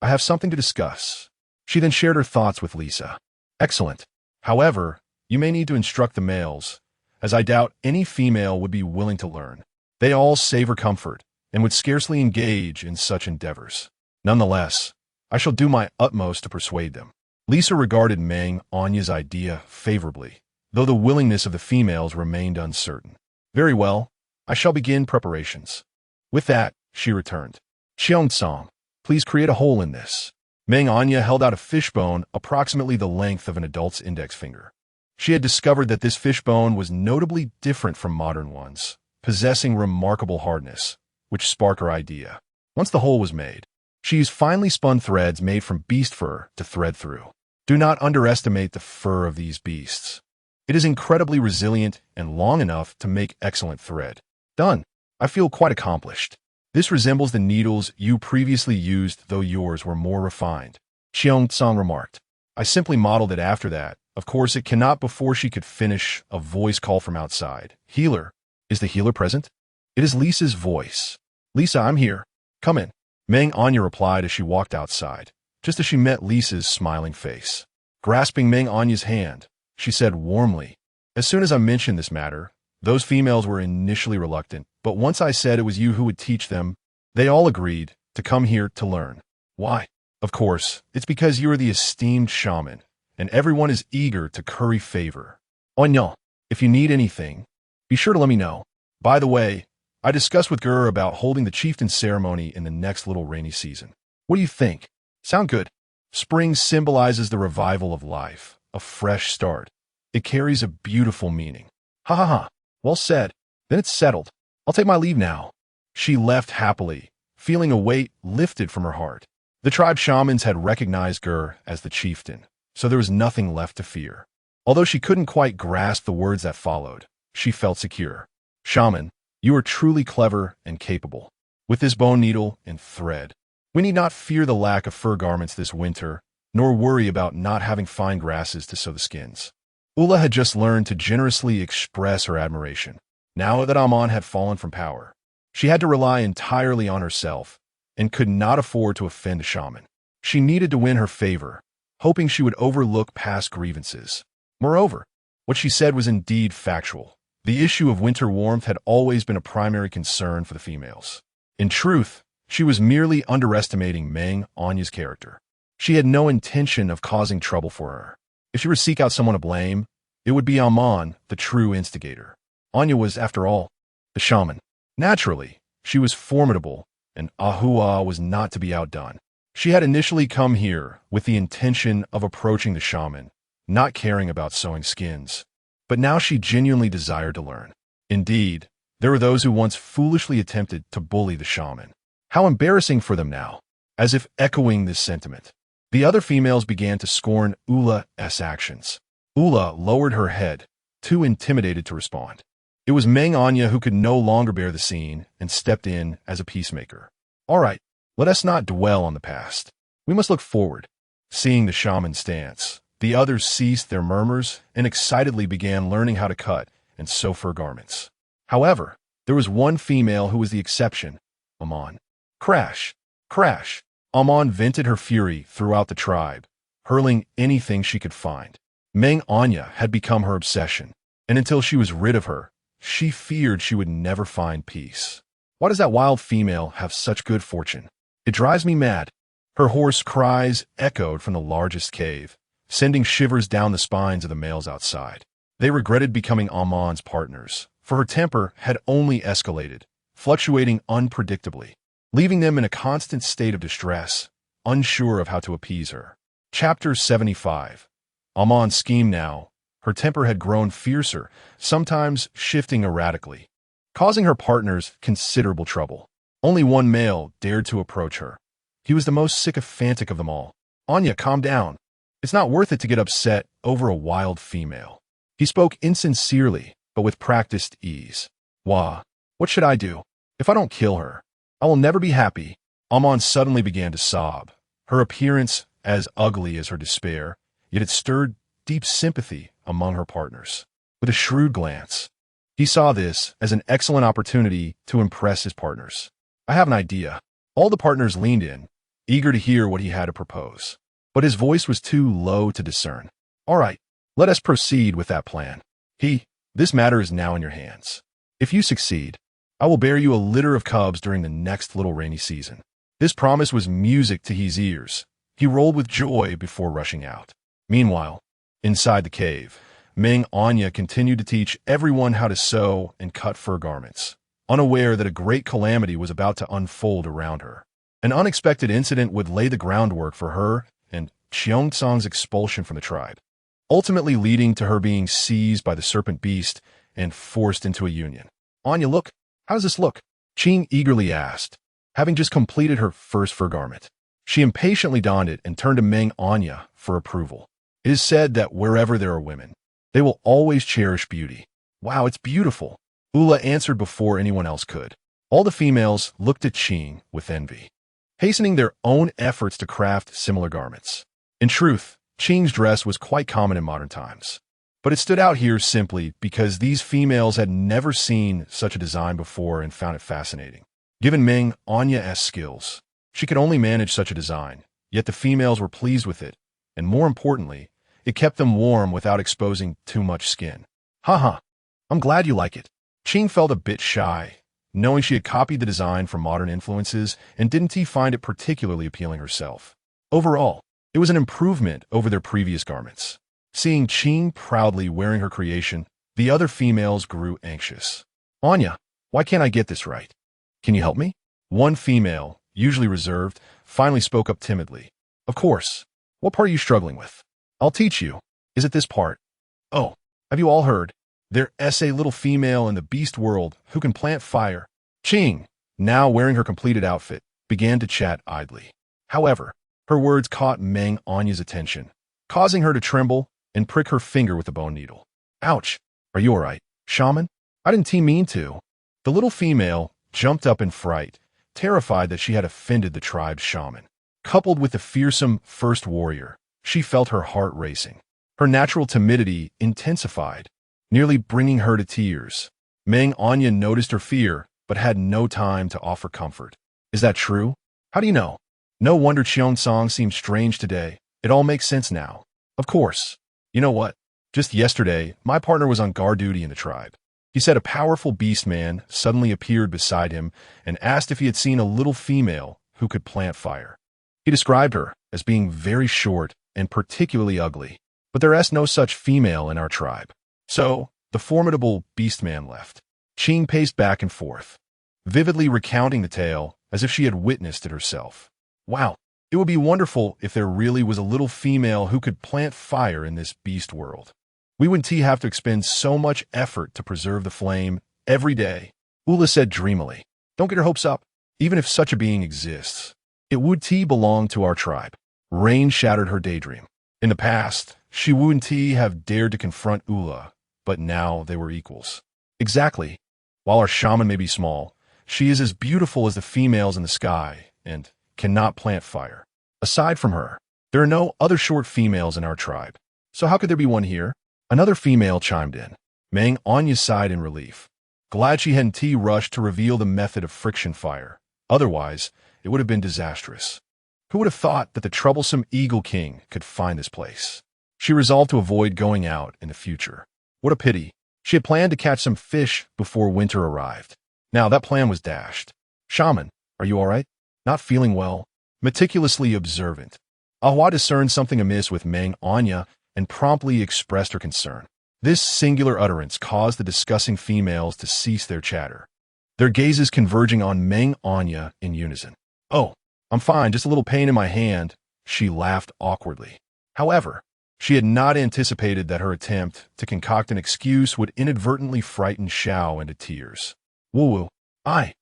I have something to discuss. She then shared her thoughts with Lisa. Excellent. However, you may need to instruct the males, as I doubt any female would be willing to learn. They all savor comfort and would scarcely engage in such endeavors. Nonetheless, I shall do my utmost to persuade them. Lisa regarded Meng Anyan's idea favorably, though the willingness of the females remained uncertain. Very well, I shall begin preparations. With that, she returned. Cheongsong, please create a hole in this. Meng Anyan held out a fishbone approximately the length of an adult's index finger. She had discovered that this fishbone was notably different from modern ones, possessing remarkable hardness, which sparked her idea. Once the hole was made, she used finely spun threads made from beast fur to thread through. Do not underestimate the fur of these beasts. It is incredibly resilient and long enough to make excellent thread. Done. I feel quite accomplished. This resembles the needles you previously used, though yours were more refined. Cheongsong remarked. I simply modeled it after that. Of course, it cannot. Before she could finish, a voice called from outside. Healer. Is the healer present? It is Lisa's voice. Lisa, I'm here. Come in. Meng Anyan replied as she walked outside, just as she met Lisa's smiling face. Grasping Meng Anyan's hand, she said warmly, as soon as I mentioned this matter, those females were initially reluctant, but once I said it was you who would teach them, they all agreed to come here to learn. Why? Of course, it's because you are the esteemed shaman, and everyone is eager to curry favor. Anyan, if you need anything, be sure to let me know. By the way, I discussed with Gur about holding the chieftain ceremony in the next little rainy season. What do you think? Sound good? Spring symbolizes the revival of life, a fresh start. It carries a beautiful meaning. Ha ha ha. Well said. Then it's settled. I'll take my leave now. She left happily, feeling a weight lifted from her heart. The tribe shamans had recognized Gur as the chieftain, so there was nothing left to fear. Although she couldn't quite grasp the words that followed, she felt secure. Shaman, you are truly clever and capable. With this bone needle and thread, we need not fear the lack of fur garments this winter, nor worry about not having fine grasses to sew the skins. Ula had just learned to generously express her admiration. Now that Amon had fallen from power, she had to rely entirely on herself and could not afford to offend a shaman. She needed to win her favor, hoping she would overlook past grievances. Moreover, what she said was indeed factual. The issue of winter warmth had always been a primary concern for the females. In truth, she was merely underestimating Meng Anyan's character. She had no intention of causing trouble for her. If she were to seek out someone to blame, it would be Amon, the true instigator. Anya was, after all, the shaman. Naturally, she was formidable, and Ahua was not to be outdone. She had initially come here with the intention of approaching the shaman, not caring about sewing skins. But now she genuinely desired to learn. Indeed, there were those who once foolishly attempted to bully the shaman. How embarrassing for them now. As if echoing this sentiment, the other females began to scorn Ula's actions. Ula lowered her head, too intimidated to respond. It was Meng Anyan who could no longer bear the scene and stepped in as a peacemaker. All right, let us not dwell on the past. We must look forward. Seeing the shaman's stance, the others ceased their murmurs and excitedly began learning how to cut and sew fur garments. However, there was one female who was the exception, Amon. Crash! Crash! Amon vented her fury throughout the tribe, hurling anything she could find. Meng Anyan had become her obsession, and until she was rid of her, she feared she would never find peace. Why does that wild female have such good fortune? It drives me mad. Her hoarse cries echoed from the largest cave, sending shivers down the spines of the males outside. They regretted becoming Amon's partners, for her temper had only escalated, fluctuating unpredictably, leaving them in a constant state of distress, unsure of how to appease her. Chapter 75. Amon's scheme now Her temper had grown fiercer, sometimes shifting erratically, causing her partners considerable trouble. Only one male dared to approach her. He was the most sycophantic of them all. "Anya, calm down. It's not worth it to get upset over a wild female." He spoke insincerely, but with practiced ease. "Wah, what should I do? If I don't kill her, I will never be happy." Amon suddenly began to sob, her appearance as ugly as her despair, yet it stirred deep sympathy among her partners. With a shrewd glance, he saw this as an excellent opportunity to impress his partners. "I have an idea." All the partners leaned in, eager to hear what he had to propose. But his voice was too low to discern. "All right, let us proceed with that plan. This matter is now in your hands. If you succeed, I will bear you a litter of cubs during the next little rainy season." This promise was music to his ears. He rolled with joy before rushing out. Meanwhile, inside the cave, Meng Anyan continued to teach everyone how to sew and cut fur garments, unaware that a great calamity was about to unfold around her. An unexpected incident would lay the groundwork for her and Xiongtsang's expulsion from the tribe, ultimately leading to her being seized by the serpent beast and forced into a union. "Anya, look. How does this look?" Qing eagerly asked, having just completed her first fur garment. She impatiently donned it and turned to Meng Anyan for approval. It is said that wherever there are women, they will always cherish beauty. "Wow, it's beautiful," Ula answered before anyone else could. All the females looked at Qing with envy, hastening their own efforts to craft similar garments. In truth, Qing's dress was quite common in modern times, but it stood out here simply because these females had never seen such a design before and found it fascinating. Given Meng Anyan's skills, she could only manage such a design, yet the females were pleased with it, and more importantly, it kept them warm without exposing too much skin. "Haha, I'm glad you like it." Qing felt a bit shy, knowing she had copied the design from modern influences, and didn't he find it particularly appealing herself. Overall, it was an improvement over their previous garments. Seeing Qing proudly wearing her creation, the other females grew anxious. "Anya, why can't I get this right? Can you help me?" One female, usually reserved, finally spoke up timidly. "Of course. What part are you struggling with?" "I'll teach you. Is it this part?" "Oh, have you all heard? There's a little female in the beast world who can plant fire." Qing, now wearing her completed outfit, began to chat idly. However, her words caught Meng Anyan's attention, causing her to tremble and prick her finger with the bone needle. "Ouch! Are you all right, shaman? I didn't mean to." The little female jumped up in fright, terrified that she had offended the tribe's shaman. Coupled with the fearsome first warrior, she felt her heart racing. Her natural timidity intensified, nearly bringing her to tears. Meng Anyan noticed her fear, but had no time to offer comfort. "Is that true? How do you know?" "No wonder Xiongtsang seems strange today. It all makes sense now." "Of course. You know what? Just yesterday, my partner was on guard duty in the tribe. He said a powerful beast man suddenly appeared beside him and asked if he had seen a little female who could plant fire. He described her as being very short and particularly ugly, but there's no such female in our tribe." So, the formidable beast man left. Qing paced back and forth, vividly recounting the tale as if she had witnessed it herself. "Wow, it would be wonderful if there really was a little female who could plant fire in this beast world. We wouldn't have to expend so much effort to preserve the flame every day." Ula said dreamily. "Don't get your hopes up. Even if such a being exists, it would belong to our tribe." Rain shattered her daydream. In the past, she wouldn't have dared to confront Ula, but now they were equals. "Exactly. While our shaman may be small, she is as beautiful as the females in the sky and cannot plant fire. Aside from her, there are no other short females in our tribe. So how could there be one here?" Another female chimed in. Meng Anyan sighed in relief, glad she hadn't rushed to reveal the method of friction fire. Otherwise, it would have been disastrous. Who would have thought that the troublesome Eagle King could find this place? She resolved to avoid going out in the future. What a pity. She had planned to catch some fish before winter arrived. Now that plan was dashed. "Shaman, are you all right?" "Not feeling well." Meticulously observant, Ahua discerned something amiss with Meng Anyan and promptly expressed her concern. This singular utterance caused the discussing females to cease their chatter, their gazes converging on Meng Anyan in unison. "Oh, I'm fine, just a little pain in my hand," she laughed awkwardly. However, She had not anticipated that her attempt to concoct an excuse would inadvertently frighten Xiao into tears. Woo-woo, I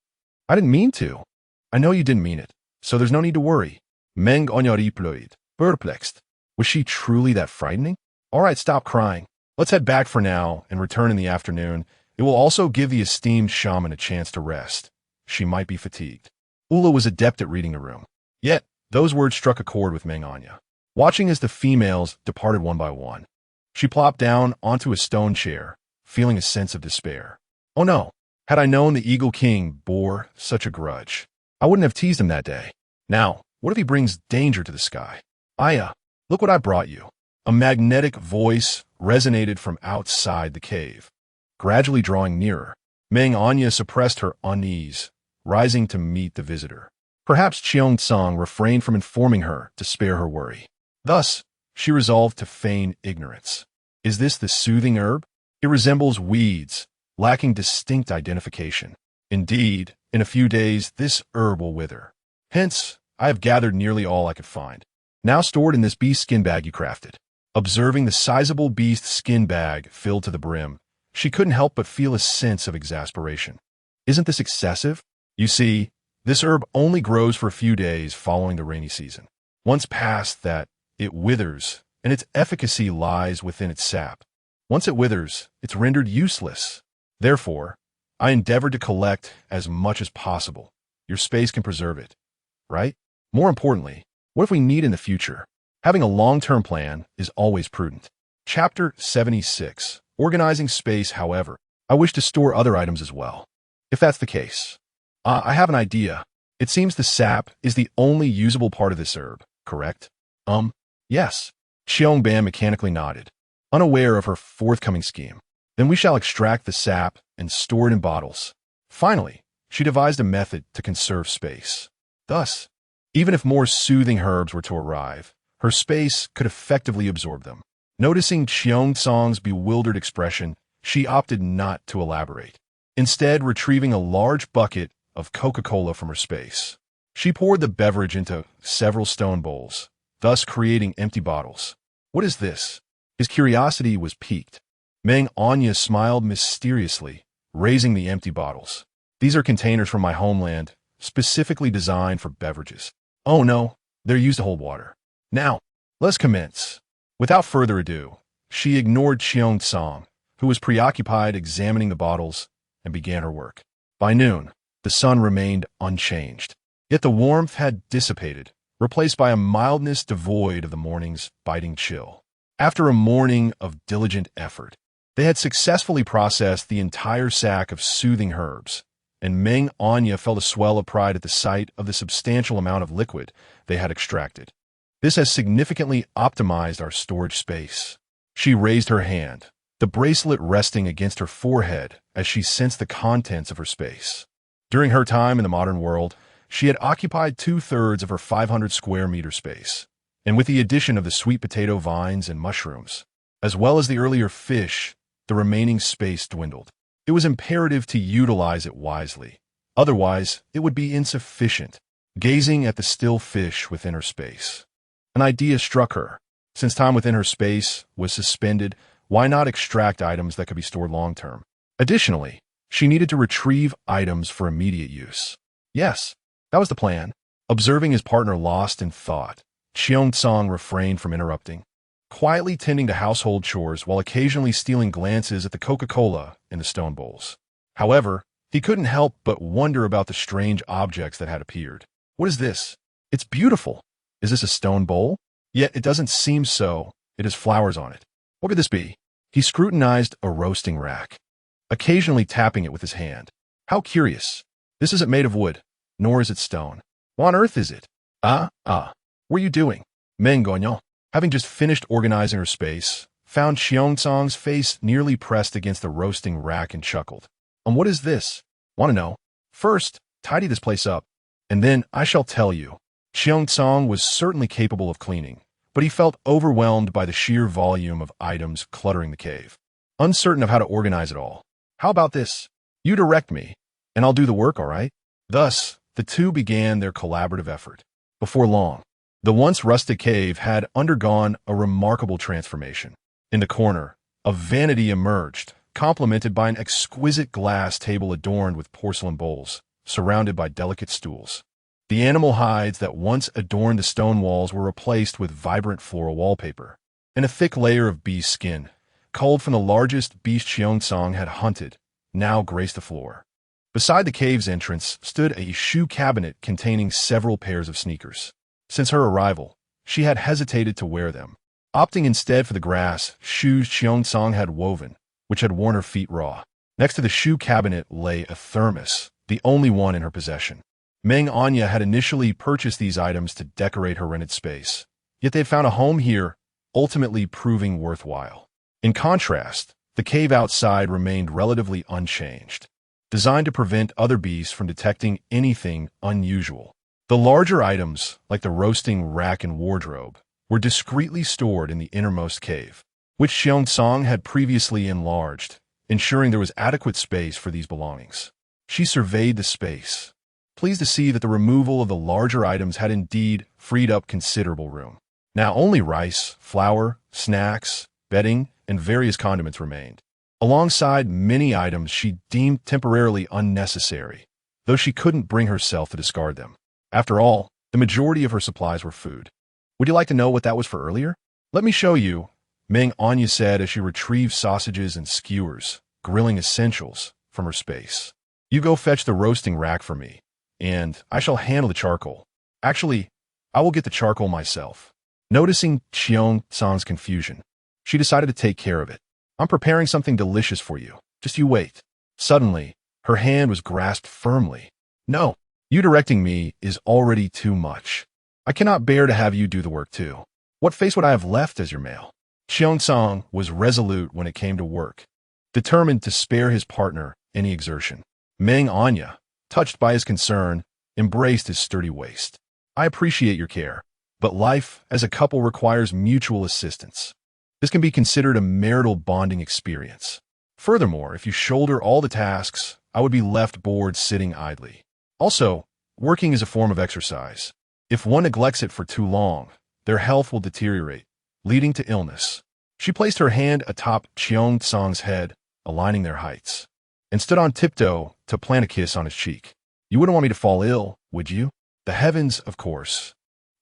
didn't mean to. I know you didn't mean it, so there's no need to worry. Meng Anyan replied, perplexed. Was she truly that frightening? All right, stop crying. Let's head back for now and return in the afternoon. It will also give the esteemed shaman a chance to rest. She might be fatigued. Ula was adept at reading the room. Yet, those words struck a chord with Meng Anyan. Watching as the females departed one by one, she plopped down onto a stone chair, feeling a sense of despair. Oh no, had I known the Eagle King bore such a grudge, I wouldn't have teased him that day. Now, what if he brings danger to the sky? Aya, look what I brought you. A magnetic voice resonated from outside the cave. Gradually drawing nearer, Meng Anyan suppressed her unease, rising to meet the visitor. Perhaps Cheongsong refrained from informing her to spare her worry. Thus, she resolved to feign ignorance. Is this the soothing herb? It resembles weeds, lacking distinct identification. Indeed, in a few days, this herb will wither. Hence, I have gathered nearly all I could find, now stored in this beast skin bag you crafted. Observing the sizable beast skin bag filled to the brim, she couldn't help but feel a sense of exasperation. Isn't this excessive? You see, this herb only grows for a few days following the rainy season. Once past that, it withers, and its efficacy lies within its sap. Once it withers, it's rendered useless. Therefore, I endeavored to collect as much as possible. Your space can preserve it, right? More importantly, what if we need in the future? Having a long-term plan is always prudent. Chapter 76. Organizing space, however. I wish to store other items as well. If that's the case, I have an idea. It seems the sap is the only usable part of this herb, correct? Yes. Cheongban mechanically nodded, unaware of her forthcoming scheme. Then we shall extract the sap and store it in bottles. Finally, she devised a method to conserve space. Thus, even if more soothing herbs were to arrive, her space could effectively absorb them. Noticing Cheongsong's bewildered expression, she opted not to elaborate. Instead, retrieving a large bucket of Coca-Cola from her space, she poured the beverage into several stone bowls, thus creating empty bottles. What is this? His curiosity was piqued. Meng Anyan smiled mysteriously, raising the empty bottles. These are containers from my homeland, specifically designed for beverages. Oh no, they're used to hold water. Now, let's commence. Without further ado, she ignored Cheongsong, who was preoccupied examining the bottles, and began her work. By noon, the sun remained unchanged. Yet the warmth had dissipated, replaced by a mildness devoid of the morning's biting chill. After a morning of diligent effort, they had successfully processed the entire sack of soothing herbs, and Meng Anyan felt a swell of pride at the sight of the substantial amount of liquid they had extracted. This has significantly optimized our storage space. She raised her hand, the bracelet resting against her forehead as she sensed the contents of her space. During her time in the modern world, she had occupied 2/3 of her 500 square meter space, and with the addition of the sweet potato vines and mushrooms, as well as the earlier fish, the remaining space dwindled. It was imperative to utilize it wisely. Otherwise, it would be insufficient. Gazing at the still fish within her space, an idea struck her. Since time within her space was suspended, why not extract items that could be stored long-term? Additionally, she needed to retrieve items for immediate use. Yes, that was the plan. Observing his partner lost in thought, Cheongsong refrained from interrupting, quietly tending to household chores while occasionally stealing glances at the Coca-Cola in the stone bowls. However, he couldn't help but wonder about the strange objects that had appeared. What is this? It's beautiful. Is this a stone bowl? Yet it doesn't seem so. It has flowers on it. What could this be? He scrutinized a roasting rack, occasionally tapping it with his hand. How curious. This isn't made of wood, nor is it stone. What on earth is it? What are you doing? Meng Anyan, having just finished organizing her space, found Cheongsong's face nearly pressed against the roasting rack and chuckled. What is this? Want to know? First, tidy this place up, and then I shall tell you. Cheongsong was certainly capable of cleaning, but he felt overwhelmed by the sheer volume of items cluttering the cave. Uncertain of how to organize it all. How about this? You direct me, and I'll do the work, all right? Thus, the two began their collaborative effort. Before long, The once rustic cave had undergone a remarkable transformation. In the corner, a vanity emerged, complemented by an exquisite glass table adorned with porcelain bowls, surrounded by delicate stools. The animal hides that once adorned the stone walls were replaced with vibrant floral wallpaper, and a thick layer of beast skin, culled from the largest beast Xiongtsang had hunted, now graced the floor. Beside the cave's entrance stood a shoe cabinet containing several pairs of sneakers. Since her arrival, she had hesitated to wear them, opting instead for the grass shoes Xiongtsang had woven, which had worn her feet raw. Next to the shoe cabinet lay a thermos, the only one in her possession. Meng Anyan had initially purchased these items to decorate her rented space, yet they had found a home here, ultimately proving worthwhile. In contrast, the cave outside remained relatively unchanged, designed to prevent other beasts from detecting anything unusual. The larger items, like the roasting rack and wardrobe, were discreetly stored in the innermost cave, which Xiongtsang had previously enlarged, ensuring there was adequate space for these belongings. She surveyed the space, pleased to see that the removal of the larger items had indeed freed up considerable room. Now only rice, flour, snacks, bedding, and various condiments remained, alongside many items she deemed temporarily unnecessary, though she couldn't bring herself to discard them. After all, the majority of her supplies were food. Would you like to know what that was for earlier? Let me show you, Meng Anyan said as she retrieved sausages and skewers, grilling essentials, from her space. You go fetch the roasting rack for me, and I shall handle the charcoal. Actually, I will get the charcoal myself. Noticing Xiongtsang's confusion, she decided to take care of it. I'm preparing something delicious for you. Just you wait. Suddenly, her hand was grasped firmly. No, you directing me is already too much. I cannot bear to have you do the work too. What face would I have left as your male? Xiongtsang was resolute when it came to work, determined to spare his partner any exertion. Meng Anyan, touched by his concern, embraced his sturdy waist. I appreciate your care, but life as a couple requires mutual assistance. This can be considered a marital bonding experience. Furthermore, if you shoulder all the tasks, I would be left bored sitting idly. Also, working is a form of exercise. If one neglects it for too long, their health will deteriorate, leading to illness. She placed her hand atop Xiongtsang's head, aligning their heights, and stood on tiptoe to plant a kiss on his cheek. You wouldn't want me to fall ill, would you? The heavens, of course,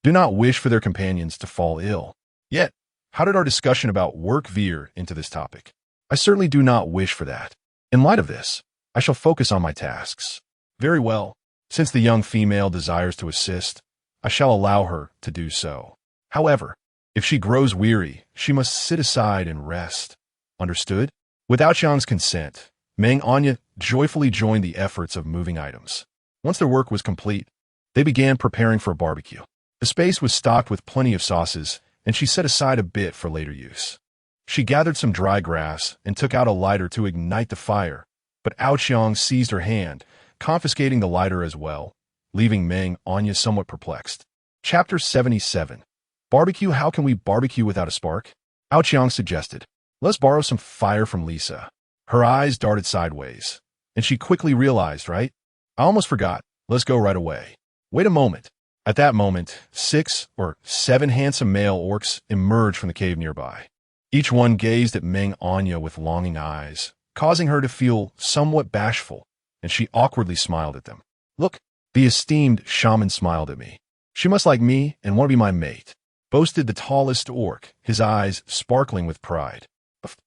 do not wish for their companions to fall ill. Yet, how did our discussion about work veer into this topic? I certainly do not wish for that. In light of this, I shall focus on my tasks. Very well. Since the young female desires to assist, I shall allow her to do so. However, if she grows weary, she must sit aside and rest. Understood? Without Xiang's consent, Meng Anyan joyfully joined the efforts of moving items. Once their work was complete, they began preparing for a barbecue. The space was stocked with plenty of sauces, and she set aside a bit for later use. She gathered some dry grass and took out a lighter to ignite the fire, but Xiang seized her hand, confiscating the lighter as well, leaving Meng Anyan somewhat perplexed. Chapter 77. Barbecue. How can we barbecue without a spark? Xiang suggested. Let's borrow some fire from Lisa. Her eyes darted sideways, and she quickly realized, right? I almost forgot. Let's go right away. Wait a moment. At that moment, 6 or 7 handsome male orcs emerged from the cave nearby. Each one gazed at Meng Anyan with longing eyes, causing her to feel somewhat bashful, and she awkwardly smiled at them. Look, the esteemed shaman smiled at me. She must like me and want to be my mate, boasted the tallest orc, his eyes sparkling with pride.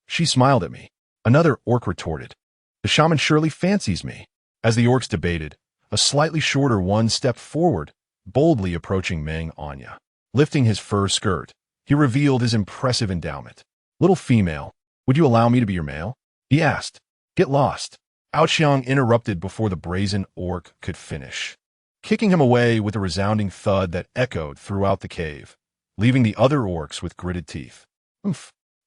She smiled at me. Another orc retorted. The shaman surely fancies me. As the orcs debated, a slightly shorter one stepped forward, boldly approaching Meng Anyan. Lifting his fur skirt, he revealed his impressive endowment. Little female, would you allow me to be your male? He asked. Get lost. Xiang interrupted before the brazen orc could finish, kicking him away with a resounding thud that echoed throughout the cave, leaving the other orcs with gritted teeth.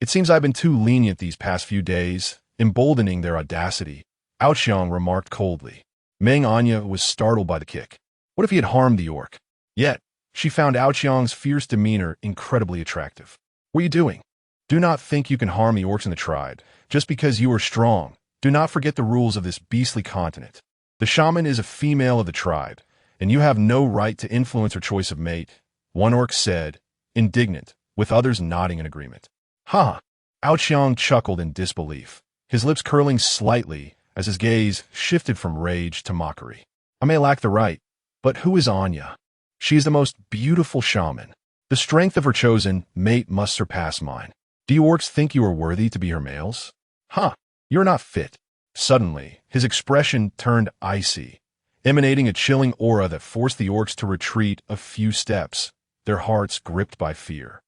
It seems I've been too lenient these past few days, emboldening their audacity, Xiang remarked coldly. Meng Anyan was startled by the kick. What if he had harmed the orc? Yet, she found Xiang's fierce demeanor incredibly attractive. What are you doing? Do not think you can harm the orcs in the tribe, just because you are strong. Do not forget the rules of this beastly continent. The shaman is a female of the tribe, and you have no right to influence her choice of mate, one orc said, indignant, with others nodding in agreement. Ha! Aoqiang chuckled in disbelief, his lips curling slightly as his gaze shifted from rage to mockery. I may lack the right, but who is Anya? She is the most beautiful shaman. The strength of her chosen mate must surpass mine. Do you orcs think you are worthy to be her males? Huh, you're not fit. Suddenly, his expression turned icy, emanating a chilling aura that forced the orcs to retreat a few steps, their hearts gripped by fear.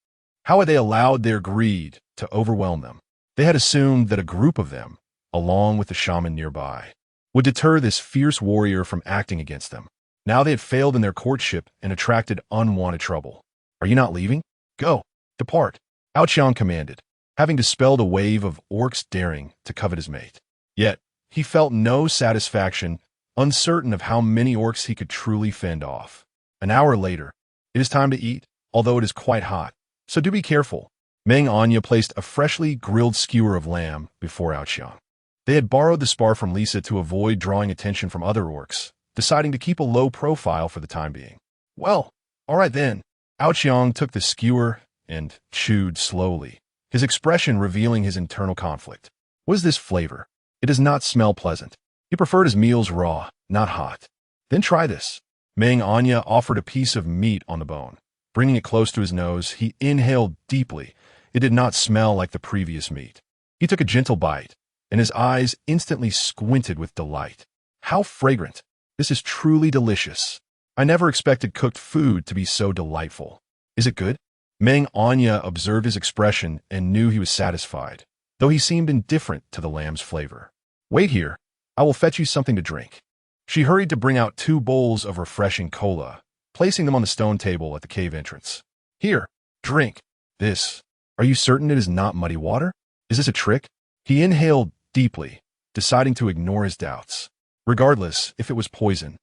How had they allowed their greed to overwhelm them? They had assumed that a group of them, along with the shaman nearby, would deter this fierce warrior from acting against them. Now they had failed in their courtship and attracted unwanted trouble. Are you not leaving? Go. Depart. Aoqiang commanded, having dispelled a wave of orcs daring to covet his mate. Yet, he felt no satisfaction, uncertain of how many orcs he could truly fend off. An hour later, it is time to eat, although it is quite hot, so do be careful. Meng Anyan placed a freshly grilled skewer of lamb before Aoqiang. They had borrowed the spar from Lisa to avoid drawing attention from other orcs, deciding to keep a low profile for the time being. Well, all right then. Aoqiang took the skewer and chewed slowly, his expression revealing his internal conflict. What is this flavor? It does not smell pleasant. He preferred his meals raw, not hot. Then try this. Meng Anyan offered a piece of meat on the bone. Bringing it close to his nose, he inhaled deeply. It did not smell like the previous meat. He took a gentle bite, and his eyes instantly squinted with delight. How fragrant! This is truly delicious. I never expected cooked food to be so delightful. Is it good? Meng Anyan observed his expression and knew he was satisfied, though he seemed indifferent to the lamb's flavor. Wait here. I will fetch you something to drink. She hurried to bring out 2 bowls of refreshing cola, placing them on the stone table at the cave entrance. Here, drink. This. Are you certain it is not muddy water? Is this a trick? He inhaled deeply, deciding to ignore his doubts. Regardless if it was poison,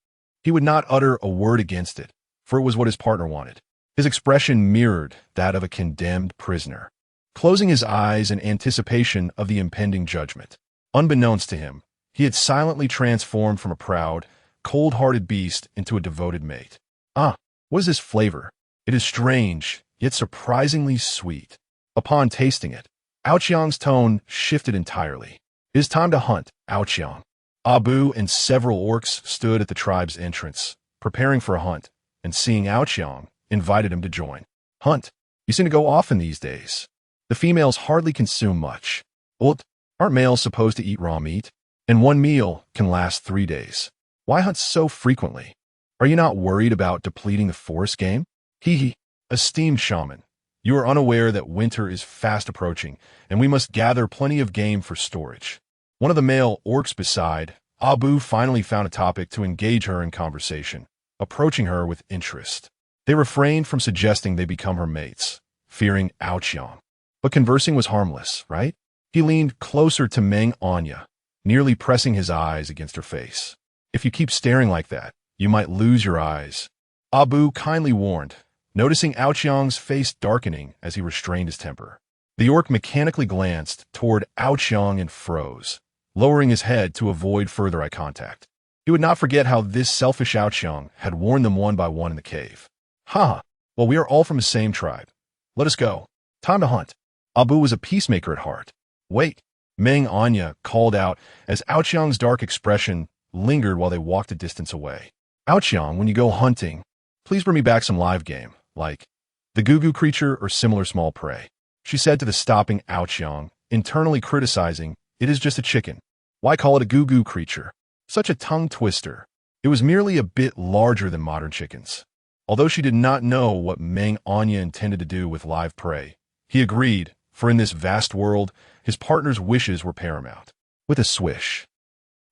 he would not utter a word against it, for it was what his partner wanted. His expression mirrored that of a condemned prisoner, closing his eyes in anticipation of the impending judgment. Unbeknownst to him, he had silently transformed from a proud, cold-hearted beast into a devoted mate. Ah, what is this flavor? It is strange, yet surprisingly sweet. Upon tasting it, Aoqiang's tone shifted entirely. It is time to hunt, Aoqiang. Abu and several orcs stood at the tribe's entrance, preparing for a hunt, and seeing Aoqiang, invited him to join. Hunt? You seem to go often these days. The females hardly consume much. Aren't males supposed to eat raw meat? And one meal can last 3 days. Why hunt so frequently? Are you not worried about depleting the forest game? Hee. Esteemed shaman, you are unaware that winter is fast approaching, and we must gather plenty of game for storage. One of the male orcs beside, Abu finally found a topic to engage her in conversation, approaching her with interest. They refrained from suggesting they become her mates, fearing Aoqiang. But conversing was harmless, right? He leaned closer to Meng Anyan, nearly pressing his eyes against her face. If you keep staring like that, you might lose your eyes. Abu kindly warned, noticing Aoqiang's face darkening as he restrained his temper. The orc mechanically glanced toward Aoqiang and froze, lowering his head to avoid further eye contact. He would not forget how this selfish Aoqiang had warned them one by one in the cave. Well, we are all from the same tribe. Let us go. Time to hunt. Abu was a peacemaker at heart. Wait, Meng Anyan called out as Aoqiang's dark expression lingered while they walked a distance away. Aoqiang, when you go hunting, please bring me back some live game, like the gugu creature or similar small prey, she said to the stopping Aoqiang, internally criticizing, it is just a chicken. Why call it a gugu creature? Such a tongue twister. It was merely a bit larger than modern chickens. Although she did not know what Meng Anyan intended to do with live prey, he agreed, for in this vast world, his partner's wishes were paramount. With a swish,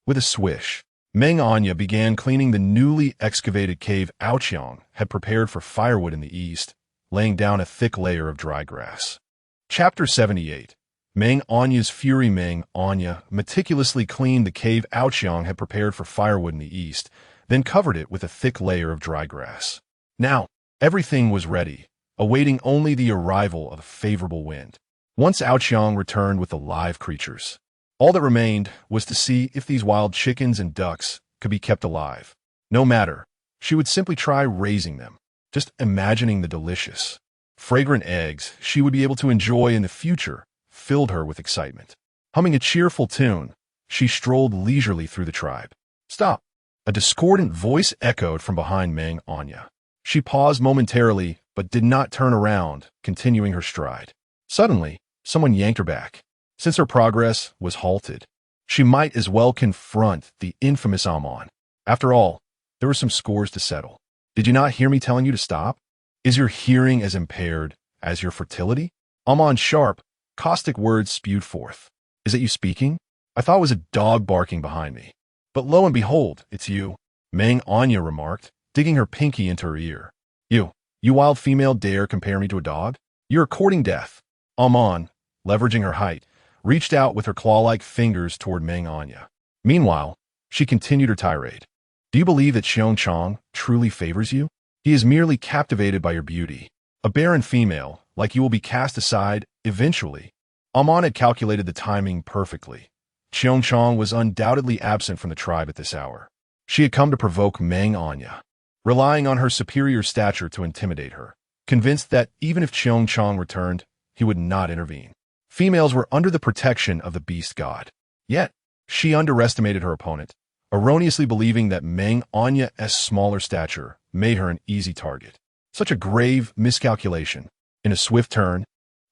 Meng Anyan began cleaning the newly excavated cave Aoqiang had prepared for firewood in the east, laying down a thick layer of dry grass. Chapter 78. Meng Anyan's fury. Meng Anyan meticulously cleaned the cave Aoqiang had prepared for firewood in the east, then covered it with a thick layer of dry grass. Now, everything was ready, awaiting only the arrival of a favorable wind. Once Aoqiang returned with the live creatures, all that remained was to see if these wild chickens and ducks could be kept alive. No matter, she would simply try raising them. Just imagining the delicious, fragrant eggs she would be able to enjoy in the future filled her with excitement. Humming a cheerful tune, she strolled leisurely through the tribe. Stop! A discordant voice echoed from behind Meng Anyan. She paused momentarily, but did not turn around, continuing her stride. Suddenly, someone yanked her back. Since her progress was halted, she might as well confront the infamous Amon. After all, there were some scores to settle. Did you not hear me telling you to stop? Is your hearing as impaired as your fertility? Amon's sharp, caustic words spewed forth. Is it you speaking? I thought it was a dog barking behind me. But lo and behold, it's you, Meng Anyan remarked, digging her pinky into her ear. You wild female dare compare me to a dog? You're courting death. Amon, leveraging her height, reached out with her claw-like fingers toward Meng Anyan. Meanwhile, she continued her tirade. Do you believe that Xiong truly favors you? He is merely captivated by your beauty. A barren female, like you, will be cast aside eventually. Amon had calculated the timing perfectly. Xiong was undoubtedly absent from the tribe at this hour. She had come to provoke Meng Anyan, relying on her superior stature to intimidate her, convinced that even if Xiong returned, he would not intervene. Females were under the protection of the beast god. Yet, she underestimated her opponent, erroneously believing that Meng Anyan's smaller stature made her an easy target. Such a grave miscalculation. In a swift turn,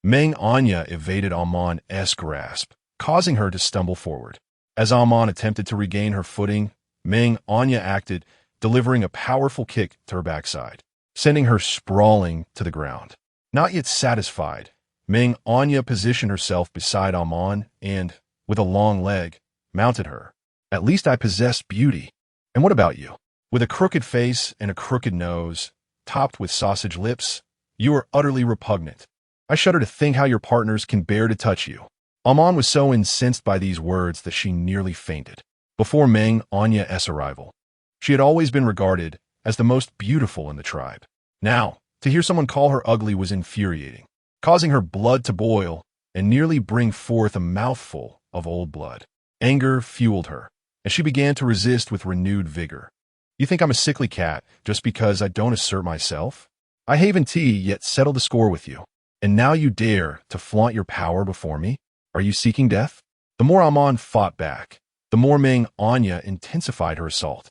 Meng Anyan evaded Amon's grasp, causing her to stumble forward. As Amon attempted to regain her footing, Meng Anyan acted, delivering a powerful kick to her backside, sending her sprawling to the ground. Not yet satisfied, Meng Anyan positioned herself beside Amon and, with a long leg, mounted her. At least I possess beauty. And what about you? With a crooked face and a crooked nose, topped with sausage lips, you are utterly repugnant. I shudder to think how your partners can bear to touch you. Amon was so incensed by these words that she nearly fainted. Before Meng Anyan's arrival, she had always been regarded as the most beautiful in the tribe. Now, to hear someone call her ugly was infuriating, causing her blood to boil and nearly bring forth a mouthful of old blood. Anger fueled her, and she began to resist with renewed vigor. You think I'm a sickly cat just because I don't assert myself? I haven tea, yet settle the score with you. And now you dare to flaunt your power before me? Are you seeking death? The more Amon fought back, the more Meng Anyan intensified her assault.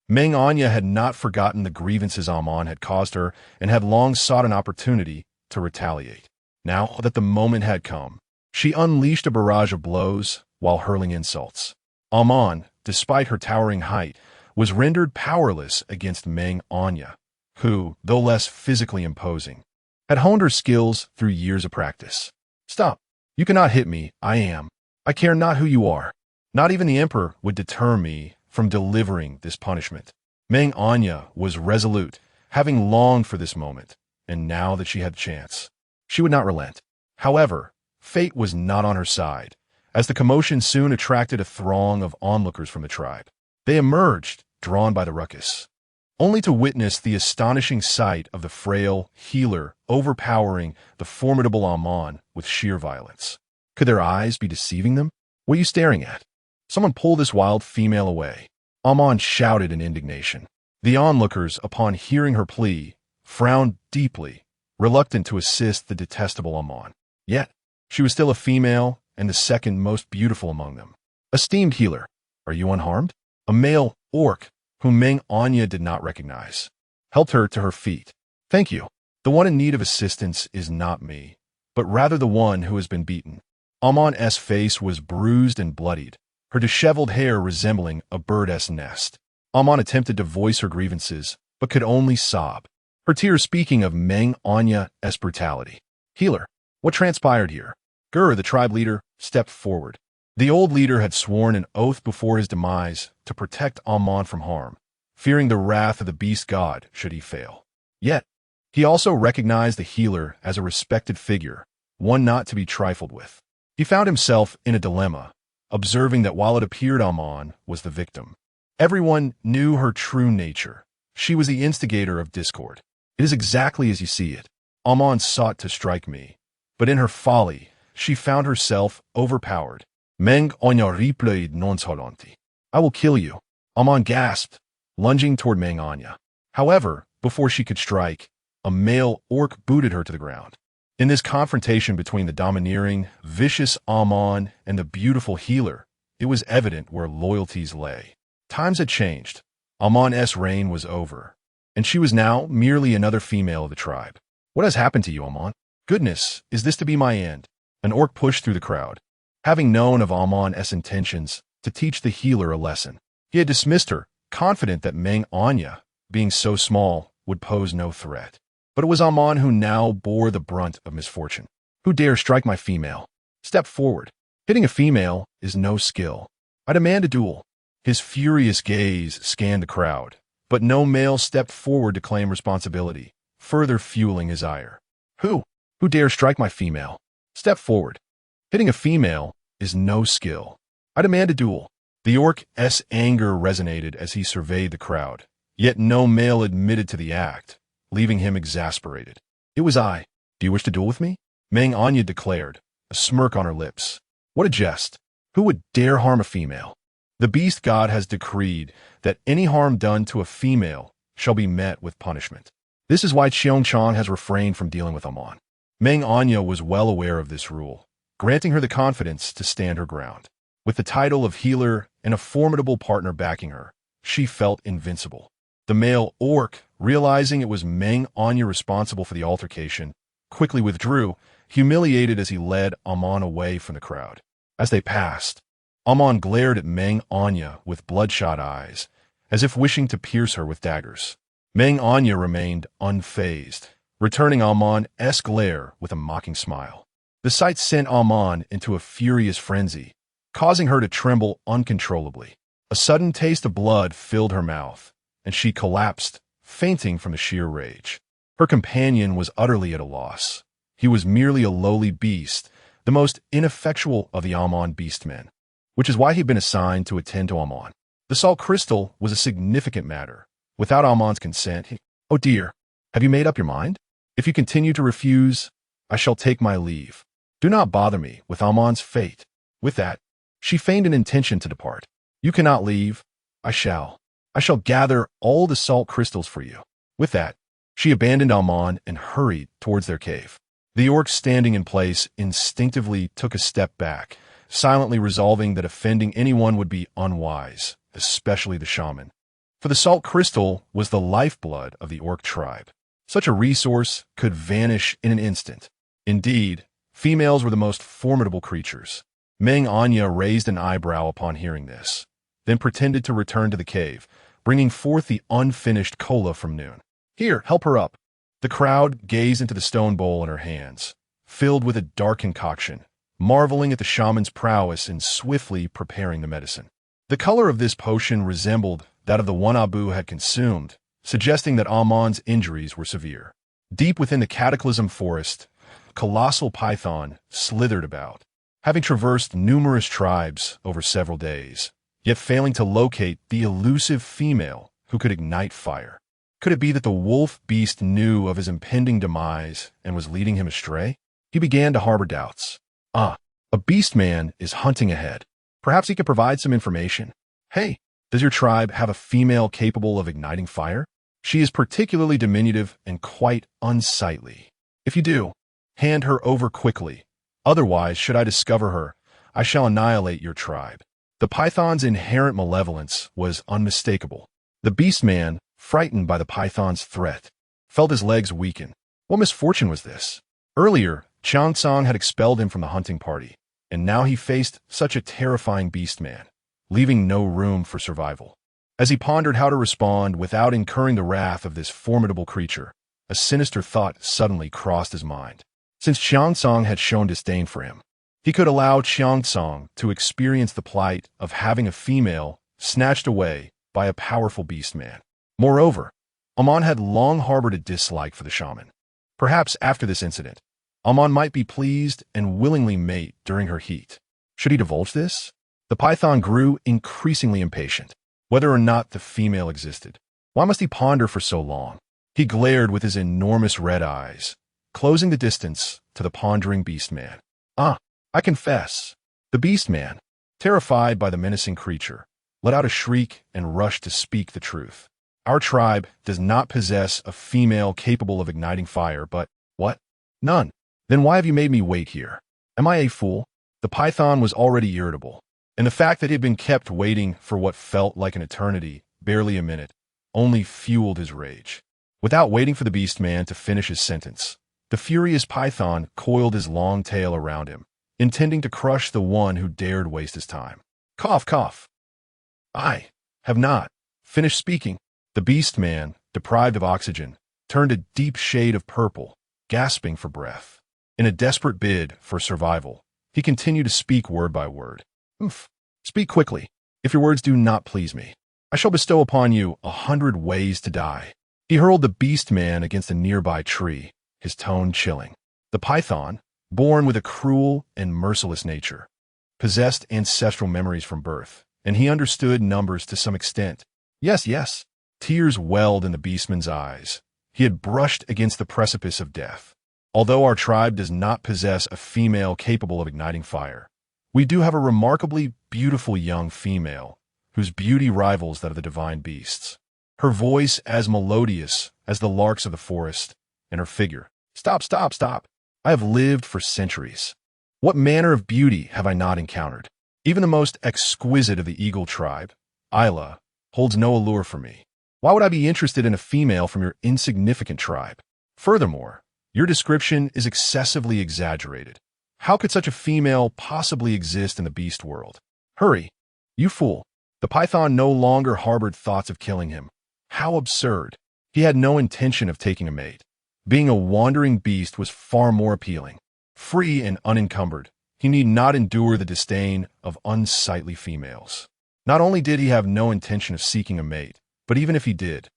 Meng Anyan had not forgotten the grievances Amon had caused her and had long sought an opportunity to retaliate. Now that the moment had come, she unleashed a barrage of blows while hurling insults. Amon, despite her towering height, was rendered powerless against Meng Anyan, who, though less physically imposing, had honed her skills through years of practice. Stop! You cannot hit me. I care not who you are. Not even the emperor would deter me from delivering this punishment. Meng Anyan was resolute, having longed for this moment, and now that she had the chance, she would not relent. However, fate was not on her side, as the commotion soon attracted a throng of onlookers from the tribe. They emerged, drawn by the ruckus, only to witness the astonishing sight of the frail healer overpowering the formidable Amon with sheer violence. Could their eyes be deceiving them? What are you staring at? Someone pull this wild female away. Amon shouted in indignation. The onlookers, upon hearing her plea, frowned deeply, reluctant to assist the detestable Amon. Yet, she was still a female and the second most beautiful among them. Esteemed healer, are you unharmed? A male orc, whom Meng Anyan did not recognize, helped her to her feet. Thank you. The one in need of assistance is not me, but rather the one who has been beaten. Amon's face was bruised and bloodied, her disheveled hair resembling a bird's nest. Amon attempted to voice her grievances, but could only sob, her tears speaking of Meng Anyan's brutality. Healer, what transpired here? Gur, the tribe leader, stepped forward. The old leader had sworn an oath before his demise to protect Amon from harm, fearing the wrath of the beast god should he fail. Yet, he also recognized the healer as a respected figure, one not to be trifled with. He found himself in a dilemma, observing that while it appeared Amon was the victim, everyone knew her true nature. She was the instigator of discord. It is exactly as you see it. Amon sought to strike me, but in her folly, she found herself overpowered. Meng Anyan replied nonchalantly. I will kill you. Amon gasped, lunging toward Meng Anyan. However, before she could strike, a male orc booted her to the ground. In this confrontation between the domineering, vicious Amon and the beautiful healer, it was evident where loyalties lay. Times had changed. Amon's reign was over, and she was now merely another female of the tribe. "What has happened to you, Amon? Goodness, is this to be my end?" An orc pushed through the crowd, having known of Amon's intentions to teach the healer a lesson. He had dismissed her, confident that Meng Anyan, being so small, would pose no threat. But it was Amon who now bore the brunt of misfortune. "Who dare strike my female? Step forward. Hitting a female is no skill. I demand a duel." His furious gaze scanned the crowd, but no male stepped forward to claim responsibility, further fueling his ire. Who dare strike my female? Step forward. Hitting a female is no skill. I demand a duel." The orc's anger resonated as he surveyed the crowd, yet no male admitted to the act, leaving him exasperated. "It was I. Do you wish to duel with me?" Meng Anyan declared, a smirk on her lips. "What a jest! Who would dare harm a female? The beast god has decreed that any harm done to a female shall be met with punishment. This is why Cheongchong has refrained from dealing with Amon." Meng Anyan was well aware of this rule, granting her the confidence to stand her ground. With the title of healer and a formidable partner backing her, she felt invincible. The male orc, realizing it was Meng Anyan responsible for the altercation, quickly withdrew, humiliated as he led Amon away from the crowd. As they passed, Amon glared at Meng Anyan with bloodshot eyes, as if wishing to pierce her with daggers. Meng Anyan remained unfazed, returning Amon's glare with a mocking smile. The sight sent Amon into a furious frenzy, causing her to tremble uncontrollably. A sudden taste of blood filled her mouth, and she collapsed, fainting from the sheer rage. Her companion was utterly at a loss. He was merely a lowly beast, the most ineffectual of the Amon beastmen, which is why he'd been assigned to attend to Amon. The salt crystal was a significant matter. Without Amon's consent, "Oh dear, have you made up your mind? If you continue to refuse, I shall take my leave. Do not bother me with Amon's fate." With that, she feigned an intention to depart. "You cannot leave. I shall gather all the salt crystals for you." With that, she abandoned Amon and hurried towards their cave. The orc standing in place instinctively took a step back, silently resolving that offending anyone would be unwise, especially the shaman. For the salt crystal was the lifeblood of the orc tribe. Such a resource could vanish in an instant. Indeed, females were the most formidable creatures. Meng Anyan raised an eyebrow upon hearing this, then pretended to return to the cave, bringing forth the unfinished cola from noon. "Here, help her up." The crowd gazed into the stone bowl in her hands, filled with a dark concoction, marveling at the shaman's prowess in swiftly preparing the medicine. The color of this potion resembled that of the one Abu had consumed, suggesting that Amon's injuries were severe. Deep within the cataclysm forest, a colossal python slithered about, having traversed numerous tribes over several days, yet failing to locate the elusive female who could ignite fire. Could it be that the wolf beast knew of his impending demise and was leading him astray? He began to harbor doubts. A beast man is hunting ahead. Perhaps he could provide some information. "Hey, does your tribe have a female capable of igniting fire? She is particularly diminutive and quite unsightly. If you do, hand her over quickly. Otherwise, should I discover her, I shall annihilate your tribe." The python's inherent malevolence was unmistakable. The beast man, frightened by the python's threat, felt his legs weaken. What misfortune was this? Earlier, Cheongchong had expelled him from the hunting party, and now he faced such a terrifying beast man, leaving no room for survival. As he pondered how to respond without incurring the wrath of this formidable creature, a sinister thought suddenly crossed his mind. Since Cheongchong had shown disdain for him, he could allow Cheongchong to experience the plight of having a female snatched away by a powerful beast man. Moreover, Amon had long harbored a dislike for the shaman. Perhaps after this incident, Amon might be pleased and willingly mate during her heat. Should he divulge this? The python grew increasingly impatient. Whether or not the female existed, why must he ponder for so long? He glared with his enormous red eyes, closing the distance to the pondering beast man. I confess. The beast man, terrified by the menacing creature, let out a shriek and rushed to speak the truth. Our tribe does not possess a female capable of igniting fire, but what? None. Then why have you made me wait here? Am I a fool? The python was already irritable, and the fact that he had been kept waiting for what felt like an eternity, barely a minute, only fueled his rage. Without waiting for the beast man to finish his sentence, the furious python coiled his long tail around him, intending to crush the one who dared waste his time. Cough, cough. I have not finished speaking. The beast man, deprived of oxygen, turned a deep shade of purple, gasping for breath. In a desperate bid for survival, he continued to speak word by word. Speak quickly. If your words do not please me, I shall bestow upon you 100 ways to die. He hurled the beast man against a nearby tree, his tone chilling. The python, born with a cruel and merciless nature, possessed ancestral memories from birth, and he understood numbers to some extent. Yes, yes. Tears welled in the beastman's eyes. He had brushed against the precipice of death. Although our tribe does not possess a female capable of igniting fire, we do have a remarkably beautiful young female, whose beauty rivals that of the divine beasts. Her voice as melodious as the larks of the forest, and her figure. Stop, stop, stop. I have lived for centuries. What manner of beauty have I not encountered? Even the most exquisite of the eagle tribe, Isla, holds no allure for me. Why would I be interested in a female from your insignificant tribe? Furthermore, your description is excessively exaggerated. How could such a female possibly exist in the beast world? Hurry, you fool. The python no longer harbored thoughts of killing him. How absurd. He had no intention of taking a mate. Being a wandering beast was far more appealing. Free and unencumbered, he need not endure the disdain of unsightly females. Not only did he have no intention of seeking a mate, but even if he did,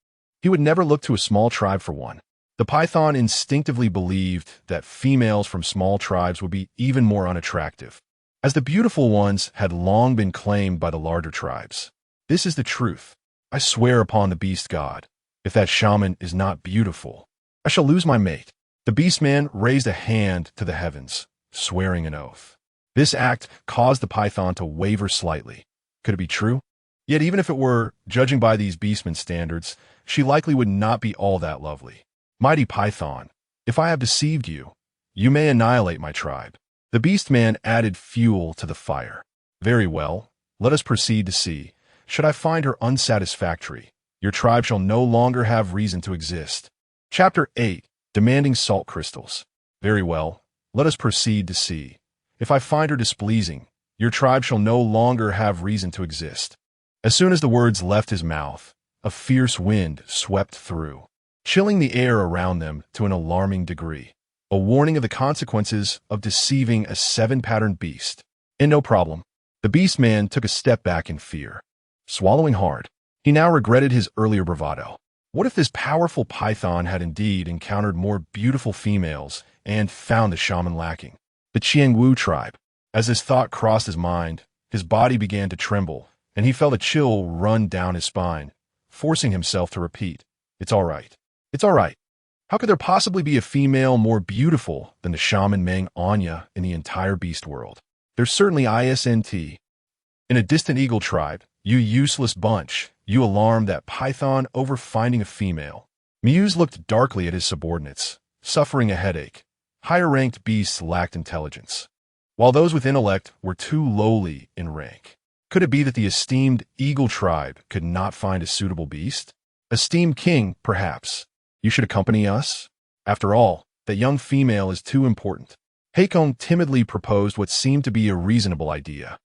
he would never look to a small tribe for one. The python instinctively believed that females from small tribes would be even more unattractive, as the beautiful ones had long been claimed by the larger tribes. This is the truth. I swear upon the beast god, if that shaman is not beautiful, I shall lose my mate. The beast man raised a hand to the heavens, swearing an oath. This act caused the python to waver slightly. Could it be true? Yet even if it were, judging by these beastman standards, she likely would not be all that lovely. Mighty python, if I have deceived you, you may annihilate my tribe. The beast man added fuel to the fire. Very well, let us proceed to see. Should I find her unsatisfactory, your tribe shall no longer have reason to exist. Chapter 8. Demanding salt crystals. Very well, let us proceed to see. If I find her displeasing, your tribe shall no longer have reason to exist. As soon as the words left his mouth, a fierce wind swept through, chilling the air around them to an alarming degree, a warning of the consequences of deceiving a seven-patterned beast. And no problem. The beast man took a step back in fear. Swallowing hard, he now regretted his earlier bravado. What if this powerful python had indeed encountered more beautiful females and found the shaman lacking? The Qiangwu tribe. As this thought crossed his mind, his body began to tremble, and he felt a chill run down his spine, forcing himself to repeat, "It's all right. It's all right." How could there possibly be a female more beautiful than the shaman Meng Anyan in the entire beast world? There's certainly isn't. In a distant eagle tribe, you useless bunch, you alarmed that python over finding a female. Muse looked darkly at his subordinates, suffering a headache. Higher-ranked beasts lacked intelligence, while those with intellect were too lowly in rank. Could it be that the esteemed eagle tribe could not find a suitable beast? Esteemed king, perhaps. You should accompany us? After all, that young female is too important. Hakon timidly proposed what seemed to be a reasonable idea.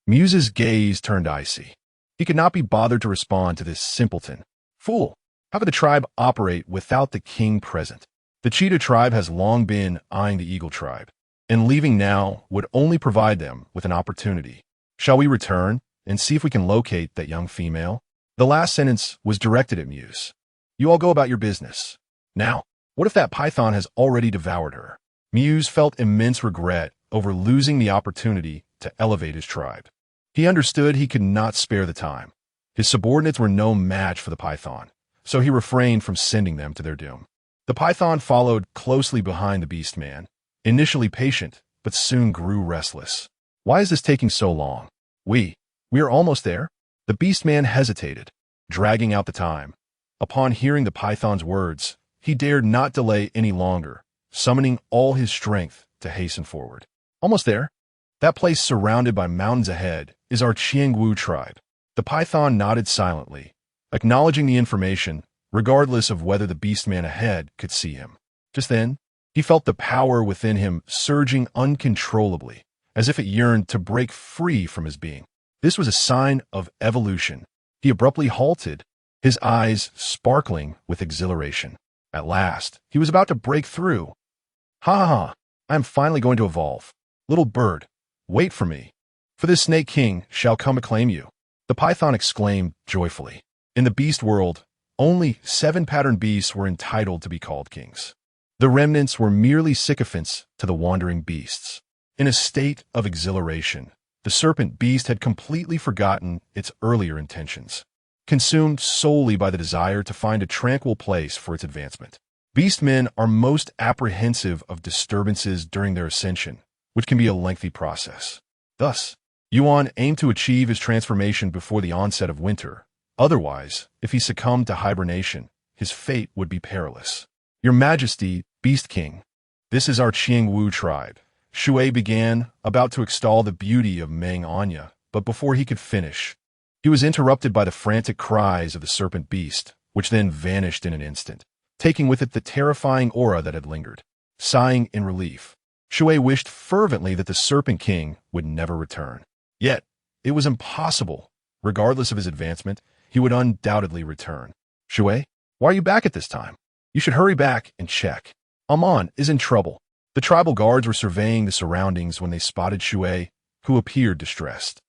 Muse's gaze turned icy. He could not be bothered to respond to this simpleton. Fool! How could the tribe operate without the king present? The cheetah tribe has long been eyeing the eagle tribe, and leaving now would only provide them with an opportunity. Shall we return and see if we can locate that young female? The last sentence was directed at Muse. You all go about your business. Now, what if that python has already devoured her? Muse felt immense regret over losing the opportunity to elevate his tribe. He understood he could not spare the time. His subordinates were no match for the python, so he refrained from sending them to their doom. The python followed closely behind the beast man, initially patient, but soon grew restless. Why is this taking so long? We are almost there. The beast man hesitated. dragging out the time. Upon hearing the python's words, he dared not delay any longer, summoning all his strength to hasten forward. Almost there. That place surrounded by mountains ahead is our Qiangwu tribe. The python nodded silently, acknowledging the information, regardless of whether the beastman ahead could see him. Just then, he felt the power within him surging uncontrollably, as if it yearned to break free from his being. This was a sign of evolution. He abruptly halted, his eyes sparkling with exhilaration. At last, he was about to break through. Ha ha ha, I am finally going to evolve. Little bird, wait for me, for this snake king shall come acclaim you. The python exclaimed joyfully. In the beast world, only 7 pattern beasts were entitled to be called kings. The remnants were merely sycophants to the wandering beasts. In a state of exhilaration, the serpent beast had completely forgotten its earlier intentions, consumed solely by the desire to find a tranquil place for its advancement. Beastmen are most apprehensive of disturbances during their ascension, which can be a lengthy process. Thus, Yuan aimed to achieve his transformation before the onset of winter. Otherwise, if he succumbed to hibernation, his fate would be perilous. Your Majesty, Beast King, this is our Qiangwu tribe. Shui began, about to extol the beauty of Meng Anyan, but before he could finish, he was interrupted by the frantic cries of the serpent beast, which then vanished in an instant, taking with it the terrifying aura that had lingered. Sighing in relief, Shui wished fervently that the Serpent King would never return. Yet, it was impossible. Regardless of his advancement, he would undoubtedly return. Shui, why are you back at this time? You should hurry back and check. Amon is in trouble. The tribal guards were surveying the surroundings when they spotted Shui, who appeared distressed.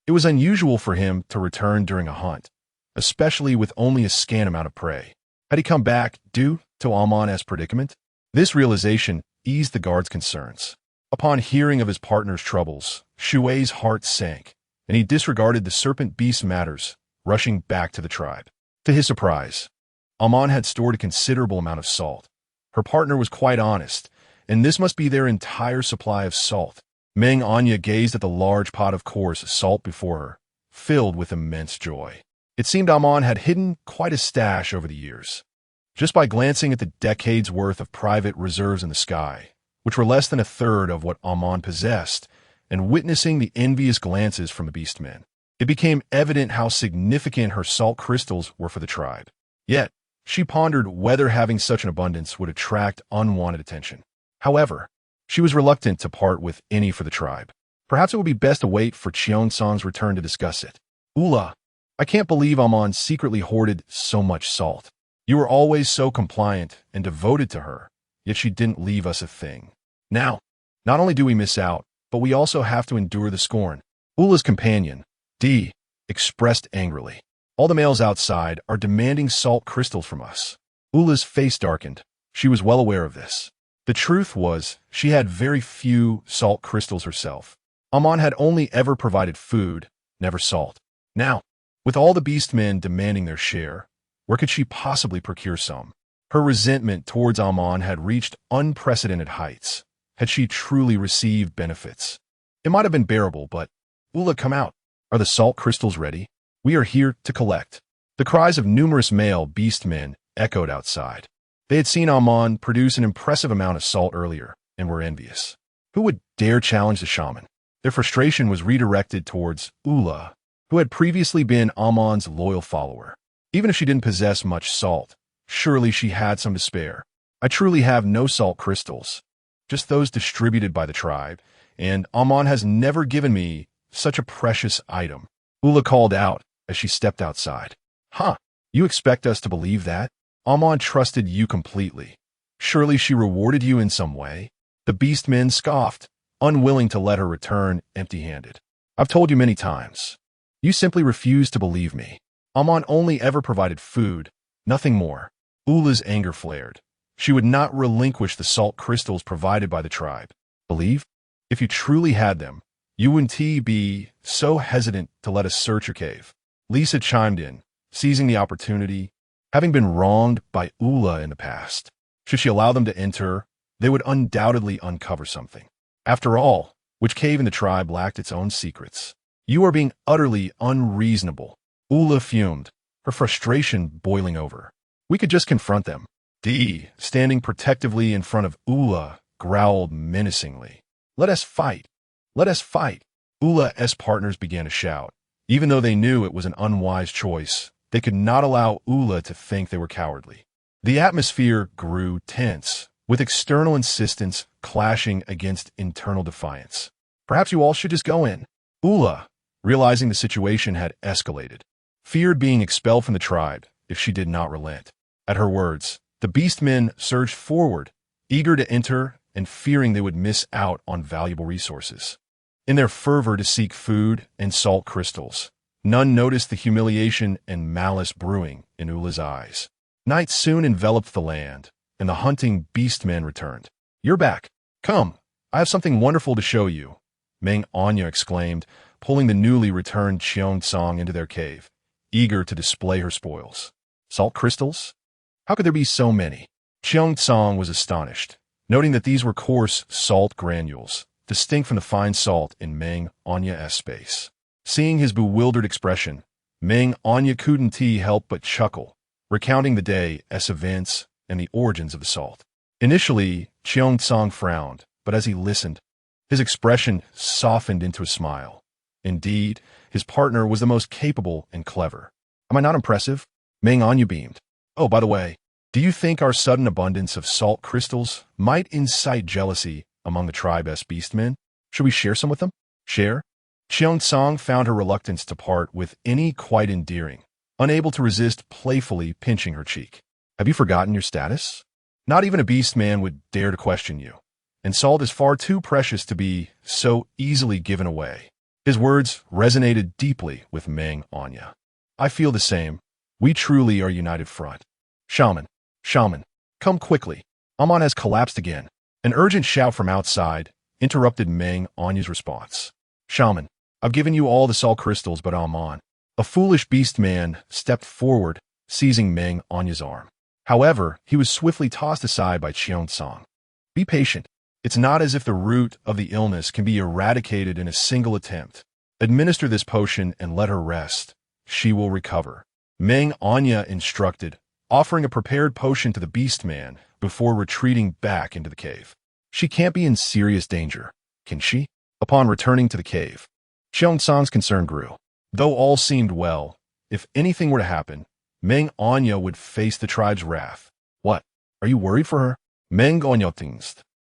It was unusual for him to return during a hunt, especially with only a scant amount of prey. Had he come back due to Amon's predicament? This realization eased the guard's concerns. Upon hearing of his partner's troubles, Shui's heart sank, and he disregarded the serpent beast's matters, rushing back to the tribe. To his surprise, Amon had stored a considerable amount of salt. Her partner was quite honest, and this must be their entire supply of salt. Meng Anyan gazed at the large pot of coarse salt before her, filled with immense joy. It seemed Amon had hidden quite a stash over the years. Just by glancing at the decades' worth of private reserves in the sky, which were less than a third of what Amon possessed, and witnessing the envious glances from the beastmen, it became evident how significant her salt crystals were for the tribe. Yet, she pondered whether having such an abundance would attract unwanted attention. However, she was reluctant to part with any for the tribe. Perhaps it would be best to wait for Cheongsong's return to discuss it. Ula, I can't believe Amon secretly hoarded so much salt. You were always so compliant and devoted to her, yet she didn't leave us a thing. Now, not only do we miss out, but we also have to endure the scorn. Ula's companion, D, expressed angrily. All the males outside are demanding salt crystals from us. Ula's face darkened. She was well aware of this. The truth was, she had very few salt crystals herself. Amon had only ever provided food, never salt. Now, with all the beastmen demanding their share, where could she possibly procure some? Her resentment towards Amon had reached unprecedented heights. Had she truly received benefits? It might have been bearable, but, Ula, come out. Are the salt crystals ready? We are here to collect. The cries of numerous male beastmen echoed outside. They had seen Amon produce an impressive amount of salt earlier, and were envious. Who would dare challenge the shaman? Their frustration was redirected towards Ula, who had previously been Amon's loyal follower. Even if she didn't possess much salt, surely she had some to spare. I truly have no salt crystals, just those distributed by the tribe, and Amon has never given me such a precious item. Ula called out as she stepped outside. Huh, you expect us to believe that? Amon trusted you completely. Surely she rewarded you in some way. The beastmen scoffed, unwilling to let her return empty-handed. I've told you many times. You simply refuse to believe me. Amon only ever provided food, nothing more. Ula's anger flared. She would not relinquish the salt crystals provided by the tribe. Believe? If you truly had them, you wouldn't be so hesitant to let us search your cave. Lisa chimed in, seizing the opportunity. Having been wronged by Ula in the past, should she allow them to enter, they would undoubtedly uncover something. After all, which cave in the tribe lacked its own secrets? You are being utterly unreasonable. Ula fumed, her frustration boiling over. We could just confront them. Dee, standing protectively in front of Ula, growled menacingly. Let us fight. Let us fight. Ula's partners began to shout. Even though they knew it was an unwise choice, they could not allow Ula to think they were cowardly. The atmosphere grew tense, with external insistence clashing against internal defiance. Perhaps you all should just go in. Ula, realizing the situation had escalated, feared being expelled from the tribe if she did not relent. At her words, the beastmen surged forward, eager to enter and fearing they would miss out on valuable resources. In their fervor to seek food and salt crystals, none noticed the humiliation and malice brewing in Ula's eyes. Night soon enveloped the land, and the hunting beastmen returned. You're back. Come, I have something wonderful to show you, Meng Anyan exclaimed, pulling the newly returned Cheongsong into their cave, eager to display her spoils. Salt crystals? How could there be so many? Cheongsong was astonished, noting that these were coarse salt granules, distinct from the fine salt in Meng Anyan's space. Seeing his bewildered expression, Meng Anyan couldn't help but chuckle, recounting the day's events and the origins of the salt. Initially, Cheongsong frowned, but as he listened, his expression softened into a smile. Indeed, his partner was the most capable and clever. Am I not impressive? Meng Anyan beamed. Oh, by the way, do you think our sudden abundance of salt crystals might incite jealousy among the tribe's beastmen? Should we share some with them? Share? Cheongsong found her reluctance to part with any quite endearing, unable to resist playfully pinching her cheek. Have you forgotten your status? Not even a beastman would dare to question you, and salt is far too precious to be so easily given away. His words resonated deeply with Meng Anyan. I feel the same. We truly are a united front. Shaman, come quickly. Amon has collapsed again. An urgent shout from outside interrupted Meng Anyan's response. Shaman, I've given you all the salt crystals but Amon. A foolish beast man stepped forward, seizing Meng Anyan's arm. However, he was swiftly tossed aside by Cheongsong. Be patient. It's not as if the root of the illness can be eradicated in a single attempt. Administer this potion and let her rest. She will recover. Meng Anyan instructed, offering a prepared potion to the beast man before retreating back into the cave. She can't be in serious danger, can she? Upon returning to the cave, Cheongsong's concern grew. Though all seemed well, if anything were to happen, Meng Anyan would face the tribe's wrath. What? Are you worried for her? Meng Anyan thinks.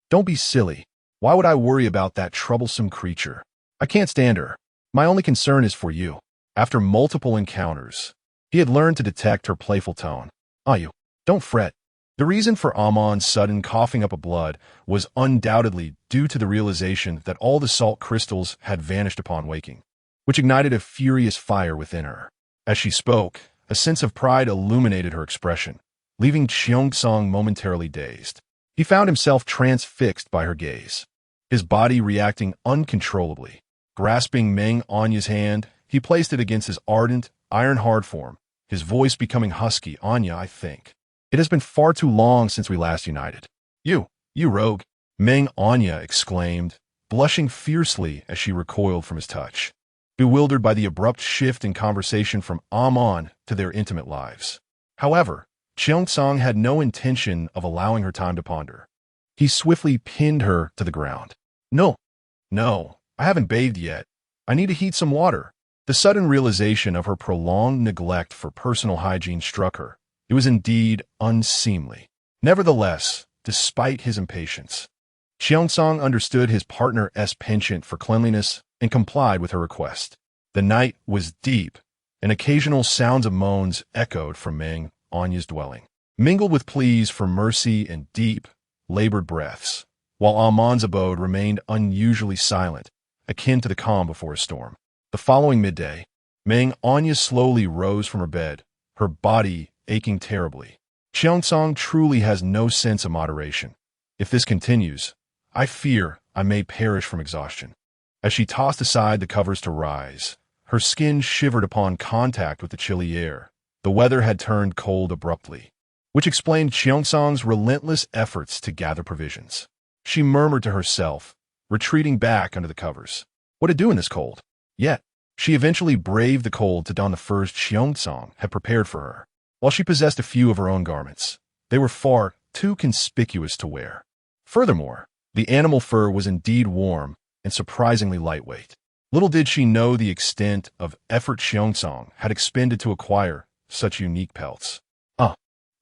Don't be silly. Why would I worry about that troublesome creature? I can't stand her. My only concern is for you. After multiple encounters, he had learned to detect her playful tone. You, don't fret. The reason for Amon's sudden coughing up of blood was undoubtedly due to the realization that all the salt crystals had vanished upon waking, which ignited a furious fire within her. As she spoke, a sense of pride illuminated her expression, leaving Cheongsong momentarily dazed. He found himself transfixed by her gaze, his body reacting uncontrollably. Grasping Meng Anyan's hand, he placed it against his ardent, iron-hard form, his voice becoming husky. Anya, I think. It has been far too long since we last united. You rogue, Meng Anyan exclaimed, blushing fiercely as she recoiled from his touch, bewildered by the abrupt shift in conversation from Amon to their intimate lives. However, Cheongsong had no intention of allowing her time to ponder. He swiftly pinned her to the ground. No, I haven't bathed yet. I need to heat some water. The sudden realization of her prolonged neglect for personal hygiene struck her. It was indeed unseemly. Nevertheless, despite his impatience, Cheongsong understood his partner's penchant for cleanliness and complied with her request. The night was deep, and occasional sounds of moans echoed from Meng Anyan's dwelling, mingled with pleas for mercy and deep, labored breaths, while Amon's abode remained unusually silent, akin to the calm before a storm. The following midday, Meng Anyan slowly rose from her bed, her body aching terribly. Cheongsong truly has no sense of moderation. If this continues, I fear I may perish from exhaustion. As she tossed aside the covers to rise, her skin shivered upon contact with the chilly air. The weather had turned cold abruptly, which explained Cheongsong's relentless efforts to gather provisions. She murmured to herself, retreating back under the covers. What to do in this cold? Yet, She eventually braved the cold to don the furs Xiongtsang had prepared for her. While she possessed a few of her own garments, they were far too conspicuous to wear. Furthermore, the animal fur was indeed warm and surprisingly lightweight. Little did she know the extent of effort Xiongtsang had expended to acquire such unique pelts.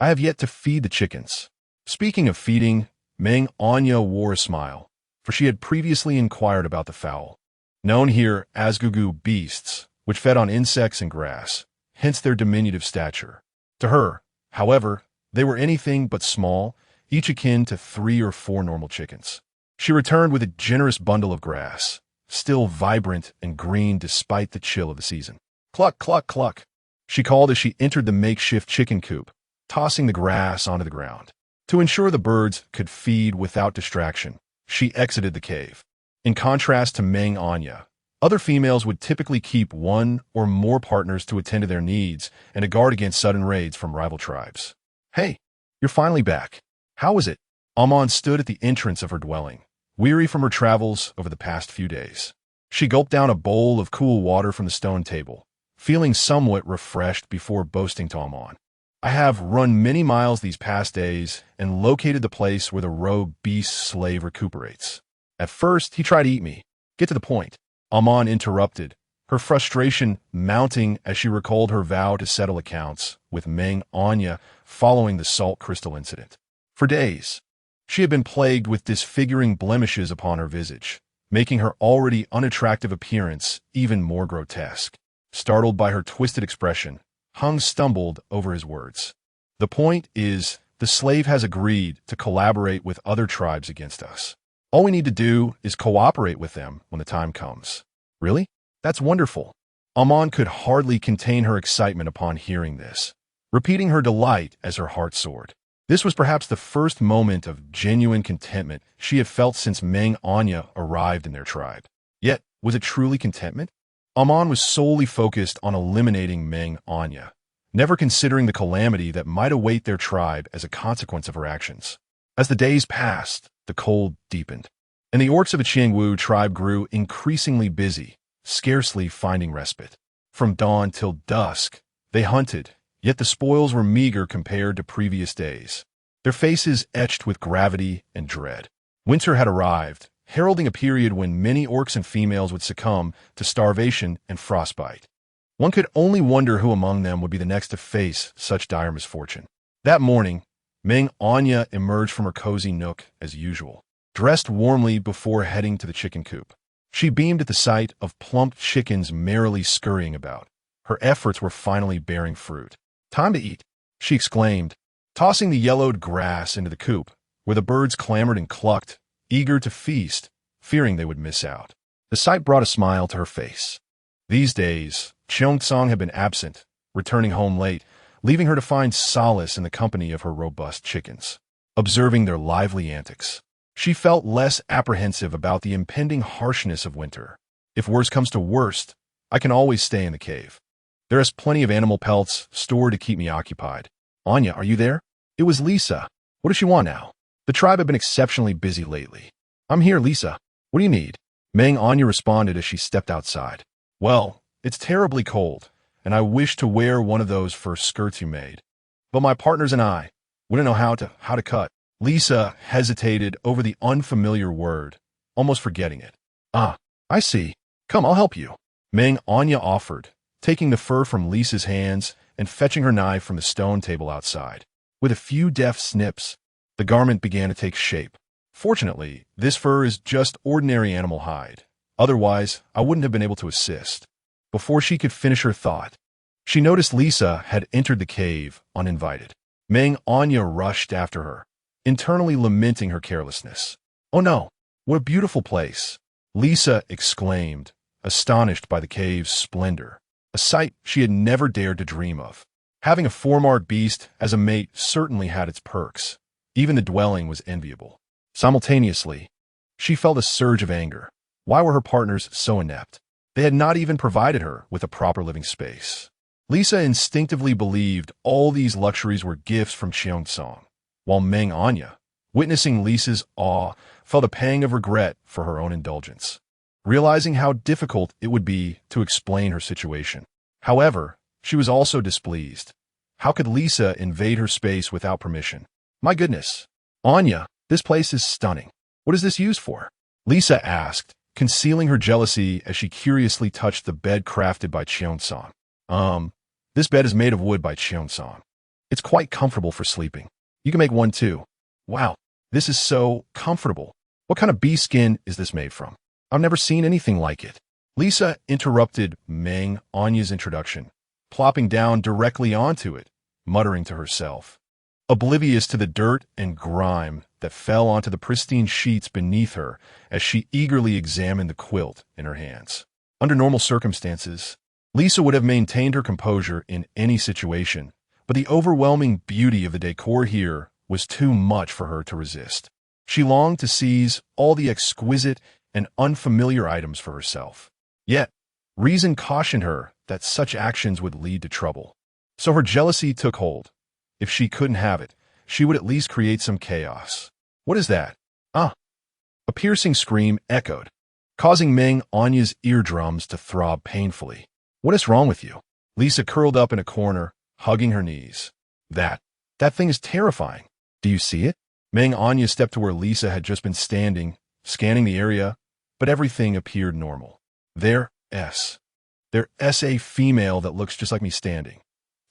I have yet to feed the chickens. Speaking of feeding, Meng Anyan wore a smile, for she had previously inquired about the fowl, known here as gugu beasts, which fed on insects and grass, hence their diminutive stature. To her, however, they were anything but small, each akin to 3 or 4 normal chickens. She returned with a generous bundle of grass, still vibrant and green despite the chill of the season. Cluck, cluck, cluck, she called as she entered the makeshift chicken coop, tossing the grass onto the ground. To ensure the birds could feed without distraction, she exited the cave. In contrast to Meng Anyan, other females would typically keep 1 or more partners to attend to their needs and to guard against sudden raids from rival tribes. Hey, you're finally back. How is it? Amon stood at the entrance of her dwelling, weary from her travels over the past few days. She gulped down a bowl of cool water from the stone table, feeling somewhat refreshed before boasting to Amon. I have run many miles these past days and located the place where the rogue beast slave recuperates. At first, he tried to eat me. Get to the point. Amon interrupted, her frustration mounting as she recalled her vow to settle accounts with Meng Anyan following the salt crystal incident. For days, she had been plagued with disfiguring blemishes upon her visage, making her already unattractive appearance even more grotesque. Startled by her twisted expression, Hung stumbled over his words. The point is, the slave has agreed to collaborate with other tribes against us. All we need to do is cooperate with them when the time comes. Really? That's wonderful. Amon could hardly contain her excitement upon hearing this, repeating her delight as her heart soared. This was perhaps the first moment of genuine contentment she had felt since Meng Anyan arrived in their tribe. Yet, was it truly contentment? Amon was solely focused on eliminating Meng Anyan, never considering the calamity that might await their tribe as a consequence of her actions. As the days passed, the cold deepened, and the orcs of the Qiangwu tribe grew increasingly busy, scarcely finding respite. From dawn till dusk, they hunted, yet the spoils were meager compared to previous days, their faces etched with gravity and dread. Winter had arrived, heralding a period when many orcs and females would succumb to starvation and frostbite. One could only wonder who among them would be the next to face such dire misfortune. That morning, Meng Anyan emerged from her cozy nook as usual, dressed warmly before heading to the chicken coop. She beamed at the sight of plump chickens merrily scurrying about. Her efforts were finally bearing fruit. Time to eat, she exclaimed, tossing the yellowed grass into the coop, where the birds clamored and clucked, eager to feast, fearing they would miss out. The sight brought a smile to her face. These days, Xiongtsang had been absent, returning home late, leaving her to find solace in the company of her robust chickens. Observing their lively antics, she felt less apprehensive about the impending harshness of winter. If worse comes to worst, I can always stay in the cave. There is plenty of animal pelts stored to keep me occupied. Anya, are you there? It was Lisa. What does she want now? The tribe have been exceptionally busy lately. I'm here, Lisa. What do you need? Meng Anyan responded as she stepped outside. Well, it's terribly cold, and I wish to wear one of those fur skirts you made. But my partners and I wouldn't know how to cut. Lisa hesitated over the unfamiliar word, almost forgetting it. Ah, I see. Come, I'll help you. Meng Anyan offered, taking the fur from Lisa's hands and fetching her knife from the stone table outside. With a few deft snips, the garment began to take shape. Fortunately, this fur is just ordinary animal hide. Otherwise, I wouldn't have been able to assist. Before she could finish her thought, she noticed Lisa had entered the cave uninvited. Meng Anyan rushed after her, internally lamenting her carelessness. Oh no, what a beautiful place, Lisa exclaimed, astonished by the cave's splendor, a sight she had never dared to dream of. Having a four-marked beast as a mate certainly had its perks. Even the dwelling was enviable. Simultaneously, she felt a surge of anger. Why were her partners so inept? They had not even provided her with a proper living space. Lisa instinctively believed all these luxuries were gifts from Xiongtsang, while Meng Anyan, witnessing Lisa's awe, felt a pang of regret for her own indulgence. realizing how difficult it would be to explain her situation. However, she was also displeased. How could Lisa invade her space without permission? My goodness. Anya, this place is stunning. What is this used for? Lisa asked, concealing her jealousy as she curiously touched the bed crafted by Cheon-san. This bed is made of wood by Cheon-san. It's quite comfortable for sleeping. You can make one too. Wow, this is so comfortable. What kind of bee skin is this made from? I've never seen anything like it. Lisa interrupted Meng Anyan's introduction, plopping down directly onto it, muttering to herself, oblivious to the dirt and grime that fell onto the pristine sheets beneath her as she eagerly examined the quilt in her hands. Under normal circumstances, Lisa would have maintained her composure in any situation, but the overwhelming beauty of the decor here was too much for her to resist. She longed to seize all the exquisite and unfamiliar items for herself. Yet, reason cautioned her that such actions would lead to trouble. So her jealousy took hold. If she couldn't have it, she would at least create some chaos. What is that? Ah! A piercing scream echoed, causing Meng Anya's eardrums to throb painfully. What is wrong with you? Lisa curled up in a corner, hugging her knees. That thing is terrifying. Do you see it? Meng Anya stepped to where Lisa had just been standing, scanning the area, but everything appeared normal. There's a female that looks just like me standing.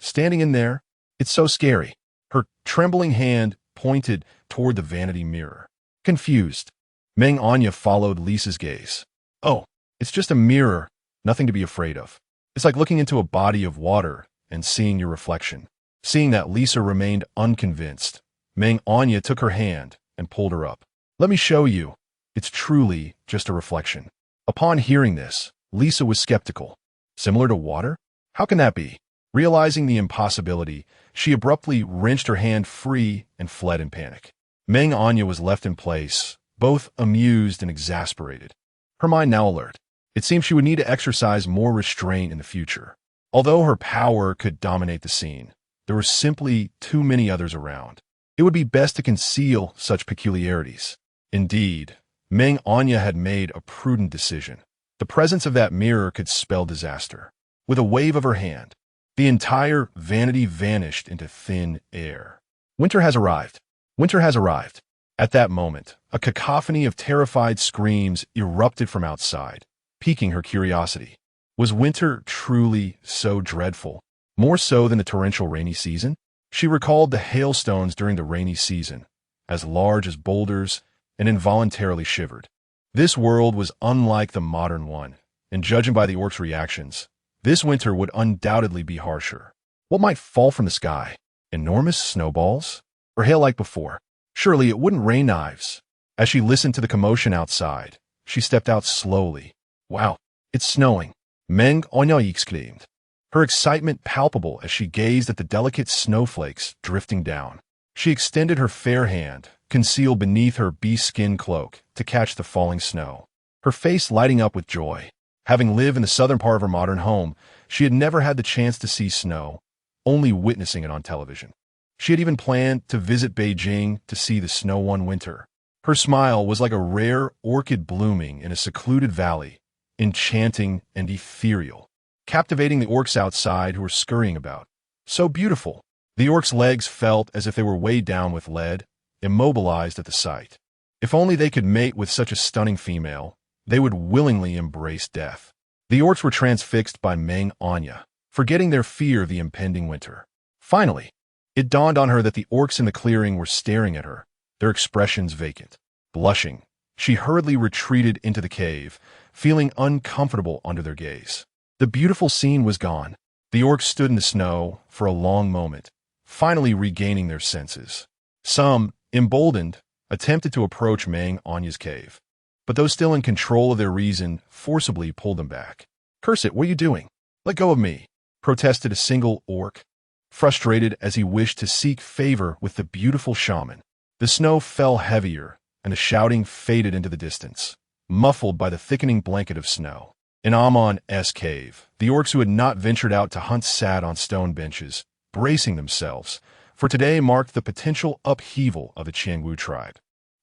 Standing in there, it's so scary. Her trembling hand pointed toward the vanity mirror. Confused, Meng Anya followed Lisa's gaze. Oh, it's just a mirror, nothing to be afraid of. It's like looking into a body of water and seeing your reflection. Seeing that Lisa remained unconvinced, Meng Anya took her hand and pulled her up. Let me show you. It's truly just a reflection. Upon hearing this, Lisa was skeptical. Similar to water? How can that be? Realizing the impossibility, she abruptly wrenched her hand free and fled in panic. Meng Anya was left in place, both amused and exasperated. Her mind now alert. It seemed she would need to exercise more restraint in the future. Although her power could dominate the scene, there were simply too many others around. It would be best to conceal such peculiarities. Indeed, Meng Anya had made a prudent decision. The presence of that mirror could spell disaster. With a wave of her hand, the entire vanity vanished into thin air. Winter has arrived. Winter has arrived. At that moment, a cacophony of terrified screams erupted from outside, piquing her curiosity. Was winter truly so dreadful? More so than the torrential rainy season? She recalled the hailstones during the rainy season, as large as boulders, and involuntarily shivered. This world was unlike the modern one, and judging by the orcs' reactions, this winter would undoubtedly be harsher. What might fall from the sky? Enormous snowballs? Or hail like before? Surely it wouldn't rain knives. As she listened to the commotion outside, she stepped out slowly. Wow, it's snowing, Meng Anyan exclaimed, her excitement palpable as she gazed at the delicate snowflakes drifting down. She extended her fair hand, concealed beneath her bee-skin cloak, to catch the falling snow, her face lighting up with joy. Having lived in the southern part of her modern home, she had never had the chance to see snow, only witnessing it on television. She had even planned to visit Beijing to see the snow one winter. Her smile was like a rare orchid blooming in a secluded valley, enchanting and ethereal, captivating the orcs outside who were scurrying about. So beautiful. The orcs' legs felt as if they were weighed down with lead, immobilized at the sight. If only they could mate with such a stunning female, they would willingly embrace death. The orcs were transfixed by Meng Anya, forgetting their fear of the impending winter. Finally, it dawned on her that the orcs in the clearing were staring at her, their expressions vacant. Blushing, she hurriedly retreated into the cave, feeling uncomfortable under their gaze. The beautiful scene was gone. The orcs stood in the snow for a long moment, finally regaining their senses. Some, emboldened, attempted to approach Meng Anya's cave, but those still in control of their reason forcibly pulled them back. "Curse it, what are you doing? Let go of me," protested a single orc, frustrated as he wished to seek favor with the beautiful shaman. The snow fell heavier, and the shouting faded into the distance, muffled by the thickening blanket of snow. In Amon's cave, the orcs who had not ventured out to hunt sat on stone benches, bracing themselves, for today marked the potential upheaval of the Qiangwu tribe.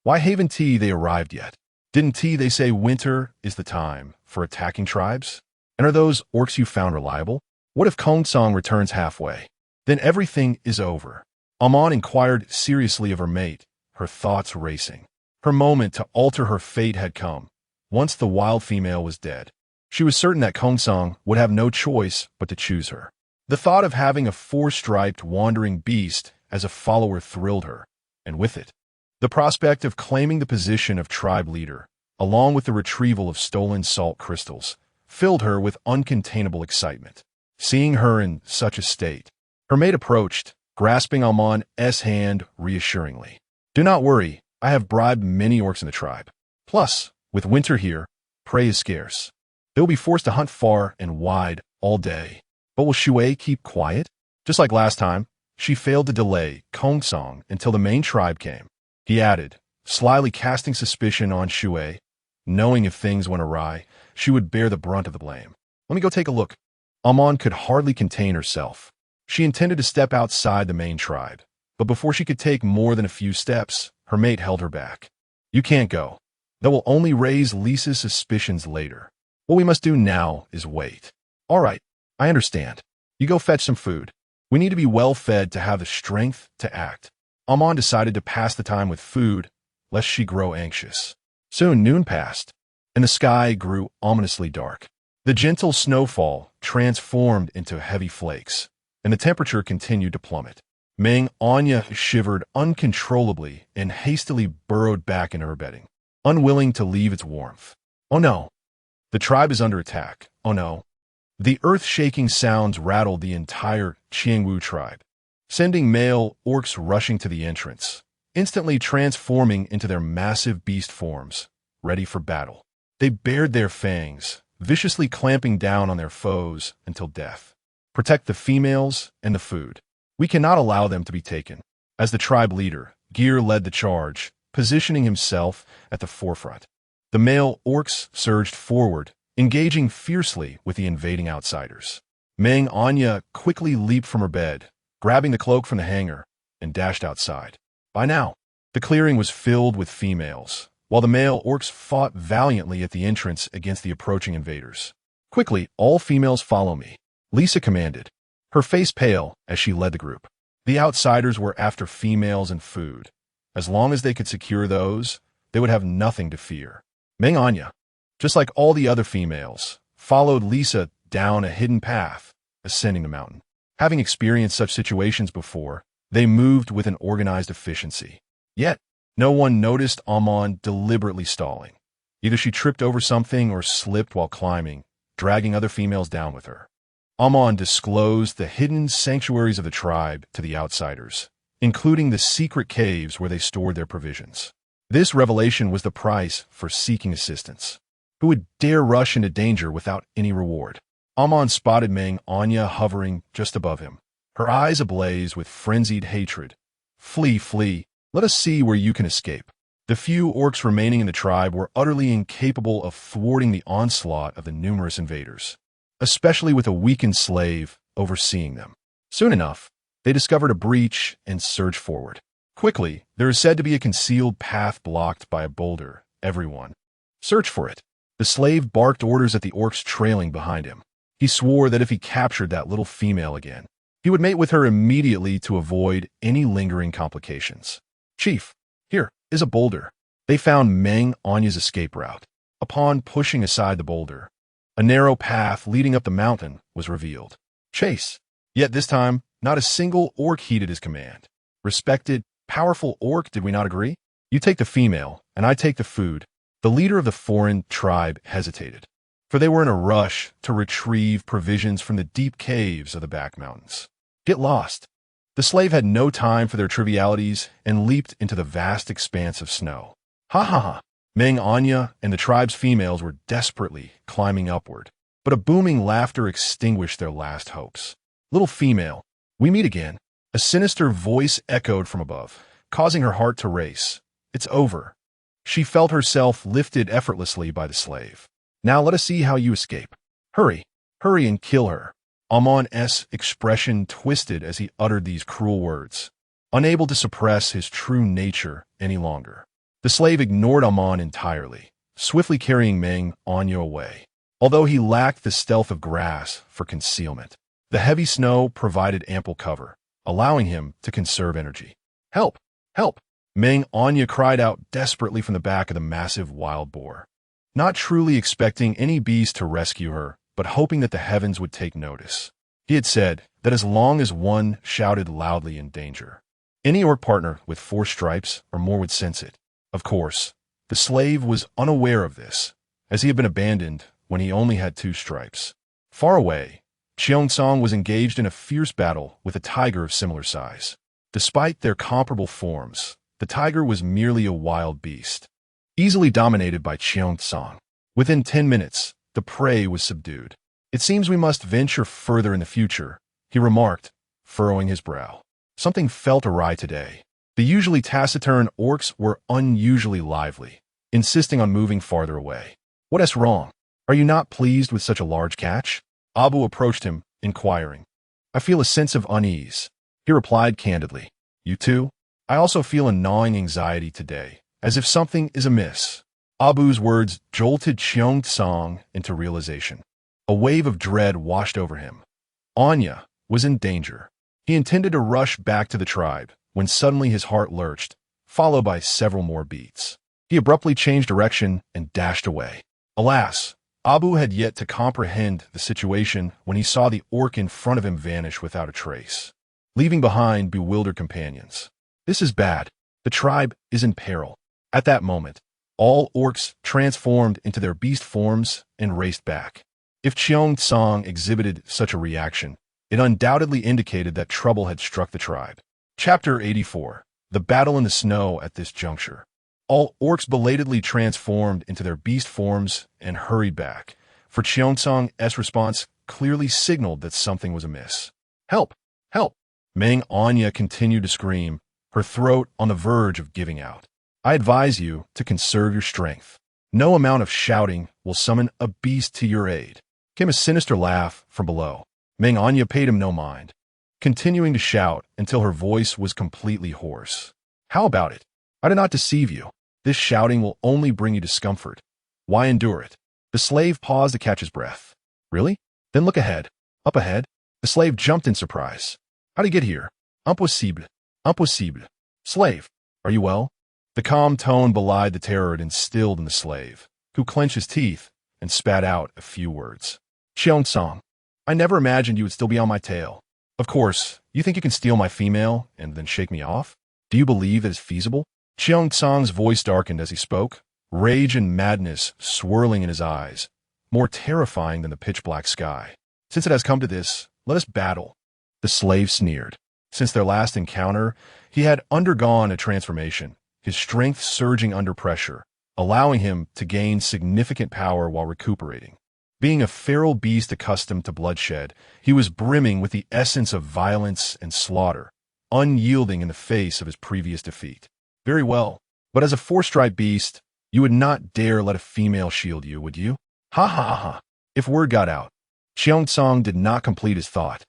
Why haven't they arrived yet? Didn't they say winter is the time for attacking tribes? And are those orcs you found reliable? What if Kongsong returns halfway? Then everything is over. Amon inquired seriously of her mate, her thoughts racing. Her moment to alter her fate had come. Once the wild female was dead, she was certain that Kongsong would have no choice but to choose her. The thought of having a four-striped wandering beast as a follower thrilled her, and with it, the prospect of claiming the position of tribe leader, along with the retrieval of stolen salt crystals, filled her with uncontainable excitement. Seeing her in such a state, her mate approached, grasping Amon's hand reassuringly. "Do not worry, I have bribed many orcs in the tribe. Plus, with winter here, prey is scarce. They will be forced to hunt far and wide all day. But will Shui keep quiet?" Just like last time, she failed to delay Kongsong until the main tribe came. He added, slyly casting suspicion on Shui, knowing if things went awry, she would bear the brunt of the blame. "Let me go take a look." Amon could hardly contain herself. She intended to step outside the main tribe, but before she could take more than a few steps, her mate held her back. "You can't go. That will only raise Lisa's suspicions later. What we must do now is wait." "All right, I understand. You go fetch some food. We need to be well fed to have the strength to act." Amon decided to pass the time with food, lest she grow anxious. Soon noon passed, and the sky grew ominously dark. The gentle snowfall transformed into heavy flakes, and the temperature continued to plummet. Meng Anyan shivered uncontrollably and hastily burrowed back into her bedding, unwilling to leave its warmth. "Oh no! The tribe is under attack. Oh no!" The earth-shaking sounds rattled the entire Qiangwu tribe, sending male orcs rushing to the entrance, instantly transforming into their massive beast forms, ready for battle. They bared their fangs, viciously clamping down on their foes until death. "Protect the females and the food. We cannot allow them to be taken." As the tribe leader, Gear led the charge, positioning himself at the forefront. The male orcs surged forward, engaging fiercely with the invading outsiders. Meng Anyan quickly leaped from her bed, grabbing the cloak from the hanger, and dashed outside. By now, the clearing was filled with females, while the male orcs fought valiantly at the entrance against the approaching invaders. "Quickly, all females follow me," Lisa commanded, her face pale as she led the group. The outsiders were after females and food. As long as they could secure those, they would have nothing to fear. Meng Anyan, just like all the other females, followed Lisa down a hidden path, ascending the mountain. Having experienced such situations before, they moved with an organized efficiency. Yet, no one noticed Amon deliberately stalling. Either she tripped over something or slipped while climbing, dragging other females down with her. Amon disclosed the hidden sanctuaries of the tribe to the outsiders, including the secret caves where they stored their provisions. This revelation was the price for seeking assistance. Who would dare rush into danger without any reward? Amon spotted Meng Anyan hovering just above him, her eyes ablaze with frenzied hatred. "Flee, flee. Let us see where you can escape." The few orcs remaining in the tribe were utterly incapable of thwarting the onslaught of the numerous invaders, especially with a weakened slave overseeing them. Soon enough, they discovered a breach and surged forward. "Quickly, there is said to be a concealed path blocked by a boulder. Everyone, search for it." The slave barked orders at the orcs trailing behind him. He swore that if he captured that little female again, he would mate with her immediately to avoid any lingering complications. "Chief, here is a boulder." They found Meng Anyan's escape route. Upon pushing aside the boulder, a narrow path leading up the mountain was revealed. Chase. Yet this time, not a single orc heeded his command. "Respected, powerful orc, did we not agree? You take the female, and I take the food." The leader of the foreign tribe hesitated, for they were in a rush to retrieve provisions from the deep caves of the back mountains. "Get lost." The slave had no time for their trivialities and leaped into the vast expanse of snow. "Ha ha ha!" Meng Anyan and the tribe's females were desperately climbing upward, but a booming laughter extinguished their last hopes. "Little female, we meet again." A sinister voice echoed from above, causing her heart to race. "It's over." She felt herself lifted effortlessly by the slave. "Now let us see how you escape. Hurry, hurry and kill her." Amon's expression twisted as he uttered these cruel words, unable to suppress his true nature any longer. The slave ignored Amon entirely, swiftly carrying Meng Anyan away. Although he lacked the stealth of grass for concealment, the heavy snow provided ample cover, allowing him to conserve energy. Help! Help! Meng Anyan cried out desperately from the back of the massive wild boar. Not truly expecting any beast to rescue her, but hoping that the heavens would take notice. He had said that as long as one shouted loudly in danger, any orc partner with 4 stripes or more would sense it. Of course, the slave was unaware of this, as he had been abandoned when he only had 2 stripes. Far away, Cheongsong was engaged in a fierce battle with a tiger of similar size. Despite their comparable forms, the tiger was merely a wild beast, easily dominated by Cheongsong. Within 10 minutes, the prey was subdued. It seems we must venture further in the future, he remarked, furrowing his brow. Something felt awry today. The usually taciturn orcs were unusually lively, insisting on moving farther away. What is wrong? Are you not pleased with such a large catch? Abu approached him, inquiring. I feel a sense of unease. He replied candidly. You too? I also feel a gnawing anxiety today, as if something is amiss. Abu's words jolted Cheongsong into realization. A wave of dread washed over him. Anya was in danger. He intended to rush back to the tribe, when suddenly his heart lurched, followed by several more beats. He abruptly changed direction and dashed away. Alas, Abu had yet to comprehend the situation when he saw the orc in front of him vanish without a trace, leaving behind bewildered companions. This is bad. The tribe is in peril. At that moment, all orcs transformed into their beast forms and raced back. If Cheongsong exhibited such a reaction, it undoubtedly indicated that trouble had struck the tribe. Chapter 84. The Battle in the Snow. At this juncture, all orcs belatedly transformed into their beast forms and hurried back, for Cheongsong's response clearly signaled that something was amiss. Help! Help! Meng Anyan continued to scream, her throat on the verge of giving out. I advise you to conserve your strength. No amount of shouting will summon a beast to your aid. Came a sinister laugh from below. Meng Anyan paid him no mind, continuing to shout until her voice was completely hoarse. How about it? I did not deceive you. This shouting will only bring you discomfort. Why endure it? The slave paused to catch his breath. Really? Then look ahead. Up ahead? The slave jumped in surprise. How'd he get here? Impossible. Impossible. Slave, are you well? The calm tone belied the terror it instilled in the slave, who clenched his teeth and spat out a few words. Cheongsong, I never imagined you would still be on my tail. Of course, you think you can steal my female and then shake me off? Do you believe that is feasible? Cheongsong's voice darkened as he spoke, rage and madness swirling in his eyes, more terrifying than the pitch-black sky. Since it has come to this, let us battle. The slave sneered. Since their last encounter, he had undergone a transformation, his strength surging under pressure, allowing him to gain significant power while recuperating. Being a feral beast accustomed to bloodshed, he was brimming with the essence of violence and slaughter, unyielding in the face of his previous defeat. Very well, but as a 4-striped beast, you would not dare let a female shield you, would you? Ha ha ha. If word got out. Cheongsong did not complete his thought.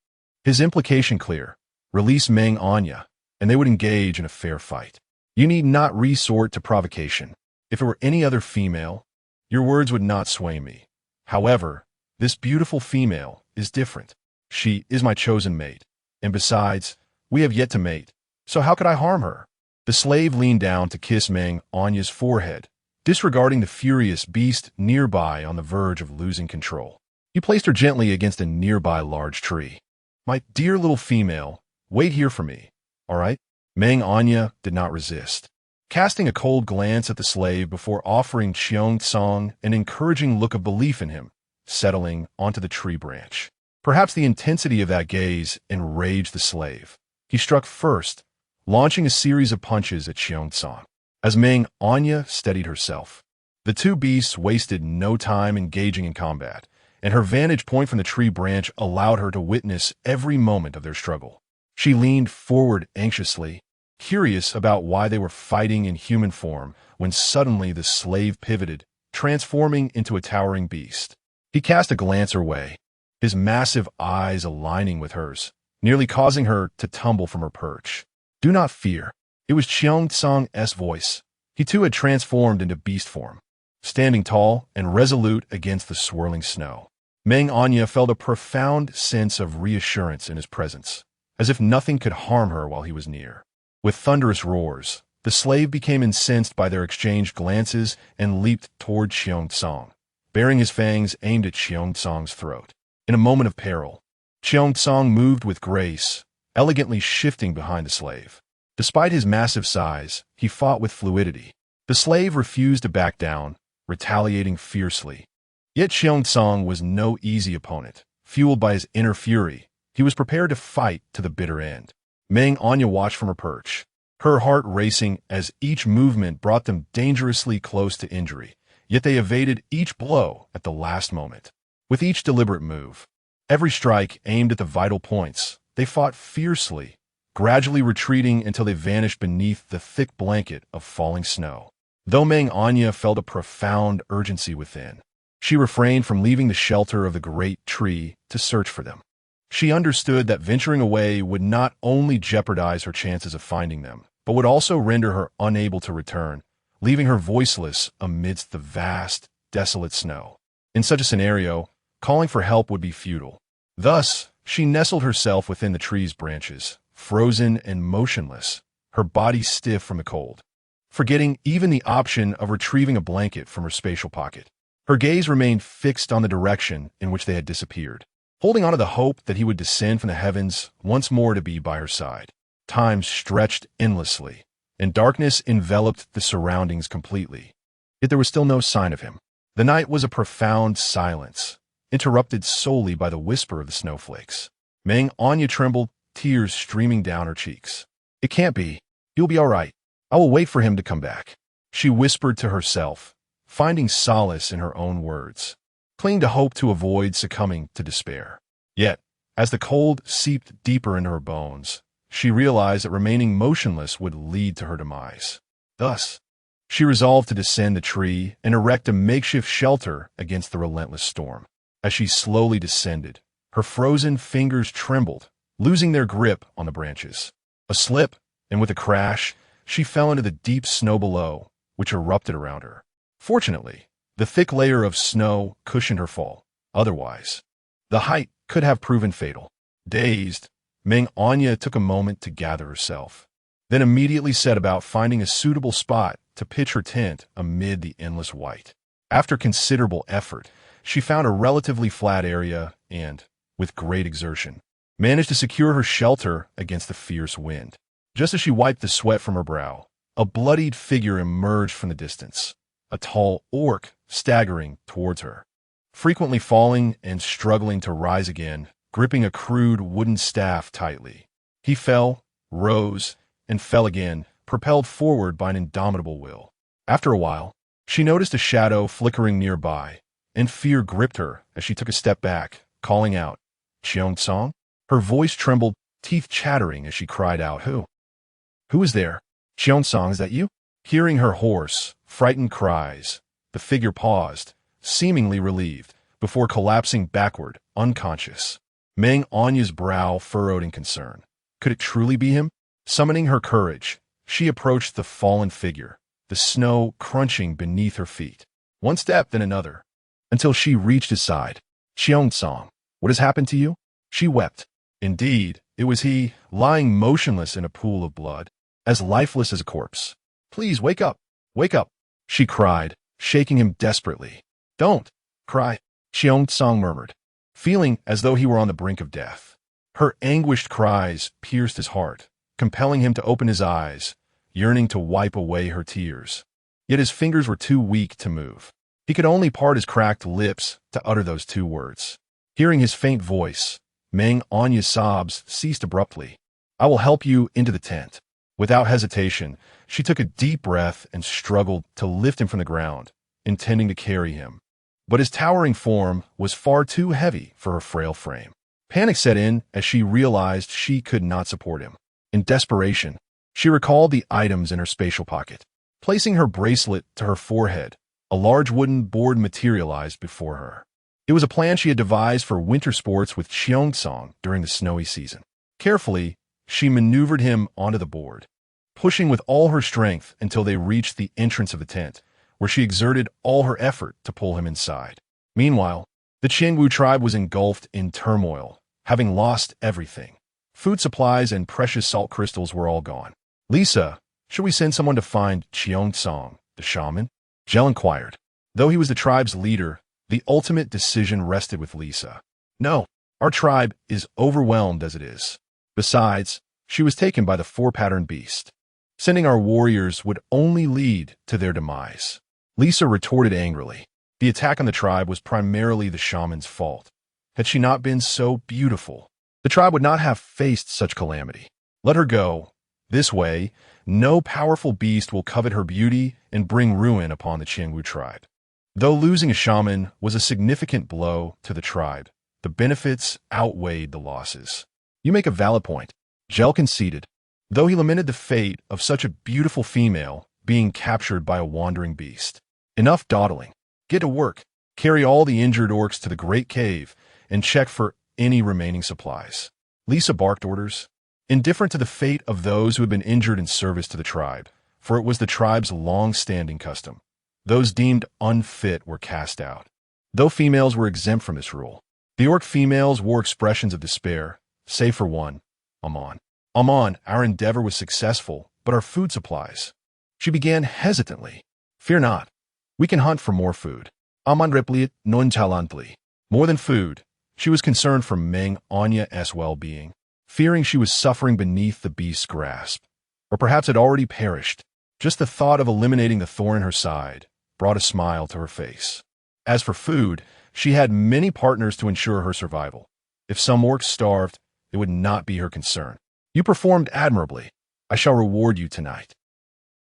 His implication clear. Release Meng Anyan, and they would engage in a fair fight. You need not resort to provocation. If it were any other female, your words would not sway me. However, this beautiful female is different. She is my chosen mate. And besides, we have yet to mate. So how could I harm her? The slave leaned down to kiss Meng Anyan's forehead, disregarding the furious beast nearby on the verge of losing control. He placed her gently against a nearby large tree. My dear little female, wait here for me, all right? Meng Anyan did not resist, casting a cold glance at the slave before offering Cheongsong an encouraging look of belief in him, settling onto the tree branch. Perhaps the intensity of that gaze enraged the slave. He struck first, launching a series of punches at Cheongsong, as Meng Anyan steadied herself. The two beasts wasted no time engaging in combat, and her vantage point from the tree branch allowed her to witness every moment of their struggle. She leaned forward anxiously, curious about why they were fighting in human form, when suddenly the slave pivoted, transforming into a towering beast. He cast a glance her way, his massive eyes aligning with hers, nearly causing her to tumble from her perch. Do not fear. It was Cheongsong's voice. He too had transformed into beast form. standing tall and resolute against the swirling snow. Meng Anyan felt a profound sense of reassurance in his presence, as if nothing could harm her while he was near. With thunderous roars, the slave became incensed by their exchanged glances and leaped toward Xiongtsang, baring his fangs aimed at Xiongtsang's throat. In a moment of peril, Xiongtsang moved with grace, elegantly shifting behind the slave. Despite his massive size, he fought with fluidity. The slave refused to back down, retaliating fiercely. Yet Xiongtsang was no easy opponent. Fueled by his inner fury, he was prepared to fight to the bitter end. Meng Anyan watched from her perch, her heart racing as each movement brought them dangerously close to injury, yet they evaded each blow at the last moment. With each deliberate move, every strike aimed at the vital points, they fought fiercely, gradually retreating until they vanished beneath the thick blanket of falling snow. Though Meng Anyan felt a profound urgency within, she refrained from leaving the shelter of the great tree to search for them. She understood that venturing away would not only jeopardize her chances of finding them, but would also render her unable to return, leaving her voiceless amidst the vast, desolate snow. In such a scenario, calling for help would be futile. Thus, she nestled herself within the tree's branches, frozen and motionless, her body stiff from the cold, forgetting even the option of retrieving a blanket from her spatial pocket. Her gaze remained fixed on the direction in which they had disappeared, holding on to the hope that he would descend from the heavens once more to be by her side. Time stretched endlessly, and darkness enveloped the surroundings completely. Yet there was still no sign of him. The night was a profound silence, interrupted solely by the whisper of the snowflakes. Meng Anyan trembled, tears streaming down her cheeks. "It can't be. He'll be all right. I will wait for him to come back," she whispered to herself, finding solace in her own words, clinging to hope to avoid succumbing to despair. Yet, as the cold seeped deeper into her bones, she realized that remaining motionless would lead to her demise. Thus, she resolved to descend the tree and erect a makeshift shelter against the relentless storm. As she slowly descended, her frozen fingers trembled, losing their grip on the branches. A slip, and with a crash, she fell into the deep snow below, which erupted around her. Fortunately, the thick layer of snow cushioned her fall. Otherwise, the height could have proven fatal. Dazed, Meng Anyan took a moment to gather herself, then immediately set about finding a suitable spot to pitch her tent amid the endless white. After considerable effort, she found a relatively flat area and, with great exertion, managed to secure her shelter against the fierce wind. Just as she wiped the sweat from her brow, a bloodied figure emerged from the distance, a tall orc staggering towards her, frequently falling and struggling to rise again, gripping a crude wooden staff tightly. He fell, rose, and fell again, propelled forward by an indomitable will. After a while, she noticed a shadow flickering nearby, and fear gripped her as she took a step back, calling out, "Xiongtsang?" Her voice trembled, teeth chattering as she cried out, "Who? Who is there? Xiongtsang, is that you?" Hearing her hoarse, frightened cries, the figure paused, seemingly relieved, before collapsing backward, unconscious. Meng Anyan's brow furrowed in concern. Could it truly be him? Summoning her courage, she approached the fallen figure, the snow crunching beneath her feet. One step, then another, until she reached his side. "Xiongtsang, what has happened to you?" She wept. Indeed, it was he, lying motionless in a pool of blood, as lifeless as a corpse. "Please, wake up! Wake up!" she cried, shaking him desperately. "Don't cry," Xiongtsang murmured, feeling as though he were on the brink of death. Her anguished cries pierced his heart, compelling him to open his eyes, yearning to wipe away her tears. Yet his fingers were too weak to move. He could only part his cracked lips to utter those two words. Hearing his faint voice, Meng Anyan's sobs ceased abruptly. "I will help you into the tent." Without hesitation, she took a deep breath and struggled to lift him from the ground, intending to carry him. But his towering form was far too heavy for her frail frame. Panic set in as she realized she could not support him. In desperation, she recalled the items in her spatial pocket. Placing her bracelet to her forehead, a large wooden board materialized before her. It was a plan she had devised for winter sports with Xiongtsang during the snowy season. Carefully, she maneuvered him onto the board, pushing with all her strength until they reached the entrance of the tent, where she exerted all her effort to pull him inside. Meanwhile, the Qingwu tribe was engulfed in turmoil, having lost everything. Food supplies and precious salt crystals were all gone. "Lisa, should we send someone to find Qiong-song, the shaman?" Zhel inquired. Though he was the tribe's leader, the ultimate decision rested with Lisa. "No, our tribe is overwhelmed as it is. Besides, she was taken by the four-patterned beast. Sending our warriors would only lead to their demise." Lisa retorted angrily. The attack on the tribe was primarily the shaman's fault. Had she not been so beautiful, the tribe would not have faced such calamity. Let her go. This way, no powerful beast will covet her beauty and bring ruin upon the Qingwu tribe. Though losing a shaman was a significant blow to the tribe, the benefits outweighed the losses. "You make a valid point," Zhel conceded, though he lamented the fate of such a beautiful female being captured by a wandering beast. "Enough dawdling. Get to work. Carry all the injured orcs to the great cave and check for any remaining supplies." Lisa barked orders, indifferent to the fate of those who had been injured in service to the tribe, for it was the tribe's long-standing custom. Those deemed unfit were cast out. Though females were exempt from this rule, the orc females wore expressions of despair, save for one, Amon. "Amon, our endeavor was successful, but our food supplies." She began hesitantly. "Fear not. We can hunt for more food." Amon replied nonchalantly. More than food, she was concerned for Meng Anyan's well-being, fearing she was suffering beneath the beast's grasp, or perhaps had already perished. Just the thought of eliminating the thorn in her side brought a smile to her face. As for food, she had many partners to ensure her survival. If some orcs starved, it would not be her concern. "You performed admirably. I shall reward you tonight."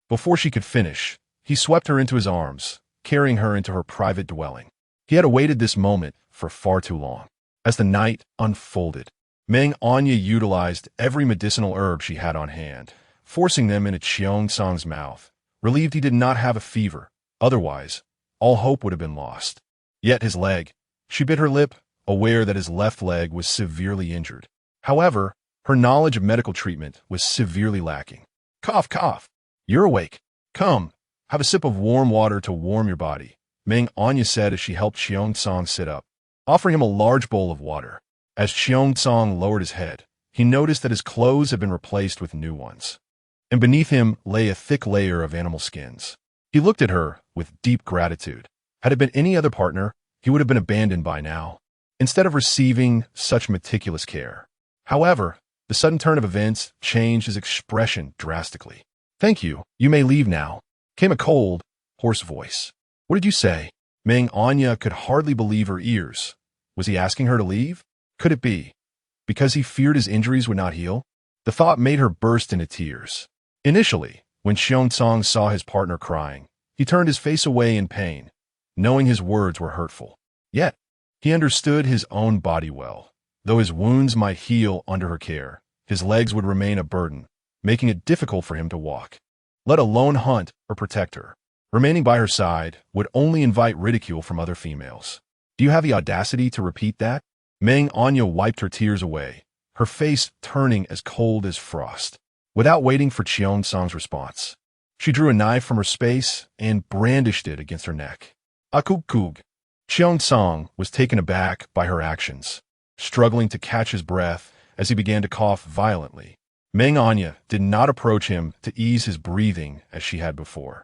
Before she could finish, he swept her into his arms, carrying her into her private dwelling. He had awaited this moment for far too long. As the night unfolded, Meng Anyan utilized every medicinal herb she had on hand, forcing them into Qiong-song's mouth, relieved he did not have a fever. Otherwise, all hope would have been lost. Yet his leg. She bit her lip, aware that his left leg was severely injured. However, her knowledge of medical treatment was severely lacking. "Cough, cough. You're awake. Come, have a sip of warm water to warm your body," Meng Anyan said as she helped Qiong-song sit up, offering him a large bowl of water. As Qiong-song lowered his head, he noticed that his clothes had been replaced with new ones, and beneath him lay a thick layer of animal skins. He looked at her with deep gratitude. Had it been any other partner, he would have been abandoned by now, instead of receiving such meticulous care. However, the sudden turn of events changed his expression drastically. "Thank you. You may leave now," came a cold, hoarse voice. "What did you say?" Meng Anyan could hardly believe her ears. Was he asking her to leave? Could it be because he feared his injuries would not heal? The thought made her burst into tears. Initially, when Qiong-song saw his partner crying, he turned his face away in pain, knowing his words were hurtful. Yet, he understood his own body well. Though his wounds might heal under her care, his legs would remain a burden, making it difficult for him to walk, let alone hunt or protect her. Remaining by her side would only invite ridicule from other females. "Do you have the audacity to repeat that?" Meng Anyan wiped her tears away, her face turning as cold as frost. Without waiting for Qiong-song's response, she drew a knife from her space and brandished it against her neck. "Akuk-kug." Qiong-song was taken aback by her actions, struggling to catch his breath as he began to cough violently. Meng Anyan did not approach him to ease his breathing as she had before.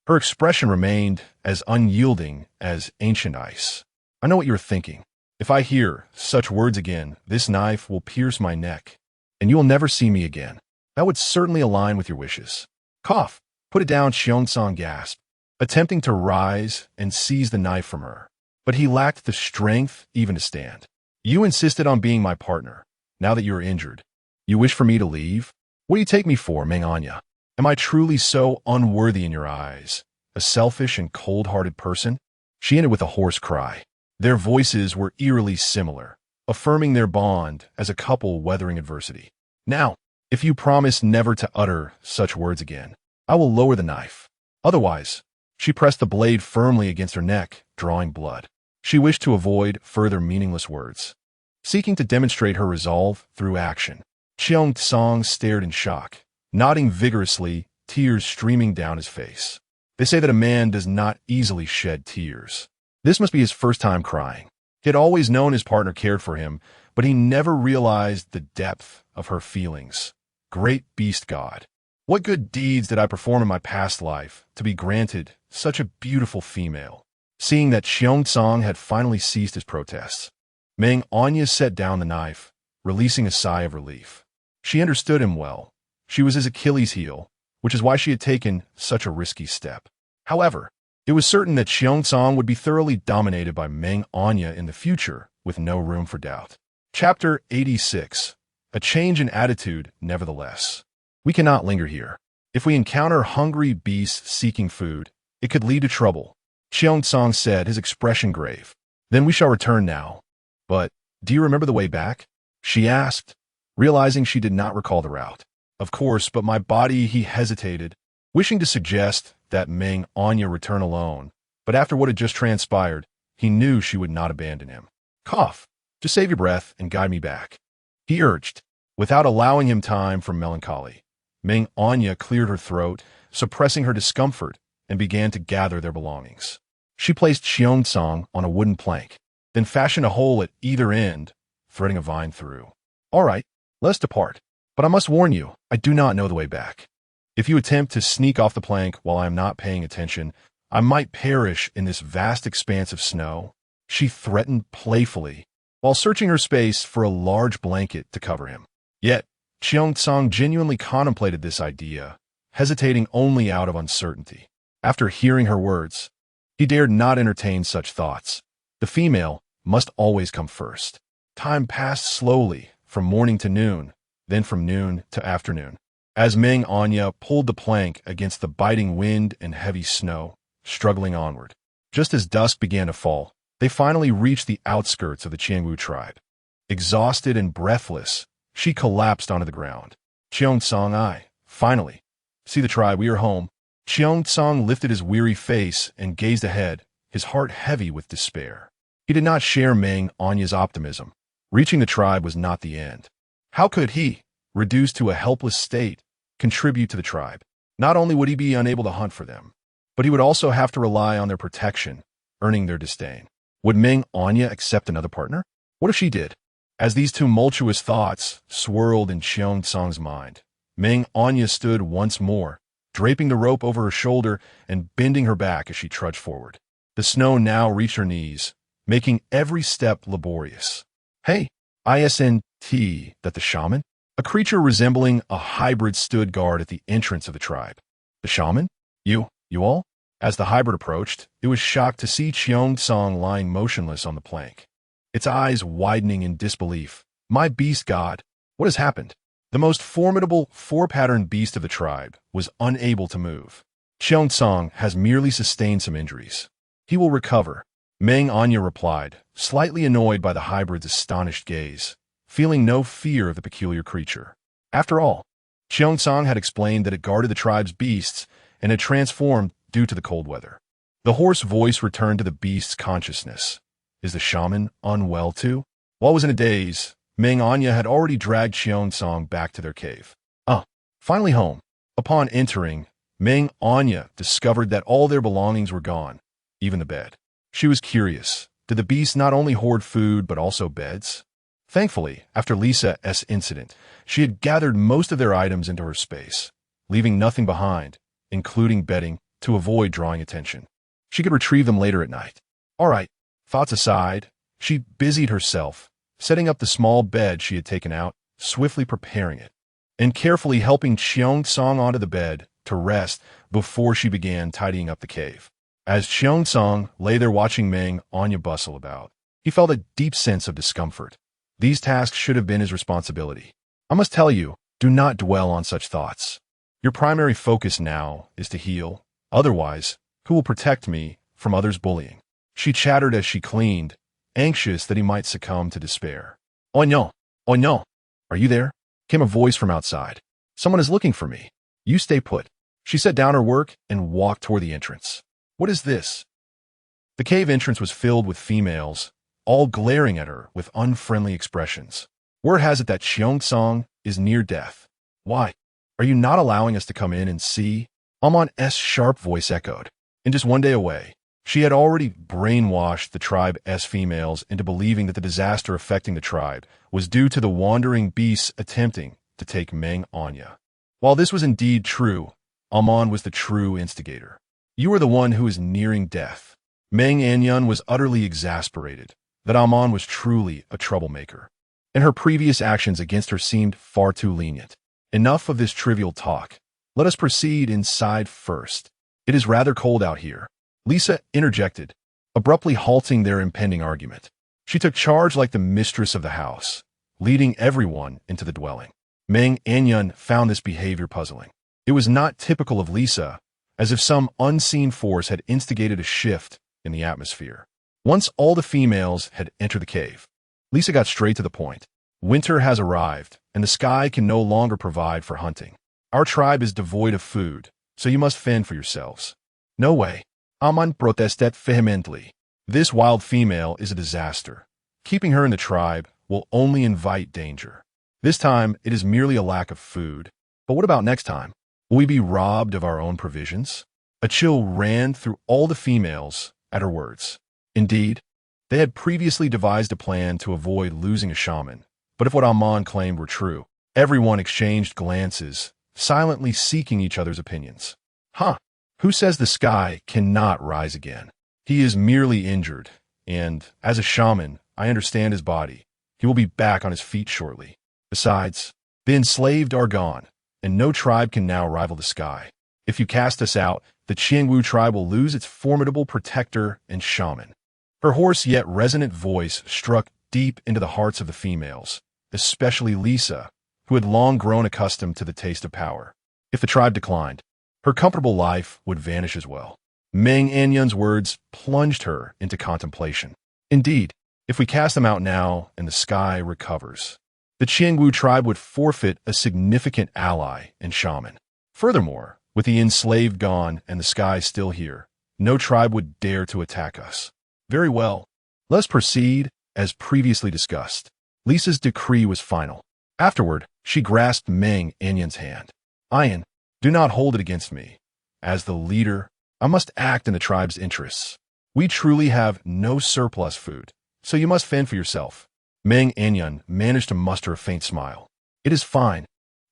Her expression remained as unyielding as ancient ice. "I know what you're thinking. If I hear such words again, this knife will pierce my neck, and you will never see me again. That would certainly align with your wishes." "Cough. Put it down," Qiong-song gasped, attempting to rise and seize the knife from her. But he lacked the strength even to stand. "You insisted on being my partner. Now that you are injured, you wish for me to leave? What do you take me for, Meng Anyan? Am I truly so unworthy in your eyes, a selfish and cold-hearted person?" She ended with a hoarse cry. Their voices were eerily similar, affirming their bond as a couple weathering adversity. "Now, if you promise never to utter such words again, I will lower the knife. Otherwise," she pressed the blade firmly against her neck, drawing blood. She wished to avoid further meaningless words, seeking to demonstrate her resolve through action. Qiong-song stared in shock, nodding vigorously, tears streaming down his face. They say that a man does not easily shed tears. This must be his first time crying. He had always known his partner cared for him, but he never realized the depth of her feelings. Great beast god. What good deeds did I perform in my past life to be granted such a beautiful female? Seeing that Xiongtsang had finally ceased his protests, Meng Anyan set down the knife, releasing a sigh of relief. She understood him well. She was his Achilles heel, which is why she had taken such a risky step. However, it was certain that Xiongtsang would be thoroughly dominated by Meng Anyan in the future, with no room for doubt. Chapter 86. A change in attitude, nevertheless. We cannot linger here. If we encounter hungry beasts seeking food, it could lead to trouble, Xiongtsang said, his expression grave. Then we shall return now. But, do you remember the way back? She asked, realizing she did not recall the route. Of course, but my body, he hesitated, wishing to suggest that Meng Anyan return alone, but after what had just transpired, he knew she would not abandon him. Cough. Just save your breath and guide me back, he urged. Without allowing him time for melancholy, Meng Anyan cleared her throat, suppressing her discomfort, and began to gather their belongings. She placed Xiongtsang on a wooden plank, then fashioned a hole at either end, threading a vine through. All right, let's depart. But I must warn you, I do not know the way back. If you attempt to sneak off the plank while I am not paying attention, I might perish in this vast expanse of snow, she threatened playfully, while searching her space for a large blanket to cover him. Yet, Xiongtsang genuinely contemplated this idea, hesitating only out of uncertainty. After hearing her words, he dared not entertain such thoughts. The female must always come first. Time passed slowly, from morning to noon, then from noon to afternoon, as Meng Anyan pulled the plank against the biting wind and heavy snow, struggling onward. Just as dusk began to fall, they finally reached the outskirts of the Qiangwu tribe. Exhausted and breathless, she collapsed onto the ground. Xiongtsang, finally. See the tribe, we are home. Xiongtsang lifted his weary face and gazed ahead, his heart heavy with despair. He did not share Meng Anyan's optimism. Reaching the tribe was not the end. How could he, reduced to a helpless state, contribute to the tribe? Not only would he be unable to hunt for them, but he would also have to rely on their protection, earning their disdain. Would Meng Anyan accept another partner? What if she did? As these tumultuous thoughts swirled in Xiongtsang's mind, Meng Anyan stood once more, draping the rope over her shoulder and bending her back as she trudged forward. The snow now reached her knees, making every step laborious. Hey, isn't that the shaman? A creature resembling a hybrid stood guard at the entrance of the tribe. The shaman? You all? As the hybrid approached, it was shocked to see Xiongtsang lying motionless on the plank, its eyes widening in disbelief. My beast god, what has happened? The most formidable four-patterned beast of the tribe was unable to move. Xiongtsang has merely sustained some injuries. He will recover, Meng Anyan replied, slightly annoyed by the hybrid's astonished gaze, feeling no fear of the peculiar creature. After all, Xiongtsang had explained that it guarded the tribe's beasts and had transformed due to the cold weather. The hoarse voice returned to the beast's consciousness. Is the shaman unwell too? While I was in a daze, Meng Anyan had already dragged Xiongtsang back to their cave. Finally home. Upon entering, Meng Anyan discovered that all their belongings were gone, even the bed. She was curious. Did the beast not only hoard food but also beds? Thankfully, after Lisa's incident, she had gathered most of their items into her space, leaving nothing behind, including bedding, to avoid drawing attention. She could retrieve them later at night. All right, thoughts aside, she busied herself, setting up the small bed she had taken out, swiftly preparing it, and carefully helping Xiongtsang onto the bed to rest before she began tidying up the cave. As Xiongtsang lay there watching Meng Anyan bustle about, he felt a deep sense of discomfort. These tasks should have been his responsibility. I must tell you, do not dwell on such thoughts. Your primary focus now is to heal. Otherwise, who will protect me from others' bullying? She chattered as she cleaned, anxious that he might succumb to despair. Oh no, are you there? Came a voice from outside. Someone is looking for me. You stay put. She set down her work and walked toward the entrance. What is this? The cave entrance was filled with females, all glaring at her with unfriendly expressions. Word has it that Xiongtsang is near death. Why? Are you not allowing us to come in and see? Amon's sharp voice echoed. And just one day away, she had already brainwashed the tribe's females into believing that the disaster affecting the tribe was due to the wandering beasts attempting to take Meng Anyan. While this was indeed true, Amon was the true instigator. You are the one who is nearing death. Meng Anyan was utterly exasperated that Amon was truly a troublemaker, and her previous actions against her seemed far too lenient. Enough of this trivial talk. Let us proceed inside first. It is rather cold out here, Lisa interjected, abruptly halting their impending argument. She took charge like the mistress of the house, leading everyone into the dwelling. Meng Anyan found this behavior puzzling. It was not typical of Lisa, as if some unseen force had instigated a shift in the atmosphere. Once all the females had entered the cave, Lisa got straight to the point. Winter has arrived, and the sky can no longer provide for hunting. Our tribe is devoid of food, so you must fend for yourselves. No way. Amon protested vehemently. This wild female is a disaster. Keeping her in the tribe will only invite danger. This time, it is merely a lack of food. But what about next time? Will we be robbed of our own provisions? A chill ran through all the females at her words. Indeed, they had previously devised a plan to avoid losing a shaman. But if what Amon claimed were true, everyone exchanged glances, silently seeking each other's opinions. Huh? Who says the sky cannot rise again? He is merely injured, and, as a shaman, I understand his body. He will be back on his feet shortly. Besides, the enslaved are gone, and no tribe can now rival the sky. If you cast us out, the Qiangwu tribe will lose its formidable protector and shaman. Her hoarse yet resonant voice struck deep into the hearts of the females, especially Lisa, who had long grown accustomed to the taste of power. If the tribe declined, her comfortable life would vanish as well. Meng Anyan's words plunged her into contemplation. Indeed, if we cast them out now and the sky recovers, the Qiangwu tribe would forfeit a significant ally and shaman. Furthermore, with the enslaved gone and the sky still here, no tribe would dare to attack us. Very well. Let's proceed, as previously discussed. Lisa's decree was final. Afterward, she grasped Meng Anyan's hand. Anyan, do not hold it against me. As the leader, I must act in the tribe's interests. We truly have no surplus food, so you must fend for yourself. Meng Anyan managed to muster a faint smile. It is fine.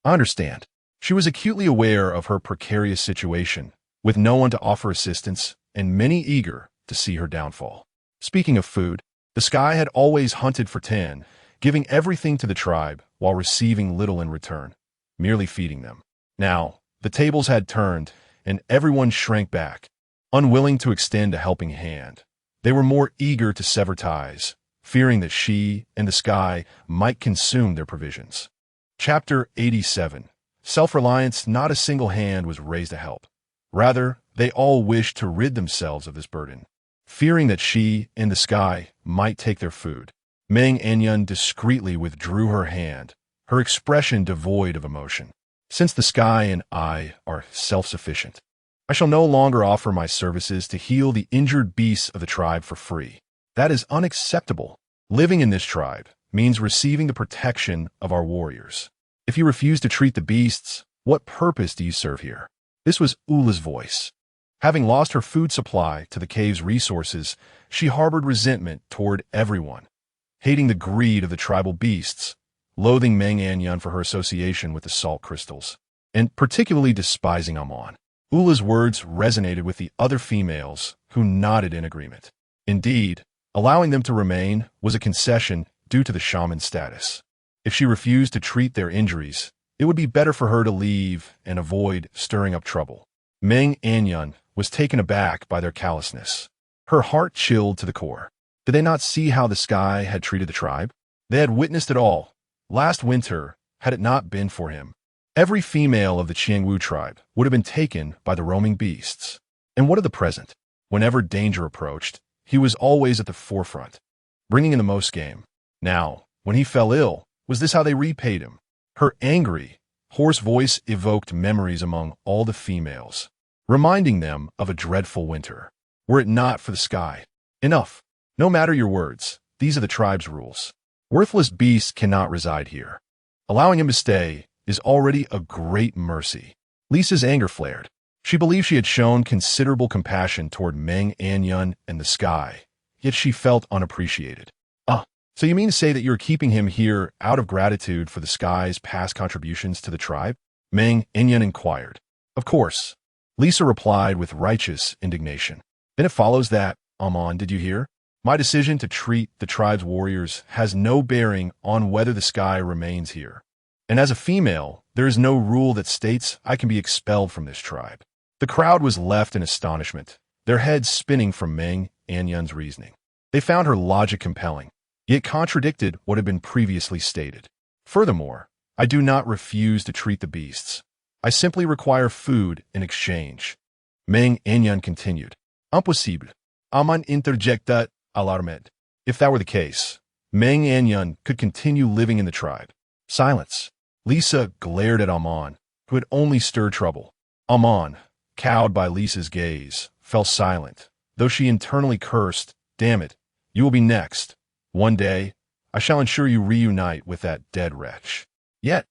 I understand. She was acutely aware of her precarious situation, with no one to offer assistance and many eager to see her downfall. Speaking of food, the sky had always hunted for 10, giving everything to the tribe while receiving little in return, merely feeding them. Now, the tables had turned, and everyone shrank back, unwilling to extend a helping hand. They were more eager to sever ties, fearing that she and the sky might consume their provisions. Chapter 87. Self-reliance. Not a single hand was raised to help. Rather, they all wished to rid themselves of this burden, fearing that she and the sky might take their food. Meng Anyan discreetly withdrew her hand, her expression devoid of emotion. Since the sky and I are self-sufficient, I shall no longer offer my services to heal the injured beasts of the tribe for free. That is unacceptable. Living in this tribe means receiving the protection of our warriors. If you refuse to treat the beasts, what purpose do you serve here? This was Ula's voice. Having lost her food supply to the cave's resources, she harbored resentment toward everyone, hating the greed of the tribal beasts, loathing Meng Anyan for her association with the salt crystals, and particularly despising Amon. Ula's words resonated with the other females, who nodded in agreement. Indeed, allowing them to remain was a concession due to the shaman's status. If she refused to treat their injuries, it would be better for her to leave and avoid stirring up trouble. Meng Anyan was taken aback by their callousness. Her heart chilled to the core. Did they not see how the sky had treated the tribe? They had witnessed it all. Last winter, had it not been for him, every female of the Qiangwu tribe would have been taken by the roaming beasts. And what of the present? Whenever danger approached, he was always at the forefront, bringing in the most game. Now, when he fell ill, was this how they repaid him? Her angry, hoarse voice evoked memories among all the females, reminding them of a dreadful winter. Were it not for the sky. Enough. No matter your words, these are the tribe's rules. Worthless beasts cannot reside here. Allowing him to stay is already a great mercy. Lisa's anger flared. She believed she had shown considerable compassion toward Meng Anyan and the sky, yet she felt unappreciated. So you mean to say that you're keeping him here out of gratitude for the sky's past contributions to the tribe? Meng Anyan inquired. Of course, Lisa replied with righteous indignation. Then it follows that, did you hear? My decision to treat the tribe's warriors has no bearing on whether the sky remains here. And as a female, there is no rule that states I can be expelled from this tribe. The crowd was left in astonishment, their heads spinning from Meng Anyan's reasoning. They found her logic compelling, yet contradicted what had been previously stated. Furthermore, I do not refuse to treat the beasts. I simply require food in exchange. Meng Anyan continued. Impossible. Aman interjecta alarmed. If that were the case, Meng Anyan could continue living in the tribe. Silence. Lisa glared at Aman, who had only stirred trouble. Aman, cowed by Lisa's gaze, fell silent, though she internally cursed, "Damn it, you will be next. One day, I shall ensure you reunite with that dead wretch." Yet,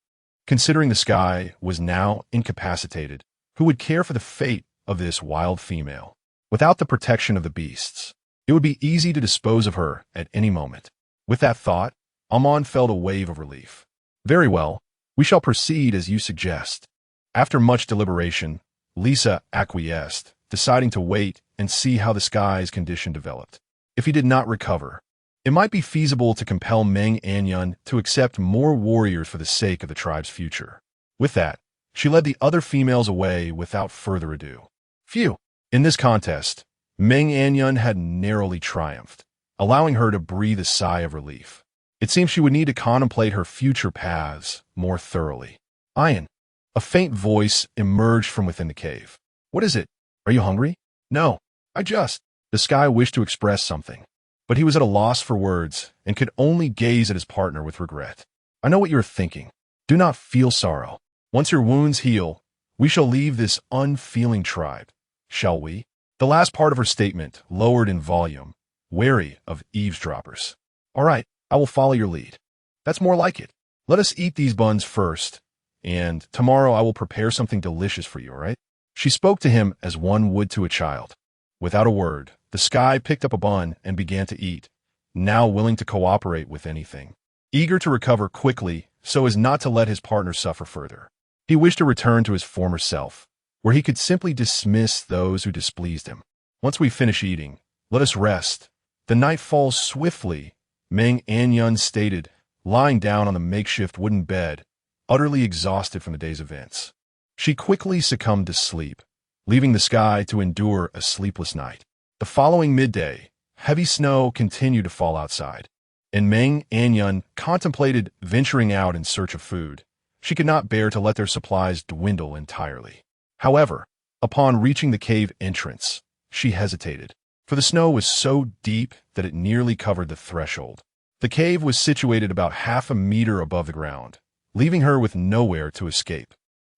considering the sky was now incapacitated, who would care for the fate of this wild female? Without the protection of the beasts, it would be easy to dispose of her at any moment. With that thought, Aman felt a wave of relief. Very well, we shall proceed as you suggest. After much deliberation, Lisa acquiesced, deciding to wait and see how the sky's condition developed. If he did not recover, it might be feasible to compel Meng Anyan to accept more warriors for the sake of the tribe's future. With that, she led the other females away without further ado. Phew! In this contest, Meng Anyan had narrowly triumphed, allowing her to breathe a sigh of relief. It seemed she would need to contemplate her future paths more thoroughly. Ayan. A faint voice emerged from within the cave. What is it? Are you hungry? No, The sky wished to express something, but he was at a loss for words and could only gaze at his partner with regret. I know what you are thinking. Do not feel sorrow. Once your wounds heal, we shall leave this unfeeling tribe, shall we? The last part of her statement lowered in volume, wary of eavesdroppers. All right, I will follow your lead. That's more like it. Let us eat these buns first, and tomorrow I will prepare something delicious for you, all right? She spoke to him as one would to a child. Without a word, the sky picked up a bun and began to eat, now willing to cooperate with anything. Eager to recover quickly so as not to let his partner suffer further. He wished to return to his former self, where he could simply dismiss those who displeased him. Once we finish eating, let us rest. The night falls swiftly, Meng Anyan stated, lying down on the makeshift wooden bed, utterly exhausted from the day's events. She quickly succumbed to sleep, leaving the sky to endure a sleepless night. The following midday, heavy snow continued to fall outside, and Meng Anyan contemplated venturing out in search of food. She could not bear to let their supplies dwindle entirely. However, upon reaching the cave entrance, she hesitated, for the snow was so deep that it nearly covered the threshold. The cave was situated about half a meter above the ground, leaving her with nowhere to escape.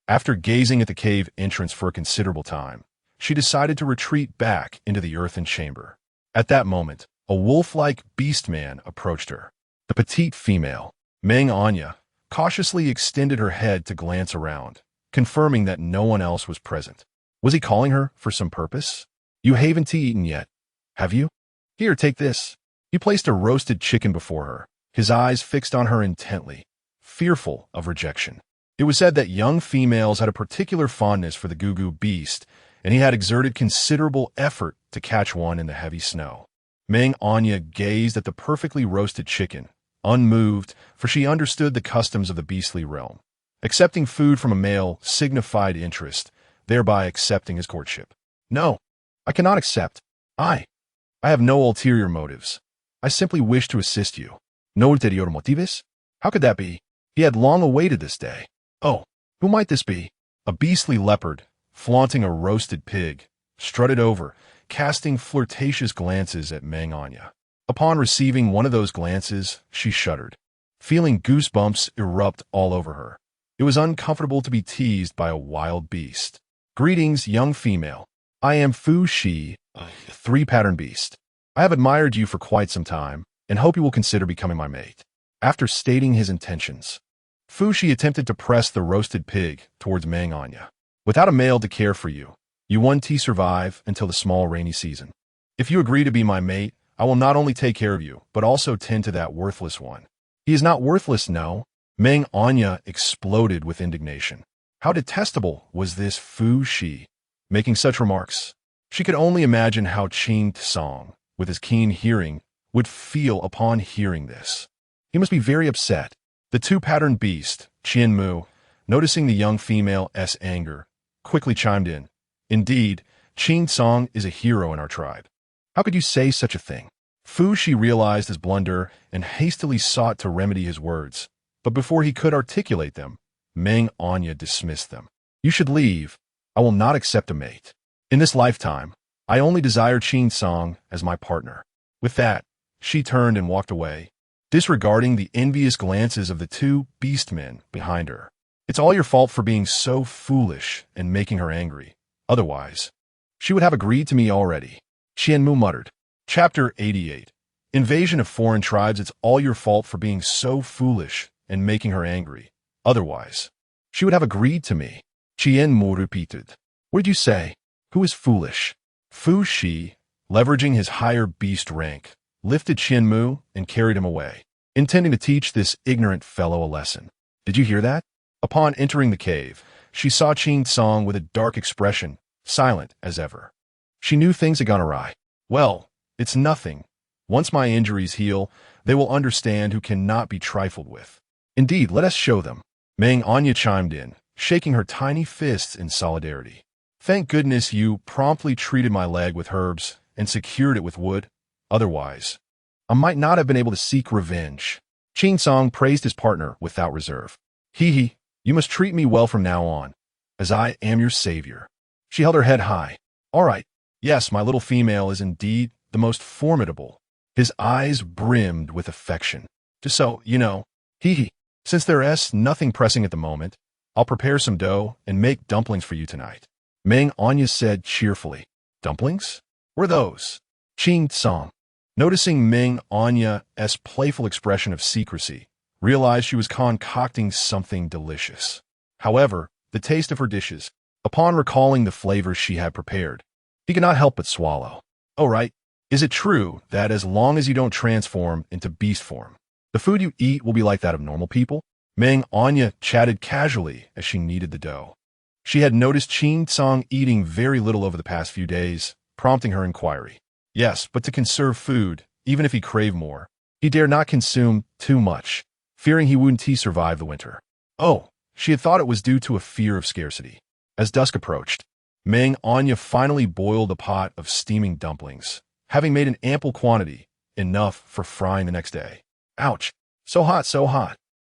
After gazing at the cave entrance for a considerable time, she decided to retreat back into the earthen chamber. At that moment, a wolf-like beast man approached her. The petite female, Meng Anyan, cautiously extended her head to glance around, confirming that no one else was present. Was he calling her for some purpose? You haven't eaten yet, have you? Here, take this. He placed a roasted chicken before her, his eyes fixed on her intently, fearful of rejection. It was said that young females had a particular fondness for the gugu beast, and he had exerted considerable effort to catch one in the heavy snow. Meng Anyan gazed at the perfectly roasted chicken, unmoved, for she understood the customs of the beastly realm. Accepting food from a male signified interest, thereby accepting his courtship. No, I cannot accept. I have no ulterior motives. I simply wish to assist you. No ulterior motives? How could that be? He had long awaited this day. Oh, who might this be? A beastly leopard, flaunting a roasted pig, strutted over, casting flirtatious glances at Meng Anyan. Upon receiving one of those glances, she shuddered, feeling goosebumps erupt all over her. It was uncomfortable to be teased by a wild beast. Greetings, young female. I am Fu Shi, a three-pattern beast. I have admired you for quite some time, and hope you will consider becoming my mate. After stating his intentions, Fu Shi attempted to press the roasted pig towards Meng Anyan. Without a male to care for you, You one T survive until the small rainy season. If you agree to be my mate, I will not only take care of you, but also tend to that worthless one. He is not worthless, no. Meng Anyan exploded with indignation. How detestable was this Fu Shi, making such remarks? She could only imagine how Qing Song, with his keen hearing, would feel upon hearing this. He must be very upset. The two-patterned beast, Qian Mu, noticing the young female's anger, quickly chimed in. Indeed, Qing Song is a hero in our tribe. How could you say such a thing? Fu Shi realized his blunder and hastily sought to remedy his words, but before he could articulate them, Meng Anyan dismissed them. You should leave. I will not accept a mate. In this lifetime, I only desire Qing Song as my partner. With that, she turned and walked away, disregarding the envious glances of the two beastmen behind her. It's all your fault for being so foolish and making her angry. Otherwise, she would have agreed to me already. Qianmu muttered. Chapter 88. Invasion of foreign tribes. It's all your fault for being so foolish and making her angry. Otherwise, she would have agreed to me. Qianmu repeated. What did you say? Who is foolish? Fu Shi, leveraging his higher beast rank, lifted Qianmu and carried him away, intending to teach this ignorant fellow a lesson. Did you hear that? Upon entering the cave, she saw Qing Song with a dark expression, silent as ever. She knew things had gone awry. Well, it's nothing. Once my injuries heal, they will understand who cannot be trifled with. Indeed, let us show them. Meng Anyan chimed in, shaking her tiny fists in solidarity. Thank goodness you promptly treated my leg with herbs and secured it with wood. Otherwise, I might not have been able to seek revenge. Qing Song praised his partner without reserve. Hee, you must treat me well from now on, as I am your savior. She held her head high. All right. Yes, my little female is indeed the most formidable. His eyes brimmed with affection. Just so, you know, since there's nothing pressing at the moment, I'll prepare some dough and make dumplings for you tonight. Meng Anyan said cheerfully. Dumplings? What are those? Qing Song, noticing Meng Anyan's playful expression of secrecy, realized she was concocting something delicious. However, the taste of her dishes, upon recalling the flavors she had prepared, he could not help but swallow. Oh, right. Is it true that as long as you don't transform into beast form, the food you eat will be like that of normal people? Meng Anyan chatted casually as she kneaded the dough. She had noticed Qing Song eating very little over the past few days, prompting her inquiry. Yes, but to conserve food, even if he craved more, he dared not consume too much, fearing he wouldn't survive the winter. Oh, she had thought it was due to a fear of scarcity. As dusk approached, Meng Anyan finally boiled a pot of steaming dumplings, having made an ample quantity, enough for frying the next day. Ouch! So hot, so hot.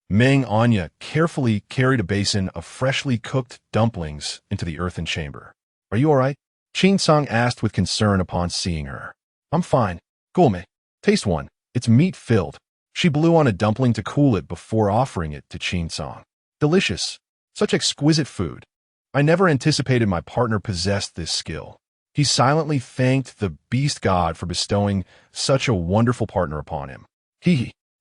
Meng Anyan carefully carried a basin of freshly cooked dumplings into the earthen chamber. Are you all right? Qing Song asked with concern upon seeing her. I'm fine. Gulme. Taste one. It's meat-filled. She blew on a dumpling to cool it before offering it to Qing Song. Delicious. Such exquisite food. I never anticipated my partner possessed this skill. He silently thanked the beast god for bestowing such a wonderful partner upon him.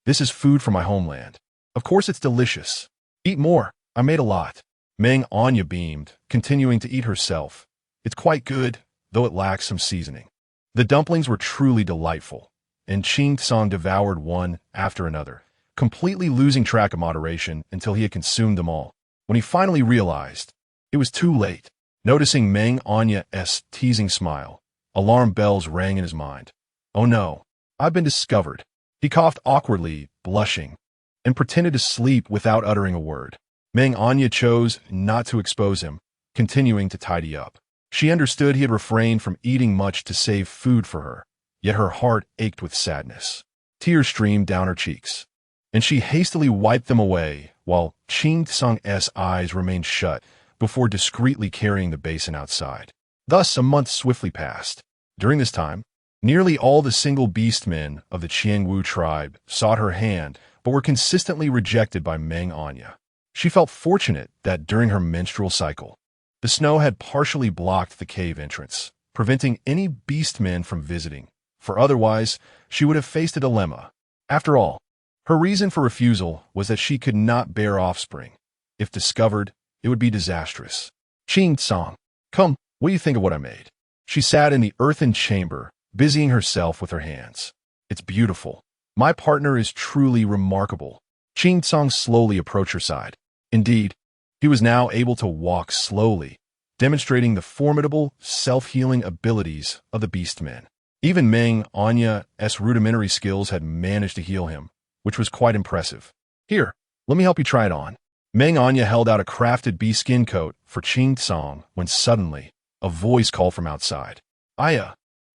This is food from my homeland. Of course it's delicious. Eat more. I made a lot. Meng Anyan beamed, continuing to eat herself. It's quite good, though it lacks some seasoning. The dumplings were truly delightful, and Qing Song devoured one after another, completely losing track of moderation until he had consumed them all. When he finally realized, it was too late. Noticing Meng Anyan's teasing smile, alarm bells rang in his mind. Oh no, I've been discovered. He coughed awkwardly, blushing, and pretended to sleep without uttering a word. Meng Anyan chose not to expose him, continuing to tidy up. She understood he had refrained from eating much to save food for her, yet her heart ached with sadness. Tears streamed down her cheeks, and she hastily wiped them away while Qing Song's eyes remained shut before discreetly carrying the basin outside. Thus a month swiftly passed. During this time, nearly all the single beastmen of the Qianwu tribe sought her hand but were consistently rejected by Meng Anyan. She felt fortunate that during her menstrual cycle, the snow had partially blocked the cave entrance, preventing any beastmen from visiting, for otherwise she would have faced a dilemma. After all, her reason for refusal was that she could not bear offspring. If discovered, it would be disastrous. Qing Song, come, What do you think of what I made? She sat in the earthen chamber, busying herself with her hands. It's beautiful. My partner is truly remarkable. Qing Tsong slowly approached her side. Indeed, he was now able to walk slowly, demonstrating the formidable, self-healing abilities of the beastmen. Even Meng Anyan's rudimentary skills had managed to heal him, which was quite impressive. Here, let me help you try it on. Meng Anyan held out a crafted bee skin coat for Qing Tsong when suddenly, a voice called from outside. Aya,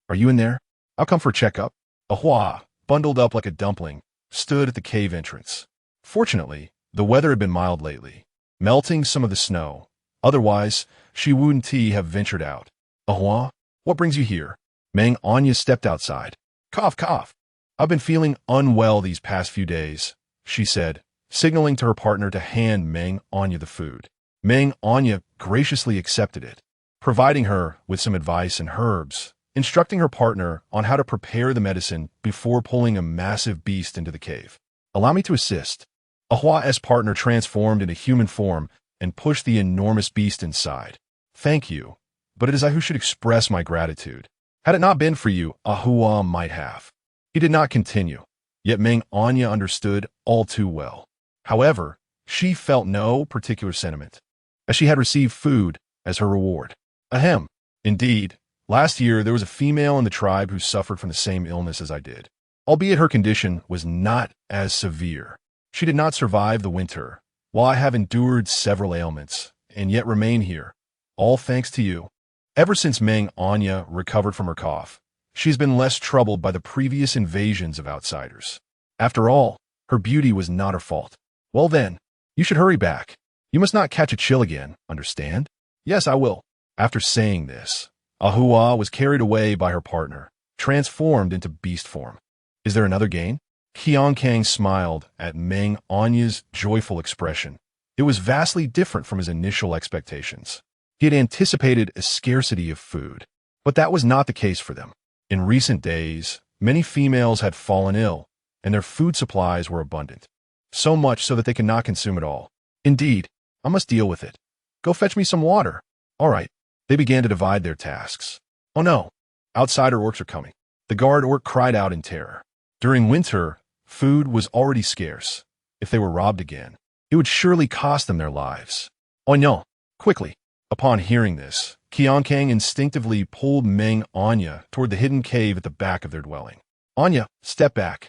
are you in there? I'll come for a checkup. Ahua, bundled up like a dumpling, stood at the cave entrance. Fortunately, the weather had been mild lately, melting some of the snow. Otherwise, she wouldn't have ventured out. Ahua, what brings you here? Meng Anyan stepped outside. Cough, cough. I've been feeling unwell these past few days, she said, signaling to her partner to hand Meng Anyan the food. Meng Anyan graciously accepted it, providing her with some advice and herbs, instructing her partner on how to prepare the medicine before pulling a massive beast into the cave. Allow me to assist. Ahua's partner transformed into human form and pushed the enormous beast inside. Thank you, but it is I who should express my gratitude. Had it not been for you, Ahua might have. He did not continue, yet Meng Anyan understood all too well. However, she felt no particular sentiment, as she had received food as her reward. Ahem. Indeed, last year there was a female in the tribe who suffered from the same illness as I did, albeit her condition was not as severe. She did not survive the winter, while I have endured several ailments, and yet remain here, all thanks to you. Ever since Meng Anyan recovered from her cough, she's been less troubled by the previous invasions of outsiders. After all, her beauty was not her fault. Well then, you should hurry back. You must not catch a chill again, understand? Yes, I will. After saying this, Ahua was carried away by her partner, transformed into beast form. Is there another gain? Qiankang smiled at Meng Anyan's joyful expression. It was vastly different from his initial expectations. He had anticipated a scarcity of food, but that was not the case for them. In recent days, many females had fallen ill, and their food supplies were abundant. So much so that they could not consume it all. Indeed, I must deal with it. Go fetch me some water. All right. They began to divide their tasks. Oh no, outsider orcs are coming. The guard orc cried out in terror. During winter, food was already scarce. If they were robbed again, it would surely cost them their lives. Oh no, quickly. Upon hearing this, Qiankang instinctively pulled Meng Anyan toward the hidden cave at the back of their dwelling. Anyan, step back.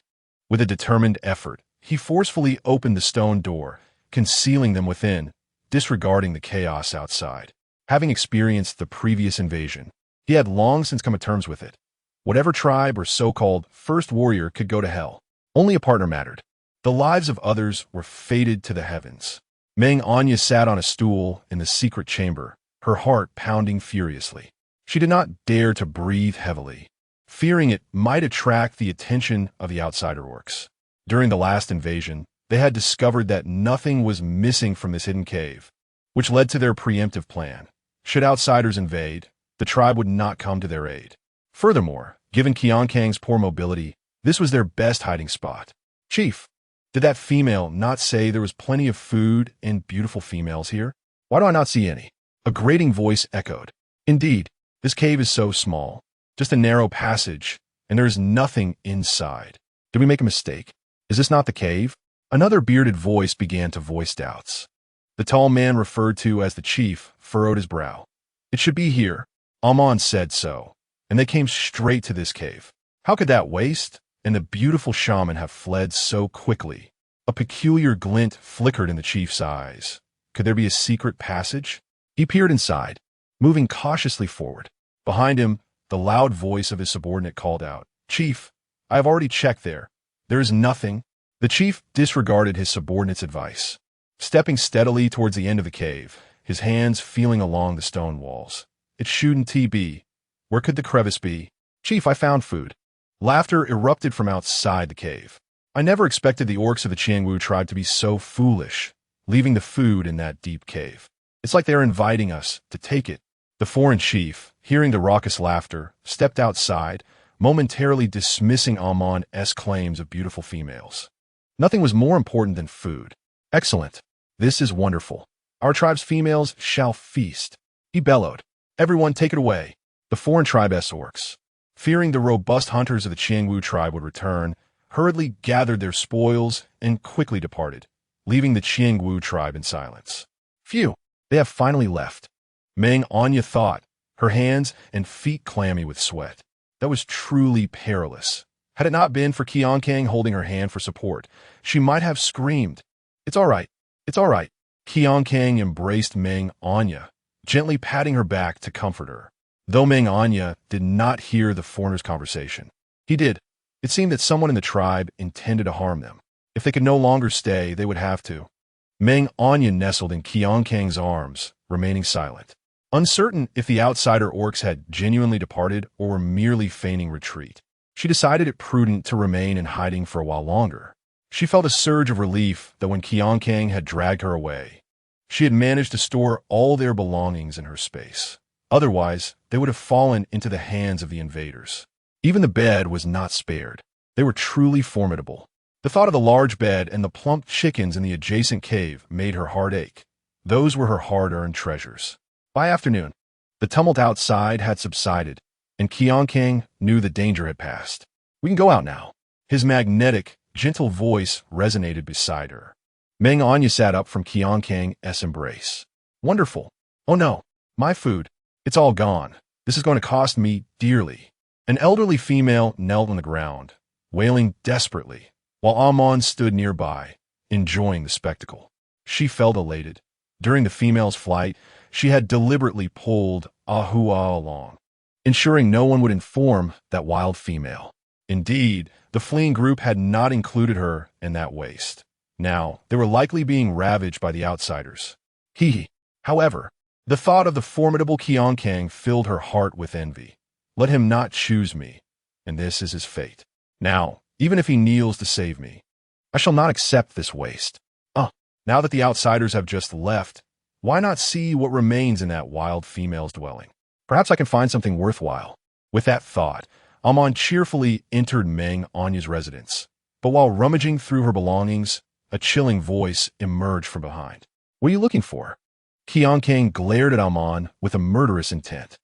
With a determined effort, he forcefully opened the stone door, concealing them within, disregarding the chaos outside. Having experienced the previous invasion, he had long since come to terms with it. Whatever tribe or so-called first warrior could go to hell. Only a partner mattered. The lives of others were fated to the heavens. Meng Anyan sat on a stool in the secret chamber, her heart pounding furiously. She did not dare to breathe heavily, fearing it might attract the attention of the outsider orcs. During the last invasion, they had discovered that nothing was missing from this hidden cave, which led to their preemptive plan. Should outsiders invade, the tribe would not come to their aid. Furthermore, given Qiankang's poor mobility, this was their best hiding spot. Chief, did that female not say there was plenty of food and beautiful females here? Why do I not see any? A grating voice echoed. Indeed, this cave is so small, just a narrow passage, and there is nothing inside. Did we make a mistake? Is this not the cave? Another bearded voice began to voice doubts. The tall man referred to as the chief furrowed his brow. It should be here. Amon said so, and they came straight to this cave. How could that waste and the beautiful shaman have fled so quickly? A peculiar glint flickered in the chief's eyes. Could there be a secret passage? He peered inside, moving cautiously forward. Behind him, the loud voice of his subordinate called out, "Chief, I have already checked there. There is nothing." The chief disregarded his subordinate's advice, stepping steadily towards the end of the cave, his hands feeling along the stone walls. It shouldn't be. Where could the crevice be? Chief, I found food. Laughter erupted from outside the cave. I never expected the orcs of the Qiangwu tribe to be so foolish, leaving the food in that deep cave. It's like they're inviting us to take it. The foreign chief, hearing the raucous laughter, stepped outside, momentarily dismissing Amon's claims of beautiful females. Nothing was more important than food. Excellent. This is wonderful. Our tribe's females shall feast. He bellowed. Everyone take it away. The foreign tribe orcs, fearing the robust hunters of the Qiangwu tribe would return, hurriedly gathered their spoils and quickly departed, leaving the Qiangwu tribe in silence. Phew, they have finally left. Meng Anyan thought, her hands and feet clammy with sweat. That was truly perilous. Had it not been for Qiankang holding her hand for support, she might have screamed. It's all right. It's all right. Qiankang embraced Meng Anyan, gently patting her back to comfort her. Though Meng Anyan did not hear the foreigner's conversation, he did. It seemed that someone in the tribe intended to harm them. If they could no longer stay, they would have to. Meng Anyan nestled in Qiankang's arms, remaining silent, uncertain if the outsider orcs had genuinely departed or were merely feigning retreat. She decided it prudent to remain in hiding for a while longer. She felt a surge of relief that when Qiankang had dragged her away, she had managed to store all their belongings in her space. Otherwise, they would have fallen into the hands of the invaders. Even the bed was not spared. They were truly formidable. The thought of the large bed and the plump chickens in the adjacent cave made her heart ache. Those were her hard-earned treasures. By afternoon, the tumult outside had subsided, and Qiankang knew the danger had passed. We can go out now. His magnetic, gentle voice resonated beside her. Meng Anyan sat up from Qiankang's embrace. Wonderful. Oh no, my food. It's all gone. This is going to cost me dearly. An elderly female knelt on the ground, wailing desperately, while Amon stood nearby, enjoying the spectacle. She felt elated. During the female's flight, she had deliberately pulled Ahua along, ensuring no one would inform that wild female. Indeed, the fleeing group had not included her in that waste. Now, they were likely being ravaged by the outsiders. However, the thought of the formidable Qiankang filled her heart with envy. Let him not choose me, and this is his fate. Now, even if he kneels to save me, I shall not accept this waste. Now that the outsiders have just left, why not see what remains in that wild female's dwelling? Perhaps I can find something worthwhile. With that thought, Amon cheerfully entered Meng Anyan's residence. But while rummaging through her belongings, a chilling voice emerged from behind. What are you looking for? Qiankang glared at Amon with a murderous intent.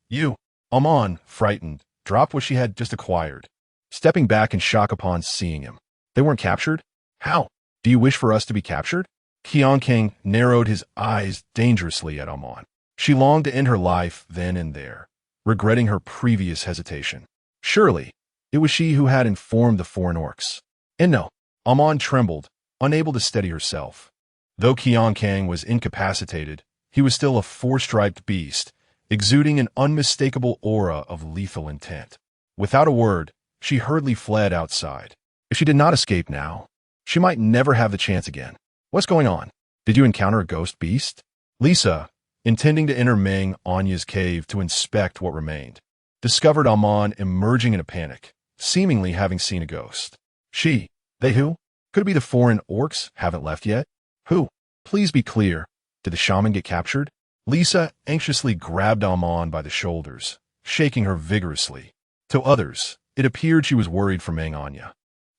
You. Amon, frightened, dropped what she had just acquired, stepping back in shock upon seeing him. They weren't captured? How? Do you wish for us to be captured? Qiankang narrowed his eyes dangerously at Amon. She longed to end her life then and there, regretting her previous hesitation. Surely, it was she who had informed the foreign orcs. And no, Amon trembled, unable to steady herself. Though Qiankang was incapacitated, he was still a four-striped beast, exuding an unmistakable aura of lethal intent. Without a word, she hurriedly fled outside. If she did not escape now, she might never have the chance again. What's going on? Did you encounter a ghost beast? Lisa, intending to enter Meng Anyan's cave to inspect what remained, discovered Amon emerging in a panic, seemingly having seen a ghost. They who? Could it be the foreign orcs haven't left yet? Who? Please be clear. Did the shaman get captured? Lisa anxiously grabbed Amon by the shoulders, shaking her vigorously. To others, it appeared she was worried for Meng Anyan.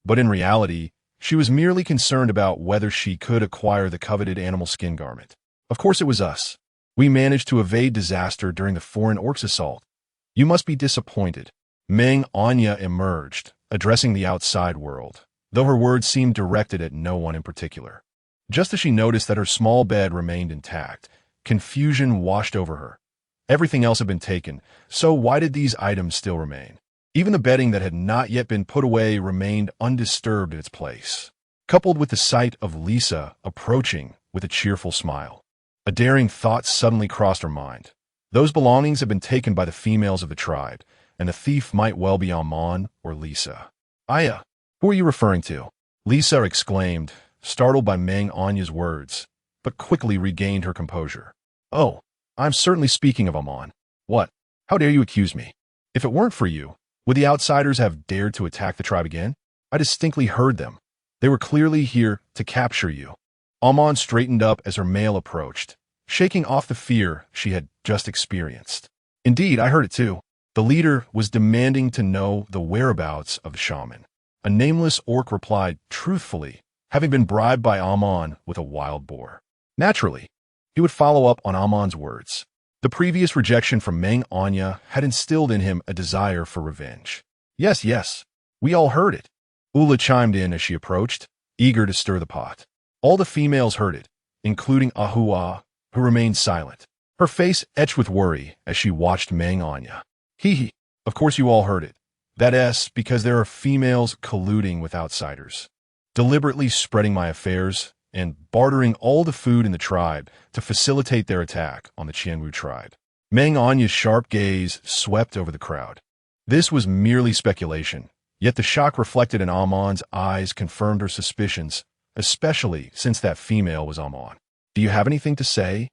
But in reality, she was merely concerned about whether she could acquire the coveted animal skin garment. Of course it was us. We managed to evade disaster during the foreign orcs' assault. You must be disappointed. Meng Anyan emerged, addressing the outside world, though her words seemed directed at no one in particular. Just as she noticed that her small bed remained intact, confusion washed over her. Everything else had been taken, so why did these items still remain? Even the bedding that had not yet been put away remained undisturbed in its place, coupled with the sight of Lisa approaching with a cheerful smile. A daring thought suddenly crossed her mind. Those belongings had been taken by the females of the tribe, and the thief might well be Amon or Lisa. Aya, who are you referring to? Lisa exclaimed, startled by Meng Anyan's words, but quickly regained her composure. Oh, I'm certainly speaking of Amon. What? How dare you accuse me? If it weren't for you, would the outsiders have dared to attack the tribe again? I distinctly heard them. They were clearly here to capture you. Amon straightened up as her male approached, shaking off the fear she had just experienced. Indeed, I heard it too. The leader was demanding to know the whereabouts of the shaman. A nameless orc replied truthfully, having been bribed by Amon with a wild boar. Naturally, he would follow up on Amon's words. The previous rejection from Meng Anyan had instilled in him a desire for revenge. Yes, yes, we all heard it. Ula chimed in as she approached, eager to stir the pot. All the females heard it, including Ahua, who remained silent. Her face etched with worry as she watched Meng Anyan. Hee, of course you all heard it. That's because there are females colluding with outsiders, deliberately spreading my affairs and bartering all the food in the tribe to facilitate their attack on the Qianwu tribe. Meng Anyan's sharp gaze swept over the crowd. This was merely speculation, yet the shock reflected in Amon's eyes confirmed her suspicions, especially since that female was Amon. Do you have anything to say?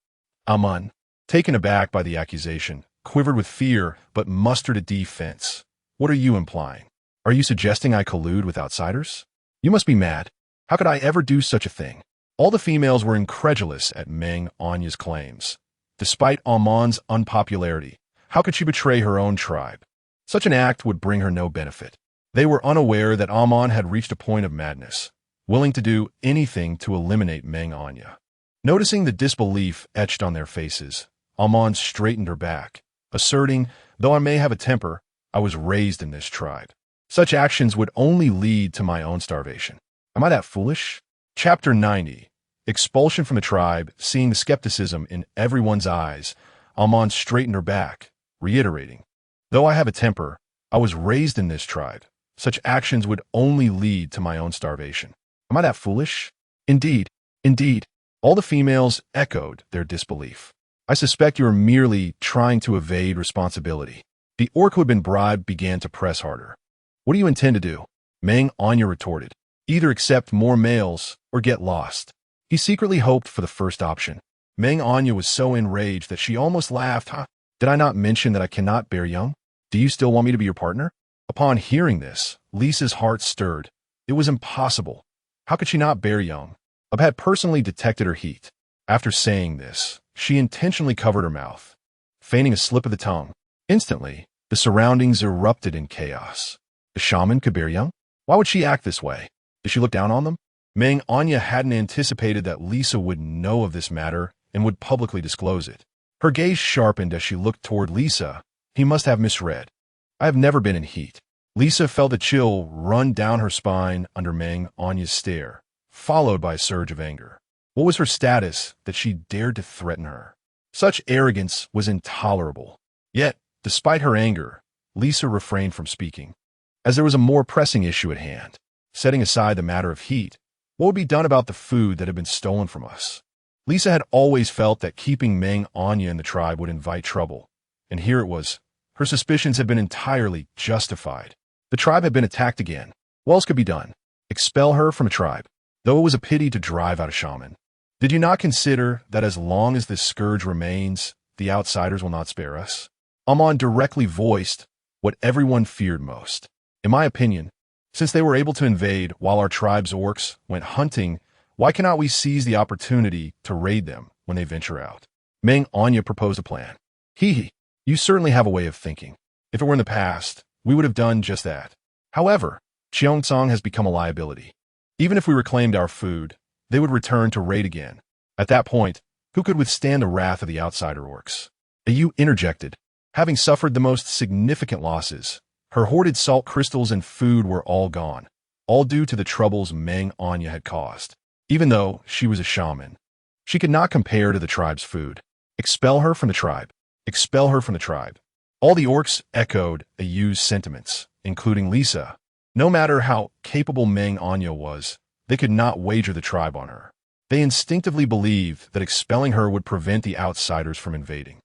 Amon, taken aback by the accusation, quivered with fear but mustered a defense. What are you implying? Are you suggesting I collude with outsiders? You must be mad. How could I ever do such a thing? All the females were incredulous at Meng Anyan's claims. Despite Amon's unpopularity, how could she betray her own tribe? Such an act would bring her no benefit. They were unaware that Amon had reached a point of madness, willing to do anything to eliminate Meng Anyan. Noticing the disbelief etched on their faces, Amon straightened her back, asserting, though I may have a temper, I was raised in this tribe. Such actions would only lead to my own starvation. Am I that foolish? Chapter 90. Expulsion from the tribe. Seeing the skepticism in everyone's eyes, Amon straightened her back, reiterating, though I have a temper, I was raised in this tribe. Such actions would only lead to my own starvation. Am I that foolish? Indeed, indeed. All the females echoed their disbelief. I suspect you are merely trying to evade responsibility. The orc who had been bribed began to press harder. What do you intend to do? Meng Anyan retorted. Either accept more males or get lost. He secretly hoped for the first option. Meng Anyan was so enraged that she almost laughed. Huh? Did I not mention that I cannot bear young? Do you still want me to be your partner? Upon hearing this, Lisa's heart stirred. It was impossible. How could she not bear young? Ab had personally detected her heat. After saying this, she intentionally covered her mouth, feigning a slip of the tongue. Instantly, the surroundings erupted in chaos. The shaman could bear young? Why would she act this way? Did she look down on them? Meng Anyan hadn't anticipated that Lisa would know of this matter and would publicly disclose it. Her gaze sharpened as she looked toward Lisa. He must have misread. I have never been in heat. Lisa felt a chill run down her spine under Meng Anyan's stare, followed by a surge of anger. What was her status that she dared to threaten her? Such arrogance was intolerable. Yet, despite her anger, Lisa refrained from speaking, as there was a more pressing issue at hand. Setting aside the matter of heat, what would be done about the food that had been stolen from us? Lisa had always felt that keeping Meng Anyan in the tribe would invite trouble, and here it was. Her suspicions had been entirely justified. The tribe had been attacked again. What else could be done? Expel her from a tribe, though it was a pity to drive out a shaman. Did you not consider that as long as this scourge remains, the outsiders will not spare us? Amon directly voiced what everyone feared most. In my opinion, since they were able to invade while our tribe's orcs went hunting, why cannot we seize the opportunity to raid them when they venture out? Meng Anyan proposed a plan. Hee, you certainly have a way of thinking. If it were in the past, we would have done just that. However, Cheongsong has become a liability. Even if we reclaimed our food, they would return to raid again. At that point, who could withstand the wrath of the outsider orcs? Ayu interjected. Having suffered the most significant losses, her hoarded salt crystals and food were all gone, all due to the troubles Meng Anyan had caused. Even though she was a shaman, she could not compare to the tribe's food. Expel her from the tribe. Expel her from the tribe. All the orcs echoed Ayu's sentiments, including Lisa. No matter how capable Meng Anyan was, they could not wager the tribe on her. They instinctively believed that expelling her would prevent the outsiders from invading.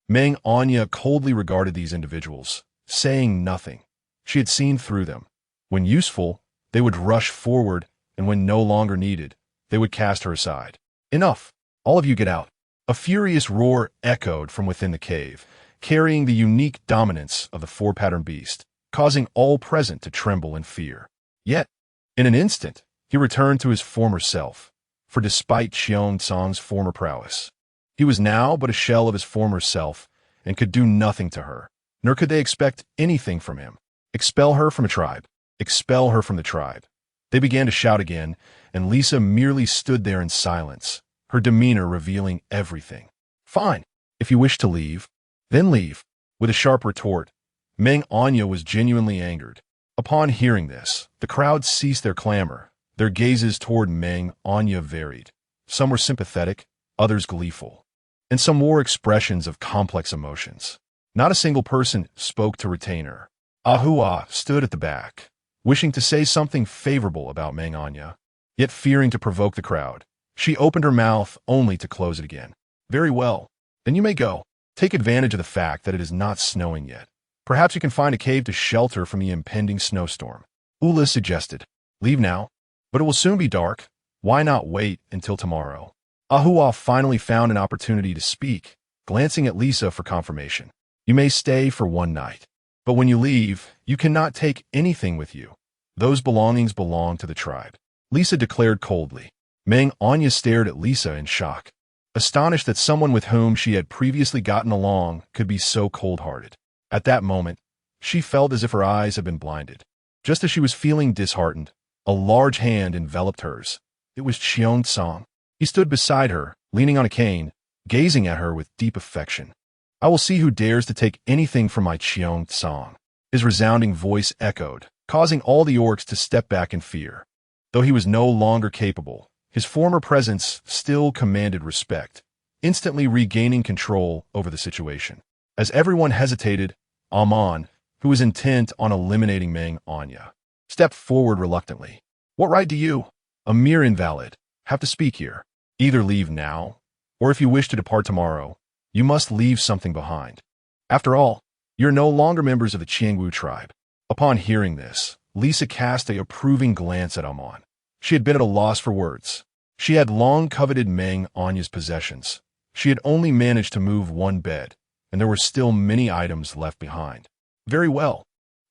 Meng Anyan coldly regarded these individuals, saying nothing. She had seen through them. When useful, they would rush forward, and when no longer needed, they would cast her aside. Enough! All of you get out! A furious roar echoed from within the cave, carrying the unique dominance of the four-pattern beast, causing all present to tremble in fear. Yet, in an instant, he returned to his former self, for despite Cheongsong's former prowess, he was now but a shell of his former self and could do nothing to her, nor could they expect anything from him. Expel her from a tribe. Expel her from the tribe. They began to shout again, and Lisa merely stood there in silence, her demeanor revealing everything. Fine. If you wish to leave, then leave. With a sharp retort, Meng Anyan was genuinely angered. Upon hearing this, the crowd ceased their clamor. Their gazes toward Meng Anyan varied. Some were sympathetic, others gleeful, and some wore expressions of complex emotions. Not a single person spoke to retain her. Ahua stood at the back, wishing to say something favorable about Meng Anyan, yet fearing to provoke the crowd. She opened her mouth only to close it again. Very well. Then you may go. Take advantage of the fact that it is not snowing yet. Perhaps you can find a cave to shelter from the impending snowstorm. Ula suggested. Leave now. But it will soon be dark. Why not wait until tomorrow? Ahua finally found an opportunity to speak, glancing at Lisa for confirmation. You may stay for one night. But when you leave, you cannot take anything with you. Those belongings belong to the tribe. Lisa declared coldly. Meng Anyan stared at Lisa in shock, astonished that someone with whom she had previously gotten along could be so cold-hearted. At that moment, she felt as if her eyes had been blinded. Just as she was feeling disheartened, a large hand enveloped hers. It was Cheongsong. He stood beside her, leaning on a cane, gazing at her with deep affection. I will see who dares to take anything from my Cheongsong. His resounding voice echoed, causing all the orcs to step back in fear. Though he was no longer capable, his former presence still commanded respect, instantly regaining control over the situation. As everyone hesitated, Amon, who was intent on eliminating Meng Anyan, stepped forward reluctantly. What right do you, a mere invalid, have to speak here? Either leave now, or if you wish to depart tomorrow, you must leave something behind. After all, you're no longer members of the Qiangwu tribe. Upon hearing this, Lisa cast an approving glance at Amon. She had been at a loss for words. She had long coveted Meng Anyan's possessions. She had only managed to move one bed, and there were still many items left behind. Very well.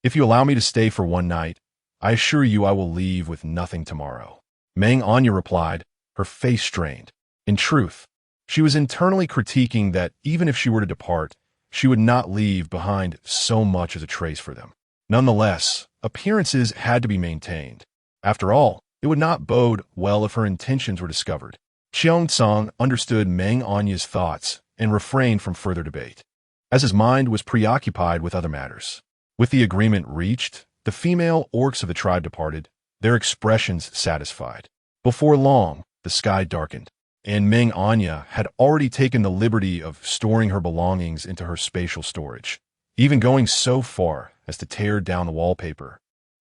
If you allow me to stay for one night, I assure you I will leave with nothing tomorrow. Meng Anyan replied, her face strained. In truth, she was internally critiquing that even if she were to depart, she would not leave behind so much as a trace for them. Nonetheless, appearances had to be maintained. After all, it would not bode well if her intentions were discovered. Cheongsong understood Meng Anyan's thoughts and refrained from further debate, as his mind was preoccupied with other matters. With the agreement reached, the female orcs of the tribe departed, their expressions satisfied. Before long, the sky darkened, and Meng Anyan had already taken the liberty of storing her belongings into her spatial storage, even going so far as to tear down the wallpaper,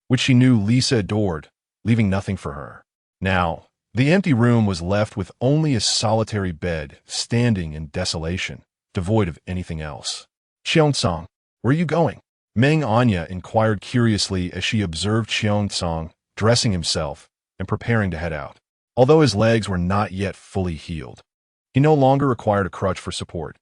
which she knew Lisa adored, leaving nothing for her. Now, the empty room was left with only a solitary bed standing in desolation, devoid of anything else. Cheongsong, where are you going? Meng Anyan inquired curiously as she observed Cheongsong dressing himself and preparing to head out. Although his legs were not yet fully healed, he no longer required a crutch for support.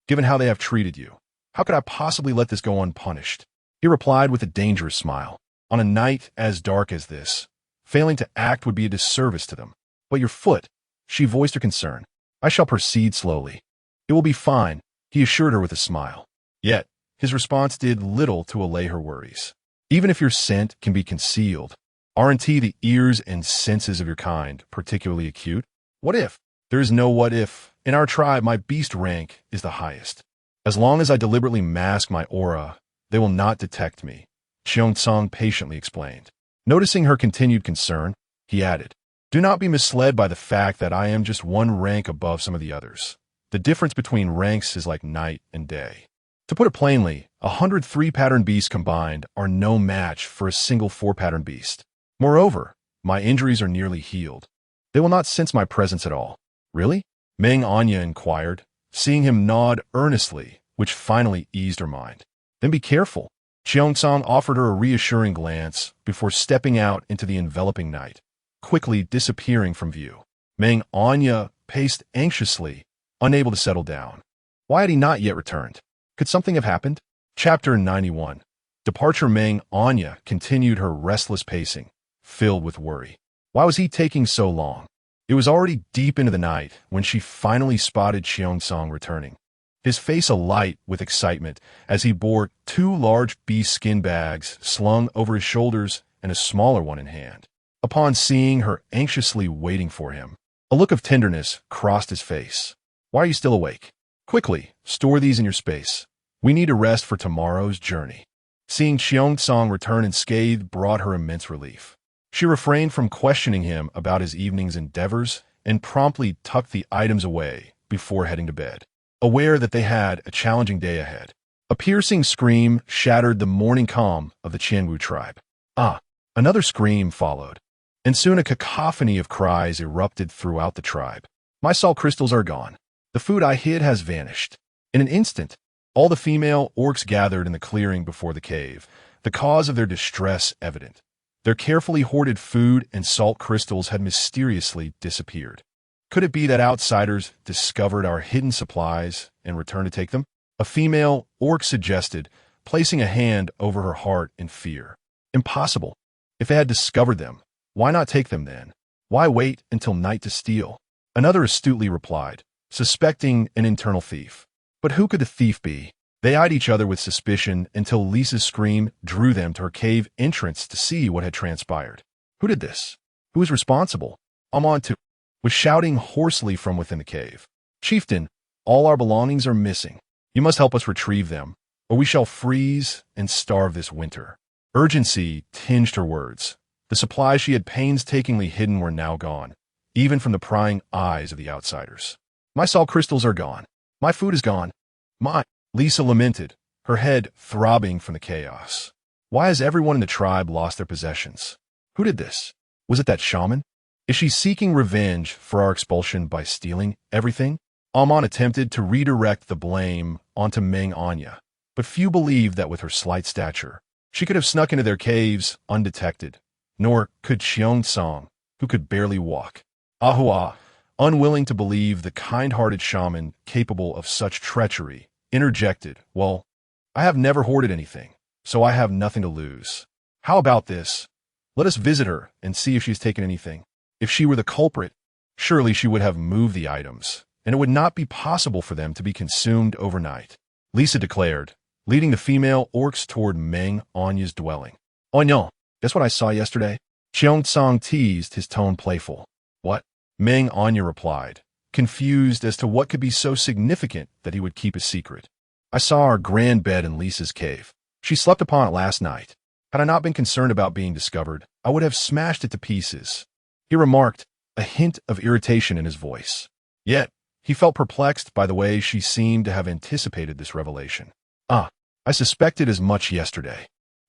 Given how they have treated you, how could I possibly let this go unpunished? He replied with a dangerous smile. On a night as dark as this, failing to act would be a disservice to them. But your foot, she voiced her concern. I shall proceed slowly. It will be fine, he assured her with a smile. Yet, his response did little to allay her worries. Even if your scent can be concealed, aren't the ears and senses of your kind particularly acute? What if? There is no what if. In our tribe, my beast rank is the highest. As long as I deliberately mask my aura, they will not detect me, Cheongsong patiently explained. Noticing her continued concern, he added, do not be misled by the fact that I am just one rank above some of the others. The difference between ranks is like night and day. To put it plainly, 100 3-pattern beasts combined are no match for a single 4-pattern beast. Moreover, my injuries are nearly healed. They will not sense my presence at all. Really? Meng Anyan inquired, seeing him nod earnestly, which finally eased her mind. Then be careful. Cheongsong offered her a reassuring glance before stepping out into the enveloping night, quickly disappearing from view. Meng Anyan paced anxiously, unable to settle down. Why had he not yet returned? Could something have happened? Chapter 91. Departure. Meng Anyan continued her restless pacing, filled with worry. Why was he taking so long? It was already deep into the night when she finally spotted Cheongsong returning, his face alight with excitement as he bore 2 large beast skin bags slung over his shoulders and a smaller one in hand. Upon seeing her anxiously waiting for him, a look of tenderness crossed his face. Why are you still awake? Quickly, store these in your space. We need a rest for tomorrow's journey. Seeing Xiongtsang return unscathed brought her immense relief. She refrained from questioning him about his evening's endeavors and promptly tucked the items away before heading to bed, aware that they had a challenging day ahead. A piercing scream shattered the morning calm of the Qianwu tribe. Another scream followed, and soon a cacophony of cries erupted throughout the tribe. My salt crystals are gone. The food I hid has vanished. In an instant, all the female orcs gathered in the clearing before the cave, the cause of their distress evident. Their carefully hoarded food and salt crystals had mysteriously disappeared. Could it be that outsiders discovered our hidden supplies and returned to take them? A female orc suggested, placing a hand over her heart in fear. Impossible. If they had discovered them, why not take them then? Why wait until night to steal? Another astutely replied, suspecting an internal thief. But who could the thief be? They eyed each other with suspicion until Lisa's scream drew them to her cave entrance to see what had transpired. Who did this? Who is responsible? Amontu was shouting hoarsely from within the cave. Chieftain, all our belongings are missing. You must help us retrieve them, or we shall freeze and starve this winter. Urgency tinged her words. The supplies she had painstakingly hidden were now gone, even from the prying eyes of the outsiders. My salt crystals are gone. My food is gone. Lisa lamented, her head throbbing from the chaos. Why has everyone in the tribe lost their possessions? Who did this? Was it that shaman? Is she seeking revenge for our expulsion by stealing everything? Amon attempted to redirect the blame onto Meng Anyan, but few believed that with her slight stature, she could have snuck into their caves undetected, nor could Xiongtsang, who could barely walk. Ahua, unwilling to believe the kind-hearted shaman capable of such treachery, interjected, well, I have never hoarded anything, so I have nothing to lose. How about this? Let us visit her and see if she's taken anything. If she were the culprit, surely she would have moved the items, and it would not be possible for them to be consumed overnight. Lisa declared, leading the female orcs toward Meng Anyan's dwelling. Anyan, guess what I saw yesterday? Xiongtsang teased, his tone playful. What? Meng Anyan replied, confused as to what could be so significant that he would keep a secret. I saw our grand bed in Lisa's cave. She slept upon it last night. Had I not been concerned about being discovered, I would have smashed it to pieces. He remarked, a hint of irritation in his voice. Yet, he felt perplexed by the way she seemed to have anticipated this revelation. I suspected as much yesterday.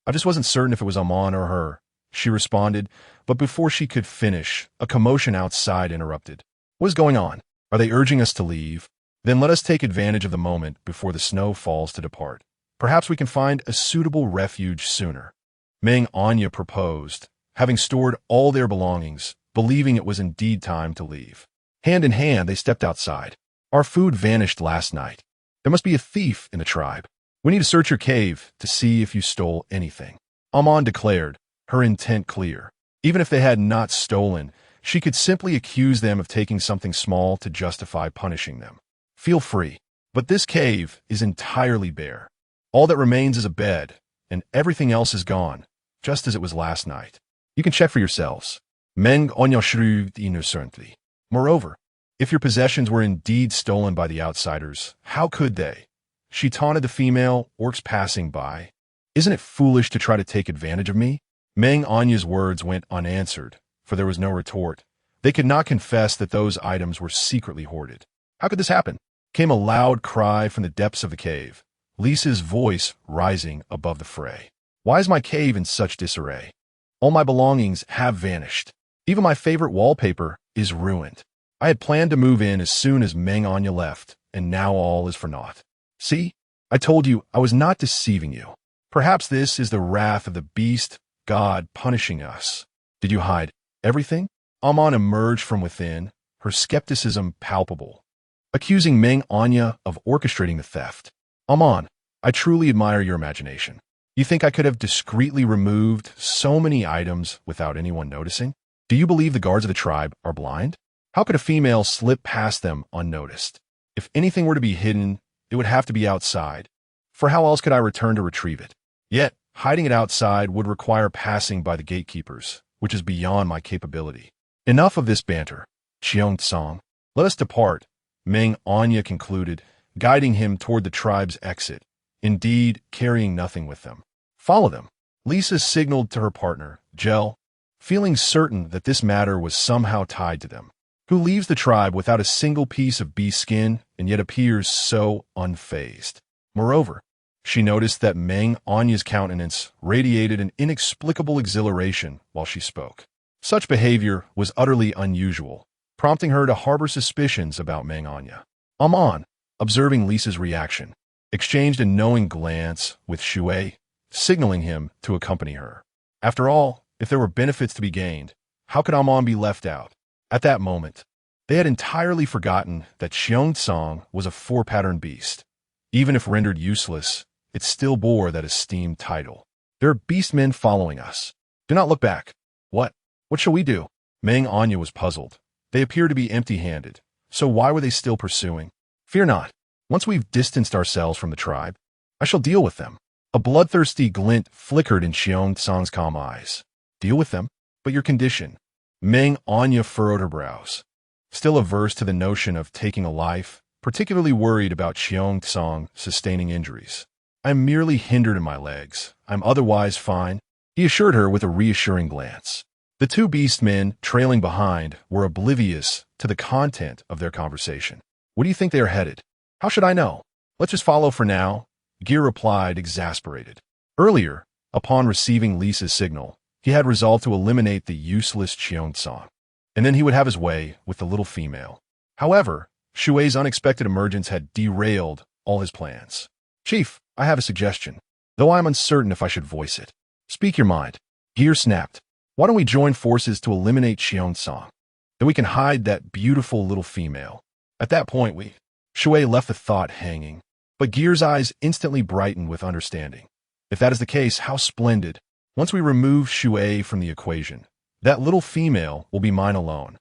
I just wasn't certain if it was Amon or her, she responded, but before she could finish, a commotion outside interrupted. What is going on? Are they urging us to leave? Then let us take advantage of the moment before the snow falls to depart. Perhaps we can find a suitable refuge sooner. Meng Anyan proposed, having stored all their belongings, believing it was indeed time to leave. Hand in hand, they stepped outside. Our food vanished last night. There must be a thief in the tribe. We need to search your cave to see if you stole anything. Amon declared, her intent clear. Even if they had not stolen, she could simply accuse them of taking something small to justify punishing them. Feel free, but this cave is entirely bare. All that remains is a bed, and everything else is gone, just as it was last night. You can check for yourselves. Meng Anyan shrugged innocently. Moreover, if your possessions were indeed stolen by the outsiders, how could they? She taunted the female orcs passing by. Isn't it foolish to try to take advantage of me? Meng Anyan's words went unanswered, for there was no retort. They could not confess that those items were secretly hoarded. How could this happen? Came a loud cry from the depths of the cave, Lisa's voice rising above the fray. Why is my cave in such disarray? All my belongings have vanished. Even my favorite wallpaper is ruined. I had planned to move in as soon as Meng Anyan left, and now all is for naught. See, I told you I was not deceiving you. Perhaps this is the wrath of the beast, God punishing us. Did you hide everything? Amon emerged from within, her skepticism palpable, accusing Meng Anyan of orchestrating the theft. Amon, I truly admire your imagination. You think I could have discreetly removed so many items without anyone noticing? Do you believe the guards of the tribe are blind? How could a female slip past them unnoticed? If anything were to be hidden, it would have to be outside, for how else could I return to retrieve it? Yet, hiding it outside would require passing by the gatekeepers, which is beyond my capability. Enough of this banter, Xiongtsang. Let us depart, Meng Anyan concluded, guiding him toward the tribe's exit, indeed carrying nothing with them. Follow them, Lisa signaled to her partner, Jel, feeling certain that this matter was somehow tied to them. Who leaves the tribe without a single piece of beast skin and yet appears so unfazed? Moreover, she noticed that Meng Anyan's countenance radiated an inexplicable exhilaration while she spoke. Such behavior was utterly unusual, prompting her to harbor suspicions about Meng Anyan. Amon, observing Lisa's reaction, exchanged a knowing glance with Shui, signaling him to accompany her. After all, if there were benefits to be gained, how could Amon be left out? At that moment, they had entirely forgotten that Xiongtsong was a four-pattern beast. Even if rendered useless, it still bore that esteemed title. There are beastmen following us. Do not look back. What? What shall we do? Meng Anyan was puzzled. They appear to be empty-handed, so why were they still pursuing? Fear not. Once we've distanced ourselves from the tribe, I shall deal with them. A bloodthirsty glint flickered in Xiongtsong's calm eyes. Deal with them? But your condition? Meng Anyan furrowed her brows. Still averse to the notion of taking a life, particularly worried about Xiongtsong sustaining injuries. I'm merely hindered in my legs. I'm otherwise fine, he assured her with a reassuring glance. The two beastmen trailing behind were oblivious to the content of their conversation. Where do you think they are headed? How should I know? Let's just follow for now, Gear replied, exasperated. Earlier, upon receiving Lisa's signal, he had resolved to eliminate the useless Xiongtsong, and then he would have his way with the little female. However, Shui's unexpected emergence had derailed all his plans. Chief, I have a suggestion, though I am uncertain if I should voice it. Speak your mind. Gear snapped. Why don't we join forces to eliminate Xiongtsong? Then we can hide that beautiful little female. At that point, Shui left the thought hanging, but Gear's eyes instantly brightened with understanding. If that is the case, how splendid. Once we remove Shui from the equation, that little female will be mine alone.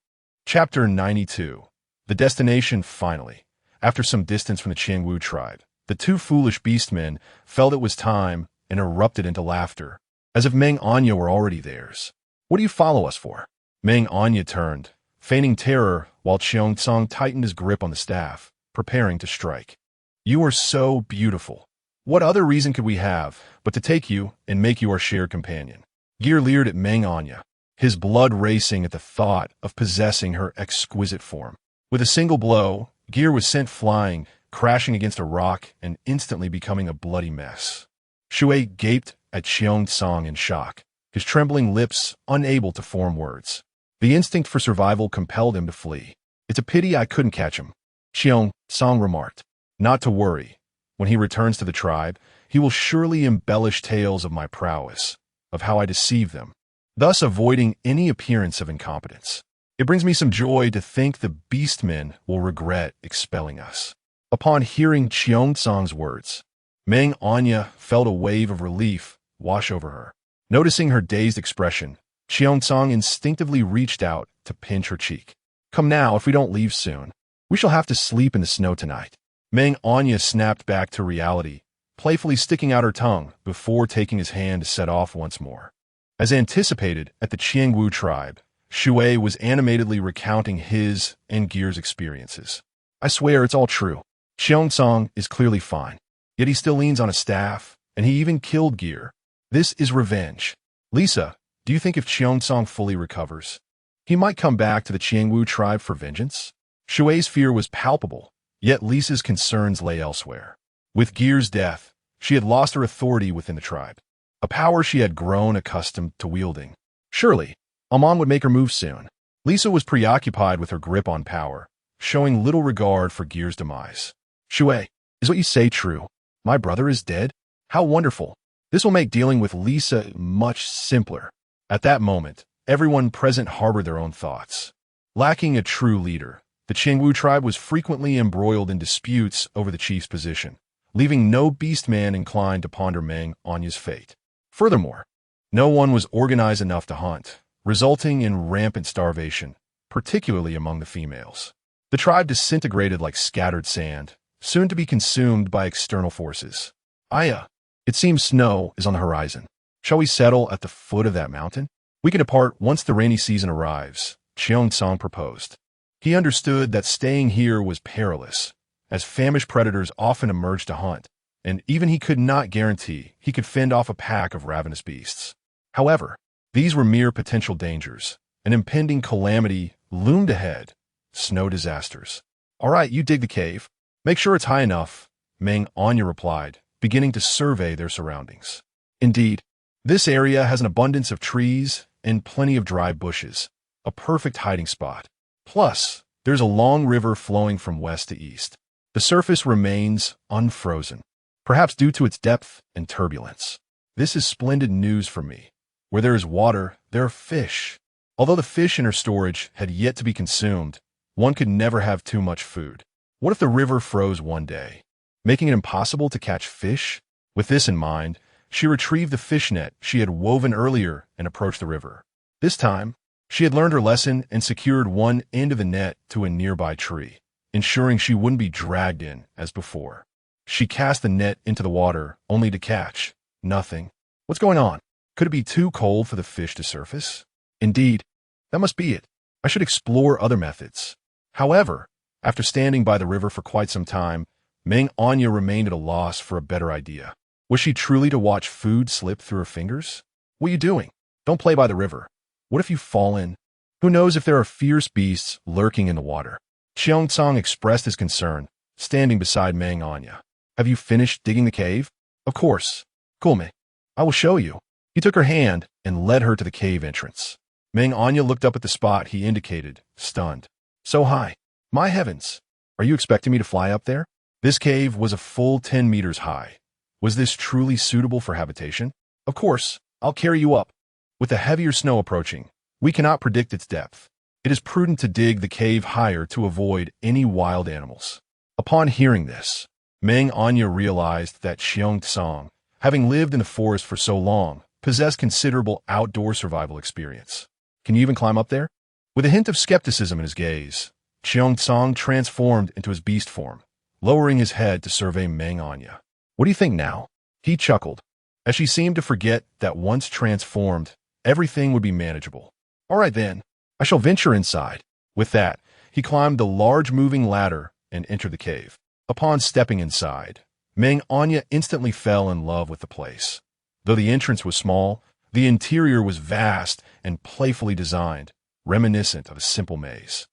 Chapter 92. The destination finally. After some distance from the Qiangwu tribe, the two foolish beastmen felt it was time and erupted into laughter, as if Meng Anyan were already theirs. What do you follow us for? Meng Anyan turned, feigning terror while Xiongtsong tightened his grip on the staff, preparing to strike. You are so beautiful. What other reason could we have but to take you and make you our shared companion? Gear leered at Meng Anyan, his blood racing at the thought of possessing her exquisite form. With a single blow, Gear was sent flying, crashing against a rock and instantly becoming a bloody mess. Shui gaped at Xiongtsong in shock, his trembling lips unable to form words. The instinct for survival compelled him to flee. It's a pity I couldn't catch him, Xiongtsong remarked. Not to worry. When he returns to the tribe, he will surely embellish tales of my prowess, of how I deceived them, thus avoiding any appearance of incompetence. It brings me some joy to think the beastmen will regret expelling us. Upon hearing Xiongtsong's words, Meng Anyan felt a wave of relief wash over her. Noticing her dazed expression, Xiongtsong instinctively reached out to pinch her cheek. Come now, if we don't leave soon. We shall have to sleep in the snow tonight. Meng Anyan snapped back to reality, playfully sticking out her tongue before taking his hand to set off once more. As anticipated at the Qiangwu tribe, Shui was animatedly recounting his and Gear's experiences. I swear it's all true. Xiongtsong is clearly fine, yet he still leans on a staff, and he even killed Gear. This is revenge. Lisa, do you think if Xiongtsong fully recovers, he might come back to the Qiangwu tribe for vengeance? Shui's fear was palpable, yet Lisa's concerns lay elsewhere. With Gear's death, she had lost her authority within the tribe, a power she had grown accustomed to wielding. Surely, Amon would make her move soon. Lisa was preoccupied with her grip on power, showing little regard for Gear's demise. Shui, is what you say true? My brother is dead? How wonderful. This will make dealing with Lisa much simpler. At that moment, everyone present harbored their own thoughts. Lacking a true leader, the Qiangwu tribe was frequently embroiled in disputes over the chief's position, leaving no beastman inclined to ponder Meng Anyan's fate. Furthermore, no one was organized enough to hunt, resulting in rampant starvation, particularly among the females. The tribe disintegrated like scattered sand, soon to be consumed by external forces. Aya, it seems snow is on the horizon. Shall we settle at the foot of that mountain? We can depart once the rainy season arrives, Xiongtsong proposed. He understood that staying here was perilous, as famished predators often emerged to hunt, and even he could not guarantee he could fend off a pack of ravenous beasts. However, these were mere potential dangers. An impending calamity loomed ahead. Snow disasters. All right, you dig the cave. Make sure it's high enough, Meng Anyan replied, beginning to survey their surroundings. Indeed, this area has an abundance of trees and plenty of dry bushes, a perfect hiding spot. Plus, there's a long river flowing from west to east. The surface remains unfrozen, perhaps due to its depth and turbulence. This is splendid news for me. Where there is water, there are fish. Although the fish in her storage had yet to be consumed, one could never have too much food. What if the river froze one day, making it impossible to catch fish? With this in mind, she retrieved the fish net she had woven earlier and approached the river. This time, she had learned her lesson and secured one end of the net to a nearby tree, ensuring she wouldn't be dragged in as before. She cast the net into the water, only to catch nothing. What's going on? Could it be too cold for the fish to surface? Indeed, that must be it. I should explore other methods. However, after standing by the river for quite some time, Meng Anyan remained at a loss for a better idea. Was she truly to watch food slip through her fingers? What are you doing? Don't play by the river. What if you fall in? Who knows if there are fierce beasts lurking in the water? Qiongcong expressed his concern, standing beside Meng Anyan. Have you finished digging the cave? Of course. Cool, me. I will show you. He took her hand and led her to the cave entrance. Meng Anyan looked up at the spot he indicated, stunned. So high. My heavens. Are you expecting me to fly up there? This cave was a full 10 meters high. Was this truly suitable for habitation? Of course, I'll carry you up. With the heavier snow approaching, we cannot predict its depth. It is prudent to dig the cave higher to avoid any wild animals. Upon hearing this, Meng Anyan realized that Qiongcong, having lived in the forest for so long, possessed considerable outdoor survival experience. Can you even climb up there? With a hint of skepticism in his gaze, Qiongcong transformed into his beast form, lowering his head to survey Meng Anyan. What do you think now? He chuckled, as she seemed to forget that once transformed, everything would be manageable. All right then, I shall venture inside. With that, he climbed the large moving ladder and entered the cave. Upon stepping inside, Meng Anyan instantly fell in love with the place. Though the entrance was small, the interior was vast and playfully designed, reminiscent of a simple maze.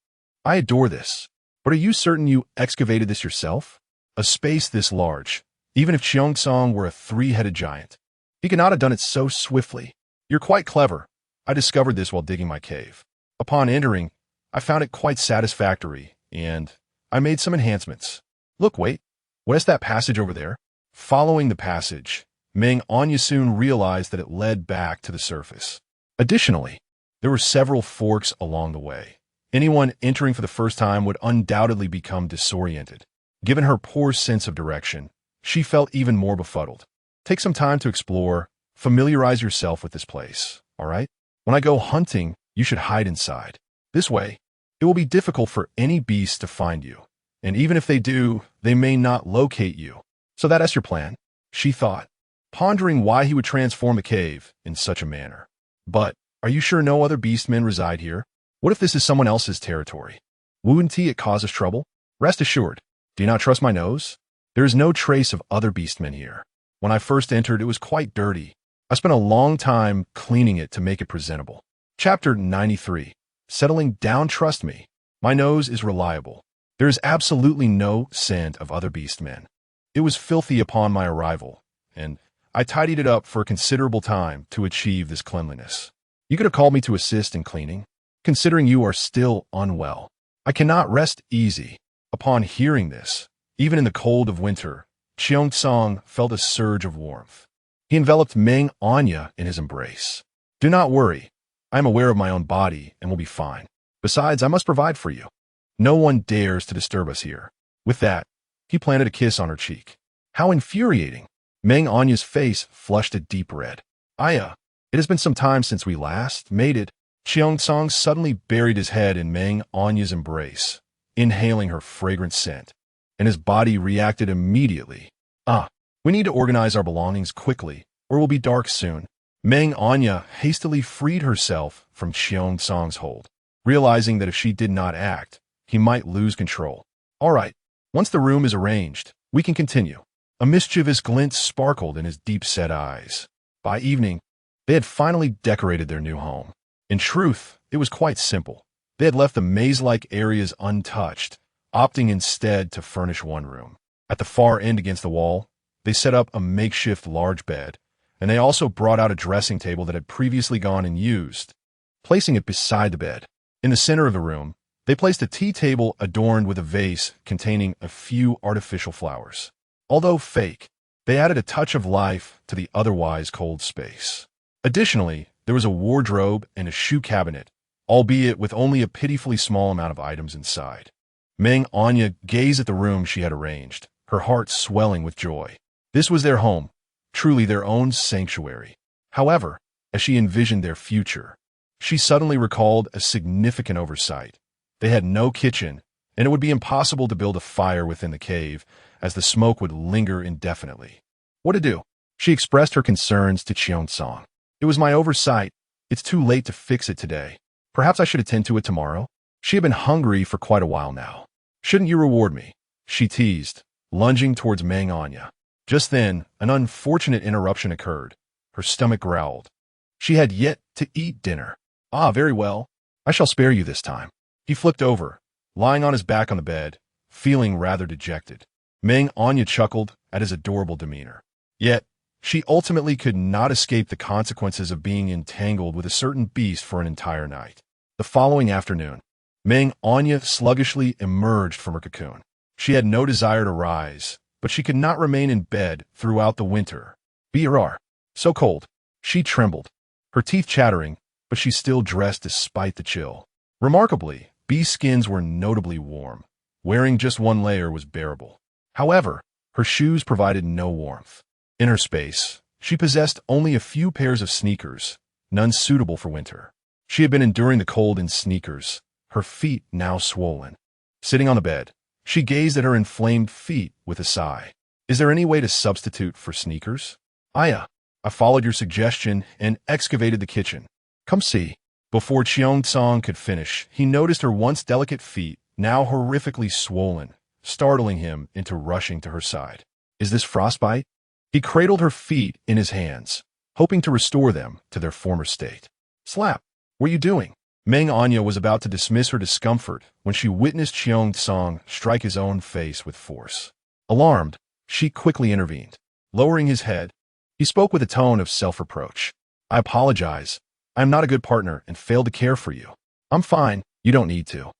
I adore this, but are you certain you excavated this yourself? A space this large, even if Qiongcong were a three-headed giant. He could not have done it so swiftly. You're quite clever. I discovered this while digging my cave. Upon entering, I found it quite satisfactory, and I made some enhancements. Look, wait, what is that passage over there? Following the passage, Meng Anyan soon realized that it led back to the surface. Additionally, there were several forks along the way. Anyone entering for the first time would undoubtedly become disoriented. Given her poor sense of direction, she felt even more befuddled. Take some time to explore, familiarize yourself with this place, all right? When I go hunting, you should hide inside. This way, it will be difficult for any beast to find you. And even if they do, they may not locate you. So that's your plan, she thought, pondering why he would transform the cave in such a manner. But, are you sure no other beastmen reside here? What if this is someone else's territory? Wouldn't it cause us trouble? Rest assured, do you not trust my nose? There is no trace of other beastmen here. When I first entered, it was quite dirty. I spent a long time cleaning it to make it presentable. Chapter 93. Settling down, trust me. My nose is reliable. There is absolutely no scent of other beastmen. It was filthy upon my arrival, and I tidied it up for a considerable time to achieve this cleanliness. You could have called me to assist in cleaning, considering you are still unwell. I cannot rest easy. Upon hearing this, even in the cold of winter, Qiongcong felt a surge of warmth. He enveloped Meng Anyan in his embrace. Do not worry. I am aware of my own body and will be fine. Besides, I must provide for you. No one dares to disturb us here. With that, he planted a kiss on her cheek. How infuriating. Meng Anyan's face flushed a deep red. Aya, it has been some time since we last mated. Qiongcong suddenly buried his head in Meng Anyan's embrace, inhaling her fragrant scent, and his body reacted immediately. We need to organize our belongings quickly, or it will be dark soon. Meng Anyan hastily freed herself from Qiongcong's hold, realizing that if she did not act, he might lose control. All right, Once the room is arranged, we can continue. A mischievous glint sparkled in his deep-set eyes. By evening, they had finally decorated their new home. In truth, it was quite simple. They had left the maze-like areas untouched, opting instead to furnish one room. At the far end against the wall, they set up a makeshift large bed, and they also brought out a dressing table that had previously gone unused, placing it beside the bed. In the center of the room, they placed a tea table adorned with a vase containing a few artificial flowers. Although fake, they added a touch of life to the otherwise cold space. Additionally, there was a wardrobe and a shoe cabinet, albeit with only a pitifully small amount of items inside. Meng Anyan gazed at the room she had arranged, her heart swelling with joy. This was their home, truly their own sanctuary. However, as she envisioned their future, she suddenly recalled a significant oversight. They had no kitchen, and it would be impossible to build a fire within the cave, as the smoke would linger indefinitely. What to do? She expressed her concerns to Cheongsong. It was my oversight. It's too late to fix it today. Perhaps I should attend to it tomorrow? She had been hungry for quite a while now. Shouldn't you reward me? She teased, lunging towards Meng Anyan. Just then, an unfortunate interruption occurred. Her stomach growled. She had yet to eat dinner. Ah, very well. I shall spare you this time. He flipped over, lying on his back on the bed, feeling rather dejected. Meng Anyan chuckled at his adorable demeanor. Yet, she ultimately could not escape the consequences of being entangled with a certain beast for an entire night. The following afternoon, Meng Anyan sluggishly emerged from her cocoon. She had no desire to rise, but she could not remain in bed throughout the winter. Brr, so cold. She trembled, her teeth chattering, but she still dressed despite the chill. Remarkably, bee skins were notably warm. Wearing just one layer was bearable. However, her shoes provided no warmth. In her space, she possessed only a few pairs of sneakers, none suitable for winter. She had been enduring the cold in sneakers, her feet now swollen. Sitting on the bed, she gazed at her inflamed feet with a sigh. Is there any way to substitute for sneakers? I followed your suggestion and excavated the kitchen. Come see. Before Cheongsong could finish, he noticed her once delicate feet, now horrifically swollen, startling him into rushing to her side. Is this frostbite? He cradled her feet in his hands, hoping to restore them to their former state. Slap! What are you doing? Meng Anyan was about to dismiss her discomfort when she witnessed Cheongsong strike his own face with force. Alarmed, she quickly intervened. Lowering his head, he spoke with a tone of self-reproach. I apologize. I am not a good partner and failed to care for you. I'm fine. You don't need to.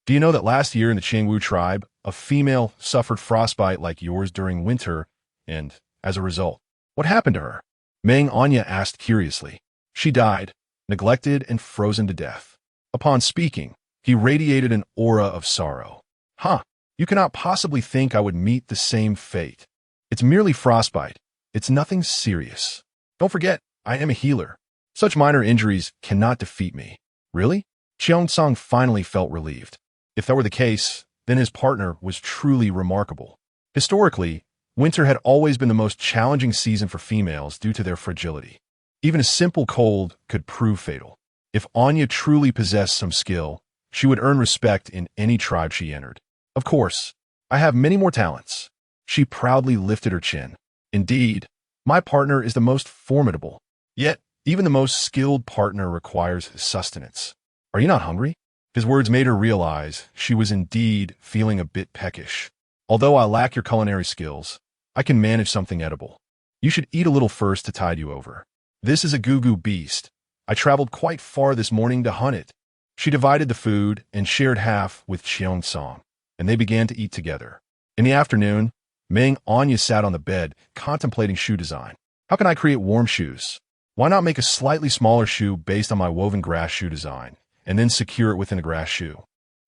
Do you know that last year in the Changwu tribe, a female suffered frostbite like yours during winter, and, as a result, what happened to her? Meng Anyan asked curiously. She died, neglected and frozen to death. Upon speaking, he radiated an aura of sorrow. Huh, you cannot possibly think I would meet the same fate. It's merely frostbite. It's nothing serious. Don't forget, I am a healer. Such minor injuries cannot defeat me. Really? Cheongsong finally felt relieved. If that were the case, then his partner was truly remarkable. Historically, winter had always been the most challenging season for females due to their fragility. Even a simple cold could prove fatal. If Anya truly possessed some skill, she would earn respect in any tribe she entered. Of course, I have many more talents. She proudly lifted her chin. Indeed, my partner is the most formidable. Yet, even the most skilled partner requires sustenance. Are you not hungry? His words made her realize she was indeed feeling a bit peckish. Although I lack your culinary skills, I can manage something edible. You should eat a little first to tide you over. This is a goo-goo beast. I traveled quite far this morning to hunt it. She divided the food and shared half with Cheongsong, and they began to eat together. In the afternoon, Meng Anyan sat on the bed, contemplating shoe design. How can I create warm shoes? Why not make a slightly smaller shoe based on my woven grass shoe design, and then secure it within a grass shoe?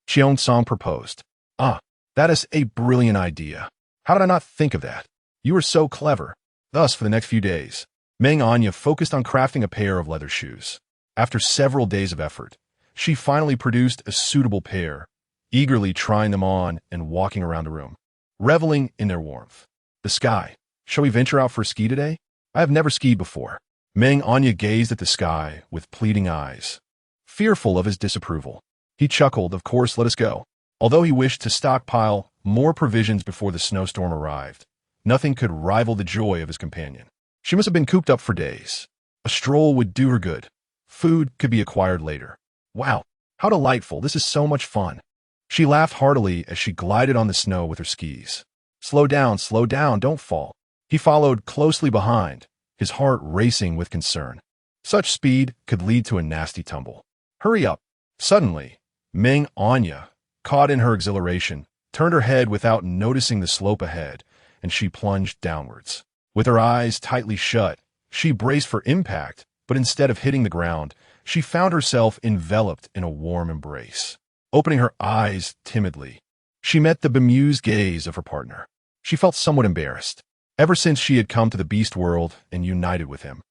Cheongsong proposed. That is a brilliant idea. How did I not think of that? You are so clever. Thus, for the next few days, Meng Anyan focused on crafting a pair of leather shoes. After several days of effort, she finally produced a suitable pair, eagerly trying them on and walking around the room, reveling in their warmth. The sky. Shall we venture out for a ski today? I have never skied before. Meng Anyan gazed at the sky with pleading eyes. Fearful of his disapproval, he chuckled, of course, let us go. Although he wished to stockpile more provisions before the snowstorm arrived. Nothing could rival the joy of his companion. She must have been cooped up for days. A stroll would do her good. Food could be acquired later. Wow, how delightful. This is so much fun. She laughed heartily as she glided on the snow with her skis. Slow down, don't fall. He followed closely behind, his heart racing with concern. Such speed could lead to a nasty tumble. Hurry up. Suddenly, Meng Anyan, caught in her exhilaration, turned her head without noticing the slope ahead, and she plunged downwards. With her eyes tightly shut, she braced for impact, but instead of hitting the ground, she found herself enveloped in a warm embrace. Opening her eyes timidly, she met the bemused gaze of her partner. She felt somewhat embarrassed. Ever since she had come to the beast world and united with him,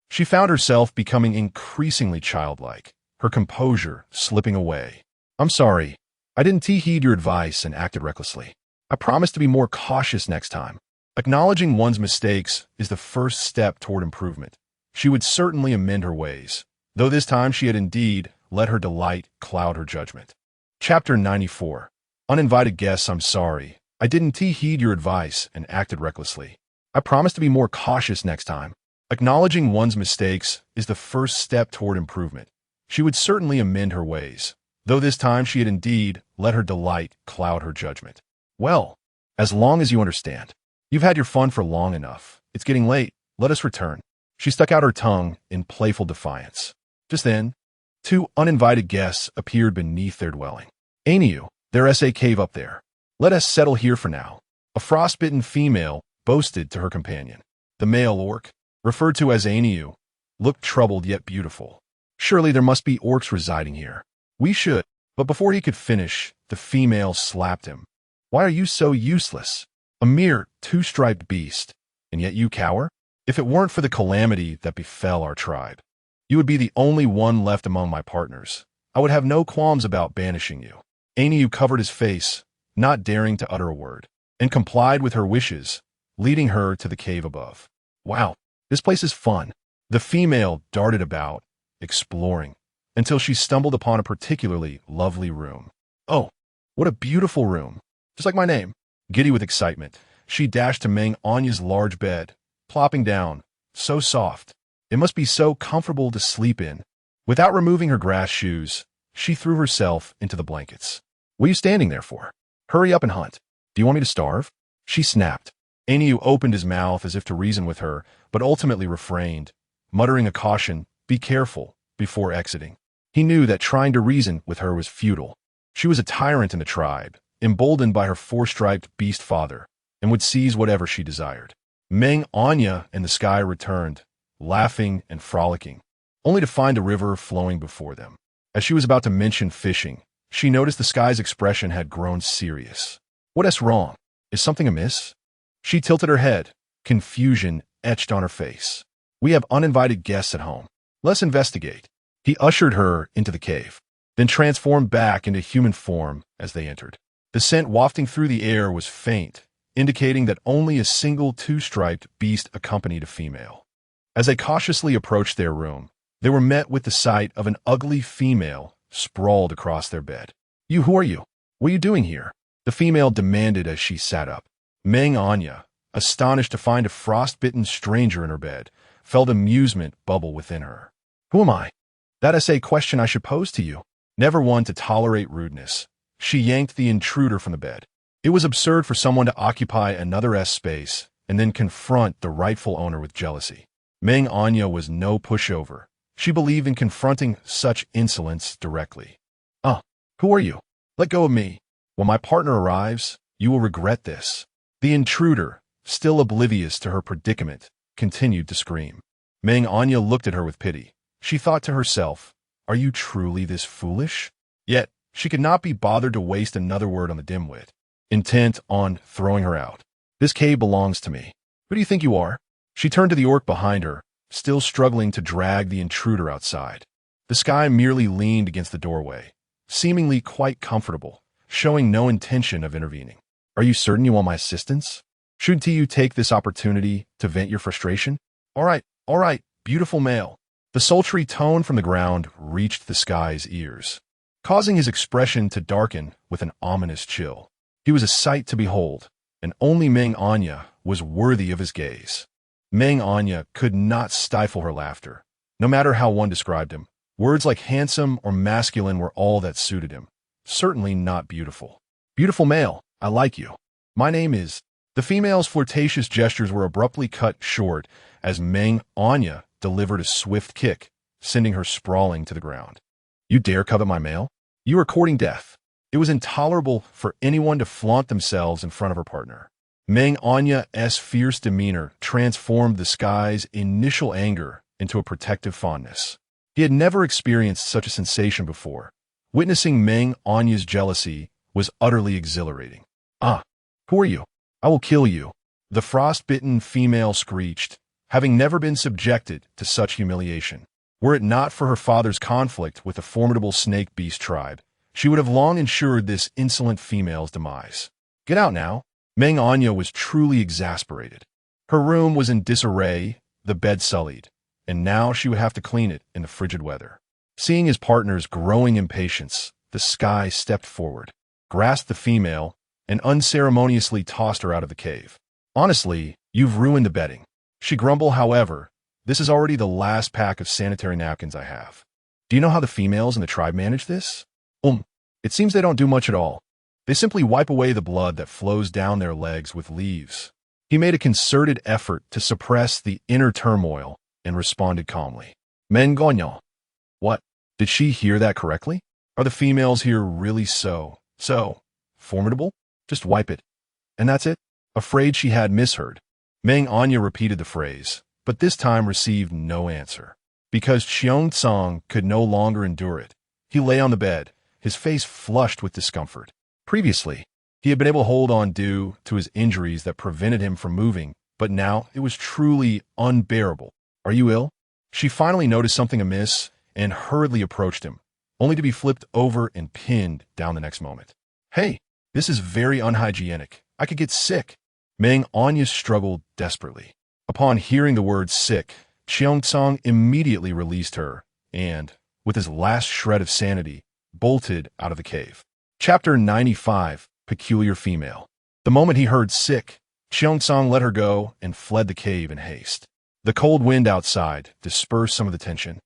she found herself becoming increasingly childlike, her composure slipping away. I'm sorry. I didn't heed your advice and acted recklessly. I promise to be more cautious next time. Acknowledging one's mistakes is the first step toward improvement. She would certainly amend her ways, though this time she had indeed let her delight cloud her judgment. Chapter 94. Uninvited guests. I'm sorry. I didn't heed your advice and acted recklessly. I promise to be more cautious next time. Acknowledging one's mistakes is the first step toward improvement. She would certainly amend her ways, though this time she had indeed let her delight cloud her judgment. Well, as long as you understand. You've had your fun for long enough. It's getting late. Let us return. She stuck out her tongue in playful defiance. Just then, two uninvited guests appeared beneath their dwelling. Anu, there's a cave up there. Let us settle here for now. A frostbitten female boasted to her companion. The male orc, referred to as Anu, looked troubled yet beautiful. Surely there must be orcs residing here. We should. But before he could finish, the female slapped him. Why are you so useless? A mere two-striped beast, and yet you cower? If it weren't for the calamity that befell our tribe, you would be the only one left among my partners. I would have no qualms about banishing you. Anu covered his face, not daring to utter a word, and complied with her wishes, leading her to the cave above. Wow, this place is fun. The female darted about, exploring, until she stumbled upon a particularly lovely room. Oh, what a beautiful room. Just like my name. Giddy with excitement, she dashed to Meng Anyan's large bed, plopping down. So soft. It must be so comfortable to sleep in. Without removing her grass shoes, she threw herself into the blankets. What are you standing there for? Hurry up and hunt. Do you want me to starve? She snapped. Anu opened his mouth as if to reason with her, but ultimately refrained, muttering a caution, be careful, before exiting. He knew that trying to reason with her was futile. She was a tyrant in the tribe, emboldened by her four-striped beast father, and would seize whatever she desired. Meng Anyan and the sky returned, laughing and frolicking, only to find a river flowing before them. As she was about to mention fishing, she noticed the sky's expression had grown serious. What's wrong? Is something amiss? She tilted her head, confusion etched on her face. We have uninvited guests at home. Let's investigate. He ushered her into the cave, then transformed back into human form as they entered. The scent wafting through the air was faint, indicating that only a single two-striped beast accompanied a female. As they cautiously approached their room, they were met with the sight of an ugly female sprawled across their bed. Who are you? What are you doing here? The female demanded as she sat up. Meng Anyan, astonished to find a frost-bitten stranger in her bed, felt amusement bubble within her. Who am I? That is a question I should pose to you. Never one to tolerate rudeness, she yanked the intruder from the bed. It was absurd for someone to occupy another's space and then confront the rightful owner with jealousy. Meng Anyan was no pushover. She believed in confronting such insolence directly. Who are you? Let go of me. When my partner arrives, you will regret this. The intruder, still oblivious to her predicament, continued to scream. Meng Anyan looked at her with pity. She thought to herself, are you truly this foolish? Yet, she could not be bothered to waste another word on the dimwit, intent on throwing her out. This cave belongs to me. Who do you think you are? She turned to the orc behind her, still struggling to drag the intruder outside. The sky merely leaned against the doorway, seemingly quite comfortable, showing no intention of intervening. Are you certain you want my assistance? Shouldn't you take this opportunity to vent your frustration? All right, beautiful male. The sultry tone from the ground reached the sky's ears, causing his expression to darken with an ominous chill. He was a sight to behold, and only Meng Anyan was worthy of his gaze. Meng Anyan could not stifle her laughter. No matter how one described him, words like handsome or masculine were all that suited him. Certainly not beautiful. Beautiful male, I like you. My name is... The female's flirtatious gestures were abruptly cut short as Meng Anyan delivered a swift kick, sending her sprawling to the ground. You dare covet my mail? You are courting death. It was intolerable for anyone to flaunt themselves in front of her partner. Meng Anyan's fierce demeanor transformed the sky's initial anger into a protective fondness. He had never experienced such a sensation before. Witnessing Meng Anyan's jealousy was utterly exhilarating. Ah, who are you? I will kill you. The frostbitten female screeched, having never been subjected to such humiliation. Were it not for her father's conflict with the formidable snake beast tribe, she would have long ensured this insolent female's demise. Get out now. Meng Anyan was truly exasperated. Her room was in disarray, the bed sullied, and now she would have to clean it in the frigid weather. Seeing his partner's growing impatience, the sky stepped forward, grasped the female, and unceremoniously tossed her out of the cave. Honestly, you've ruined the bedding. She grumbled, however, this is already the last pack of sanitary napkins I have. Do you know how the females in the tribe manage this? It seems they don't do much at all. They simply wipe away the blood that flows down their legs with leaves. He made a concerted effort to suppress the inner turmoil and responded calmly. Meng Anyan. What? Did she hear that correctly? Are the females here really so formidable? Just wipe it. And that's it? Afraid she had misheard. Meng Anyan repeated the phrase, but this time received no answer. Because Cheongsong could no longer endure it, he lay on the bed, his face flushed with discomfort. Previously, he had been able to hold on due to his injuries that prevented him from moving, but now it was truly unbearable. Are you ill? She finally noticed something amiss and hurriedly approached him, only to be flipped over and pinned down the next moment. Hey, this is very unhygienic. I could get sick. Meng Anyan struggled desperately. Upon hearing the word sick, Cheongsong immediately released her and, with his last shred of sanity, bolted out of the cave. Chapter 95, Peculiar Female. The moment he heard sick, Cheongsong let her go and fled the cave in haste. The cold wind outside dispersed some of the tension,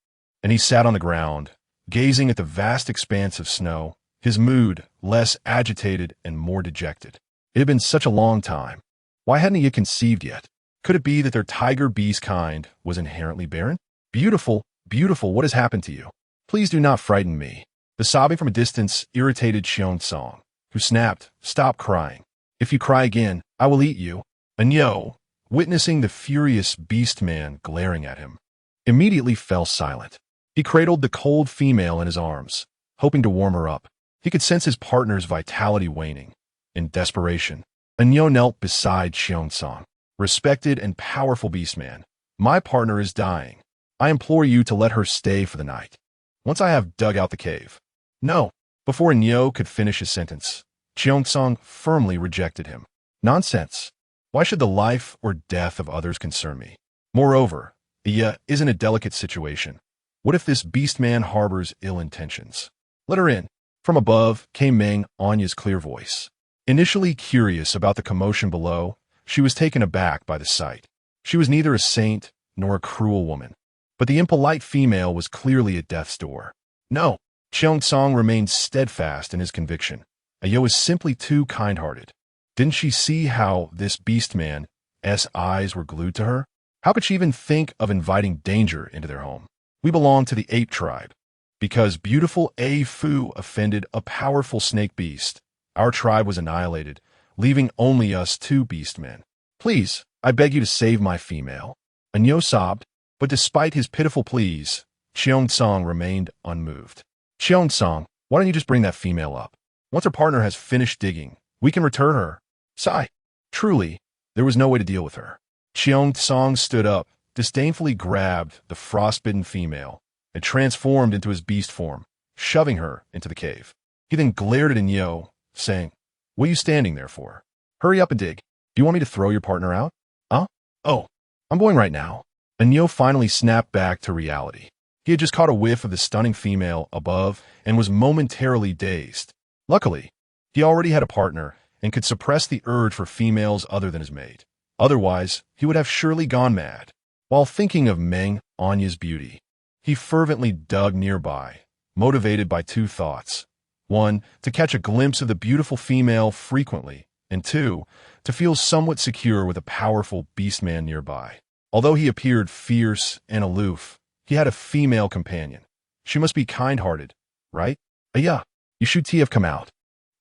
and he sat on the ground, gazing at the vast expanse of snow, his mood less agitated and more dejected. It had been such a long time. Why hadn't he conceived yet? Could it be that their tiger beast kind was inherently barren? Beautiful, beautiful, what has happened to you? Please do not frighten me. The sobbing from a distance irritated Cheongsong, who snapped, Stop crying. If you cry again, I will eat you. Anyo, witnessing the furious beast man glaring at him, immediately fell silent. He cradled the cold female in his arms, hoping to warm her up. He could sense his partner's vitality waning. In desperation, Anyo knelt beside Cheongsong. Respected and powerful beastman, my partner is dying. I implore you to let her stay for the night. Once I have dug out the cave. No. Before Anyo could finish his sentence, Cheongsong firmly rejected him. Nonsense. Why should the life or death of others concern me? Moreover, the isn't a delicate situation. What if this beastman harbors ill intentions? Let her in. From above came Meng Anyan's clear voice. Initially curious about the commotion below, she was taken aback by the sight. She was neither a saint nor a cruel woman, but the impolite female was clearly at death's door. No, Cheongsong remained steadfast in his conviction. Anyo is simply too kind-hearted. Didn't she see how this beastman's eyes were glued to her? How could she even think of inviting danger into their home? We belong to the ape tribe. Because beautiful A Fu offended a powerful snake beast, our tribe was annihilated, leaving only us two beastmen. Please, I beg you to save my female. Anyo sobbed, but despite his pitiful pleas, Cheongsong remained unmoved. Cheongsong, why don't you just bring that female up? Once her partner has finished digging, we can return her. Sigh. Truly, there was no way to deal with her. Cheongsong stood up, disdainfully grabbed the frostbitten female, and transformed into his beast form, shoving her into the cave. He then glared at Anyo, saying, What are you standing there for? Hurry up and dig. Do you want me to throw your partner out? Huh? Oh, I'm going right now. Anyo finally snapped back to reality. He had just caught a whiff of the stunning female above and was momentarily dazed. Luckily, he already had a partner, and could suppress the urge for females other than his mate. Otherwise, he would have surely gone mad. While thinking of Meng Anyan's beauty, he fervently dug nearby, motivated by two thoughts. One, to catch a glimpse of the beautiful female frequently, and two, to feel somewhat secure with a powerful beastman nearby. Although he appeared fierce and aloof, he had a female companion. She must be kind-hearted, right? Yeah, you should have come out.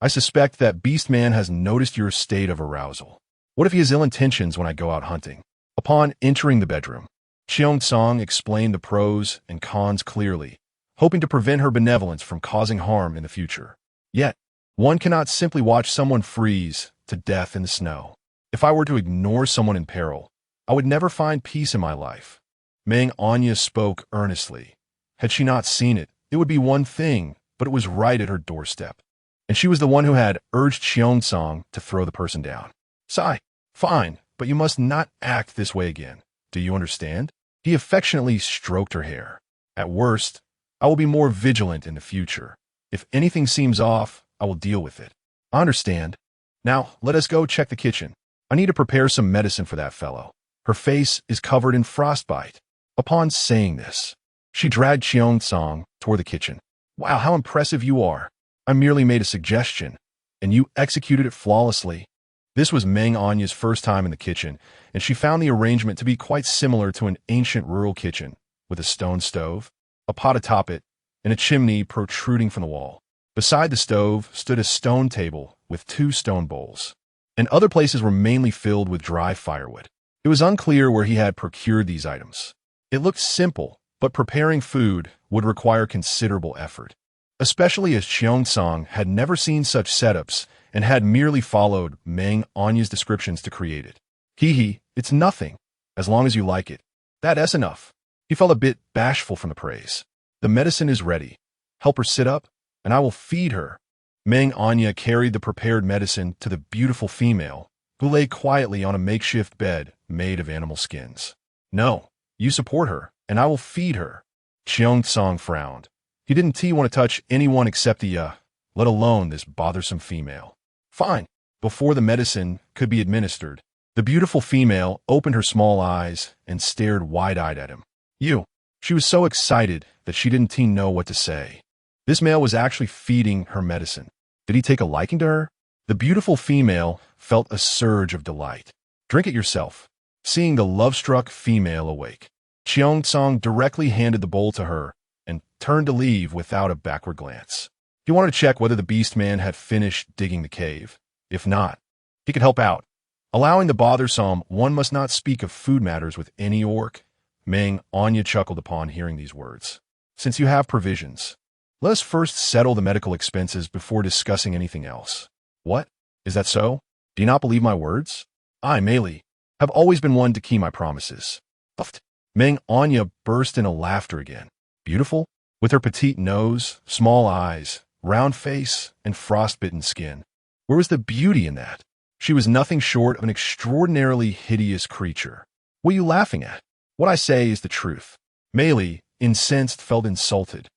I suspect that beastman has noticed your state of arousal. What if he has ill intentions when I go out hunting? Upon entering the bedroom, Cheongsong explained the pros and cons clearly, hoping to prevent her benevolence from causing harm in the future. Yet, one cannot simply watch someone freeze to death in the snow. If I were to ignore someone in peril, I would never find peace in my life. Meng Anyan spoke earnestly. Had she not seen it, it would be one thing, but it was right at her doorstep. And she was the one who had urged Cheongsong to throw the person down. Sigh, fine, but you must not act this way again. Do you understand? He affectionately stroked her hair. At worst, I will be more vigilant in the future. If anything seems off, I will deal with it. I understand. Now, let us go check the kitchen. I need to prepare some medicine for that fellow. Her face is covered in frostbite. Upon saying this, she dragged Cheongsong toward the kitchen. Wow, how impressive you are. I merely made a suggestion, and you executed it flawlessly. This was Meng Anyan's first time in the kitchen, and she found the arrangement to be quite similar to an ancient rural kitchen, with a stone stove, a pot atop it, and a chimney protruding from the wall. Beside the stove stood a stone table with 2 stone bowls, and other places were mainly filled with dry firewood. It was unclear where he had procured these items. It looked simple, but preparing food would require considerable effort, especially as Cheongsong had never seen such setups and had merely followed Meng Anyan's descriptions to create it. It's nothing, as long as you like it. That's enough. He felt a bit bashful from the praise. The medicine is ready. Help her sit up, and I will feed her. Meng Anyan carried the prepared medicine to the beautiful female, who lay quietly on a makeshift bed made of animal skins. No, you support her, and I will feed her. Cheongsong frowned. He didn't want to touch anyone except let alone this bothersome female. Fine. Before the medicine could be administered, the beautiful female opened her small eyes and stared wide-eyed at him. She was so excited that she didn't know what to say. This male was actually feeding her medicine. Did he take a liking to her? The beautiful female felt a surge of delight. Drink it yourself. Seeing the love-struck female awake, Cheongsong directly handed the bowl to her and turned to leave without a backward glance. He wanted to check whether the beast man had finished digging the cave. If not, he could help out. Allowing the bothersome, one must not speak of food matters with any orc. Meng Anyan chuckled upon hearing these words. Since you have provisions, let us first settle the medical expenses before discussing anything else. What? Is that so? Do you not believe my words? I, Meili, have always been one to keep my promises. Puffed. Meng Anyan burst into laughter again. Beautiful? With her petite nose, small eyes, round face, and frostbitten skin. Where was the beauty in that? She was nothing short of an extraordinarily hideous creature. What are you laughing at? What I say is the truth. Meili, incensed, felt insulted.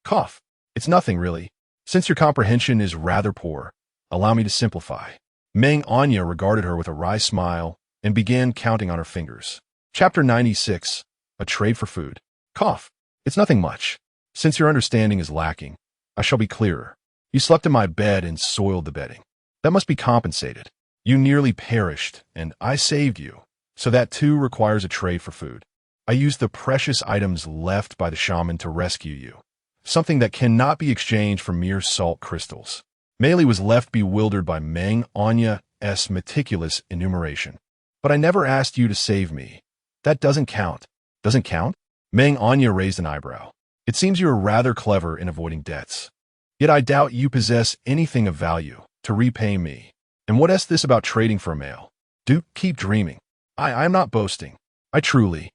Cough. It's nothing, really. Since your comprehension is rather poor, allow me to simplify. Meng Anyan regarded her with a wry smile and began counting on her fingers. Chapter 96. A Trade for Food. Cough. It's nothing much. Since your understanding is lacking, I shall be clearer. You slept in my bed and soiled the bedding. That must be compensated. You nearly perished, and I saved you. So that too requires a trade for food. I used the precious items left by the shaman to rescue you. Something that cannot be exchanged for mere salt crystals. Meili was left bewildered by Meng Anyan's meticulous enumeration. But I never asked you to save me. That doesn't count. Doesn't count? Meng Anyan raised an eyebrow. It seems you are rather clever in avoiding debts. Yet I doubt you possess anything of value to repay me. And what is this about trading for a male? Do keep dreaming. I am not boasting. I truly.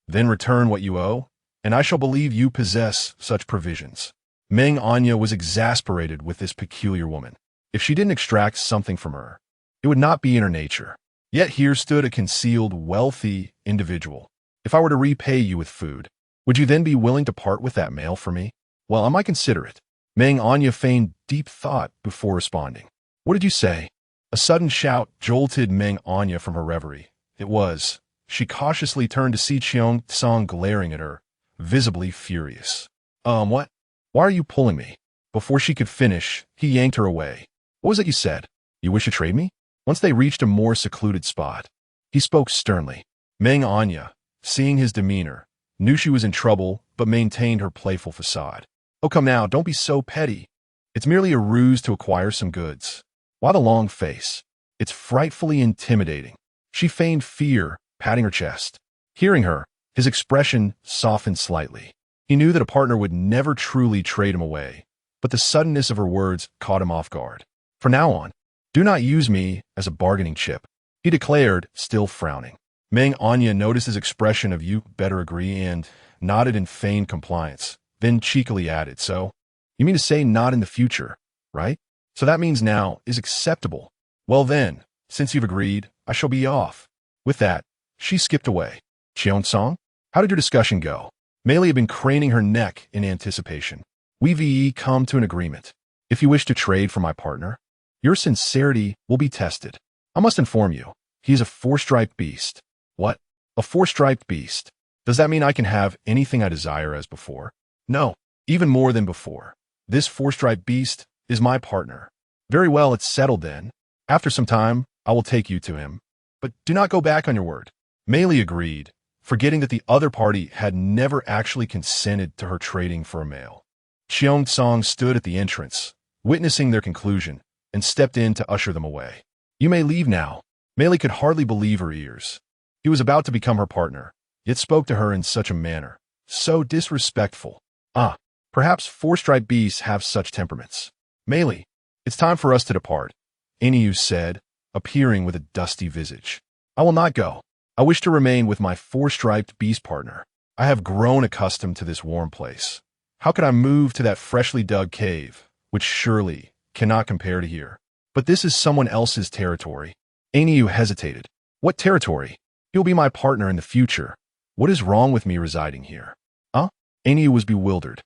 Then return what you owe, and I shall believe you possess such provisions. Meng Anyan was exasperated with this peculiar woman. If she didn't extract something from her, it would not be in her nature. Yet here stood a concealed, wealthy individual. If I were to repay you with food, would you then be willing to part with that male for me? Well, I might consider it. Meng Anyan feigned deep thought before responding. What did you say? A sudden shout jolted Meng Anya from her reverie. It was. She cautiously turned to see Cheong Song glaring at her, visibly furious. What? Why are you pulling me? Before she could finish, he yanked her away. What was it you said? You wish to trade me? Once they reached a more secluded spot, he spoke sternly. Meng Anya, seeing his demeanor, knew she was in trouble but maintained her playful facade. Oh, come now, don't be so petty. It's merely a ruse to acquire some goods. Why the long face? It's frightfully intimidating. She feigned fear, patting her chest. Hearing her, his expression softened slightly. He knew that a partner would never truly trade him away, but the suddenness of her words caught him off guard. From now on, do not use me as a bargaining chip, he declared, still frowning. Meng Anya noticed his expression of "you better agree" and nodded in feigned compliance, then cheekily added, "So, you mean to say not in the future, right? So that means now is acceptable. Well then, since you've agreed, I shall be off." With that, she skipped away. Cheong Song, how did your discussion go? Meili had been craning her neck in anticipation. We've come to an agreement. If you wish to trade for my partner, your sincerity will be tested. I must inform you, he is a four-striped beast. What? A four-striped beast? Does that mean I can have anything I desire as before? No, even more than before. This four-striped beast is my partner. Very well, it's settled then. After some time, I will take you to him. But do not go back on your word. Meili agreed, forgetting that the other party had never actually consented to her trading for a male. Cheong Song stood at the entrance, witnessing their conclusion, and stepped in to usher them away. You may leave now. Meili could hardly believe her ears. He was about to become her partner, yet spoke to her in such a manner, so disrespectful. Perhaps four-striped beasts have such temperaments. Meili, it's time for us to depart, Eniyu said, appearing with a dusty visage. I will not go. I wish to remain with my four-striped beast partner. I have grown accustomed to this warm place. How could I move to that freshly dug cave, which surely cannot compare to here? But this is someone else's territory. Eniyu hesitated. What territory? He'll be my partner in the future. What is wrong with me residing here? Eniyu was bewildered.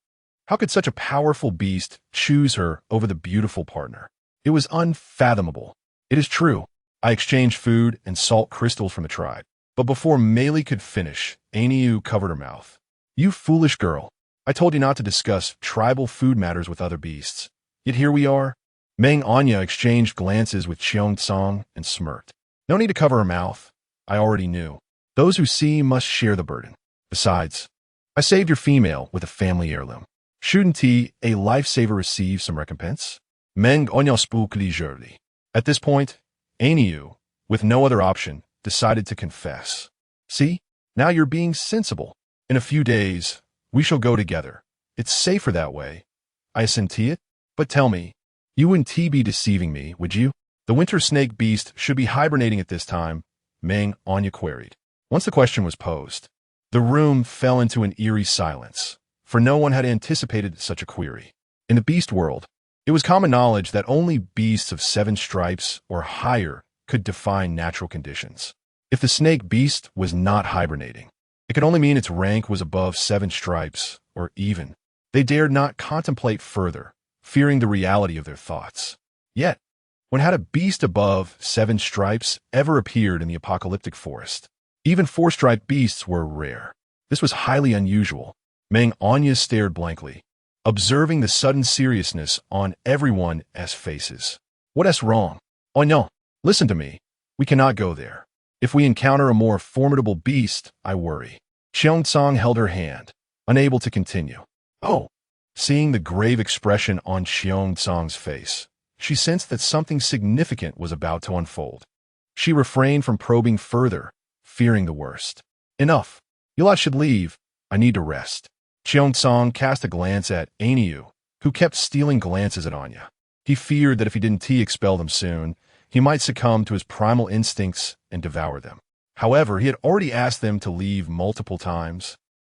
How could such a powerful beast choose her over the beautiful partner? It was unfathomable. It is true. I exchanged food and salt crystals from the tribe. But before Meili could finish, Eniyu covered her mouth. You foolish girl. I told you not to discuss tribal food matters with other beasts. Yet here we are. Meng Anya exchanged glances with Cheong Song and smirked. No need to cover her mouth. I already knew. Those who see must share the burden. Besides, I saved your female with a family heirloom. Shouldn't he, a lifesaver, receive some recompense? Meng Anyan spoke leisurely. At this point, Eniyu, with no other option, decided to confess. See, now you're being sensible. In a few days, we shall go together. It's safer that way. I assent to it. But tell me, you wouldn't be deceiving me, would you? The winter snake beast should be hibernating at this time, Meng Anya queried. Once the question was posed, the room fell into an eerie silence, for no one had anticipated such a query. In the beast world, it was common knowledge that only beasts of 7 stripes or higher could define natural conditions. If the snake beast was not hibernating, it could only mean its rank was above 7 stripes, or even. They dared not contemplate further, fearing the reality of their thoughts. Yet, when had a beast above 7 stripes ever appeared in the apocalyptic forest? Even 4-striped beasts were rare. This was highly unusual. Meng Anya stared blankly, observing the sudden seriousness on everyone's faces. What's wrong? Oh no, listen to me. We cannot go there. If we encounter a more formidable beast, I worry. Cheong Song held her hand, unable to continue. Oh, seeing the grave expression on Cheong Song's face, she sensed that something significant was about to unfold. She refrained from probing further, fearing the worst. Enough. You lot should leave. I need to rest. Cheong Song cast a glance at Eniyu, who kept stealing glances at Anya. He feared that if he didn't expel them soon, he might succumb to his primal instincts and devour them. However, he had already asked them to leave multiple times,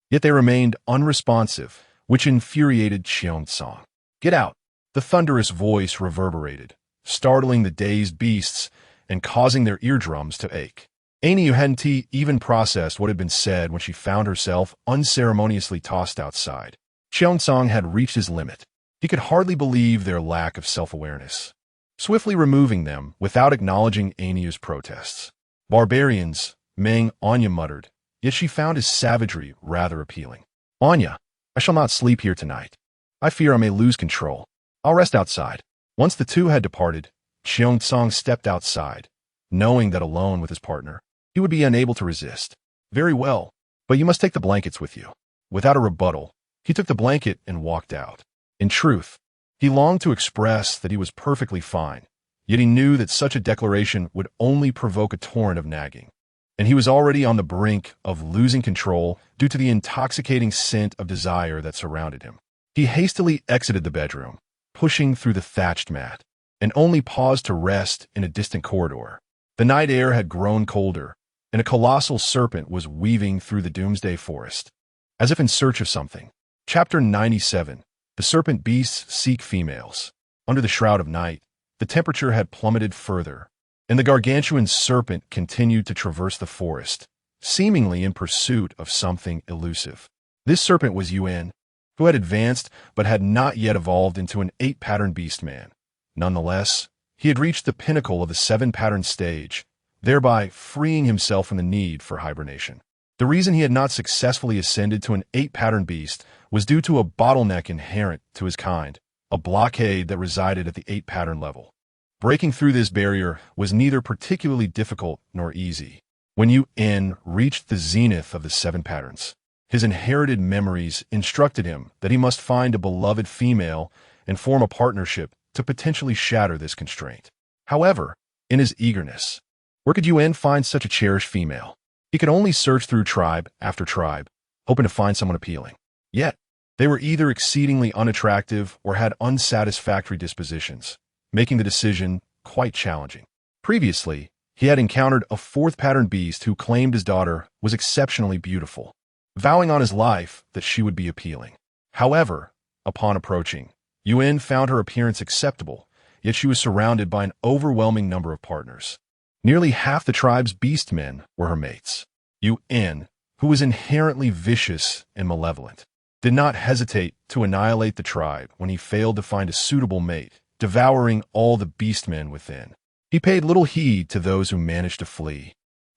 yet they remained unresponsive, which infuriated Cheong Song. Get out! The thunderous voice reverberated, startling the dazed beasts and causing their eardrums to ache. Eniyu hadn't even processed what had been said when she found herself unceremoniously tossed outside. Cheong Song had reached his limit. He could hardly believe their lack of self-awareness. swiftly removing them without acknowledging Anya's protests. Barbarians, Meng Anyan muttered, yet she found his savagery rather appealing. Anya, I shall not sleep here tonight. I fear I may lose control. I'll rest outside. Once the two had departed, Xiongtsang stepped outside, knowing that alone with his partner, he would be unable to resist. Very well, but you must take the blankets with you. Without a rebuttal, he took the blanket and walked out. In truth, he longed to express that he was perfectly fine, yet he knew that such a declaration would only provoke a torrent of nagging. And he was already on the brink of losing control due to the intoxicating scent of desire that surrounded him. He hastily exited the bedroom, pushing through the thatched mat, and only paused to rest in a distant corridor. The night air had grown colder, and a colossal serpent was weaving through the doomsday forest, as if in search of something. Chapter 97. The serpent beasts seek females. Under the shroud of night, the temperature had plummeted further, and the gargantuan serpent continued to traverse the forest, seemingly in pursuit of something elusive. This serpent was Yuan, who had advanced but had not yet evolved into an 8-pattern beast man. Nonetheless, he had reached the pinnacle of the 7-pattern stage, thereby freeing himself from the need for hibernation. The reason he had not successfully ascended to an 8-pattern beast was due to a bottleneck inherent to his kind, a blockade that resided at the 8-pattern level. Breaking through this barrier was neither particularly difficult nor easy. When Yuan reached the zenith of the 7 patterns, his inherited memories instructed him that he must find a beloved female and form a partnership to potentially shatter this constraint. However, in his eagerness, where could Yuan find such a cherished female? He could only search through tribe after tribe, hoping to find someone appealing. Yet, they were either exceedingly unattractive or had unsatisfactory dispositions, making the decision quite challenging. Previously, he had encountered a 4th-pattern beast who claimed his daughter was exceptionally beautiful, vowing on his life that she would be appealing. However, upon approaching, Yuan found her appearance acceptable, yet she was surrounded by an overwhelming number of partners. Nearly half the tribe's beast men were her mates. Yuan, who was inherently vicious and malevolent, did not hesitate to annihilate the tribe when he failed to find a suitable mate, devouring all the beastmen within. He paid little heed to those who managed to flee,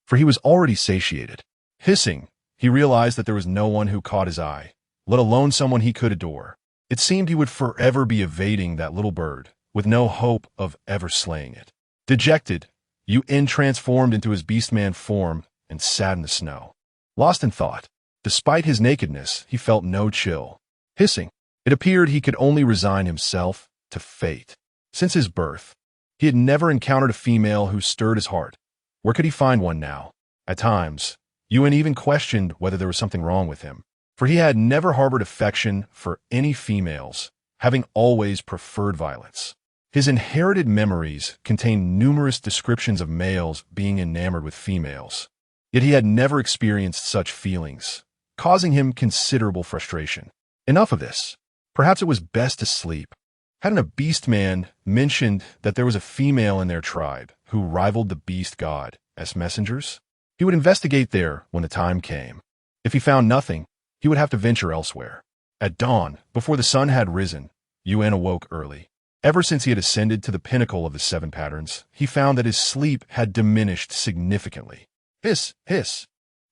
for he was already satiated. Hissing, he realized that there was no one who caught his eye, let alone someone he could adore. It seemed he would forever be evading that little bird, with no hope of ever slaying it. Dejected, Yuan transformed into his beastman form and sat in the snow. Lost in thought, despite his nakedness, he felt no chill. Hissing, it appeared he could only resign himself to fate. Since his birth, he had never encountered a female who stirred his heart. Where could he find one now? At times, Yuan even questioned whether there was something wrong with him, for he had never harbored affection for any females, having always preferred violence. His inherited memories contained numerous descriptions of males being enamored with females, yet he had never experienced such feelings, causing him considerable frustration. Enough of this. Perhaps it was best to sleep. Hadn't a beast man mentioned that there was a female in their tribe who rivaled the beast god as messengers? He would investigate there when the time came. If he found nothing, he would have to venture elsewhere. At dawn, before the sun had risen, Yuan awoke early. Ever since he had ascended to the pinnacle of the 7 patterns, he found that his sleep had diminished significantly. Hiss, hiss.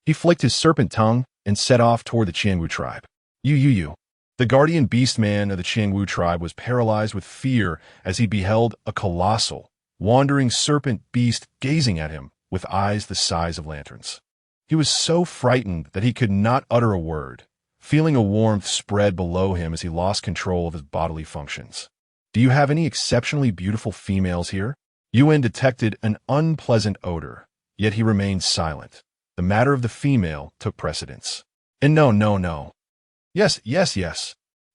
He flicked his serpent tongue and set off toward the Qianwu tribe. You. The guardian beastman of the Qianwu tribe was paralyzed with fear as he beheld a colossal, wandering serpent beast gazing at him with eyes the size of lanterns. He was so frightened that he could not utter a word, feeling a warmth spread below him as he lost control of his bodily functions. Do you have any exceptionally beautiful females here? Yuan detected an unpleasant odor, yet he remained silent. The matter of the female took precedence. And no. Yes.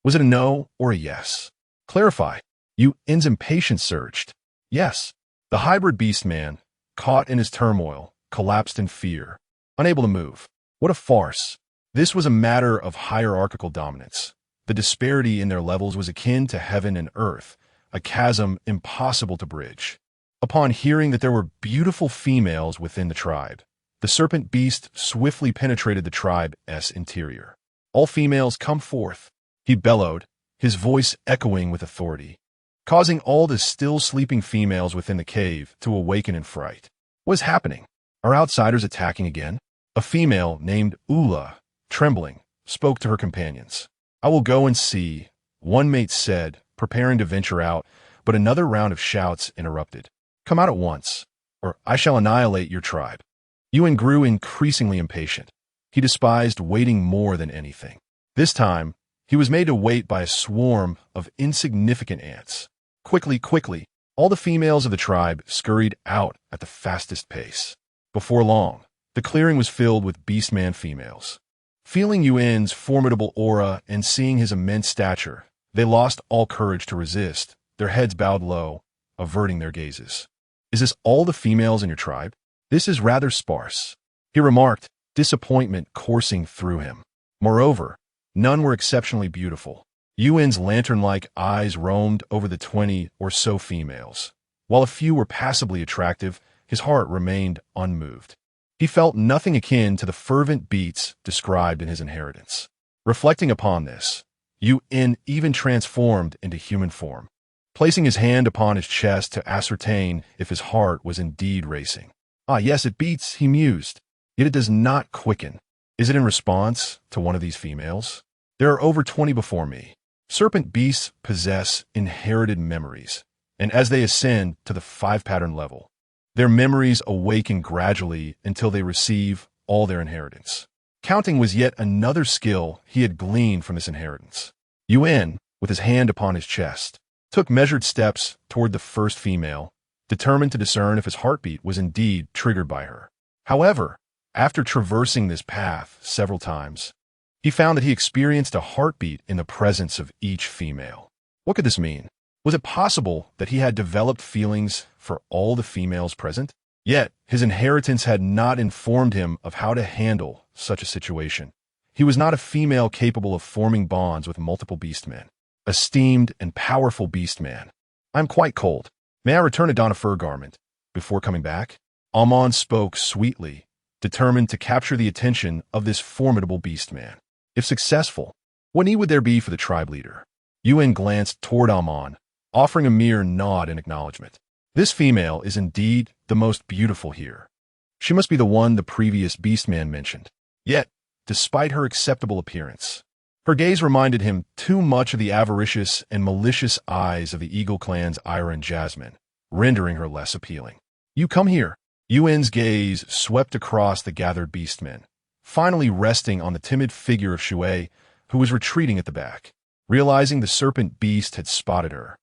Was it a no or a yes? Clarify. Yuan's impatience surged. Yes. The hybrid beast man, caught in his turmoil, collapsed in fear, unable to move. What a farce. This was a matter of hierarchical dominance. The disparity in their levels was akin to heaven and earth, a chasm impossible to bridge. Upon hearing that there were beautiful females within the tribe, the serpent beast swiftly penetrated the tribe's interior. All females, come forth, he bellowed, his voice echoing with authority. causing all the still sleeping females within the cave to awaken in fright. What is happening? Are outsiders attacking again? A female named Ula, trembling, spoke to her companions. I will go and see, one mate said, preparing to venture out, but another round of shouts interrupted. Come out at once, or I shall annihilate your tribe. Yuan grew increasingly impatient. He despised waiting more than anything. This time, he was made to wait by a swarm of insignificant ants. Quickly, quickly, all the females of the tribe scurried out at the fastest pace. Before long, the clearing was filled with beastman females. Feeling Yuan's formidable aura and seeing his immense stature, they lost all courage to resist, their heads bowed low, averting their gazes. Is this all the females in your tribe? This is rather sparse, he remarked, disappointment coursing through him. Moreover, none were exceptionally beautiful. Yuan's lantern-like eyes roamed over the 20 or so females. While a few were passably attractive, his heart remained unmoved. He felt nothing akin to the fervent beats described in his inheritance. Reflecting upon this, Yuan even transformed into human form, placing his hand upon his chest to ascertain if his heart was indeed racing. Ah, yes, it beats, he mused, yet it does not quicken. Is it in response to one of these females? There are over 20 before me. Serpent beasts possess inherited memories, and as they ascend to the 5-pattern level, their memories awaken gradually until they receive all their inheritance. Counting was yet another skill he had gleaned from this inheritance. Yuan, with his hand upon his chest, took measured steps toward the first female, determined to discern if his heartbeat was indeed triggered by her. However, after traversing this path several times, he found that he experienced a heartbeat in the presence of each female. What could this mean? Was it possible that he had developed feelings for all the females present? Yet, his inheritance had not informed him of how to handle such a situation. He was not a female capable of forming bonds with multiple beastmen. Esteemed and powerful beastman. I am quite cold. May I return to don a fur garment before coming back? Amon spoke sweetly, determined to capture the attention of this formidable beastman. If successful, what need would there be for the tribe leader? Yuan glanced toward Amon, offering a mere nod in acknowledgement. This female is indeed the most beautiful here. She must be the one the previous beastman mentioned. Yet, despite her acceptable appearance, her gaze reminded him too much of the avaricious and malicious eyes of the Eagle clan's Ira and Jasmine, rendering her less appealing. You come here. Yuan's gaze swept across the gathered beastmen, finally resting on the timid figure of Shui, who was retreating at the back. Realizing the serpent beast had spotted her,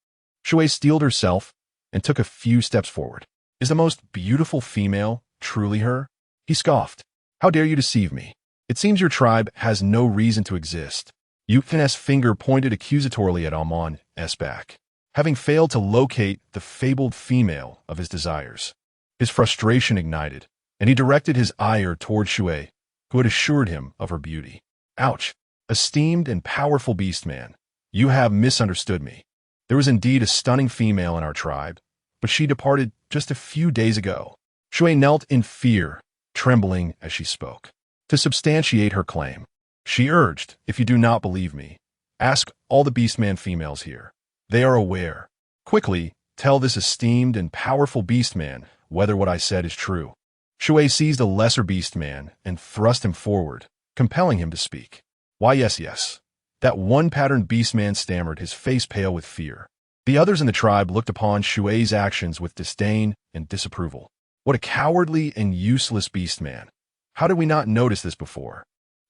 Shui steeled herself and took a few steps forward. Is the most beautiful female truly her? He scoffed. How dare you deceive me? It seems your tribe has no reason to exist. Yuan's finger pointed accusatorily at Amon's back, having failed to locate the fabled female of his desires. His frustration ignited, and he directed his ire toward Shui, who had assured him of her beauty. Ouch! Esteemed and powerful beastman, you have misunderstood me. There was indeed a stunning female in our tribe, but she departed just a few days ago. Shui knelt in fear, trembling as she spoke. To substantiate her claim, she urged, if you do not believe me, ask all the beastman females here. They are aware. Quickly, tell this esteemed and powerful beastman whether what I said is true. Shui seized a lesser beastman and thrust him forward, compelling him to speak. Why, yes. That one-patterned beastman stammered, his face pale with fear. The others in the tribe looked upon Shui's actions with disdain and disapproval. What a cowardly and useless beastman. How did we not notice this before?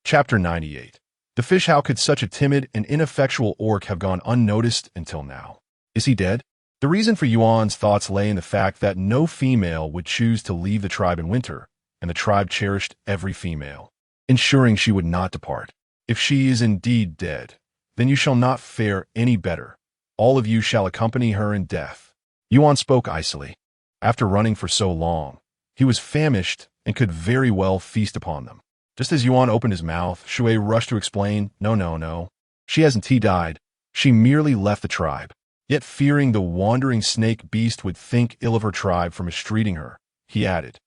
Chapter 98. The fish. How could such a timid and ineffectual orc have gone unnoticed until now? Is he dead? The reason for Yuan's thoughts lay in the fact that no female would choose to leave the tribe in winter, and the tribe cherished every female, ensuring she would not depart. If she is indeed dead, then you shall not fare any better. All of you shall accompany her in death. Yuan spoke icily. After running for so long, he was famished and could very well feast upon them. Just as Yuan opened his mouth, Shui rushed to explain, No. She hasn't died. She merely left the tribe. Yet fearing the wandering snake beast would think ill of her tribe for mistreating her, he added,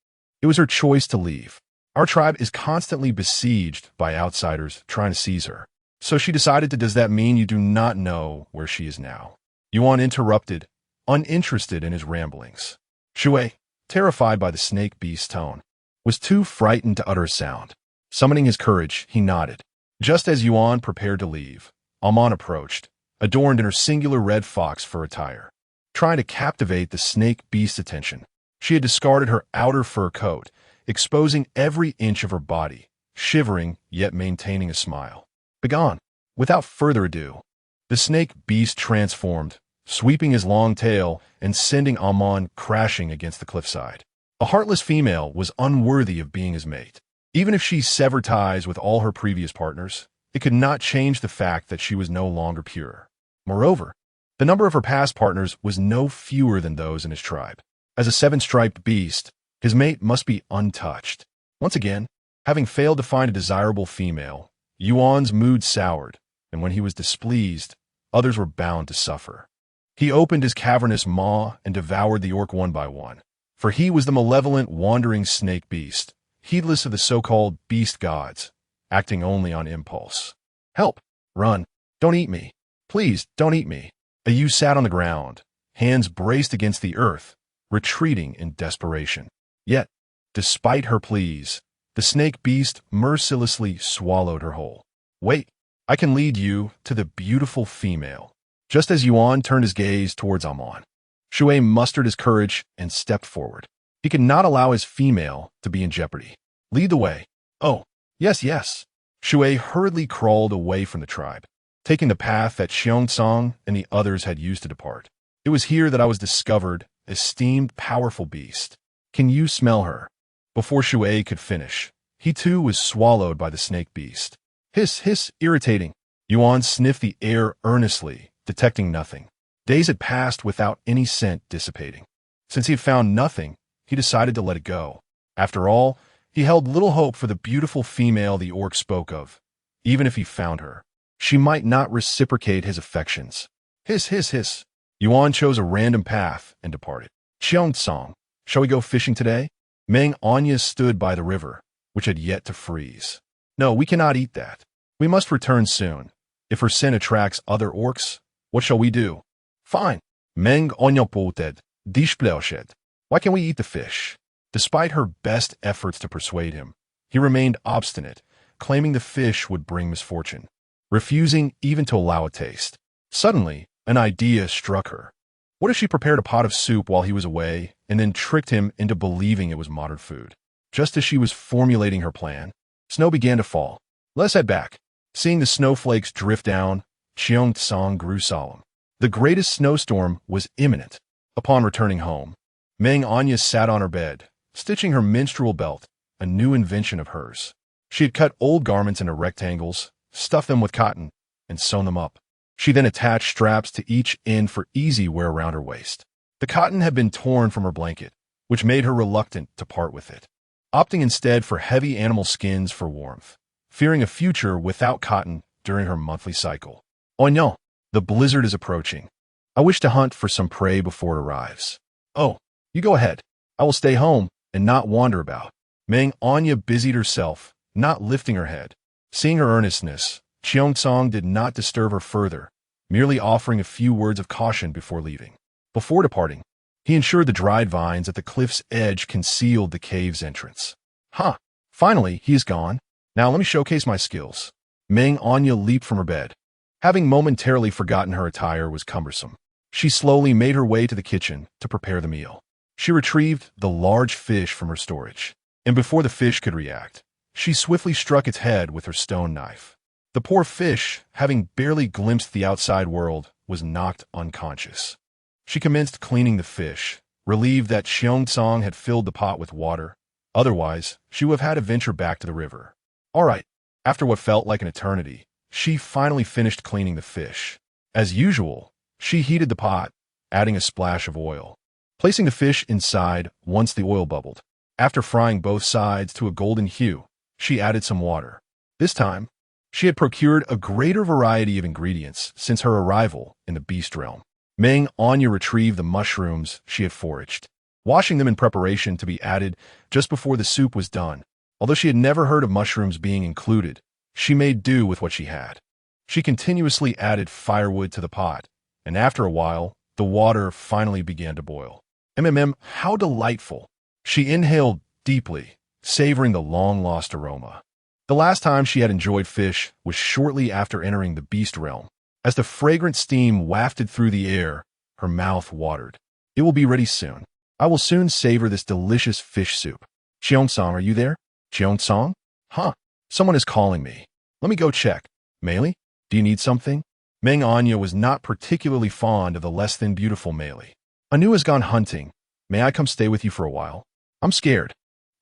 it was her choice to leave. Our tribe is constantly besieged by outsiders trying to seize her. So she decided to. Does that mean you do not know where she is now? Yuan interrupted, uninterested in his ramblings. Shui, terrified by the snake beast's tone, was too frightened to utter a sound. Summoning his courage, he nodded. Just as Yuan prepared to leave, Amon approached, adorned in her singular red fox fur attire, trying to captivate the snake beast's attention. She had discarded her outer fur coat, exposing every inch of her body, shivering yet maintaining a smile. Begone! Without further ado, the snake beast transformed, sweeping his long tail and sending Amon crashing against the cliffside. A heartless female was unworthy of being his mate. Even if she severed ties with all her previous partners, it could not change the fact that she was no longer pure. Moreover, the number of her past partners was no fewer than those in his tribe. As a seven-striped beast, his mate must be untouched. Once again, having failed to find a desirable female, Yuan's mood soured, and when he was displeased, others were bound to suffer. He opened his cavernous maw and devoured the orc one by one, for he was the malevolent wandering snake beast, heedless of the so-called beast gods, acting only on impulse. Help! Run! Don't eat me! Please, don't eat me! Ayu sat on the ground, hands braced against the earth, retreating in desperation. Yet, despite her pleas, the snake beast mercilessly swallowed her whole. Wait, I can lead you to the beautiful female. Just as Yuan turned his gaze towards Amon, Shui mustered his courage and stepped forward. He could not allow his female to be in jeopardy. Lead the way. Oh, yes, yes. Shui hurriedly crawled away from the tribe, taking the path that Xiongtsang and the others had used to depart. It was here that I was discovered, esteemed powerful beast. Can you smell her? Before Shui could finish, he too was swallowed by the snake beast. Hiss, hiss, irritating. Yuan sniffed the air earnestly, detecting nothing. Days had passed without any scent dissipating. Since he had found nothing, he decided to let it go. After all, he held little hope for the beautiful female the orc spoke of. Even if he found her, she might not reciprocate his affections. Hiss, hiss, hiss. Yuan chose a random path and departed. Xiongtsang, shall we go fishing today? Meng Anyan stood by the river, which had yet to freeze. No, we cannot eat that. We must return soon. If her scent attracts other orcs, what shall we do? Fine. Meng Anyan poted, dishpleuchet. Why can't we eat the fish? Despite her best efforts to persuade him, he remained obstinate, claiming the fish would bring misfortune, refusing even to allow a taste. Suddenly, an idea struck her. What if she prepared a pot of soup while he was away and then tricked him into believing it was modern food? Just as she was formulating her plan, snow began to fall. Let's head back. Seeing the snowflakes drift down, Xiongtsang grew solemn. The greatest snowstorm was imminent. Upon returning home, Meng Anyan sat on her bed, stitching her menstrual belt, a new invention of hers. She had cut old garments into rectangles, stuffed them with cotton, and sewn them up. She then attached straps to each end for easy wear around her waist. The cotton had been torn from her blanket, which made her reluctant to part with it, opting instead for heavy animal skins for warmth, fearing a future without cotton during her monthly cycle. Oh no, the blizzard is approaching. I wish to hunt for some prey before it arrives. Oh, you go ahead. I will stay home and not wander about. Meng Anyan busied herself, not lifting her head. Seeing her earnestness, Xiongtsang did not disturb her further, merely offering a few words of caution before leaving. Before departing, he ensured the dried vines at the cliff's edge concealed the cave's entrance. Ha! Finally, he is gone. Now let me showcase my skills. Meng Anyan leaped from her bed. Having momentarily forgotten her attire was cumbersome, she slowly made her way to the kitchen to prepare the meal. She retrieved the large fish from her storage, and before the fish could react, she swiftly struck its head with her stone knife. The poor fish, having barely glimpsed the outside world, was knocked unconscious. She commenced cleaning the fish, relieved that Xiongtsang had filled the pot with water. Otherwise, she would have had to venture back to the river. All right, after what felt like an eternity, she finally finished cleaning the fish. As usual, she heated the pot, adding a splash of oil, placing the fish inside once the oil bubbled. After frying both sides to a golden hue, she added some water. This time, she had procured a greater variety of ingredients since her arrival in the beast realm. Meng Anyan retrieved the mushrooms she had foraged, washing them in preparation to be added just before the soup was done. Although she had never heard of mushrooms being included, she made do with what she had. She continuously added firewood to the pot, and after a while, the water finally began to boil. How delightful! She inhaled deeply, savoring the long-lost aroma. The last time she had enjoyed fish was shortly after entering the beast realm. As the fragrant steam wafted through the air, her mouth watered. It will be ready soon. I will soon savor this delicious fish soup. Cheongsong, are you there? Cheongsong? Huh. Someone is calling me. Let me go check. Meili, do you need something? Meng Anyan was not particularly fond of the less-than-beautiful Meili. Anu has gone hunting. May I come stay with you for a while? I'm scared.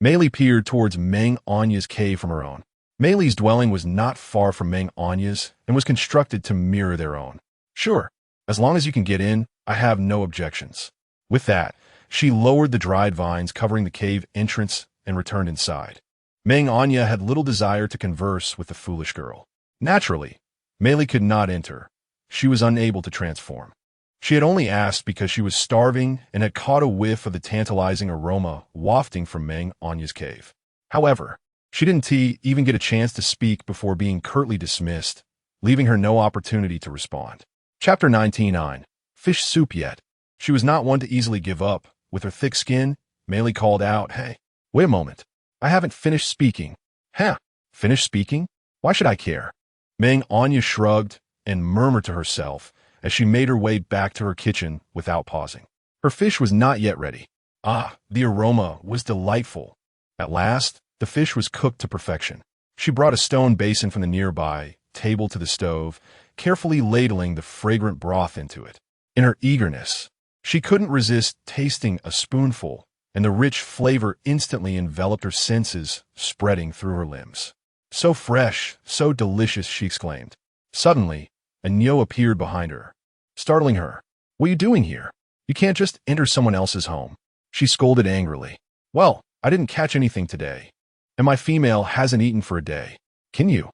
Meili peered towards Meng Anyan's cave from her own. Meili's dwelling was not far from Meng Anyan's and was constructed to mirror their own. Sure, as long as you can get in, I have no objections. With that, she lowered the dried vines covering the cave entrance and returned inside. Meng Anyan had little desire to converse with the foolish girl. Naturally, Meili could not enter. She was unable to transform. She had only asked because she was starving and had caught a whiff of the tantalizing aroma wafting from Meng Anyan's cave. However, she didn't even get a chance to speak before being curtly dismissed, leaving her no opportunity to respond. Chapter 99. Fish soup yet? She was not one to easily give up. With her thick skin, Meili called out, "Hey, wait a moment. I haven't finished speaking." Huh? Finished speaking? Why should I care? Meng Anyan shrugged and murmured to herself as she made her way back to her kitchen without pausing. Her fish was not yet ready. The aroma was delightful. At last, the fish was cooked to perfection. She brought a stone basin from the nearby table to the stove, carefully ladling the fragrant broth into it. In her eagerness, she couldn't resist tasting a spoonful, and the rich flavor instantly enveloped her senses, spreading through her limbs. So fresh, so delicious, she exclaimed. Suddenly, a Nyo appeared behind her, startling her. What are you doing here? You can't just enter someone else's home. She scolded angrily. Well, I didn't catch anything today, and my female hasn't eaten for a day. Can you?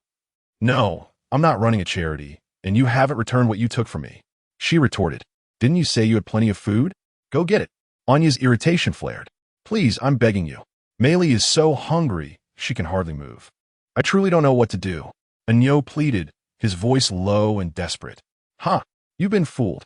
No, I'm not running a charity, and you haven't returned what you took from me. She retorted. Didn't you say you had plenty of food? Go get it. Anya's irritation flared. Please, I'm begging you. Meili is so hungry, she can hardly move. I truly don't know what to do. Anyo pleaded, his voice low and desperate. Huh, you've been fooled.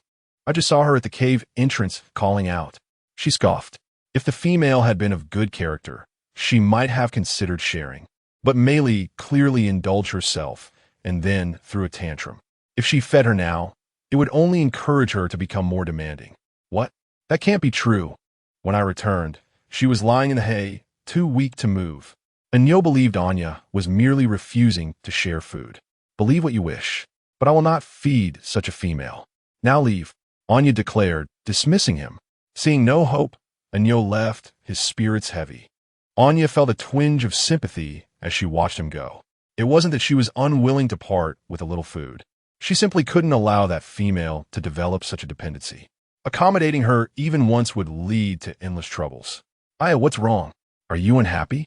I just saw her at the cave entrance calling out. She scoffed. If the female had been of good character, she might have considered sharing. But Meili clearly indulged herself and then threw a tantrum. If she fed her now, it would only encourage her to become more demanding. What? That can't be true. When I returned, she was lying in the hay, too weak to move. Anyo believed Anya was merely refusing to share food. Believe what you wish, but I will not feed such a female. Now leave, Anya declared, dismissing him. Seeing no hope, Anyo left, his spirits heavy. Anya felt a twinge of sympathy as she watched him go. It wasn't that she was unwilling to part with a little food. She simply couldn't allow that female to develop such a dependency. Accommodating her even once would lead to endless troubles. Aya, what's wrong? Are you unhappy?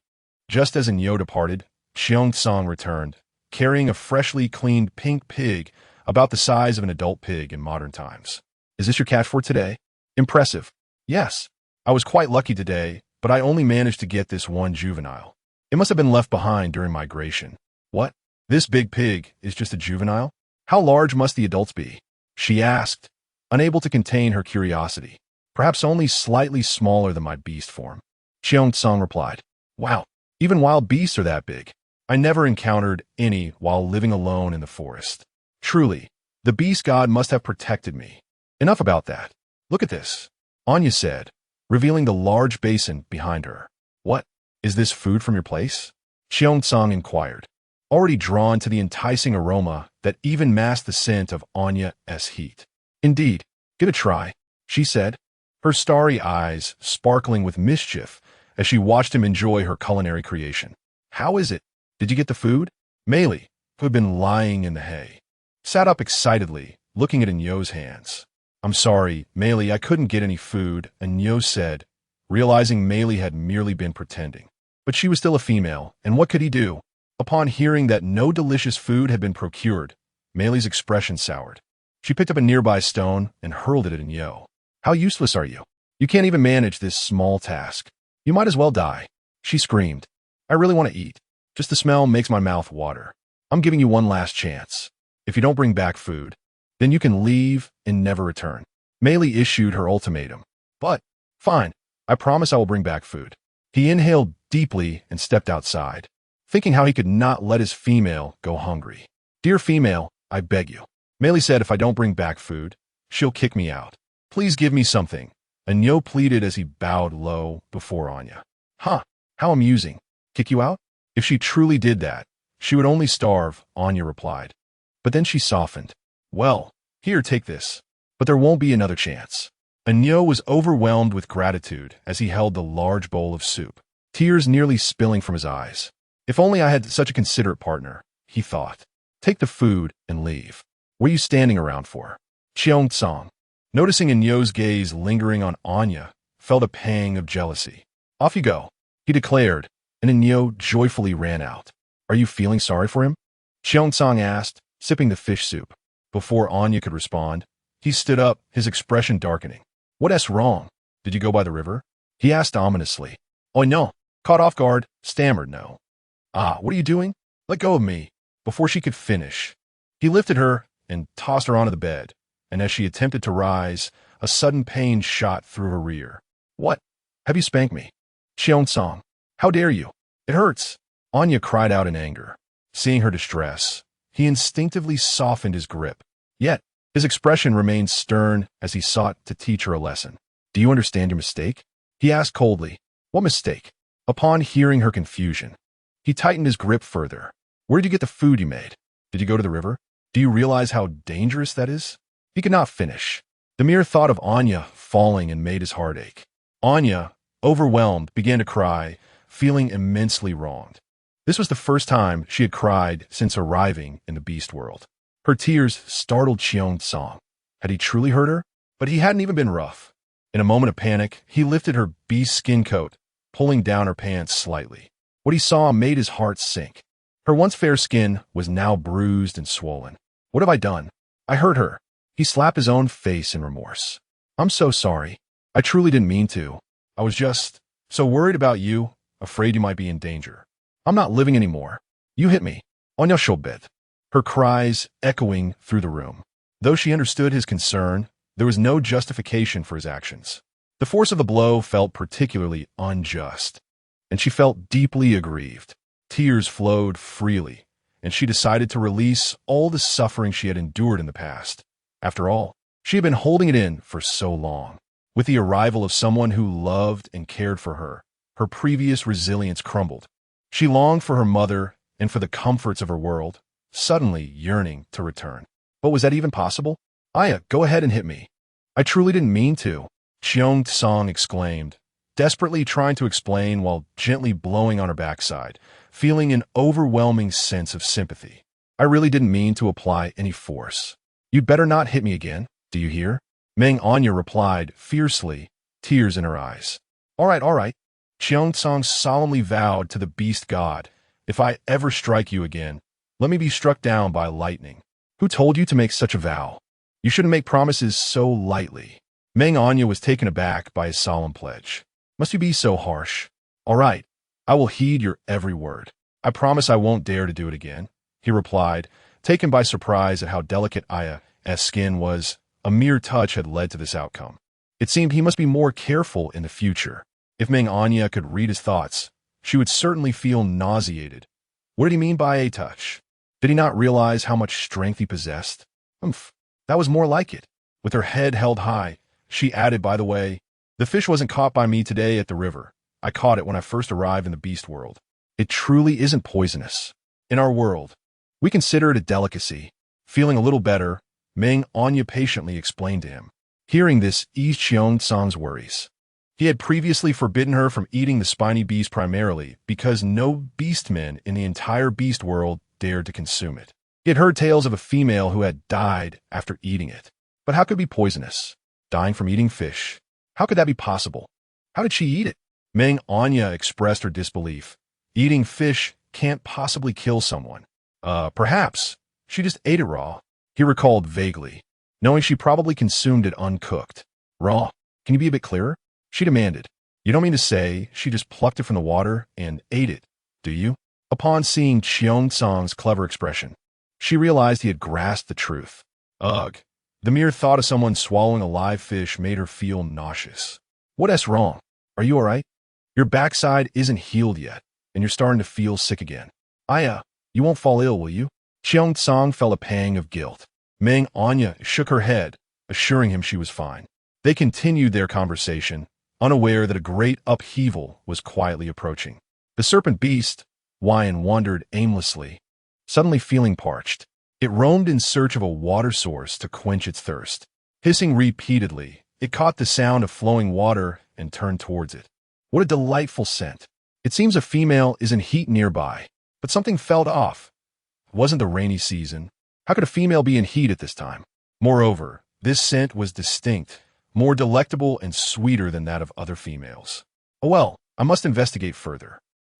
Just as Anyo departed, Cheongsong returned, carrying a freshly cleaned pink pig about the size of an adult pig in modern times. Is this your catch for today? Impressive. Yes, I was quite lucky today, but I only managed to get this one juvenile. It must have been left behind during migration. What? This big pig is just a juvenile? How large must the adults be? She asked, unable to contain her curiosity. Perhaps only slightly smaller than my beast form. Cheongsong replied. Wow, even wild beasts are that big. I never encountered any while living alone in the forest. Truly, the beast god must have protected me. Enough about that. Look at this, Anya said, revealing the large basin behind her. What? Is this food from your place? Cheongsong inquired, already drawn to the enticing aroma that even masked the scent of Anya's heat. Indeed, give it a try, she said, her starry eyes sparkling with mischief as she watched him enjoy her culinary creation. How is it? Did you get the food? Meili, who had been lying in the hay, sat up excitedly, looking at Anyo's hands. I'm sorry, Meili, I couldn't get any food, Anyo said, realizing Meili had merely been pretending. But she was still a female, and what could he do? Upon hearing that no delicious food had been procured, Meili's expression soured. She picked up a nearby stone and hurled it at Anyo. How useless are you? You can't even manage this small task. You might as well die. She screamed. I really want to eat. Just the smell makes my mouth water. I'm giving you one last chance. If you don't bring back food, then you can leave and never return. Mei Li issued her ultimatum. But, fine, I promise I will bring back food. He inhaled deeply and stepped outside, thinking how he could not let his female go hungry. Dear female, I beg you. Mei Li said if I don't bring back food, she'll kick me out. Please give me something. Anyo pleaded as he bowed low before Anya. Huh, how amusing. Kick you out? If she truly did that, she would only starve, Anya replied. But then she softened. Well, here, take this. But there won't be another chance. Anyo was overwhelmed with gratitude as he held the large bowl of soup, tears nearly spilling from his eyes. If only I had such a considerate partner, he thought. Take the food and leave. What are you standing around for? Cheongsong, noticing Anyo's gaze lingering on Anya, felt a pang of jealousy. Off you go, he declared, and Anyo joyfully ran out. Are you feeling sorry for him? Cheongsong asked, sipping the fish soup. Before Anya could respond, he stood up, his expression darkening. What's wrong? Did you go by the river? He asked ominously. Oh no, caught off guard, stammered no. Ah, what are you doing? Let go of me. Before she could finish, he lifted her and tossed her onto the bed, and as she attempted to rise, a sudden pain shot through her rear. What? Have you spanked me? Cheongsong, how dare you? It hurts. Anya cried out in anger. Seeing her distress, he instinctively softened his grip. Yet, his expression remained stern as he sought to teach her a lesson. Do you understand your mistake? He asked coldly. What mistake? Upon hearing her confusion, he tightened his grip further. Where did you get the food you made? Did you go to the river? Do you realize how dangerous that is? He could not finish. The mere thought of Anya falling and made his heart ache. Anya, overwhelmed, began to cry, feeling immensely wronged. This was the first time she had cried since arriving in the beast world. Her tears startled Cheongsong. Had he truly hurt her? But he hadn't even been rough. In a moment of panic, he lifted her beast skin coat, pulling down her pants slightly. What he saw made his heart sink. Her once fair skin was now bruised and swollen. What have I done? I hurt her. He slapped his own face in remorse. I'm so sorry. I truly didn't mean to. I was just so worried about you, afraid you might be in danger. I'm not living anymore. You hit me. On your shoulder. Her cries echoing through the room. Though she understood his concern, there was no justification for his actions. The force of the blow felt particularly unjust, and she felt deeply aggrieved. Tears flowed freely, and she decided to release all the suffering she had endured in the past. After all, she had been holding it in for so long. With the arrival of someone who loved and cared for her, her previous resilience crumbled. She longed for her mother and for the comforts of her world, suddenly yearning to return. But was that even possible? Aya, go ahead and hit me. I truly didn't mean to, Cheongsong exclaimed, desperately trying to explain while gently blowing on her backside, feeling an overwhelming sense of sympathy. I really didn't mean to apply any force. You'd better not hit me again, do you hear? Meng Anyan replied fiercely, tears in her eyes. All right. Cheongsong solemnly vowed to the beast god, if I ever strike you again, let me be struck down by lightning. Who told you to make such a vow? You shouldn't make promises so lightly. Meng Anyan was taken aback by his solemn pledge. Must you be so harsh? All right, I will heed your every word. I promise I won't dare to do it again, he replied, taken by surprise at how delicate Aya's skin was. A mere touch had led to this outcome. It seemed he must be more careful in the future. If Meng Anyan could read his thoughts, she would certainly feel nauseated. What did he mean by a touch? Did he not realize how much strength he possessed? That was more like it. With her head held high, she added, by the way, the fish wasn't caught by me today at the river. I caught it when I first arrived in the beast world. It truly isn't poisonous. In our world, we consider it a delicacy. Feeling a little better, Meng Anyan patiently explained to him. Hearing this eased Cheongsong's worries. He had previously forbidden her from eating the spiny beast primarily because no beastmen in the entire beast world dared to consume it. He had heard tales of a female who had died after eating it. But how could it be poisonous? Dying from eating fish? How could that be possible? How did she eat it? Meng Anyan expressed her disbelief. Eating fish can't possibly kill someone. Perhaps. She just ate it raw. He recalled vaguely, knowing she probably consumed it uncooked. Raw? Can you be a bit clearer? She demanded. You don't mean to say she just plucked it from the water and ate it, do you? Upon seeing Cheongsong's clever expression, she realized he had grasped the truth. Ugh, The mere thought of someone swallowing a live fish made her feel nauseous. What's wrong? Are you alright? Your backside isn't healed yet, and you're starting to feel sick again. You won't fall ill, will you? Xiong Tsang felt a pang of guilt. Meng Anyan shook her head, assuring him she was fine. They continued their conversation, unaware that a great upheaval was quietly approaching. The serpent beast, Wyan wandered aimlessly, suddenly feeling parched. It roamed in search of a water source to quench its thirst. Hissing repeatedly, it caught the sound of flowing water and turned towards it. What a delightful scent. It seems a female is in heat nearby, but something felt off. It wasn't the rainy season. How could a female be in heat at this time? Moreover, this scent was distinct, more delectable and sweeter than that of other females. Oh well, I must investigate further.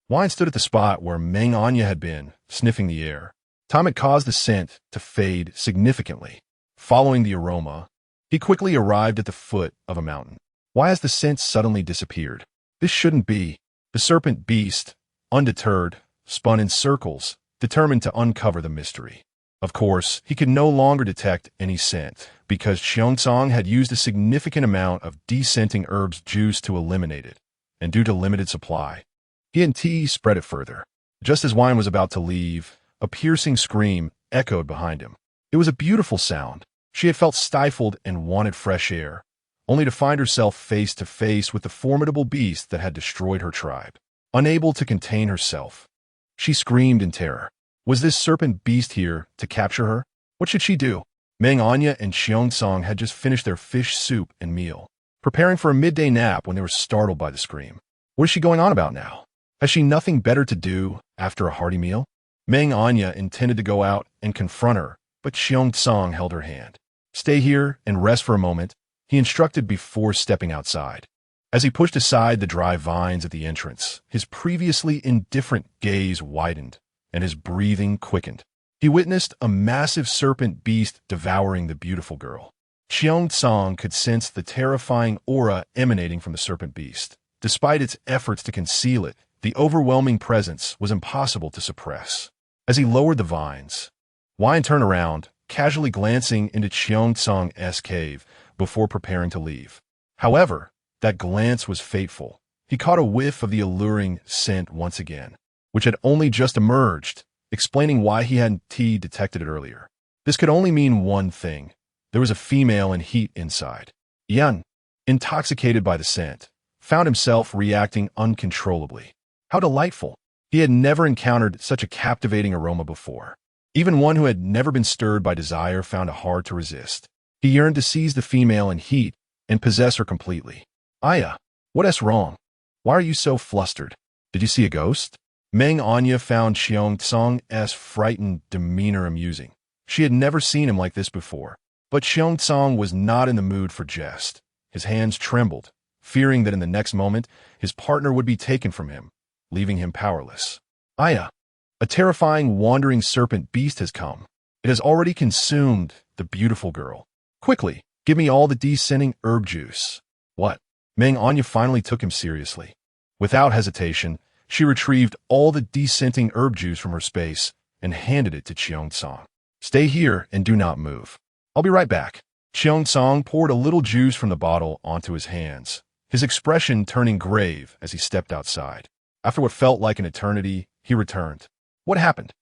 Wyan stood at the spot where Meng Anyan had been, sniffing the air. Time had caused the scent to fade significantly. Following the aroma, he quickly arrived at the foot of a mountain. Why has the scent suddenly disappeared? This shouldn't be. The serpent beast, undeterred, spun in circles, determined to uncover the mystery. Of course, he could no longer detect any scent, because Xiongtsang had used a significant amount of descenting herbs juice to eliminate it, and due to limited supply, he and T spread it further. Just as Wyan was about to leave, a piercing scream echoed behind him. It was a beautiful sound. She had felt stifled and wanted fresh air, only to find herself face to face with the formidable beast that had destroyed her tribe. Unable to contain herself, she screamed in terror. Was this serpent beast here to capture her? What should she do? Meng Anyan and Xiongtsang had just finished their fish soup and meal, preparing for a midday nap when they were startled by the scream. What is she going on about now? Has she nothing better to do after a hearty meal? Meng Anyan intended to go out and confront her, but Xiongtsang held her hand. Stay here and rest for a moment, he instructed before stepping outside. As he pushed aside the dry vines at the entrance, his previously indifferent gaze widened, and his breathing quickened. He witnessed a massive serpent beast devouring the beautiful girl. Xiongtsang could sense the terrifying aura emanating from the serpent beast. Despite its efforts to conceal it, the overwhelming presence was impossible to suppress. As he lowered the vines, Wyan turned around, casually glancing into Xiongtsang's cave before preparing to leave. However, that glance was fateful. He caught a whiff of the alluring scent once again, which had only just emerged, explaining why he hadn't detected it earlier. This could only mean one thing. There was a female in heat inside. Yan, intoxicated by the scent, found himself reacting uncontrollably. How delightful! He had never encountered such a captivating aroma before. Even one who had never been stirred by desire found it hard to resist. He yearned to seize the female in heat and possess her completely. What's wrong? Why are you so flustered? Did you see a ghost? Meng Anyan found Xiongtsang's frightened demeanor amusing. She had never seen him like this before. But Xiongtsang was not in the mood for jest. His hands trembled, fearing that in the next moment his partner would be taken from him, leaving him powerless. A terrifying wandering serpent beast has come. It has already consumed the beautiful girl. Quickly, give me all the descending herb juice. What? Meng Anyan finally took him seriously. Without hesitation, she retrieved all the descenting herb juice from her space and handed it to Xiongtsang. Stay here and do not move. I'll be right back. Xiongtsang poured a little juice from the bottle onto his hands, his expression turning grave as he stepped outside. After what felt like an eternity, he returned. What happened?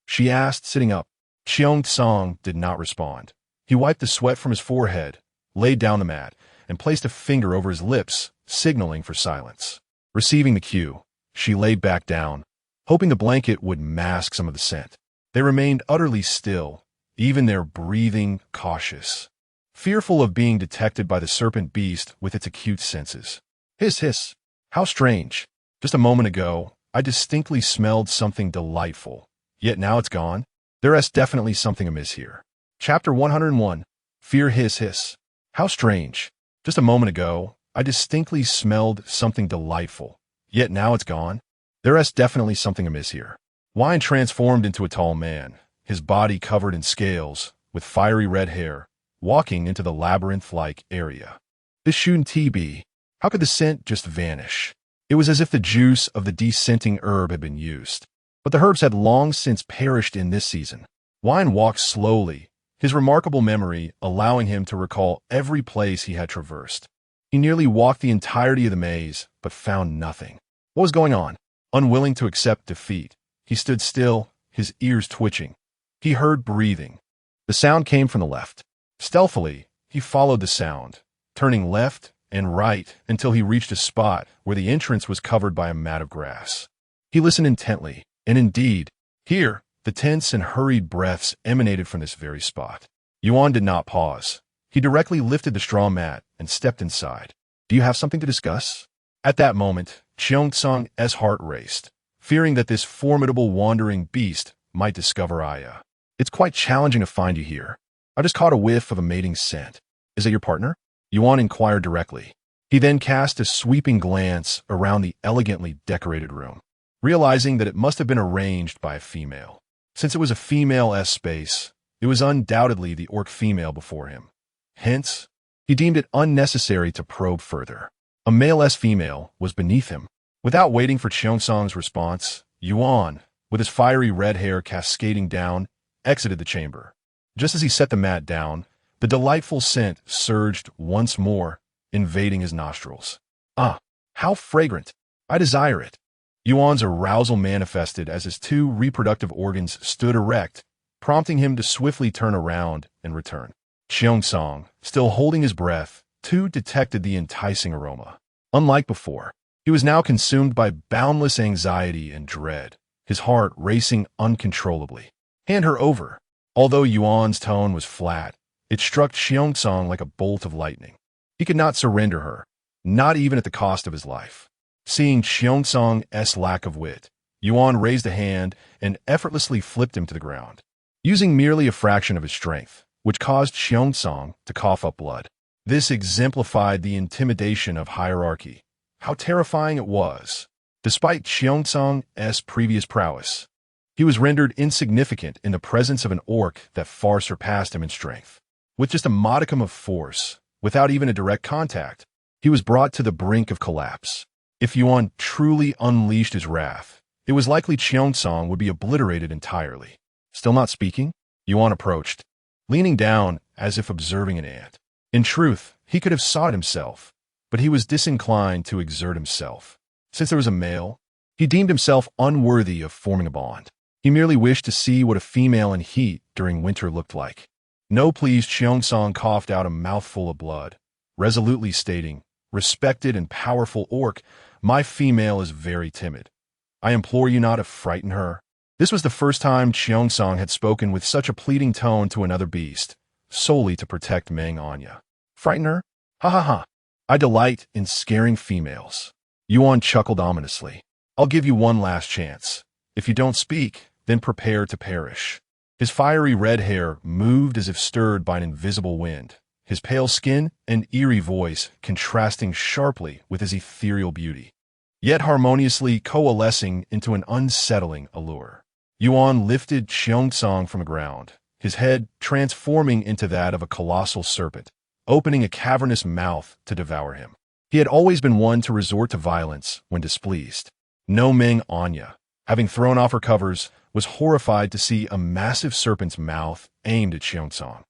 She asked, sitting up. Xiongtsang did not respond. He wiped the sweat from his forehead, laid down the mat, and placed a finger over his lips, signaling for silence. Receiving the cue, she laid back down, hoping the blanket would mask some of the scent. They remained utterly still, even their breathing cautious, fearful of being detected by the serpent beast with its acute senses. Hiss, hiss. How strange. Just a moment ago, I distinctly smelled something delightful, yet now it's gone. There's definitely something amiss here. Chapter 101. Fear, hiss, hiss. How strange. Just a moment ago, I distinctly smelled something delightful, yet now it's gone. There's definitely something amiss here. Wyan transformed into a tall man, his body covered in scales, with fiery red hair, walking into the labyrinth-like area. This shouldn't be. How could the scent just vanish? It was as if the juice of the descenting herb had been used. But the herbs had long since perished in this season. Wyan walked slowly, his remarkable memory allowing him to recall every place he had traversed. He nearly walked the entirety of the maze, but found nothing. What was going on? Unwilling to accept defeat, he stood still, his ears twitching. He heard breathing. The sound came from the left. Stealthily, he followed the sound, turning left and right until he reached a spot where the entrance was covered by a mat of grass. He listened intently, and indeed, here, the tense and hurried breaths emanated from this very spot. Yuan did not pause. He directly lifted the straw mat and stepped inside. Do you have something to discuss? At that moment, Cheongsong's heart raced, fearing that this formidable wandering beast might discover Aya. It's quite challenging to find you here. I just caught a whiff of a mating scent. Is that your partner? Yuan inquired directly. He then cast a sweeping glance around the elegantly decorated room, realizing that it must have been arranged by a female. Since it was a female-esque space, it was undoubtedly the orc female before him. Hence, he deemed it unnecessary to probe further. A male-esque female was beneath him. Without waiting for Cheongsong's response, Yuan, with his fiery red hair cascading down, exited the chamber. Just as he set the mat down, the delightful scent surged once more, invading his nostrils. Ah, how fragrant! I desire it. Yuan's arousal manifested as his two reproductive organs stood erect, prompting him to swiftly turn around and return. Cheongsong, still holding his breath, too detected the enticing aroma. Unlike before, he was now consumed by boundless anxiety and dread, his heart racing uncontrollably. Hand her over. Although Yuan's tone was flat, it struck Cheongsong like a bolt of lightning. He could not surrender her, not even at the cost of his life. Seeing Cheongsong's lack of wit, Yuan raised a hand and effortlessly flipped him to the ground, using merely a fraction of his strength, which caused Cheongsong to cough up blood. This exemplified the intimidation of hierarchy. How terrifying it was. Despite Cheongsong's previous prowess, he was rendered insignificant in the presence of an orc that far surpassed him in strength. With just a modicum of force, without even a direct contact, he was brought to the brink of collapse. If Yuan truly unleashed his wrath, it was likely Cheongsong would be obliterated entirely. Still not speaking, Yuan approached, leaning down as if observing an ant. In truth, he could have sought himself, but he was disinclined to exert himself. Since there was a male, he deemed himself unworthy of forming a bond. He merely wished to see what a female in heat during winter looked like. No, please, Cheongsong coughed out a mouthful of blood, resolutely stating, "Respected and powerful orc, my female is very timid. I implore you not to frighten her." This was the first time Cheongsong had spoken with such a pleading tone to another beast, solely to protect Meng Anyan. Frighten her? Ha ha ha. I delight in scaring females. Yuan chuckled ominously. I'll give you one last chance. If you don't speak, then prepare to perish. His fiery red hair moved as if stirred by an invisible wind, his pale skin and eerie voice contrasting sharply with his ethereal beauty, yet harmoniously coalescing into an unsettling allure. Yuan lifted Cheongsong from the ground, his head transforming into that of a colossal serpent, opening a cavernous mouth to devour him. He had always been one to resort to violence when displeased. No Meng Anyan, having thrown off her covers, was horrified to see a massive serpent's mouth aimed at Cheongsong,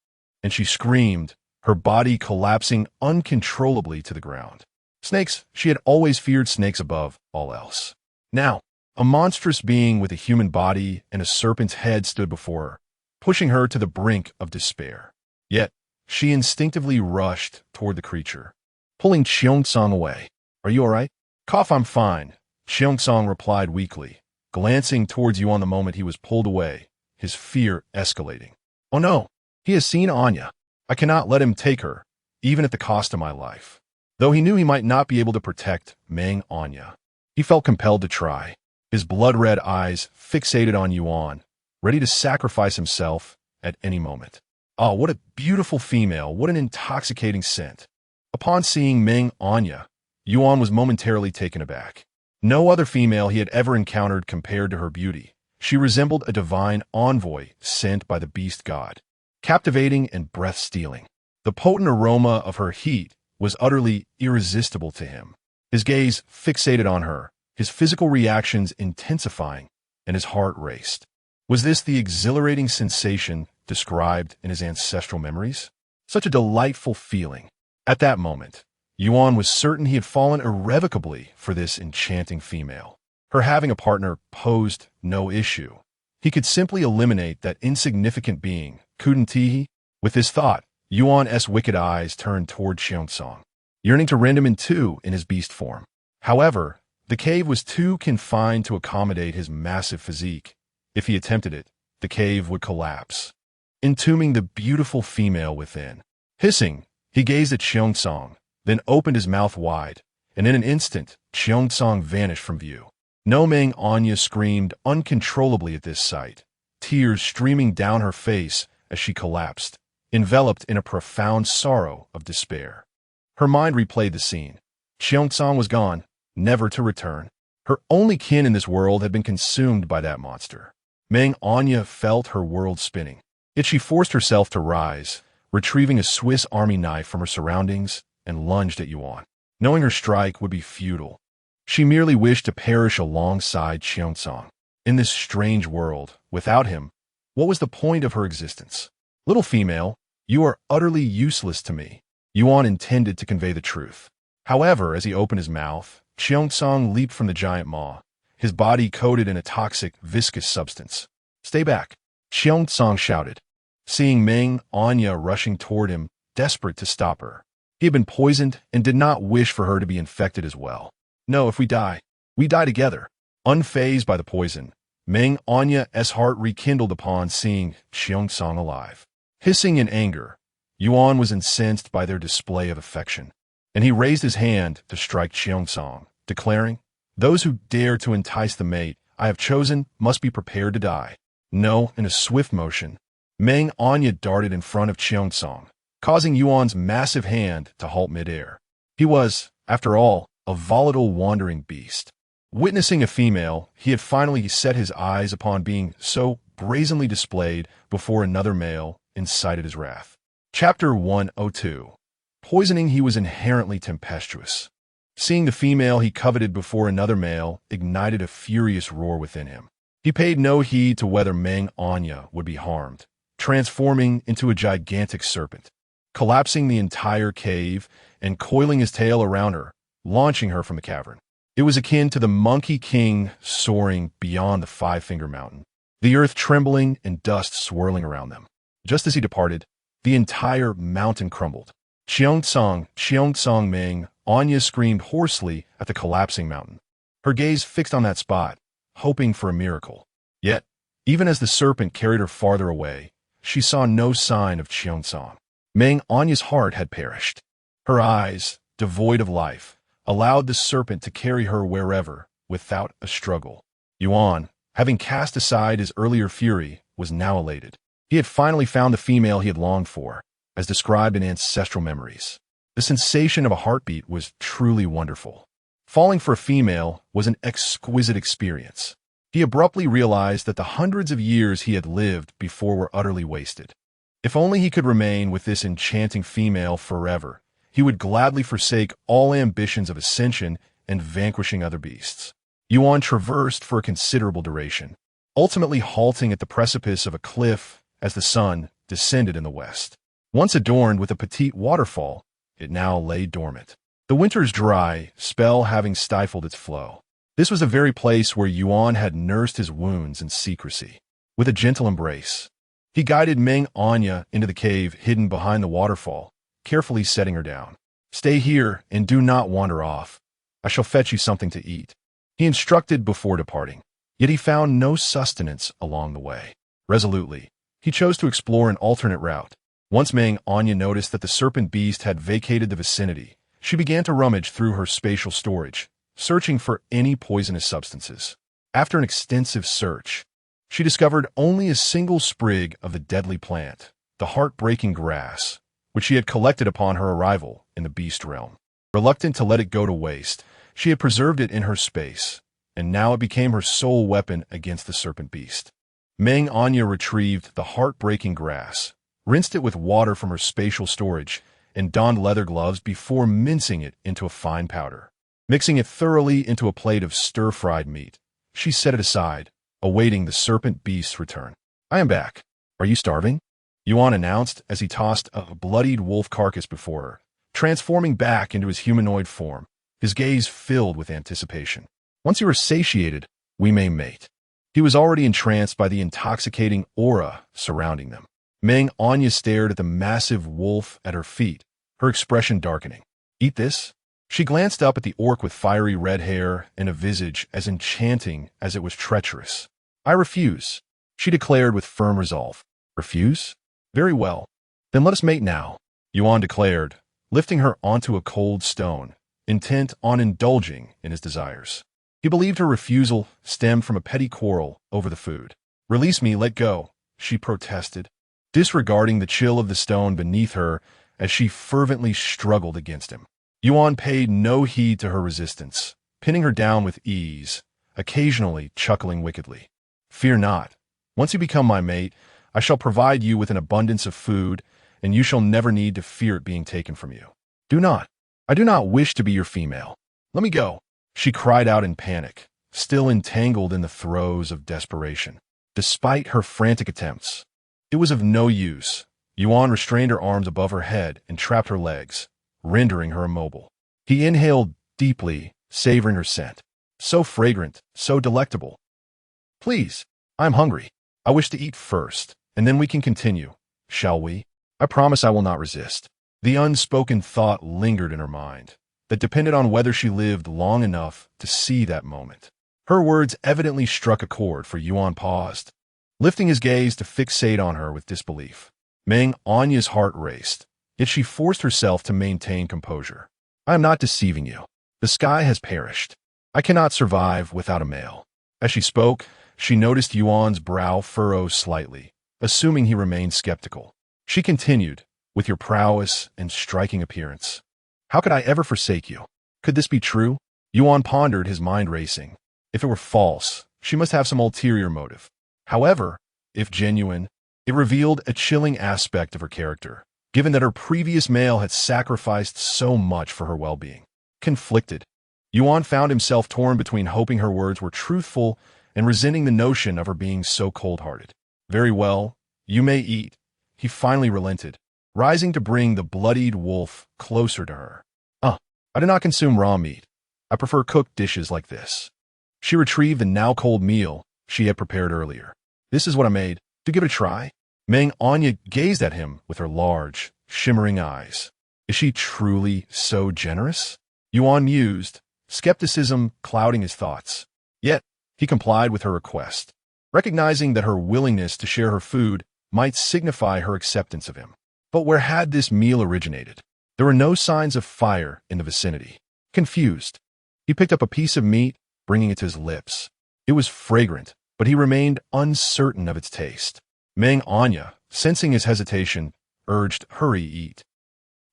and she screamed, her body collapsing uncontrollably to the ground. Snakes, she had always feared snakes above all else. Now, a monstrous being with a human body and a serpent's head stood before her, pushing her to the brink of despair. Yet, she instinctively rushed toward the creature, pulling Cheongsong away. Are you all right? Cough, I'm fine, Cheongsong replied weakly, glancing towards Yuan the moment he was pulled away, his fear escalating. Oh no, he has seen Anya. I cannot let him take her, even at the cost of my life. Though he knew he might not be able to protect Meng Anyan, he felt compelled to try, his blood-red eyes fixated on Yuan, ready to sacrifice himself at any moment. Oh, what a beautiful female, what an intoxicating scent. Upon seeing Meng Anyan, Yuan was momentarily taken aback. No other female he had ever encountered compared to her beauty. She resembled a divine envoy sent by the beast god, captivating and breath-stealing. The potent aroma of her heat was utterly irresistible to him. His gaze fixated on her, his physical reactions intensifying, and his heart raced. Was this the exhilarating sensation described in his ancestral memories. Such a delightful feeling. At that moment, Yuan was certain he had fallen irrevocably for this enchanting female. Her having a partner posed no issue. He could simply eliminate that insignificant being, couldn't he? With this thought, Yuan's wicked eyes turned toward Xiangsong, yearning to rend him in two in his beast form. However, the cave was too confined to accommodate his massive physique. If he attempted it, the cave would collapse, entombing the beautiful female within. Hissing, he gazed at Xiangsong, then opened his mouth wide, and in an instant, Xiangsong vanished from view. Meng Anyan screamed uncontrollably at this sight, tears streaming down her face as she collapsed, enveloped in a profound sorrow of despair. Her mind replayed the scene. Xiangsong was gone, never to return. Her only kin in this world had been consumed by that monster. Meng Anyan felt her world spinning. Yet she forced herself to rise, retrieving a Swiss Army knife from her surroundings, and lunged at Yuan. Knowing her strike would be futile, she merely wished to perish alongside Xiangsong. In this strange world, without him, what was the point of her existence? Little female, you are utterly useless to me. Yuan intended to convey the truth. However, as he opened his mouth, Xiangsong leaped from the giant maw, his body coated in a toxic, viscous substance. Stay back, Xiangsong shouted, seeing Meng Anyan rushing toward him, desperate to stop her. He had been poisoned and did not wish for her to be infected as well. No, if we die together. Unfazed by the poison, Meng Anyan's heart rekindled upon seeing Xiangsong alive. Hissing in anger, Yuan was incensed by their display of affection, and he raised his hand to strike Xiangsong, declaring, "Those who dare to entice the mate I have chosen must be prepared to die." No, in a swift motion, Meng Anyan darted in front of Xiangsong, causing Yuan's massive hand to halt midair. He was, after all, a volatile wandering beast. Witnessing a female, he had finally set his eyes upon being so brazenly displayed before another male incited his wrath. Chapter 102. Poisoning. He was inherently tempestuous. Seeing the female he coveted before another male ignited a furious roar within him. He paid no heed to whether Meng Anyan would be harmed, transforming into a gigantic serpent, collapsing the entire cave and coiling his tail around her, launching her from the cavern. It was akin to the Monkey King soaring beyond the Five-Finger Mountain, the earth trembling and dust swirling around them. Just as he departed, the entire mountain crumbled. Xiangsong, Meng Anyan screamed hoarsely at the collapsing mountain, her gaze fixed on that spot, hoping for a miracle. Yet, even as the serpent carried her farther away, she saw no sign of Xiangsong. Meng Anyan's heart had perished. Her eyes, devoid of life, allowed the serpent to carry her wherever, without a struggle. Yuan, having cast aside his earlier fury, was now elated. He had finally found the female he had longed for, as described in ancestral memories. The sensation of a heartbeat was truly wonderful. Falling for a female was an exquisite experience. He abruptly realized that the hundreds of years he had lived before were utterly wasted. If only he could remain with this enchanting female forever, he would gladly forsake all ambitions of ascension and vanquishing other beasts. Yuan traversed for a considerable duration, ultimately halting at the precipice of a cliff as the sun descended in the west. Once adorned with a petite waterfall, it now lay dormant, the winter's dry spell having stifled its flow. This was the very place where Yuan had nursed his wounds in secrecy. With a gentle embrace, he guided Meng Anyan into the cave hidden behind the waterfall, carefully setting her down. "Stay here and do not wander off. I shall fetch you something to eat," he instructed before departing. Yet he found no sustenance along the way. Resolutely, he chose to explore an alternate route. Once Meng Anyan noticed that the serpent beast had vacated the vicinity, she began to rummage through her spatial storage, searching for any poisonous substances. After an extensive search, she discovered only a single sprig of the deadly plant, the heartbreaking grass, which she had collected upon her arrival in the beast realm. Reluctant to let it go to waste, she had preserved it in her space, and now it became her sole weapon against the serpent beast. Meng Anyan retrieved the heartbreaking grass, rinsed it with water from her spatial storage, and donned leather gloves before mincing it into a fine powder. Mixing it thoroughly into a plate of stir-fried meat, she set it aside, awaiting the serpent beast's return. "I am back. Are you starving?" Yuan announced as he tossed a bloodied wolf carcass before her, transforming back into his humanoid form, his gaze filled with anticipation. Once you are satiated, we may mate. He was already entranced by the intoxicating aura surrounding them. Meng Anyan stared at the massive wolf at her feet, her expression darkening. Eat this? She glanced up at the orc with fiery red hair and a visage as enchanting as it was treacherous. I refuse, she declared with firm resolve. Refuse? Very well. Then let us mate now, Yuan declared, lifting her onto a cold stone, intent on indulging in his desires. He believed her refusal stemmed from a petty quarrel over the food. Release me, let go, she protested, disregarding the chill of the stone beneath her as she fervently struggled against him. Yuan paid no heed to her resistance, pinning her down with ease, occasionally chuckling wickedly. Fear not. Once you become my mate, I shall provide you with an abundance of food, and you shall never need to fear it being taken from you. Do not. I do not wish to be your female. Let me go, she cried out in panic, still entangled in the throes of desperation. Despite her frantic attempts, it was of no use. Yuan restrained her arms above her head and trapped her legs, rendering her immobile. He inhaled deeply, savoring her scent. So fragrant, so delectable. Please, I'm hungry. I wish to eat first, and then we can continue, shall we? I promise I will not resist. The unspoken thought lingered in her mind, that depended on whether she lived long enough to see that moment. Her words evidently struck a chord, for Yuan paused, lifting his gaze to fixate on her with disbelief. Meng Anyan's heart raced, yet she forced herself to maintain composure. I am not deceiving you. The sky has perished. I cannot survive without a male. As she spoke, she noticed Yuan's brow furrow slightly, assuming he remained skeptical. She continued, with your prowess and striking appearance. How could I ever forsake you? Could this be true? Yuan pondered, his mind racing. If it were false, she must have some ulterior motive. However, if genuine, it revealed a chilling aspect of her character, given that her previous male had sacrificed so much for her well-being. Conflicted, Yuan found himself torn between hoping her words were truthful and resenting the notion of her being so cold-hearted. Very well, you may eat, he finally relented, rising to bring the bloodied wolf closer to her. I do not consume raw meat. I prefer cooked dishes like this. She retrieved the now-cold meal she had prepared earlier. This is what I made. To give it a try? Meng Anyan gazed at him with her large, shimmering eyes. Is she truly so generous? Yuan mused, skepticism clouding his thoughts. Yet, he complied with her request, recognizing that her willingness to share her food might signify her acceptance of him. But where had this meal originated? There were no signs of fire in the vicinity. Confused, he picked up a piece of meat, bringing it to his lips. It was fragrant, but he remained uncertain of its taste. Meng Anyan, sensing his hesitation, urged, hurry, eat.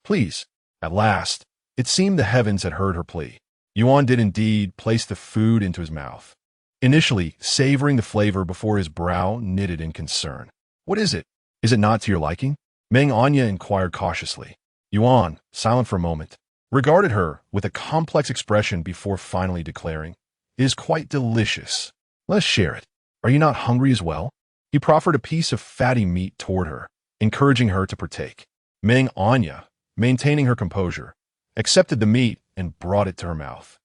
Please. At last, it seemed the heavens had heard her plea. Yuan did indeed place the food into his mouth, initially savoring the flavor before his brow knitted in concern. What is it? Is it not to your liking? Meng Anyan inquired cautiously. Yuan, silent for a moment, regarded her with a complex expression before finally declaring, It is quite delicious. Let us share it. Are you not hungry as well? He proffered a piece of fatty meat toward her, encouraging her to partake. Meng Anyan, maintaining her composure, accepted the meat and brought it to her mouth.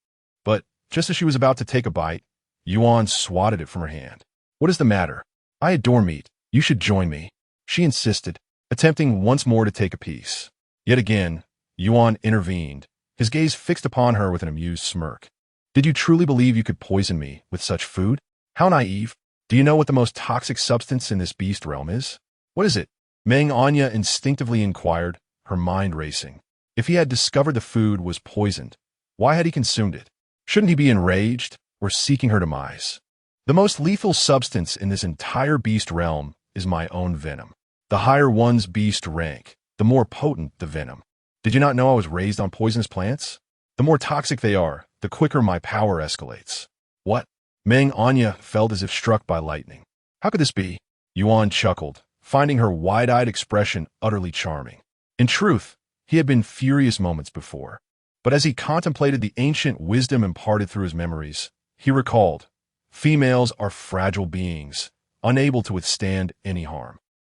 But just as she was about to take a bite, Yuan swatted it from her hand. What is the matter? I adore meat. You should join me, she insisted, attempting once more to take a piece. Yet again, Yuan intervened, his gaze fixed upon her with an amused smirk. Did you truly believe you could poison me with such food? How naive. Do you know what the most toxic substance in this beast realm is? What is it? Meng Anyan instinctively inquired, her mind racing. If he had discovered the food was poisoned, why had he consumed it? Shouldn't he be enraged or seeking her demise? The most lethal substance in this entire beast realm is my own venom. The higher one's beast rank, the more potent the venom. Did you not know I was raised on poisonous plants? The more toxic they are, the quicker my power escalates. What? Meng Anyan felt as if struck by lightning. How could this be? Yuan chuckled, finding her wide-eyed expression utterly charming. In truth, he had been furious moments before. But as he contemplated the ancient wisdom imparted through his memories, he recalled, females are fragile beings, unable to withstand any harm.